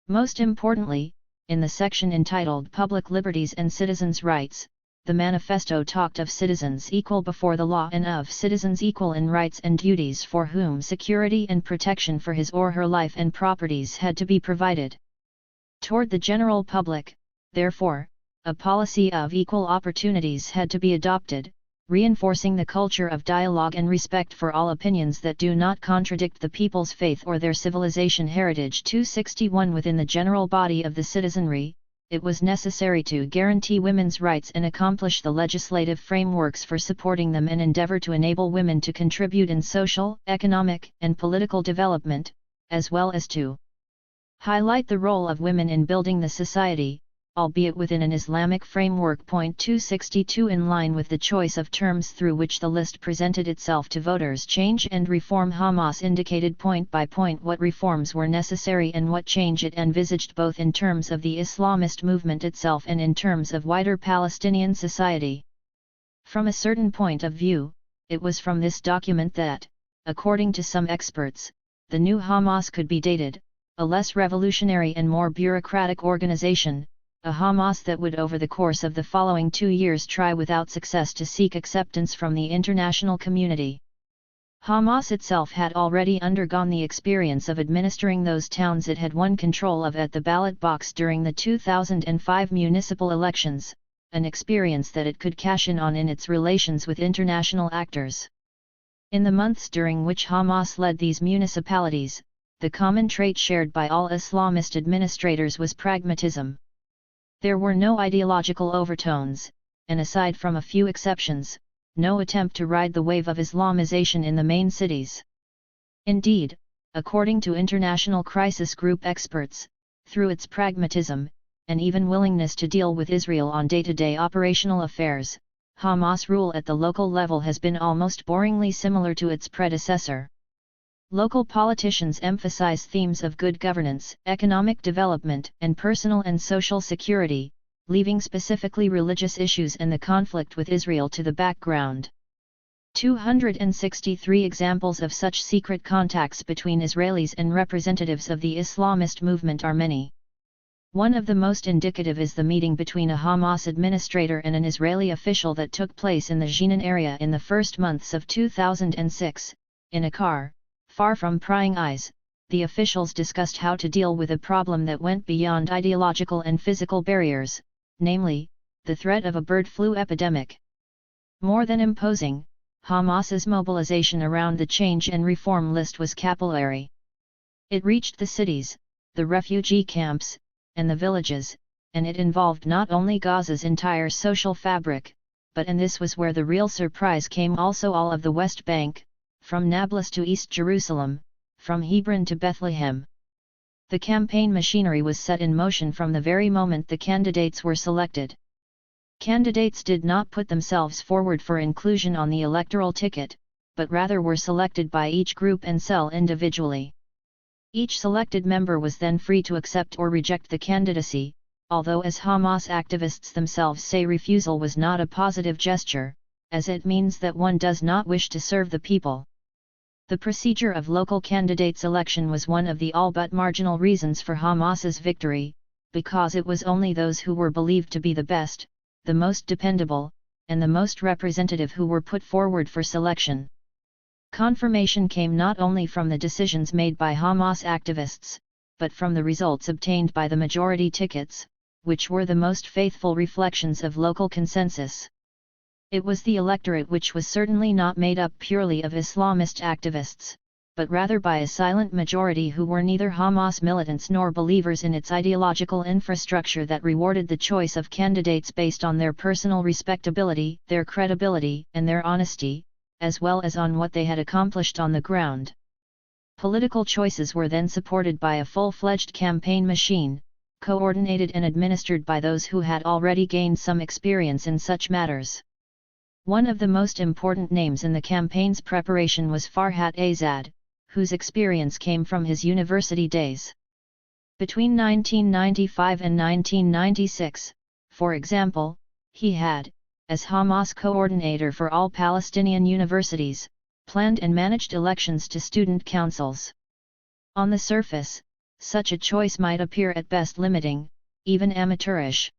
Most importantly, in the section entitled Public Liberties and Citizens' Rights, the manifesto talked of citizens equal before the law and of citizens equal in rights and duties for whom security and protection for his or her life and properties had to be provided. Toward the general public, therefore, a policy of equal opportunities had to be adopted, reinforcing the culture of dialogue and respect for all opinions that do not contradict the people's faith or their civilization heritage. 261 Within the general body of the citizenry, it was necessary to guarantee women's rights and accomplish the legislative frameworks for supporting them and endeavor to enable women to contribute in social, economic, and political development, as well as to highlight the role of women in building the society, albeit within an Islamic framework. 262 In line with the choice of terms through which the list presented itself to voters, Change and Reform Hamas indicated point by point what reforms were necessary and what change it envisaged, both in terms of the Islamist movement itself and in terms of wider Palestinian society. From a certain point of view, it was from this document that, according to some experts, the new Hamas could be dated, a less revolutionary and more bureaucratic organization, a Hamas that would over the course of the following 2 years try without success to seek acceptance from the international community. Hamas itself had already undergone the experience of administering those towns it had won control of at the ballot box during the 2005 municipal elections, an experience that it could cash in on in its relations with international actors. In the months during which Hamas led these municipalities, the common trait shared by all Islamist administrators was pragmatism. There were no ideological overtones, and aside from a few exceptions, no attempt to ride the wave of Islamization in the main cities. Indeed, according to international crisis group experts, through its pragmatism, and even willingness to deal with Israel on day-to-day operational affairs, Hamas rule at the local level has been almost boringly similar to its predecessor. Local politicians emphasize themes of good governance, economic development, and personal and social security, leaving specifically religious issues and the conflict with Israel to the background. 263 examples of such secret contacts between Israelis and representatives of the Islamist movement are many. One of the most indicative is the meeting between a Hamas administrator and an Israeli official that took place in the Jenin area in the first months of 2006, in a car. Far from prying eyes, the officials discussed how to deal with a problem that went beyond ideological and physical barriers, namely, the threat of a bird flu epidemic. More than imposing, Hamas's mobilization around the Change and Reform list was capillary. It reached the cities, the refugee camps, and the villages, and it involved not only Gaza's entire social fabric, but and this was where the real surprise came, also all of the West Bank, from Nablus to East Jerusalem, from Hebron to Bethlehem. The campaign machinery was set in motion from the very moment the candidates were selected. Candidates did not put themselves forward for inclusion on the electoral ticket, but rather were selected by each group and cell individually. Each selected member was then free to accept or reject the candidacy, although as Hamas activists themselves say, refusal was not a positive gesture, as it means that one does not wish to serve the people. The procedure of local candidates' election was one of the all but marginal reasons for Hamas's victory, because it was only those who were believed to be the best, the most dependable, and the most representative who were put forward for selection. Confirmation came not only from the decisions made by Hamas activists, but from the results obtained by the majority tickets, which were the most faithful reflections of local consensus. It was the electorate which was certainly not made up purely of Islamist activists, but rather by a silent majority who were neither Hamas militants nor believers in its ideological infrastructure, that rewarded the choice of candidates based on their personal respectability, their credibility, and their honesty, as well as on what they had accomplished on the ground. Political choices were then supported by a full-fledged campaign machine, coordinated and administered by those who had already gained some experience in such matters. One of the most important names in the campaign's preparation was Farhat Azad, whose experience came from his university days. Between 1995 and 1996, for example, he had, as Hamas coordinator for all Palestinian universities, planned and managed elections to student councils. On the surface, such a choice might appear at best limiting, even amateurish.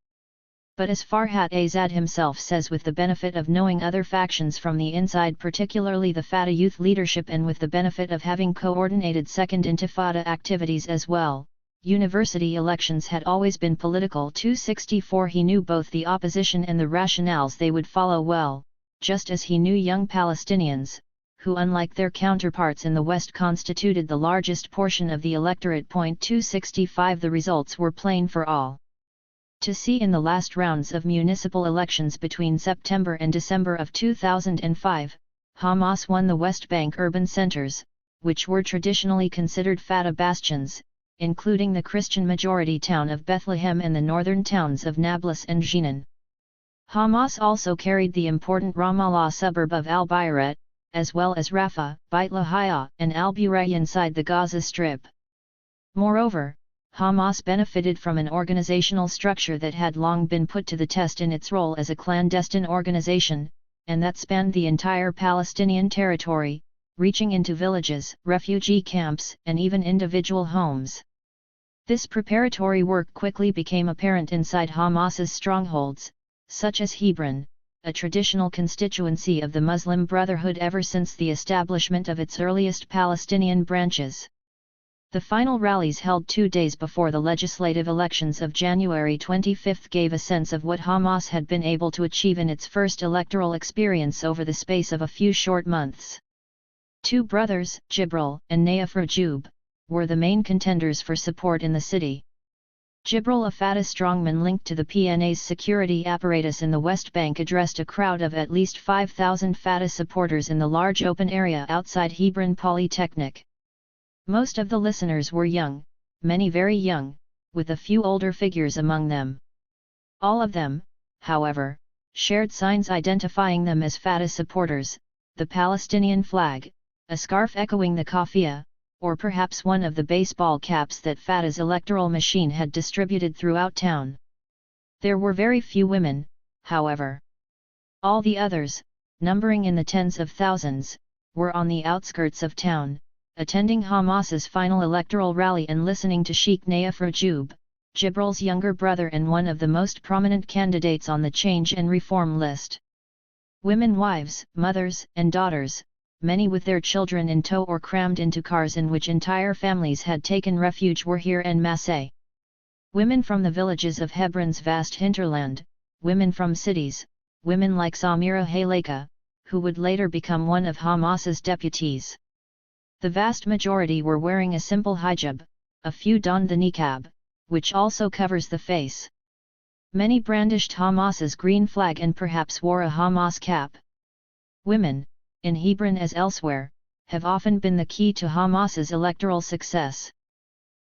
But as Farhat Azad himself says, with the benefit of knowing other factions from the inside, particularly the Fatah youth leadership, and with the benefit of having coordinated Second Intifada activities as well, university elections had always been political. 264 He knew both the opposition and the rationales they would follow well, just as he knew young Palestinians, who unlike their counterparts in the West constituted the largest portion of the electorate. 265 The results were plain for all to see in the last rounds of municipal elections between September and December of 2005, Hamas won the West Bank urban centers, which were traditionally considered Fatah bastions, including the Christian-majority town of Bethlehem and the northern towns of Nablus and Jenin. Hamas also carried the important Ramallah suburb of Al-Bayrat, as well as Rafah, Beit Lahia, and Al-Buray inside the Gaza Strip. Moreover, Hamas benefited from an organizational structure that had long been put to the test in its role as a clandestine organization, and that spanned the entire Palestinian territory, reaching into villages, refugee camps, and even individual homes. This preparatory work quickly became apparent inside Hamas's strongholds, such as Hebron, a traditional constituency of the Muslim Brotherhood ever since the establishment of its earliest Palestinian branches. The final rallies held 2 days before the legislative elections of January 25 gave a sense of what Hamas had been able to achieve in its first electoral experience over the space of a few short months. Two brothers, Jibril and Naif Rajub, were the main contenders for support in the city. Jibril, a Fatah strongman linked to the PNA's security apparatus in the West Bank, addressed a crowd of at least 5,000 Fatah supporters in the large open area outside Hebron Polytechnic. Most of the listeners were young, many very young, with a few older figures among them. All of them, however, shared signs identifying them as Fatah supporters: the Palestinian flag, a scarf echoing the kafia, or perhaps one of the baseball caps that Fatah's electoral machine had distributed throughout town. There were very few women, however. All the others, numbering in the tens of thousands, were on the outskirts of town, attending Hamas's final electoral rally and listening to Sheikh Naif Rajub, Jibril's younger brother and one of the most prominent candidates on the change and reform list. Women, wives, mothers, and daughters, many with their children in tow or crammed into cars in which entire families had taken refuge, were here en masse. Women from the villages of Hebron's vast hinterland, women from cities, women like Samira Haleka, who would later become one of Hamas's deputies. The vast majority were wearing a simple hijab, a few donned the niqab, which also covers the face. Many brandished Hamas's green flag and perhaps wore a Hamas cap. Women, in Hebron as elsewhere, have often been the key to Hamas's electoral success.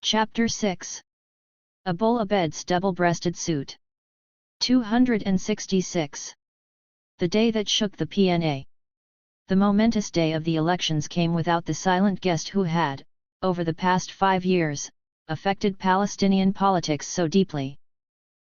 Chapter 6. Abul Abed's double-breasted suit. 266. The day that shook the PNA. The momentous day of the elections came without the silent guest who had, over the past 5 years, affected Palestinian politics so deeply.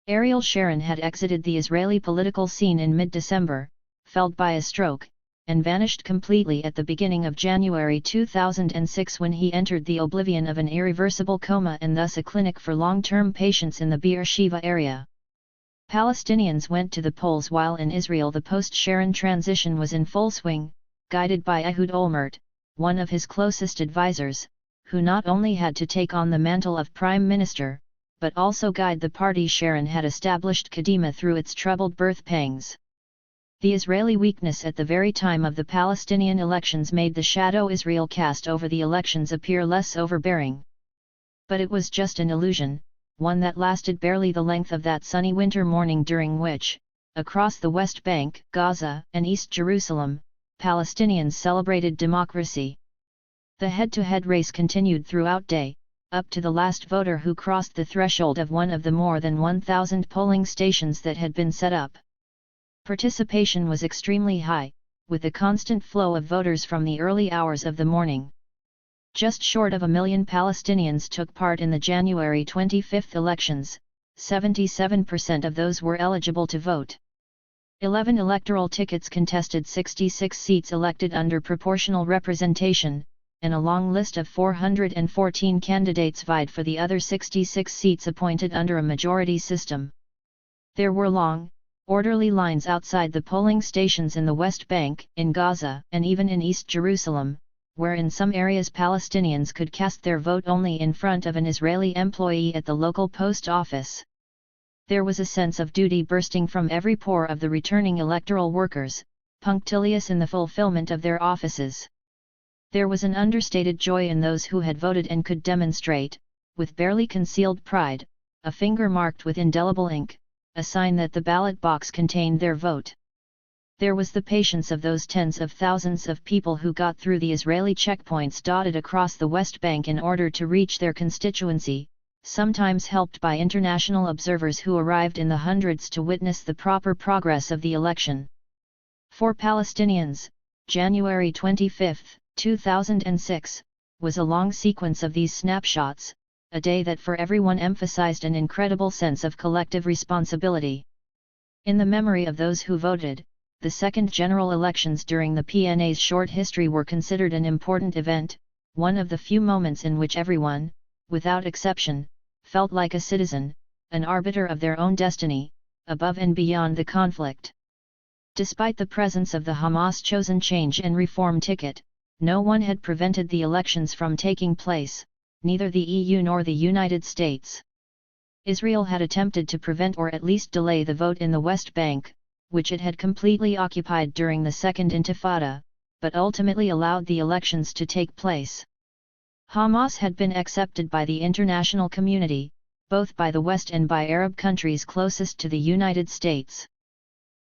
Ariel Sharon had exited the Israeli political scene in mid-December, felled by a stroke, and vanished completely at the beginning of January 2006 when he entered the oblivion of an irreversible coma and thus a clinic for long-term patients in the Beersheba area. Palestinians went to the polls while in Israel the post-Sharon transition was in full swing, guided by Ehud Olmert, one of his closest advisors, who not only had to take on the mantle of prime minister, but also guide the party Sharon had established Kadima through its troubled birth pangs. The Israeli weakness at the very time of the Palestinian elections made the shadow Israel cast over the elections appear less overbearing. But it was just an illusion, one that lasted barely the length of that sunny winter morning during which, across the West Bank, Gaza, and East Jerusalem, Palestinians celebrated democracy. The head-to-head race continued throughout day, up to the last voter who crossed the threshold of one of the more than 1,000 polling stations that had been set up. Participation was extremely high, with a constant flow of voters from the early hours of the morning. Just short of 1 million Palestinians took part in the January 25 elections. 77% of those were eligible to vote. 11 electoral tickets contested 66 seats elected under proportional representation, and a long list of 414 candidates vied for the other 66 seats appointed under a majority system. There were long, orderly lines outside the polling stations in the West Bank, in Gaza, and even in East Jerusalem, where in some areas Palestinians could cast their vote only in front of an Israeli employee at the local post office. There was a sense of duty bursting from every pore of the returning electoral workers, punctilious in the fulfillment of their offices. There was an understated joy in those who had voted and could demonstrate, with barely concealed pride, a finger marked with indelible ink, a sign that the ballot box contained their vote. There was the patience of those tens of thousands of people who got through the Israeli checkpoints dotted across the West Bank in order to reach their constituency, sometimes helped by international observers who arrived in the hundreds to witness the proper progress of the election. For Palestinians, January 25, 2006, was a long sequence of these snapshots, a day that for everyone emphasized an incredible sense of collective responsibility. In the memory of those who voted, the second general elections during the PNA's short history were considered an important event, one of the few moments in which everyone, without exception, felt like a citizen, an arbiter of their own destiny, above and beyond the conflict. Despite the presence of the Hamas-chosen change and reform ticket, no one had prevented the elections from taking place, neither the EU nor the United States. Israel had attempted to prevent or at least delay the vote in the West Bank, which it had completely occupied during the Second Intifada, but ultimately allowed the elections to take place. Hamas had been accepted by the international community, both by the West and by Arab countries closest to the United States.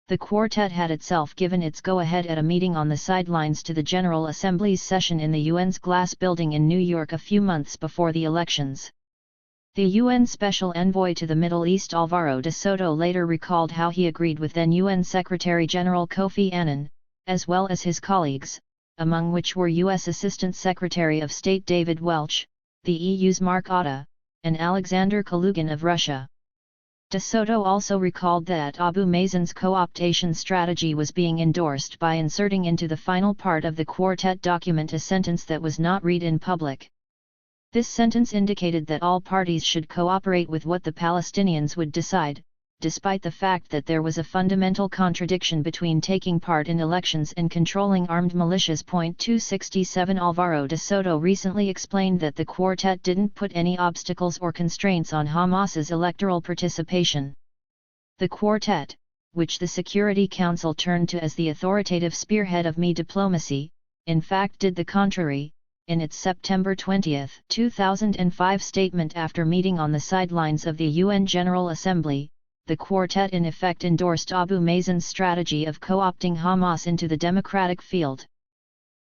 The quartet had itself given its go-ahead at a meeting on the sidelines to the General Assembly's session in the UN's Glass Building in New York a few months before the elections. The UN Special Envoy to the Middle East Alvaro de Soto later recalled how he agreed with then UN Secretary-General Kofi Annan, as well as his colleagues, among which were U.S. Assistant Secretary of State David Welch, the EU's Mark Otta, and Alexander Kalugin of Russia. De Soto also recalled that Abu Mazen's co-optation strategy was being endorsed by inserting into the final part of the quartet document a sentence that was not read in public. This sentence indicated that all parties should cooperate with what the Palestinians would decide, despite the fact that there was a fundamental contradiction between taking part in elections and controlling armed militias. 267 Alvaro de Soto recently explained that the quartet didn't put any obstacles or constraints on Hamas's electoral participation. The quartet, which the Security Council turned to as the authoritative spearhead of diplomacy, in fact did the contrary. In its September 20, 2005 statement after meeting on the sidelines of the UN General Assembly, the quartet in effect endorsed Abu Mazen's strategy of co-opting Hamas into the democratic field.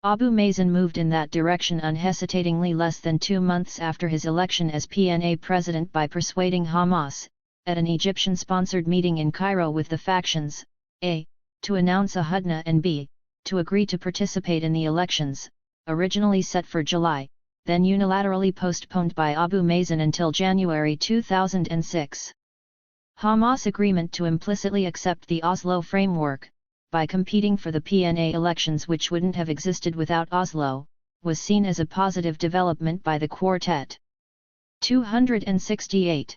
Abu Mazen moved in that direction unhesitatingly less than 2 months after his election as PNA president by persuading Hamas, at an Egyptian-sponsored meeting in Cairo with the factions, A. to announce a hudna and B. to agree to participate in the elections, originally set for July, then unilaterally postponed by Abu Mazen until January 2006. Hamas' agreement to implicitly accept the Oslo framework, by competing for the PNA elections which wouldn't have existed without Oslo, was seen as a positive development by the quartet. 268.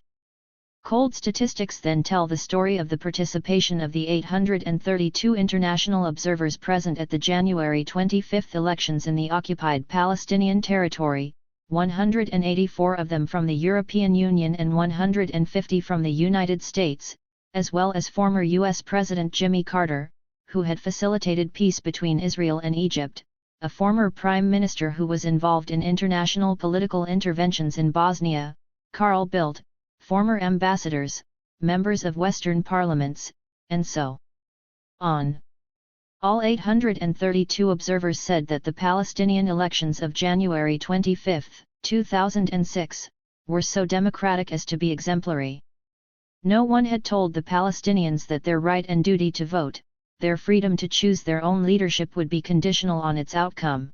Cold statistics then tell the story of the participation of the 832 international observers present at the January 25 elections in the occupied Palestinian territory, 184 of them from the European Union and 150 from the United States, as well as former U.S. President Jimmy Carter, who had facilitated peace between Israel and Egypt, a former prime minister who was involved in international political interventions in Bosnia, Carl Bildt, former ambassadors, members of Western parliaments, and so on. All 832 observers said that the Palestinian elections of January 25, 2006, were so democratic as to be exemplary. No one had told the Palestinians that their right and duty to vote, their freedom to choose their own leadership would be conditional on its outcome.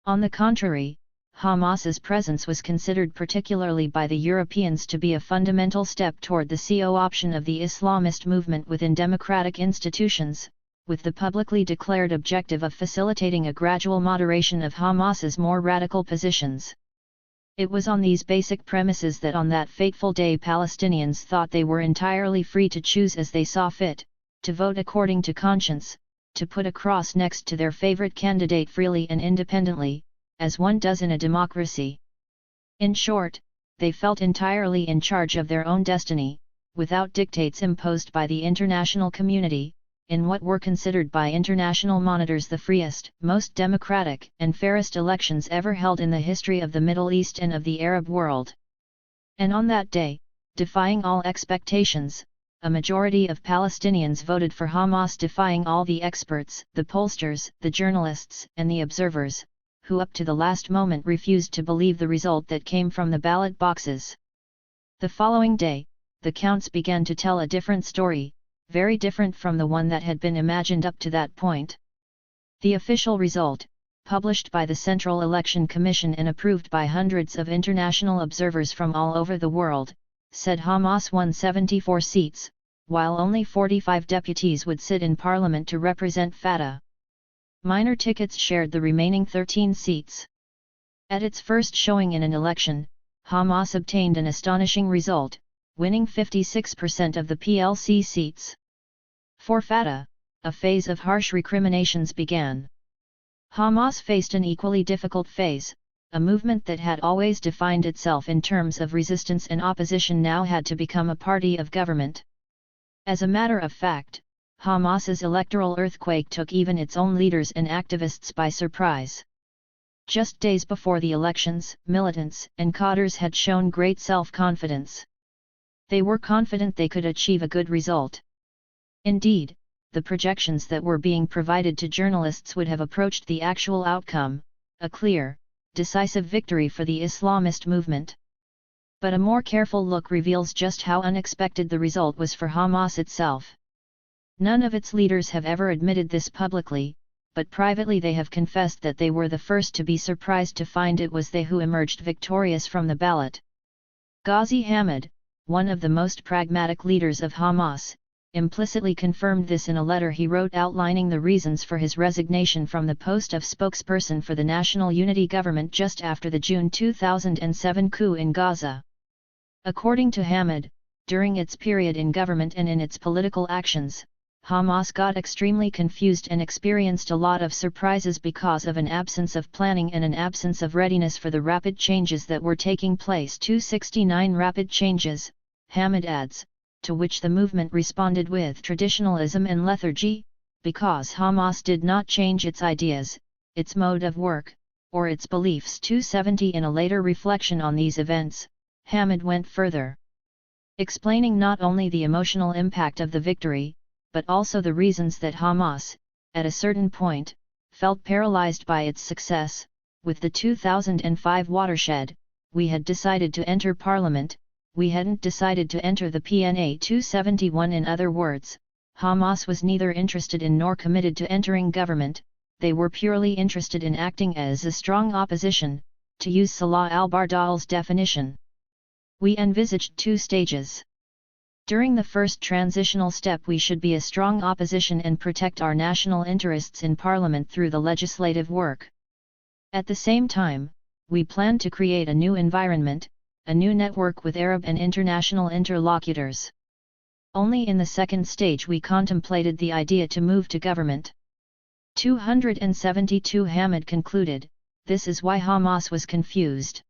On the contrary, Hamas's presence was considered particularly by the Europeans to be a fundamental step toward the co-option of the Islamist movement within democratic institutions, with the publicly declared objective of facilitating a gradual moderation of Hamas's more radical positions. It was on these basic premises that on that fateful day Palestinians thought they were entirely free to choose as they saw fit, to vote according to conscience, to put a cross next to their favorite candidate freely and independently, as one does in a democracy. In short, they felt entirely in charge of their own destiny, without dictates imposed by the international community, in what were considered by international monitors the freest, most democratic and fairest elections ever held in the history of the Middle East and of the Arab world. And on that day, defying all expectations, a majority of Palestinians voted for Hamas, defying all the experts, the pollsters, the journalists, and the observers, who up to the last moment refused to believe the result that came from the ballot boxes. The following day, the counts began to tell a different story, very different from the one that had been imagined up to that point. The official result, published by the Central Election Commission and approved by hundreds of international observers from all over the world, said Hamas won 74 seats, while only 45 deputies would sit in parliament to represent Fatah. Minor tickets shared the remaining 13 seats. At its first showing in an election, Hamas obtained an astonishing result, winning 56% of the PLC seats. For Fatah, a phase of harsh recriminations began. Hamas faced an equally difficult phase. A movement that had always defined itself in terms of resistance and opposition now had to become a party of government. As a matter of fact, Hamas's electoral earthquake took even its own leaders and activists by surprise. Just days before the elections, militants and cadres had shown great self-confidence. They were confident they could achieve a good result. Indeed, the projections that were being provided to journalists would have approached the actual outcome, a clear, decisive victory for the Islamist movement. But a more careful look reveals just how unexpected the result was for Hamas itself. None of its leaders have ever admitted this publicly, but privately they have confessed that they were the first to be surprised to find it was they who emerged victorious from the ballot. Ghazi Hamid, one of the most pragmatic leaders of Hamas, implicitly confirmed this in a letter he wrote outlining the reasons for his resignation from the post of spokesperson for the National Unity Government just after the June 2007 coup in Gaza. According to Hamid, during its period in government and in its political actions, Hamas got extremely confused and experienced a lot of surprises because of an absence of planning and an absence of readiness for the rapid changes that were taking place. 269 rapid changes, Hamid adds, to which the movement responded with traditionalism and lethargy, because Hamas did not change its ideas, its mode of work, or its beliefs. 270 In a later reflection on these events, Hamid went further, explaining not only the emotional impact of the victory, but also the reasons that Hamas, at a certain point, felt paralyzed by its success. With the 2005 watershed, we had decided to enter parliament, we hadn't decided to enter the PNA. 271 In other words, Hamas was neither interested in nor committed to entering government, they were purely interested in acting as a strong opposition, to use Salah al-Bardal's definition. We envisaged two stages. During the first transitional step we should be a strong opposition and protect our national interests in parliament through the legislative work. At the same time, we planned to create a new environment, a new network with Arab and international interlocutors. Only in the second stage we contemplated the idea to move to government. 272 Hamid concluded, this is why Hamas was confused.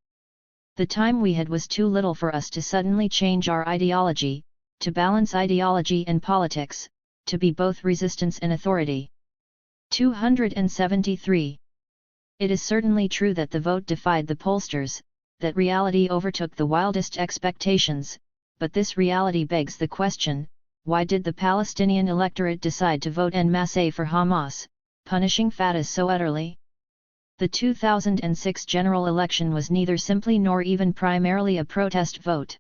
The time we had was too little for us to suddenly change our ideology, to balance ideology and politics, to be both resistance and authority. 273. It is certainly true that the vote defied the pollsters, that reality overtook the wildest expectations, but this reality begs the question, why did the Palestinian electorate decide to vote en masse for Hamas, punishing Fatah so utterly? The 2006 general election was neither simply nor even primarily a protest vote.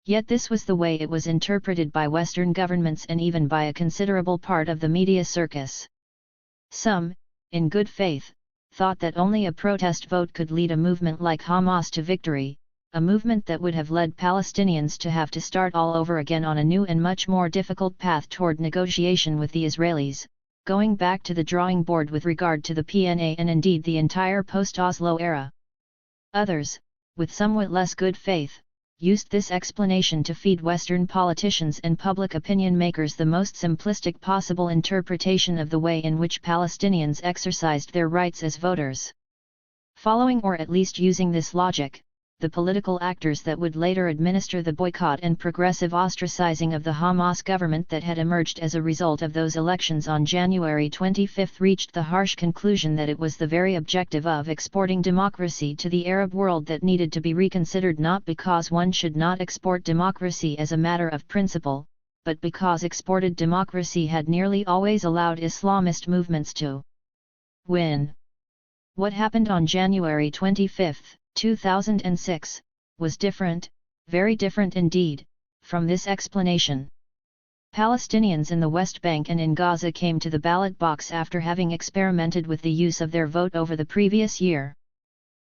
Yet this was the way it was interpreted by Western governments and even by a considerable part of the media circus. Some, in good faith, thought that only a protest vote could lead a movement like Hamas to victory, a movement that would have led Palestinians to have to start all over again on a new and much more difficult path toward negotiation with the Israelis, going back to the drawing board with regard to the PNA and indeed the entire post-Oslo era. Others, with somewhat less good faith, used this explanation to feed Western politicians and public opinion makers the most simplistic possible interpretation of the way in which Palestinians exercised their rights as voters. Following or at least using this logic, the political actors that would later administer the boycott and progressive ostracizing of the Hamas government that had emerged as a result of those elections on January 25 reached the harsh conclusion that it was the very objective of exporting democracy to the Arab world that needed to be reconsidered, not because one should not export democracy as a matter of principle, but because exported democracy had nearly always allowed Islamist movements to win. What happened on January 25, 2006, was different, very different indeed, from this explanation. Palestinians in the West Bank and in Gaza came to the ballot box after having experimented with the use of their vote over the previous year.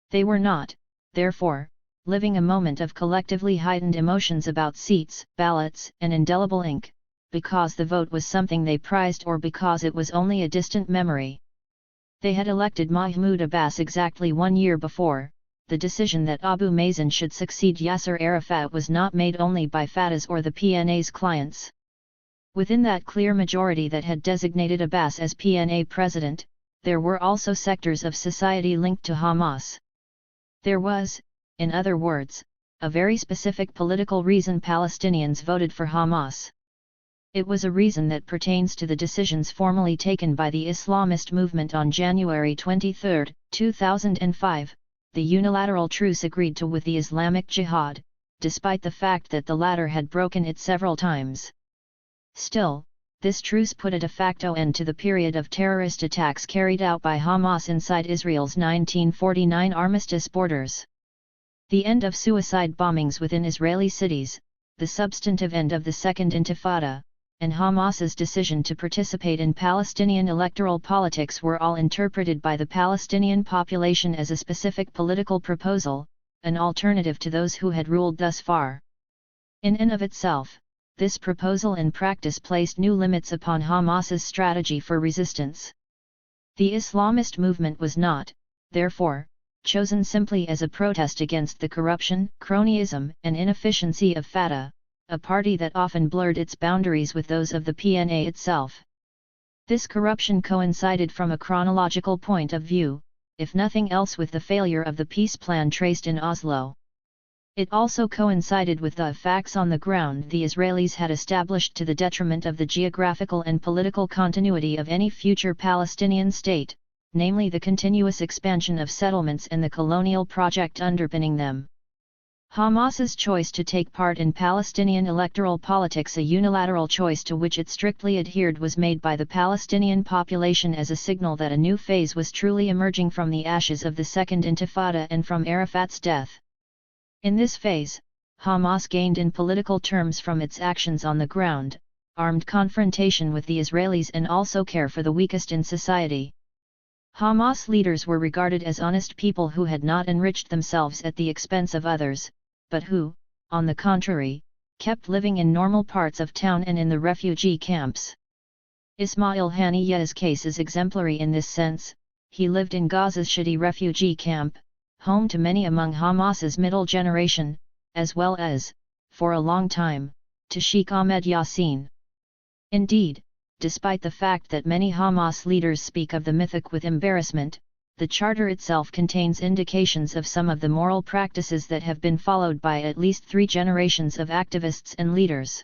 They were not, therefore, living a moment of collectively heightened emotions about seats, ballots, and indelible ink, because the vote was something they prized or because it was only a distant memory. They had elected Mahmoud Abbas exactly 1 year before. The decision that Abu Mazen should succeed Yasser Arafat was not made only by Fatah's or the PNA's clients. Within that clear majority that had designated Abbas as PNA president, there were also sectors of society linked to Hamas. There was, in other words, a very specific political reason Palestinians voted for Hamas. It was a reason that pertains to the decisions formally taken by the Islamist movement on January 23, 2005, the unilateral truce agreed to with the Islamic Jihad, despite the fact that the latter had broken it several times. Still, this truce put a de facto end to the period of terrorist attacks carried out by Hamas inside Israel's 1949 armistice borders. The end of suicide bombings within Israeli cities, the substantive end of the Second Intifada, and Hamas's decision to participate in Palestinian electoral politics were all interpreted by the Palestinian population as a specific political proposal, an alternative to those who had ruled thus far. In and of itself, this proposal in practice placed new limits upon Hamas's strategy for resistance. The Islamist movement was not, therefore, chosen simply as a protest against the corruption, cronyism, and inefficiency of Fatah, a party that often blurred its boundaries with those of the PNA itself. This corruption coincided from a chronological point of view, if nothing else, with the failure of the peace plan traced in Oslo. It also coincided with the facts on the ground the Israelis had established to the detriment of the geographical and political continuity of any future Palestinian state, namely the continuous expansion of settlements and the colonial project underpinning them. Hamas's choice to take part in Palestinian electoral politics, a unilateral choice to which it strictly adhered, was made by the Palestinian population as a signal that a new phase was truly emerging from the ashes of the Second Intifada and from Arafat's death. In this phase, Hamas gained in political terms from its actions on the ground, armed confrontation with the Israelis and also care for the weakest in society. Hamas leaders were regarded as honest people who had not enriched themselves at the expense of others, but who, on the contrary, kept living in normal parts of town and in the refugee camps. Ismail Haniyeh's case is exemplary in this sense. He lived in Gaza's Shadi refugee camp, home to many among Hamas's middle generation, as well as, for a long time, to Sheikh Ahmed Yassin. Indeed, despite the fact that many Hamas leaders speak of the mythic with embarrassment, the charter itself contains indications of some of the moral practices that have been followed by at least 3 generations of activists and leaders.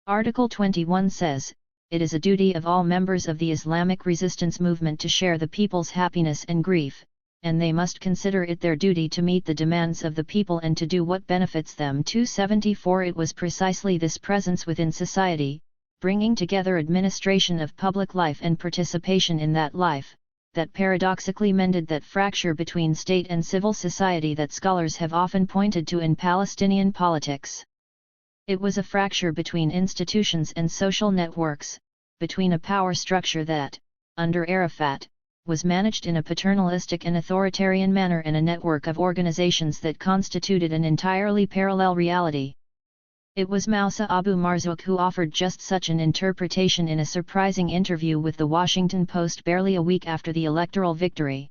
Article 21 says, "It is a duty of all members of the Islamic resistance movement to share the people's happiness and grief, and they must consider it their duty to meet the demands of the people and to do what benefits them. 274 It was precisely this presence within society, bringing together administration of public life and participation in that life, that paradoxically mended that fracture between state and civil society that scholars have often pointed to in Palestinian politics. It was a fracture between institutions and social networks, between a power structure that, under Arafat, was managed in a paternalistic and authoritarian manner and a network of organizations that constituted an entirely parallel reality. It was Moussa Abu Marzouk who offered just such an interpretation in a surprising interview with the Washington Post barely a week after the electoral victory.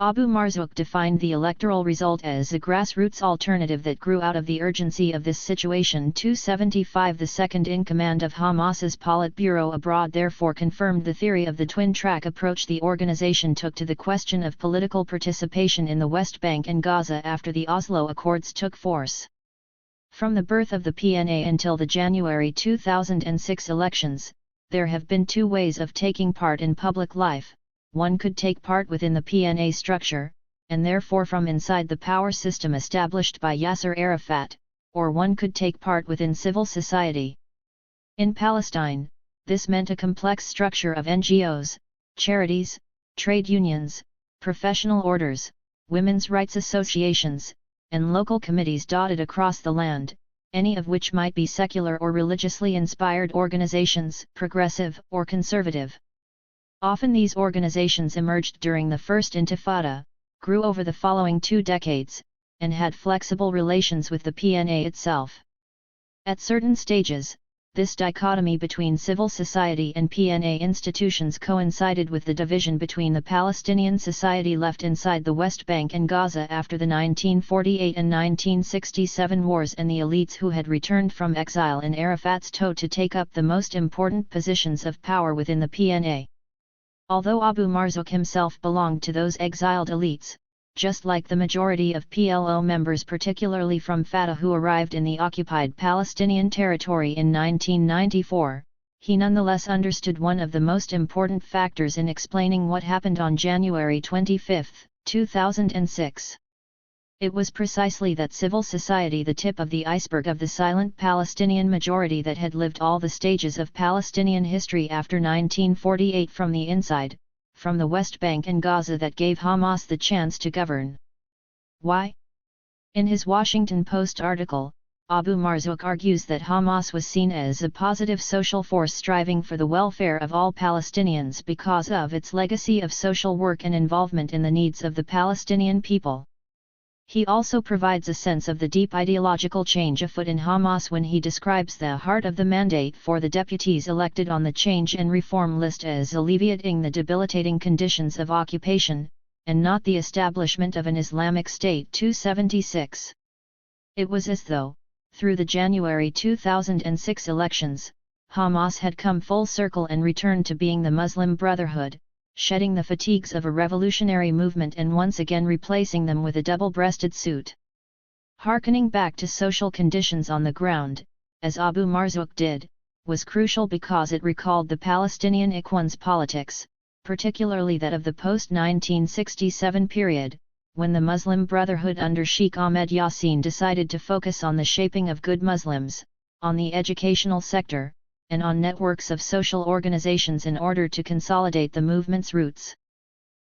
Abu Marzouk defined the electoral result as a grassroots alternative that grew out of the urgency of this situation. 275 The second-in-command of Hamas's Politburo abroad therefore confirmed the theory of the twin-track approach the organization took to the question of political participation in the West Bank and Gaza after the Oslo Accords took force. From the birth of the PNA until the January 2006 elections, there have been two ways of taking part in public life. One could take part within the PNA structure, and therefore from inside the power system established by Yasser Arafat, or one could take part within civil society. In Palestine, this meant a complex structure of NGOs, charities, trade unions, professional orders, women's rights associations, and local committees dotted across the land, any of which might be secular or religiously inspired organizations, progressive or conservative. Often these organizations emerged during the First Intifada, grew over the following 2 decades, and had flexible relations with the PNA itself. At certain stages, this dichotomy between civil society and PNA institutions coincided with the division between the Palestinian society left inside the West Bank and Gaza after the 1948 and 1967 wars and the elites who had returned from exile in Arafat's tow to take up the most important positions of power within the PNA. Although Abu Marzouk himself belonged to those exiled elites, just like the majority of PLO members particularly from Fatah who arrived in the occupied Palestinian territory in 1994, he nonetheless understood one of the most important factors in explaining what happened on January 25, 2006. It was precisely that civil society, the tip of the iceberg of the silent Palestinian majority that had lived all the stages of Palestinian history after 1948 from the inside, from the West Bank and Gaza, that gave Hamas the chance to govern. Why? In his Washington Post article, Abu Marzouk argues that Hamas was seen as a positive social force striving for the welfare of all Palestinians because of its legacy of social work and involvement in the needs of the Palestinian people. He also provides a sense of the deep ideological change afoot in Hamas when he describes the heart of the mandate for the deputies elected on the change and reform list as alleviating the debilitating conditions of occupation, and not the establishment of an Islamic State. 276. It was as though, through the January 2006 elections, Hamas had come full circle and returned to being the Muslim Brotherhood, shedding the fatigues of a revolutionary movement and once again replacing them with a double-breasted suit. Harkening back to social conditions on the ground, as Abu Marzouk did, was crucial because it recalled the Palestinian Ikhwan's politics, particularly that of the post-1967 period, when the Muslim Brotherhood under Sheikh Ahmed Yassin decided to focus on the shaping of good Muslims, on the educational sector, and on networks of social organizations in order to consolidate the movement's roots.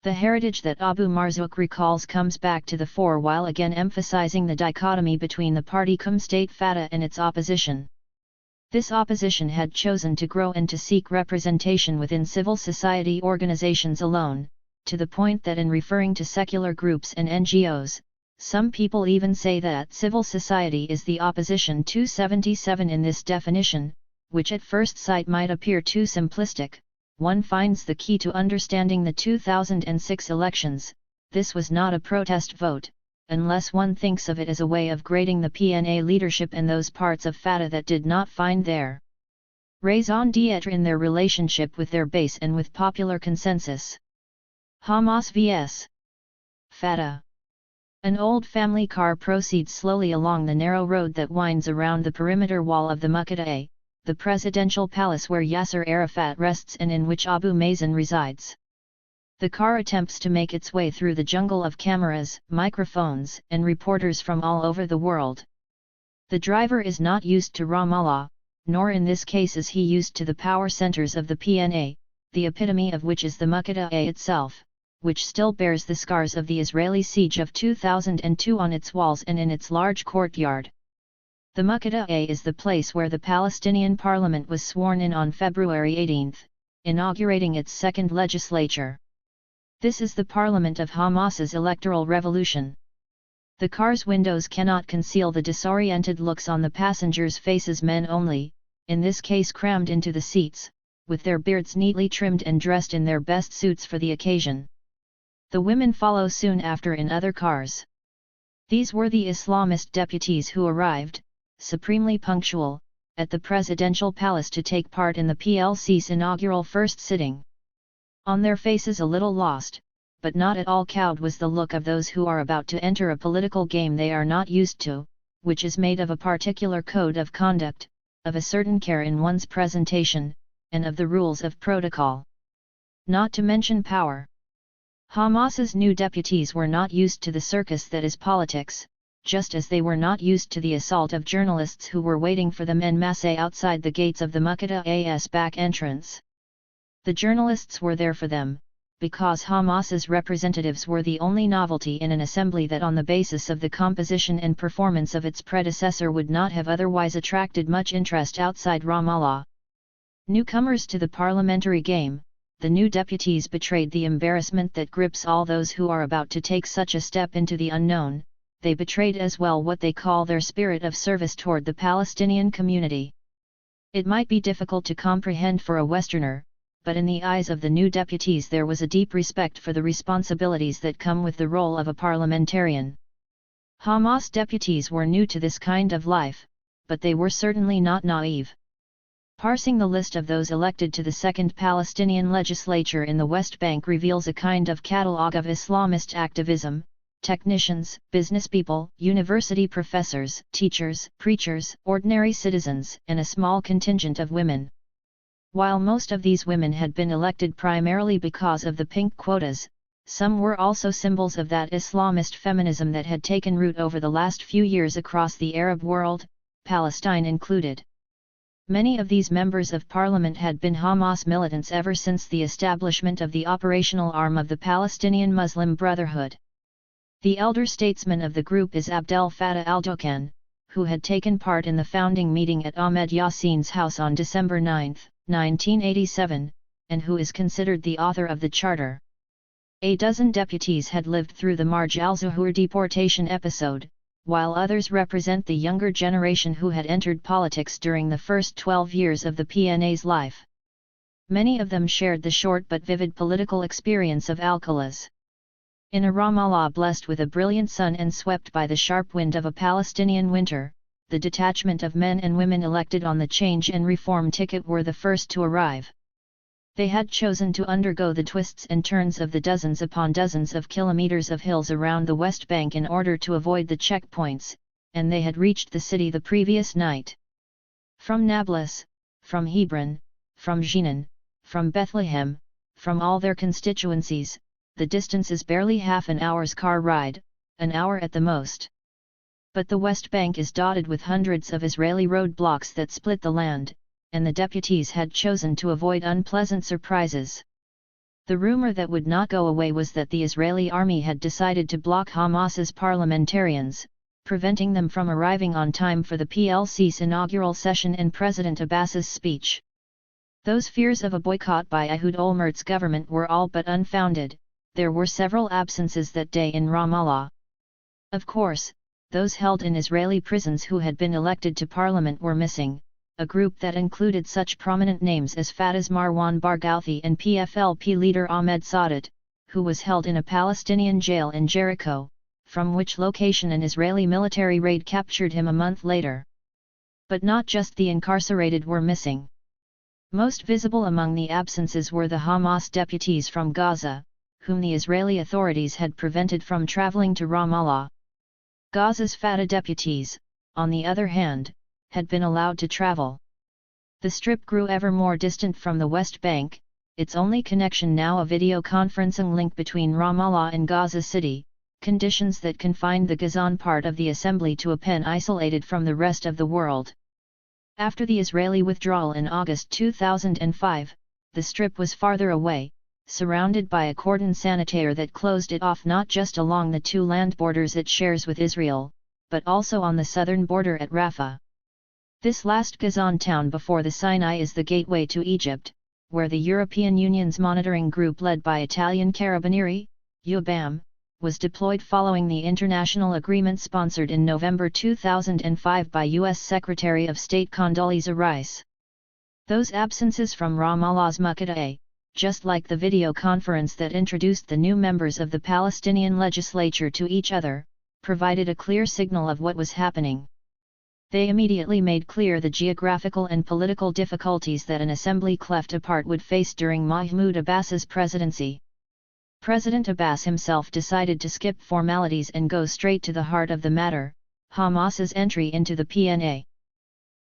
The heritage that Abu Marzouk recalls comes back to the fore while again emphasizing the dichotomy between the party cum state Fatah and its opposition. This opposition had chosen to grow and to seek representation within civil society organizations alone, to the point that in referring to secular groups and NGOs, some people even say that civil society is the opposition. 277 In this definition, which at first sight might appear too simplistic, one finds the key to understanding the 2006 elections. This was not a protest vote, unless one thinks of it as a way of grading the PNA leadership and those parts of Fatah that did not find their raison d'être in their relationship with their base and with popular consensus. Hamas vs. Fatah. An old family car proceeds slowly along the narrow road that winds around the perimeter wall of the Muqatta, the presidential palace where Yasser Arafat rests and in which Abu Mazen resides. The car attempts to make its way through the jungle of cameras, microphones, and reporters from all over the world. The driver is not used to Ramallah, nor in this case is he used to the power centers of the PNA, the epitome of which is the Muqtada itself, which still bears the scars of the Israeli siege of 2002 on its walls and in its large courtyard. The Muqtada is the place where the Palestinian parliament was sworn in on February 18, inaugurating its second legislature. This is the parliament of Hamas's electoral revolution. The car's windows cannot conceal the disoriented looks on the passengers' faces, men only, in this case crammed into the seats, with their beards neatly trimmed and dressed in their best suits for the occasion. The women follow soon after in other cars. These were the Islamist deputies who arrived, supremely punctual, at the presidential palace to take part in the PLC's inaugural first sitting. On their faces a little lost, but not at all cowed, was the look of those who are about to enter a political game they are not used to, which is made of a particular code of conduct, of a certain care in one's presentation, and of the rules of protocol. Not to mention power. Hamas's new deputies were not used to the circus that is politics, just as they were not used to the assault of journalists who were waiting for them en masse outside the gates of the Muqtada's back entrance. The journalists were there for them, because Hamas's representatives were the only novelty in an assembly that on the basis of the composition and performance of its predecessor would not have otherwise attracted much interest outside Ramallah. Newcomers to the parliamentary game, the new deputies betrayed the embarrassment that grips all those who are about to take such a step into the unknown. They betrayed as well what they call their spirit of service toward the Palestinian community. It might be difficult to comprehend for a Westerner, but in the eyes of the new deputies there was a deep respect for the responsibilities that come with the role of a parliamentarian. Hamas deputies were new to this kind of life, but they were certainly not naive. Parsing the list of those elected to the Second Palestinian Legislature in the West Bank reveals a kind of catalogue of Islamist activism: technicians, businesspeople, university professors, teachers, preachers, ordinary citizens, and a small contingent of women. While most of these women had been elected primarily because of the pink quotas, some were also symbols of that Islamist feminism that had taken root over the last few years across the Arab world, Palestine included. Many of these members of parliament had been Hamas militants ever since the establishment of the operational arm of the Palestinian Muslim Brotherhood. The elder statesman of the group is Abdel Fattah al-Dokan, who had taken part in the founding meeting at Ahmed Yassin's house on December 9, 1987, and who is considered the author of the charter. A dozen deputies had lived through the Marj al-Zuhur deportation episode, while others represent the younger generation who had entered politics during the first 12 years of the PNA's life. Many of them shared the short but vivid political experience of Alcala's. In a Ramallah blessed with a brilliant sun and swept by the sharp wind of a Palestinian winter, the detachment of men and women elected on the change and reform ticket were the first to arrive. They had chosen to undergo the twists and turns of the dozens upon dozens of kilometers of hills around the West Bank in order to avoid the checkpoints, and they had reached the city the previous night. From Nablus, from Hebron, from Jenin, from Bethlehem, from all their constituencies, the distance is barely half an hour's car ride, an hour at the most. But the West Bank is dotted with hundreds of Israeli roadblocks that split the land, and the deputies had chosen to avoid unpleasant surprises. The rumor that would not go away was that the Israeli army had decided to block Hamas's parliamentarians, preventing them from arriving on time for the PLC's inaugural session and President Abbas's speech. Those fears of a boycott by Ehud Olmert's government were all but unfounded. There were several absences that day in Ramallah. Of course, those held in Israeli prisons who had been elected to parliament were missing, a group that included such prominent names as Fatah's Marwan Barghouti and PFLP leader Ahmed Sadat, who was held in a Palestinian jail in Jericho, from which location an Israeli military raid captured him a month later. But not just the incarcerated were missing. Most visible among the absences were the Hamas deputies from Gaza, whom the Israeli authorities had prevented from traveling to Ramallah. Gaza's Fatah deputies, on the other hand, had been allowed to travel. The strip grew ever more distant from the West Bank, its only connection now a video conferencing link between Ramallah and Gaza City, conditions that confined the Gazan part of the assembly to a pen isolated from the rest of the world. After the Israeli withdrawal in August 2005, the strip was farther away, surrounded by a cordon sanitaire that closed it off not just along the two land borders it shares with Israel, but also on the southern border at Rafah. This last Gazan town before the Sinai is the gateway to Egypt, where the European Union's monitoring group led by Italian Carabinieri, UBAM, was deployed following the international agreement sponsored in November 2005 by U.S. Secretary of State Condoleezza Rice. Those absences from Ramallah's Muqatta, just like the video conference that introduced the new members of the Palestinian legislature to each other, provided a clear signal of what was happening. They immediately made clear the geographical and political difficulties that an assembly cleft apart would face during Mahmoud Abbas's presidency. President Abbas himself decided to skip formalities and go straight to the heart of the matter, Hamas's entry into the PNA.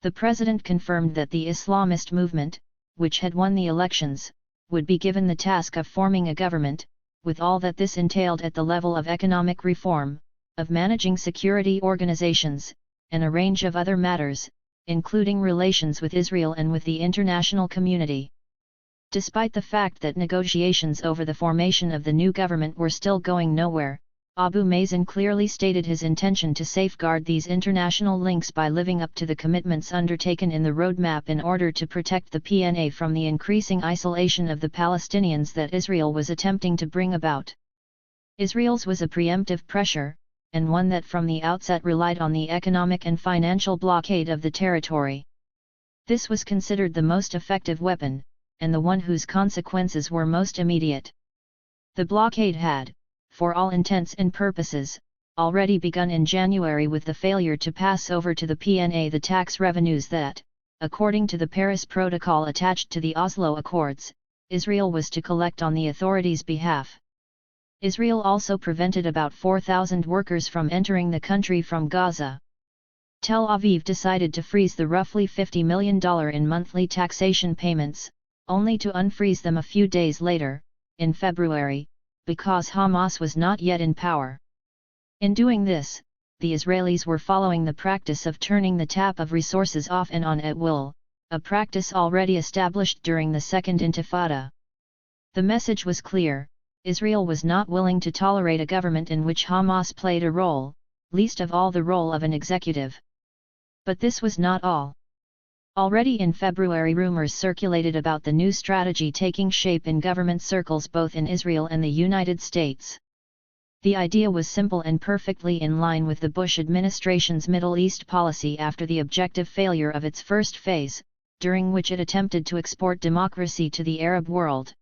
The president confirmed that the Islamist movement, which had won the elections, would be given the task of forming a government, with all that this entailed at the level of economic reform, of managing security organizations, and a range of other matters, including relations with Israel and with the international community. Despite the fact that negotiations over the formation of the new government were still going nowhere, Abu Mazen clearly stated his intention to safeguard these international links by living up to the commitments undertaken in the roadmap in order to protect the PNA from the increasing isolation of the Palestinians that Israel was attempting to bring about. Israel's was a preemptive pressure, and one that from the outset relied on the economic and financial blockade of the territory. This was considered the most effective weapon, and the one whose consequences were most immediate. The blockade had, for all intents and purposes, already begun in January with the failure to pass over to the PNA the tax revenues that, according to the Paris Protocol attached to the Oslo Accords, Israel was to collect on the authorities' behalf. Israel also prevented about 4,000 workers from entering the country from Gaza. Tel Aviv decided to freeze the roughly $50 million in monthly taxation payments, only to unfreeze them a few days later, in February, because Hamas was not yet in power. In doing this, the Israelis were following the practice of turning the tap of resources off and on at will, a practice already established during the Second Intifada. The message was clear: Israel was not willing to tolerate a government in which Hamas played a role, least of all the role of an executive. But this was not all. Already in February, rumors circulated about the new strategy taking shape in government circles both in Israel and the United States. The idea was simple and perfectly in line with the Bush administration's Middle East policy after the objective failure of its first phase, during which it attempted to export democracy to the Arab world.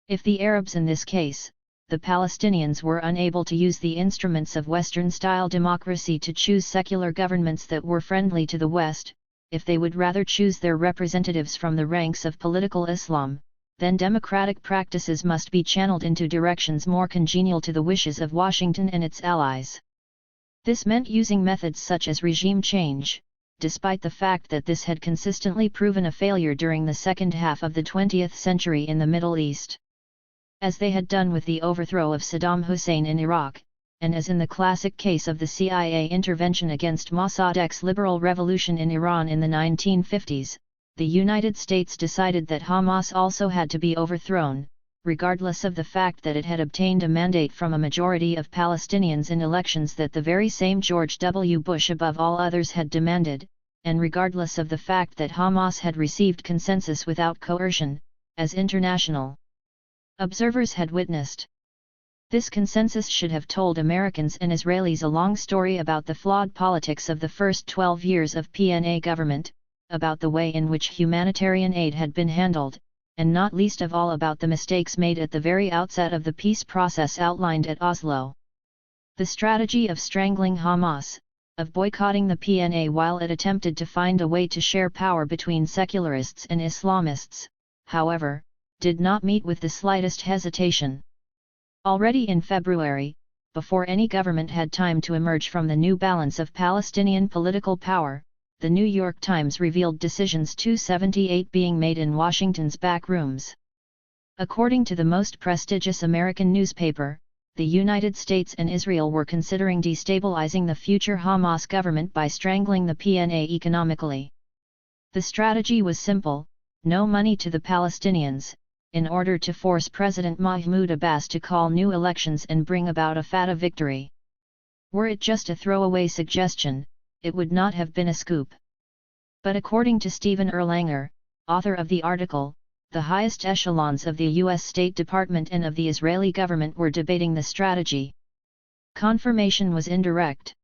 If the Arabs, in this case, the Palestinians, were unable to use the instruments of Western-style democracy to choose secular governments that were friendly to the West, if they would rather choose their representatives from the ranks of political Islam, then democratic practices must be channeled into directions more congenial to the wishes of Washington and its allies. This meant using methods such as regime change, despite the fact that this had consistently proven a failure during the second half of the 20th century in the Middle East. As they had done with the overthrow of Saddam Hussein in Iraq, and as in the classic case of the CIA intervention against Mossadeq's liberal revolution in Iran in the 1950s, the United States decided that Hamas also had to be overthrown, regardless of the fact that it had obtained a mandate from a majority of Palestinians in elections that the very same George W. Bush above all others had demanded, and regardless of the fact that Hamas had received consensus without coercion, as international observers had witnessed. This consensus should have told Americans and Israelis a long story about the flawed politics of the first 12 years of PNA government, about the way in which humanitarian aid had been handled, and not least of all about the mistakes made at the very outset of the peace process outlined at Oslo. The strategy of strangling Hamas, of boycotting the PNA while it attempted to find a way to share power between secularists and Islamists, however, did not meet with the slightest hesitation. Already in February, before any government had time to emerge from the new balance of Palestinian political power, the New York Times revealed decisions 278 being made in Washington's back rooms. According to the most prestigious American newspaper, the United States and Israel were considering destabilizing the future Hamas government by strangling the PNA economically. The strategy was simple: no money to the Palestinians, in order to force President Mahmoud Abbas to call new elections and bring about a Fatah victory. Were it just a throwaway suggestion, it would not have been a scoop. But according to Stephen Erlanger, author of the article, the highest echelons of the U.S. State Department and of the Israeli government were debating the strategy. Confirmation was indirect.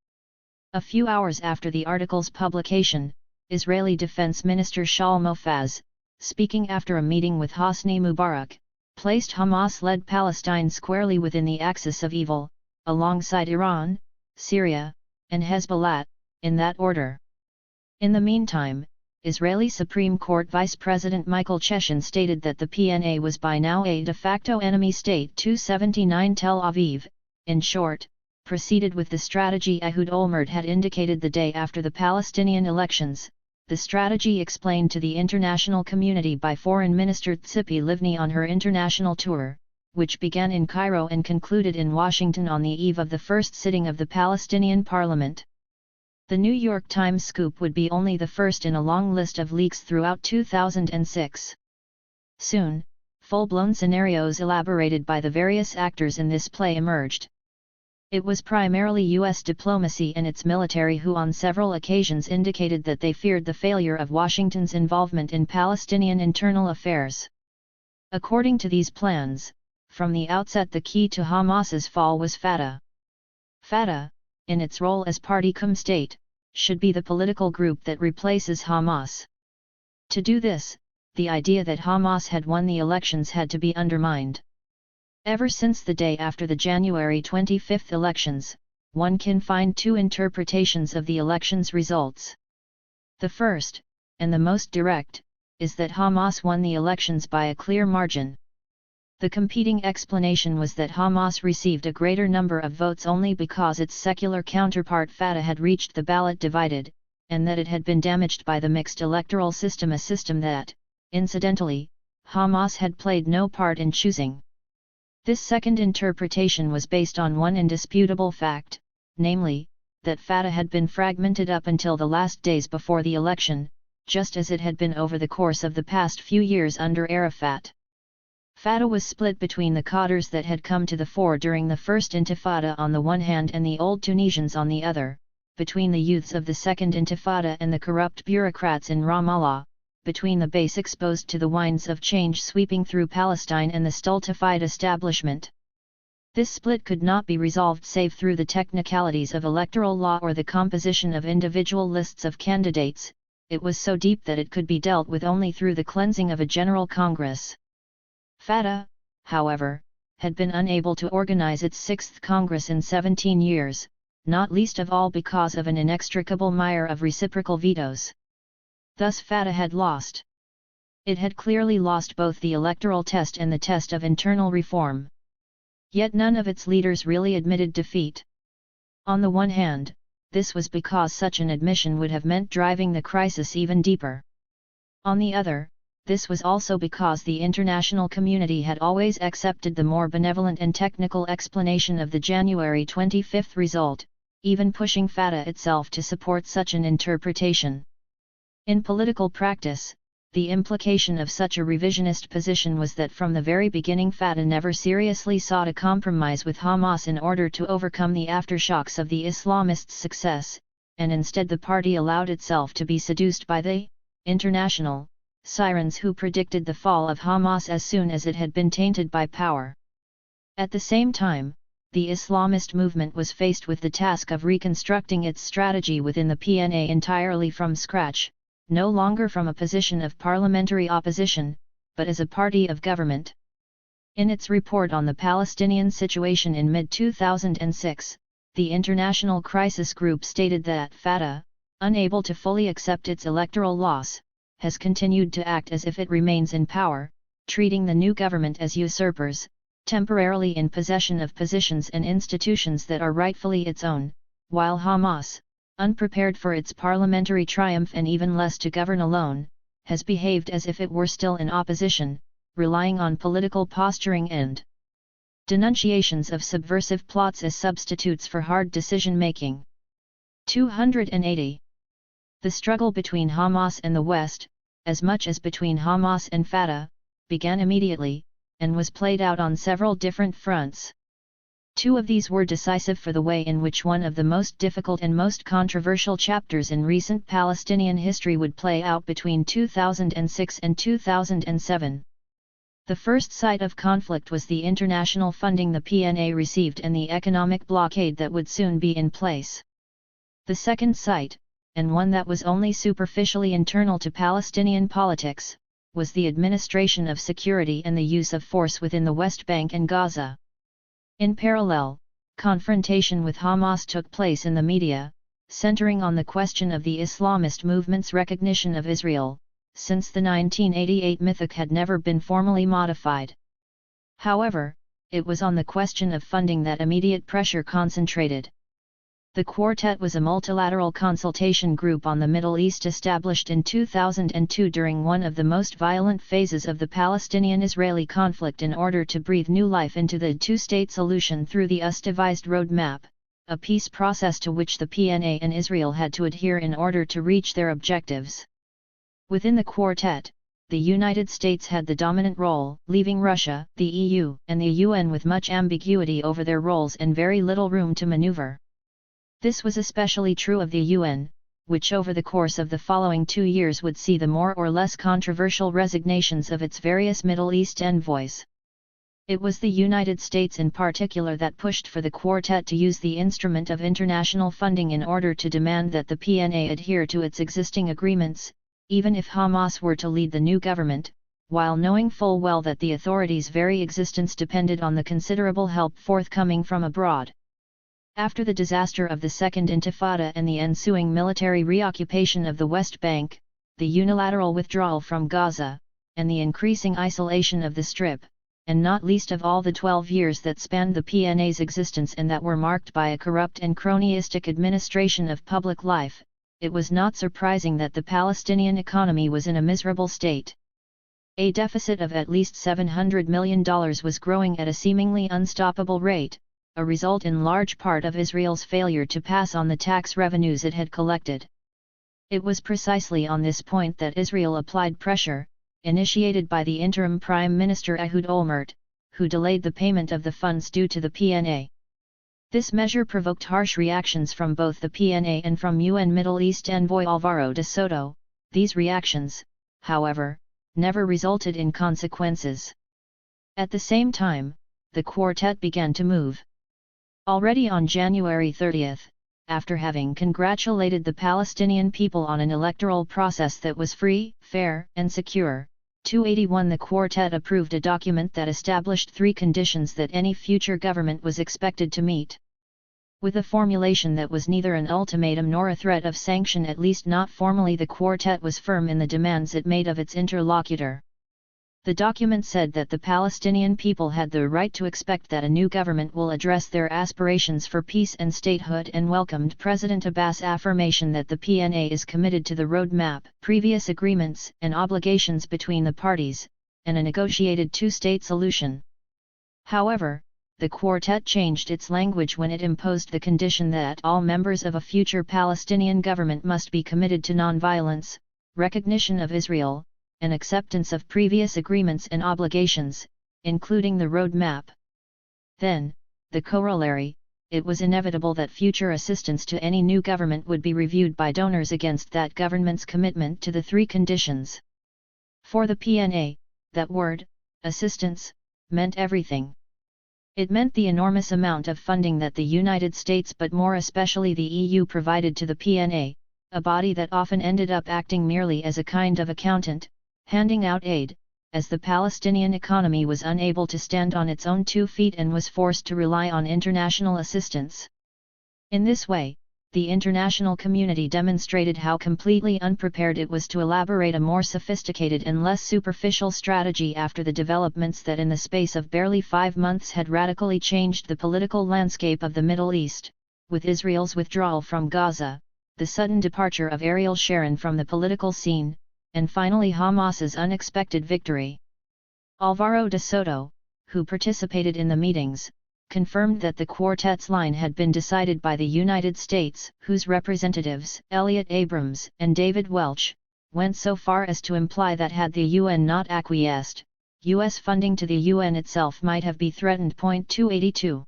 A few hours after the article's publication, Israeli Defense Minister Shaul Mofaz, speaking after a meeting with Hosni Mubarak, placed Hamas-led Palestine squarely within the axis of evil, alongside Iran, Syria, and Hezbollah, in that order. In the meantime, Israeli Supreme Court Vice President Michael Cheshin stated that the PNA was by now a de facto enemy state. 279 Tel Aviv, in short, proceeded with the strategy Ehud Olmert had indicated the day after the Palestinian elections, the strategy explained to the international community by Foreign Minister Tzipi Livni on her international tour, which began in Cairo and concluded in Washington on the eve of the first sitting of the Palestinian parliament. The New York Times scoop would be only the first in a long list of leaks throughout 2006. Soon, full-blown scenarios elaborated by the various actors in this play emerged. It was primarily U.S. diplomacy and its military who on several occasions indicated that they feared the failure of Washington's involvement in Palestinian internal affairs. According to these plans, from the outset the key to Hamas's fall was Fatah. Fatah, in its role as party cum state, should be the political group that replaces Hamas. To do this, the idea that Hamas had won the elections had to be undermined. Ever since the day after the January 25 elections, one can find two interpretations of the elections' results. The first, and the most direct, is that Hamas won the elections by a clear margin. The competing explanation was that Hamas received a greater number of votes only because its secular counterpart Fatah had reached the ballot divided, and that it had been damaged by the mixed electoral system, a system that, incidentally, Hamas had played no part in choosing. This second interpretation was based on one indisputable fact, namely, that Fatah had been fragmented up until the last days before the election, just as it had been over the course of the past few years under Arafat. Fatah was split between the cadres that had come to the fore during the First Intifada on the one hand and the old Tunisians on the other, between the youths of the Second Intifada and the corrupt bureaucrats in Ramallah, between the base exposed to the winds of change sweeping through Palestine and the stultified establishment. This split could not be resolved save through the technicalities of electoral law or the composition of individual lists of candidates. It was so deep that it could be dealt with only through the cleansing of a general congress. Fatah, however, had been unable to organize its 6th Congress in 17 years, not least of all because of an inextricable mire of reciprocal vetoes. Thus Fatah had lost. It had clearly lost both the electoral test and the test of internal reform. Yet none of its leaders really admitted defeat. On the one hand, this was because such an admission would have meant driving the crisis even deeper. On the other, this was also because the international community had always accepted the more benevolent and technical explanation of the January 25 result, even pushing Fatah itself to support such an interpretation. In political practice, the implication of such a revisionist position was that from the very beginning Fatah never seriously sought a compromise with Hamas in order to overcome the aftershocks of the Islamists' success, and instead the party allowed itself to be seduced by the international sirens who predicted the fall of Hamas as soon as it had been tainted by power. At the same time, the Islamist movement was faced with the task of reconstructing its strategy within the PNA entirely from scratch, no longer from a position of parliamentary opposition, but as a party of government. In its report on the Palestinian situation in mid-2006, the International Crisis Group stated that Fatah, unable to fully accept its electoral loss, has continued to act as if it remains in power, treating the new government as usurpers, temporarily in possession of positions and institutions that are rightfully its own, while Hamas, unprepared for its parliamentary triumph and even less to govern alone, has behaved as if it were still in opposition, relying on political posturing and denunciations of subversive plots as substitutes for hard decision-making. 280. The struggle between Hamas and the West, as much as between Hamas and Fatah, began immediately, and was played out on several different fronts. Two of these were decisive for the way in which one of the most difficult and most controversial chapters in recent Palestinian history would play out between 2006 and 2007. The first site of conflict was the international funding the PNA received and the economic blockade that would soon be in place. The second site, and one that was only superficially internal to Palestinian politics, was the administration of security and the use of force within the West Bank and Gaza. In parallel, confrontation with Hamas took place in the media, centering on the question of the Islamist movement's recognition of Israel, since the 1988 mythic had never been formally modified. However, it was on the question of funding that immediate pressure concentrated. The Quartet was a multilateral consultation group on the Middle East established in 2002 during one of the most violent phases of the Palestinian-Israeli conflict in order to breathe new life into the two-state solution through the US-devised roadmap, a peace process to which the PNA and Israel had to adhere in order to reach their objectives. Within the Quartet, the United States had the dominant role, leaving Russia, the EU, and the UN with much ambiguity over their roles and very little room to maneuver. This was especially true of the UN, which over the course of the following 2 years would see the more or less controversial resignations of its various Middle East envoys. It was the United States in particular that pushed for the Quartet to use the instrument of international funding in order to demand that the PNA adhere to its existing agreements, even if Hamas were to lead the new government, while knowing full well that the authorities' very existence depended on the considerable help forthcoming from abroad. After the disaster of the Second Intifada and the ensuing military reoccupation of the West Bank, the unilateral withdrawal from Gaza, and the increasing isolation of the Strip, and not least of all the 12 years that spanned the PNA's existence and that were marked by a corrupt and cronyistic administration of public life, it was not surprising that the Palestinian economy was in a miserable state. A deficit of at least $700 million was growing at a seemingly unstoppable rate, a result in large part of Israel's failure to pass on the tax revenues it had collected. It was precisely on this point that Israel applied pressure, initiated by the interim Prime Minister Ehud Olmert, who delayed the payment of the funds due to the PNA. This measure provoked harsh reactions from both the PNA and from UN Middle East envoy Alvaro de Soto. These reactions, however, never resulted in consequences. At the same time, the Quartet began to move. Already on January 30, after having congratulated the Palestinian people on an electoral process that was free, fair, and secure, 281 the Quartet approved a document that established 3 conditions that any future government was expected to meet. With a formulation that was neither an ultimatum nor a threat of sanction, at least not formally, the Quartet was firm in the demands it made of its interlocutor. The document said that the Palestinian people had the right to expect that a new government will address their aspirations for peace and statehood, and welcomed President Abbas' affirmation that the PNA is committed to the roadmap, previous agreements and obligations between the parties, and a negotiated two-state solution. However, the Quartet changed its language when it imposed the condition that all members of a future Palestinian government must be committed to nonviolence, recognition of Israel, and acceptance of previous agreements and obligations, including the roadmap. Then, the corollary, it was inevitable that future assistance to any new government would be reviewed by donors against that government's commitment to the 3 conditions. For the PNA, that word, assistance, meant everything. It meant the enormous amount of funding that the United States, but more especially the EU, provided to the PNA, a body that often ended up acting merely as a kind of accountant, handing out aid, as the Palestinian economy was unable to stand on its own 2 feet and was forced to rely on international assistance. In this way, the international community demonstrated how completely unprepared it was to elaborate a more sophisticated and less superficial strategy after the developments that in the space of barely 5 months had radically changed the political landscape of the Middle East, with Israel's withdrawal from Gaza, the sudden departure of Ariel Sharon from the political scene, and finally Hamas's unexpected victory. Alvaro de Soto, who participated in the meetings, confirmed that the quartet's line had been decided by the United States, whose representatives, Elliot Abrams and David Welch, went so far as to imply that had the UN not acquiesced, U.S. funding to the UN itself might have been threatened. 282.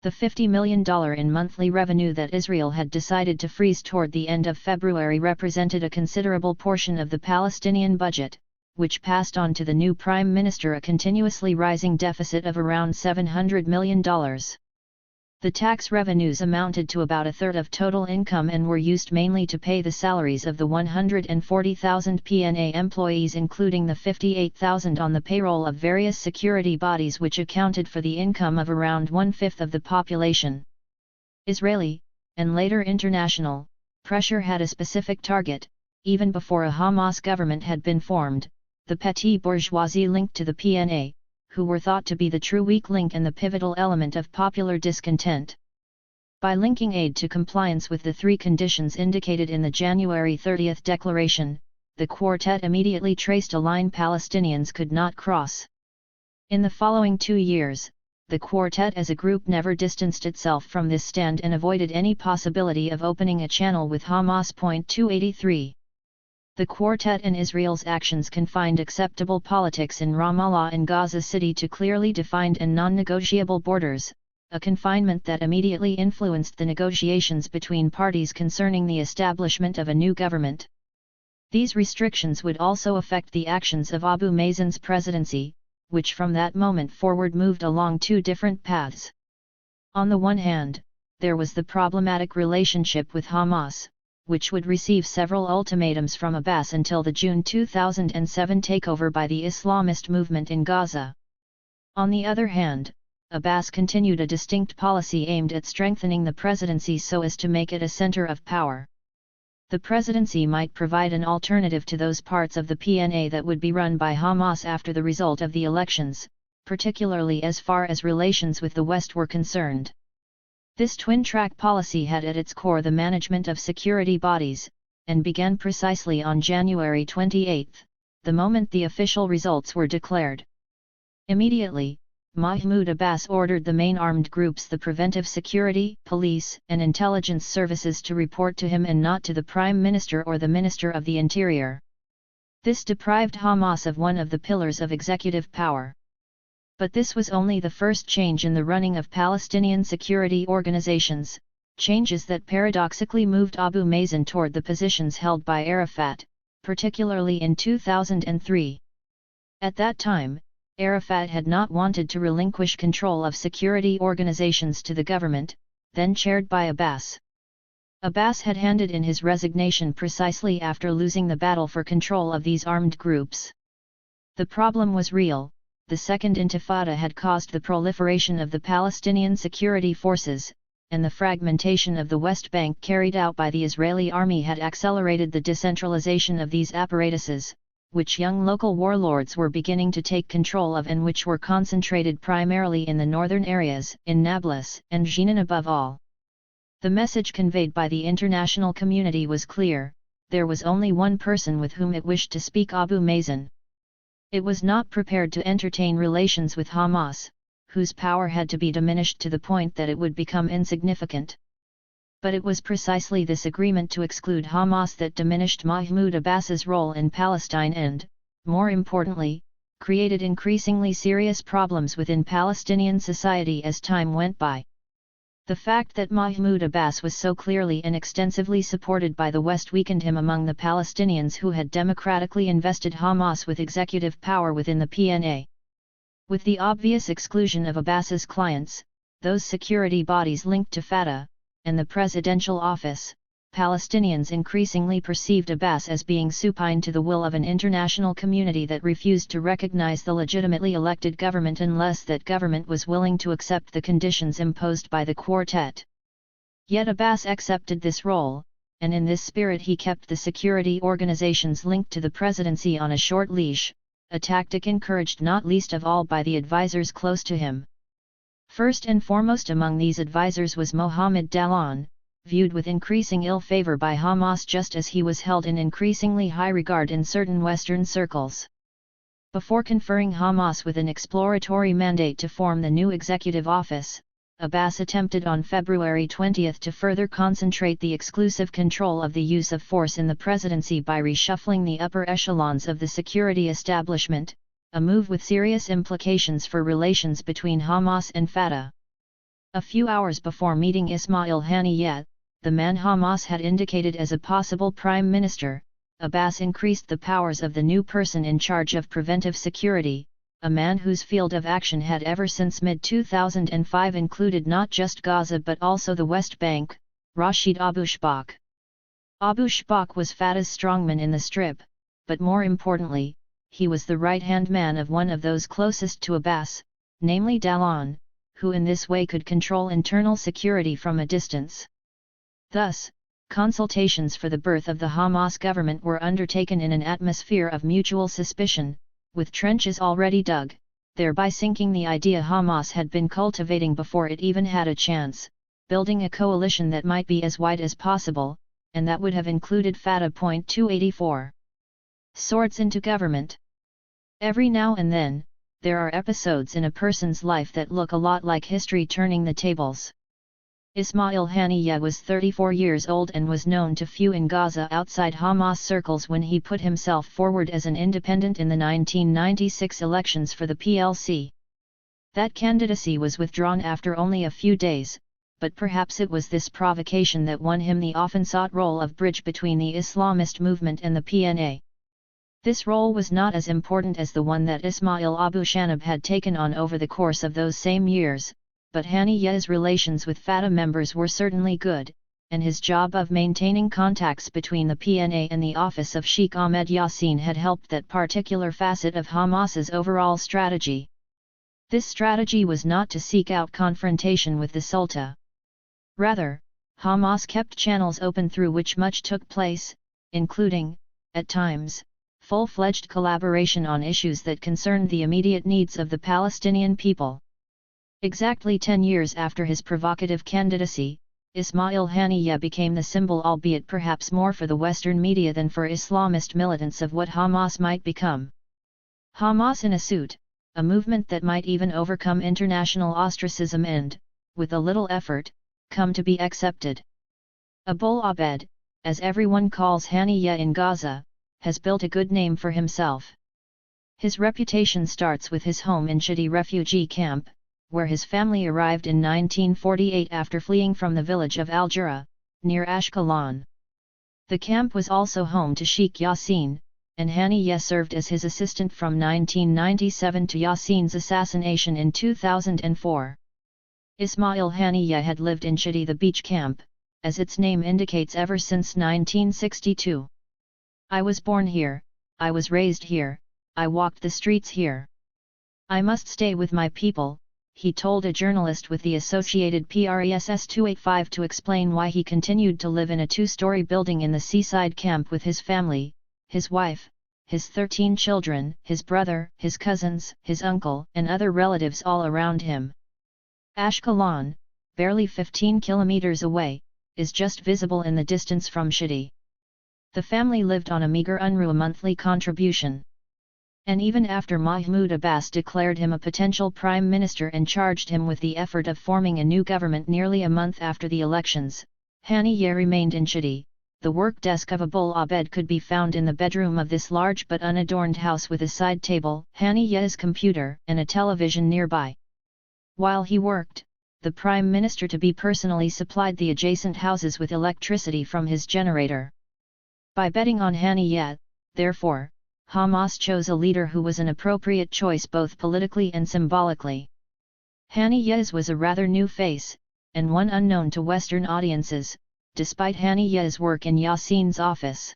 The $50 million in monthly revenue that Israel had decided to freeze toward the end of February represented a considerable portion of the Palestinian budget, which passed on to the new Prime Minister a continuously rising deficit of around $700 million. The tax revenues amounted to about a third of total income and were used mainly to pay the salaries of the 140,000 PNA employees, including the 58,000 on the payroll of various security bodies, which accounted for the income of around one-fifth of the population. Israeli, and later international, pressure had a specific target, even before a Hamas government had been formed: the petty bourgeoisie linked to the PNA, who were thought to be the true weak link and the pivotal element of popular discontent. By linking aid to compliance with the three conditions indicated in the January 30 declaration, the quartet immediately traced a line Palestinians could not cross. In the following 2 years, the quartet as a group never distanced itself from this stand and avoided any possibility of opening a channel with Hamas. 283. The quartet and Israel's actions confined acceptable politics in Ramallah and Gaza City to clearly defined and non-negotiable borders, a confinement that immediately influenced the negotiations between parties concerning the establishment of a new government. These restrictions would also affect the actions of Abu Mazen's presidency, which from that moment forward moved along two different paths. On the one hand, there was the problematic relationship with Hamas, which would receive several ultimatums from Abbas until the June 2007 takeover by the Islamist movement in Gaza. On the other hand, Abbas continued a distinct policy aimed at strengthening the presidency so as to make it a center of power. The presidency might provide an alternative to those parts of the PNA that would be run by Hamas after the result of the elections, particularly as far as relations with the West were concerned. This twin-track policy had at its core the management of security bodies, and began precisely on January 28, the moment the official results were declared. Immediately, Mahmoud Abbas ordered the main armed groups, the preventive security, police, and intelligence services, to report to him and not to the Prime Minister or the Minister of the Interior. This deprived Hamas of one of the pillars of executive power. But this was only the first change in the running of Palestinian security organizations, changes that paradoxically moved Abu Mazen toward the positions held by Arafat, particularly in 2003. At that time, Arafat had not wanted to relinquish control of security organizations to the government, then chaired by Abbas. Abbas had handed in his resignation precisely after losing the battle for control of these armed groups. The problem was real. The Second Intifada had caused the proliferation of the Palestinian security forces, and the fragmentation of the West Bank carried out by the Israeli army had accelerated the decentralization of these apparatuses, which young local warlords were beginning to take control of and which were concentrated primarily in the northern areas, in Nablus and Jenin above all. The message conveyed by the international community was clear: there was only one person with whom it wished to speak, Abu Mazen. It was not prepared to entertain relations with Hamas, whose power had to be diminished to the point that it would become insignificant. But it was precisely this agreement to exclude Hamas that diminished Mahmoud Abbas's role in Palestine and, more importantly, created increasingly serious problems within Palestinian society as time went by. The fact that Mahmoud Abbas was so clearly and extensively supported by the West weakened him among the Palestinians who had democratically invested Hamas with executive power within the PNA. With the obvious exclusion of Abbas's clients, those security bodies linked to Fatah, and the presidential office, Palestinians increasingly perceived Abbas as being supine to the will of an international community that refused to recognize the legitimately elected government unless that government was willing to accept the conditions imposed by the quartet. Yet Abbas accepted this role, and in this spirit he kept the security organizations linked to the presidency on a short leash, a tactic encouraged not least of all by the advisors close to him. First and foremost among these advisors was Mohammed Dallon, viewed with increasing ill favor by Hamas just as he was held in increasingly high regard in certain Western circles. Before conferring Hamas with an exploratory mandate to form the new executive office, Abbas attempted on February 20 to further concentrate the exclusive control of the use of force in the presidency by reshuffling the upper echelons of the security establishment, a move with serious implications for relations between Hamas and Fatah. A few hours before meeting Ismail Haniyeh, the man Hamas had indicated as a possible prime minister, Abbas increased the powers of the new person in charge of preventive security, a man whose field of action had ever since mid-2005 included not just Gaza but also the West Bank, Rashid Abu Shbak. Abu Shbak was Fatah's strongman in the Strip, but more importantly, he was the right-hand man of one of those closest to Abbas, namely Dallon, who in this way could control internal security from a distance. Thus, consultations for the birth of the Hamas government were undertaken in an atmosphere of mutual suspicion, with trenches already dug, thereby sinking the idea Hamas had been cultivating before it even had a chance, building a coalition that might be as wide as possible, and that would have included Fatah. 284. Swords into government. Every now and then, there are episodes in a person's life that look a lot like history turning the tables. Ismail Haniyeh was 34 years old and was known to few in Gaza outside Hamas circles when he put himself forward as an independent in the 1996 elections for the PLC. That candidacy was withdrawn after only a few days, but perhaps it was this provocation that won him the often-sought role of bridge between the Islamist movement and the PNA. This role was not as important as the one that Ismail Abu Shanab had taken on over the course of those same years, but Haniyeh's relations with Fatah members were certainly good, and his job of maintaining contacts between the PNA and the office of Sheikh Ahmed Yassin had helped that particular facet of Hamas's overall strategy. This strategy was not to seek out confrontation with the Sultan. Rather, Hamas kept channels open through which much took place, including, at times, full-fledged collaboration on issues that concerned the immediate needs of the Palestinian people. Exactly 10 years after his provocative candidacy, Ismail Haniyeh became the symbol, albeit perhaps more for the Western media than for Islamist militants, of what Hamas might become. Hamas in a suit, a movement that might even overcome international ostracism and, with a little effort, come to be accepted. Abul Abed, as everyone calls Haniyeh in Gaza, has built a good name for himself. His reputation starts with his home in Shidi refugee camp, where his family arrived in 1948 after fleeing from the village of Al-Jura, near Ashkelon. The camp was also home to Sheikh Yassin, and Haniyeh served as his assistant from 1997 to Yassin's assassination in 2004. Ismail Haniyeh had lived in Shidi, the beach camp, as its name indicates, ever since 1962. "I was born here, I was raised here, I walked the streets here. I must stay with my people," he told a journalist with the Associated Press 285 to explain why he continued to live in a two-story building in the seaside camp with his family, his wife, his 13 children, his brother, his cousins, his uncle, and other relatives all around him. Ashkelon, barely 15 kilometers away, is just visible in the distance from Shidi. The family lived on a meager UNRWA monthly contribution. And even after Mahmoud Abbas declared him a potential prime minister and charged him with the effort of forming a new government nearly a month after the elections, Haniyeh remained in Shidi. The work desk of Abul Abed could be found in the bedroom of this large but unadorned house, with a side table, Haniyeh's computer, and a television nearby. While he worked, the prime minister-to-be personally supplied the adjacent houses with electricity from his generator. By betting on Haniyeh, therefore, Hamas chose a leader who was an appropriate choice both politically and symbolically. Haniyeh was a rather new face, and one unknown to Western audiences, despite Haniyeh's work in Yassin's office.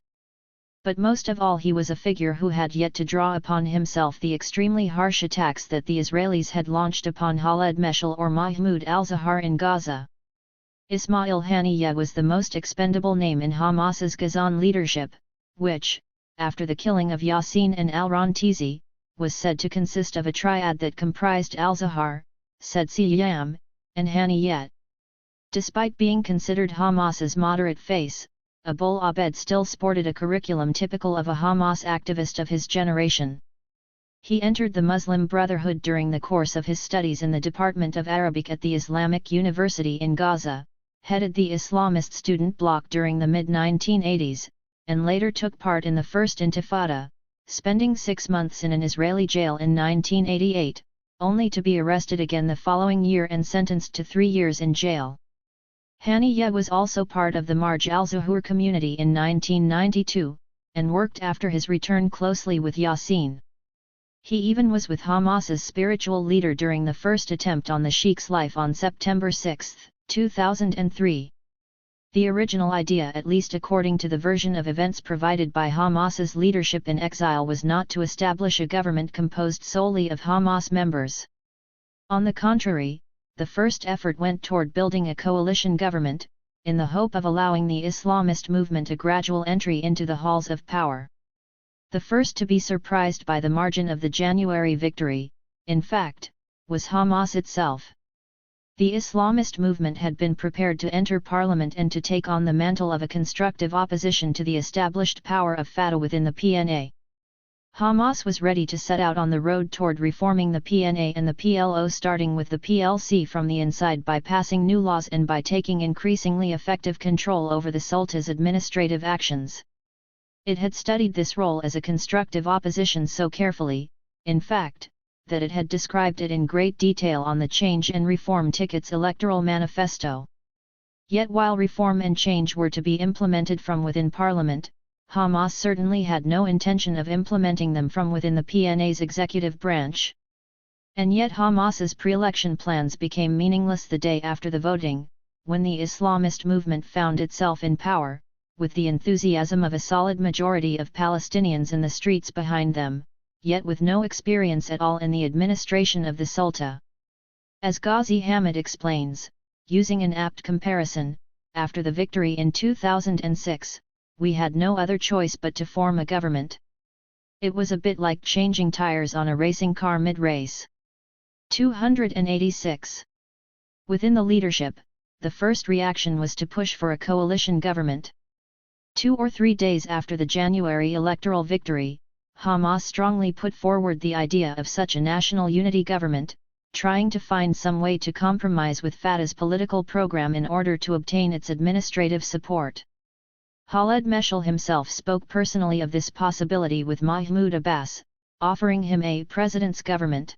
But most of all, he was a figure who had yet to draw upon himself the extremely harsh attacks that the Israelis had launched upon Khaled Meshal or Mahmoud al-Zahar in Gaza. Ismail Haniyeh was the most expendable name in Hamas's Gazan leadership, which, after the killing of Yassin and al-Rantizi, was said to consist of a triad that comprised al-Zahar, Said Siyam, and Haniyeh. Despite being considered Hamas's moderate face, Abul Abed still sported a curriculum typical of a Hamas activist of his generation. He entered the Muslim Brotherhood during the course of his studies in the Department of Arabic at the Islamic University in Gaza, headed the Islamist student bloc during the mid-1980s, and later took part in the First Intifada, spending 6 months in an Israeli jail in 1988, only to be arrested again the following year and sentenced to 3 years in jail. Haniyeh was also part of the Marj al-Zuhur community in 1992, and worked after his return closely with Yassin. He even was with Hamas's spiritual leader during the first attempt on the sheikh's life on September 6, 2003. The original idea, at least according to the version of events provided by Hamas's leadership in exile, was not to establish a government composed solely of Hamas members. On the contrary, the first effort went toward building a coalition government, in the hope of allowing the Islamist movement a gradual entry into the halls of power. The first to be surprised by the margin of the January victory, in fact, was Hamas itself. The Islamist movement had been prepared to enter parliament and to take on the mantle of a constructive opposition to the established power of Fatah within the PNA. Hamas was ready to set out on the road toward reforming the PNA and the PLO, starting with the PLC from the inside by passing new laws and by taking increasingly effective control over the Sultan's administrative actions. It had studied this role as a constructive opposition so carefully, in fact, that it had described it in great detail on the Change and Reform Ticket's electoral manifesto. Yet while reform and change were to be implemented from within Parliament, Hamas certainly had no intention of implementing them from within the PNA's executive branch. And yet Hamas's pre-election plans became meaningless the day after the voting, when the Islamist movement found itself in power, with the enthusiasm of a solid majority of Palestinians in the streets behind them, yet with no experience at all in the administration of the Sultan. As Ghazi Hamid explains, using an apt comparison, after the victory in 2006, we had no other choice but to form a government. It was a bit like changing tires on a racing car mid-race. 286. Within the leadership, the first reaction was to push for a coalition government. 2 or 3 days after the January electoral victory, Hamas strongly put forward the idea of such a national unity government, trying to find some way to compromise with Fatah's political program in order to obtain its administrative support. Khaled Meshal himself spoke personally of this possibility with Mahmoud Abbas, offering him a president's government.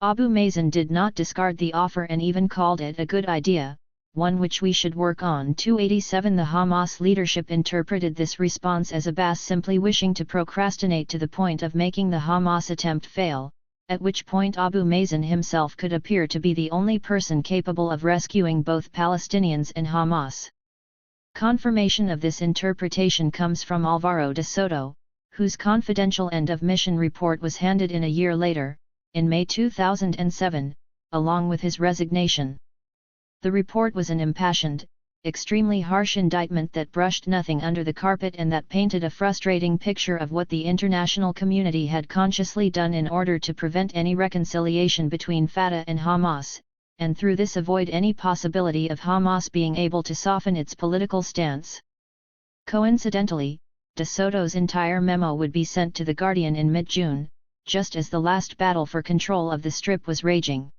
Abu Mazen did not discard the offer and even called it a good idea, one which we should work on. 287. The Hamas leadership interpreted this response as Abbas simply wishing to procrastinate to the point of making the Hamas attempt fail, at which point Abu Mazen himself could appear to be the only person capable of rescuing both Palestinians and Hamas. Confirmation of this interpretation comes from Alvaro de Soto, whose confidential end-of-mission report was handed in a year later, in May 2007, along with his resignation. The report was an impassioned, extremely harsh indictment that brushed nothing under the carpet and that painted a frustrating picture of what the international community had consciously done in order to prevent any reconciliation between Fatah and Hamas, and through this avoid any possibility of Hamas being able to soften its political stance. Coincidentally, de Soto's entire memo would be sent to The Guardian in mid-June, just as the last battle for control of the Strip was raging.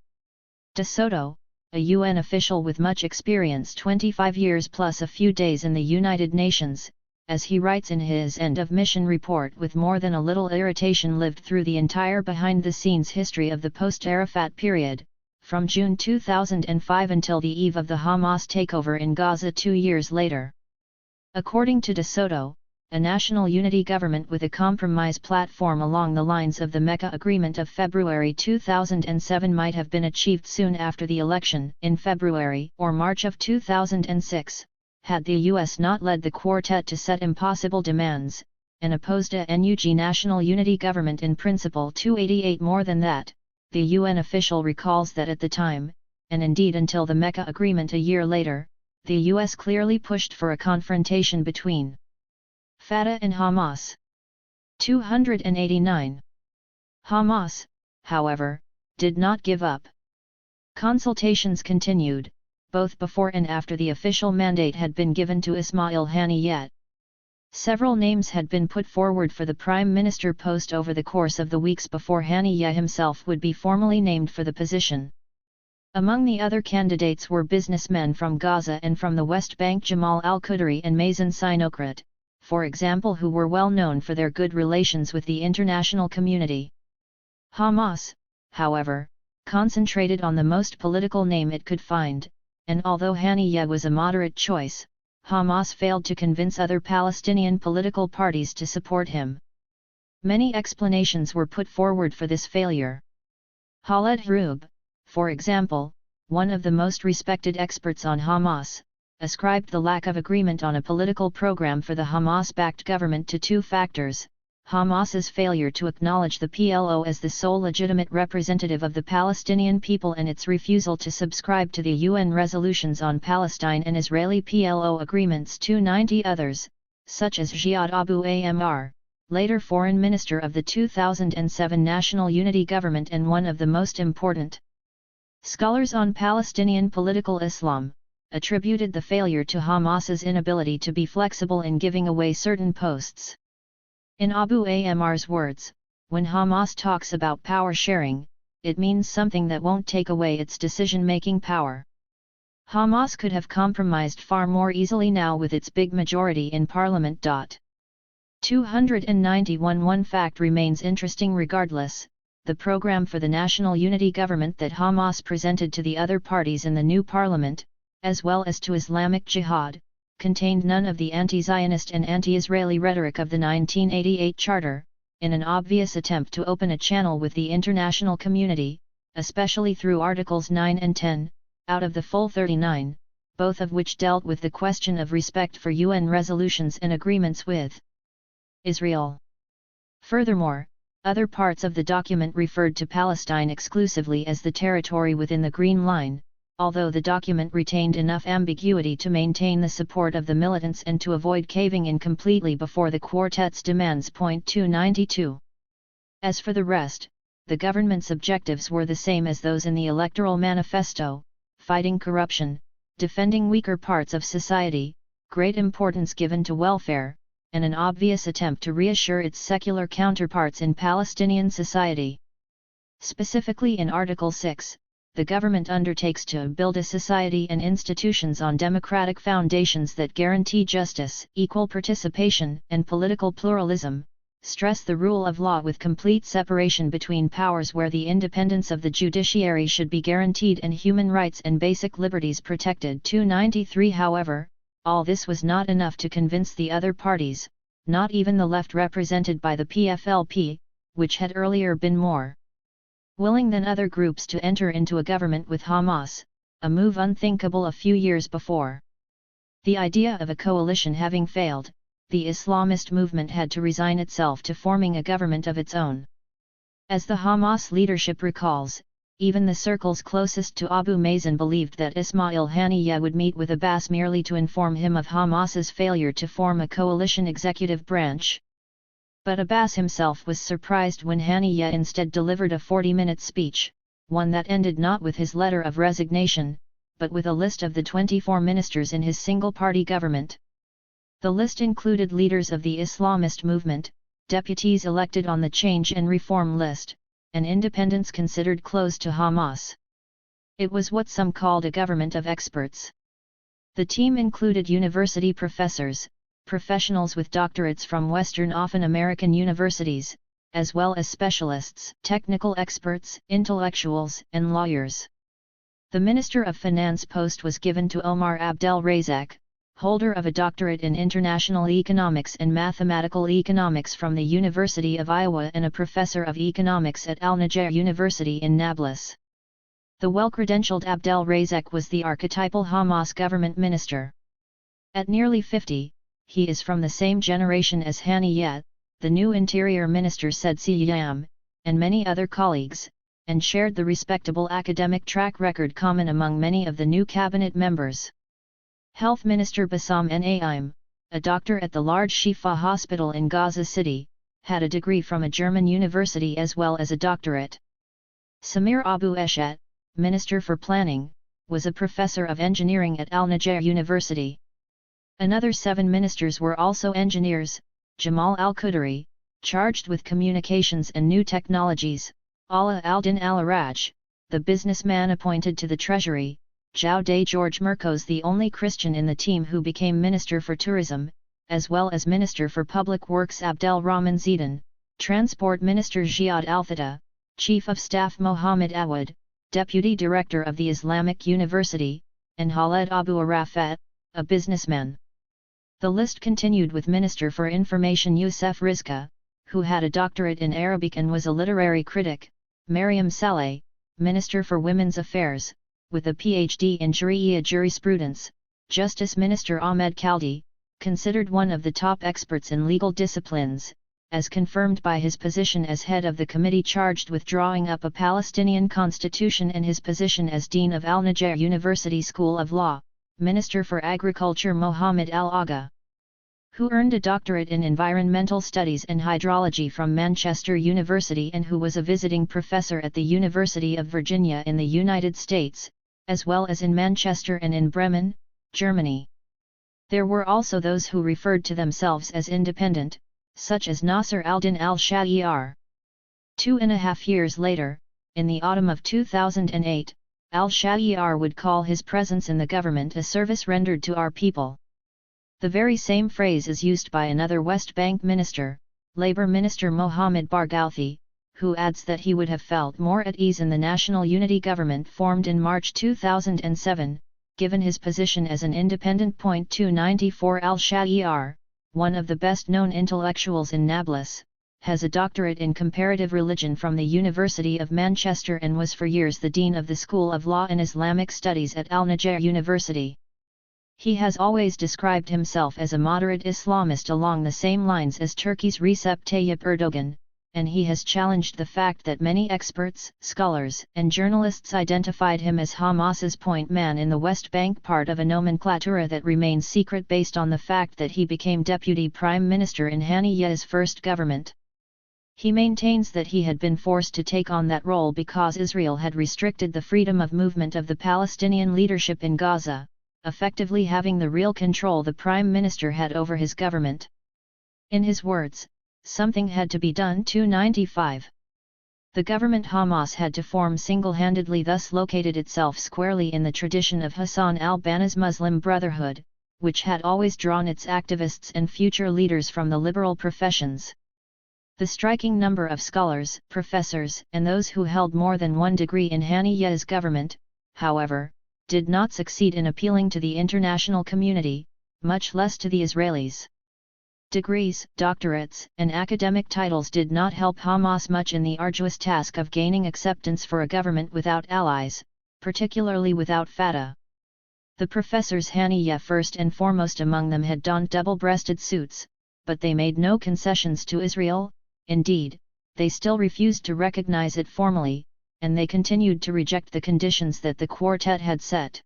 De Soto, a UN official with much experience, 25 years plus a few days in the United Nations, as he writes in his end-of-mission report, with more than a little irritation lived through the entire behind-the-scenes history of the post-Arafat period, from June 2005 until the eve of the Hamas takeover in Gaza 2 years later. According to de Soto, a national unity government with a compromise platform along the lines of the Mecca Agreement of February 2007 might have been achieved soon after the election, in February or March of 2006, had the US not led the quartet to set impossible demands, and opposed a NUG national unity government in principle. 288. More than that, the UN official recalls that at the time, and indeed until the Mecca Agreement a year later, the US clearly pushed for a confrontation between Fatah and Hamas. 289. Hamas, however, did not give up. Consultations continued, both before and after the official mandate had been given to Ismail Haniyeh. Several names had been put forward for the prime minister post over the course of the weeks before Haniyeh himself would be formally named for the position. Among the other candidates were businessmen from Gaza and from the West Bank, Jamal al-Qudri and Mazen Sinokrat, for example, who were well known for their good relations with the international community. Hamas, however, concentrated on the most political name it could find, and although Haniyeh was a moderate choice, Hamas failed to convince other Palestinian political parties to support him. Many explanations were put forward for this failure. Khaled Hroub, for example, one of the most respected experts on Hamas, ascribed the lack of agreement on a political program for the Hamas-backed government to two factors: Hamas's failure to acknowledge the PLO as the sole legitimate representative of the Palestinian people and its refusal to subscribe to the UN resolutions on Palestine and Israeli PLO agreements. 290 others, such as Ziad Abu Amr, later foreign minister of the 2007 National Unity Government and one of the most important scholars on Palestinian political Islam, attributed the failure to Hamas's inability to be flexible in giving away certain posts. In Abu Amr's words, when Hamas talks about power sharing, it means something that won't take away its decision-making power. Hamas could have compromised far more easily now with its big majority in parliament. 291. One fact remains interesting regardless: the program for the National Unity Government that Hamas presented to the other parties in the new parliament, as well as to Islamic Jihad, contained none of the anti-Zionist and anti-Israeli rhetoric of the 1988 Charter, in an obvious attempt to open a channel with the international community, especially through Articles 9 and 10, out of the full 39, both of which dealt with the question of respect for UN resolutions and agreements with Israel. Furthermore, other parts of the document referred to Palestine exclusively as the territory within the Green Line, although the document retained enough ambiguity to maintain the support of the militants and to avoid caving in completely before the quartet's demands. 292. As for the rest, the government's objectives were the same as those in the electoral manifesto: fighting corruption, defending weaker parts of society, great importance given to welfare, and an obvious attempt to reassure its secular counterparts in Palestinian society. Specifically in Article 6, the government undertakes to build a society and institutions on democratic foundations that guarantee justice, equal participation, and political pluralism, stress the rule of law with complete separation between powers where the independence of the judiciary should be guaranteed and human rights and basic liberties protected. 293. However, all this was not enough to convince the other parties, not even the left represented by the PFLP, which had earlier been more willing than other groups to enter into a government with Hamas, a move unthinkable a few years before. The idea of a coalition having failed, the Islamist movement had to resign itself to forming a government of its own. As the Hamas leadership recalls, even the circles closest to Abu Mazen believed that Ismail Haniyeh would meet with Abbas merely to inform him of Hamas's failure to form a coalition executive branch. But Abbas himself was surprised when Haniyeh instead delivered a 40-minute speech, one that ended not with his letter of resignation, but with a list of the 24 ministers in his single-party government. The list included leaders of the Islamist movement, deputies elected on the Change and Reform list, and independents considered close to Hamas. It was what some called a government of experts. The team included university professors, professionals with doctorates from Western, often American universities, as well as specialists, technical experts, intellectuals, and lawyers. The Minister of Finance post was given to Omar Abdel Razak, holder of a doctorate in international economics and mathematical economics from the University of Iowa and a professor of economics at Al-Najjar University in Nablus. The well-credentialed Abdel Razak was the archetypal Hamas government minister. At nearly 50, he is from the same generation as Haniyeh, the new Interior Minister said Siyam, and many other colleagues, and shared the respectable academic track record common among many of the new cabinet members. Health Minister Bassam Naim, a doctor at the large Shifa hospital in Gaza City, had a degree from a German university as well as a doctorate. Samir Abu Eshet, Minister for Planning, was a professor of engineering at Al-Najjar University. Another 7 ministers were also engineers: Jamal al-Qudri, charged with communications and new technologies; Ala al-Din al-Araj, the businessman appointed to the treasury; Jaude George Merkos, the only Christian in the team who became Minister for Tourism, as well as Minister for Public Works Abdel Rahman Zidane, Transport Minister Ziad Al-Thata, Chief of Staff Mohammed Awad, Deputy Director of the Islamic University, and Khaled Abu Arafat, a businessman. The list continued with Minister for Information Youssef Rizka, who had a doctorate in Arabic and was a literary critic; Mariam Saleh, Minister for Women's Affairs, with a PhD in Sharia jurisprudence; Justice Minister Ahmed Khaldi, considered one of the top experts in legal disciplines, as confirmed by his position as head of the committee charged with drawing up a Palestinian constitution and his position as Dean of Al-Najjar University School of Law; Minister for Agriculture Mohammed Al-Agha, who earned a doctorate in environmental studies and hydrology from Manchester University and who was a visiting professor at the University of Virginia in the United States, as well as in Manchester and in Bremen, Germany. There were also those who referred to themselves as independent, such as Nasser al-Din al-Sha'ir. 2.5 years later, in the autumn of 2008, al-Sha'ir would call his presence in the government a service rendered to our people. The very same phrase is used by another West Bank minister, Labour Minister Mohammed Barghouti, who adds that he would have felt more at ease in the National Unity Government formed in March 2007, given his position as an independent. 294 Al-Sha'ir, one of the best-known intellectuals in Nablus, has a doctorate in comparative religion from the University of Manchester and was for years the Dean of the School of Law and Islamic Studies at Al-Najjar University. He has always described himself as a moderate Islamist along the same lines as Turkey's Recep Tayyip Erdogan, and he has challenged the fact that many experts, scholars, and journalists identified him as Hamas's point man in the West Bank, part of a nomenclatura that remains secret based on the fact that he became Deputy Prime Minister in Haniyeh's first government. He maintains that he had been forced to take on that role because Israel had restricted the freedom of movement of the Palestinian leadership in Gaza, effectively having the real control the Prime Minister had over his government. In his words, something had to be done. 295. The government Hamas had to form single-handedly, thus located itself squarely in the tradition of Hassan al-Banna's Muslim Brotherhood, which had always drawn its activists and future leaders from the liberal professions. The striking number of scholars, professors, and those who held more than one degree in Haniyeh's government, however, did not succeed in appealing to the international community, much less to the Israelis. Degrees, doctorates, and academic titles did not help Hamas much in the arduous task of gaining acceptance for a government without allies, particularly without Fatah. The professors, Haniyeh first and foremost among them, had donned double-breasted suits, but they made no concessions to Israel. Indeed, they still refused to recognize it formally, and they continued to reject the conditions that the quartet had set.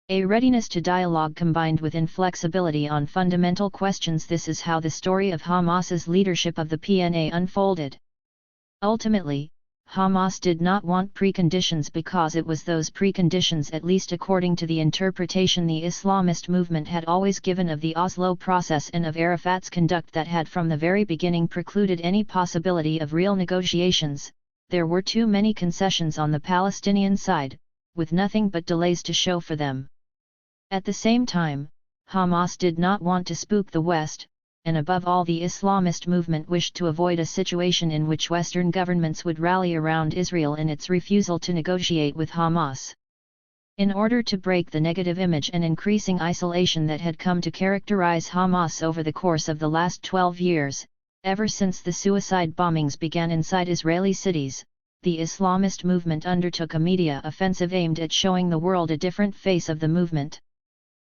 A readiness to dialogue combined with inflexibility on fundamental questions — this is how the story of Hamas's leadership of the PNA unfolded. Ultimately, Hamas did not want preconditions because it was those preconditions, at least according to the interpretation the Islamist movement had always given of the Oslo process and of Arafat's conduct, that had from the very beginning precluded any possibility of real negotiations. There were too many concessions on the Palestinian side, with nothing but delays to show for them. At the same time, Hamas did not want to spook the West, and above all the Islamist movement wished to avoid a situation in which Western governments would rally around Israel in its refusal to negotiate with Hamas. In order to break the negative image and increasing isolation that had come to characterize Hamas over the course of the last 12 years, ever since the suicide bombings began inside Israeli cities, the Islamist movement undertook a media offensive aimed at showing the world a different face of the movement.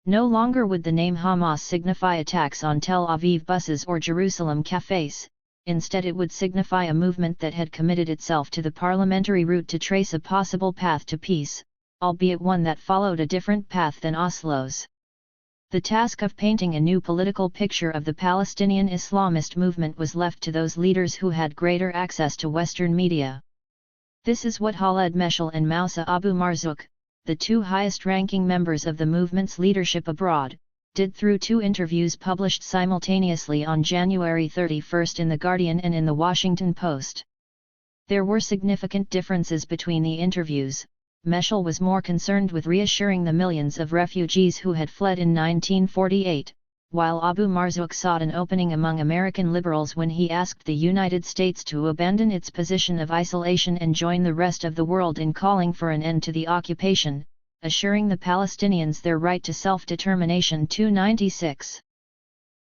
No longer would the name Hamas signify attacks on Tel Aviv buses or Jerusalem cafes, instead it would signify a movement that had committed itself to the parliamentary route to trace a possible path to peace, albeit one that followed a different path than Oslo's. The task of painting a new political picture of the Palestinian Islamist movement was left to those leaders who had greater access to Western media. This is what Khaled Meshal and Moussa Abu Marzouk, the two highest-ranking members of the movement's leadership abroad, did through 2 interviews published simultaneously on January 31 in The Guardian and in The Washington Post. There were significant differences between the interviews. Meshel was more concerned with reassuring the millions of refugees who had fled in 1948, while Abu Marzouk sought an opening among American liberals when he asked the United States to abandon its position of isolation and join the rest of the world in calling for an end to the occupation, assuring the Palestinians their right to self-determination. 296.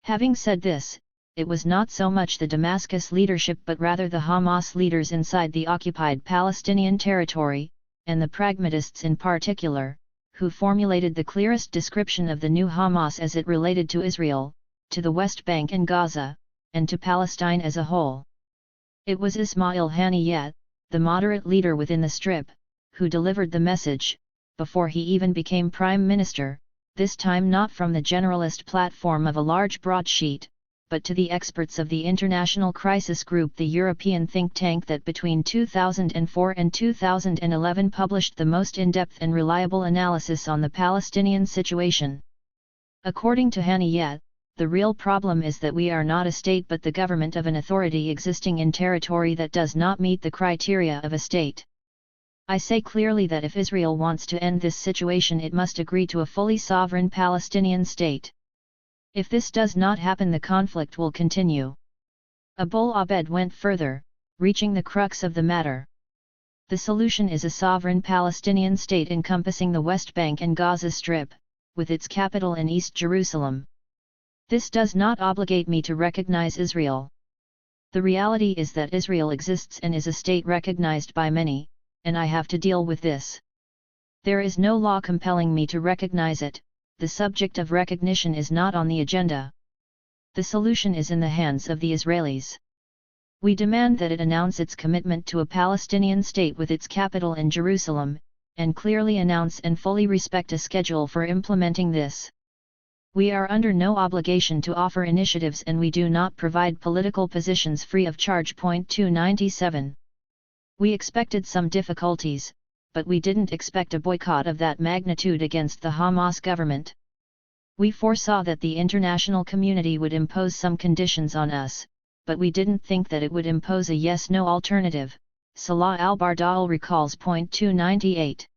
Having said this, it was not so much the Damascus leadership but rather the Hamas leaders inside the occupied Palestinian territory, and the pragmatists in particular, who formulated the clearest description of the new Hamas as it related to Israel, to the West Bank and Gaza, and to Palestine as a whole. It was Ismail Haniyeh, the moderate leader within the Strip, who delivered the message, before he even became Prime Minister, this time not from the generalist platform of a large broadsheet, but to the experts of the International Crisis Group, the European think tank that between 2004 and 2011 published the most in-depth and reliable analysis on the Palestinian situation. According to Haniyeh, the real problem is that we are not a state but the government of an authority existing in territory that does not meet the criteria of a state. I say clearly that if Israel wants to end this situation, it must agree to a fully sovereign Palestinian state. If this does not happen, the conflict will continue. Abul Abed went further, reaching the crux of the matter. The solution is a sovereign Palestinian state encompassing the West Bank and Gaza Strip, with its capital in East Jerusalem. This does not obligate me to recognize Israel. The reality is that Israel exists and is a state recognized by many, and I have to deal with this. There is no law compelling me to recognize it. The subject of recognition is not on the agenda. The solution is in the hands of the Israelis. We demand that it announce its commitment to a Palestinian state with its capital in Jerusalem, and clearly announce and fully respect a schedule for implementing this. We are under no obligation to offer initiatives and we do not provide political positions free of charge. 297. We expected some difficulties, but we didn't expect a boycott of that magnitude against the Hamas government. We foresaw that the international community would impose some conditions on us, but we didn't think that it would impose a yes-no alternative, Salah al-Bardawi recalls. 298.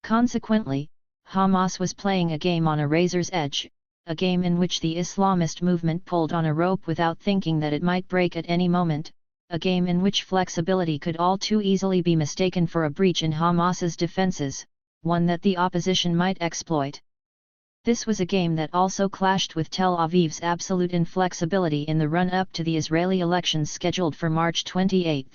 Consequently, Hamas was playing a game on a razor's edge, a game in which the Islamist movement pulled on a rope without thinking that it might break at any moment, a game in which flexibility could all too easily be mistaken for a breach in Hamas's defenses, one that the opposition might exploit. This was a game that also clashed with Tel Aviv's absolute inflexibility in the run-up to the Israeli elections scheduled for March 28.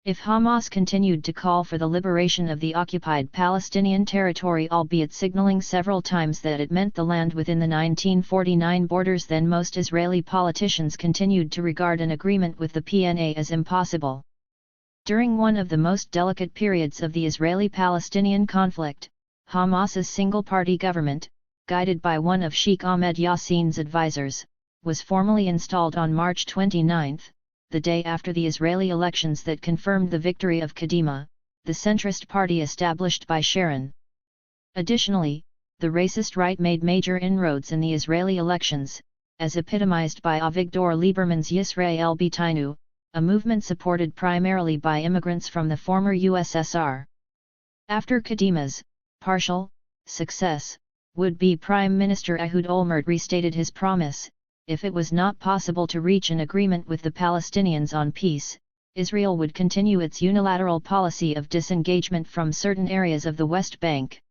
If Hamas continued to call for the liberation of the occupied Palestinian territory, albeit signaling several times that it meant the land within the 1949 borders, then most Israeli politicians continued to regard an agreement with the PNA as impossible. During one of the most delicate periods of the Israeli-Palestinian conflict, Hamas's single-party government, guided by one of Sheikh Ahmed Yassin's advisors, was formally installed on March 29, the day after the Israeli elections that confirmed the victory of Kadima, the centrist party established by Sharon. Additionally, the racist right made major inroads in the Israeli elections, as epitomized by Avigdor Lieberman's Yisrael B'Tainu, a movement supported primarily by immigrants from the former USSR. After Kadima's partial success, would-be Prime Minister Ehud Olmert restated his promise: if it was not possible to reach an agreement with the Palestinians on peace, Israel would continue its unilateral policy of disengagement from certain areas of the West Bank.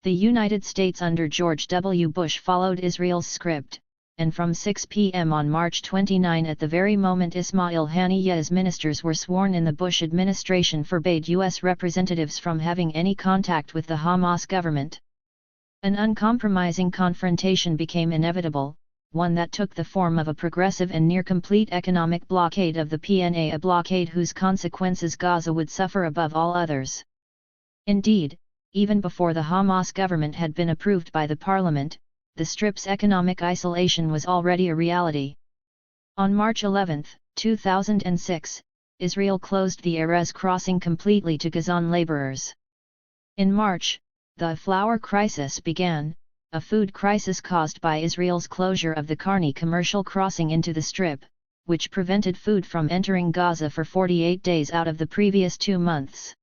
The United States under George W. Bush followed Israel's script, and from 6 p.m. on March 29, at the very moment Ismail Haniyeh's ministers were sworn in, the Bush administration forbade U.S. representatives from having any contact with the Hamas government. An uncompromising confrontation became inevitable, one that took the form of a progressive and near-complete economic blockade of the PNA, a blockade whose consequences Gaza would suffer above all others. Indeed, even before the Hamas government had been approved by the parliament, the Strip's economic isolation was already a reality. On March 11, 2006, Israel closed the Erez crossing completely to Gazan laborers. In March, the flour crisis began, a food crisis caused by Israel's closure of the Caridi commercial crossing into the Strip, which prevented food from entering Gaza for 48 days out of the previous 2 months.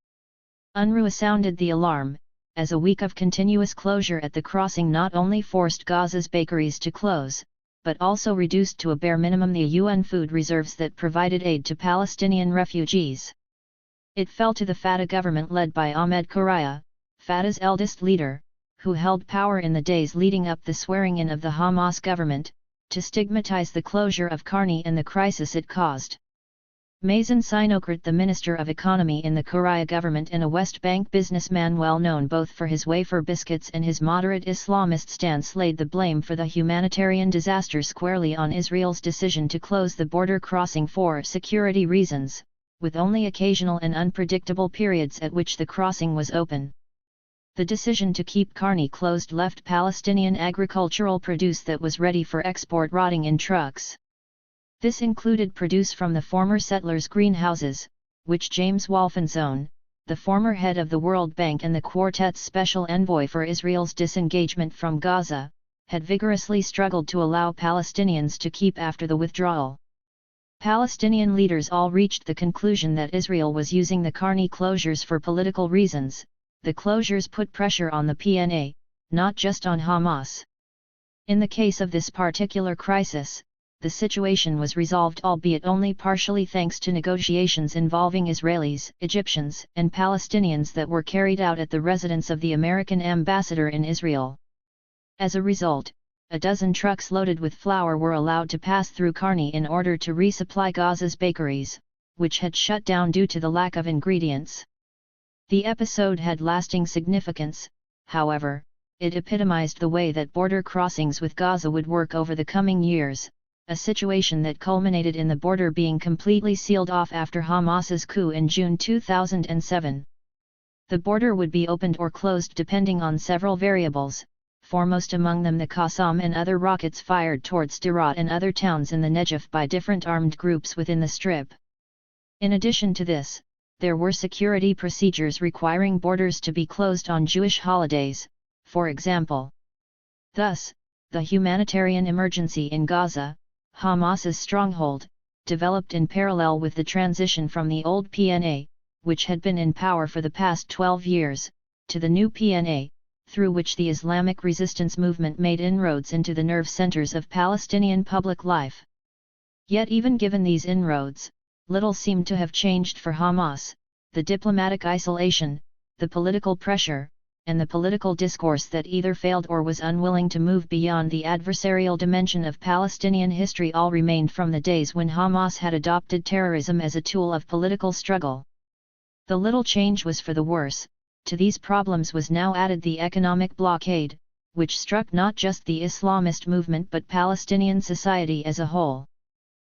UNRWA sounded the alarm, as a week of continuous closure at the crossing not only forced Gaza's bakeries to close, but also reduced to a bare minimum the UN food reserves that provided aid to Palestinian refugees. It fell to the Fatah government led by Ahmed Correa, Fatah's eldest leader, who held power in the days leading up the swearing-in of the Hamas government, to stigmatize the closure of Caridi and the crisis it caused. Mazen Sinokrat, the Minister of Economy in the Correa government and a West Bank businessman well known both for his wafer biscuits and his moderate Islamist stance, laid the blame for the humanitarian disaster squarely on Israel's decision to close the border crossing for security reasons, with only occasional and unpredictable periods at which the crossing was open. The decision to keep Caridi closed left Palestinian agricultural produce that was ready for export rotting in trucks. This included produce from the former settlers' greenhouses, which James Wolfensohn, the former head of the World Bank and the Quartet's special envoy for Israel's disengagement from Gaza, had vigorously struggled to allow Palestinians to keep after the withdrawal. Palestinian leaders all reached the conclusion that Israel was using the Caridi closures for political reasons. The closures put pressure on the PNA, not just on Hamas. In the case of this particular crisis, the situation was resolved, albeit only partially, thanks to negotiations involving Israelis, Egyptians, and Palestinians that were carried out at the residence of the American ambassador in Israel. As a result, a dozen trucks loaded with flour were allowed to pass through Caridi in order to resupply Gaza's bakeries, which had shut down due to the lack of ingredients. The episode had lasting significance, however. It epitomized the way that border crossings with Gaza would work over the coming years, a situation that culminated in the border being completely sealed off after Hamas's coup in June 2007. The border would be opened or closed depending on several variables, foremost among them the Qassam and other rockets fired towards Derat and other towns in the Negev by different armed groups within the Strip. In addition to this, there were security procedures requiring borders to be closed on Jewish holidays, for example. Thus, the humanitarian emergency in Gaza, Hamas's stronghold, developed in parallel with the transition from the old PNA, which had been in power for the past 12 years, to the new PNA, through which the Islamic resistance movement made inroads into the nerve centers of Palestinian public life. Yet even given these inroads, little seemed to have changed for Hamas. The diplomatic isolation, the political pressure, and the political discourse that either failed or was unwilling to move beyond the adversarial dimension of Palestinian history all remained from the days when Hamas had adopted terrorism as a tool of political struggle. The little change was for the worse. To these problems was now added the economic blockade, which struck not just the Islamist movement but Palestinian society as a whole.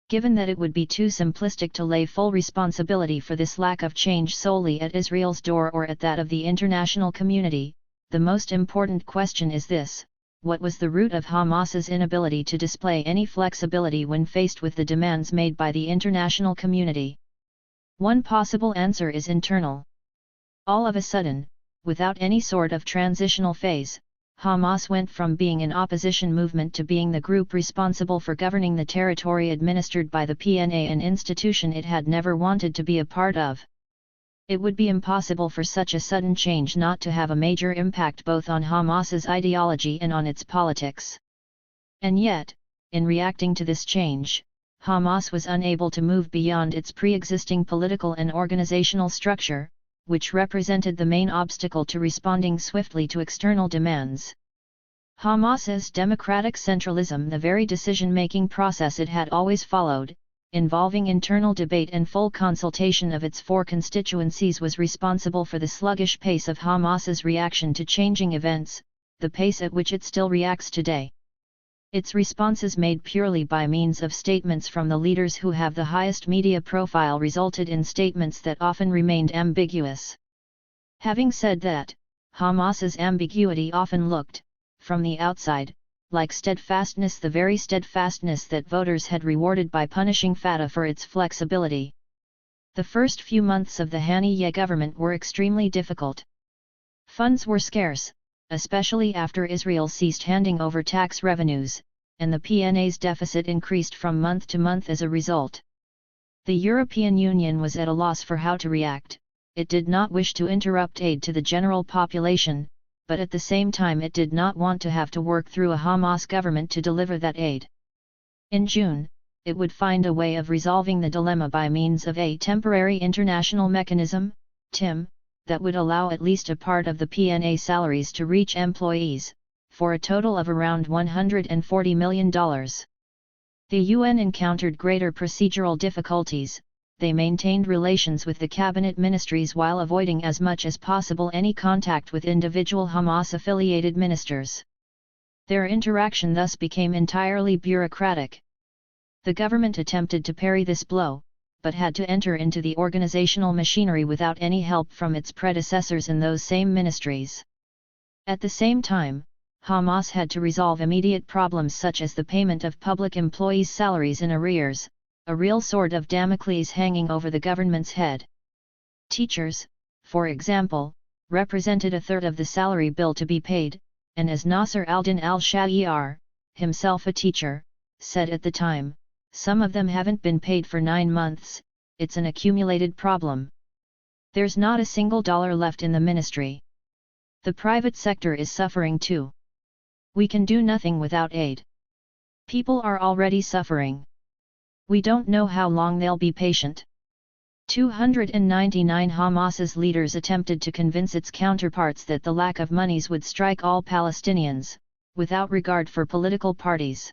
Given that it would be too simplistic to lay full responsibility for this lack of change solely at Israel's door or at that of the international community, the most important question is this: what was the root of Hamas's inability to display any flexibility when faced with the demands made by the international community? One possible answer is internal. All of a sudden, without any sort of transitional phase, Hamas went from being an opposition movement to being the group responsible for governing the territory administered by the PNA, an institution it had never wanted to be a part of. It would be impossible for such a sudden change not to have a major impact both on Hamas's ideology and on its politics. And yet, in reacting to this change, Hamas was unable to move beyond its pre-existing political and organizational structure, which represented the main obstacle to responding swiftly to external demands. Hamas's democratic centralism, the very decision-making process it had always followed, involving internal debate and full consultation of its 4 constituencies, was responsible for the sluggish pace of Hamas's reaction to changing events, the pace at which it still reacts today. Its responses made purely by means of statements from the leaders who have the highest media profile resulted in statements that often remained ambiguous. Having said that, Hamas's ambiguity often looked, from the outside, like steadfastness, the very steadfastness that voters had rewarded by punishing Fatah for its flexibility. The first few months of the Haniyeh government were extremely difficult. Funds were scarce, especially after Israel ceased handing over tax revenues, and the PNA's deficit increased from month to month as a result. The European Union was at a loss for how to react. It did not wish to interrupt aid to the general population, but at the same time it did not want to have to work through a Hamas government to deliver that aid. In June, it would find a way of resolving the dilemma by means of a temporary international mechanism, TIM, that would allow at least a part of the PNA salaries to reach employees, for a total of around $140 million. The UN encountered greater procedural difficulties. They maintained relations with the cabinet ministries while avoiding as much as possible any contact with individual Hamas-affiliated ministers. Their interaction thus became entirely bureaucratic. The government attempted to parry this blow, but had to enter into the organizational machinery without any help from its predecessors in those same ministries. At the same time, Hamas had to resolve immediate problems such as the payment of public employees' salaries in arrears, a real sword of Damocles hanging over the government's head. Teachers, for example, represented a third of the salary bill to be paid, and as Nasser al-Din al-Shayar, himself a teacher, said at the time, some of them haven't been paid for 9 months, it's an accumulated problem. There's not a single dollar left in the ministry. The private sector is suffering too. We can do nothing without aid. People are already suffering. We don't know how long they'll be patient. 299 Hamas's leaders attempted to convince its counterparts that the lack of monies would strike all Palestinians, without regard for political parties.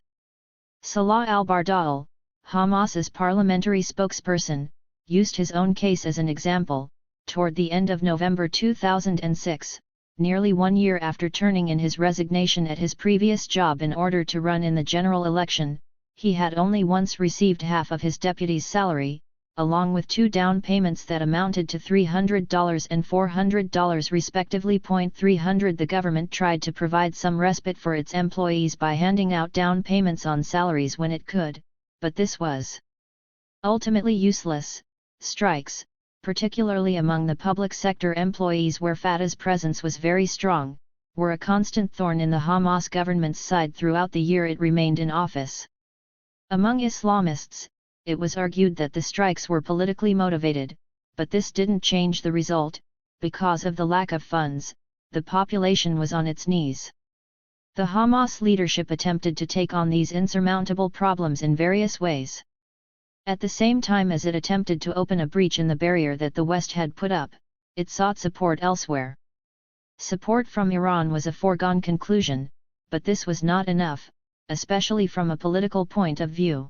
Salah al-Bardal, Hamas's parliamentary spokesperson, used his own case as an example. Toward the end of November 2006, nearly 1 year after turning in his resignation at his previous job in order to run in the general election, he had only once received half of his deputy's salary, along with 2 down payments that amounted to $300 and $400 respectively. $300 The government tried to provide some respite for its employees by handing out down payments on salaries when it could, but this was ultimately useless. Strikes, particularly among the public sector employees where Fatah's presence was very strong, were a constant thorn in the Hamas government's side throughout the year it remained in office. Among Islamists, it was argued that the strikes were politically motivated, but this didn't change the result. Because of the lack of funds, the population was on its knees. The Hamas leadership attempted to take on these insurmountable problems in various ways. At the same time as it attempted to open a breach in the barrier that the West had put up, it sought support elsewhere. Support from Iran was a foregone conclusion, but this was not enough, especially from a political point of view.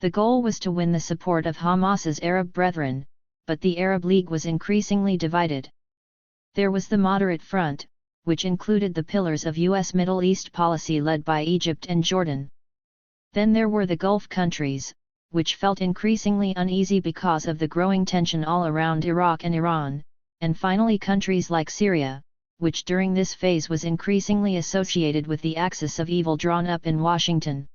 The goal was to win the support of Hamas's Arab brethren, but the Arab League was increasingly divided. There was the Moderate Front, which included the pillars of U.S. Middle East policy led by Egypt and Jordan. Then there were the Gulf countries, which felt increasingly uneasy because of the growing tension all around Iraq and Iran, and finally countries like Syria, which during this phase was increasingly associated with the axis of evil drawn up in Washington.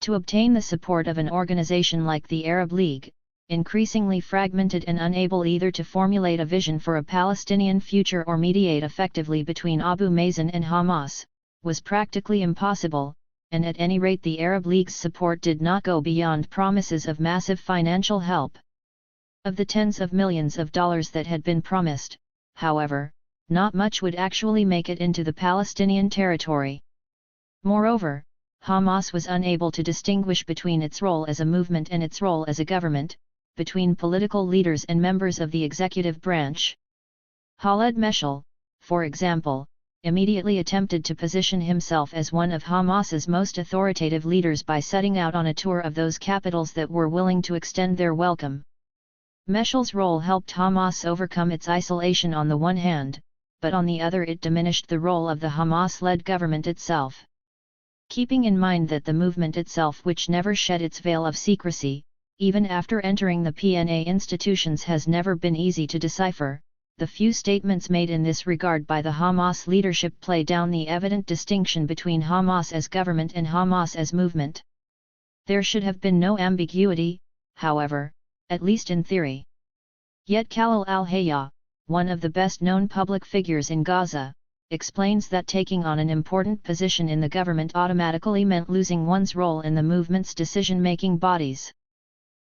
To obtain the support of an organization like the Arab League, increasingly fragmented and unable either to formulate a vision for a Palestinian future or mediate effectively between Abu Mazen and Hamas, was practically impossible, and at any rate the Arab League's support did not go beyond promises of massive financial help. Of the tens of millions of dollars that had been promised, however, not much would actually make it into the Palestinian territory. Moreover, Hamas was unable to distinguish between its role as a movement and its role as a government, between political leaders and members of the executive branch. Khaled Meshal, for example, immediately attempted to position himself as one of Hamas's most authoritative leaders by setting out on a tour of those capitals that were willing to extend their welcome. Meshal's role helped Hamas overcome its isolation on the one hand, but on the other it diminished the role of the Hamas-led government itself. Keeping in mind that the movement itself, which never shed its veil of secrecy, even after entering the PNA institutions, has never been easy to decipher, the few statements made in this regard by the Hamas leadership play down the evident distinction between Hamas as government and Hamas as movement. There should have been no ambiguity, however, at least in theory. Yet Khalil al-Hayya, one of the best-known public figures in Gaza, explains that taking on an important position in the government automatically meant losing one's role in the movement's decision-making bodies.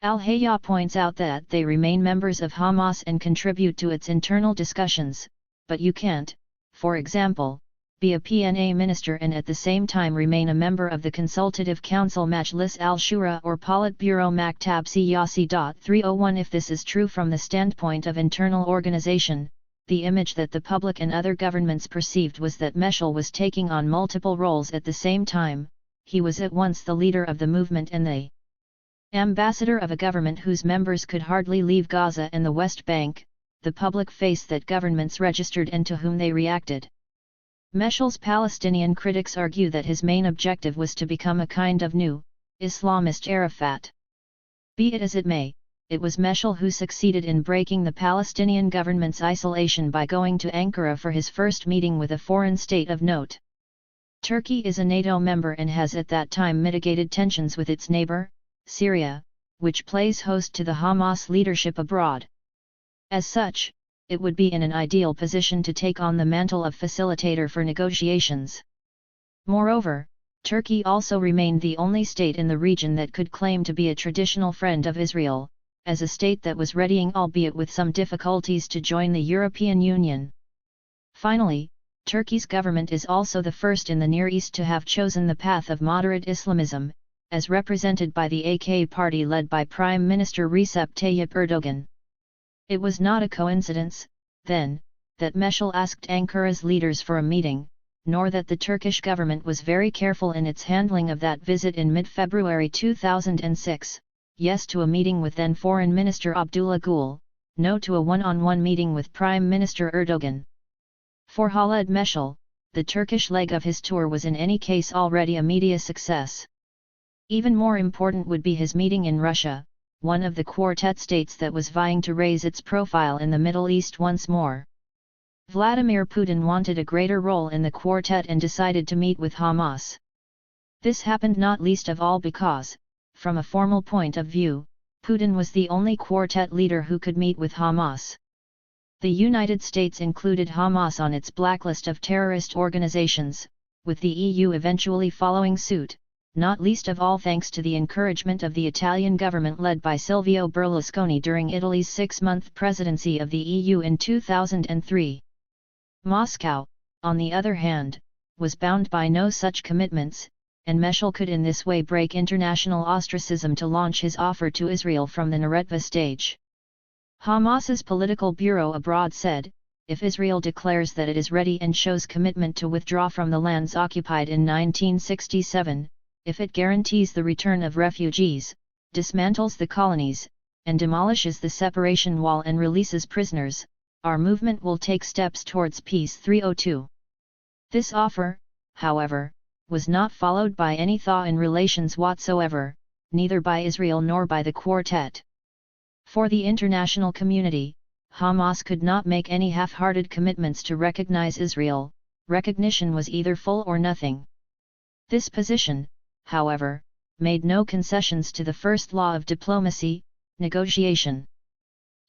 Al-Hayya points out that they remain members of Hamas and contribute to its internal discussions, but you can't, for example, be a PNA minister and at the same time remain a member of the Consultative Council Majlis al-Shura or Politburo Maktab Siyasi. 301 If this is true from the standpoint of internal organization, the image that the public and other governments perceived was that Meshel was taking on multiple roles at the same time. He was at once the leader of the movement and the ambassador of a government whose members could hardly leave Gaza and the West Bank, the public face that governments registered and to whom they reacted. Meshel's Palestinian critics argue that his main objective was to become a kind of new, Islamist Arafat. Be it as it may, it was Meshel who succeeded in breaking the Palestinian government's isolation by going to Ankara for his first meeting with a foreign state of note. Turkey is a NATO member and has at that time mitigated tensions with its neighbor, Syria, which plays host to the Hamas leadership abroad. As such, it would be in an ideal position to take on the mantle of facilitator for negotiations. Moreover, Turkey also remained the only state in the region that could claim to be a traditional friend of Israel, as a state that was readying, albeit with some difficulties, to join the European Union. Finally, Turkey's government is also the first in the Near East to have chosen the path of moderate Islamism, as represented by the AK party led by Prime Minister Recep Tayyip Erdogan. It was not a coincidence, then, that Meshel asked Ankara's leaders for a meeting, nor that the Turkish government was very careful in its handling of that visit in mid-February 2006, yes to a meeting with then Foreign Minister Abdullah Gül, no to a one-on-one meeting with Prime Minister Erdogan. For Khaled Meshel, the Turkish leg of his tour was in any case already a media success. Even more important would be his meeting in Russia, one of the Quartet states that was vying to raise its profile in the Middle East once more. Vladimir Putin wanted a greater role in the Quartet and decided to meet with Hamas. This happened not least of all because, from a formal point of view, Putin was the only Quartet leader who could meet with Hamas. The United States included Hamas on its blacklist of terrorist organizations, with the EU eventually following suit, not least of all thanks to the encouragement of the Italian government led by Silvio Berlusconi during Italy's 6-month presidency of the EU in 2003. Moscow, on the other hand, was bound by no such commitments, and Meshel could in this way break international ostracism to launch his offer to Israel from the Neretva stage. Hamas's political bureau abroad said, if Israel declares that it is ready and shows commitment to withdraw from the lands occupied in 1967, if it guarantees the return of refugees, dismantles the colonies, and demolishes the separation wall and releases prisoners, our movement will take steps towards peace. 302. This offer, however, was not followed by any thaw in relations whatsoever, neither by Israel nor by the Quartet. For the international community, Hamas could not make any half-hearted commitments to recognize Israel. Recognition was either full or nothing. This position, however, made no concessions to the first law of diplomacy, negotiation.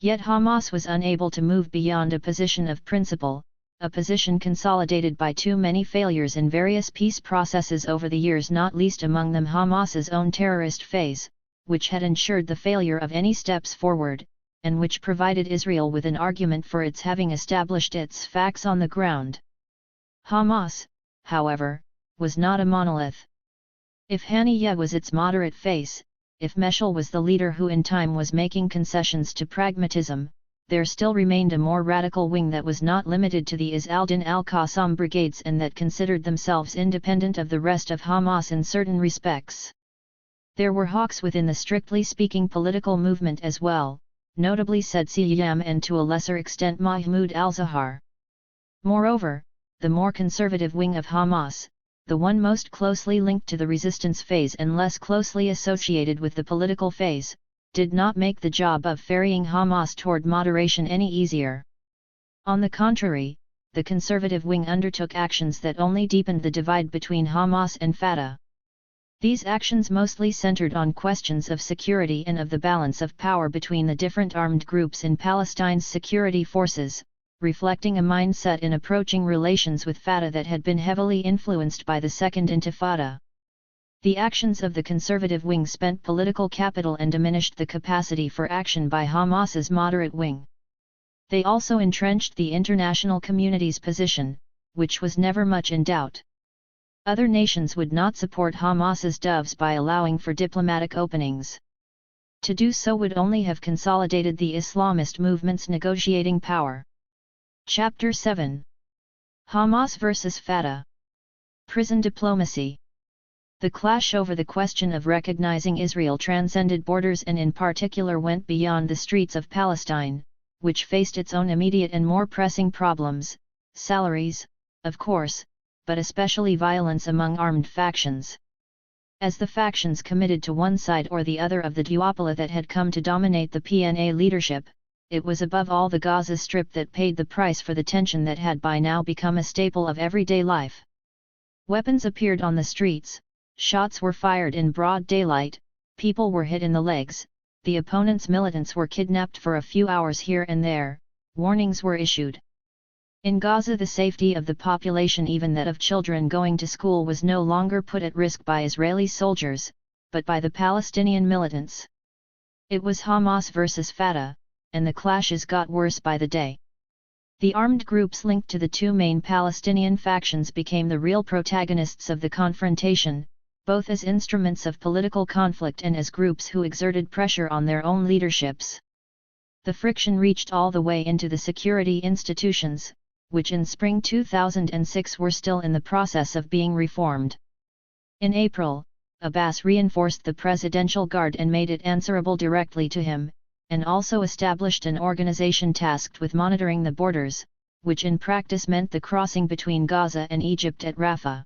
Yet Hamas was unable to move beyond a position of principle, a position consolidated by too many failures in various peace processes over the years, not least among them Hamas's own terrorist phase, which had ensured the failure of any steps forward, and which provided Israel with an argument for its having established its facts on the ground. Hamas, however, was not a monolith. If Haniyeh was its moderate face, if Meshel was the leader who in time was making concessions to pragmatism, there still remained a more radical wing that was not limited to the Izz al-Din al-Qassam brigades and that considered themselves independent of the rest of Hamas in certain respects. There were hawks within the strictly speaking political movement as well, notably Said Siyam and to a lesser extent Mahmoud al-Zahar. Moreover, the more conservative wing of Hamas, the one most closely linked to the resistance phase and less closely associated with the political phase, did not make the job of ferrying Hamas toward moderation any easier. On the contrary, the conservative wing undertook actions that only deepened the divide between Hamas and Fatah. These actions mostly centered on questions of security and of the balance of power between the different armed groups in Palestine's security forces, reflecting a mindset in approaching relations with Fatah that had been heavily influenced by the Second Intifada. The actions of the conservative wing spent political capital and diminished the capacity for action by Hamas's moderate wing. They also entrenched the international community's position, which was never much in doubt. Other nations would not support Hamas's doves by allowing for diplomatic openings. To do so would only have consolidated the Islamist movement's negotiating power. Chapter 7. Hamas vs. Fatah. Prison diplomacy. The clash over the question of recognizing Israel transcended borders and in particular went beyond the streets of Palestine, which faced its own immediate and more pressing problems, salaries, of course, but especially violence among armed factions. As the factions committed to one side or the other of the duopoly that had come to dominate the PNA leadership, it was above all the Gaza Strip that paid the price for the tension that had by now become a staple of everyday life. Weapons appeared on the streets, shots were fired in broad daylight, people were hit in the legs, the opponent's militants were kidnapped for a few hours here and there, warnings were issued. In Gaza the safety of the population, even that of children going to school, was no longer put at risk by Israeli soldiers, but by the Palestinian militants. It was Hamas versus Fatah, and the clashes got worse by the day. The armed groups linked to the two main Palestinian factions became the real protagonists of the confrontation, both as instruments of political conflict and as groups who exerted pressure on their own leaderships. The friction reached all the way into the security institutions, which in spring 2006 were still in the process of being reformed. In April, Abbas reinforced the Presidential Guard and made it answerable directly to him, and also established an organization tasked with monitoring the borders, which in practice meant the crossing between Gaza and Egypt at Rafah.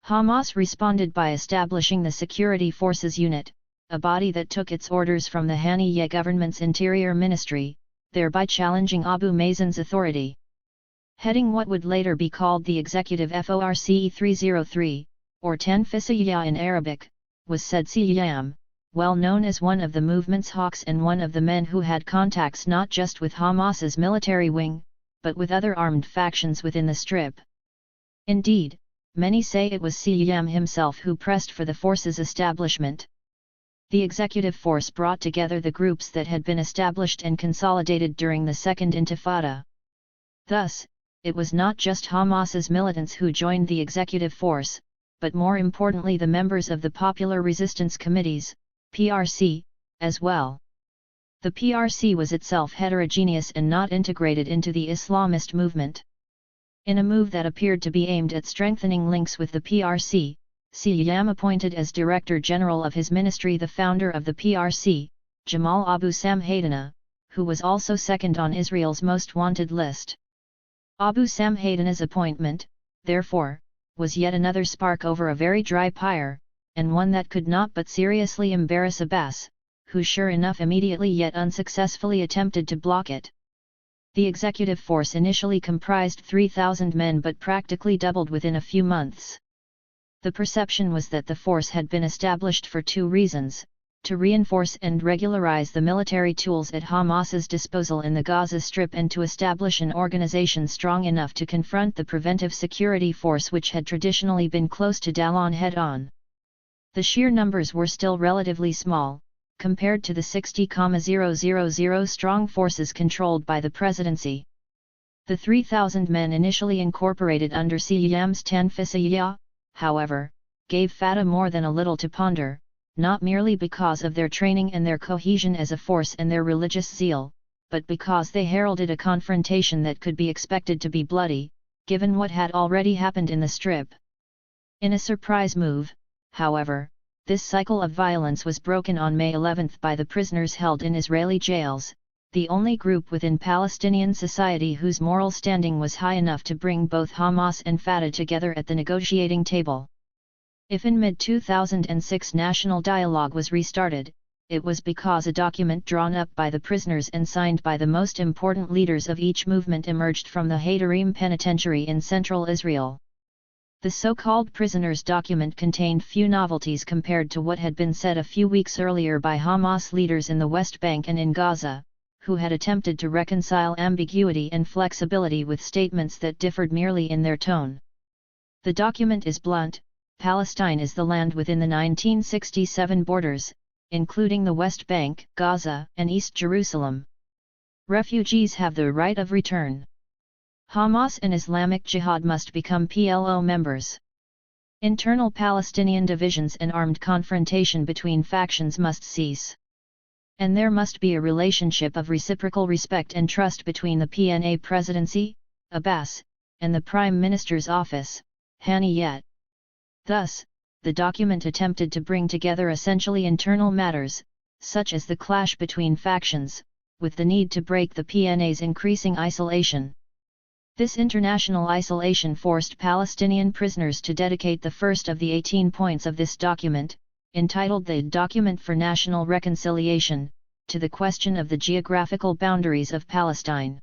Hamas responded by establishing the Security Forces Unit, a body that took its orders from the Haniyeh government's Interior Ministry, thereby challenging Abu Mazen's authority. Heading what would later be called the Executive Force 303, or Tanfisiyya in Arabic, was Said Siyam, well known as one of the movement's hawks and one of the men who had contacts not just with Hamas's military wing, but with other armed factions within the Strip. Indeed, many say it was Siyam himself who pressed for the force's establishment. The executive force brought together the groups that had been established and consolidated during the Second Intifada. Thus, it was not just Hamas's militants who joined the executive force, but more importantly the members of the Popular Resistance Committees, PRC, as well. The PRC was itself heterogeneous and not integrated into the Islamist movement. In a move that appeared to be aimed at strengthening links with the PRC, Siyam appointed as Director General of his ministry the founder of the PRC, Jamal Abu Samhaydana, who was also second on Israel's most wanted list. Abu Samhaydana's appointment, therefore, was yet another spark over a very dry pyre, and one that could not but seriously embarrass Abbas, who sure enough immediately yet unsuccessfully attempted to block it. The executive force initially comprised 3,000 men but practically doubled within a few months. The perception was that the force had been established for two reasons: to reinforce and regularize the military tools at Hamas's disposal in the Gaza Strip and to establish an organization strong enough to confront the preventive security force which had traditionally been close to Dallon head-on. The sheer numbers were still relatively small, compared to the 60,000 strong forces controlled by the presidency. The 3,000 men initially incorporated under Siyam's Tanfisiyya, however, gave Fatah more than a little to ponder, not merely because of their training and their cohesion as a force and their religious zeal, but because they heralded a confrontation that could be expected to be bloody, given what had already happened in the Strip. In a surprise move, however, this cycle of violence was broken on May 11 by the prisoners held in Israeli jails, the only group within Palestinian society whose moral standing was high enough to bring both Hamas and Fatah together at the negotiating table. If in mid-2006 national dialogue was restarted, it was because a document drawn up by the prisoners and signed by the most important leaders of each movement emerged from the Haiderim Penitentiary in central Israel. The so-called prisoners' document contained few novelties compared to what had been said a few weeks earlier by Hamas leaders in the West Bank and in Gaza, who had attempted to reconcile ambiguity and flexibility with statements that differed merely in their tone. The document is blunt: Palestine is the land within the 1967 borders, including the West Bank, Gaza, and East Jerusalem. Refugees have the right of return. Hamas and Islamic Jihad must become PLO members. Internal Palestinian divisions and armed confrontation between factions must cease. And there must be a relationship of reciprocal respect and trust between the PNA presidency, Abbas, and the Prime Minister's office, Haniyeh. Thus, the document attempted to bring together essentially internal matters, such as the clash between factions, with the need to break the PNA's increasing isolation. This international isolation forced Palestinian prisoners to dedicate the first of the 18 points of this document, entitled the Document for National Reconciliation, to the question of the geographical boundaries of Palestine.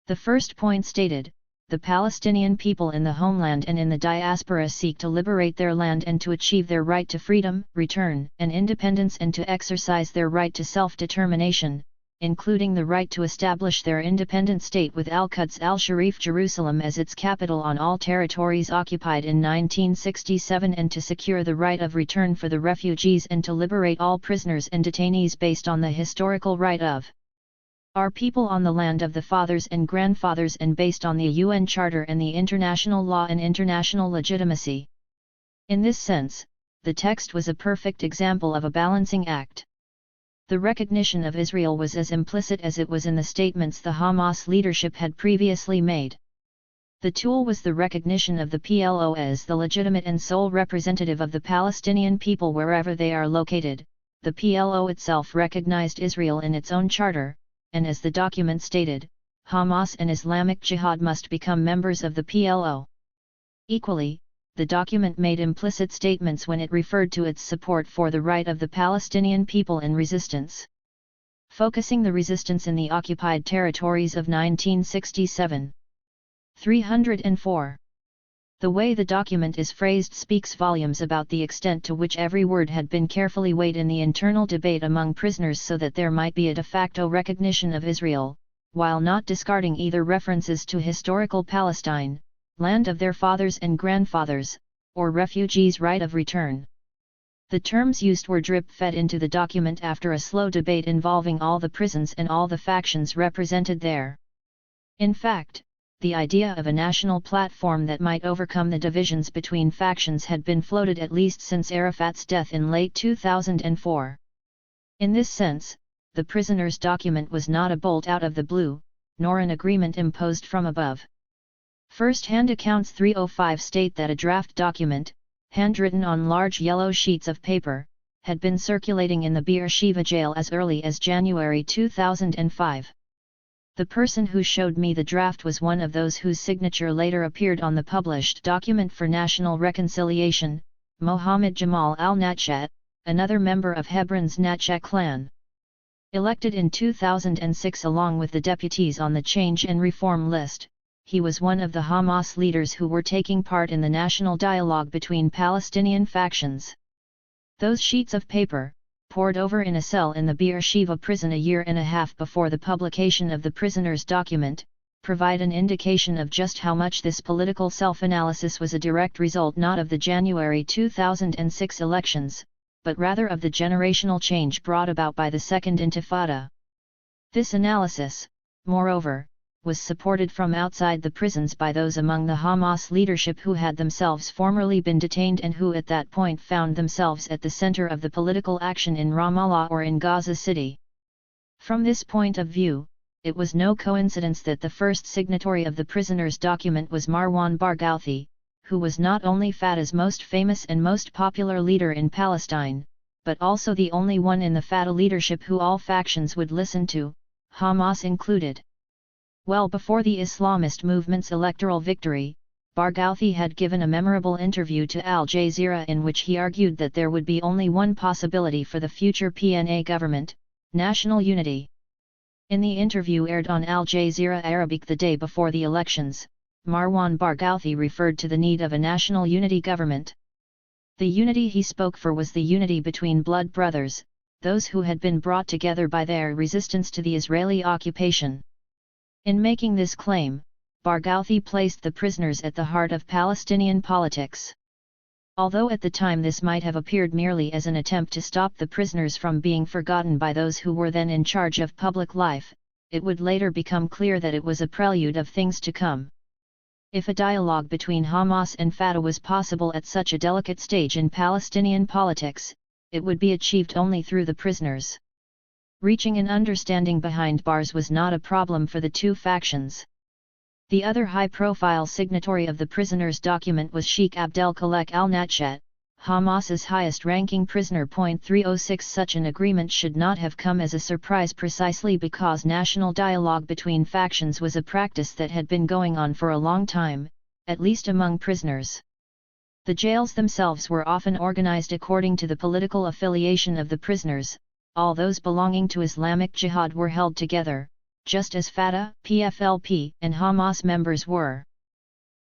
The first point stated, "The Palestinian people in the homeland and in the diaspora seek to liberate their land and to achieve their right to freedom, return, and independence, and to exercise their right to self-determination, including the right to establish their independent state with Al-Quds al-Sharif Jerusalem as its capital on all territories occupied in 1967, and to secure the right of return for the refugees and to liberate all prisoners and detainees based on the historical right of our people on the land of the fathers and grandfathers and based on the UN Charter and the international law and international legitimacy." In this sense, the text was a perfect example of a balancing act. The recognition of Israel was as implicit as it was in the statements the Hamas leadership had previously made. The tool was the recognition of the PLO as the legitimate and sole representative of the Palestinian people wherever they are located. The PLO itself recognized Israel in its own charter, and as the document stated, Hamas and Islamic Jihad must become members of the PLO. Equally, the document made implicit statements when it referred to its support for the right of the Palestinian people in resistance. Focusing the resistance in the occupied territories of 1967. 304. The way the document is phrased speaks volumes about the extent to which every word had been carefully weighed in the internal debate among prisoners so that there might be a de facto recognition of Israel, while not discarding either references to historical Palestine, land of their fathers and grandfathers, or refugees' right of return. The terms used were drip-fed into the document after a slow debate involving all the prisons and all the factions represented there. In fact, the idea of a national platform that might overcome the divisions between factions had been floated at least since Arafat's death in late 2004. In this sense, the prisoner's document was not a bolt out of the blue, nor an agreement imposed from above. First-hand accounts 305 state that a draft document, handwritten on large yellow sheets of paper, had been circulating in the Beersheba jail as early as January 2005. The person who showed me the draft was one of those whose signature later appeared on the published Document for National Reconciliation, Mohammed Jamal al-Natchat, another member of Hebron's Natchat clan. Elected in 2006 along with the deputies on the Change and Reform list, he was one of the Hamas leaders who were taking part in the national dialogue between Palestinian factions. Those sheets of paper, poured over in a cell in the Beersheba prison a year and a half before the publication of the prisoner's document, provide an indication of just how much this political self-analysis was a direct result not of the January 2006 elections, but rather of the generational change brought about by the Second Intifada. This analysis, moreover, was supported from outside the prisons by those among the Hamas leadership who had themselves formerly been detained and who at that point found themselves at the center of the political action in Ramallah or in Gaza City. From this point of view, it was no coincidence that the first signatory of the prisoner's document was Marwan Barghouti, who was not only Fatah's most famous and most popular leader in Palestine, but also the only one in the Fatah leadership who all factions would listen to, Hamas included. Well before the Islamist movement's electoral victory, Barghouti had given a memorable interview to Al Jazeera in which he argued that there would be only one possibility for the future PNA government: national unity. In the interview aired on Al Jazeera Arabic the day before the elections, Marwan Barghouti referred to the need of a national unity government. The unity he spoke for was the unity between blood brothers, those who had been brought together by their resistance to the Israeli occupation. In making this claim, Barghouti placed the prisoners at the heart of Palestinian politics. Although at the time this might have appeared merely as an attempt to stop the prisoners from being forgotten by those who were then in charge of public life, it would later become clear that it was a prelude of things to come. If a dialogue between Hamas and Fatah was possible at such a delicate stage in Palestinian politics, it would be achieved only through the prisoners. Reaching an understanding behind bars was not a problem for the two factions. The other high-profile signatory of the prisoners' document was Sheikh Abdelkhalek al-Natshet, Hamas's highest-ranking prisoner. 306 Such an agreement should not have come as a surprise precisely because national dialogue between factions was a practice that had been going on for a long time, at least among prisoners. The jails themselves were often organized according to the political affiliation of the prisoners. All those belonging to Islamic Jihad were held together, just as Fatah, PFLP, and Hamas members were.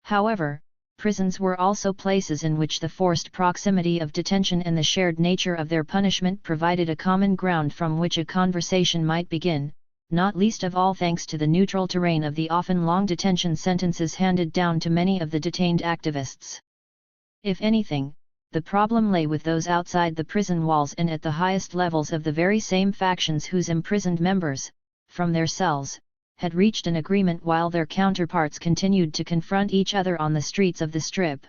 However, prisons were also places in which the forced proximity of detention and the shared nature of their punishment provided a common ground from which a conversation might begin, not least of all thanks to the neutral terrain of the often long detention sentences handed down to many of the detained activists. If anything, the problem lay with those outside the prison walls and at the highest levels of the very same factions whose imprisoned members, from their cells, had reached an agreement while their counterparts continued to confront each other on the streets of the Strip.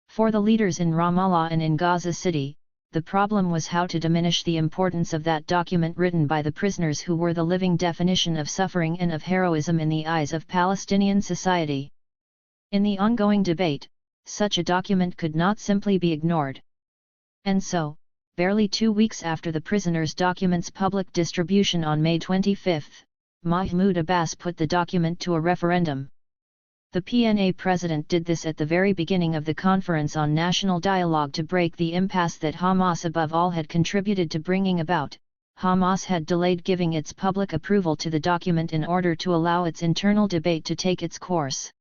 For the leaders in Ramallah and in Gaza City, the problem was how to diminish the importance of that document written by the prisoners who were the living definition of suffering and of heroism in the eyes of Palestinian society. In the ongoing debate, such a document could not simply be ignored. And so, barely 2 weeks after the prisoners' document's public distribution on May 25, Mahmoud Abbas put the document to a referendum. The PNA president did this at the very beginning of the Conference on National Dialogue to break the impasse that Hamas above all had contributed to bringing about. Hamas had delayed giving its public approval to the document in order to allow its internal debate to take its course.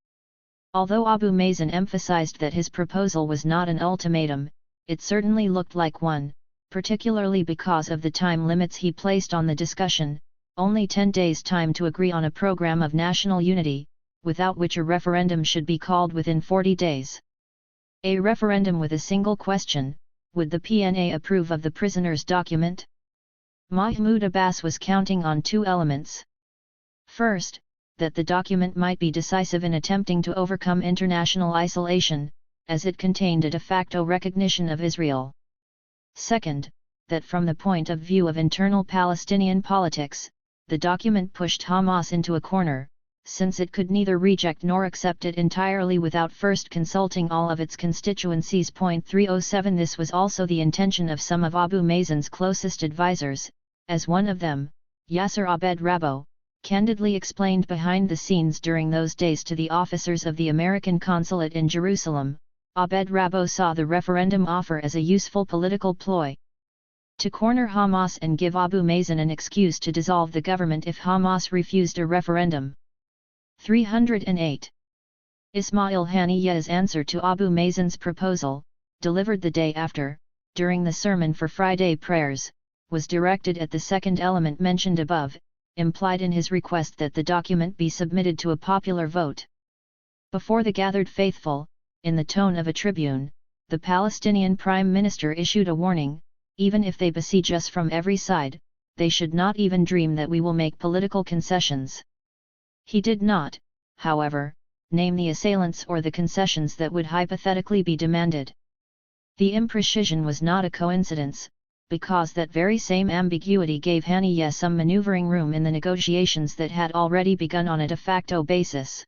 Although Abu Mazen emphasized that his proposal was not an ultimatum, it certainly looked like one, particularly because of the time limits he placed on the discussion, only 10 days' time to agree on a program of national unity, without which a referendum should be called within 40 days. A referendum with a single question: would the PNA approve of the prisoners' document? Mahmoud Abbas was counting on two elements. First, that the document might be decisive in attempting to overcome international isolation, as it contained a de facto recognition of Israel. Second, that from the point of view of internal Palestinian politics, the document pushed Hamas into a corner, since it could neither reject nor accept it entirely without first consulting all of its constituencies. 307 This was also the intention of some of Abu Mazen's closest advisors, as one of them, Yasser Abed Rabo, candidly explained behind the scenes during those days to the officers of the American consulate in Jerusalem. Abed Rabo saw the referendum offer as a useful political ploy to corner Hamas and give Abu Mazen an excuse to dissolve the government if Hamas refused a referendum. 308. Ismail Haniyeh's answer to Abu Mazen's proposal, delivered the day after, during the sermon for Friday prayers, was directed at the second element mentioned above, implied in his request that the document be submitted to a popular vote. Before the gathered faithful, in the tone of a tribune, the Palestinian Prime Minister issued a warning: even if they besiege us from every side, they should not even dream that we will make political concessions. He did not, however, name the assailants or the concessions that would hypothetically be demanded. The imprecision was not a coincidence, because that very same ambiguity gave Haniyeh some maneuvering room in the negotiations that had already begun on a de facto basis.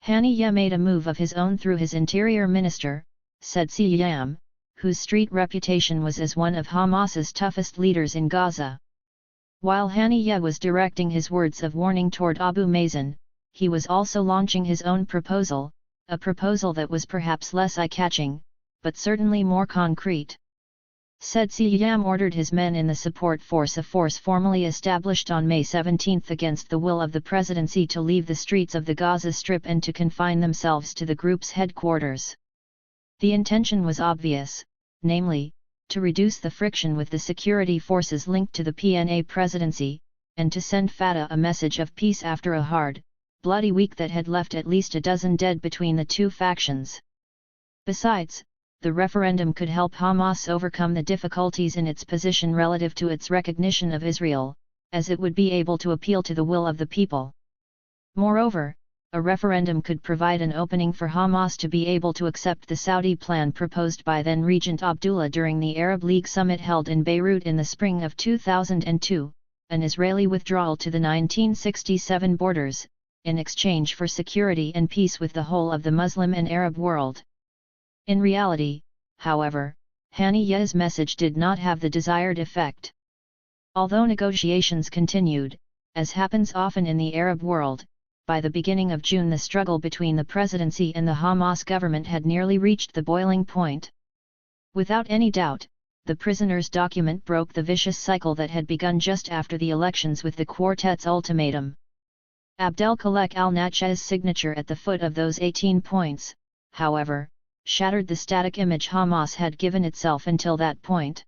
Haniyeh made a move of his own through his interior minister, Said Siyam, whose street reputation was as one of Hamas's toughest leaders in Gaza. While Haniyeh was directing his words of warning toward Abu Mazen, he was also launching his own proposal, a proposal that was perhaps less eye-catching, but certainly more concrete. Said Siyam ordered his men in the support force, a force formally established on May 17 against the will of the presidency, to leave the streets of the Gaza Strip and to confine themselves to the group's headquarters. The intention was obvious, namely, to reduce the friction with the security forces linked to the PNA presidency, and to send Fatah a message of peace after a hard, bloody week that had left at least a dozen dead between the two factions. Besides, the referendum could help Hamas overcome the difficulties in its position relative to its recognition of Israel, as it would be able to appeal to the will of the people. Moreover, a referendum could provide an opening for Hamas to be able to accept the Saudi plan proposed by then-Regent Abdullah during the Arab League summit held in Beirut in the spring of 2002, an Israeli withdrawal to the 1967 borders, in exchange for security and peace with the whole of the Muslim and Arab world. In reality, however, Haniyeh's message did not have the desired effect. Although negotiations continued, as happens often in the Arab world, by the beginning of June the struggle between the presidency and the Hamas government had nearly reached the boiling point. Without any doubt, the prisoners' document broke the vicious cycle that had begun just after the elections with the quartet's ultimatum. Abdelkhalek al-Nached's signature at the foot of those 18 points, however, shattered the static image Hamas had given itself until that point.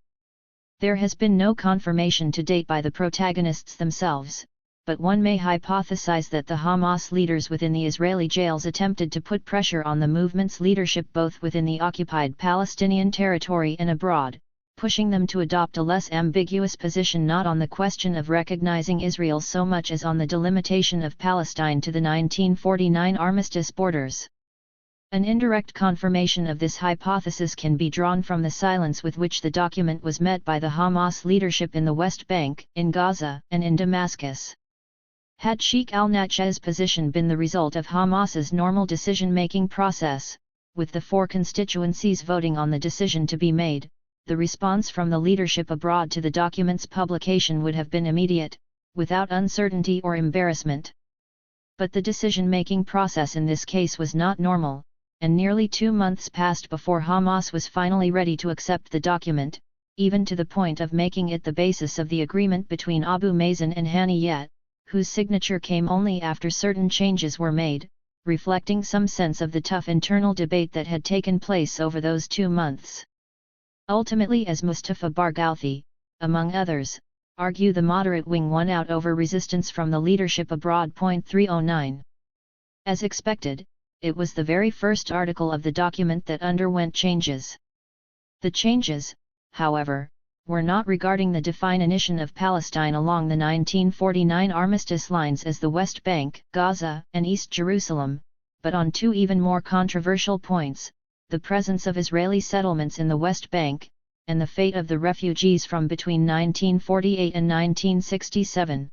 There has been no confirmation to date by the protagonists themselves, but one may hypothesize that the Hamas leaders within the Israeli jails attempted to put pressure on the movement's leadership both within the occupied Palestinian territory and abroad, pushing them to adopt a less ambiguous position not on the question of recognizing Israel so much as on the delimitation of Palestine to the 1949 armistice borders. An indirect confirmation of this hypothesis can be drawn from the silence with which the document was met by the Hamas leadership in the West Bank, in Gaza, and in Damascus. Had Sheikh al-Nached's position been the result of Hamas's normal decision-making process, with the four constituencies voting on the decision to be made, the response from the leadership abroad to the document's publication would have been immediate, without uncertainty or embarrassment. But the decision-making process in this case was not normal, and nearly 2 months passed before Hamas was finally ready to accept the document, even to the point of making it the basis of the agreement between Abu Mazen and Haniyeh, whose signature came only after certain changes were made, reflecting some sense of the tough internal debate that had taken place over those 2 months. Ultimately, as Mustafa Barghouti, among others, argue, the moderate wing won out over resistance from the leadership abroad. 309. As expected, it was the very first article of the document that underwent changes. The changes, however, were not regarding the definition of Palestine along the 1949 armistice lines as the West Bank, Gaza, and East Jerusalem, but on two even more controversial points: the presence of Israeli settlements in the West Bank, and the fate of the refugees from between 1948 and 1967.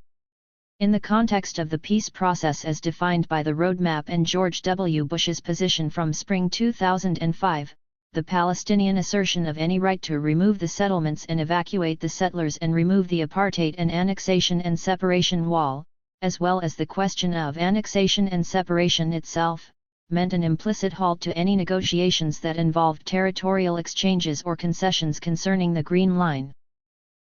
In the context of the peace process as defined by the roadmap and George W. Bush's position from spring 2005, the Palestinian assertion of any right to remove the settlements and evacuate the settlers and remove the apartheid and annexation and separation wall, as well as the question of annexation and separation itself, meant an implicit halt to any negotiations that involved territorial exchanges or concessions concerning the Green Line.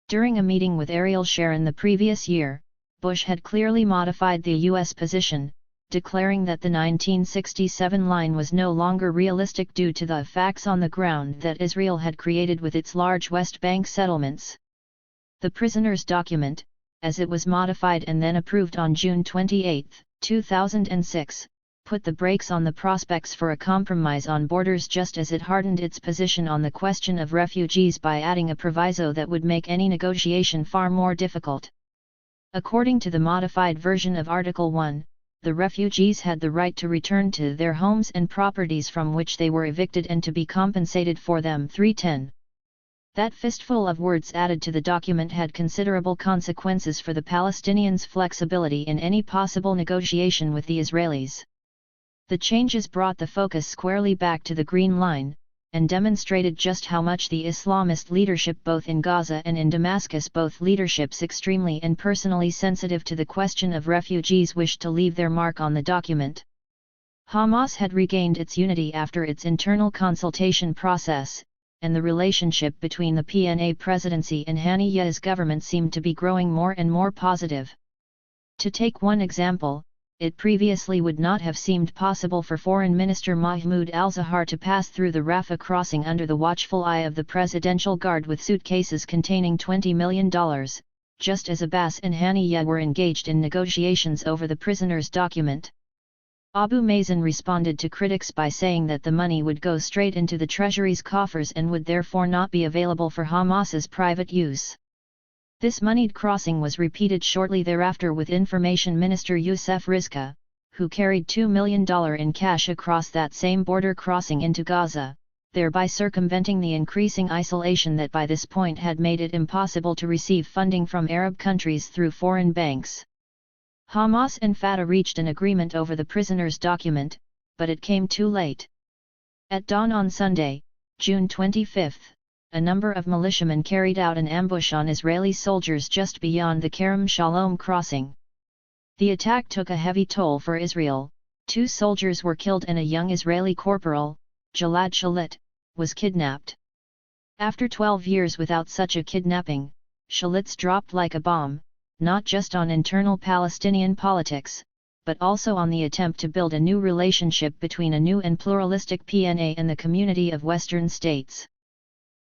During a meeting with Ariel Sharon the previous year, Bush had clearly modified the U.S. position, declaring that the 1967 line was no longer realistic due to the facts on the ground that Israel had created with its large West Bank settlements. The prisoners' document, as it was modified and then approved on June 28, 2006, put the brakes on the prospects for a compromise on borders just as it hardened its position on the question of refugees by adding a proviso that would make any negotiation far more difficult. According to the modified version of Article 1, the refugees had the right to return to their homes and properties from which they were evicted and to be compensated for them. 310. That fistful of words added to the document had considerable consequences for the Palestinians' flexibility in any possible negotiation with the Israelis. The changes brought the focus squarely back to the Green Line, and demonstrated just how much the Islamist leadership both in Gaza and in Damascus, both leaderships extremely and personally sensitive to the question of refugees, wished to leave their mark on the document. Hamas had regained its unity after its internal consultation process, and the relationship between the PNA presidency and Haniyeh's government seemed to be growing more and more positive. To take one example, it previously would not have seemed possible for Foreign Minister Mahmoud al-Zahar to pass through the Rafah crossing under the watchful eye of the Presidential Guard with suitcases containing $20 million, just as Abbas and Haniyeh were engaged in negotiations over the prisoner's document. Abu Mazen responded to critics by saying that the money would go straight into the Treasury's coffers and would therefore not be available for Hamas's private use. This moneyed crossing was repeated shortly thereafter with Information Minister Youssef Rizka, who carried $2 million in cash across that same border crossing into Gaza, thereby circumventing the increasing isolation that by this point had made it impossible to receive funding from Arab countries through foreign banks. Hamas and Fatah reached an agreement over the prisoner's document, but it came too late. At dawn on Sunday, June 25, a number of militiamen carried out an ambush on Israeli soldiers just beyond the Kerem Shalom crossing. The attack took a heavy toll for Israel. 2 soldiers were killed and a young Israeli corporal, Gilad Shalit, was kidnapped. After 12 years without such a kidnapping, Shalit's dropped like a bomb, not just on internal Palestinian politics, but also on the attempt to build a new relationship between a new and pluralistic PNA and the community of Western states.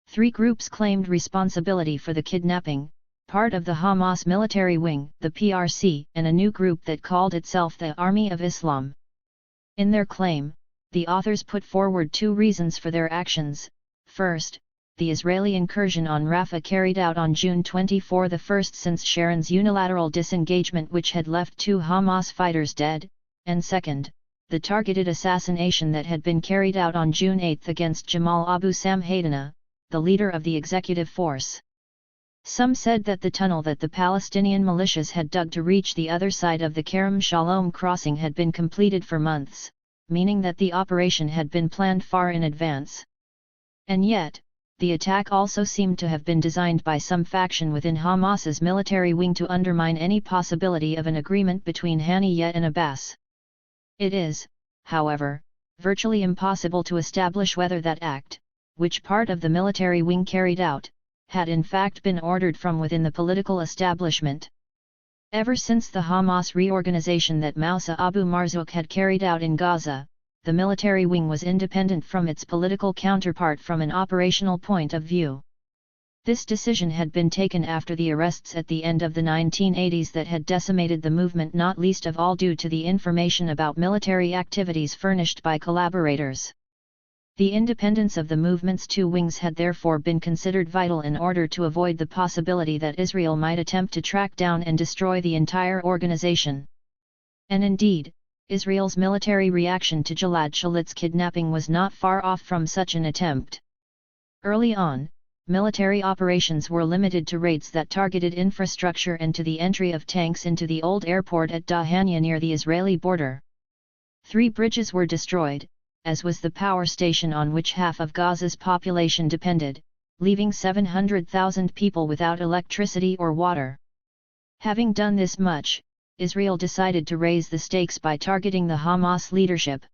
3 groups claimed responsibility for the kidnapping, part of the Hamas military wing, the PRC, and a new group that called itself the Army of Islam. In their claim, the authors put forward 2 reasons for their actions. First, the Israeli incursion on Rafah carried out on June 24, the first since Sharon's unilateral disengagement which had left 2 Hamas fighters dead, and second, the targeted assassination that had been carried out on June 8 against Jamal Abu Samhaydana, the leader of the executive force. Some said that the tunnel that the Palestinian militias had dug to reach the other side of the Kerem Shalom crossing had been completed for months, meaning that the operation had been planned far in advance. And yet, the attack also seemed to have been designed by some faction within Hamas's military wing to undermine any possibility of an agreement between Haniyeh and Abbas. It is, however, virtually impossible to establish whether that act, which part of the military wing carried out, had in fact been ordered from within the political establishment. Ever since the Hamas reorganization that Moussa Abu Marzouk had carried out in Gaza, the military wing was independent from its political counterpart from an operational point of view. This decision had been taken after the arrests at the end of the 1980s that had decimated the movement, not least of all due to the information about military activities furnished by collaborators. The independence of the movement's 2 wings had therefore been considered vital in order to avoid the possibility that Israel might attempt to track down and destroy the entire organization. And indeed, Israel's military reaction to Gilad Shalit's kidnapping was not far off from such an attempt. Early on, military operations were limited to raids that targeted infrastructure and to the entry of tanks into the old airport at Dahania near the Israeli border. 3 bridges were destroyed, as was the power station on which half of Gaza's population depended, leaving 700,000 people without electricity or water. Having done this much, Israel decided to raise the stakes by targeting the Hamas leadership.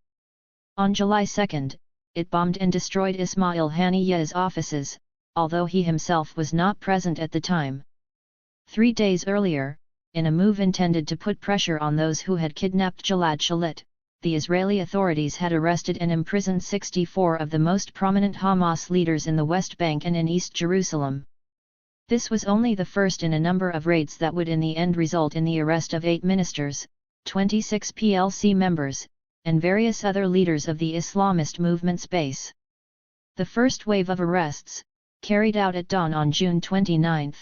On July 2, it bombed and destroyed Ismail Haniyeh's offices, although he himself was not present at the time. 3 days earlier, in a move intended to put pressure on those who had kidnapped Gilad Shalit, the Israeli authorities had arrested and imprisoned 64 of the most prominent Hamas leaders in the West Bank and in East Jerusalem. This was only the first in a number of raids that would in the end result in the arrest of 8 ministers, 26 PLC members, and various other leaders of the Islamist movement's base. The first wave of arrests, carried out at dawn on June 29,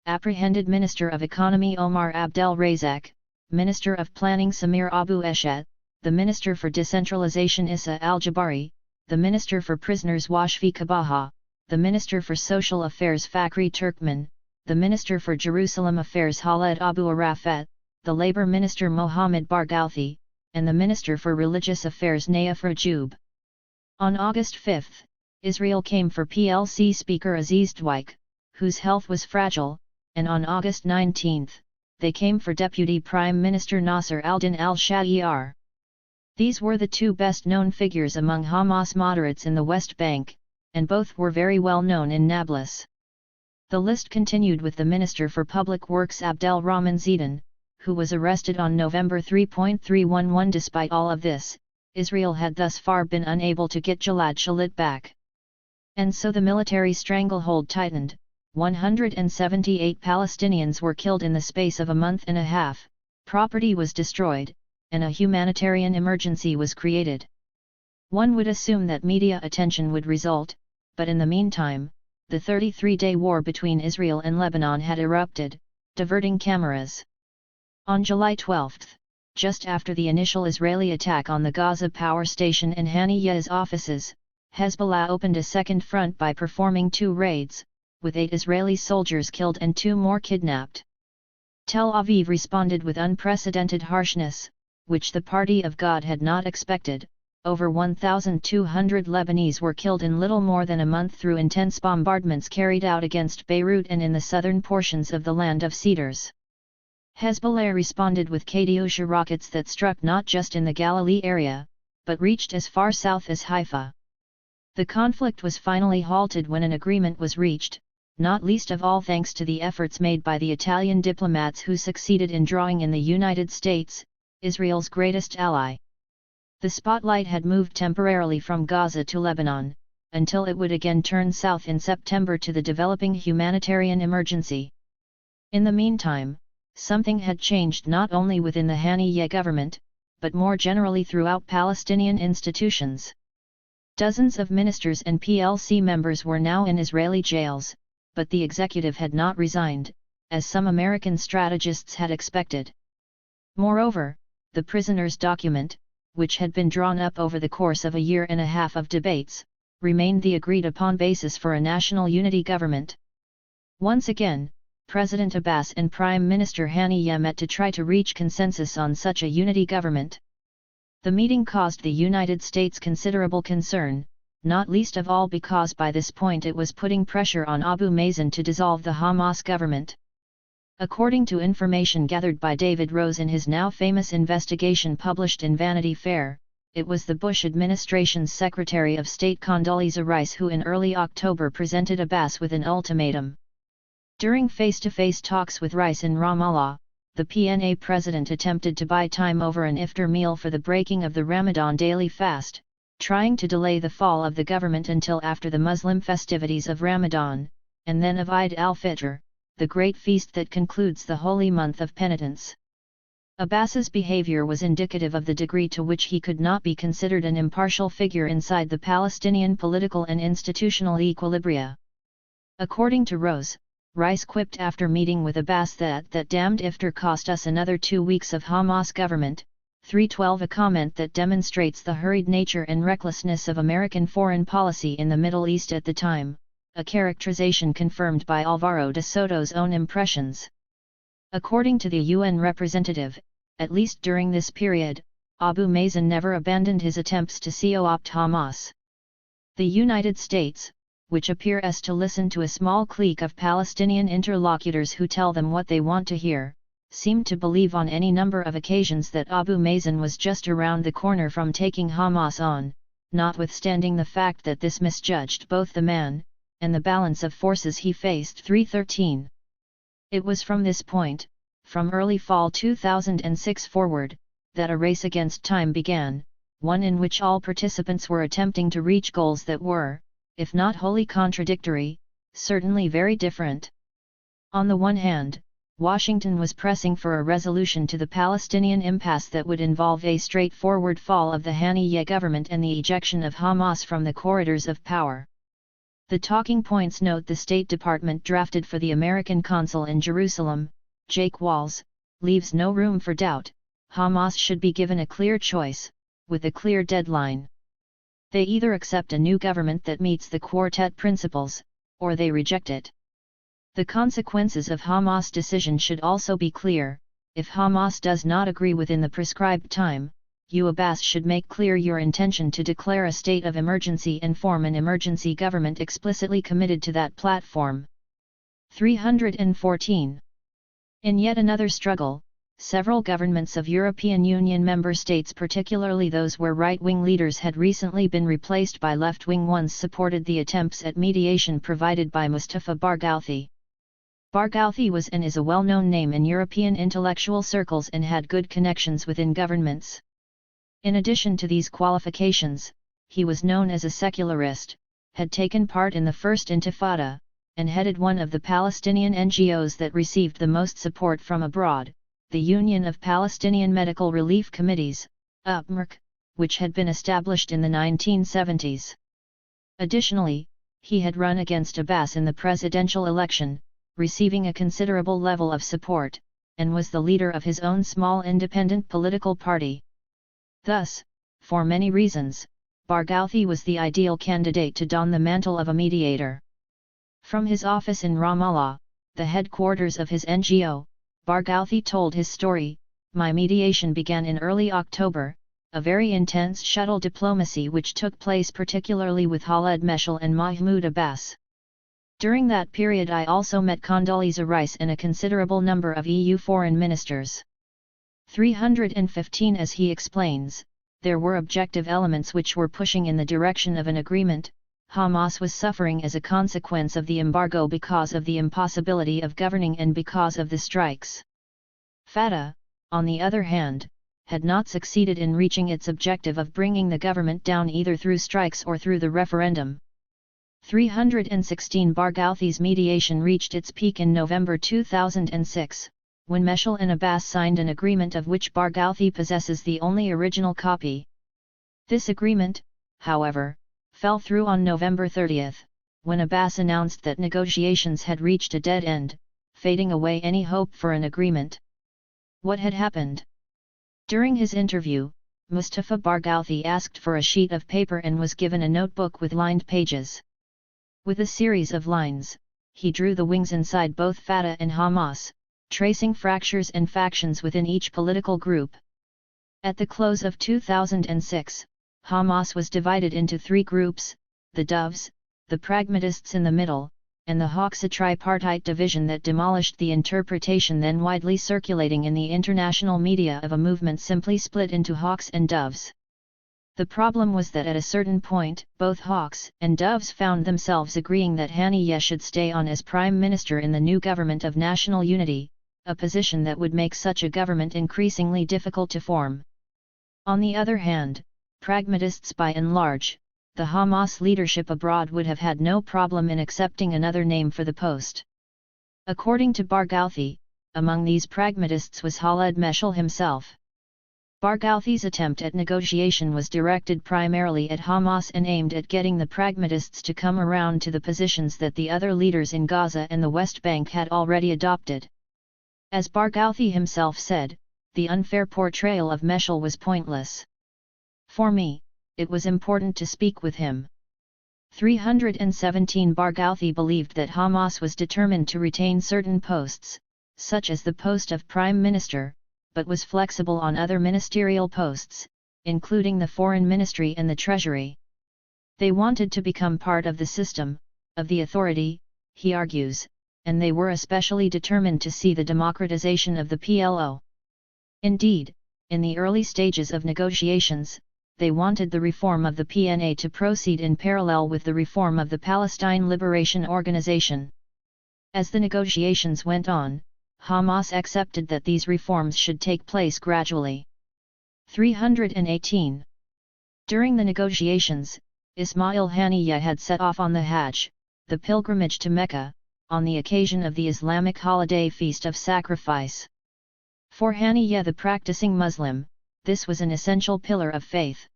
apprehended Minister of Economy Omar Abdel Razak, Minister of Planning Samir Abu Eshet, the Minister for Decentralization Issa Al-Jabari, the Minister for Prisoners Washfi Kabaha, the Minister for Social Affairs Fakhri Turkman, the Minister for Jerusalem Affairs Khaled Abu Arafat, the Labour Minister Mohammed Barghouthi, and the Minister for Religious Affairs Naif Rajoub. On August 5, Israel came for PLC Speaker Aziz Dwight, whose health was fragile, and on August 19, they came for Deputy Prime Minister Nasser al-Din al-Sha'ir. These were the 2 best-known figures among Hamas moderates in the West Bank, and both were very well known in Nablus. The list continued with the Minister for Public Works Abdel Rahman Zidane, who was arrested on November 3.311. Despite all of this, Israel had thus far been unable to get Gilad Shalit back. And so the military stranglehold tightened. 178 Palestinians were killed in the space of a month and a half, property was destroyed, and a humanitarian emergency was created. One would assume that media attention would result, but in the meantime, the 33-day war between Israel and Lebanon had erupted, diverting cameras. On July 12, just after the initial Israeli attack on the Gaza power station and Haniyeh's offices, Hezbollah opened a second front by performing 2 raids, with 8 Israeli soldiers killed and 2 more kidnapped. Tel Aviv responded with unprecedented harshness, which the Party of God had not expected. Over 1,200 Lebanese were killed in little more than a month through intense bombardments carried out against Beirut and in the southern portions of the Land of Cedars. Hezbollah responded with Katyusha rockets that struck not just in the Galilee area, but reached as far south as Haifa. The conflict was finally halted when an agreement was reached, not least of all thanks to the efforts made by the Italian diplomats who succeeded in drawing in the United States, Israel's greatest ally. The spotlight had moved temporarily from Gaza to Lebanon, until it would again turn south in September to the developing humanitarian emergency. In the meantime, something had changed not only within the Haniyeh government, but more generally throughout Palestinian institutions. Dozens of ministers and PLC members were now in Israeli jails, but the executive had not resigned, as some American strategists had expected. Moreover, the prisoners' document, which had been drawn up over the course of a year and a half of debates, remained the agreed-upon basis for a national unity government. Once again, President Abbas and Prime Minister Haniyeh met to try to reach consensus on such a unity government. The meeting caused the United States considerable concern, not least of all because by this point it was putting pressure on Abu Mazen to dissolve the Hamas government. According to information gathered by David Rose in his now famous investigation published in Vanity Fair, it was the Bush administration's Secretary of State Condoleezza Rice who in early October presented Abbas with an ultimatum. During face-to-face talks with Rice in Ramallah, the PNA president attempted to buy time over an iftar meal for the breaking of the Ramadan daily fast, trying to delay the fall of the government until after the Muslim festivities of Ramadan, and then of Eid al-Fitr, the great feast that concludes the holy month of penitence. Abbas's behavior was indicative of the degree to which he could not be considered an impartial figure inside the Palestinian political and institutional equilibria. According to Rose, Rice quipped after meeting with Abbas that damned iftar cost us another 2 weeks of Hamas government, 312, a comment that demonstrates the hurried nature and recklessness of American foreign policy in the Middle East at the time, a characterization confirmed by Alvaro de Soto's own impressions. According to the UN representative, at least during this period, Abu Mazen never abandoned his attempts to co-opt Hamas. The United States, which appears to listen to a small clique of Palestinian interlocutors who tell them what they want to hear, seemed to believe on any number of occasions that Abu Mazen was just around the corner from taking Hamas on, notwithstanding the fact that this misjudged both the man, and the balance of forces he faced. 313. It was from this point, from early fall 2006 forward, that a race against time began, one in which all participants were attempting to reach goals that were, if not wholly contradictory, certainly very different. On the one hand, Washington was pressing for a resolution to the Palestinian impasse that would involve a straightforward fall of the Haniyeh government and the ejection of Hamas from the corridors of power. The talking points note the State Department drafted for the American consul in Jerusalem, Jake Walls, leaves no room for doubt. Hamas should be given a clear choice, with a clear deadline. They either accept a new government that meets the Quartet principles, or they reject it. The consequences of Hamas' decision should also be clear. If Hamas does not agree within the prescribed time, you Abbas should make clear your intention to declare a state of emergency and form an emergency government explicitly committed to that platform. 314. In yet another struggle, several governments of European Union member states, particularly those where right-wing leaders had recently been replaced by left-wing ones, supported the attempts at mediation provided by Mustafa Barghouti. Barghouti was and is a well-known name in European intellectual circles and had good connections within governments. In addition to these qualifications, he was known as a secularist, had taken part in the First Intifada, and headed one of the Palestinian NGOs that received the most support from abroad, the Union of Palestinian Medical Relief Committees, UPMRC, which had been established in the 1970s. Additionally, he had run against Abbas in the presidential election, receiving a considerable level of support, and was the leader of his own small independent political party. Thus, for many reasons, Barghouti was the ideal candidate to don the mantle of a mediator. From his office in Ramallah, the headquarters of his NGO, Barghouti told his story. My mediation began in early October, a very intense shuttle diplomacy which took place particularly with Khaled Meshal and Mahmoud Abbas. During that period I also met Condoleezza Rice and a considerable number of EU foreign ministers. 315. As he explains, there were objective elements which were pushing in the direction of an agreement. Hamas was suffering as a consequence of the embargo because of the impossibility of governing and because of the strikes. Fatah, on the other hand, had not succeeded in reaching its objective of bringing the government down either through strikes or through the referendum. 316. Barghouti's mediation reached its peak in November 2006, when Meshal and Abbas signed an agreement of which Barghouti possesses the only original copy. This agreement, however, fell through on November 30, when Abbas announced that negotiations had reached a dead end, fading away any hope for an agreement. What had happened? During his interview, Mustafa Barghouti asked for a sheet of paper and was given a notebook with lined pages. With a series of lines, he drew the wings inside both Fatah and Hamas, tracing fractures and factions within each political group. At the close of 2006, Hamas was divided into three groups: the Doves, the Pragmatists in the middle, and the Hawks, a tripartite division that demolished the interpretation then widely circulating in the international media of a movement simply split into Hawks and Doves. The problem was that at a certain point, both Hawks and Doves found themselves agreeing that Haniyeh should stay on as Prime Minister in the new government of national unity, a position that would make such a government increasingly difficult to form. On the other hand, pragmatists by and large, the Hamas leadership abroad would have had no problem in accepting another name for the post. According to Barghouti, among these pragmatists was Khaled Meshal himself. Barghouti's attempt at negotiation was directed primarily at Hamas and aimed at getting the pragmatists to come around to the positions that the other leaders in Gaza and the West Bank had already adopted. As Barghouti himself said, the unfair portrayal of Meshal was pointless. For me, it was important to speak with him. 317. Barghouti believed that Hamas was determined to retain certain posts, such as the post of Prime Minister, but was flexible on other ministerial posts, including the Foreign Ministry and the Treasury. They wanted to become part of the system, of the authority, he argues, and they were especially determined to see the democratization of the PLO. Indeed, in the early stages of negotiations, they wanted the reform of the PNA to proceed in parallel with the reform of the Palestine Liberation Organization. As the negotiations went on, Hamas accepted that these reforms should take place gradually. 318. During the negotiations, Ismail Haniyeh had set off on the Hajj, the pilgrimage to Mecca, on the occasion of the Islamic holiday Feast of Sacrifice. For Haniyeh, the practicing Muslim, this was an essential pillar of faith.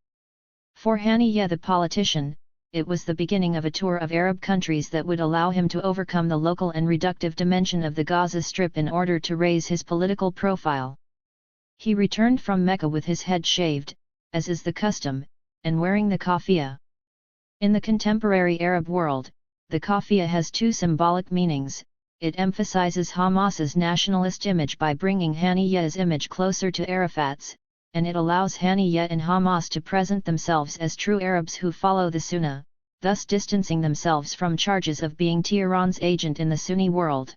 For Haniyeh, the politician, it was the beginning of a tour of Arab countries that would allow him to overcome the local and reductive dimension of the Gaza Strip in order to raise his political profile. He returned from Mecca with his head shaved, as is the custom, and wearing the kafiyah. In the contemporary Arab world, the kafiyah has two symbolic meanings. It emphasizes Hamas's nationalist image by bringing Haniyeh's image closer to Arafat's, and it allows Haniyeh and Hamas to present themselves as true Arabs who follow the Sunnah, thus distancing themselves from charges of being Tehran's agent in the Sunni world.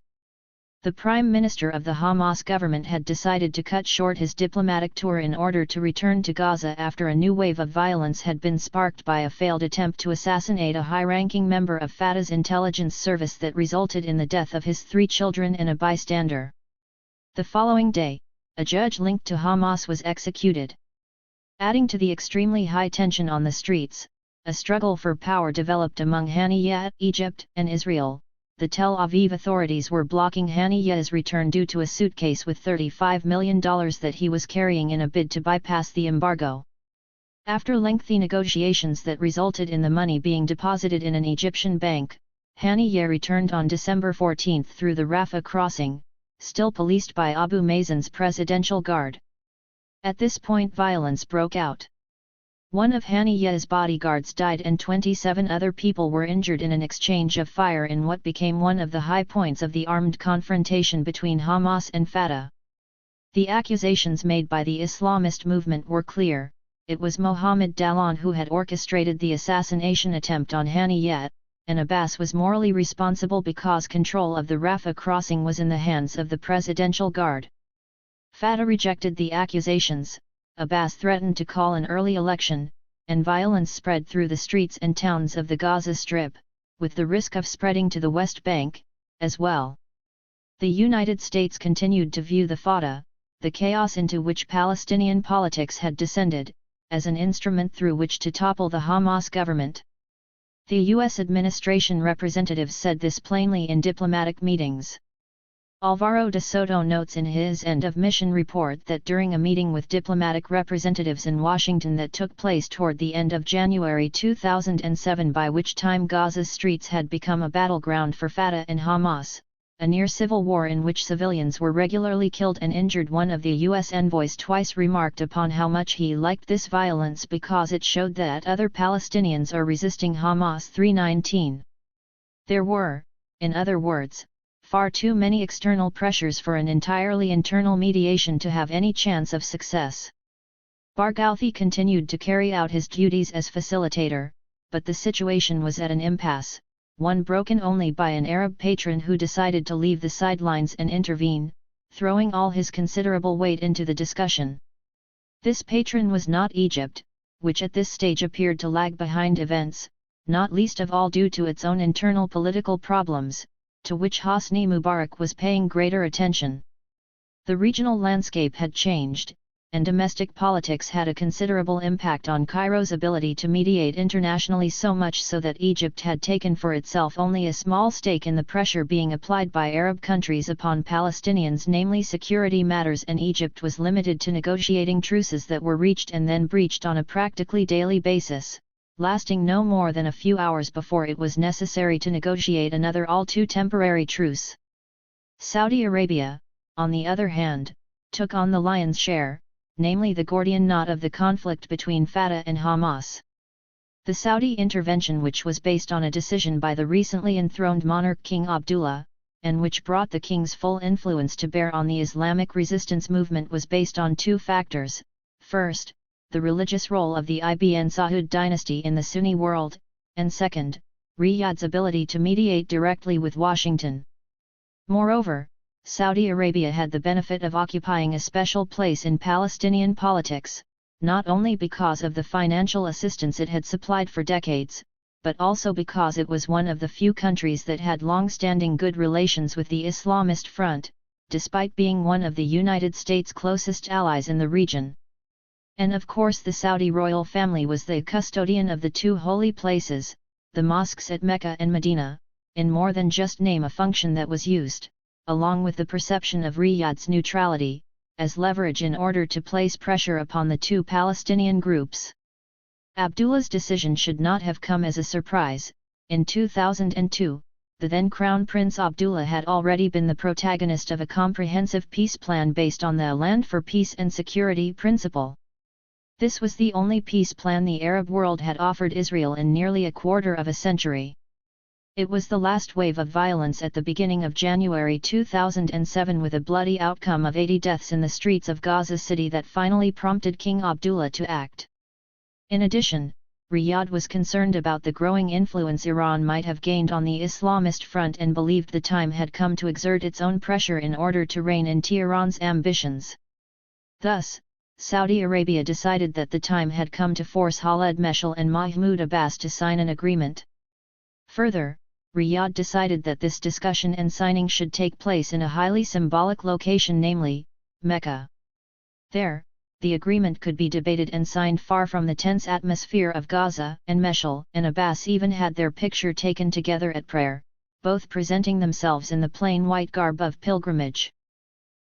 The Prime Minister of the Hamas government had decided to cut short his diplomatic tour in order to return to Gaza after a new wave of violence had been sparked by a failed attempt to assassinate a high-ranking member of Fatah's intelligence service that resulted in the death of his 3 children and a bystander. The following day, a judge linked to Hamas was executed. Adding to the extremely high tension on the streets, a struggle for power developed among Haniyeh, Egypt, and Israel. The Tel Aviv authorities were blocking Haniyeh's return due to a suitcase with $35 million that he was carrying in a bid to bypass the embargo. After lengthy negotiations that resulted in the money being deposited in an Egyptian bank, Haniyeh returned on December 14 through the Rafah crossing, still policed by Abu Mazen's presidential guard. At this point violence broke out. One of Haniyeh's bodyguards died and 27 other people were injured in an exchange of fire in what became one of the high points of the armed confrontation between Hamas and Fatah. The accusations made by the Islamist movement were clear: it was Mohammed Dallon who had orchestrated the assassination attempt on Haniyeh, and Abbas was morally responsible because control of the Rafah crossing was in the hands of the Presidential Guard. Fatah rejected the accusations. Abbas threatened to call an early election, and violence spread through the streets and towns of the Gaza Strip, with the risk of spreading to the West Bank, as well. The United States continued to view the Fatah, the chaos into which Palestinian politics had descended, as an instrument through which to topple the Hamas government. The U.S. administration representatives said this plainly in diplomatic meetings. Alvaro de Soto notes in his end-of-mission report that during a meeting with diplomatic representatives in Washington that took place toward the end of January 2007, by which time Gaza's streets had become a battleground for Fatah and Hamas, a near-civil war in which civilians were regularly killed and injured, one of the U.S. envoys twice remarked upon how much he liked this violence because it showed that other Palestinians are resisting Hamas. 319. There were, in other words, far too many external pressures for an entirely internal mediation to have any chance of success. Barghouti continued to carry out his duties as facilitator, but the situation was at an impasse, one broken only by an Arab patron who decided to leave the sidelines and intervene, throwing all his considerable weight into the discussion. This patron was not Egypt, which at this stage appeared to lag behind events, not least of all due to its own internal political problems, to which Hosni Mubarak was paying greater attention. The regional landscape had changed, and domestic politics had a considerable impact on Cairo's ability to mediate internationally, so much so that Egypt had taken for itself only a small stake in the pressure being applied by Arab countries upon Palestinians, namely security matters, and Egypt was limited to negotiating truces that were reached and then breached on a practically daily basis, lasting no more than a few hours before it was necessary to negotiate another all-too temporary truce. Saudi Arabia, on the other hand, took on the lion's share, namely the Gordian knot of the conflict between Fatah and Hamas. The Saudi intervention, which was based on a decision by the recently enthroned monarch King Abdullah, and which brought the king's full influence to bear on the Islamic resistance movement, was based on 2 factors: first, the religious role of the Ibn Saud dynasty in the Sunni world, and second, Riyadh's ability to mediate directly with Washington. Moreover, Saudi Arabia had the benefit of occupying a special place in Palestinian politics, not only because of the financial assistance it had supplied for decades, but also because it was one of the few countries that had long-standing good relations with the Islamist Front, despite being one of the United States' closest allies in the region. And of course the Saudi royal family was the custodian of the 2 holy places, the mosques at Mecca and Medina, in more than just name, a function that was used, along with the perception of Riyadh's neutrality, as leverage in order to place pressure upon the 2 Palestinian groups. Abdullah's decision should not have come as a surprise. In 2002, the then Crown Prince Abdullah had already been the protagonist of a comprehensive peace plan based on the Land for Peace and Security principle. This was the only peace plan the Arab world had offered Israel in nearly a quarter of a century. It was the last wave of violence at the beginning of January 2007, with a bloody outcome of 80 deaths in the streets of Gaza City, that finally prompted King Abdullah to act. In addition, Riyadh was concerned about the growing influence Iran might have gained on the Islamist front and believed the time had come to exert its own pressure in order to rein in Tehran's ambitions. Thus, Saudi Arabia decided that the time had come to force Khaled Meshal and Mahmoud Abbas to sign an agreement. Further, Riyadh decided that this discussion and signing should take place in a highly symbolic location, namely, Mecca. There, the agreement could be debated and signed far from the tense atmosphere of Gaza, and Meshal and Abbas even had their picture taken together at prayer, both presenting themselves in the plain white garb of pilgrimage.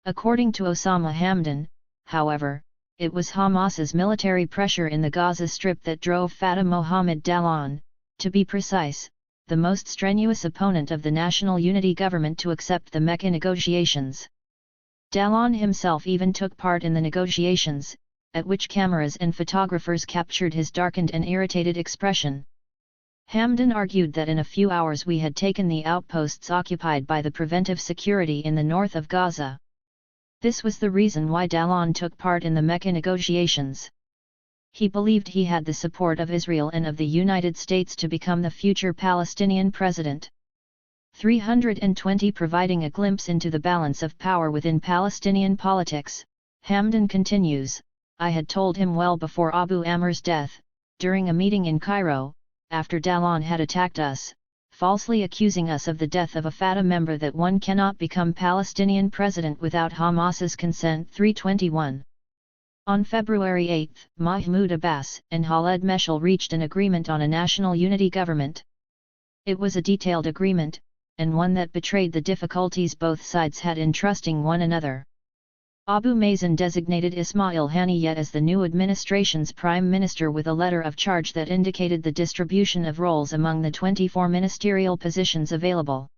According to Osama Hamdan, however, it was Hamas's military pressure in the Gaza Strip that drove Fatah Mohammed Dallon, to be precise, the most strenuous opponent of the National Unity Government, to accept the Mecca negotiations. Dallon himself even took part in the negotiations, at which cameras and photographers captured his darkened and irritated expression. Hamdan argued that in a few hours we had taken the outposts occupied by the preventive security in the north of Gaza. This was the reason why Dallon took part in the Mecca negotiations. He believed he had the support of Israel and of the United States to become the future Palestinian president. 320 Providing a glimpse into the balance of power within Palestinian politics, Hamdan continues, I had told him well before Abu Amr's death, during a meeting in Cairo, after Dallon had attacked us, falsely accusing us of the death of a Fatah member, that one cannot become Palestinian president without Hamas's consent. 321. On February 8, Mahmoud Abbas and Khaled Meshal reached an agreement on a national unity government. It was a detailed agreement, and one that betrayed the difficulties both sides had in trusting one another. Abu Mazen designated Ismail Haniyeh as the new administration's prime minister with a letter of charge that indicated the distribution of roles among the 24 ministerial positions available.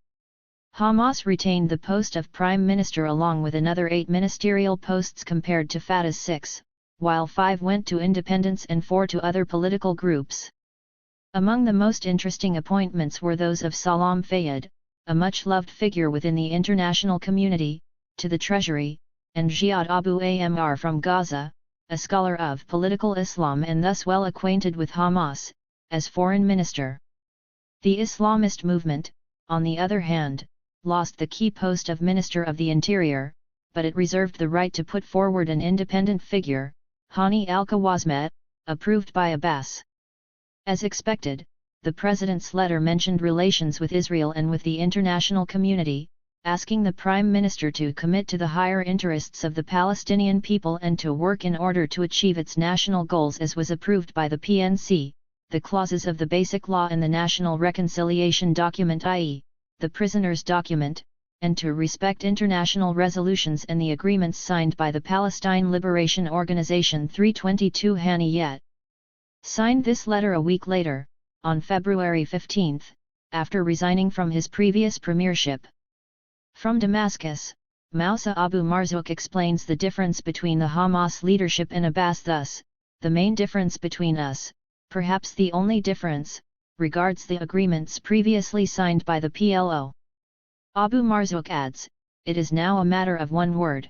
Hamas retained the post of prime minister along with another 8 ministerial posts compared to Fatah's 6, while 5 went to independents and 4 to other political groups. Among the most interesting appointments were those of Salam Fayyad, a much-loved figure within the international community, to the Treasury, and Jihad Abu Amr from Gaza, a scholar of political Islam and thus well acquainted with Hamas, as foreign minister. The Islamist movement, on the other hand, lost the key post of Minister of the Interior, but it reserved the right to put forward an independent figure, Hani al-Khawazmet, approved by Abbas. As expected, the president's letter mentioned relations with Israel and with the international community, asking the prime minister to commit to the higher interests of the Palestinian people and to work in order to achieve its national goals as was approved by the PNC, the clauses of the Basic Law and the National Reconciliation Document, i.e., the Prisoners' Document, and to respect international resolutions and the agreements signed by the Palestine Liberation Organization. 322 Haniyeh signed this letter a week later, on February 15, after resigning from his previous premiership. From Damascus, Moussa Abu Marzouk explains the difference between the Hamas leadership and Abbas thus: the main difference between us, perhaps the only difference, regards the agreements previously signed by the PLO. Abu Marzouk adds, it is now a matter of one word.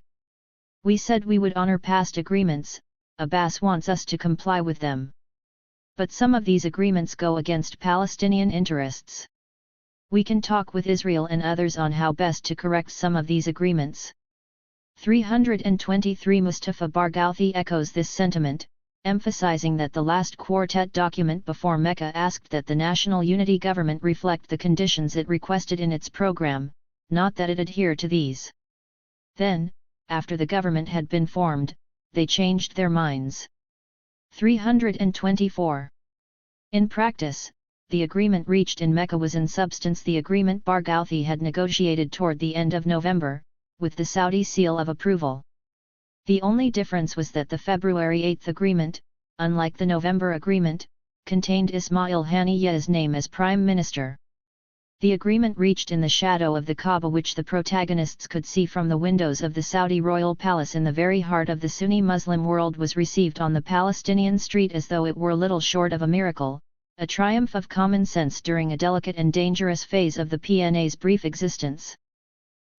We said we would honor past agreements, Abbas wants us to comply with them. But some of these agreements go against Palestinian interests. We can talk with Israel and others on how best to correct some of these agreements. 323 Mustafa Barghouti echoes this sentiment, emphasizing that the last quartet document before Mecca asked that the National Unity Government reflect the conditions it requested in its program, not that it adhere to these. Then, after the government had been formed, they changed their minds. 324. In practice, the agreement reached in Mecca was in substance the agreement Barghouti had negotiated toward the end of November, with the Saudi seal of approval. The only difference was that the February 8 agreement, unlike the November agreement, contained Ismail Haniyeh's name as Prime Minister. The agreement reached in the shadow of the Kaaba, which the protagonists could see from the windows of the Saudi royal palace in the very heart of the Sunni Muslim world, was received on the Palestinian street as though it were little short of a miracle, a triumph of common sense during a delicate and dangerous phase of the PNA's brief existence.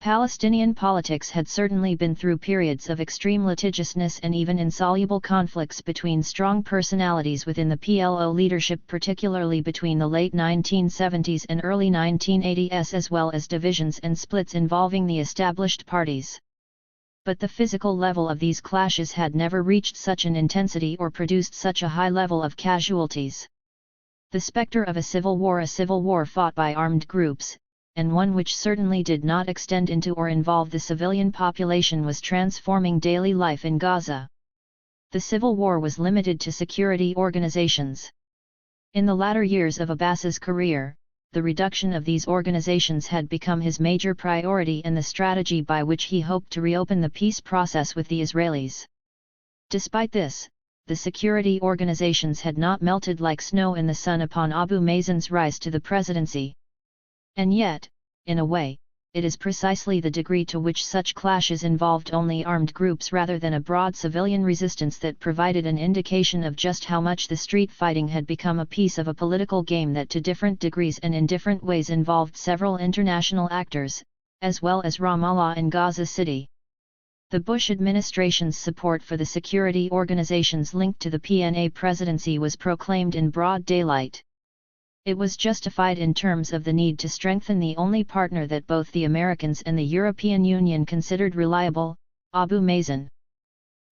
Palestinian politics had certainly been through periods of extreme litigiousness and even insoluble conflicts between strong personalities within the PLO leadership, particularly between the late 1970s and early 1980s, as well as divisions and splits involving the established parties. But the physical level of these clashes had never reached such an intensity or produced such a high level of casualties. The specter of a civil war fought by armed groups, and one which certainly did not extend into or involve the civilian population, was transforming daily life in Gaza. The civil war was limited to security organizations. In the latter years of Abbas's career, the reduction of these organizations had become his major priority and the strategy by which he hoped to reopen the peace process with the Israelis. Despite this, the security organizations had not melted like snow in the sun upon Abu Mazen's rise to the presidency. And yet, in a way, it is precisely the degree to which such clashes involved only armed groups rather than a broad civilian resistance that provided an indication of just how much the street fighting had become a piece of a political game that to different degrees and in different ways involved several international actors, as well as Ramallah and Gaza City. The Bush administration's support for the security organizations linked to the PNA presidency was proclaimed in broad daylight. It was justified in terms of the need to strengthen the only partner that both the Americans and the European Union considered reliable, Abu Mazen.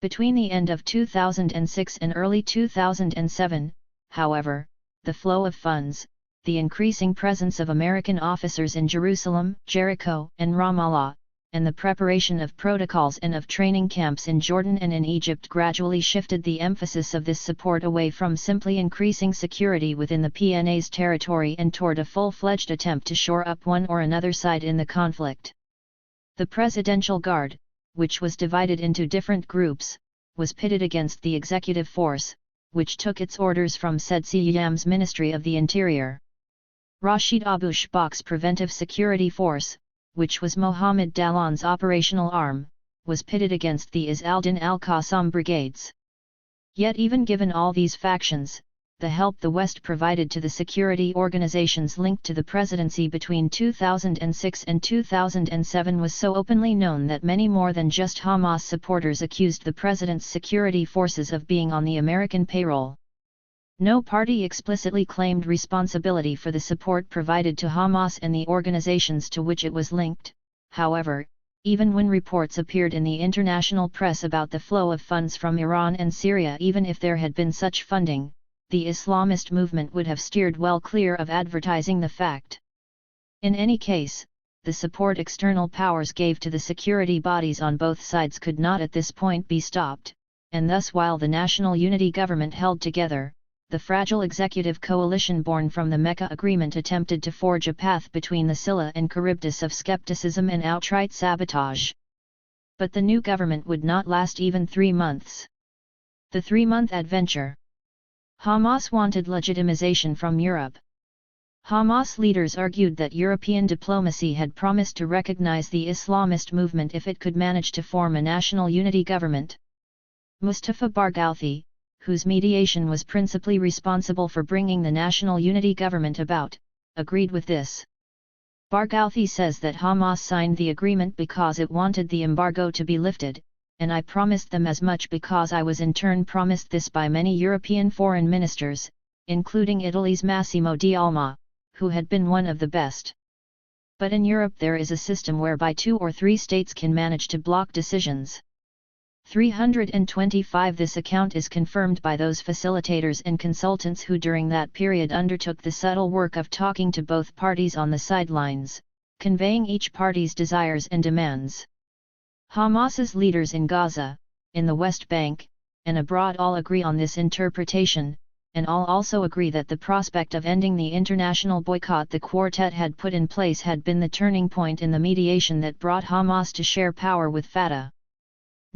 Between the end of 2006 and early 2007, however, the flow of funds, the increasing presence of American officers in Jerusalem, Jericho, and Ramallah, and the preparation of protocols and of training camps in Jordan and in Egypt gradually shifted the emphasis of this support away from simply increasing security within the PNA's territory and toward a full-fledged attempt to shore up one or another side in the conflict. The Presidential Guard, which was divided into different groups, was pitted against the executive force, which took its orders from Said Siyam's Ministry of the Interior. Rashid Abu Shbak's Preventive Security Force, which was Mohammed Dalan's operational arm, was pitted against the Izz al-Din al-Qassam brigades. Yet even given all these factions, the help the West provided to the security organizations linked to the presidency between 2006 and 2007 was so openly known that many more than just Hamas supporters accused the president's security forces of being on the American payroll. No party explicitly claimed responsibility for the support provided to Hamas and the organizations to which it was linked. However, even when reports appeared in the international press about the flow of funds from Iran and Syria, even if there had been such funding, the Islamist movement would have steered well clear of advertising the fact. In any case, the support external powers gave to the security bodies on both sides could not at this point be stopped, and thus while the national unity government held together, the fragile executive coalition born from the Mecca Agreement attempted to forge a path between the Scylla and Charybdis of skepticism and outright sabotage. But the new government would not last even 3 months. The 3-month adventure. Hamas wanted legitimization from Europe. Hamas leaders argued that European diplomacy had promised to recognize the Islamist movement if it could manage to form a national unity government. Mustafa Barghouti, whose mediation was principally responsible for bringing the national unity government about, agreed with this. Barghouti says that Hamas signed the agreement because it wanted the embargo to be lifted, and I promised them as much because I was in turn promised this by many European foreign ministers, including Italy's Massimo D'Alma, who had been one of the best. But in Europe there is a system whereby 2 or 3 states can manage to block decisions. 325 This account is confirmed by those facilitators and consultants who during that period undertook the subtle work of talking to both parties on the sidelines, conveying each party's desires and demands. Hamas's leaders in Gaza, in the West Bank, and abroad all agree on this interpretation, and all also agree that the prospect of ending the international boycott the quartet had put in place had been the turning point in the mediation that brought Hamas to share power with Fatah.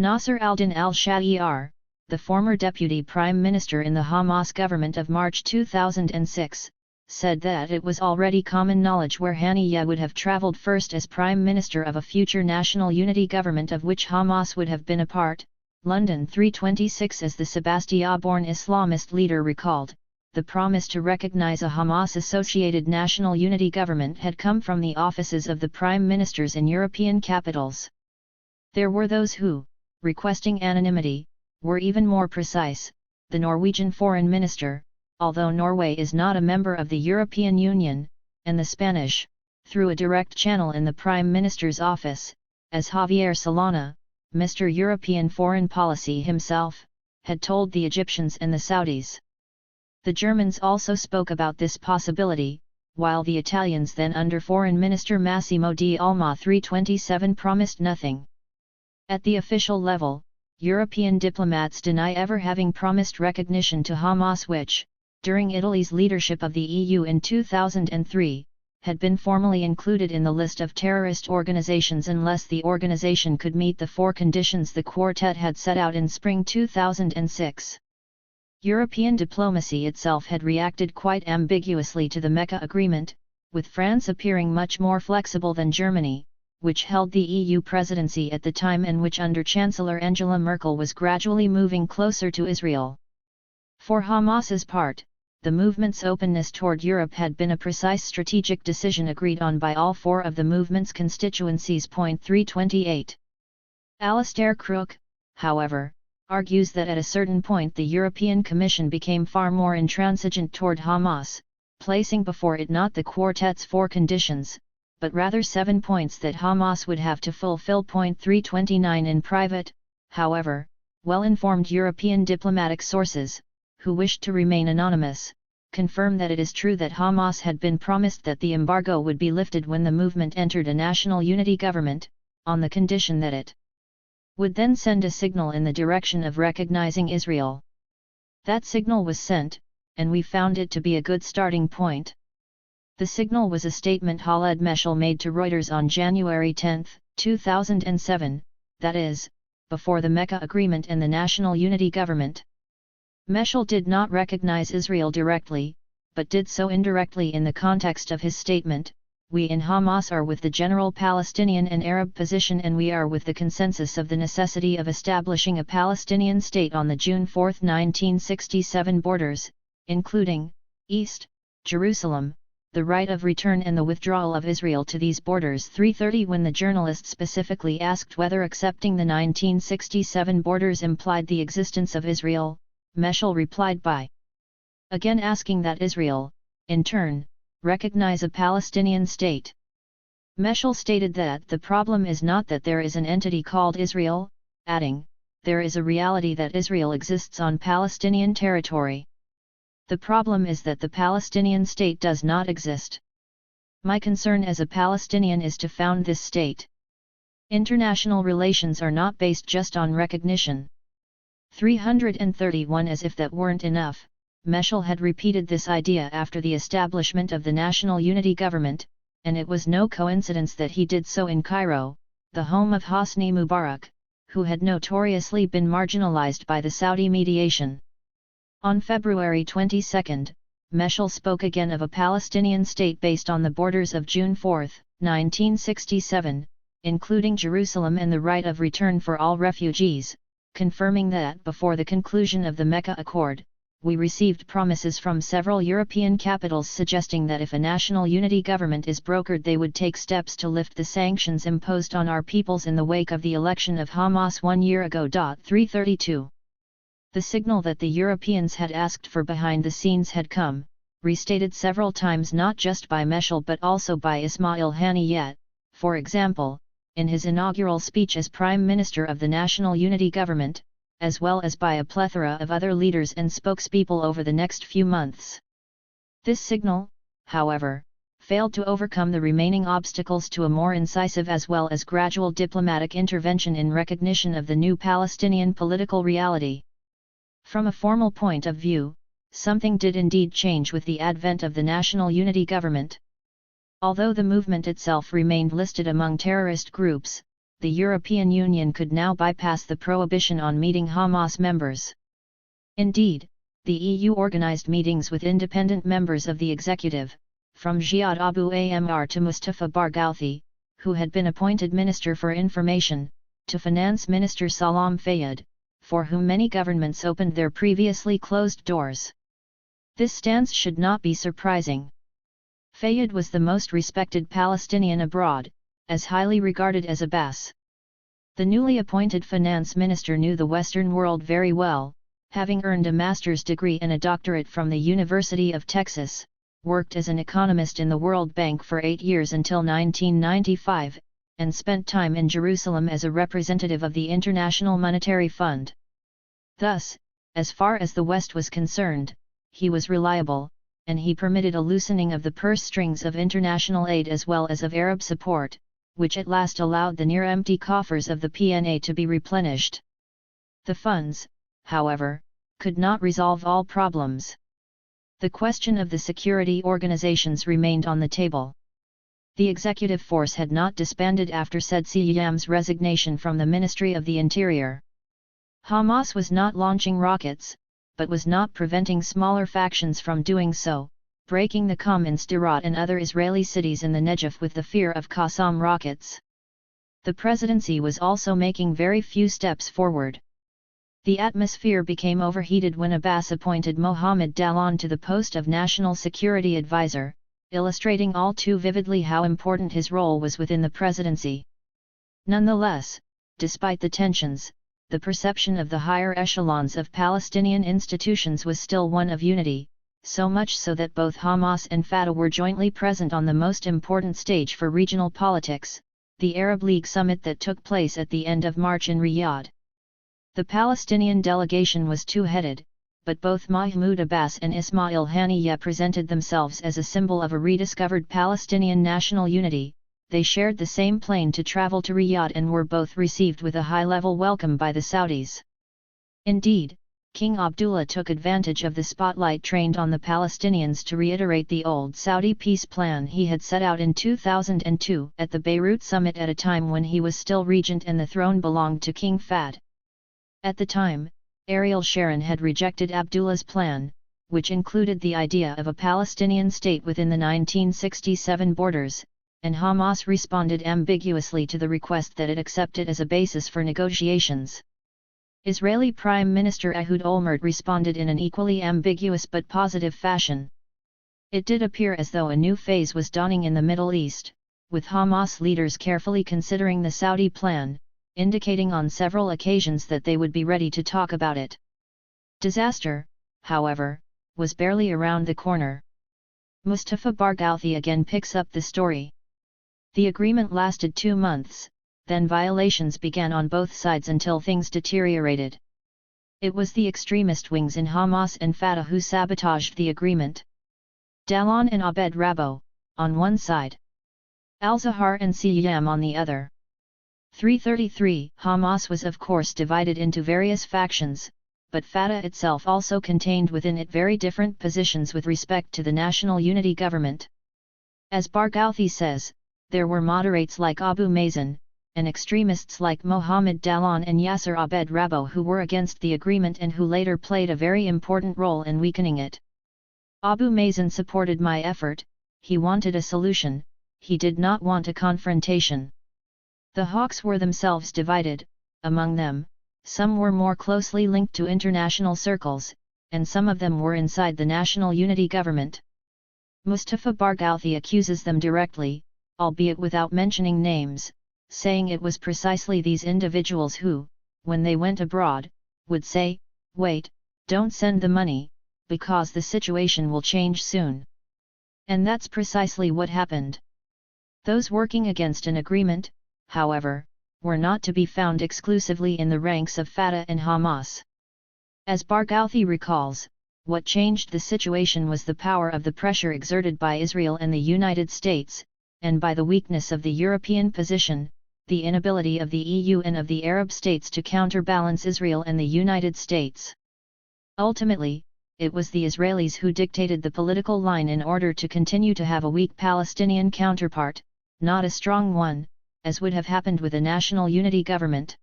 Nasser al-Din al-Sha'ir, the former deputy prime minister in the Hamas government of March 2006, said that it was already common knowledge where Haniyeh would have traveled first as prime minister of a future national unity government of which Hamas would have been a part. London 326 As the Sebastia-born Islamist leader recalled, the promise to recognize a Hamas-associated national unity government had come from the offices of the prime ministers in European capitals. There were those who, requesting anonymity, were even more precise. The Norwegian foreign minister, although Norway is not a member of the European Union, and the Spanish, through a direct channel in the Prime Minister's office, as Javier Solana, Mr. European Foreign Policy himself, had told the Egyptians and the Saudis. The Germans also spoke about this possibility, while the Italians then under Foreign Minister Massimo D'Alma 327 promised nothing. At the official level, European diplomats deny ever having promised recognition to Hamas, which, during Italy's leadership of the EU in 2003, had been formally included in the list of terrorist organizations unless the organization could meet the four conditions the quartet had set out in spring 2006. European diplomacy itself had reacted quite ambiguously to the Mecca Agreement, with France appearing much more flexible than Germany, which held the EU presidency at the time and which under Chancellor Angela Merkel was gradually moving closer to Israel. For Hamas's part, the movement's openness toward Europe had been a precise strategic decision agreed on by all four of the movement's constituencies. 328. Alistair Crook, however, argues that at a certain point the European Commission became far more intransigent toward Hamas, placing before it not the quartet's four conditions, but rather 7 points that Hamas would have to fulfill. 329. In private, however, well-informed European diplomatic sources, who wished to remain anonymous, confirm that it is true that Hamas had been promised that the embargo would be lifted when the movement entered a national unity government, on the condition that it would then send a signal in the direction of recognizing Israel. That signal was sent, and we found it to be a good starting point. The signal was a statement Khaled Meshal made to Reuters on January 10, 2007, that is, before the Mecca Agreement and the national unity government. Meshal did not recognize Israel directly, but did so indirectly in the context of his statement, "We in Hamas are with the general Palestinian and Arab position and we are with the consensus of the necessity of establishing a Palestinian state on the June 4, 1967 borders, including, East, Jerusalem, the right of return and the withdrawal of Israel to these borders." 330. When the journalist specifically asked whether accepting the 1967 borders implied the existence of Israel, Meshal replied by again asking that Israel, in turn, recognize a Palestinian state. Meshal stated that the problem is not that there is an entity called Israel, adding, "There is a reality that Israel exists on Palestinian territory. The problem is that the Palestinian state does not exist. My concern as a Palestinian is to found this state. International relations are not based just on recognition." 331. As if that weren't enough, Meshal had repeated this idea after the establishment of the National Unity Government, and it was no coincidence that he did so in Cairo, the home of Hosni Mubarak, who had notoriously been marginalized by the Saudi mediation. On February 22, Meshal spoke again of a Palestinian state based on the borders of June 4, 1967, including Jerusalem and the right of return for all refugees, confirming that before the conclusion of the Mecca Accord, we received promises from several European capitals suggesting that if a national unity government is brokered they would take steps to lift the sanctions imposed on our peoples in the wake of the election of Hamas 1 year ago. 332. The signal that the Europeans had asked for behind the scenes had come, restated several times not just by Meshal but also by Ismail Haniyeh, for example, in his inaugural speech as Prime Minister of the National Unity Government, as well as by a plethora of other leaders and spokespeople over the next few months. This signal, however, failed to overcome the remaining obstacles to a more incisive as well as gradual diplomatic intervention in recognition of the new Palestinian political reality. From a formal point of view, something did indeed change with the advent of the National Unity Government. Although the movement itself remained listed among terrorist groups, the European Union could now bypass the prohibition on meeting Hamas members. Indeed, the EU organized meetings with independent members of the executive, from Ziad Abu Amr to Mustafa Barghouthi, who had been appointed Minister for Information, to Finance Minister Salam Fayyad, for whom many governments opened their previously closed doors. This stance should not be surprising. Fayyad was the most respected Palestinian abroad, as highly regarded as Abbas. The newly appointed finance minister knew the Western world very well, having earned a master's degree and a doctorate from the University of Texas, worked as an economist in the World Bank for 8 years until 1995, and spent time in Jerusalem as a representative of the International Monetary Fund. Thus, as far as the West was concerned, he was reliable, and he permitted a loosening of the purse strings of international aid as well as of Arab support, which at last allowed the near-empty coffers of the PNA to be replenished. The funds, however, could not resolve all problems. The question of the security organizations remained on the table. The executive force had not disbanded after Said Siyam's resignation from the Ministry of the Interior. Hamas was not launching rockets, but was not preventing smaller factions from doing so, breaking the Qom in Sderot and other Israeli cities in the Negev with the fear of Qassam rockets. The presidency was also making very few steps forward. The atmosphere became overheated when Abbas appointed Mohammed Dallon to the post of National Security Advisor, illustrating all too vividly how important his role was within the presidency. Nonetheless, despite the tensions, the perception of the higher echelons of Palestinian institutions was still one of unity, so much so that both Hamas and Fatah were jointly present on the most important stage for regional politics, the Arab League summit that took place at the end of March in Riyadh. The Palestinian delegation was two-headed, but both Mahmoud Abbas and Ismail Haniyeh presented themselves as a symbol of a rediscovered Palestinian national unity. They shared the same plane to travel to Riyadh and were both received with a high-level welcome by the Saudis. Indeed, King Abdullah took advantage of the spotlight trained on the Palestinians to reiterate the old Saudi peace plan he had set out in 2002 at the Beirut summit at a time when he was still regent and the throne belonged to King Fahd. At the time, Ariel Sharon had rejected Abdullah's plan, which included the idea of a Palestinian state within the 1967 borders, and Hamas responded ambiguously to the request that it accept it as a basis for negotiations. Israeli Prime Minister Ehud Olmert responded in an equally ambiguous but positive fashion. It did appear as though a new phase was dawning in the Middle East, with Hamas leaders carefully considering the Saudi plan, indicating on several occasions that they would be ready to talk about it. Disaster, however, was barely around the corner. Mustafa Barghouti again picks up the story. The agreement lasted 2 months, then violations began on both sides until things deteriorated. It was the extremist wings in Hamas and Fatah who sabotaged the agreement. Dallon and Abed Rabbo, on one side. Al-Zahar and Siyam on the other. 333 Hamas was of course divided into various factions, but Fatah itself also contained within it very different positions with respect to the national unity government. As Barghouti says, there were moderates like Abu Mazen, and extremists like Mohammed Dallon and Yasser Abed Rabbo who were against the agreement and who later played a very important role in weakening it. Abu Mazen supported my effort, he wanted a solution, he did not want a confrontation. The hawks were themselves divided, among them, some were more closely linked to international circles, and some of them were inside the national unity government. Mustafa Barghouti accuses them directly, albeit without mentioning names, saying it was precisely these individuals who, when they went abroad, would say, "Wait, don't send the money, because the situation will change soon." And that's precisely what happened. Those working against an agreement, however, were not to be found exclusively in the ranks of Fatah and Hamas. As Barghouti recalls, what changed the situation was the power of the pressure exerted by Israel and the United States, and by the weakness of the European position, the inability of the EU and of the Arab states to counterbalance Israel and the United States. Ultimately, it was the Israelis who dictated the political line in order to continue to have a weak Palestinian counterpart, not a strong one, as would have happened with a national unity government.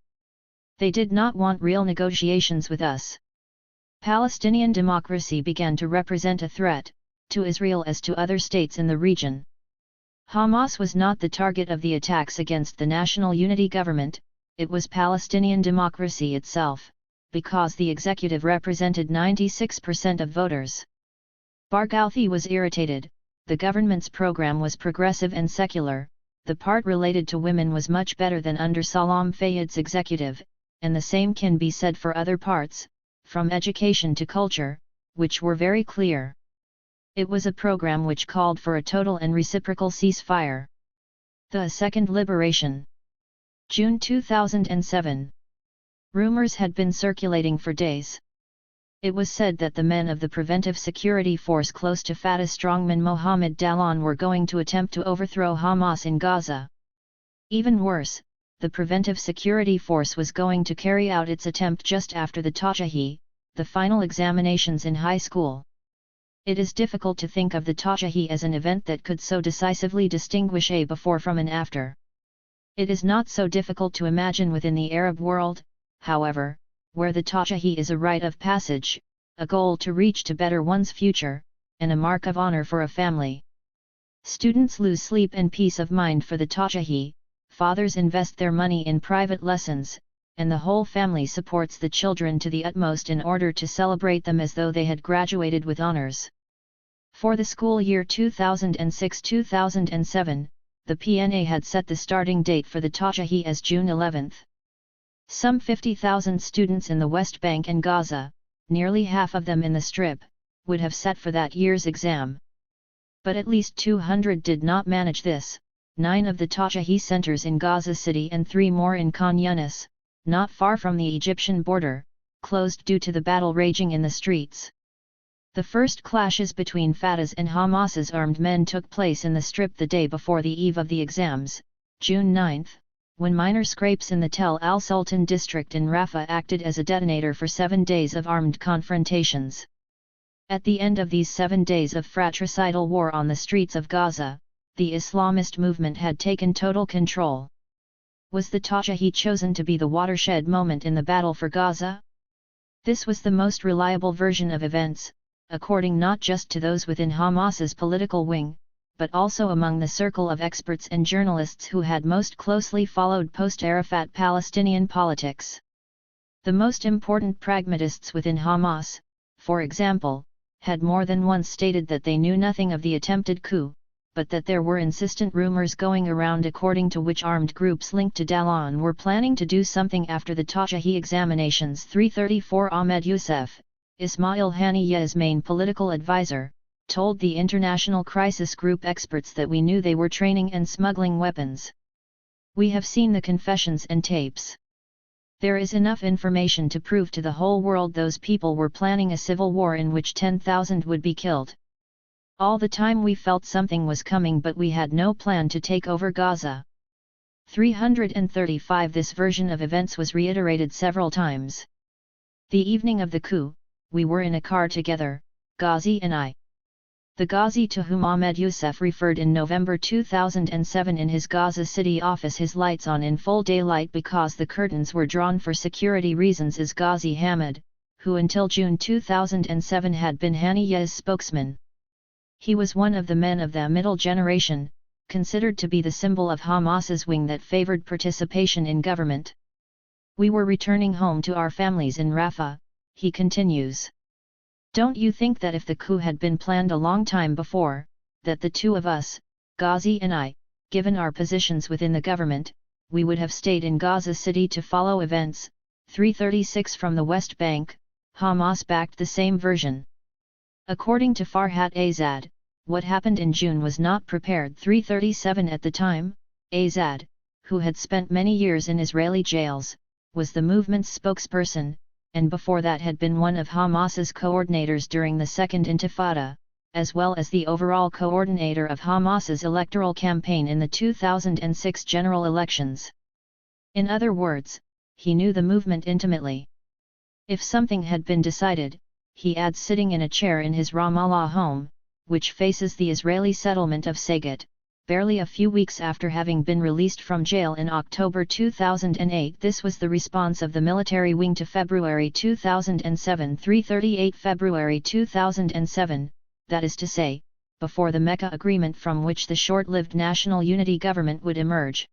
They did not want real negotiations with us. Palestinian democracy began to represent a threat, to Israel as to other states in the region. Hamas was not the target of the attacks against the national unity government, it was Palestinian democracy itself, because the executive represented 96% of voters. Barghouti was irritated. The government's program was progressive and secular, the part related to women was much better than under Salam Fayyad's executive, and the same can be said for other parts, from education to culture, which were very clear. It was a program which called for a total and reciprocal ceasefire. The Second Liberation. June 2007. Rumors had been circulating for days. It was said that the men of the Preventive Security Force close to Fatah strongman Mohammed Dallon were going to attempt to overthrow Hamas in Gaza. Even worse, the Preventive Security Force was going to carry out its attempt just after the THIRD, the final examinations in high school. It is difficult to think of the THIRD as an event that could so decisively distinguish a before from an after. It is not so difficult to imagine within the Arab world, however, where the THIRD is a rite of passage, a goal to reach to better one's future, and a mark of honor for a family. Students lose sleep and peace of mind for the THIRD, fathers invest their money in private lessons, and the whole family supports the children to the utmost in order to celebrate them as though they had graduated with honors. For the school year 2006-2007, the PNA had set the starting date for the THIRD as June 11. Some 50,000 students in the West Bank and Gaza, nearly half of them in the Strip, would have sat for that year's exam. But at least 200 did not manage this, 9 of the THIRD centers in Gaza City and 3 more in Khan Yunis, not far from the Egyptian border, closed due to the battle raging in the streets. The first clashes between Fatah's and Hamas's armed men took place in the Strip the day before the eve of the exams, June 9, when minor scrapes in the Tel al-Sultan district in Rafah acted as a detonator for 7 days of armed confrontations. At the end of these 7 days of fratricidal war on the streets of Gaza, the Islamist movement had taken total control. Was the THIRD chosen to be the watershed moment in the battle for Gaza? This was the most reliable version of events, according not just to those within Hamas's political wing, but also among the circle of experts and journalists who had most closely followed post-Arafat Palestinian politics. The most important pragmatists within Hamas, for example, had more than once stated that they knew nothing of the attempted coup, but that there were insistent rumors going around according to which armed groups linked to Dallon were planning to do something after the THIRD examinations. 334 Ahmed Youssef, Ismail Haniyeh's main political advisor, told the International Crisis Group experts that we knew they were training and smuggling weapons. We have seen the confessions and tapes. There is enough information to prove to the whole world those people were planning a civil war in which 10,000 would be killed. All the time we felt something was coming, but we had no plan to take over Gaza. 335 This version of events was reiterated several times. The evening of the coup, we were in a car together, Ghazi and I. The Ghazi to whom Ahmed Youssef referred in November 2007 in his Gaza City office, his lights on in full daylight because the curtains were drawn for security reasons, is Ghazi Hamid, who until June 2007 had been Haniyeh's spokesman. He was one of the men of the middle generation, considered to be the symbol of Hamas's wing that favored participation in government. We were returning home to our families in Rafah, he continues. Don't you think that if the coup had been planned a long time before, that the two of us, Ghazi and I, given our positions within the government, we would have stayed in Gaza City to follow events? 336 From the West Bank, Hamas backed the same version. According to Farhat Azad, what happened in June was not prepared. 337 At the time, Azad, who had spent many years in Israeli jails, was the movement's spokesperson, and before that had been one of Hamas's coordinators during the Second Intifada, as well as the overall coordinator of Hamas's electoral campaign in the 2006 general elections. In other words, he knew the movement intimately. If something had been decided, he adds, sitting in a chair in his Ramallah home, which faces the Israeli settlement of Sagat, barely a few weeks after having been released from jail in October 2008. This was the response of the military wing to February 2007. 338 February 2007, that is to say, before the Mecca Agreement from which the short-lived National Unity Government would emerge.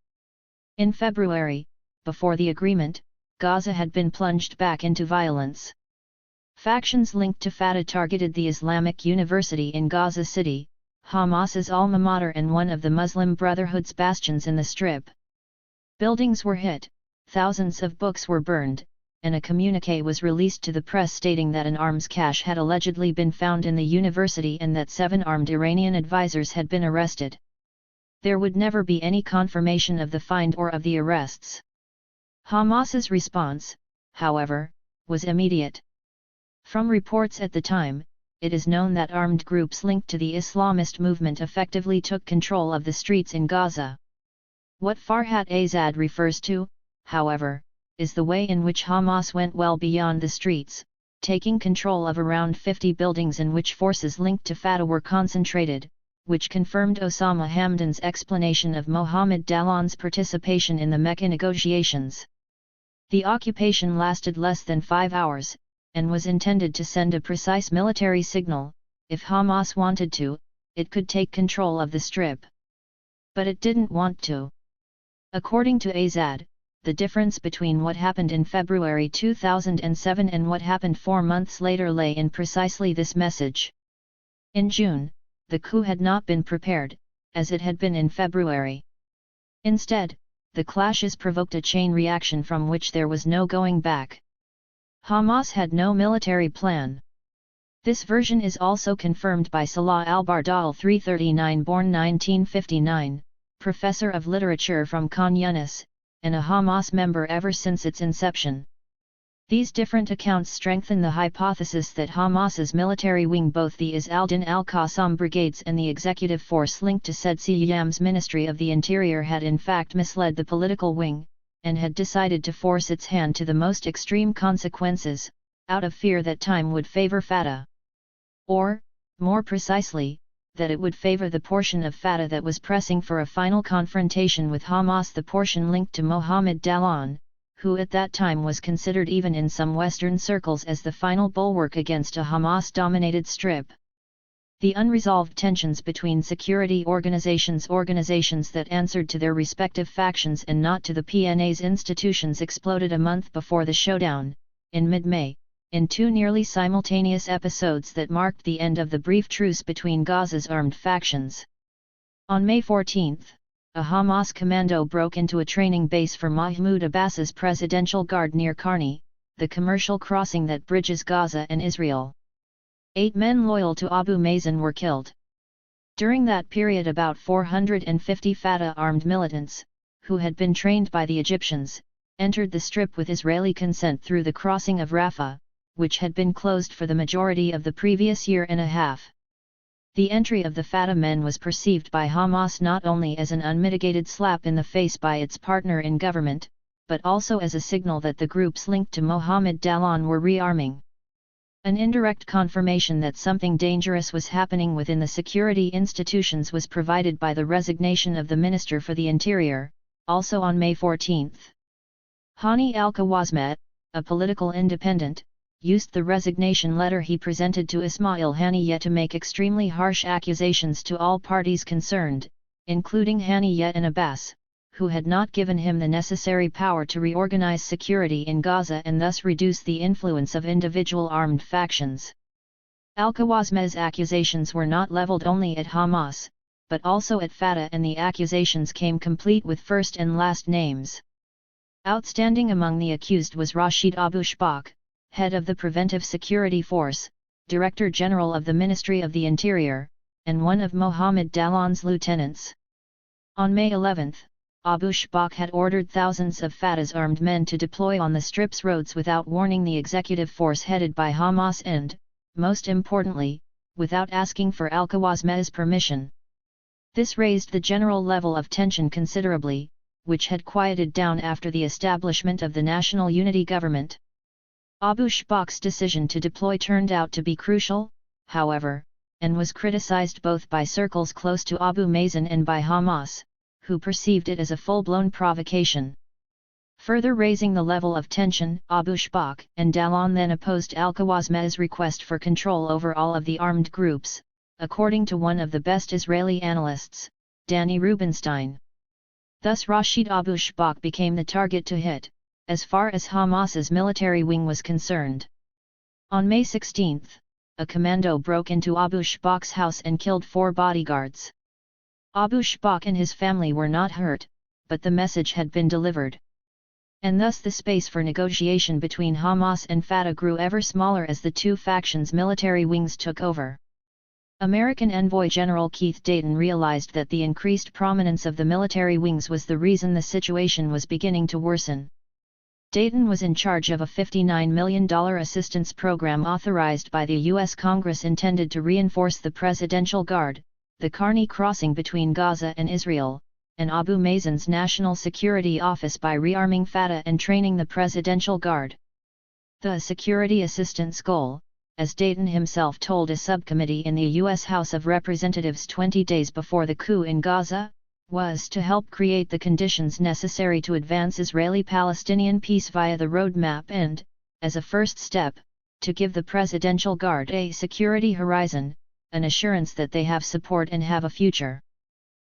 In February, before the agreement, Gaza had been plunged back into violence. Factions linked to Fatah targeted the Islamic University in Gaza City, Hamas's alma mater and one of the Muslim Brotherhood's bastions in the Strip. Buildings were hit, thousands of books were burned, and a communique was released to the press stating that an arms cache had allegedly been found in the university and that 7 armed Iranian advisors had been arrested. There would never be any confirmation of the find or of the arrests. Hamas's response, however, was immediate. From reports at the time, it is known that armed groups linked to the Islamist movement effectively took control of the streets in Gaza. What Farhat Azad refers to, however, is the way in which Hamas went well beyond the streets, taking control of around 50 buildings in which forces linked to Fatah were concentrated, which confirmed Osama Hamdan's explanation of Mohammed Dahlan's participation in the Mecca negotiations. The occupation lasted less than 5 hours, and was intended to send a precise military signal. If Hamas wanted to, it could take control of the Strip. But it didn't want to. According to Azad, the difference between what happened in February 2007 and what happened 4 months later lay in precisely this message. In June, the coup had not been prepared, as it had been in February. Instead, the clashes provoked a chain reaction from which there was no going back. Hamas had no military plan. This version is also confirmed by Salah al-Bardal 339 born 1959, professor of literature from Khan Yunis, and a Hamas member ever since its inception. These different accounts strengthen the hypothesis that Hamas's military wing, both the Izz al-Din al-Qassam brigades and the executive force linked to Said Siyam's Ministry of the Interior, had in fact misled the political wing, and had decided to force its hand to the most extreme consequences, out of fear that time would favor Fatah. Or, more precisely, that it would favor the portion of Fatah that was pressing for a final confrontation with Hamas, the portion linked to Mohammed Dahlan, who at that time was considered even in some Western circles as the final bulwark against a Hamas-dominated Strip. The unresolved tensions between security organizations that answered to their respective factions and not to the PNA's institutions exploded a month before the showdown, in mid-May, in 2 nearly simultaneous episodes that marked the end of the brief truce between Gaza's armed factions. On May 14, a Hamas commando broke into a training base for Mahmoud Abbas's Presidential Guard near Caridi, the commercial crossing that bridges Gaza and Israel. 8 men loyal to Abu Mazen were killed. During that period, about 450 Fatah armed militants, who had been trained by the Egyptians, entered the Strip with Israeli consent through the crossing of Rafah, which had been closed for the majority of the previous year and a half. The entry of the Fatah men was perceived by Hamas not only as an unmitigated slap in the face by its partner in government, but also as a signal that the groups linked to Mohammed Dahlan were rearming. An indirect confirmation that something dangerous was happening within the security institutions was provided by the resignation of the Minister for the Interior, also on May 14. Hani al-Khawazmet, a political independent, used the resignation letter he presented to Ismail Haniyeh to make extremely harsh accusations to all parties concerned, including Haniyeh and Abbas, who had not given him the necessary power to reorganize security in Gaza and thus reduce the influence of individual armed factions. Al-Khawazmet's accusations were not leveled only at Hamas, but also at Fatah, and the accusations came complete with first and last names. Outstanding among the accused was Rashid Abu Shbak, head of the Preventive Security Force, Director General of the Ministry of the Interior, and one of Mohammed Dahlan's lieutenants. On May 11, Abu Shbak had ordered thousands of Fatah's armed men to deploy on the Strip's roads without warning the executive force headed by Hamas and, most importantly, without asking for Al-Khawazmet's permission. This raised the general level of tension considerably, which had quieted down after the establishment of the National Unity Government. Abu Shbak's decision to deploy turned out to be crucial, however, and was criticized both by circles close to Abu Mazen and by Hamas, who perceived it as a full-blown provocation. Further raising the level of tension, Abu Shbak and Dahlan then opposed Al-Khawazmet's request for control over all of the armed groups, according to one of the best Israeli analysts, Danny Rubenstein. Thus Rashid Abu Shbak became the target to hit, as far as Hamas's military wing was concerned. On May 16, a commando broke into Abu Shbak's house and killed 4 bodyguards. Abu Shbak and his family were not hurt, but the message had been delivered. And thus the space for negotiation between Hamas and Fatah grew ever smaller as the two factions' military wings took over. American envoy General Keith Dayton realized that the increased prominence of the military wings was the reason the situation was beginning to worsen. Dayton was in charge of a $59 million assistance program authorized by the U.S. Congress intended to reinforce the Presidential Guard, the Carney crossing between Gaza and Israel, and Abu Mazen's National Security Office by rearming Fatah and training the Presidential Guard. The security assistance goal, as Dayton himself told a subcommittee in the U.S. House of Representatives 20 days before the coup in Gaza, was to help create the conditions necessary to advance Israeli-Palestinian peace via the roadmap and, as a first step, to give the Presidential Guard a security horizon, an assurance that they have support and have a future.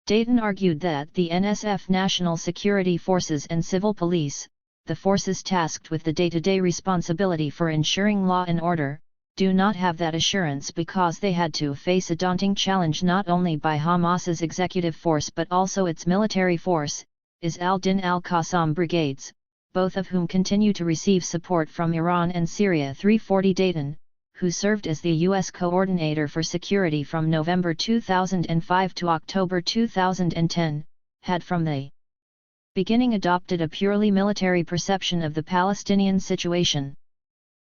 Dayton argued that the NSF National Security Forces and Civil Police, the forces tasked with the day-to-day responsibility for ensuring law and order, do not have that assurance because they had to face a daunting challenge not only by Hamas's executive force but also its military force, al-Din al-Qassam brigades, both of whom continue to receive support from Iran and Syria. 340 Dayton, who served as the U.S. Coordinator for Security from November 2005 to October 2010, had from the beginning adopted a purely military perception of the Palestinian situation.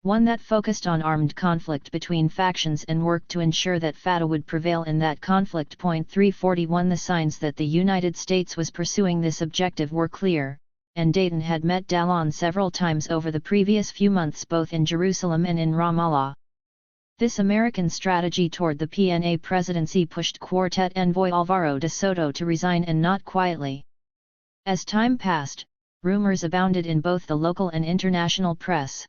One that focused on armed conflict between factions and worked to ensure that Fatah would prevail in that conflict. 341 The signs that the United States was pursuing this objective were clear, and Dayton had met Dallon several times over the previous few months both in Jerusalem and in Ramallah. This American strategy toward the PNA presidency pushed Quartet envoy Alvaro de Soto to resign, and not quietly. As time passed, rumors abounded in both the local and international press.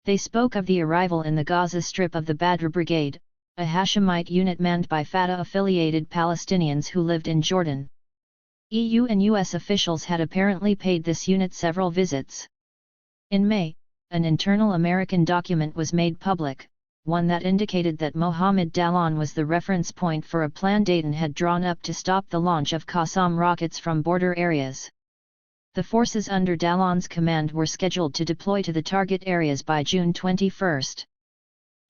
They spoke of the arrival in the Gaza Strip of the Badr Brigade, a Hashemite unit manned by Fatah-affiliated Palestinians who lived in Jordan. EU and US officials had apparently paid this unit several visits. In May, an internal American document was made public, one that indicated that Mohammed Dallon was the reference point for a plan Dayton had drawn up to stop the launch of Qassam rockets from border areas. The forces under Dallon's command were scheduled to deploy to the target areas by June 21.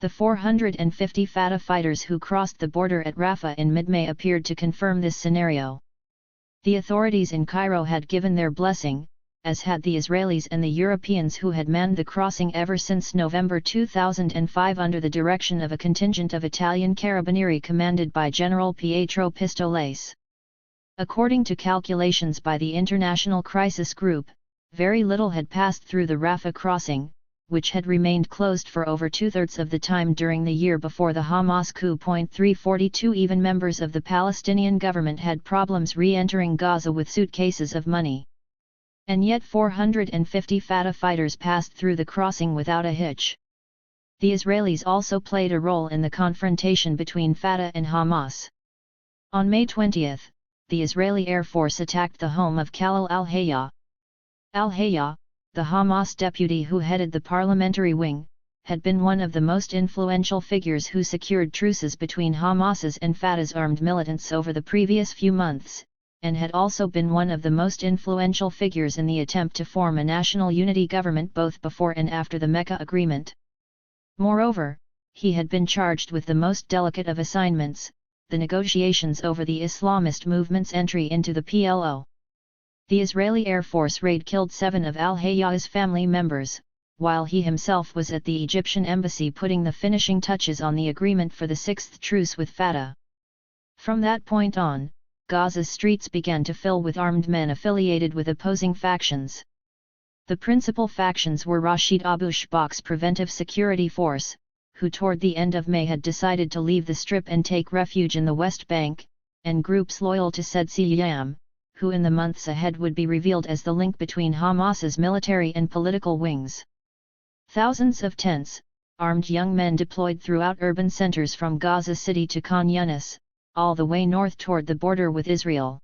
The 450 Fatah fighters who crossed the border at Rafah in mid-May appeared to confirm this scenario. The authorities in Cairo had given their blessing, as had the Israelis and the Europeans who had manned the crossing ever since November 2005 under the direction of a contingent of Italian Carabinieri commanded by General Pietro Pistoles. According to calculations by the International Crisis Group, very little had passed through the Rafah crossing, which had remained closed for over two-thirds of the time during the year before the Hamas coup. 342 Even members of the Palestinian government had problems re-entering Gaza with suitcases of money. And yet 450 Fatah fighters passed through the crossing without a hitch. The Israelis also played a role in the confrontation between Fatah and Hamas. On May 20, the Israeli Air Force attacked the home of Khalil al-Hayya. Al-Hayya, the Hamas deputy who headed the parliamentary wing, had been one of the most influential figures who secured truces between Hamas's and Fatah's armed militants over the previous few months, and had also been one of the most influential figures in the attempt to form a national unity government both before and after the Mecca Agreement. Moreover, he had been charged with the most delicate of assignments, the negotiations over the Islamist movement's entry into the PLO. The Israeli Air Force raid killed 7 of al-Hayya's family members, while he himself was at the Egyptian embassy putting the finishing touches on the agreement for the 6th truce with Fatah. From that point on, Gaza's streets began to fill with armed men affiliated with opposing factions. The principal factions were Rashid Abu Shbak's Preventive Security Force, who toward the end of May had decided to leave the Strip and take refuge in the West Bank, and groups loyal to Said Siyam, who in the months ahead would be revealed as the link between Hamas's military and political wings. Thousands of tents, armed young men deployed throughout urban centers from Gaza City to Khan Yunis, all the way north toward the border with Israel.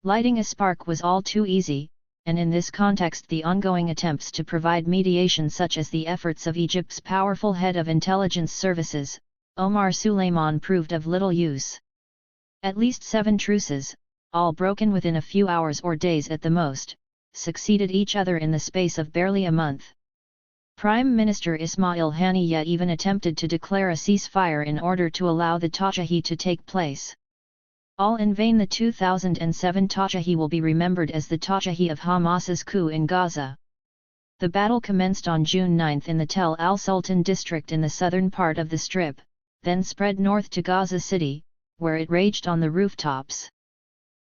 Lighting a spark was all too easy, and in this context the ongoing attempts to provide mediation such as the efforts of Egypt's powerful head of intelligence services, Omar Suleiman, proved of little use. At least 7 truces, all broken within a few hours or days at the most, succeeded each other in the space of barely a month. Prime Minister Ismail Haniyeh even attempted to declare a ceasefire in order to allow the Tajahi to take place. All in vain. The 2007 Tajahi will be remembered as the Tajahi of Hamas's coup in Gaza. The battle commenced on June 9 in the Tel al-Sultan district in the southern part of the Strip, then spread north to Gaza City, where it raged on the rooftops.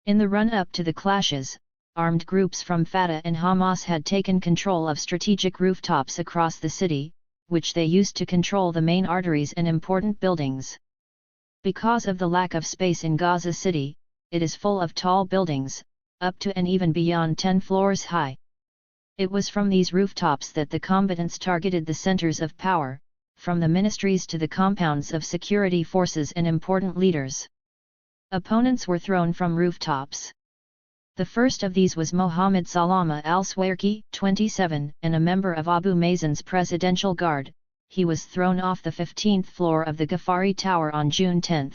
In the run-up to the clashes, armed groups from Fatah and Hamas had taken control of strategic rooftops across the city, which they used to control the main arteries and important buildings. Because of the lack of space in Gaza City, it is full of tall buildings, up to and even beyond 10 floors high. It was from these rooftops that the combatants targeted the centers of power, from the ministries to the compounds of security forces and important leaders. Opponents were thrown from rooftops. The first of these was Mohammed Salama al-Swairki, 27, and a member of Abu Mazen's presidential guard. He was thrown off the 15th floor of the Ghafari Tower on June 10.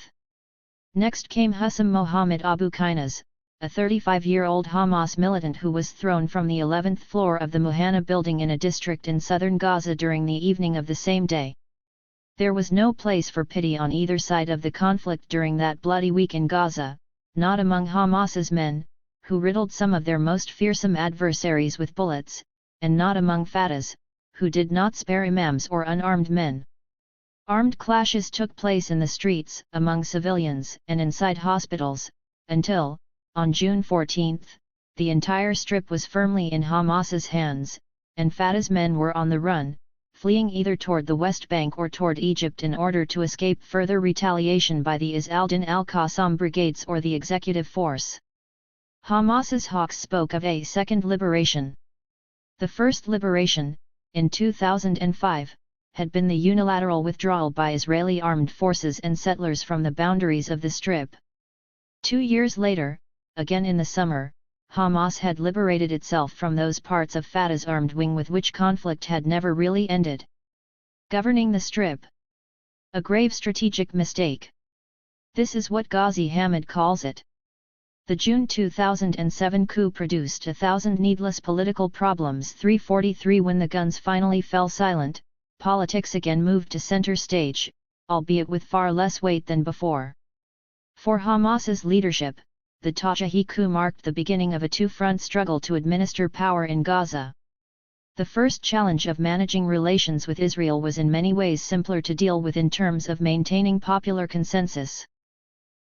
Next came Hussam Mohammed Abu Kainas, a 35-year-old Hamas militant who was thrown from the 11th floor of the Muhanna building in a district in southern Gaza during the evening of the same day. There was no place for pity on either side of the conflict during that bloody week in Gaza, not among Hamas's men, who riddled some of their most fearsome adversaries with bullets, and not among Fatah's, who did not spare imams or unarmed men. Armed clashes took place in the streets, among civilians, and inside hospitals, until, on June 14, the entire strip was firmly in Hamas's hands, and Fatah's men were on the run, fleeing either toward the West Bank or toward Egypt in order to escape further retaliation by the Izz al-Din al-Qassam brigades or the executive force. Hamas's hawks spoke of a second liberation. The first liberation, in 2005, had been the unilateral withdrawal by Israeli armed forces and settlers from the boundaries of the Strip. 2 years later, again in the summer, Hamas had liberated itself from those parts of Fatah's armed wing with which conflict had never really ended. Governing the Strip. A grave strategic mistake. This is what Ghazi Hamid calls it. The June 2007 coup produced 1,000 needless political problems. 343 When the guns finally fell silent, politics again moved to center stage, albeit with far less weight than before. For Hamas's leadership, the Tajahi coup marked the beginning of a two-front struggle to administer power in Gaza. The first challenge of managing relations with Israel was in many ways simpler to deal with in terms of maintaining popular consensus.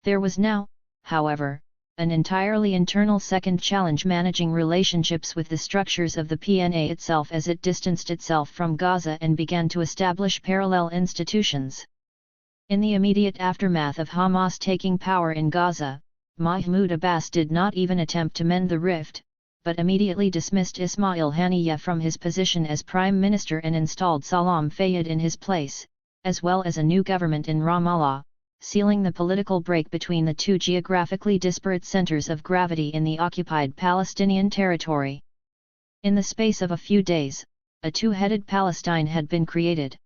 There was now, however, an entirely internal second challenge: managing relationships with the structures of the PNA itself as it distanced itself from Gaza and began to establish parallel institutions. In the immediate aftermath of Hamas taking power in Gaza, Mahmoud Abbas did not even attempt to mend the rift, but immediately dismissed Ismail Haniyeh from his position as prime minister and installed Salam Fayyad in his place, as well as a new government in Ramallah, sealing the political break between the two geographically disparate centers of gravity in the occupied Palestinian territory. In the space of a few days, a two-headed Palestine had been created.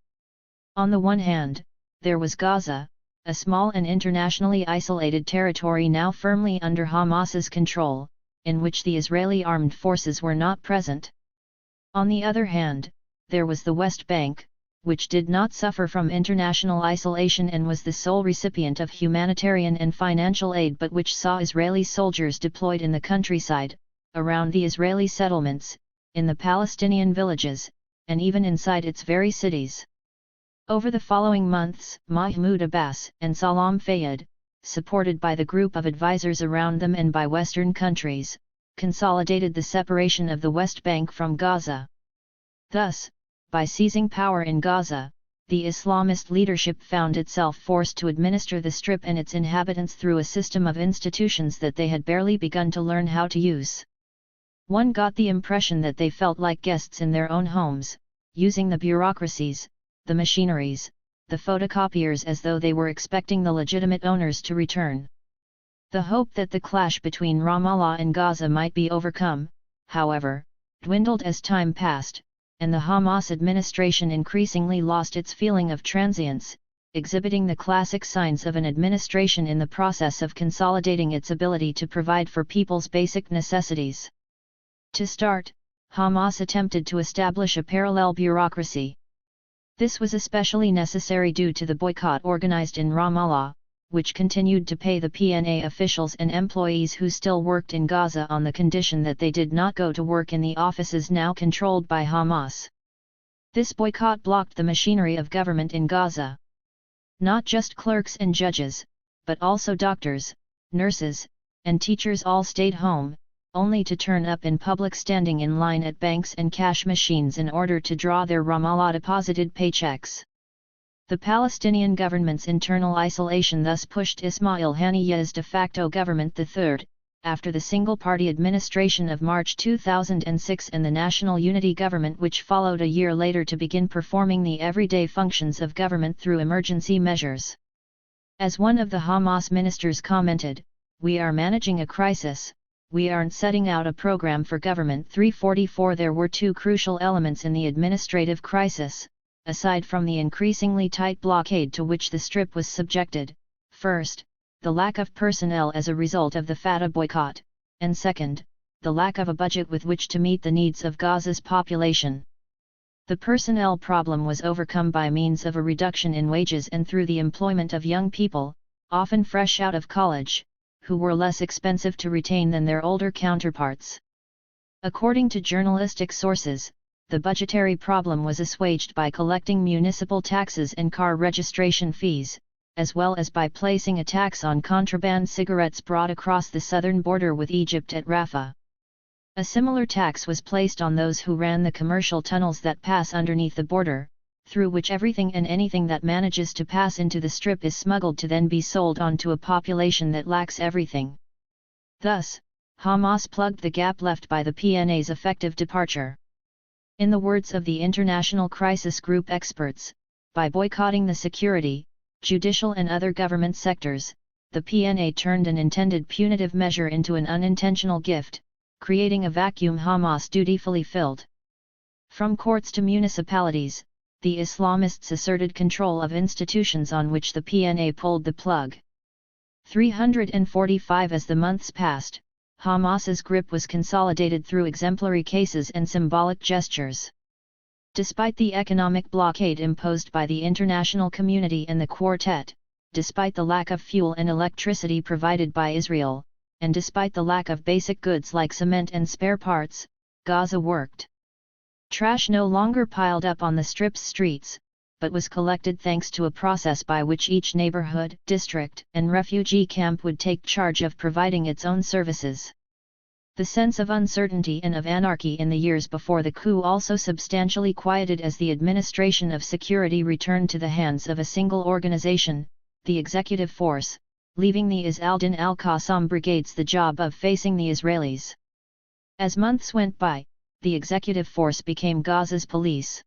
On the one hand, there was Gaza, a small and internationally isolated territory now firmly under Hamas's control, in which the Israeli armed forces were not present. On the other hand, there was the West Bank, which did not suffer from international isolation and was the sole recipient of humanitarian and financial aid, but which saw Israeli soldiers deployed in the countryside, around the Israeli settlements, in the Palestinian villages, and even inside its very cities. Over the following months, Mahmoud Abbas and Salam Fayyad, supported by the group of advisors around them and by Western countries, consolidated the separation of the West Bank from Gaza. Thus, by seizing power in Gaza, the Islamist leadership found itself forced to administer the Strip and its inhabitants through a system of institutions that they had barely begun to learn how to use. One got the impression that they felt like guests in their own homes, using the bureaucracies, the machineries, the photocopiers as though they were expecting the legitimate owners to return. The hope that the clash between Ramallah and Gaza might be overcome, however, dwindled as time passed, and the Hamas administration increasingly lost its feeling of transience, exhibiting the classic signs of an administration in the process of consolidating its ability to provide for people's basic necessities. To start, Hamas attempted to establish a parallel bureaucracy. This was especially necessary due to the boycott organized in Ramallah, which continued to pay the PNA officials and employees who still worked in Gaza on the condition that they did not go to work in the offices now controlled by Hamas. This boycott blocked the machinery of government in Gaza. Not just clerks and judges, but also doctors, nurses, and teachers all stayed home, only to turn up in public standing in line at banks and cash machines in order to draw their Ramallah-deposited paychecks. The Palestinian government's internal isolation thus pushed Ismail Haniyeh's de facto government the third, after the single-party administration of March 2006 and the National Unity Government which followed a year later to begin performing the everyday functions of government through emergency measures. As one of the Hamas ministers commented, "We are managing a crisis, we aren't setting out a program for government." 344 There were two crucial elements in the administrative crisis, aside from the increasingly tight blockade to which the Strip was subjected: first, the lack of personnel as a result of the Fatah boycott, and second, the lack of a budget with which to meet the needs of Gaza's population. The personnel problem was overcome by means of a reduction in wages and through the employment of young people, often fresh out of college, who were less expensive to retain than their older counterparts. According to journalistic sources, the budgetary problem was assuaged by collecting municipal taxes and car registration fees, as well as by placing a tax on contraband cigarettes brought across the southern border with Egypt at Rafah. A similar tax was placed on those who ran the commercial tunnels that pass underneath the border, through which everything and anything that manages to pass into the Strip is smuggled to then be sold on to a population that lacks everything. Thus, Hamas plugged the gap left by the PNA's effective departure. In the words of the International Crisis Group experts, by boycotting the security, judicial and other government sectors, the PNA turned an intended punitive measure into an unintentional gift, creating a vacuum Hamas dutifully filled. From courts to municipalities, the Islamists asserted control of institutions on which the PNA pulled the plug. 345 As the months passed, Hamas's grip was consolidated through exemplary cases and symbolic gestures. Despite the economic blockade imposed by the international community and the Quartet, despite the lack of fuel and electricity provided by Israel, and despite the lack of basic goods like cement and spare parts, Gaza worked. Trash no longer piled up on the Strip's streets, but was collected thanks to a process by which each neighborhood, district, and refugee camp would take charge of providing its own services. The sense of uncertainty and of anarchy in the years before the coup also substantially quieted as the administration of security returned to the hands of a single organization, the executive force, leaving the Izz al-Din al-Qassam brigades the job of facing the Israelis. As months went by, the executive force became Gaza's police.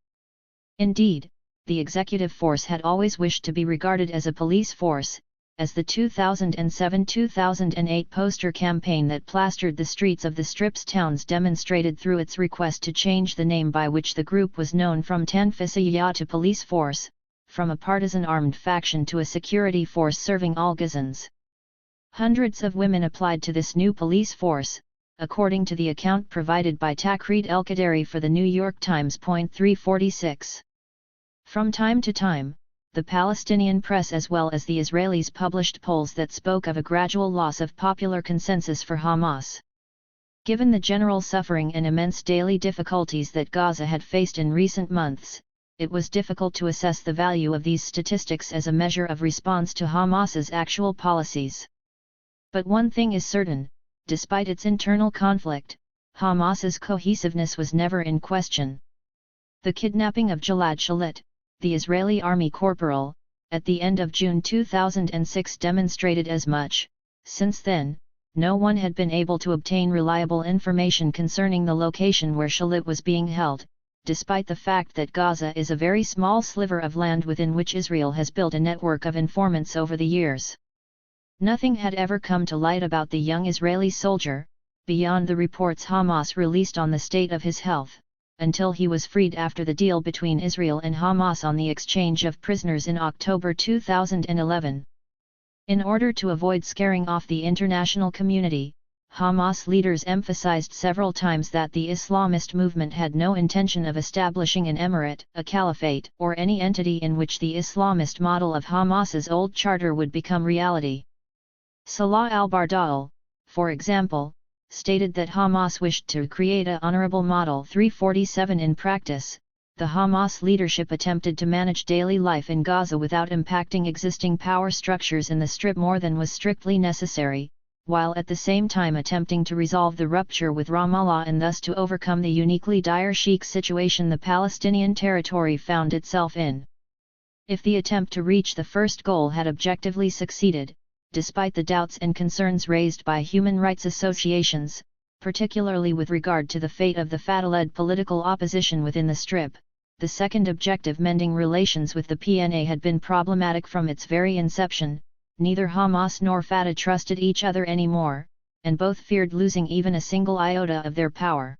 Indeed, the executive force had always wished to be regarded as a police force, as the 2007-2008 poster campaign that plastered the streets of the Strip's towns demonstrated through its request to change the name by which the group was known from Tanfisiyya to police force, from a partisan armed faction to a security force serving all Gazans. Hundreds of women applied to this new police force, according to the account provided by Takreed El-Qaderi for the New York Times. 346. From time to time, the Palestinian press as well as the Israelis published polls that spoke of a gradual loss of popular consensus for Hamas. Given the general suffering and immense daily difficulties that Gaza had faced in recent months, it was difficult to assess the value of these statistics as a measure of response to Hamas's actual policies. But one thing is certain: despite its internal conflict, Hamas's cohesiveness was never in question. The kidnapping of Gilad Shalit, the Israeli army corporal, at the end of June 2006 demonstrated as much. Since then, no one had been able to obtain reliable information concerning the location where Shalit was being held, despite the fact that Gaza is a very small sliver of land within which Israel has built a network of informants over the years. Nothing had ever come to light about the young Israeli soldier, beyond the reports Hamas released on the state of his health, until he was freed after the deal between Israel and Hamas on the exchange of prisoners in October 2011. In order to avoid scaring off the international community, Hamas leaders emphasized several times that the Islamist movement had no intention of establishing an emirate, a caliphate, or any entity in which the Islamist model of Hamas's old charter would become reality. Salah al-Barda'al, for example, stated that Hamas wished to create a honorable model 347 in practice. The Hamas leadership attempted to manage daily life in Gaza without impacting existing power structures in the Strip more than was strictly necessary, while at the same time attempting to resolve the rupture with Ramallah and thus to overcome the uniquely dire Sheikh situation the Palestinian territory found itself in. If the attempt to reach the first goal had objectively succeeded, despite the doubts and concerns raised by human rights associations, particularly with regard to the fate of the Fatah-led political opposition within the Strip, the second objective, mending relations with the PNA, had been problematic from its very inception. Neither Hamas nor Fatah trusted each other anymore, and both feared losing even a single iota of their power.